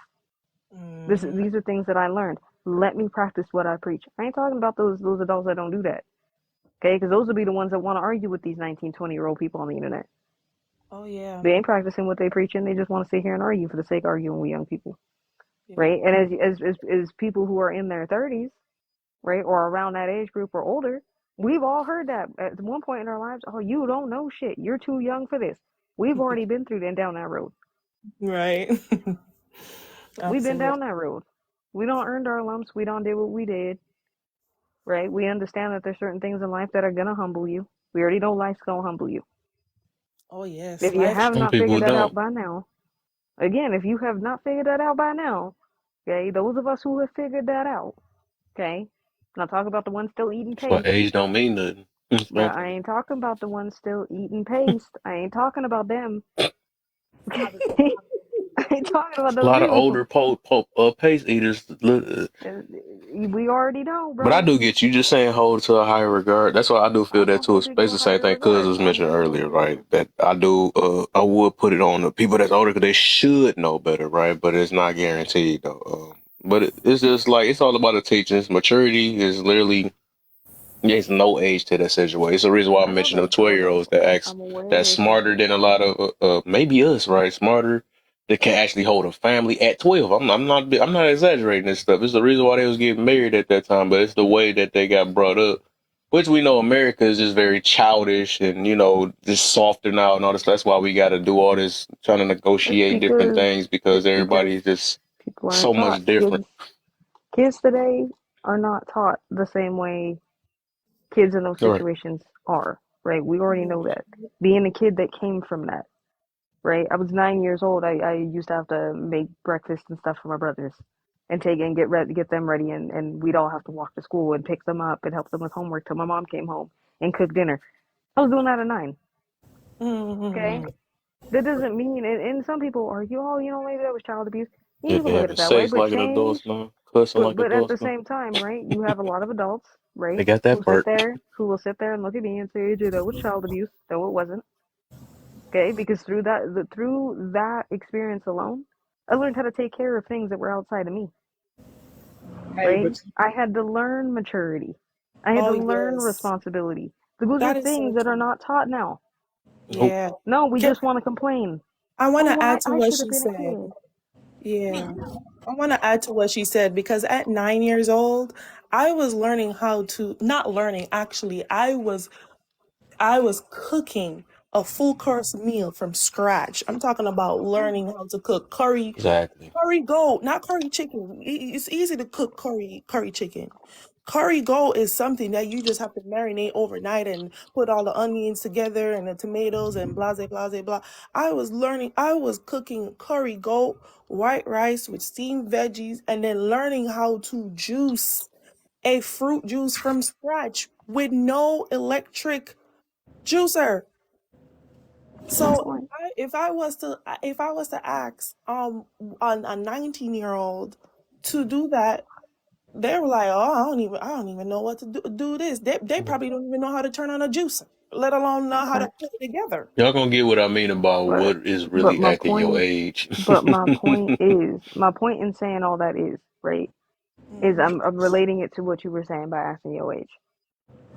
These are things that I learned. Let me practice what I preach. I ain't talking about those adults that don't do that. Okay, because those will be the ones that want to argue with these 19, 20-year-old people on the internet. Oh yeah. They ain't practicing what they preaching. They just want to sit here and argue for the sake of arguing with young people, right? And as people who are in their 30s, right, or around that age group or older, we've all heard that at one point in our lives. Oh, you don't know shit. You're too young for this. We've already been through and down that road. Right. We've been down that road. We don't earned our lumps. We don't did what we did. Right? We understand that there's certain things in life that are gonna humble you. We already know life's gonna humble you. Oh yes. If you Life. have Some not people figured that out don't. by now, again, if you have not figured that out by now, okay, those of us who have figured that out, okay, not talking about the ones still eating That's why paste. age don't mean nothing. Now, I ain't talking about the ones still eating paste. I ain't talking about them. I ain't talking about A those lot of people. older pace eaters. We already know, But I bro. do get you just saying hold to a higher regard. That's why I do feel I'm that gonna too. hold It's it to basically a the same higher thing Cuz regard. was mentioning earlier, right? That I do, I would put it on the people that's older because they should know better, right? But it's not guaranteed though. But it's just like, it's all about the teachings. Maturity is literally, there's no age to that situation. It's the reason why I I know mentioned the that's so 12-year-olds though. that acts, I'm aware that's there's some smarter than a lot of, maybe us, right? Smarter, that can actually hold a family at 12. I'm not exaggerating this stuff. It's the reason why they was getting married at that time, but it's the way that they got brought up, which we know America is just very childish and, just softer now and all this. That's why we got to do all this trying to it's negotiate different because things because it's because everybody's just people aren't so taught. much different. Kids today are not taught the same way kids in those All right. situations are, right? We already know that. Being a kid that came from that, right? I was 9 years old. I used to have to make breakfast and stuff for my brothers and get them ready, and we'd all have to walk to school and pick them up and help them with homework till my mom came home and cooked dinner. I was doing that at 9. Okay? That doesn't mean, and some people argue, oh, maybe that was child abuse. Yeah, If you can they're look at having it that way, sex but like an change. adult now, cussing like But at the adults now, same time, right? You have a lot of adults, they right, got that part. who will sit there and look at me and say, AJ, that was child abuse. No, it wasn't. Okay, because through that experience alone, I learned how to take care of things that were outside of me. Hey, Right? but I had to learn maturity. I had to Oh learn yes. responsibility. Those are That is so things that are true. not taught now. Nope. Yeah. No, we Can, just want to complain. I want Oh, to well, add to I what should have she been a said. kid. Yeah. I want to add to what she said because at 9 years old, I was learning how to, not learning, actually, I was cooking a full course meal from scratch. I'm talking about learning how to cook Exactly. curry goat, not curry chicken. It's easy to cook curry chicken. Curry goat is something that you just have to marinate overnight and put all the onions together and the tomatoes and blah blah blah blah. I was cooking curry goat, white rice with steamed veggies, and then learning how to juice a fruit juice from scratch with no electric juicer. So if I was to ask a 19-year-old to do that, they were like, oh, I don't even know what to do this. They probably don't even know how to turn on a juicer, let alone know how to Okay. put it together. Y'all gonna get what I mean about But what is but really my acting your point age. but my point in saying all that is, right, is I'm relating it to what you were saying by asking your age.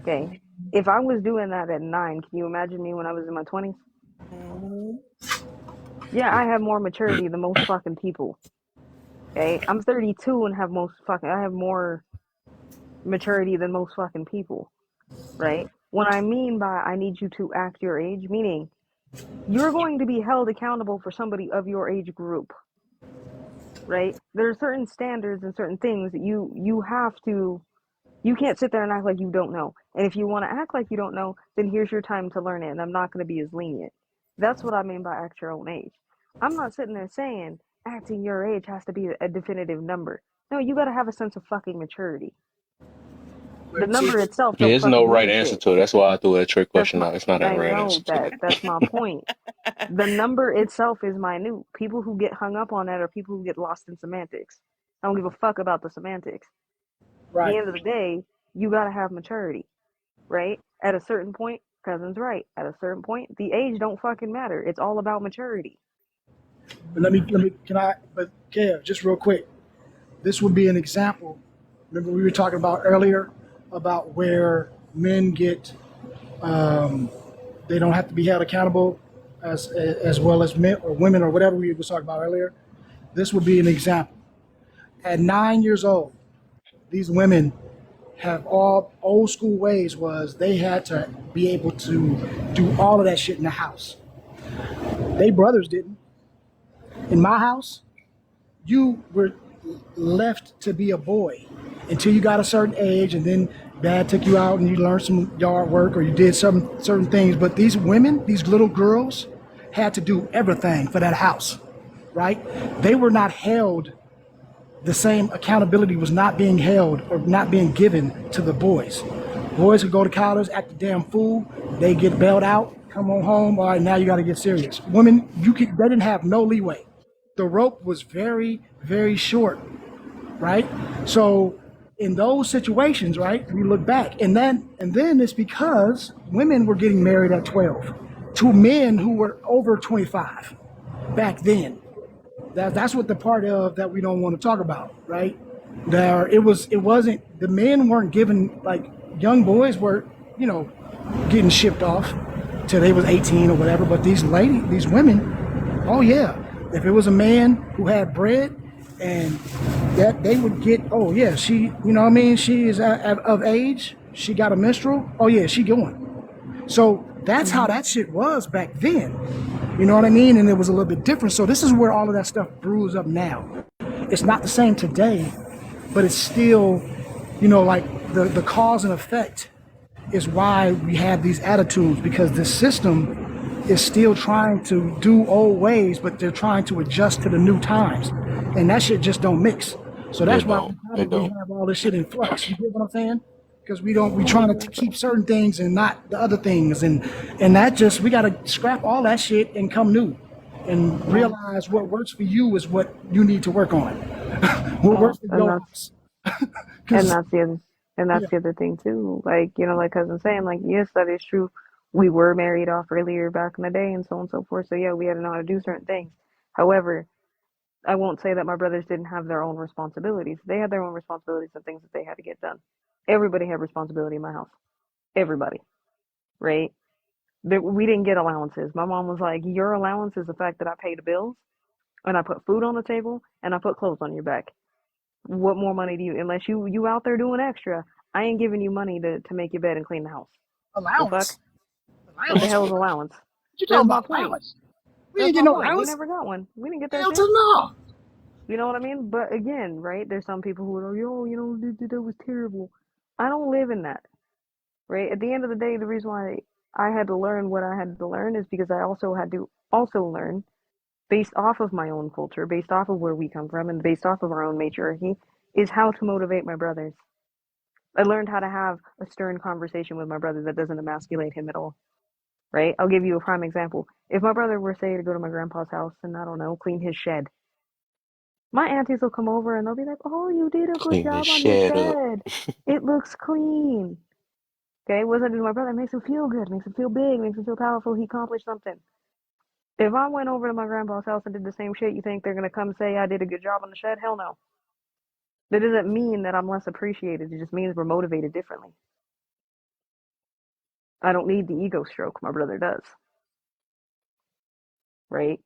Okay. If I was doing that at 9, can you imagine me when I was in my 20s? Yeah, I have more maturity than most fucking people. Okay, I'm 32 and I have more maturity than most fucking people, right? What I mean by I need you to act your age, meaning you're going to be held accountable for somebody of your age group, right? There are certain standards and certain things that you can't sit there and act like you don't know. And if you want to act like you don't know, then here's your time to learn it, and I'm not going to be as lenient. That's what I mean by act your own age. I'm not sitting there saying acting your age has to be a definitive number. No, you got to have a sense of fucking maturity. The number itself don't There's no fucking right mean answer shit. to it. That's why I threw that trick That's question my out. It's not a I right answer know to it. that's my point. The number itself is minute. People who get hung up on that are people who get lost in semantics. I don't give a fuck about the semantics. At the right. end of the day, you got to have maturity, right? At a certain point, Cousin's right. At a certain point, the age don't fucking matter. It's all about maturity. But Kev, just real quick, this would be an example. Remember we were talking about earlier about where men get, they don't have to be held accountable as well as men or women or whatever we were talking about earlier. This would be an example. At 9 years old, these women have all old school ways was they had to be able to do all of that shit in the house. They brothers didn't. In my house, you were left to be a boy until you got a certain age, and then dad took you out and you learned some yard work or you did some certain things. But these women, these little girls, had to do everything for that house, right? They were not held. The same accountability was not being held or not being given to the boys. Boys would go to college, act a damn fool. They get bailed out, come on home. All right, now you got to get serious. Women, they didn't have no leeway. The rope was very, very short, right? So in those situations, right, we look back, and then it's because women were getting married at 12 to men who were over 25 back then. That's what the part of that we don't want to talk about, right? It wasn't the men weren't given, like, young boys were, getting shipped off till they was 18 or whatever. But these women, oh yeah, if it was a man who had bread, and that they would get, oh yeah, she, she is of age, she got a menstrual, oh yeah, she going. So that's how that shit was back then. You know what I mean? And it was a little bit different. So this is where all of that stuff brews up now. It's not the same today, but it's still, like the cause and effect is why we have these attitudes, because the system is still trying to do old ways, but they're trying to adjust to the new times. And that shit just don't mix. So that's why we have all this shit in flux. You get what I'm saying? Because we trying to keep certain things and not the other things, and that just, we got to scrap all that shit and come new, and realize what works for you is what you need to work on. What works for your house. And that's the other thing too. Like, like Cousin's saying, like, yes, that is true. We were married off earlier back in the day and so on and so forth. So yeah, we had to know how to do certain things. However, I won't say that my brothers didn't have their own responsibilities. They had their own responsibilities and things that they had to get done. Everybody had responsibility in my house. Everybody, right? We didn't get allowances. My mom was like, your allowance is the fact that I pay the bills and I put food on the table and I put clothes on your back. What more money do you, unless you out there doing extra, I ain't giving you money to make your bed and clean the house. Allowance? What the hell is allowance? You talking about allowance? We didn't get no allowance. We never got one. We didn't get that shit. No. You know what I mean? But again, right, there's some people who are, that was terrible. I don't live in that, right? At the end of the day, the reason why I had to learn what I had to learn is because I also had to learn based off of my own culture, based off of where we come from, and based off of our own matriarchy, is how to motivate my brothers. I learned how to have a stern conversation with my brother that doesn't emasculate him at all, right? I'll give you a prime example. If my brother were, say, to go to my grandpa's house and, I don't know, clean his shed, my aunties will come over and they'll be like, oh, you did a good job on your shed. It looks clean. Okay, what does that do to my brother? It makes him feel good, makes him feel big, makes him feel powerful. He accomplished something. If I went over to my grandpa's house and did the same shit, you think they're going to come say I did a good job on the shed? Hell no. That doesn't mean that I'm less appreciated. It just means we're motivated differently. I don't need the ego stroke. My brother does. Right?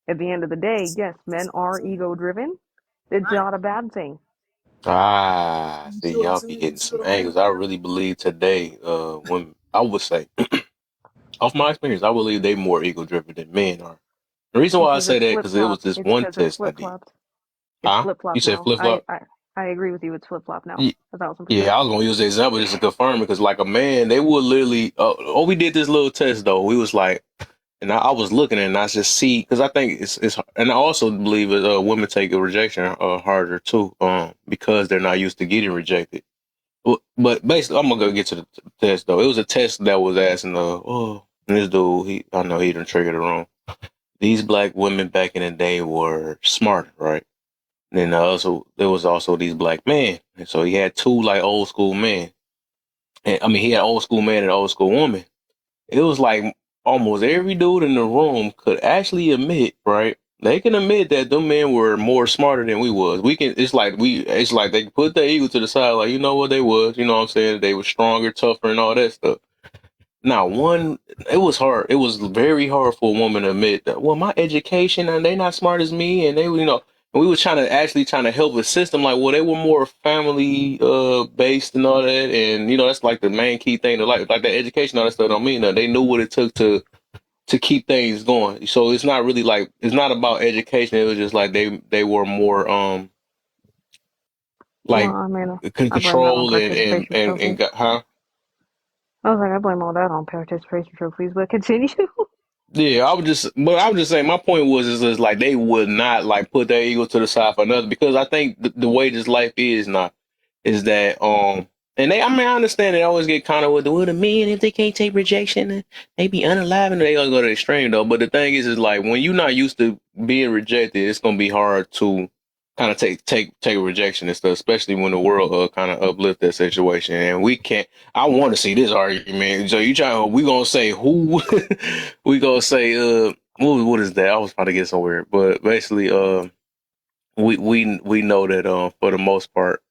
At the end of the day, yes, men are ego-driven. It's not a bad thing. See, y'all be hitting some angles. I really believe today, when I would say, off my experience, I believe they more ego-driven than men are. The reason why I say that because it was this one test I did. Flip-flop. You said flip-flop? I agree with you. It's flip-flop now. Yeah, I was gonna use the example just to confirm it, because like a man, they would literally. We did this little test though. We was like. And I was looking and I just see, because I think it's, and I also believe women take a rejection harder too, because they're not used to getting rejected. But basically, I'm gonna go get to the test though. It was a test that was asking, and this dude, I know he done triggered it wrong. These black women back in the day were smart, right? And then there was also these black men, and so he had two like old school men, and I mean he had old school man and old school woman. it was like almost every dude in the room could actually admit, right? They can admit that them men were more smarter than we was. It's like they put their ego to the side, like, you know what they was, you know what I'm saying? They were stronger, tougher, and all that stuff. Now, it was hard. It was very hard for a woman to admit that, well, my education and they not smart as me, and they, you know, and we were trying to help assist them, like, well, they were more family based and all that, and you know, that's like the main key thing to like that education, all that stuff don't mean that. They knew what it took to keep things going. So it's not really like, it's not about education. It was just like they were more like Well, I mean, I blame that on control participation and trophies. huh? I was like, I blame all that on participation trophies, but continue. Yeah, I was just saying. My point was is like they would not like put their ego to the side for another, because I think the way this life is now is that and I understand they always get kind of with the men, if they can't take rejection, they be unalive, and they gonna go to the extreme though. But the thing is like when you're not used to being rejected, it's gonna be hard to kind of take rejection and stuff, especially when the world kind of uplift that situation. And we can't. I want to see this argument. So we gonna say who? We gonna say what is that? I was about to get somewhere, but basically we know that for the most part,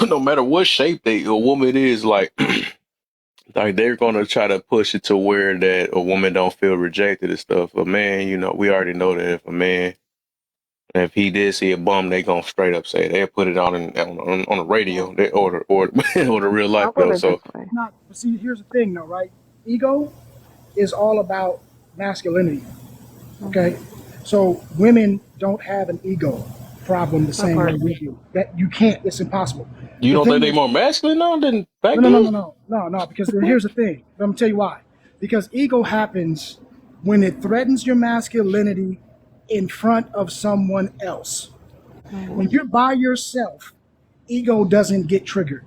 no matter what shape a woman is, like like they're gonna try to push it to where that a woman don't feel rejected and stuff. A man, you know, we already know that if a man, if he did see a bum, they gonna straight up say it. They'll put it on the radio, or the real life though. So Not, but see, here's the thing though, right? Ego is all about masculinity. Okay, so women don't have an ego problem the same way we do. That you can't. It's impossible. you don't think they more masculine now than back No, then? no. Because here's the thing. I'm gonna tell you why. Because ego happens when it threatens your masculinity in front of someone else. When you're by yourself, ego doesn't get triggered.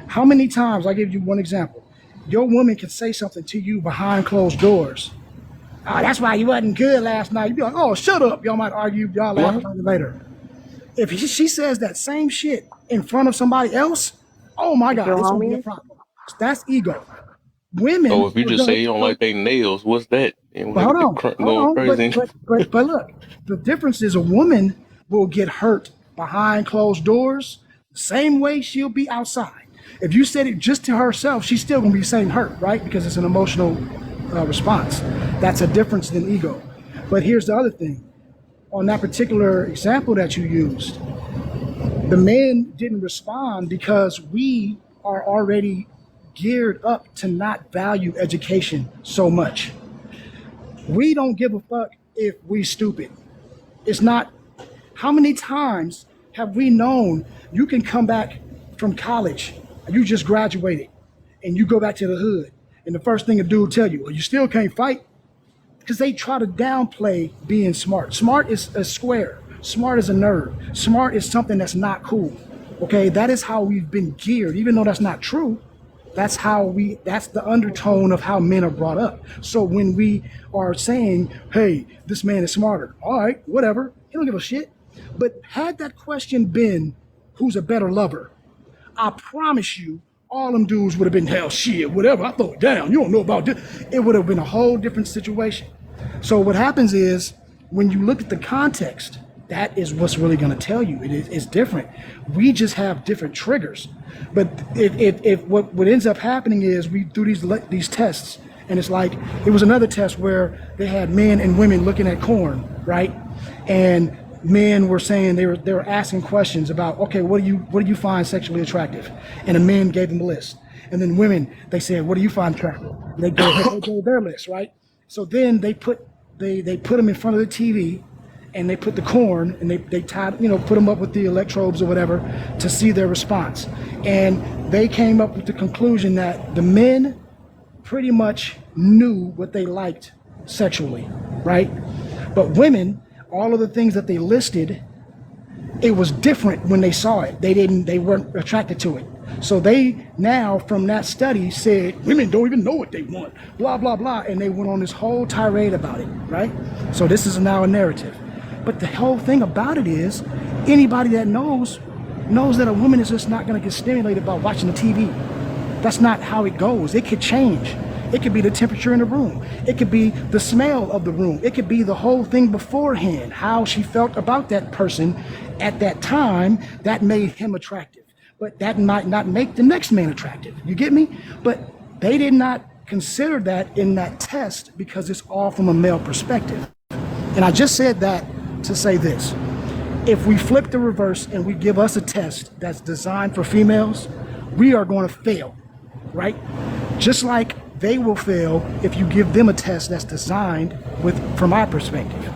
How many times, I'll give you one example. Your woman can say something to you behind closed doors. Oh, that's why you wasn't good last night. You'd be like, oh, shut up. Y'all might argue, y'all laugh about it later. If she says that same shit in front of somebody else, oh my God, it's gonna be a problem. That's ego. Women. So if you just say you don't like their nails, what's that? And But hold on. crazy. But look, the difference is a woman will get hurt behind closed doors the same way she'll be outside. If you said it just to herself, she's still gonna be the same hurt, right? Because it's an emotional response. That's a difference than ego. But here's the other thing. On that particular example that you used, the men didn't respond because we are already geared up to not value education so much. We don't give a fuck if we stupid. It's not. How many times have we known you can come back from college, you just graduated, and you go back to the hood, and the first thing a dude will tell you, well, you still can't fight? Because they try to downplay being smart. Smart is a square. Smart is a nerd. Smart is something that's not cool. Okay, that is how we've been geared. Even though that's not true, that's the undertone of how men are brought up. So when we are saying, hey, this man is smarter, all right, whatever, he don't give a shit. But had that question been, who's a better lover? I promise you, all them dudes would have been, hell, shit, whatever, I throw it down, you don't know about this. It would have been a whole different situation. So what happens is, when you look at the context, that is what's really gonna tell you. It's different. We just have different triggers. But if what ends up happening is we do these tests, and it's like, it was another test where they had men and women looking at corn, right? And men were saying, they were asking questions about, okay, what do you find sexually attractive? And the men gave them a list. And then women, they said, what do you find attractive? They gave their list, right? So then they put them in front of the TV, and they put the corn, and they tied, put them up with the electrodes or whatever to see their response. And they came up with the conclusion that the men pretty much knew what they liked sexually, right? But women, all of the things that they listed, it was different when they saw it. They weren't attracted to it. So they now, from that study, said women don't even know what they want, blah, blah, blah. And they went on this whole tirade about it, right? So this is now a narrative. But the whole thing about it is, anybody that knows that a woman is just not gonna get stimulated by watching the TV. That's not how it goes. It could change. It could be the temperature in the room. It could be the smell of the room. It could be the whole thing beforehand, how she felt about that person at that time that made him attractive. But that might not make the next man attractive. You get me? But they did not consider that in that test because it's all from a male perspective. And I just said that to say this. If we flip the reverse and we give us a test that's designed for females, we are going to fail, right? Just like they will fail if you give them a test that's designed from our perspective.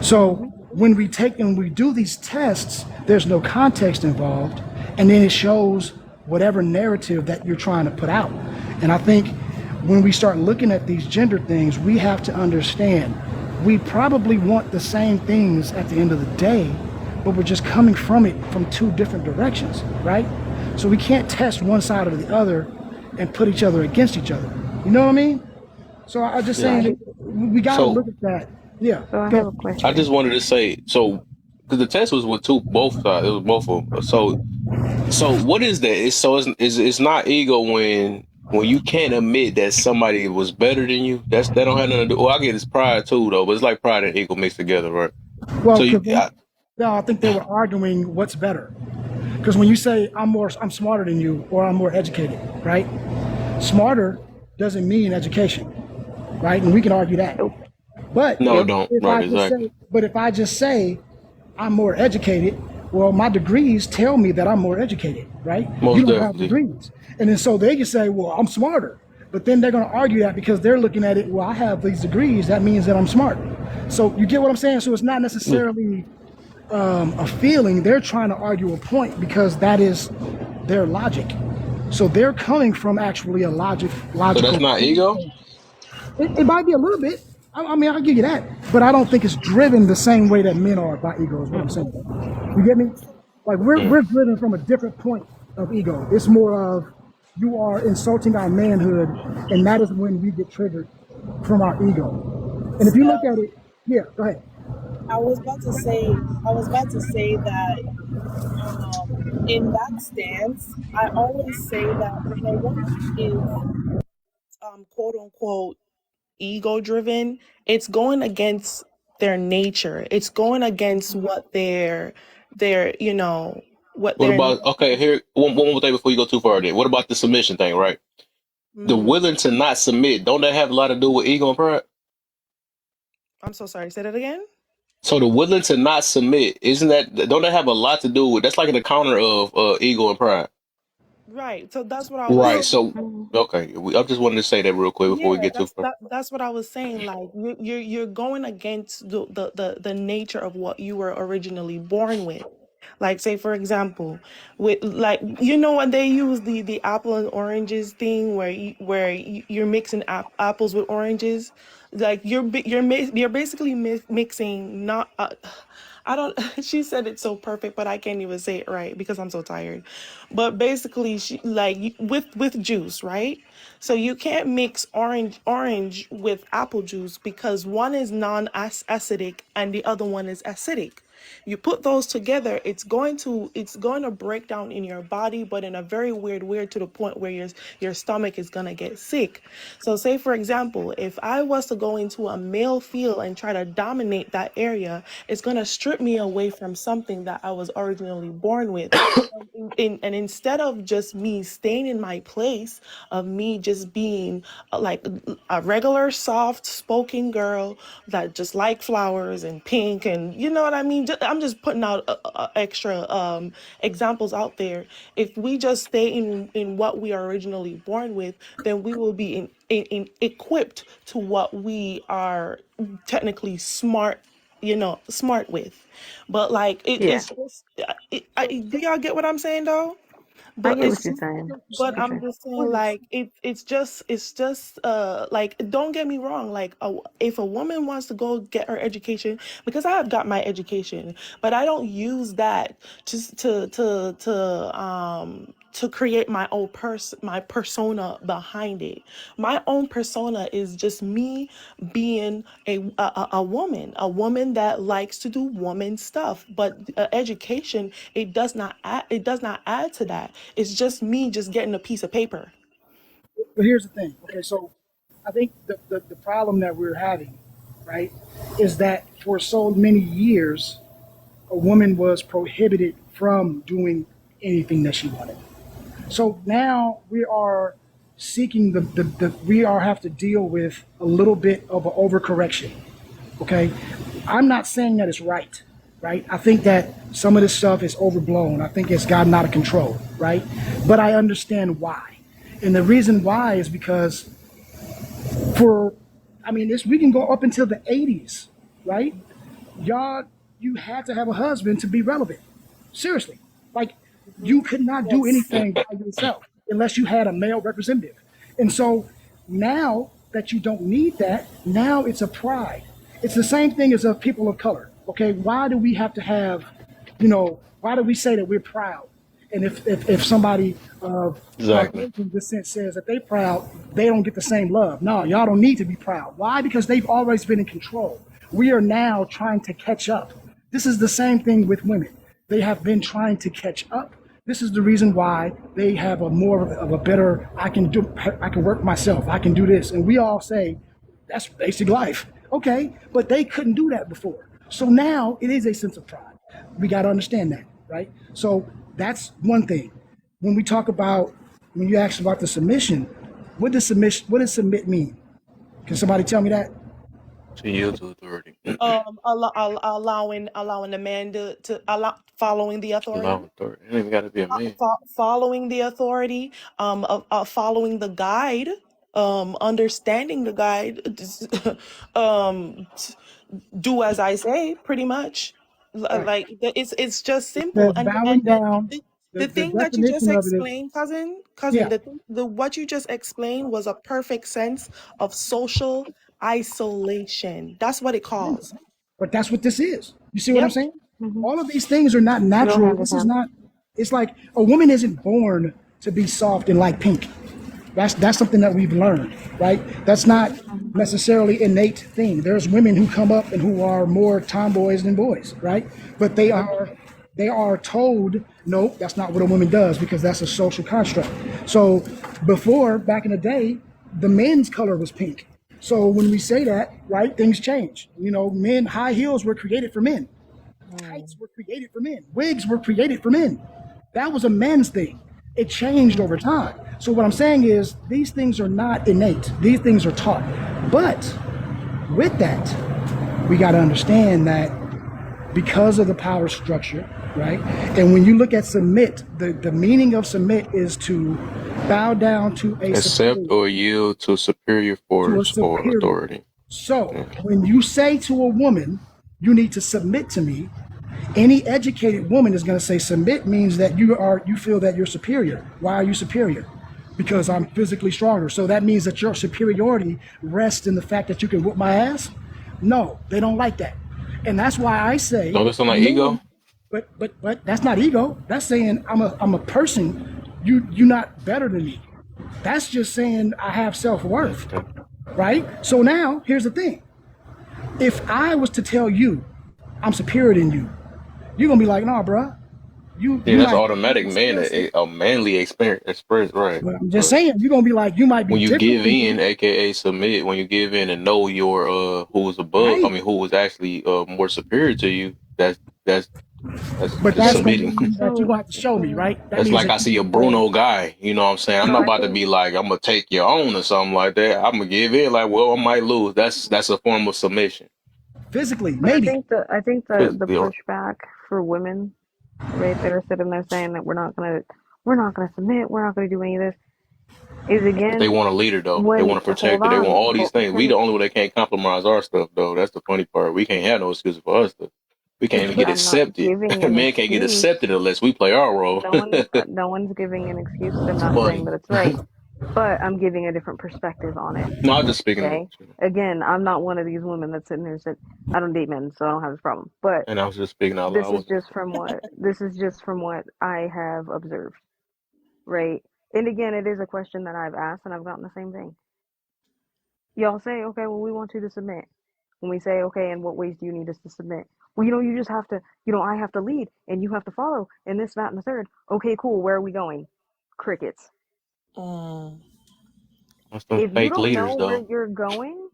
So when we take and we do these tests, there's no context involved, and then it shows whatever narrative that you're trying to put out. And I think when we start looking at these gender things, we have to understand we probably want the same things at the end of the day, but we're just coming from it from two different directions, right? So we can't test one side or the other and put each other against each other. You know what I mean? So I'm just saying that we got to So look at that. Yeah. So I Go have a ahead. question. I just wanted to say, so because the test was with both sides, it was both of them. So what is that? It's not ego when you can't admit that somebody was better than you. That don't have nothing to do. Well, I get it's pride too, though, but it's like pride and ego mixed together, right? Well, So I think they were arguing what's better. Because when you say I'm smarter than you or I'm more educated, right? Smarter doesn't mean education, right? And we can argue that. But no, don't if right exactly. if I just say I'm more educated, well, my degrees tell me that I'm more educated, right? Most You don't have definitely. degrees. And then so they can say, well, I'm smarter. But then they're going to argue that because they're looking at it, well, I have these degrees, that means that I'm smart. So you get what I'm saying? So it's not necessarily a feeling. They're trying to argue a point because that is their logic. So they're coming from actually a logical. So that's not ego? It might be a little bit. I mean, I'll give you that. But I don't think it's driven the same way that men are by ego is what I'm saying. You get me? Like we're driven from a different point of ego. It's more of you are insulting our manhood, and that is when we get triggered from our ego. And if you look at it, yeah, go ahead. I was about to say that in that stance, I always say that when a woman is quote unquote ego driven, it's going against their nature. It's going against what their you know what What their about here one more thing before you go too far then. What about the submission thing, right? The willing to not submit, don't that have a lot to do with ego and pride? I'm so sorry, say that again. So the willing to not submit, don't that have a lot to do with that's like the counter of ego and pride? Right. So that's what I was Right. saying. So I just wanted to say that real quick before we get too far. That's what I was saying. Like you're going against the nature of what you were originally born with. Like say for example, with like when they use the apple and oranges thing where you're mixing apples with oranges, like you're basically mixing not. I don't. She said it so perfect, but I can't even say it right because I'm so tired. But basically, she with juice, right? So you can't mix orange with apple juice because one is non-acidic and the other one is acidic. You put those together, it's going to break down in your body, but in a very weird way to the point where your stomach is gonna get sick. So say for example, if I was to go into a male field and try to dominate that area, it's gonna strip me away from something that I was originally born with. And instead of just me staying in my place of me just being like a regular soft spoken girl that just like flowers and pink and you know what I mean, I'm just putting out extra examples out there. If we just stay in what we are originally born with, then we will be in equipped to what we are technically smart with. But like it's just do y'all get what I'm saying though? I But get it's what you're just, saying. but Okay. I'm just saying like it's just like don't get me wrong, like if a woman wants to go get her education, because I have got my education, but I don't use that to create my own my persona behind it. My own persona is just me being a woman that likes to do woman stuff. But education, it does not add to that. It's just me just getting a piece of paper. But here's the thing. Okay, so I think the problem that we're having, right, is that for so many years, a woman was prohibited from doing anything that she wanted. So now we are seeking we are have to deal with a little bit of an overcorrection. Okay, I'm not saying that it's right. Right, I think that some of this stuff is overblown. I think it's gotten out of control. Right, but I understand why, and the reason why is because we can go up until the 80s, right? You had to have a husband to be relevant. Seriously, like you could not do anything by yourself unless you had a male representative. And so now that you don't need that, now it's a pride. It's the same thing as of people of color. Okay, why do we have to have, why do we say that we're proud? And if somebody of Asian descent says that they proud, they don't get the same love. No, y'all don't need to be proud. Why? Because they've always been in control. We are now trying to catch up. This is the same thing with women. They have been trying to catch up. This is the reason why they have a more of a better, I can work myself, I can do this. And we all say, that's basic life. Okay, but they couldn't do that before. So now it is a sense of pride. We got to understand that, right? So that's one thing. When you ask about the submission, what does submit mean? Can somebody tell me that? To yield to authority. Allowing the man to allow following the authority. Allow authority. It ain't even got to be a man. Following the authority. Following the guide. Understanding the guide. Do as I say, pretty much. Right. Like it's just simple. Bowing down. The thing that you just explained, cousin, Yeah. what you just explained was a perfect sense of social isolation. That's what it calls. But that's what this is. You see what I'm saying? All of these things are not natural. This is not. It's like a woman isn't born to be soft and like pink. That's something that we've learned, right? That's not necessarily innate thing. There's women who come up and who are more tomboys than boys, right? But they are told, no, that's not what a woman does because that's a social construct. So before, back in the day, the men's color was pink. So when we say that, right, things change. High heels were created for men. Tights were created for men. Wigs were created for men. That was a men's thing. It changed over time. So what I'm saying is these things are not innate. These things are taught. But with that, we got to understand that because of the power structure, right? And when you look at submit, the meaning of submit is to bow down to a accept or yield to superior force or authority. So when you say to a woman, you need to submit to me, any educated woman is going to say submit means that you feel that you're superior. Why are you superior? Because I'm physically stronger. So that means that your superiority rests in the fact that you can whoop my ass? No, they don't like that. And that's why I say don't this sound like ego? But that's not ego. That's saying I'm a person. You're not better than me. That's just saying I have self-worth. Right? So now here's the thing. If I was to tell you I'm superior than you, you're gonna be like, nah, bruh. That's automatic a manly experience, right? But I'm just saying, you're gonna be like, you might be when you different give in, aka submit. When you give in and know your who is above. Right. I mean, who is actually more superior to you. That's submitting. That you have to show me, right? That's like I see a Bruno guy. You know what I'm saying? I'm not about to be like I'm gonna take your own or something like that. I'm gonna give in like, well, I might lose. That's a form of submission. Physically, maybe. I think the pushback for women, right, that are sitting there saying that we're not gonna submit, we're not gonna do any of this, is again. They want a leader though. They want to protect it. They want all these things. We the only one that can't compromise our stuff though. That's the funny part. We can't have no excuse for us to. We can't even get accepted. Men can't get accepted unless we play our role. No one's giving an excuse. I'm not saying that it's right, but I'm giving a different perspective on it. No, I'm just speaking. Okay? Again, I'm not one of these women that's sitting there and said, I don't date men, so I don't have this problem. But and I was just speaking out loud. This is just from what I have observed, right? And again, it is a question that I've asked, and I've gotten the same thing. Y'all say, okay, well, we want you to submit. When we say, okay, in what ways do you need us to submit? Well, you just have to, I have to lead and you have to follow and this, that, and the third. Okay, cool. Where are we going? Crickets. That's them If you fake don't know leaders where though. you're going,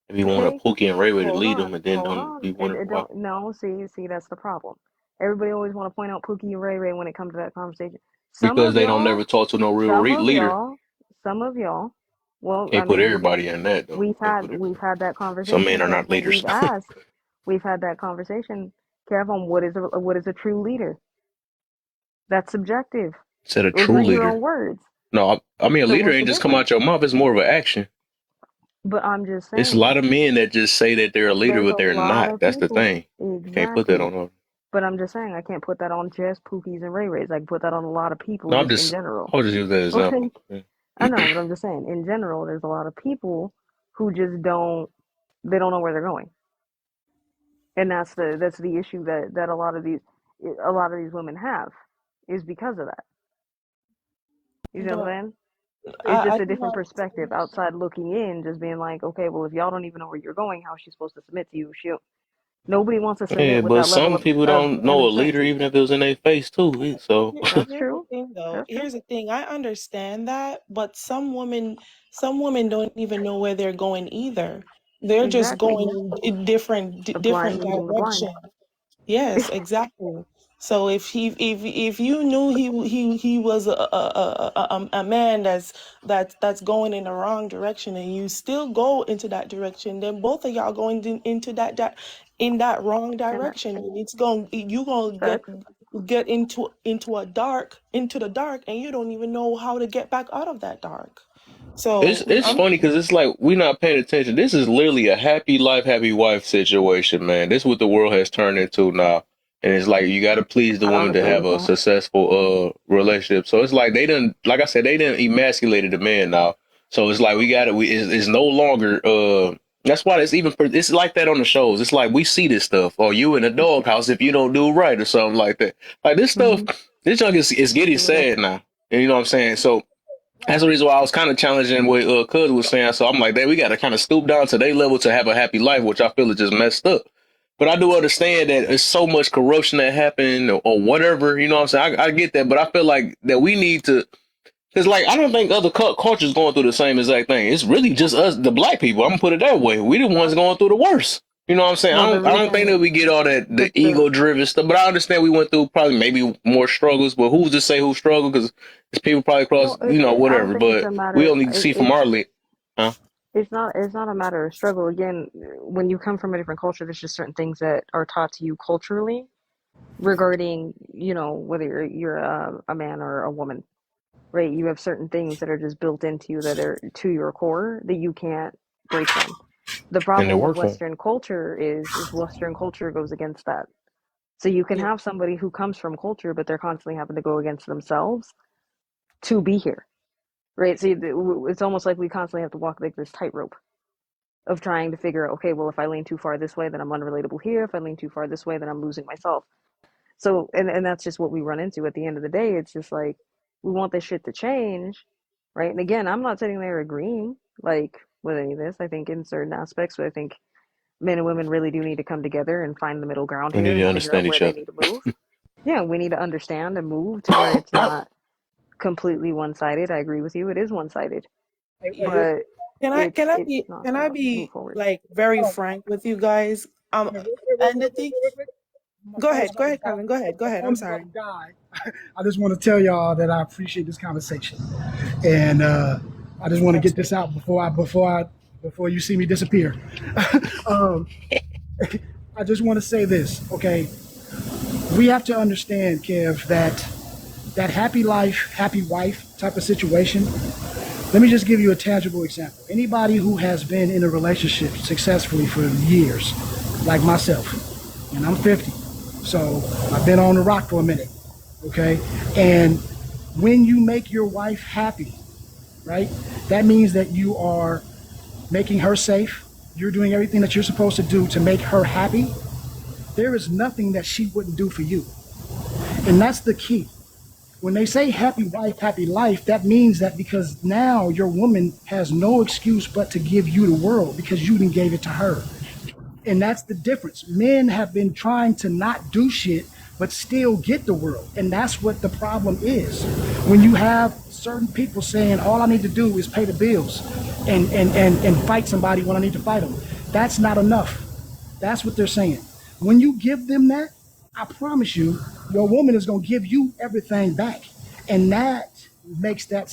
If you want a okay, Pookie and Ray Ray to hold lead on, them, and then hold don't on. be wondering It why. don't no. See, that's the problem. Everybody always want to point out Pookie and Ray Ray when it comes to that conversation. Some Because of they don't y'all, never talk to no real some of leader. y'all, some of y'all. Well, I Can't put mean, everybody in that though. Can't put we've everybody. had that Some conversation, men are Kev, not and leaders. we've had that conversation, Kev, on what is a true leader. That's subjective. Said a Those true are your leader. own words. No, I mean a So leader what's the ain't just come difference? out your mouth. It's more of an action. But I'm just It's a saying, lot of men that just say that they're a leader, there's but a they're lot not. of That's the people. thing. You can't put that Exactly. on them. But I'm just saying, I can't put that on just Pookies and Ray Rays. I can put that on a lot of people No, just in general. I'll just use that Okay? example. Yeah. I know, but I'm just saying, in general, there's a lot of people who just they don't know where they're going. And that's the issue that a lot of these women have is because of that. You know what But I'm saying? It's I just a do different not. perspective outside looking in, just being like, okay, well, if y'all don't even know where you're going, how is she supposed to submit to you? Nobody wants to Yeah, submit with but that level some people of don't know a leader, uncertainty. even if it was in their face too. So That's Here's the true. thing, though. That's true. Here's the thing. I understand that, but some women don't even know where they're going either. They're just Exactly. going in The blind different leading the blind. direction. Yes, exactly. So if you knew he was a man that's going in the wrong direction, and you still go into that direction, then both of y'all going into that in that wrong And direction. And it's going you gonna facts. get into the dark, and you don't even know how to get back out of that dark. So it's funny because it's like we're not paying attention. This is literally a happy life, happy wife situation, man. This is what the world has turned into now. And it's like you got to please the I don't woman to agree have with a that. successful relationship. So it's like they didn't, like I said, they didn't emasculated the man now. So it's like we got to, it's no longer. That's why it's like that on the shows. It's like we see this stuff. Or you in a doghouse if you don't do right or something like that. Like this stuff, this junk is getting sad now. And you know what I'm saying? So that's the reason why I was kind of challenging what Cuz was saying. So I'm like, we got to kind of stoop down to their level to have a happy life, which I feel is just messed up. But I do understand that there's so much corruption that happened or whatever. You know what I'm saying? I get that, but I feel like that we need to, because like I don't think other cultures going through the same exact thing. It's really just us, the black people. I'm gonna put it that way. We the ones going through the worst. You know what I'm saying? Well, the I don't think that reason, we get all that but the ego driven stuff. But I understand we went through probably maybe more struggles. But who's to say who struggled? Because it's people probably across, I don't whatever. think it's But a we matter. only see from our lens. Huh? It's not a matter of struggle. Again, when you come from a different culture, there's just certain things that are taught to you culturally regarding, whether you're a man or a woman, right? You have certain things that are just built into you that are to your core that you can't break them. The And it problem with worked for 'em. Western culture is Western culture goes against that. So you can have somebody who comes from culture, but they're constantly having to go against themselves to be here, right? So it's almost like we constantly have to walk like this tightrope of trying to figure out, okay, well, if I lean too far this way, then I'm unrelatable here. If I lean too far this way, then I'm losing myself. So, and that's just what we run into at the end of the day. It's just like, we want this shit to change, right? And again, I'm not sitting there agreeing, like, with any of this. I think in certain aspects, but I think men and women really do need to come together and find the middle ground We need here to and figure out understand where each they other. need to move. Yeah, we need to understand and move to where it's not completely one-sided. I agree with you. It is one-sided, but it's not can going I to move be forward. like very frank with you guys? And the thing, go ahead, Kevin. Go ahead. I'm sorry. I just want to tell y'all that I appreciate this conversation, and I just want to get this out before you see me disappear. um, I just want to say this, okay? We have to understand, Kev, that happy life, happy wife type of situation. Let me just give you a tangible example. Anybody who has been in a relationship successfully for years, like myself, and I'm 50, so I've been on the rock for a minute, okay? And when you make your wife happy, right, that means that you are making her safe. You're doing everything that you're supposed to do to make her happy. There is nothing that she wouldn't do for you. And that's the key. When they say happy wife, happy life, that means that because now your woman has no excuse but to give you the world because you didn't gave it to her. And that's the difference. Men have been trying to not do shit, but still get the world. And that's what the problem is. When you have certain people saying, all I need to do is pay the bills and fight somebody when I need to fight them, that's not enough. That's what they're saying. When you give them that, I promise you, your woman is going to give you everything back. And that makes that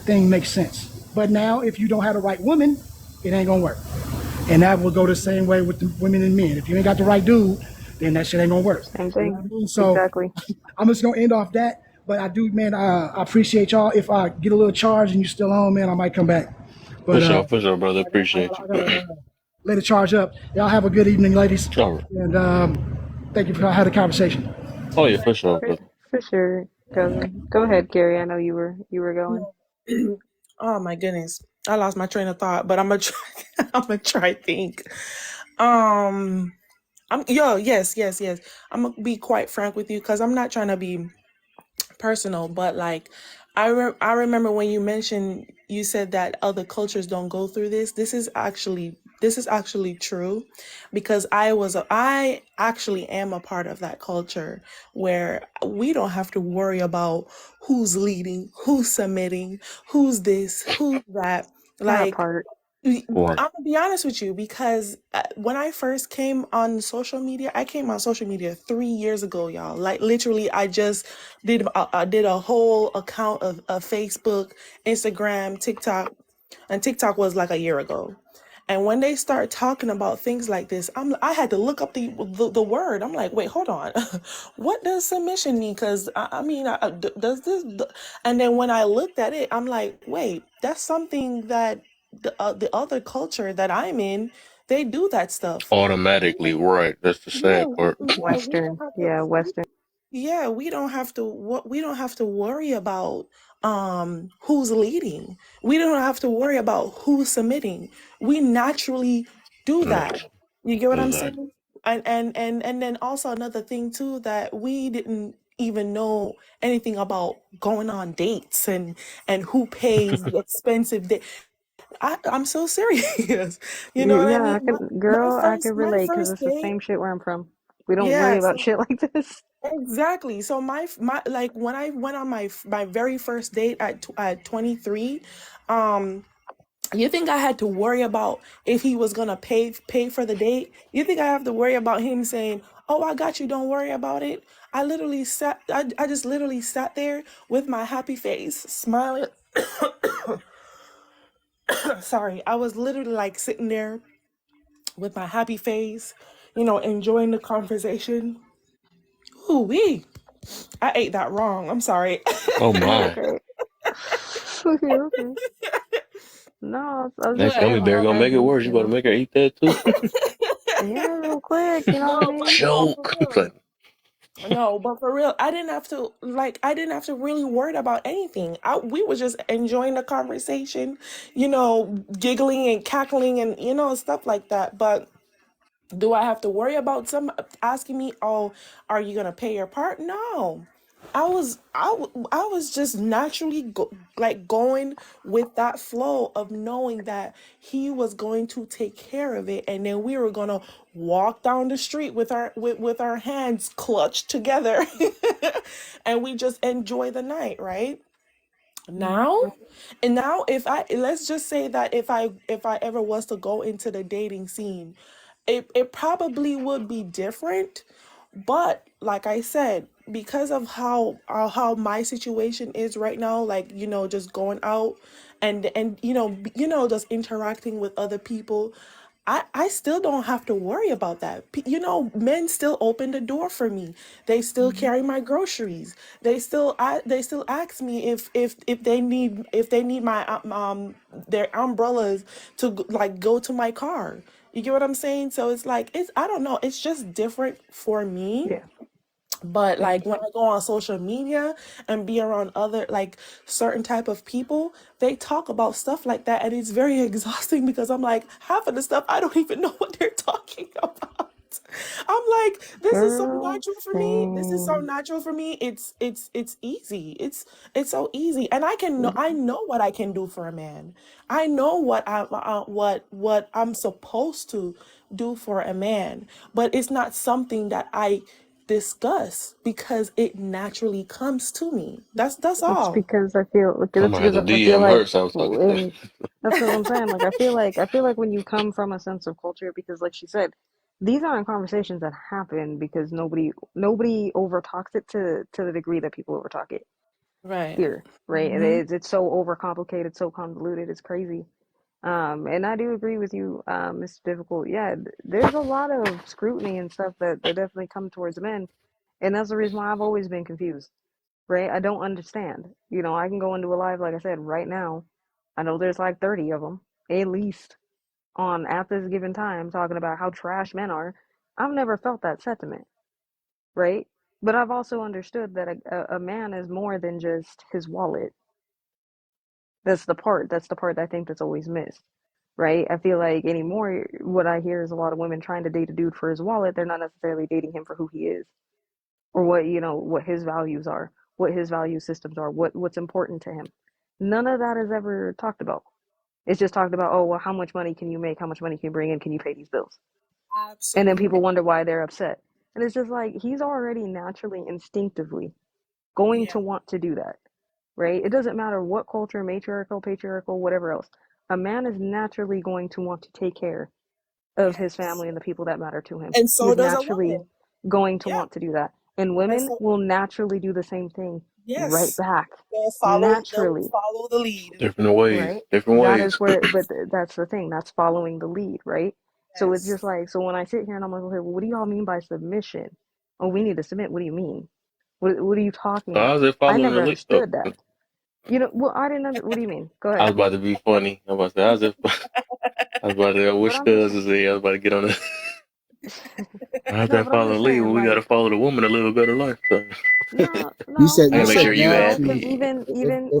thing make sense. But now, if you don't have the right woman, it ain't going to work. And that will go the same way with the women and men. If you ain't got the right dude, then that shit ain't going to work. Same thing. So Exactly. I'm just going to end off that. But I do, man, I appreciate y'all. If I get a little charge and you're still on, man, I might come back. But For sure, brother. Appreciate I you. gotta let it charge up. Y'all have a good evening, ladies. All right. And thank you for having the conversation. Oh yeah, for sure, brother. For sure, cousin. Go ahead, Carrie. I know you were going. Oh my goodness, I lost my train of thought, but I'm gonna try. I'm gonna try to think. Yes. I'm gonna be quite frank with you because I'm not trying to be personal, but like I remember when you mentioned, you said that other cultures don't go through this. This is actually true, because I actually am a part of that culture where we don't have to worry about who's leading, who's submitting, who's this, who's that. That Like, part. I'm gonna be honest with you, because when I first came on social media, I came on social media 3 years ago, y'all. Like literally, I just did a whole account of Facebook, Instagram, TikTok, and TikTok was like a year ago. And when they start talking about things like this, I had to look up the word. I'm like, wait, hold on, what does submission mean? Because does this? And then when I looked at it, I'm like, wait, that's something that the other culture that I'm in, they do that stuff. Automatically, right? That's the sad part. Western. Yeah, Western. Yeah, we don't have to worry about who's leading. We don't have to worry about who's submitting. We naturally do that. You get what I'm saying? And then also another thing too, that we didn't even know anything about going on dates and who pays the expensive date. I'm so serious. You know what I Yeah, mean? I can My relate because first it's the date. same shit where I'm from. We don't worry Yeah, about shit like this. exactly. So my like when I went on my very first date at 23, you think I had to worry about if he was gonna pay for the date? You think I have to worry about him saying, "Oh, I got you, don't worry about it"? I just literally sat there with my happy face, smiling. Sorry, I was literally like sitting there with my happy face, enjoying the conversation. Ooh wee. I ate that wrong. I'm sorry. Oh my. Okay. No, I was That just saying, gummy bear like, gonna as make it you, worse. You about to make her eat that too? yeah, real quick, you know what I mean? Choke. No, but for real, I didn't have to really worry about anything. We were just enjoying the conversation, giggling and cackling and stuff like that. But do I have to worry about some asking me, "Oh, are you gonna pay your part?" No, I was just naturally going with that flow of knowing that he was going to take care of it, and then we were gonna walk down the street with our hands clutched together, and we just enjoy the night, right? Now, if let's just say that if I ever was to go into the dating scene, it probably would be different. But like I said, because of how my situation is right now, like, just going out and just interacting with other people, I still don't have to worry about that. Men still open the door for me. They still carry my groceries. They still ask me if they need my their umbrellas to go to my car. You get what I'm saying? So it's like, I don't know, it's just different for me. Yeah. But like when I go on social media and be around other like certain type of people, they talk about stuff like that, and it's very exhausting because I'm like, half of the stuff I don't even know what they're talking about. I'm like, this is so Girl, natural for me. This is so same. natural for me. It's easy. It's so easy, and I know what I can do for a man. I know what I'm supposed to do for a man, but it's not something that discuss because it naturally comes to me. That's It's all. because I feel like I'm that's gonna have because to I feel DM like her. So I was talking to. and that's what I'm saying. Like I feel like when you come from a sense of culture, because like she said, these aren't conversations that happen because nobody over talks it to the degree that people over talk it Right. here, right? And it's so overcomplicated, so convoluted, it's crazy. And I do agree with you, It's difficult. Yeah, there's a lot of scrutiny and stuff that definitely come towards men, and that's the reason why I've always been confused, right? I don't understand. You know, I can go into a live, like I said, right now. I know there's like 30 of them, at least, on at this given time, talking about how trash men are. I've never felt that sentiment, right? But I've also understood that a man is more than just his wallet. That's the part I think that's always missed, right? I feel like anymore, what I hear is a lot of women trying to date a dude for his wallet. They're not necessarily dating him for who he is or what, you know, what his values are, what his value systems are, what's important to him. None of that is ever talked about. It's just talked about, oh, well, how much money can you make? How much money can you bring in? Can you pay these bills? And then Absolutely. people wonder why they're upset. And it's just like he's already naturally, instinctively going Yeah. to want to do that, right? It doesn't matter what culture, matriarchal, patriarchal, whatever else. A man is naturally going to want to take care of his family and the people that matter to him. And so He's does a naturally woman. going to Yeah. want to do that. And And women so will naturally do the same thing right yes, back. they will Naturally, follow the lead. Different ways. right? Different That is ways. where, but that's the thing. That's following the lead, right? So it's Yes. just like, so when I sit here and I'm like, okay, well, what do y'all mean by submission? Oh, we need to submit. What do you mean? What are you talking So I about? was just I following never the lead. Oh, understood that. You know, well, I didn't what do you mean? Go I was ahead. about to be funny. I was about to say, I was about to But wish I'm just, cousins say I was about to get on the. I have no, that but I'm follow the just lead saying, when we got to like, follow the woman to live a better life. So no, You no, said I you gotta make said no, sure you no, add because naturally. me. If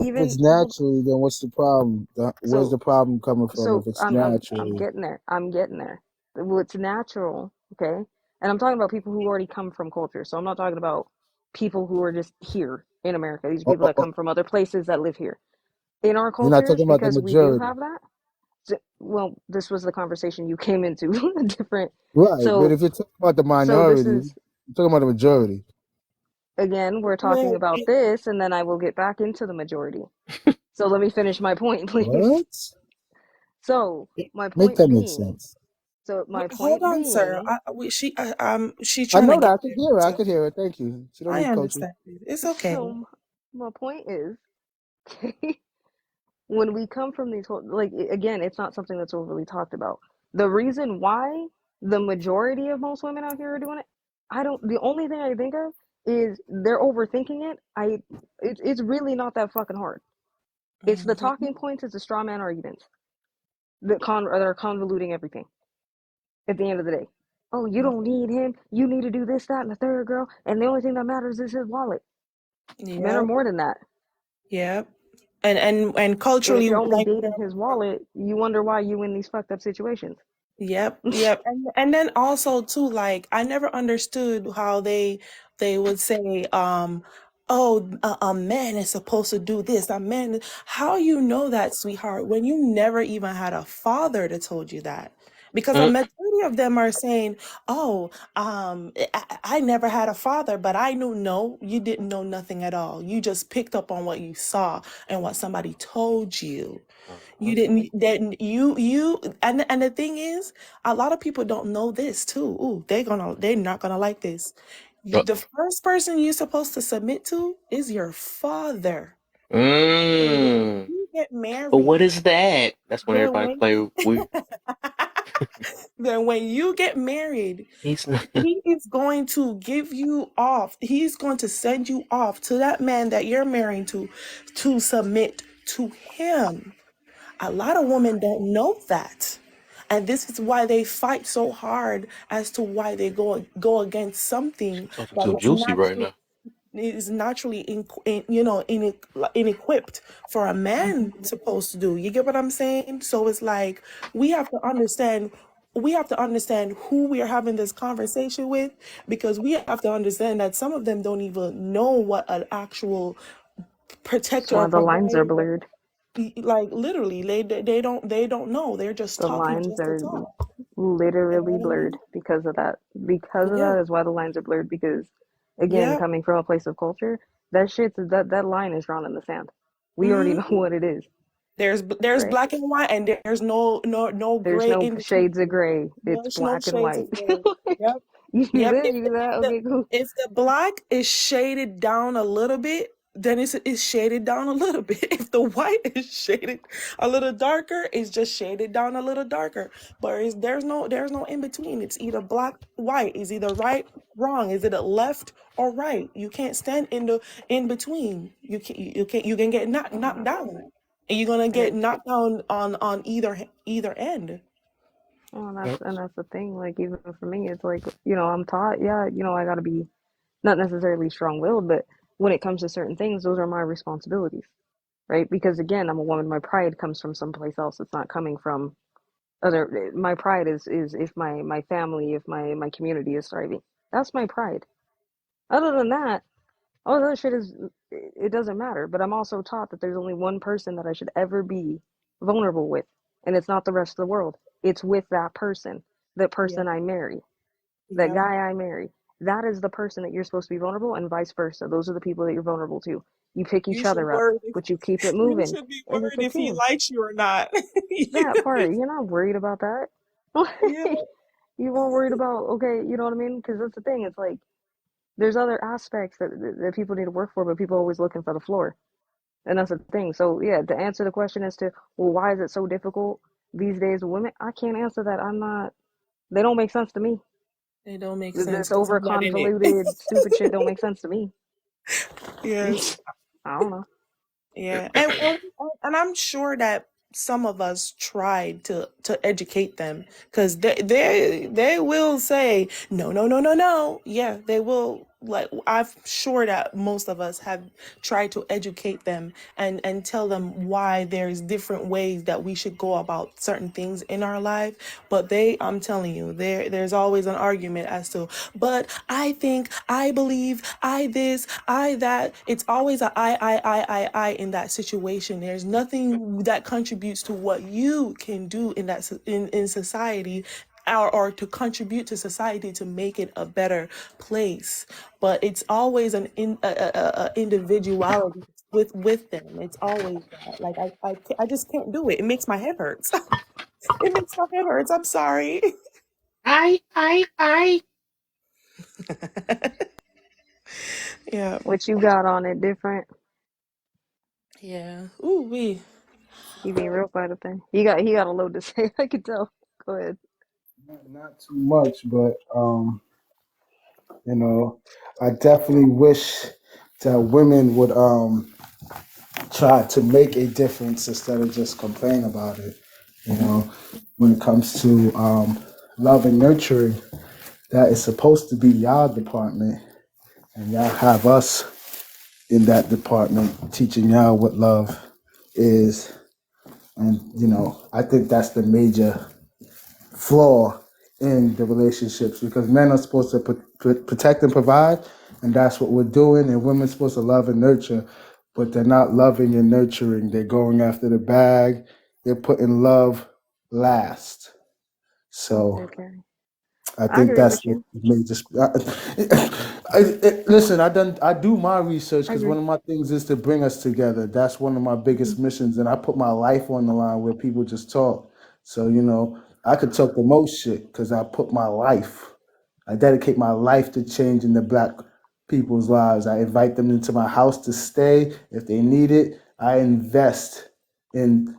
it's even, naturally, then what's the problem? Where's so the problem coming from? If so it's I'm naturally, getting there. I'm getting there. What's natural, okay? And I'm talking about people who already come from culture. So I'm not talking about people who are just here in America. These are oh, people oh, that oh, come from other places that live here. In our you're not cultures, talking about the because we do majority, have that. Well, this was the conversation you came into, different. right? But So, if you're talking about the so this minority, is you're talking about the majority. again, we're talking Well, about this, and then I will get back into the majority. So let me finish my point, please. What? So my Make point that make being, sense. so my hold point on, sir. being, She's I trying to know that. get I could there. hear her. I So could hear her. Thank you. She don't I need coaching. understand. It's okay. so my point is, when we come from these whole, like, again, it's not something that's overly talked about. The reason why the majority of most women out here are doing it, the only thing I think of is they're overthinking it. It's really not that fucking hard. It's the Mhm. talking points, it's the straw man arguments that are convoluting everything at the end of the day. Oh, you don't need him. You need to do this, that, and the third, girl. And the only thing that matters is his wallet. Men are Yep. more than that. Yep. And And if culturally, you're only like, dating his wallet, you wonder why you in these fucked up situations. yep, yep. And then also too, like, I never understood how they would say, oh, a man is supposed to do this. A man, how you know that, sweetheart, when you never even had a father that told you that? Because a Mm. majority of them are saying, oh, I never had a father, but I knew. No, you didn't know nothing at all. You just picked up on what you saw and what somebody told you. You didn't, then you and the thing is, a lot of people don't know this too. Ooh, they're not gonna like this. The first person you're supposed to submit to is your father. And when Mm. you get But what married, is that? That's when then everybody when play. then when you get married, He's not. he is going to give you off. He's going to send you off to that man that you're marrying to submit to him. A lot of women don't know that. And this is why they fight so hard as to why they go against something Talking that too juicy right now. is naturally inequipped for a man supposed to do. You get what I'm saying? So it's like we have to understand who we are having this conversation with, because we have to understand that some of them don't even know what an actual That's protector or why the lines are provider. blurred. Like literally, they don't know. They're just The talking lines just to are talk. You know literally what I blurred mean? because of that. Because of Yeah. that is why the lines are blurred. Because again, Yeah. coming from a place of culture, that line is drawn in the sand. We already know Hmm. what it is, There's right? black and white, and there's no There's gray no in shades of between. gray. It's There's no black and shades white. of gray. Yep. You do Yep. this, you do that. Okay, cool. If the black is shaded down a little bit, then it's shaded down a little bit. If the white is shaded a little darker, it's just shaded down a little darker. But there's no in between. It's either black, white. It's either right, wrong. Is it a left or right? You can't stand in between. You can get knocked down, and you're gonna get Right. knocked down on either end. Well, Yep. that's the thing. Like even for me, it's like I'm taught. Yeah, I gotta be not necessarily strong-willed, but when it comes to certain things, those are my responsibilities, right? Because again, I'm a woman. My pride comes from someplace else. It's not coming from other. My pride is if my family, if my community is thriving. That's my pride. Other than that, all the other shit is it doesn't matter. But I'm also taught that there's only one person that I should ever be vulnerable with, and it's not the rest of the world. It's with that person, the Yeah. person I marry, the Yeah. guy I marry. That is the person that you're supposed to be vulnerable, and vice versa. Those are the people that you're vulnerable to. You pick You each should other up, worry. but you keep it You moving. should be And it's worried a if he team. likes you or not. That part, you're not worried about that. Yeah. You weren't worried about, okay, you know what I mean? Because that's the thing. It's like there's other aspects that people need to work for, but people are always looking for the floor. And that's the thing. So, yeah, to answer the question as to, well, why is it so difficult these days with women? I can't answer that. I'm not, they don't make sense to me. It don't make sense This because over I'm not in it. convoluted, stupid shit don't make sense to me. Yes. I don't know. Yeah. And I'm sure that some of us tried to educate them because they will say no, no, no, no, no. Yeah, they will. Like I'm sure that most of us have tried to educate them and tell them why there's different ways that we should go about certain things in our life. But I'm telling you, there's always an argument as to, but I think, I believe, I this, I that. It's always a I in that situation. There's nothing that contributes to what you can do in that in society, or to contribute to society to make it a better place. But it's always a individuality with them. It's always that. Like I just can't do it. It makes my head hurts. It makes my head hurts. I'm sorry. I. Yeah. What you got on it different? Yeah. Ooh wee. He being real quiet up there. He got a load to say. I can tell. Go ahead. Not too much, but I definitely wish that women would try to make a difference instead of just complain about it. You know, when it comes to love and nurturing, that is supposed to be y'all department, and y'all have us in that department teaching y'all what love is. And I think that's the major flaw in the relationships because men are supposed to protect and provide, and that's what we're doing. And women are supposed to love and nurture, but they're not loving and nurturing. They're going after the bag. They're putting love last. So Okay. I I think agree that's with the you. major. Listen, I do my research I because agree. one of my things is to bring us together. That's one of my biggest missions, and I put my life on the line where people just talk. So I could talk the most shit because I put my life. I dedicate my life to changing the black people's lives. I invite them into my house to stay if they need it. I invest in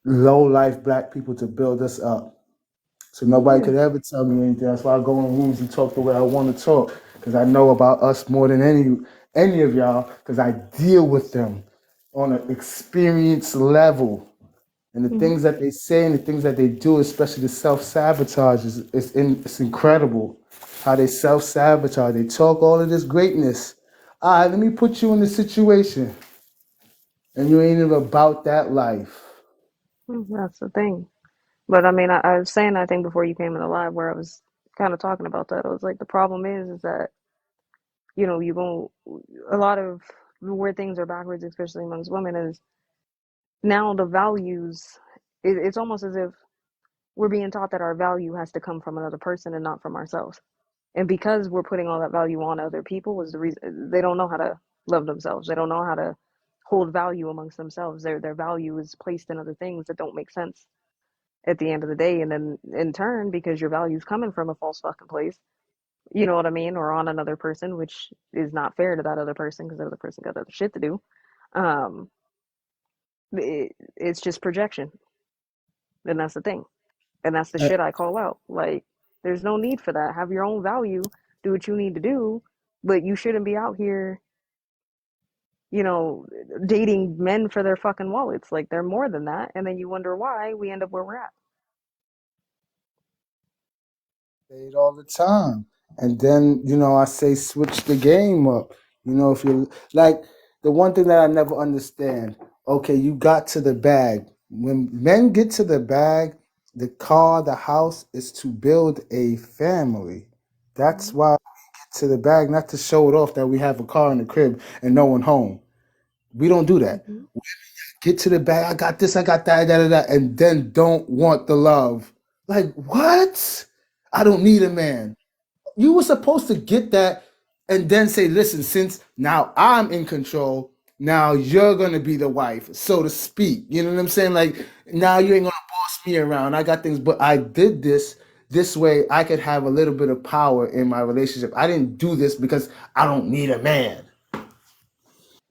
low life black people to build us up. So nobody Yeah. could ever tell me anything. That's why I go in rooms and talk the way I want to talk because I know about us more than any of y'all because I deal with them on an experience level. And the Hmm. things that they say and the things that they do, especially the self-sabotage, it's incredible how they self-sabotage. They talk all of this greatness. All right, let me put you in the situation. And you ain't even about that life. That's the thing. But I mean, I was saying, I think before you came in the live where I was kind of talking about that, I was like, the problem is that, you go, a lot of where things are backwards, especially amongst women, is Now the values, it's almost as if we're being taught that our value has to come from another person and not from ourselves. And because we're putting all that value on other people is the reason they don't know how to love themselves. They don't know how to hold value amongst themselves. Their value is placed in other things that don't make sense at the end of the day. And then in turn, because your value is coming from a false fucking place, you know what I mean, or on another person, which is not fair to that other person because the other person got other shit to do. Um, it's just projection, and that's the thing, and that's the Uh, shit I call out. Like, there's no need for that. Have your own value, do what you need to do, but you shouldn't be out here, you know, dating men for their fucking wallets. Like, they're more than that, and then you wonder why we end up where we're at. say it all the time. And then, I say switch the game up. If you like the one thing that I never understand, okay, you got to the bag. When men get to the bag, the car, the house is to build a family. That's why we get to the bag, not to show it off that we have a car in the crib and no one home. We don't do that. Mm-hmm. Get to the bag, I got this, I got that, and then don't want the love. Like, what? I don't need a man. You were supposed to get that and then say, listen, since now I'm in control, now you're going to be the wife, so to speak. You know what I'm saying? Like, now you ain't going to boss me around. I got things, but I did this way I could have a little bit of power in my relationship. I didn't do this because I don't need a man.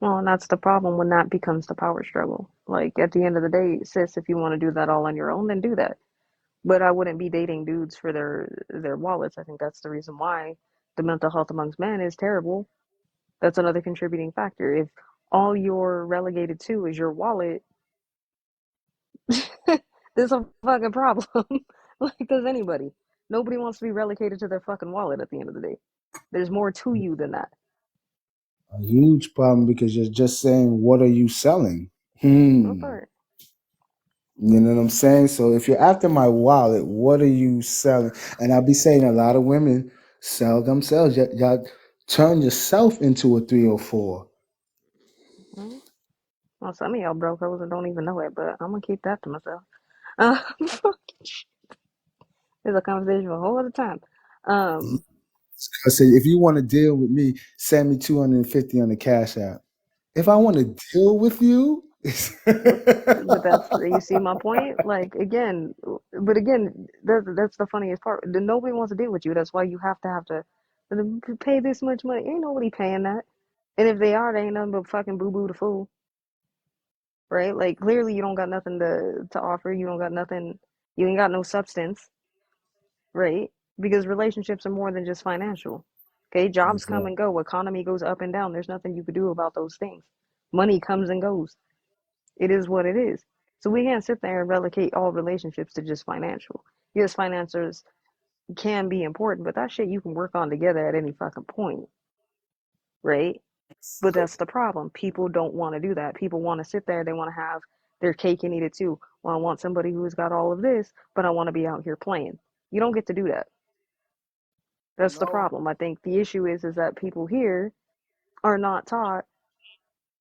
Well, and that's the problem when that becomes the power struggle. Like, at the end of the day, sis, if you want to do that all on your own, then do that. But I wouldn't be dating dudes for their wallets. I think that's the reason why the mental health amongst men is terrible. That's another contributing factor. If all you're relegated to is your wallet, there's a fucking problem. Like, does anybody? Nobody wants to be relegated to their fucking wallet at the end of the day. There's more to you than that. A huge problem because you're just saying, what are you selling? What part? You know what I'm saying? So if you're after my wallet, what are you selling? And I'll be saying a lot of women sell themselves. Y'all turn yourself into a 304. Mm-hmm. Well, some of y'all broke hoes and don't even know it, but I'm gonna keep that to myself. There's a conversation for a whole other time. I said, if you want to deal with me, send me 250 on the Cash App. If I want to deal with you, But that's, you see my point. Like, again, that's the funniest part. Nobody wants to deal with you. That's why you have to pay this much money. Ain't nobody paying that. And if they are, they ain't nothing but fucking boo boo the fool, right? Like, clearly you don't got nothing to offer. You don't got nothing. You ain't got no substance, right? Because relationships are more than just financial. Okay, jobs come and go. Economy goes up and down. There's nothing you could do about those things. Money comes and goes. It is what it is. So we can't sit there and relegate all relationships to just financial. Yes, financiers can be important, but that shit you can work on together at any fucking point, right? But that's the problem. People don't want to do that. People want to sit there. They want to have their cake and eat it too. Well, I want somebody who's got all of this, but I want to be out here playing. You don't get to do that. That's the problem. I think the issue is that people here are not taught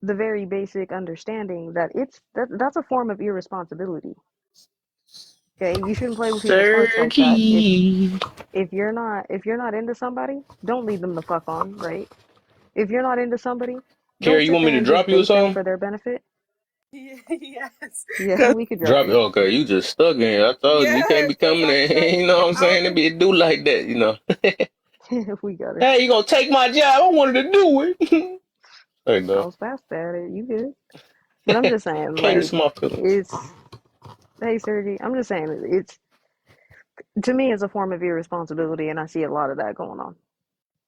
the very basic understanding that that's a form of irresponsibility. Okay, you shouldn't play with people's hearts like that. If you're not into somebody, don't lead them the fuck on, right? If you're not into somebody, don't Carrie, you sit want me there to and just drop you or date them something? for their benefit. Yes. Yeah, we could drop Drop it. you. Okay, you just stuck in here. I told you, you can't Yes, be because coming I'm trying in. to You know get what I'm out saying? It of be do like that, you know. We got her. Hey, you gonna take my job? I wanted to do it. There you I go. was fast at it. You good? But I'm just saying, Cater like, to my feelings. it's, hey, Sergi, I'm just saying, it's, to me, it's a form of irresponsibility, and I see a lot of that going on.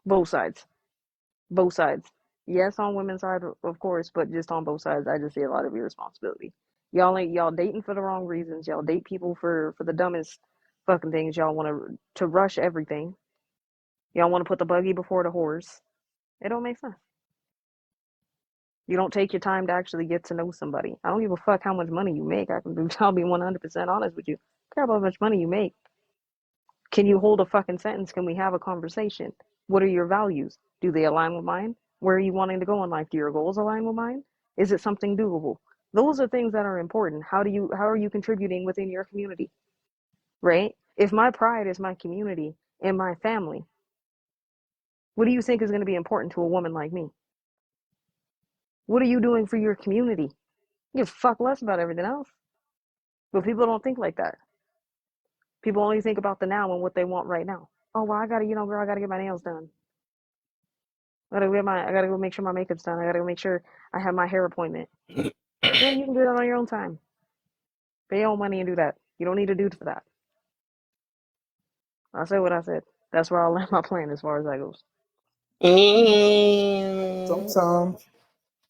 Both sides. Both sides. Yes, on women's side, of course, but just on both sides, I just see a lot of irresponsibility. Y'all dating for the wrong reasons. Y'all date people for the dumbest fucking things. Y'all want to rush everything. Y'all want to put the buggy before the horse. It don't make sense. You don't take your time to actually get to know somebody. I don't give a fuck how much money you make. I'll be 100% honest with you. I care about how much money you make. Can you hold a fucking sentence? Can we have a conversation? What are your values? Do they align with mine? Where are you wanting to go in life? Do your goals align with mine? Is it something doable? Those are things that are important. How are you contributing within your community, right? If my pride is my community and my family, what do you think is going to be important to a woman like me? What are you doing for your community? You give fuck less about everything else. But people don't think like that. People only think about the now and what they want right now. Oh well, I gotta, girl, I gotta get my nails done. I gotta go make sure my makeup's done. I gotta go make sure I have my hair appointment. Yeah, you can do that on your own time. Pay your own money and do that. You don't need a dude for that. I said what I said. That's where I'll land my plane as far as that goes.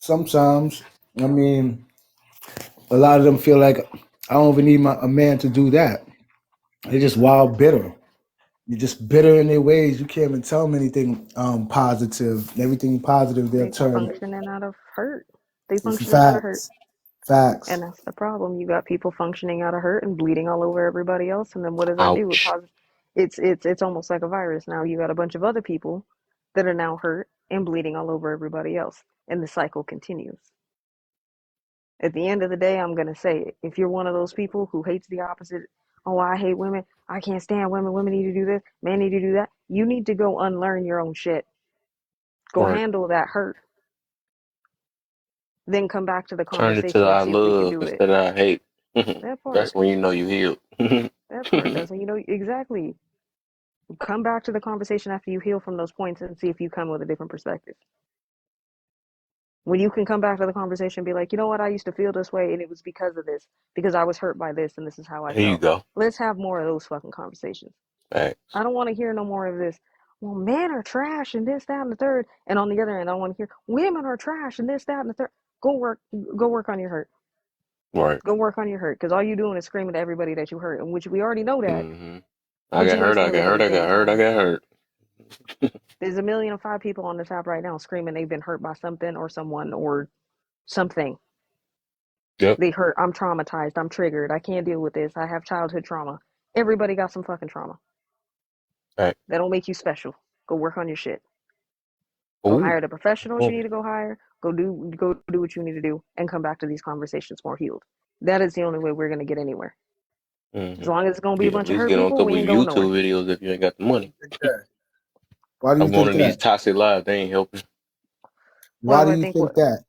Sometimes, I mean, a lot of them feel like I don't even need a man to do that. They're just wild bitter. You're just bitter in their ways. You can't even tell them anything positive. Everything positive, they'll They turn. functioning out of hurt. They functioning out of hurt. Facts. And that's the problem. You got people functioning out of hurt and bleeding all over everybody else. And then what does that do? Ouch. It's almost like a virus. Now you got a bunch of other people that are now hurt and bleeding all over everybody else. And the cycle continues. At the end of the day, I'm going to say it. If you're one of those people who hates the opposite, oh, I hate women, I can't stand women, women need to do this, men need to do that, you need to go unlearn your own shit. Go Right. handle that hurt. Then come back to the Turn it to conversation and I see if we can love do it. instead of I hate. That That's part. when you know you healed. That part. That's when you know exactly. Come back to the conversation after you heal from those points and see if you come with a different perspective. When you can come back to the conversation and be like, you know what, I used to feel this way and it was because of this, because I was hurt by this and this is how I Here you felt. go. Let's have more of those fucking conversations. Right. I don't want to hear no more of this. Well, men are trash and this, that, and the third. And on the other end, I want to hear women are trash and this, that, and the third. Go work on your hurt. Right. Go work on your hurt, because all you're doing is screaming at everybody that you hurt, and which we already know that. Mm-hmm. I But got you want hurt. to I scream got at hurt. them I at the got same hurt. I time. got hurt. There's 1,000,005 people on this app right now screaming they've been hurt by something or someone or something. Yep. They hurt. I'm traumatized. I'm triggered. I can't deal with this. I have childhood trauma. Everybody got some fucking trauma. Right. That don't make you special. Go work on your shit. Go Ooh. hire the professionals you need to go hire. Go do what you need to do and come back to these conversations more healed. That is the only way we're going to get anywhere. Mm-hmm. As long as it's going to be a At bunch of least hurt get on a people, couple we of ain't going YouTube nowhere. videos if you ain't got the money. Why do you I'm think one of these that? toxic lives. They ain't helping. Why do I you think think that?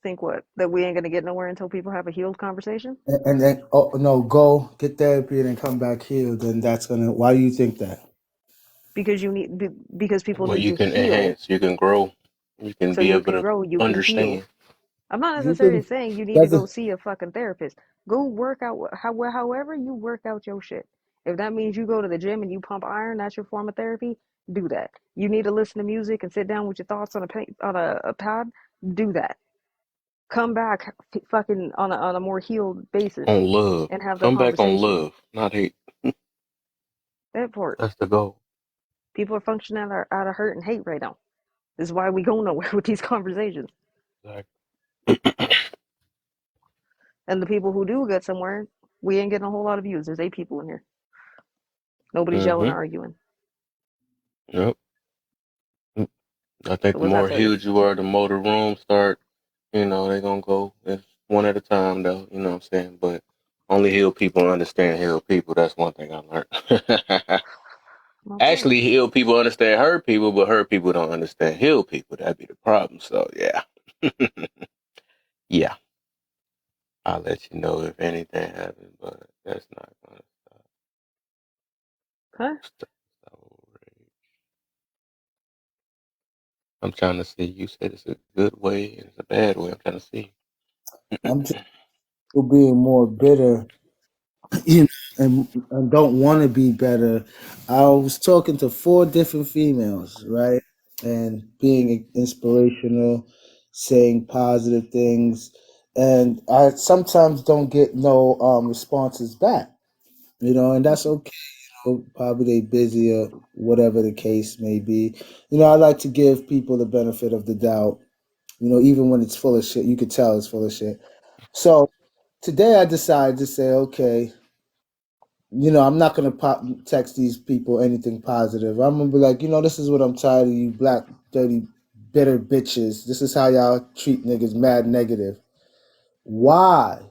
Think what? That we ain't going to get nowhere until people have a healed conversation? And then, oh no, go get therapy and then come back here. Then that's gonna. Why do you think that? Because people Well, need you to can heal. enhance. You can grow. You can So be you able can to grow, you can heal. understand. I'm not You necessarily can. saying you need to go Doesn't. see a fucking therapist. Go work out however you work out your shit. If that means you go to the gym and you pump iron, that's your form of therapy. Do that. You need to listen to music and sit down with your thoughts on a pad. Do that. Come back fucking on a more healed basis On love. and have the Come back on conversation. love, not hate. That part. That's the goal. People are functioning out of hurt and hate right now. This is why we go nowhere with these conversations. Exactly. And the people who do get somewhere, we ain't getting a whole lot of views. There's 8 people in here. Nobody's yelling or Mm-hmm. arguing. Yep. I think So the what's that more tell you? healed you are, the more the rooms start. You know, they're gonna go. It's one at a time, though. You know what I'm saying? But only healed people understand healed people. That's one thing I learned. My point. Actually, healed people understand hurt people, but hurt people don't understand healed people. That'd be the problem. So yeah, yeah. I'll let you know if anything happens, but that's not gonna Huh? stop. I'm trying to see. You said it's a good way and it's a bad way. I'm trying to see. I'm just being more bitter, you know, and don't want to be better. I was talking to 4 different females, right, and being inspirational, saying positive things, and I sometimes don't get no responses back, you know, and that's okay. Probably they busy or whatever the case may be. You know, I like to give people the benefit of the doubt. You know, even when it's full of shit, you could tell it's full of shit. So today I decided to say, okay, you know, I'm not gonna text these people anything positive. I'm gonna be like, you know, this is what I'm tired of you black, dirty, bitter bitches. This is how y'all treat niggas, mad negative. Why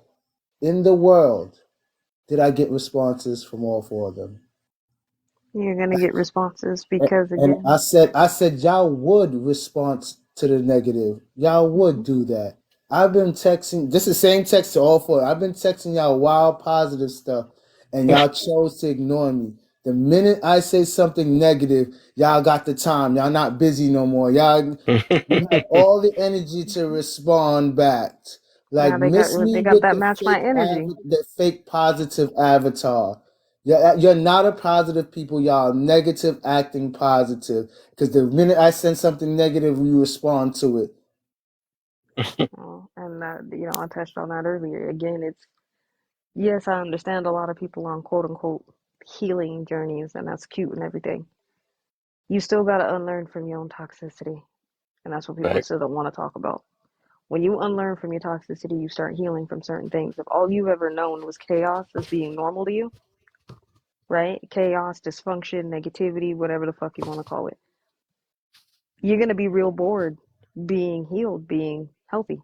in the world did I get responses from all 4 of them? You're gonna get responses because And again, I said, y'all would respond to the negative. Y'all would do that. I've been texting, this is the same text to all 4. I've been texting y'all wild positive stuff, and y'all chose to ignore me. The minute I say something negative, y'all got the time. Y'all not busy no more. Y'all you have all the energy to respond back. Like, now miss they me got with that match my energy. the fake positive avatar. You're not a positive people, y'all. Negative acting positive. Because the minute I send something negative, you respond to it. And I touched on that earlier. Again, it's yes, I understand a lot of people on quote unquote healing journeys, and that's cute and everything. You still gotta unlearn from your own toxicity, and that's what people Right. still don't want to talk about. When you unlearn from your toxicity, you start healing from certain things. If all you've ever known was chaos as being normal to you, right? Chaos, dysfunction, negativity, whatever the fuck you want to call it, you're gonna be real bored being healed, being healthy.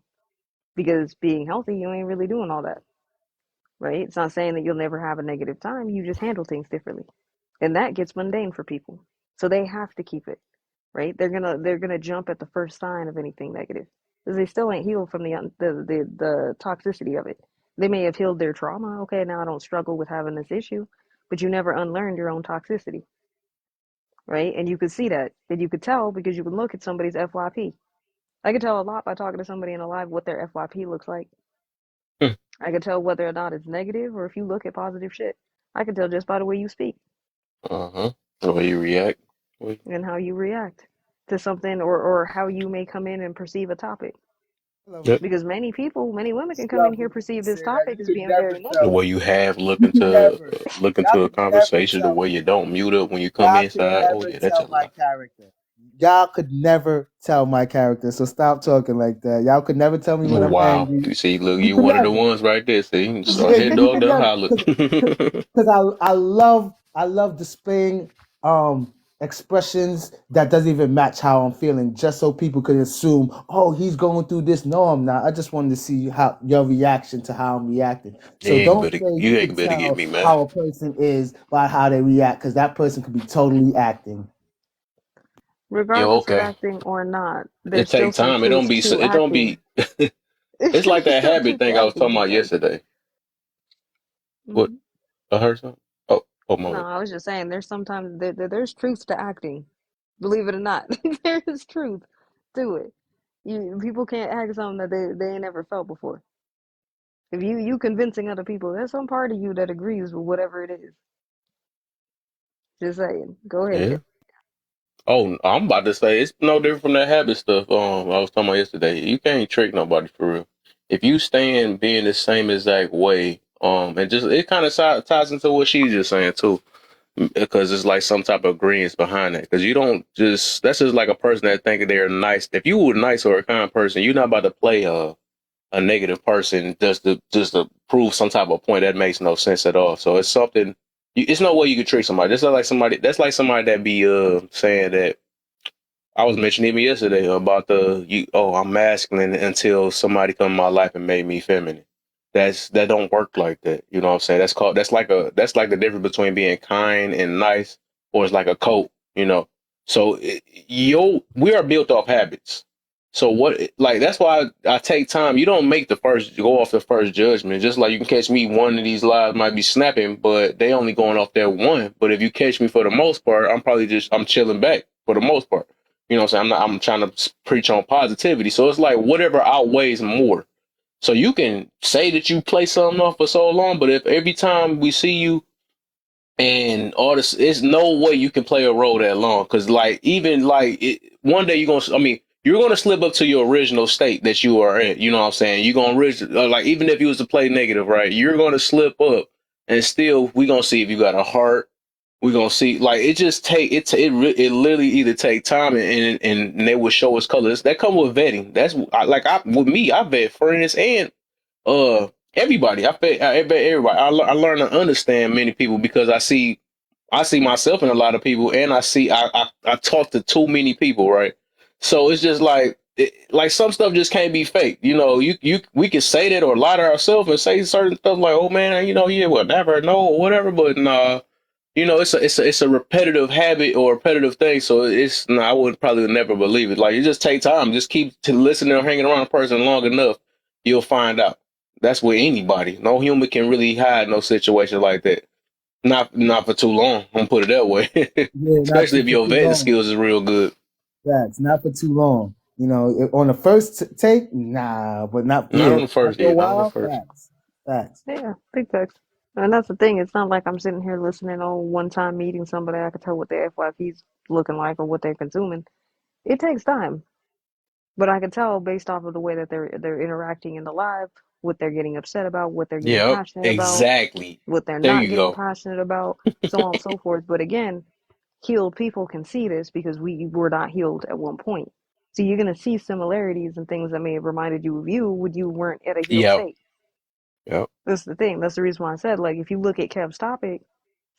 Because being healthy, you ain't really doing all that, right? It's not saying that you'll never have a negative time. You just handle things differently, and that gets mundane for people. So they have to keep it, right? They're gonna jump at the first sign of anything negative because they still ain't healed from the toxicity of it. They may have healed their trauma. Okay, now I don't struggle with having this issue, but you never unlearned your own toxicity, right? And you could see that, and you could tell because you can look at somebody's FYP. I could tell a lot by talking to somebody in a live what their FYP looks like. I can tell whether or not it's negative or if you look at positive shit. I can tell just by the way you speak The way you react. and how you react to something or how you may come in and perceive a topic. Yep. Because many women can come in here perceive this topic as being very The negative. way you have look You into never. look Y'all into a could never conversation, the tell way me. you don't mute up when you come Y'all could inside. Oh never yeah, that's tell a my lot. character. Y'all could never tell my character. So stop talking like that. Y'all could never tell me when I'm Wow. angry. You see, look, You you could one of the never. ones right there. See, start Yeah, head you dog could done never. holler. Because I love displaying expressions that doesn't even match how I'm feeling, just so people could assume, oh, he's going through this. No, I'm not. I just wanted to see how your reaction to how I'm reacting. So don't say you You ain't could better get tell me, man. how a person is by how they react, because that person could be totally acting. Yo, Regardless of okay. acting or not, It there's still take some time. It don't truth be. to It don't acting. be. It's like There's that still habit truth to thing I was acting, talking about GA. yesterday. What? hmm I heard something. Oh, No, my. I was just saying there's sometimes there's truth to acting. Believe it or not, there is truth to it. People can't act something that they ain't never felt before. If you convincing other people, there's some part of you that agrees with whatever it is. Just saying. Go Yeah. ahead. Oh, I'm about to say it's no different from that habit stuff. I was talking about yesterday. You can't trick nobody for real. If you stand being the same exact way, and just it kind of ties into what she's just saying too, because it's like some type of agreement behind that. Because you don't just that's just like a person that think they're nice. If you were nice or a kind person, you're not about to play a negative person just to prove some type of point that makes no sense at all. So it's something. It's no way you could trick somebody. That's not like somebody. That's like somebody that be saying that. I was mentioning even yesterday about I'm masculine until somebody come in my life and made me feminine. That don't work like that. You know what I'm saying? That's like the difference between being kind and nice, or it's like a coat. You know. So we are built off habits. So that's why I take time. You don't go off the first judgment. Just like you can catch me, one of these lives might be snapping, but they only going off that one. But if you catch me for the most part, I'm chilling back for the most part. You know what I'm saying? I'm trying to preach on positivity. So it's like whatever outweighs more. So you can say that you play something off for so long, but if every time we see you and all this, it's no way you can play a role that long. Cause one day you're going to slip up to your original state that you are in. You know what I'm saying? You're going to, like, even if you was to play negative, right? You're going to slip up and still, we're going to see if you got a heart. We're gonna see, like, it just it literally either take time and they will show us colors that come with vetting. With me, I vet friends and everybody. I vet everybody. I learn to understand many people because I see myself in a lot of people, and I talk to too many people, right? So it's just like like some stuff just can't be fake. You know, we can say that or lie to ourselves and say certain stuff like, oh man, you know, yeah, we'll never know or whatever. But nah, you know, it's a repetitive habit or repetitive thing. So I would probably never believe it. Like it just take time. Just keep to listening or hanging around a person long enough, you'll find out. That's with anybody. No human can really hide no situation like that. Not for too long. I'm gonna put it that way. Yeah, not Especially if for your too vetting long. skills is real good. Facts, not for too long. You know, on the first take, nah, but not Not on the first, after a yeah, not on the while. first. Facts. Yeah, big facts. And that's the thing. It's not like I'm sitting here listening on one time meeting somebody. I could tell what their FYP's looking like or what they're consuming. It takes time, but I can tell based off of the way that they're interacting in the live, what they're getting upset about, what they're getting Yep, passionate about, exactly. what they're There not you getting go. passionate about, so on and so forth. But again, healed people can see this because we were not healed at one point. So you're gonna see similarities and things that may have reminded you of you when you weren't at a healed Yep. state. Yep. That's the thing. That's the reason why I said, like, if you look at Kev's topic,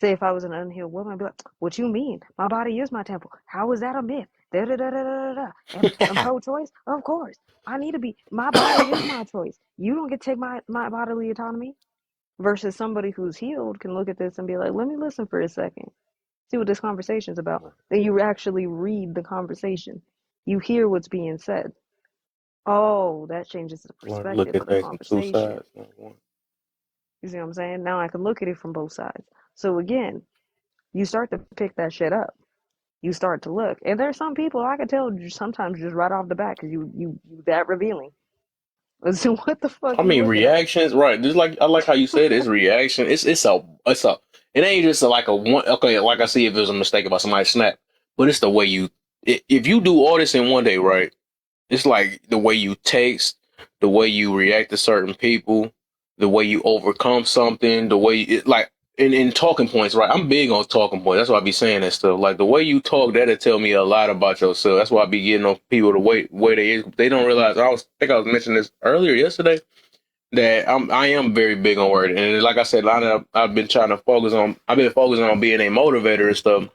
say if I was an unhealed woman, I'd be like, what you mean? My body is my temple. How is that a myth? Da da da da da da. And pro-choice? Of course. I need to be, my body is my choice. You don't get to take my bodily autonomy. Versus somebody who's healed can look at this and be like, let me listen for a second. See what this conversation's about. Then you actually read the conversation. You hear what's being said. Oh, that changes the Learn to look perspective at of the things from two conversation. sides. Not one. You see what I'm saying? Now I can look at it from both sides. So again, you start to pick that shit up. You start to look, and there's some people I can tell sometimes just right off the bat because you that revealing. So what the fuck I you mean, looking at? reactions, right? Just like I like how you said it's reaction. It ain't just like a one. Okay, like I see if it was a mistake about somebody snap, but it's the way if you do all this in one day, right? It's like the way you text, the way you react to certain people, the way you overcome something, the way like in talking points, right? I'm big on talking points. That's why I be saying that stuff. Like the way you talk, that'll tell me a lot about yourself. That's why I be getting on people the way they is. They don't realize. I was mentioning this earlier yesterday that I am very big on word, and like I said, I've been trying to focus on. I've been focusing on being a motivator and stuff.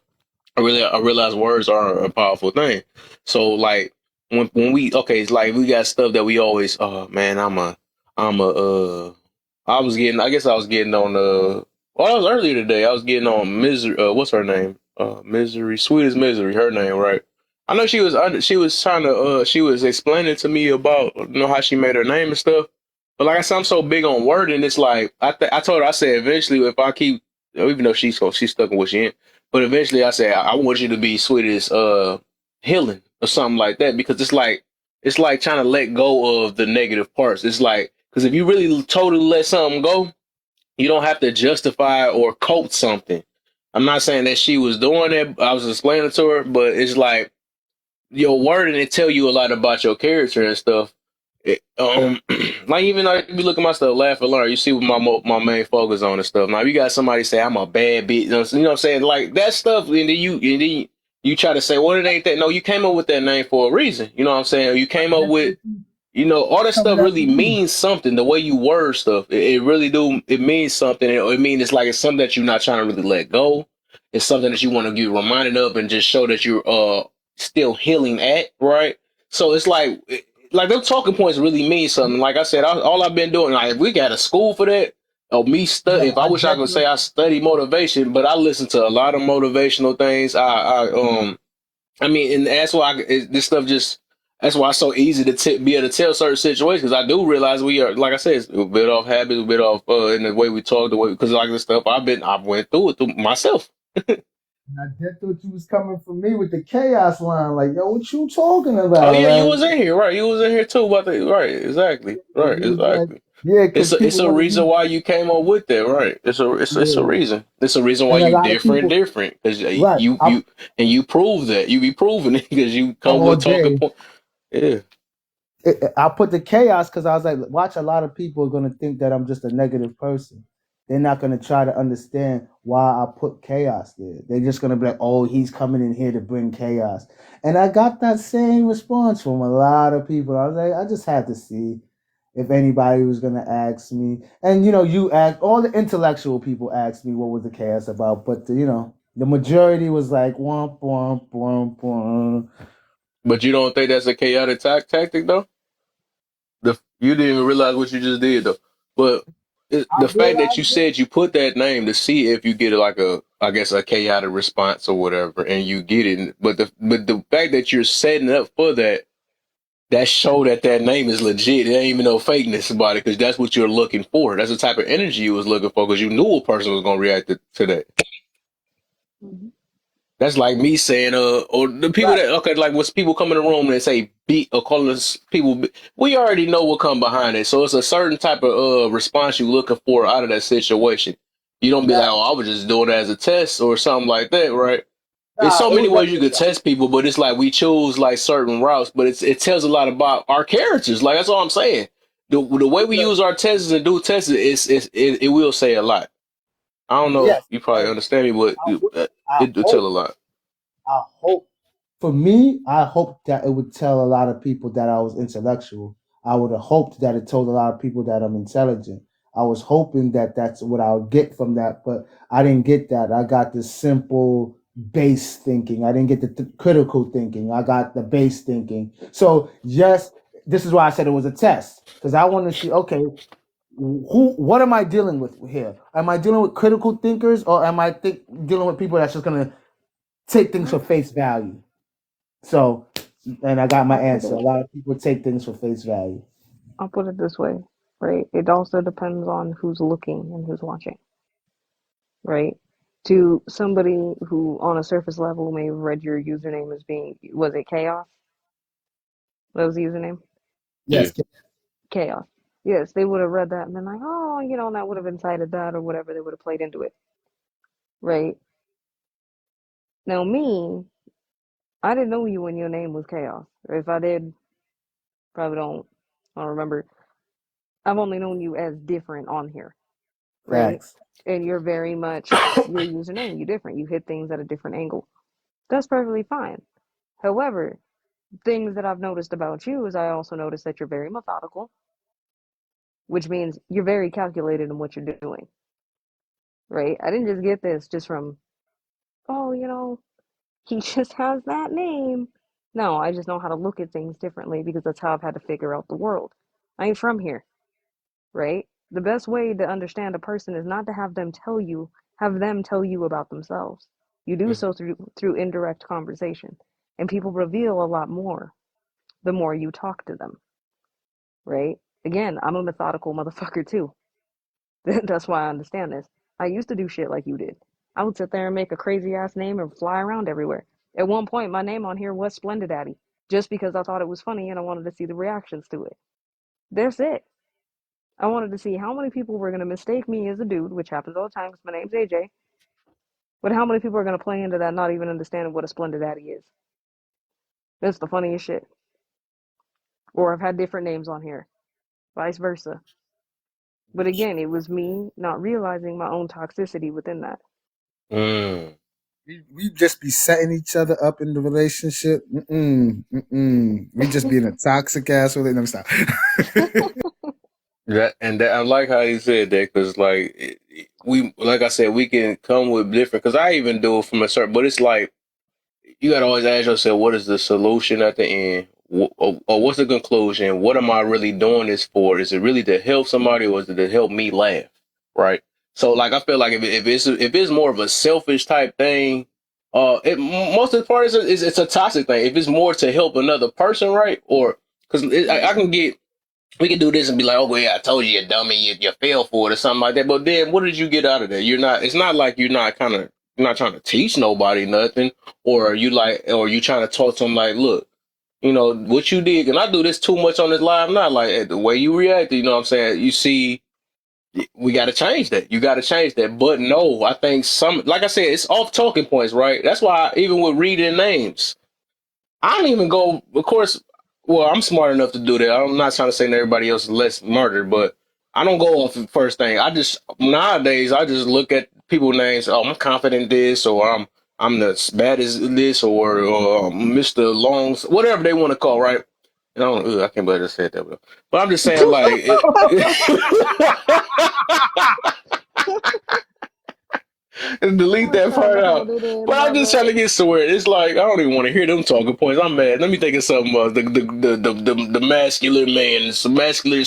I realize words are a powerful thing. So like when we it's like we got stuff that we always man I guess I was getting on well, I was earlier today. I was getting on Misery what's her name? Misery, Sweet as Misery, her name, right? I know she was trying to she was explaining to me about how she made her name and stuff. But like I said, I'm so big on wording, it's like I told her, I said eventually if I keep, even though she's stuck in what she in, but eventually I said I want you to be Sweet as healing or something like that, because it's like trying to let go of the negative parts. It's like, because if you really totally let something go, you don't have to justify or quote something. I'm not saying that she was doing it. I was explaining to her, but it's like your wording, it tell you a lot about your character and stuff. Like even like if you look at my stuff, laugh and learn, you see what my main focus on and stuff. Now, if you got somebody say I'm a bad bitch, you know what I'm saying, like that stuff, and then you try to say, well, it ain't that. No, you came up with that name for a reason. You know what I'm saying? You came up with, all that stuff really means something. The way you word stuff, it really do. It means something. It means it's like it's something that you're not trying to really let go. It's something that you want to get reminded of and just show that you're still healing at, right? So it's like those talking points really mean something. Like I said, all I've been doing, like if we got a school for that, or me study. If I wish I could say I study motivation, but I listen to a lot of motivational things. I mean, and that's why this stuff just. That's why it's so easy to be able to tell certain situations, because I do realize we are, like I said, it's a bit off habits, a bit off in the way we talk, the way, because like this stuff I went through it through myself. I just thought you was coming for me with the chaos line, like, yo, what you talking about? Oh yeah, like, you was in here, right? You was in here too, about the right, exactly, right, exactly. Yeah, it's a reason why you came up with that, right? It's a reason. It's a reason why you different, because you prove that you be proving it because you come with talking point. Yeah. I put the chaos because I was like, watch, a lot of people are going to think that I'm just a negative person. They're not going to try to understand why I put chaos there. They're just going to be like, oh, he's coming in here to bring chaos. And I got that same response from a lot of people. I was like, I just had to see if anybody was going to ask me. And, you asked, all the intellectual people asked me what was the chaos about. But, the majority was like, womp, womp, womp, womp. But you don't think that's a chaotic tactic though? You didn't even realize what you just did though. But I the fact that you realized it. said you put that name to see if you get like I guess a chaotic response or whatever, and you get it. But the fact that you're setting up for that show that name is legit. It ain't even no fakeness about it because that's what you're looking for. That's the type of energy you was looking for because you knew a person was gonna react to that. Mhm. That's like me saying, or the people Right. that, okay, like when people come in the room and say beat or call us people, we already know what come behind it. So it's a certain type of response you're looking for out of that situation. You don't be like, That, oh, I was just doing it as a test or something like that, right? There's nah, so it many was ways you definitely could that. test people, but it's like we choose like certain routes, but it tells a lot about our characters. Like that's all I'm saying. The way we Because, use our tests and do tests, it will say a lot. I don't know if yes, you probably and understand me, but I, wi- I it will tell a hope lot. I hope for me, I hoped that it would tell a lot of people that I was intellectual. I would have hoped that it told a lot of people that I'm intelligent. I was hoping that that's what I would get from that, but I didn't get that. I got the simple base thinking. I didn't get the critical thinking. I got the base thinking. So, yes, this is why I said it was a test because I want to see, okay, what am I dealing with here? Am I dealing with critical thinkers or am I dealing with people that's just going to take things for face value? So, and I got my I'll put answer. A it. lot of people take things for face value. I'll put it this way, right? It also depends on who's looking and who's watching, right? To somebody who, on a surface level, may have read your username as being, was it chaos? That was the username? Yeah. Yes. Chaos. Yes, they would have read that and been like, oh, and that would have incited that or whatever. They would have played into it, right? Now, me, I didn't know you when your name was Chaos. Or if I did, probably I don't remember. I've only known you as different on here, right? Facts. And you're very much your username. You're different. You hit things at a different angle. That's perfectly fine. However, things that I've noticed about you is I also noticed that you're very methodical, which means you're very calculated in what you're doing, right? I didn't just get this just from, oh, he just has that name. No, I just know how to look at things differently because that's how I've had to figure out the world. I ain't from here, right? The best way to understand a person is not to have them tell you about themselves. You do so through indirect conversation. And people reveal a lot more the more you talk to them, right? Again, I'm a methodical motherfucker too. That's why I understand this. I used to do shit like you did. I would sit there and make a crazy ass name and fly around everywhere. At one point, my name on here was Splendid Daddy, just because I thought it was funny and I wanted to see the reactions to it. That's it. I wanted to see how many people were going to mistake me as a dude, which happens all the time because my name's AJ, but how many people are going to play into that not even understanding what a Splendid Daddy is. That's the funniest shit. Or I've had different names on here, vice versa. But again, it was me not realizing my own toxicity within that. We just be setting each other up in the relationship. We just be in a toxic ass relationship. I like how you said that because we, like I said, we can come with different. Because I even do it from a certain, but it's like you got to always ask yourself, what is the solution at the end, or what's the conclusion? What am I really doing this for? Is it really to help somebody, or is it to help me laugh? Right. So, like, I feel like if it's more of a selfish type thing, most of the part is it's a toxic thing. If it's more to help another person, right, or because I can get. We can do this and be like, oh, yeah, I told you, you dummy, you fell for it or something like that. But then what did you get out of that? It's not like you're not trying to teach nobody nothing, or you trying to talk to them like, look, what you did, and I do this too much on this live, not like the way you reacted, you know what I'm saying? You see, we got to change that. You got to change that. But no, I think like I said, it's off talking points, right? That's why even with reading names, I don't even go, of course, well, I'm smart enough to do that. I'm not trying to say that everybody else is less smarter, but I don't go off the first thing. Nowadays, I just look at people's names. Oh, I'm confident in this, or I'm the baddest in this, or Mr. Longs, whatever they want to call, right? And I can't believe I just said that, but I'm just saying, and delete What that the part hell out. they did, But I'm just mother? trying to get somewhere. It's like I don't even want to hear them talking points. I'm mad. Let me think of something else. The masculine man, some masculine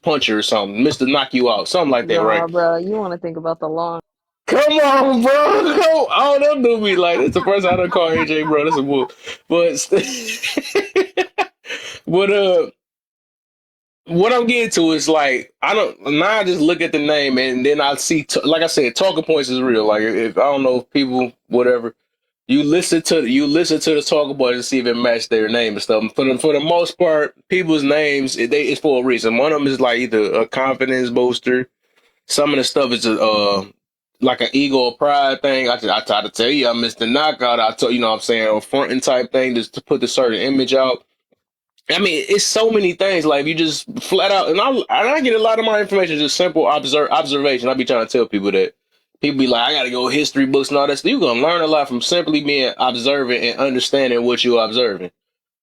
puncher or something. Mister Knock You Out, something like that, Nah, right? bro. You want to think about the long. Come on, bro. Oh, don't do me like that's the first time I done call AJ, bro. That's a book. But but what I'm getting to is like I don't now I just look at the name and then I see like I said, talking points is real. Like if I don't know if people whatever you listen to the talking points and see if it matches their name and stuff. For the most part, people's names it's for a reason. One of them is like either a confidence booster. Some of the stuff is like an ego or pride thing. I try to tell you I'm Mr. Knockout. I tell you know what I'm saying a fronting type thing just to put the certain image out. I mean, it's so many things. Like you just flat out, and I get a lot of my information just simple observation. I be trying to tell people that people be like, I gotta go history books and all that stuff. You gonna learn a lot from simply being observant and understanding what you're observing.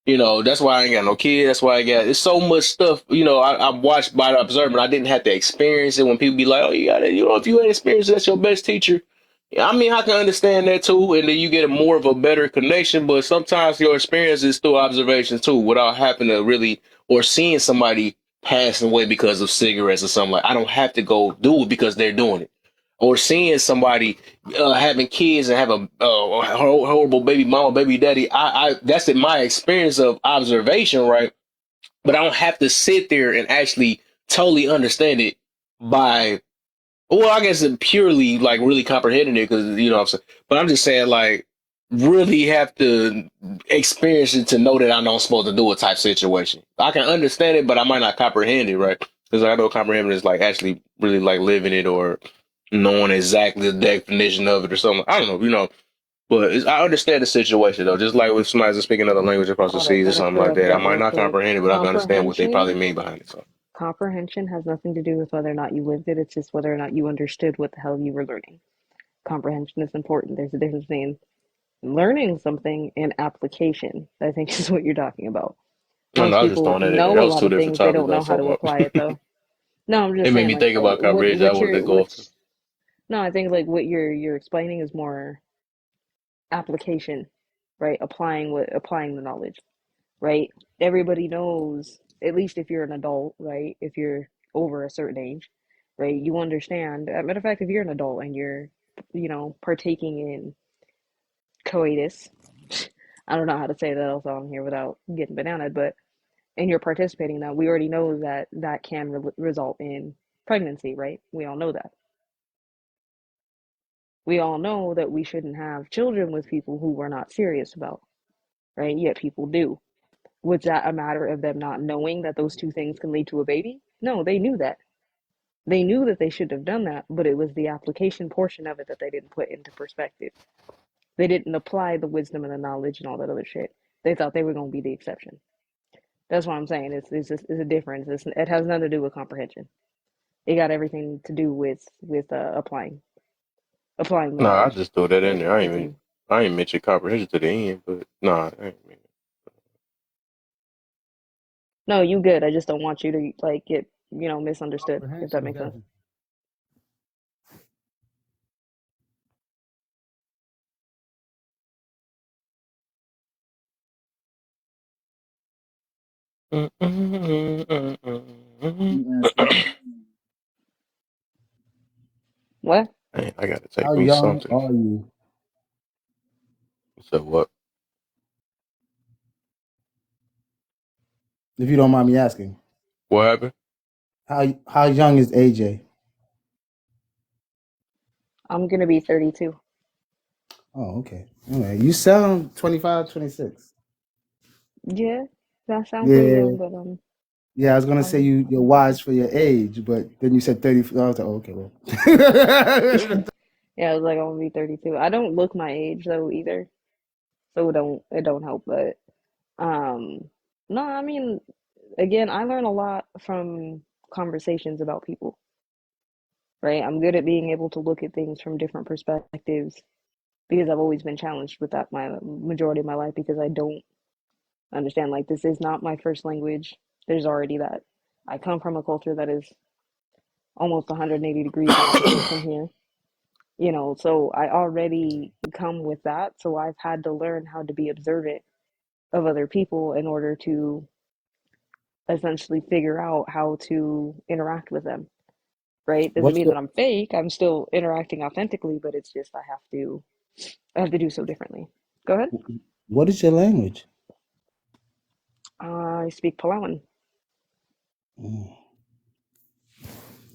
You know, that's why I ain't got no kids. That's why I got it's so much stuff. You know, I watched by the observant. I didn't have to experience it. When people be like, "Oh, you got it," you know, if you ain't experienced, it, that's your best teacher. Yeah, I mean, I can understand that too, and then you get a more of a better connection. But sometimes your experience is through observation too, without having to really or seeing somebody passing away because of cigarettes or something like. I don't have to go do it because they're doing it, or seeing somebody having kids and have a horrible baby mama, baby daddy. I that's in my experience of observation, right? But I don't have to sit there and actually totally understand it by well, I guess it purely like really comprehending it because you know what I'm saying. But I'm just saying like really have to experience it to know that I'm not supposed to do a type situation. I can understand it, but I might not comprehend it, right? Because I know comprehending is like actually really like living it or knowing exactly the definition of it or something. I don't know, you know. But I understand the situation though. Just like if somebody's speaking another language across the Hold up, seas or something like interrupt that, I that might real not quick. comprehend it, but I can understand what they probably Comprehension, mean behind it. So. comprehension has nothing to do with whether or not you lived it. It's just whether or not you understood what the hell you were learning. Comprehension is important. There's a difference between learning something and application. I think is what you're talking about. No, Most no, I was just people throwing that in there. know That a was lot two of different things, they topics don't I know was how to talking about. apply it though. No, I'm It just made saying me like think about comprehension. I wanted to go off. no, I think like what you're explaining is more application, right? Applying the knowledge, right? Everybody knows, at least if you're an adult, right? If you're over a certain age, right? You understand. Matter of fact, if you're an adult and you're, partaking in coitus, I don't know how to say that else on here without getting banana, but and you're participating now, we already know that that can result in pregnancy, right? We all know that. We all know that we shouldn't have children with people who we're not serious about, right? Yet people do. Was that a matter of them not knowing that those two things can lead to a baby? No, they knew that. They knew that they should have done that, but it was the application portion of it that they didn't put into perspective. They didn't apply the wisdom and the knowledge and all that other shit. They thought they were going to be the exception. That's what I'm saying. It's a difference. It has nothing to do with comprehension. It got everything to do with applying the No, I knowledge. just threw that in But there. continue. I ain't mention comprehension to the end, but nah, I ain't mean No, you good. I just don't want you to like get misunderstood. If that Comprehension, makes sense. definitely. What? Dang, I gotta take How me young something. are you? So what? If you don't mind me asking. What happened? How young is AJ? I'm gonna be 32. Oh, okay. All right. You sound 25, 26. Yeah, that sound pretty Yeah. young, but Yeah, I was gonna say I'm you're I'm wise for your age, but then you said 30. I was like, oh, okay, well. yeah, I was like I'm gonna be 32. I don't look my age though either, so it don't help. But um, no, I mean, again, I learn a lot from conversations about people, right? I'm good at being able to look at things from different perspectives because I've always been challenged with that my majority of my life because I don't understand. Like this is not my first language. There's already that. I come from a culture that is almost 180 degrees opposite from here. So I already come with that. So I've had to learn how to be observant of other people in order to essentially figure out how to interact with them, right? Doesn't What's mean your that I'm fake. I'm still interacting authentically, but it's just I have to do so differently. Go ahead. what is your language? I speak Palawan. Mm,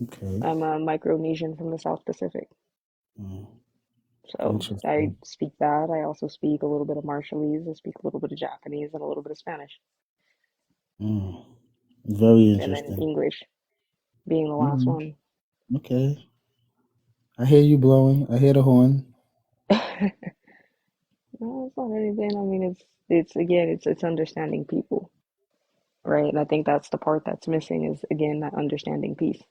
okay. I'm a Micronesian from the South Pacific. Mm, So I interesting. speak that. I also speak a little bit of Marshallese. I speak a little bit of Japanese and a little bit of Spanish. Mm, very And then interesting. English being the last Mm, one. okay. I hear you blowing. I hear the horn. No, it's not anything. I mean, it's again, it's understanding people, right? And I think that's the part that's missing is again that understanding piece.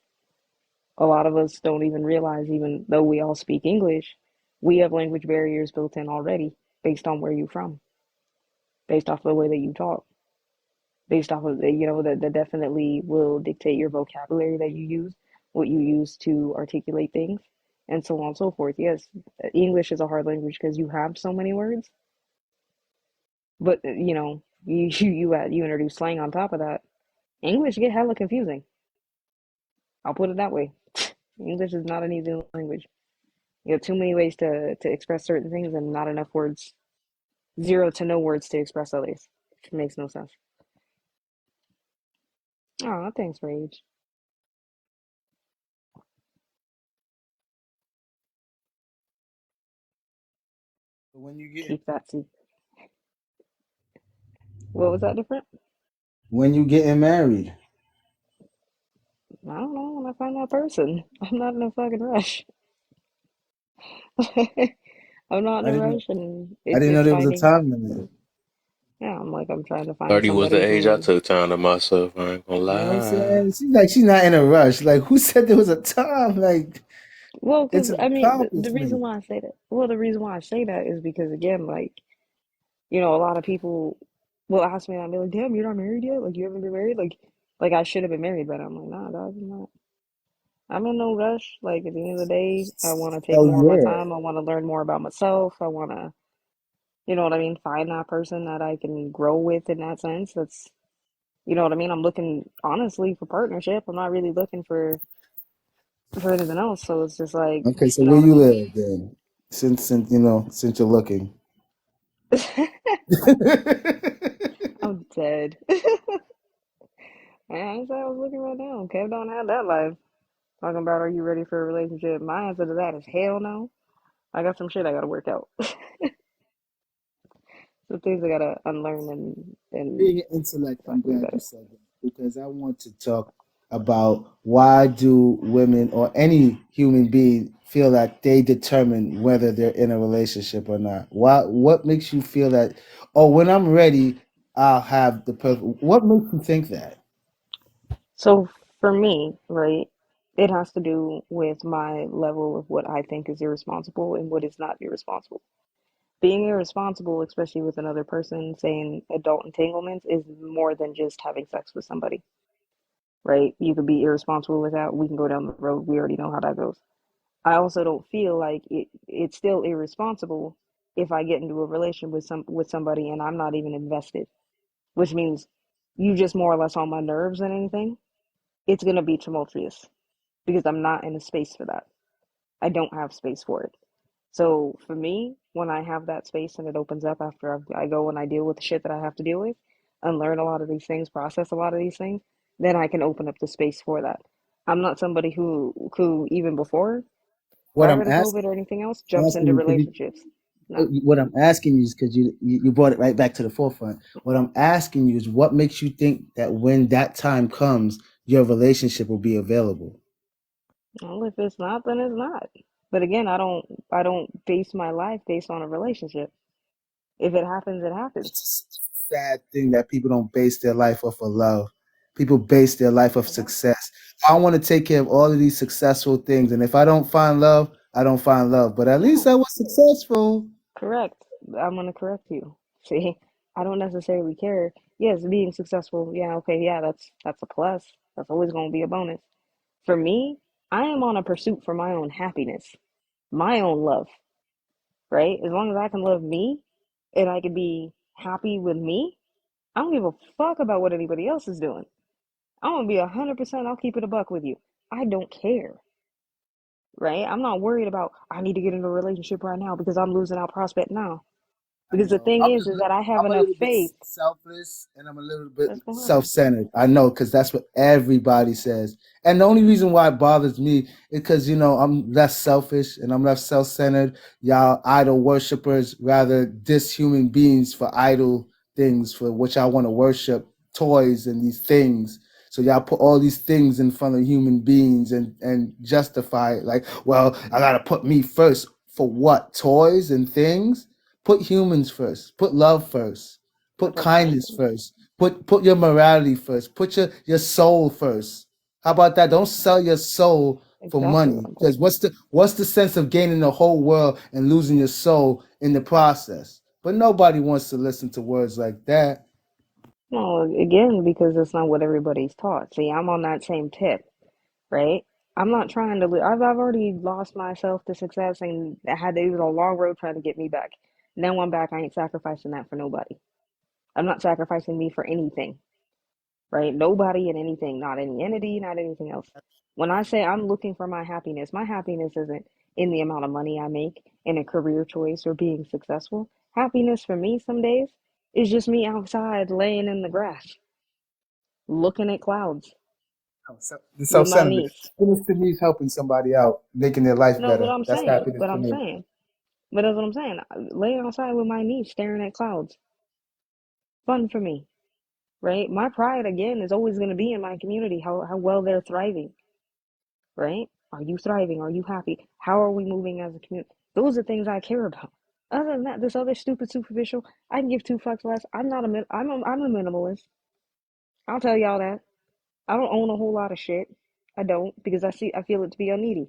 A lot of us don't even realize, even though we all speak English, we have language barriers built in already based on where you're from, based off the way that you talk, based off of that definitely will dictate your vocabulary that you use, what you use to articulate things, and so on and so forth. Yes, English is a hard language because you have so many words, but you introduce slang on top of that. English get hella confusing. I'll put it that way. English is not an easy language. You have too many ways to express certain things and not enough words, zero to no words to express others. It makes no sense. Oh, thanks, Rage. When you get Keep that secret. What was that different? when you getting married, I don't know. When I find that person, I'm not in a fucking rush. I'm not in I a didn't know. rush, and I it's didn't know it's there was a finding. time limit. Yeah, I'm trying to find 30 was the somebody age I who. took time to myself. I ain't gonna You know what I'm lie. saying? She's not in a rush. Like who said there was a time? Like Well, it's because an I mean, the reason accomplishment. why I say that. Well, the reason why I say that is because again, like a lot of people will ask me, and I'll be like, "Damn, you're not married yet? Like you haven't been married? Like I should have been married, but I'm like, nah, dog, I'm not. I'm in no rush. Like at the end of the day, I want to take Oh more of my yeah. time. I want to learn more about myself. I want to, you know what I mean, find that person that I can grow with in that sense. That's, you know what I mean. I'm looking honestly for partnership. I'm not really looking for anything else. So it's just like, Okay, so you know where what I you mean. live then? Since you're looking. I'm dead. Man, I said I was looking right now. Kev don't have that life. Talking about, are you ready for a relationship? My answer to that is hell no. I got some shit I gotta work out. Some things I gotta unlearn and Being an intellect, so I I'm can be glad you better. said that because I want to talk about why do women or any human being feel like they determine whether they're in a relationship or not? What makes you feel that, oh, when I'm ready, I'll have the perfect. What makes you think that? So for me, right, it has to do with my level of what I think is irresponsible and what is not irresponsible. Being irresponsible, especially with another person, saying adult entanglements, is more than just having sex with somebody, right? You could be irresponsible with that. We can go down the road. We already know how that goes. I also don't feel like it's still irresponsible if I get into a relation with somebody and I'm not even invested, which means you just more or less on my nerves than anything. It's gonna be tumultuous because I'm not in a space for that. I don't have space for it. So for me, when I have that space and it opens up after I go and I deal with the shit that I have to deal with, and learn a lot of these things, process a lot of these things, then I can open up the space for that. I'm not somebody who even before What I'm prior to asking, COVID or anything else, jumps asking into you, 'cause relationships. No. what I'm asking you is because you brought it right back to the forefront. What I'm asking you is what makes you think that when that time comes, your relationship will be available. Well, if it's not, then it's not. But again, I don't base my life based on a relationship. If it happens, it happens. It's a sad thing that people don't base their life off of love. People base their life off Well, success. I want to take care of all of these successful things, and if I don't find love, I don't find love. But at least no, I was successful. correct. I'm gonna correct you. See, I don't necessarily care. Yes, being successful, yeah, okay, yeah, that's a plus. That's always gonna be a bonus. For me, I am on a pursuit for my own happiness. my own love, right? As long as I can love me and I can be happy with me, I don't give a fuck about what anybody else is doing. I'm gonna be 100%. I'll keep it a buck with you. I don't care, right? I'm not worried about I need to get into a relationship right now because I'm losing out prospect now. I Because the know. thing is that I have I'm a enough little bit faith. selfless and I'm a little bit That's fine. self-centered. I know, because that's what everybody says. And the only reason why it bothers me is because, I'm less selfish and I'm less self-centered. Y'all idol worshipers rather diss human beings for idol things for which I want to worship, toys and these things. So y'all put all these things in front of human beings and justify it like, well, I gotta put me first. For what? Toys and things? Put humans first. Put love first. Put kindness Exactly. first. Put your morality first. Put your soul first. How about that? Don't sell your soul for Exactly what money. I'm Because saying. what's the sense of gaining the whole world and losing your soul in the process? But nobody wants to listen to words like that. No, again, because it's not what everybody's taught. See, I'm on that same tip, right? I'm not trying to. I've already lost myself to success, and it was a long road trying to get me back. Now I'm back. I ain't sacrificing that for nobody. I'm not sacrificing me for anything, right? Nobody and anything, not any entity, not anything else. When I say I'm looking for my happiness isn't in the amount of money I make in a career choice or being successful. Happiness for me some days is just me outside laying in the grass, looking at clouds The with my self-centered. niece. Happiness to me is helping somebody out, making their life No, but better. I'm That's saying, happiness but to I'm me. saying, but that's what I'm saying. Laying outside with my niece, staring at clouds, fun for me, right? My pride again is always going to be in my community, how well they're thriving, right? Are you thriving? Are you happy? How are we moving as a community? Those are things I care about. Other than that, this other stupid superficial, I can give two fucks less. I'm a minimalist. I'll tell y'all that. I don't own a whole lot of shit. I don't because I feel it to be unneedy.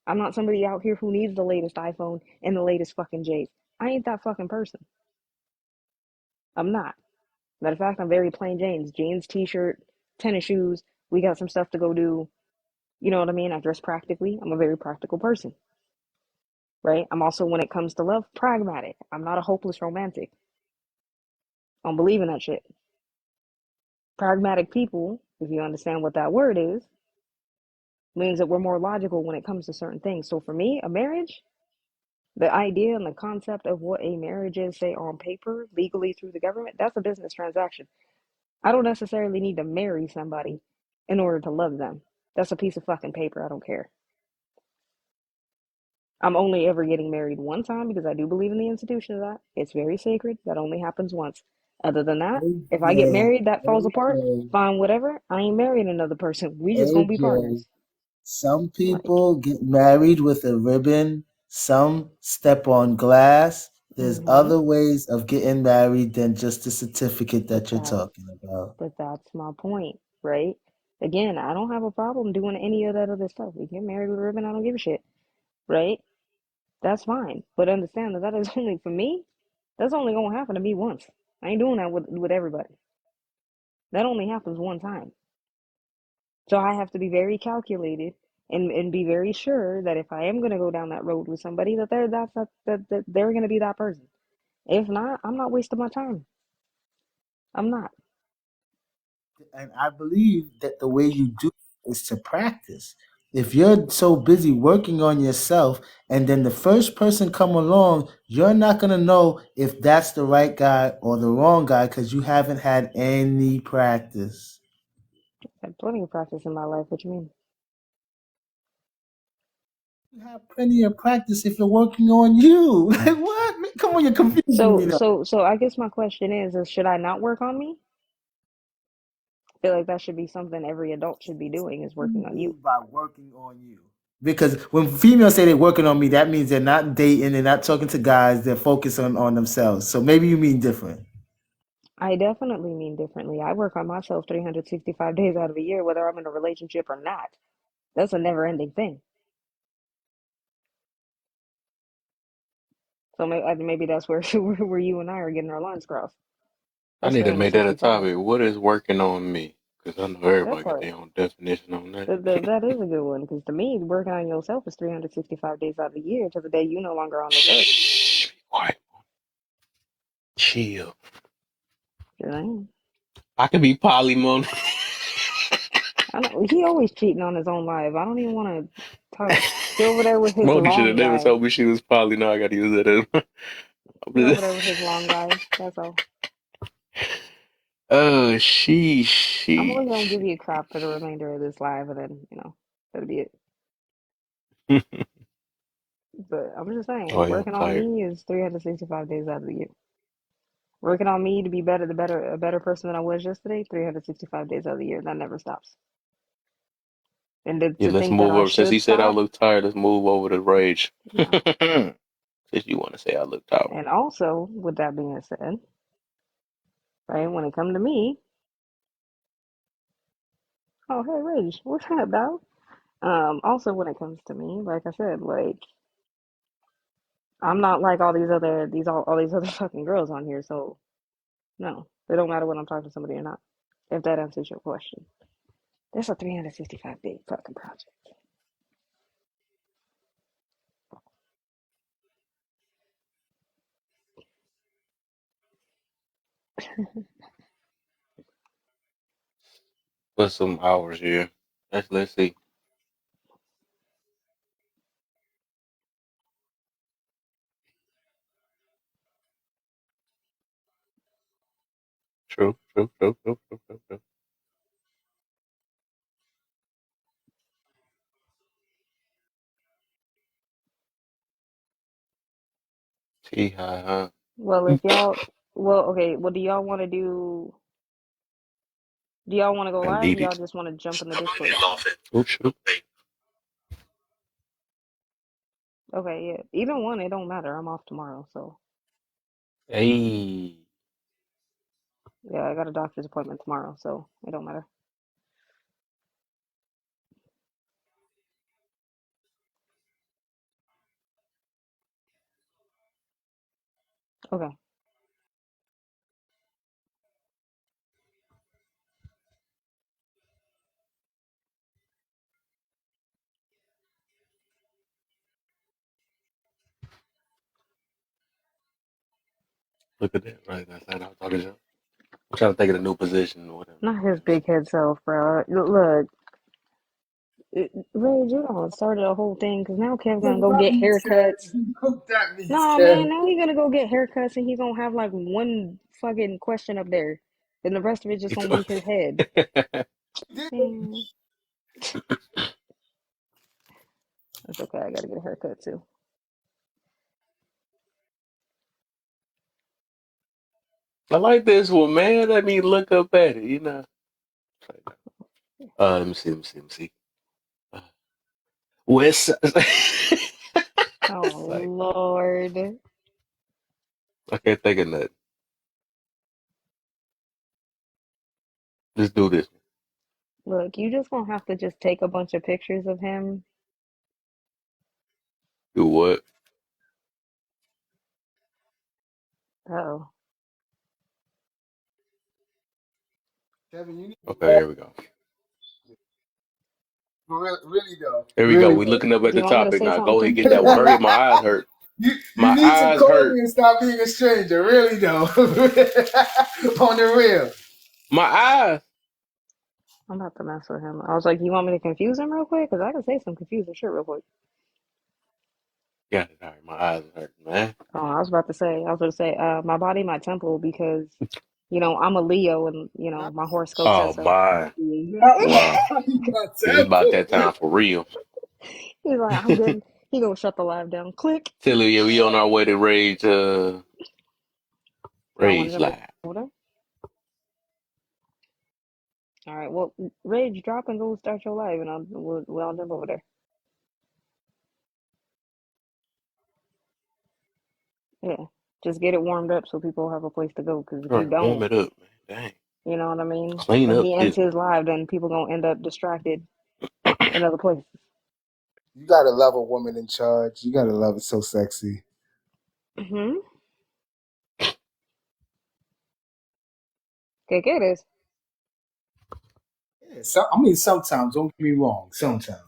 I'm not somebody out here who needs the latest iPhone and the latest fucking J's. I ain't that fucking person. I'm not. Matter of fact, I'm very plain Jane's. Jeans, t-shirt, tennis shoes. We got some stuff to go do. You know what I mean? I dress practically. I'm a very practical person, right? I'm also, when it comes to love, pragmatic. I'm not a hopeless romantic. I don't believe in that shit. Pragmatic people, if you understand what that word is, means that we're more logical when it comes to certain things. So for me, a marriage, the idea and the concept of what a marriage is, say on paper, legally through the government, that's a business transaction. I don't necessarily need to marry somebody in order to love them. That's a piece of fucking paper. I don't care. I'm only ever getting married one time because I do believe in the institution of that. It's very sacred. That only happens once. Other than that, if I get AJ, married, that falls apart, AJ, fine, whatever. I ain't marrying another person. We just gonna be AJ. partners. Some Like, people get married with a ribbon. Some step on glass. There's mm-hmm. other ways of getting married than just the certificate that you're That's talking about. but that's my point, right? Again, I don't have a problem doing any of that other stuff. We get married with a ribbon, I don't give a shit, right? That's fine. But understand that that is only for me. That's only gonna happen to me once. I ain't doing that with everybody. That only happens one time. So I have to be very calculated and be very sure that if I am gonna go down that road with somebody, that that they're gonna be that person. If not, I'm not wasting my time. I'm not. And I believe that the way you do it is to practice. If you're so busy working on yourself and then the first person come along, you're not going to know if that's the right guy or the wrong guy because you haven't had any practice. I had plenty of practice in my life. What you mean? You have plenty of practice if you're working on you. Like what? Come on, you're confusing me So now. so so I guess my question is should I not work on me? I feel like that should be something every adult should be doing is What do working you on you. mean by working on you? Because when females say they're working on me, that means they're not dating, they're not talking to guys, they're focused on themselves. So maybe you mean different. I definitely mean differently. I work on myself 365 days out of a year, whether I'm in a relationship or not. That's a never ending thing. So maybe that's where where you and I are getting our lines crossed. I That's need to make that a 365. topic. What is working on me? Because I know That everybody got part. their own definition on that. That is a good one because to me, working on yourself is 365 days out of the year to the day you no longer on this earth. Shh, quiet. Chill. You know? I could be polymon. I know he always cheating on his own life. I don't even want to talk. He over there with his Moni should long have never guy. told me she was poly. Now I got to use that as. He over there with his long guy. That's all. Oh, I'm only gonna give sheesh. you crap for the remainder of this live, and then that'll be it. But I'm just saying, Oh yeah, I'm working on tired. me is 365 days out of the year. Working on me to be a better person than I was yesterday, 365 days out of the year. That never stops. And Yeah, to let's think that move I over. Since he should said I stop, look tired, let's move over to rage. no. Since you want to say I looked out. And also, with that being said, right, when it come to me, oh hey Rage, what's up, dog? Also when it comes to me, like I said, like I'm not like all these other all these other fucking girls on here, so no, it don't matter when I'm talking to somebody or not. If that answers your question, that's a 365 day fucking project. Put some hours here. Let's see. True. See how Well, if y'all, well, okay, well, do y'all want to do? Do y'all want to go live? Or indeed. y'all just want to jump in the Discord? Oh shoot. Okay, yeah. Either one, it don't matter. I'm off tomorrow, so Hey. yeah, I got a doctor's appointment tomorrow, so it don't matter. Okay. Look at that. Right. That's what I'm talking about. I'm trying to think of a new position or whatever. Not his big head self, bro. Look, Ray, you don't started a whole thing because now Kev's gonna Look go at get me, haircuts. Kev. Look at me, Nah, man, Kev. now he's gonna go get haircuts and he's gonna have like one fucking question up there. Then the rest of it just You gonna be told- his head. Man, that's okay. I gotta get a haircut too. I like this one, man. Let me look up at it, you know. Let me see. West Oh like Lord. I can't think of nothing. Let's do this. Look, you just gonna have to just take a bunch of pictures of him. Do what? Oh, Kevin, you need Okay, here we go. really though. Here we go. Really We though. looking up at do the you want me to topic say now. something Go ahead, to get him? that one. Hurry, my eyes hurt. You My need to eyes call hurt. me and stop being a stranger. Really though. On the real. My eyes. I'm about to mess with him. I was like, you want me to confuse him real quick? Because I can say some confusing shit real quick. Got it. All right, my eyes hurt, man. Oh, I was about to say, my body, my temple, because, I'm a Leo and, my horoscope Oh says so. my. You Wow. got Yeah, it's about temple. that time for real. He's like, I'm good. He gonna shut the live down. Click. Tell you, yeah, we on our way to Y'all want to Rage jump Live. over there? All right. Well, Rage, drop and go start your live, and we'll all jump over there. Yeah. Just get it warmed up so people have a place to go. Because if All you right, warm don't, it up, man. Dang. you know what I mean? Clean When up he ends too. his live, then people gonna end up distracted in other places. You gotta love a woman in charge. You gotta love it so sexy. Mm-hmm. ¿Qué quieres? So, I mean, sometimes, don't get me wrong, sometimes.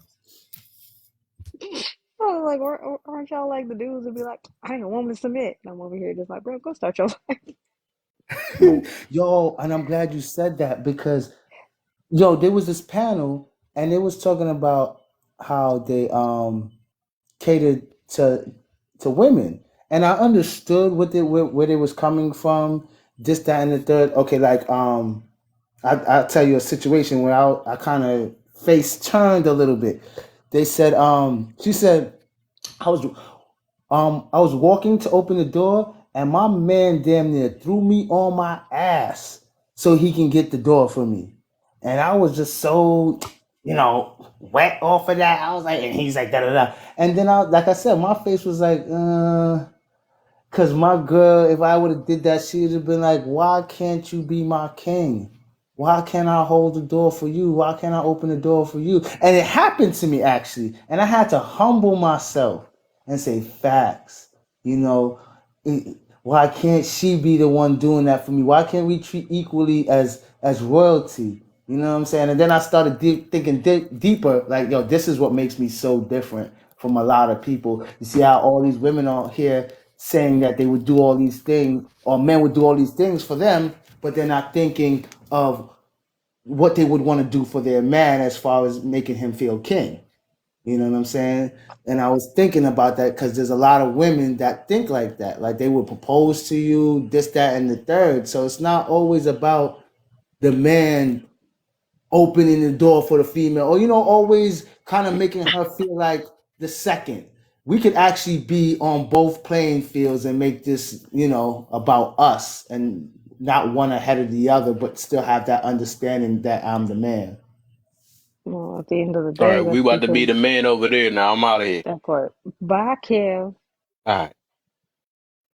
I was like, aren't y'all like the dudes would be like, I ain't a woman to submit. And I'm over here just like, bro, go start your life. Yo, and I'm glad you said that because, yo, there was this panel and it was talking about how they catered to women, and I understood where they was coming from, this, that, and the third. Okay, like I'll tell you a situation where I kind of face turned a little bit. They said she said I was walking to open the door and my man damn near threw me on my ass so he can get the door for me. And I was just so, wet off of that. I was like, and he's like, da da da. And then like I said, my face was like, cause my girl, if I would have did that, she would have been like, why can't you be my king? Why can't I hold the door for you? Why can't I open the door for you? And it happened to me actually. And I had to humble myself and say, facts. Why can't she be the one doing that for me? Why can't we treat equally as royalty? You know what I'm saying? And then I started thinking deeper, like, yo, this is what makes me so different from a lot of people. You see how all these women are here saying that they would do all these things, or men would do all these things for them, but they're not thinking of what they would want to do for their man as far as making him feel king. You know what I'm saying? And I was thinking about that because there's a lot of women that think like that. Like they would propose to you, this, that, and the third. So it's not always about the man opening the door for the female or, always kind of making her feel like the second. We could actually be on both playing fields and make this, about us and not one ahead of the other, but still have that understanding that I'm the man. Well, at the end of the All day, right, we that's about to be because the man over there now. I'm out of here. that part. Bye, Kev. All right.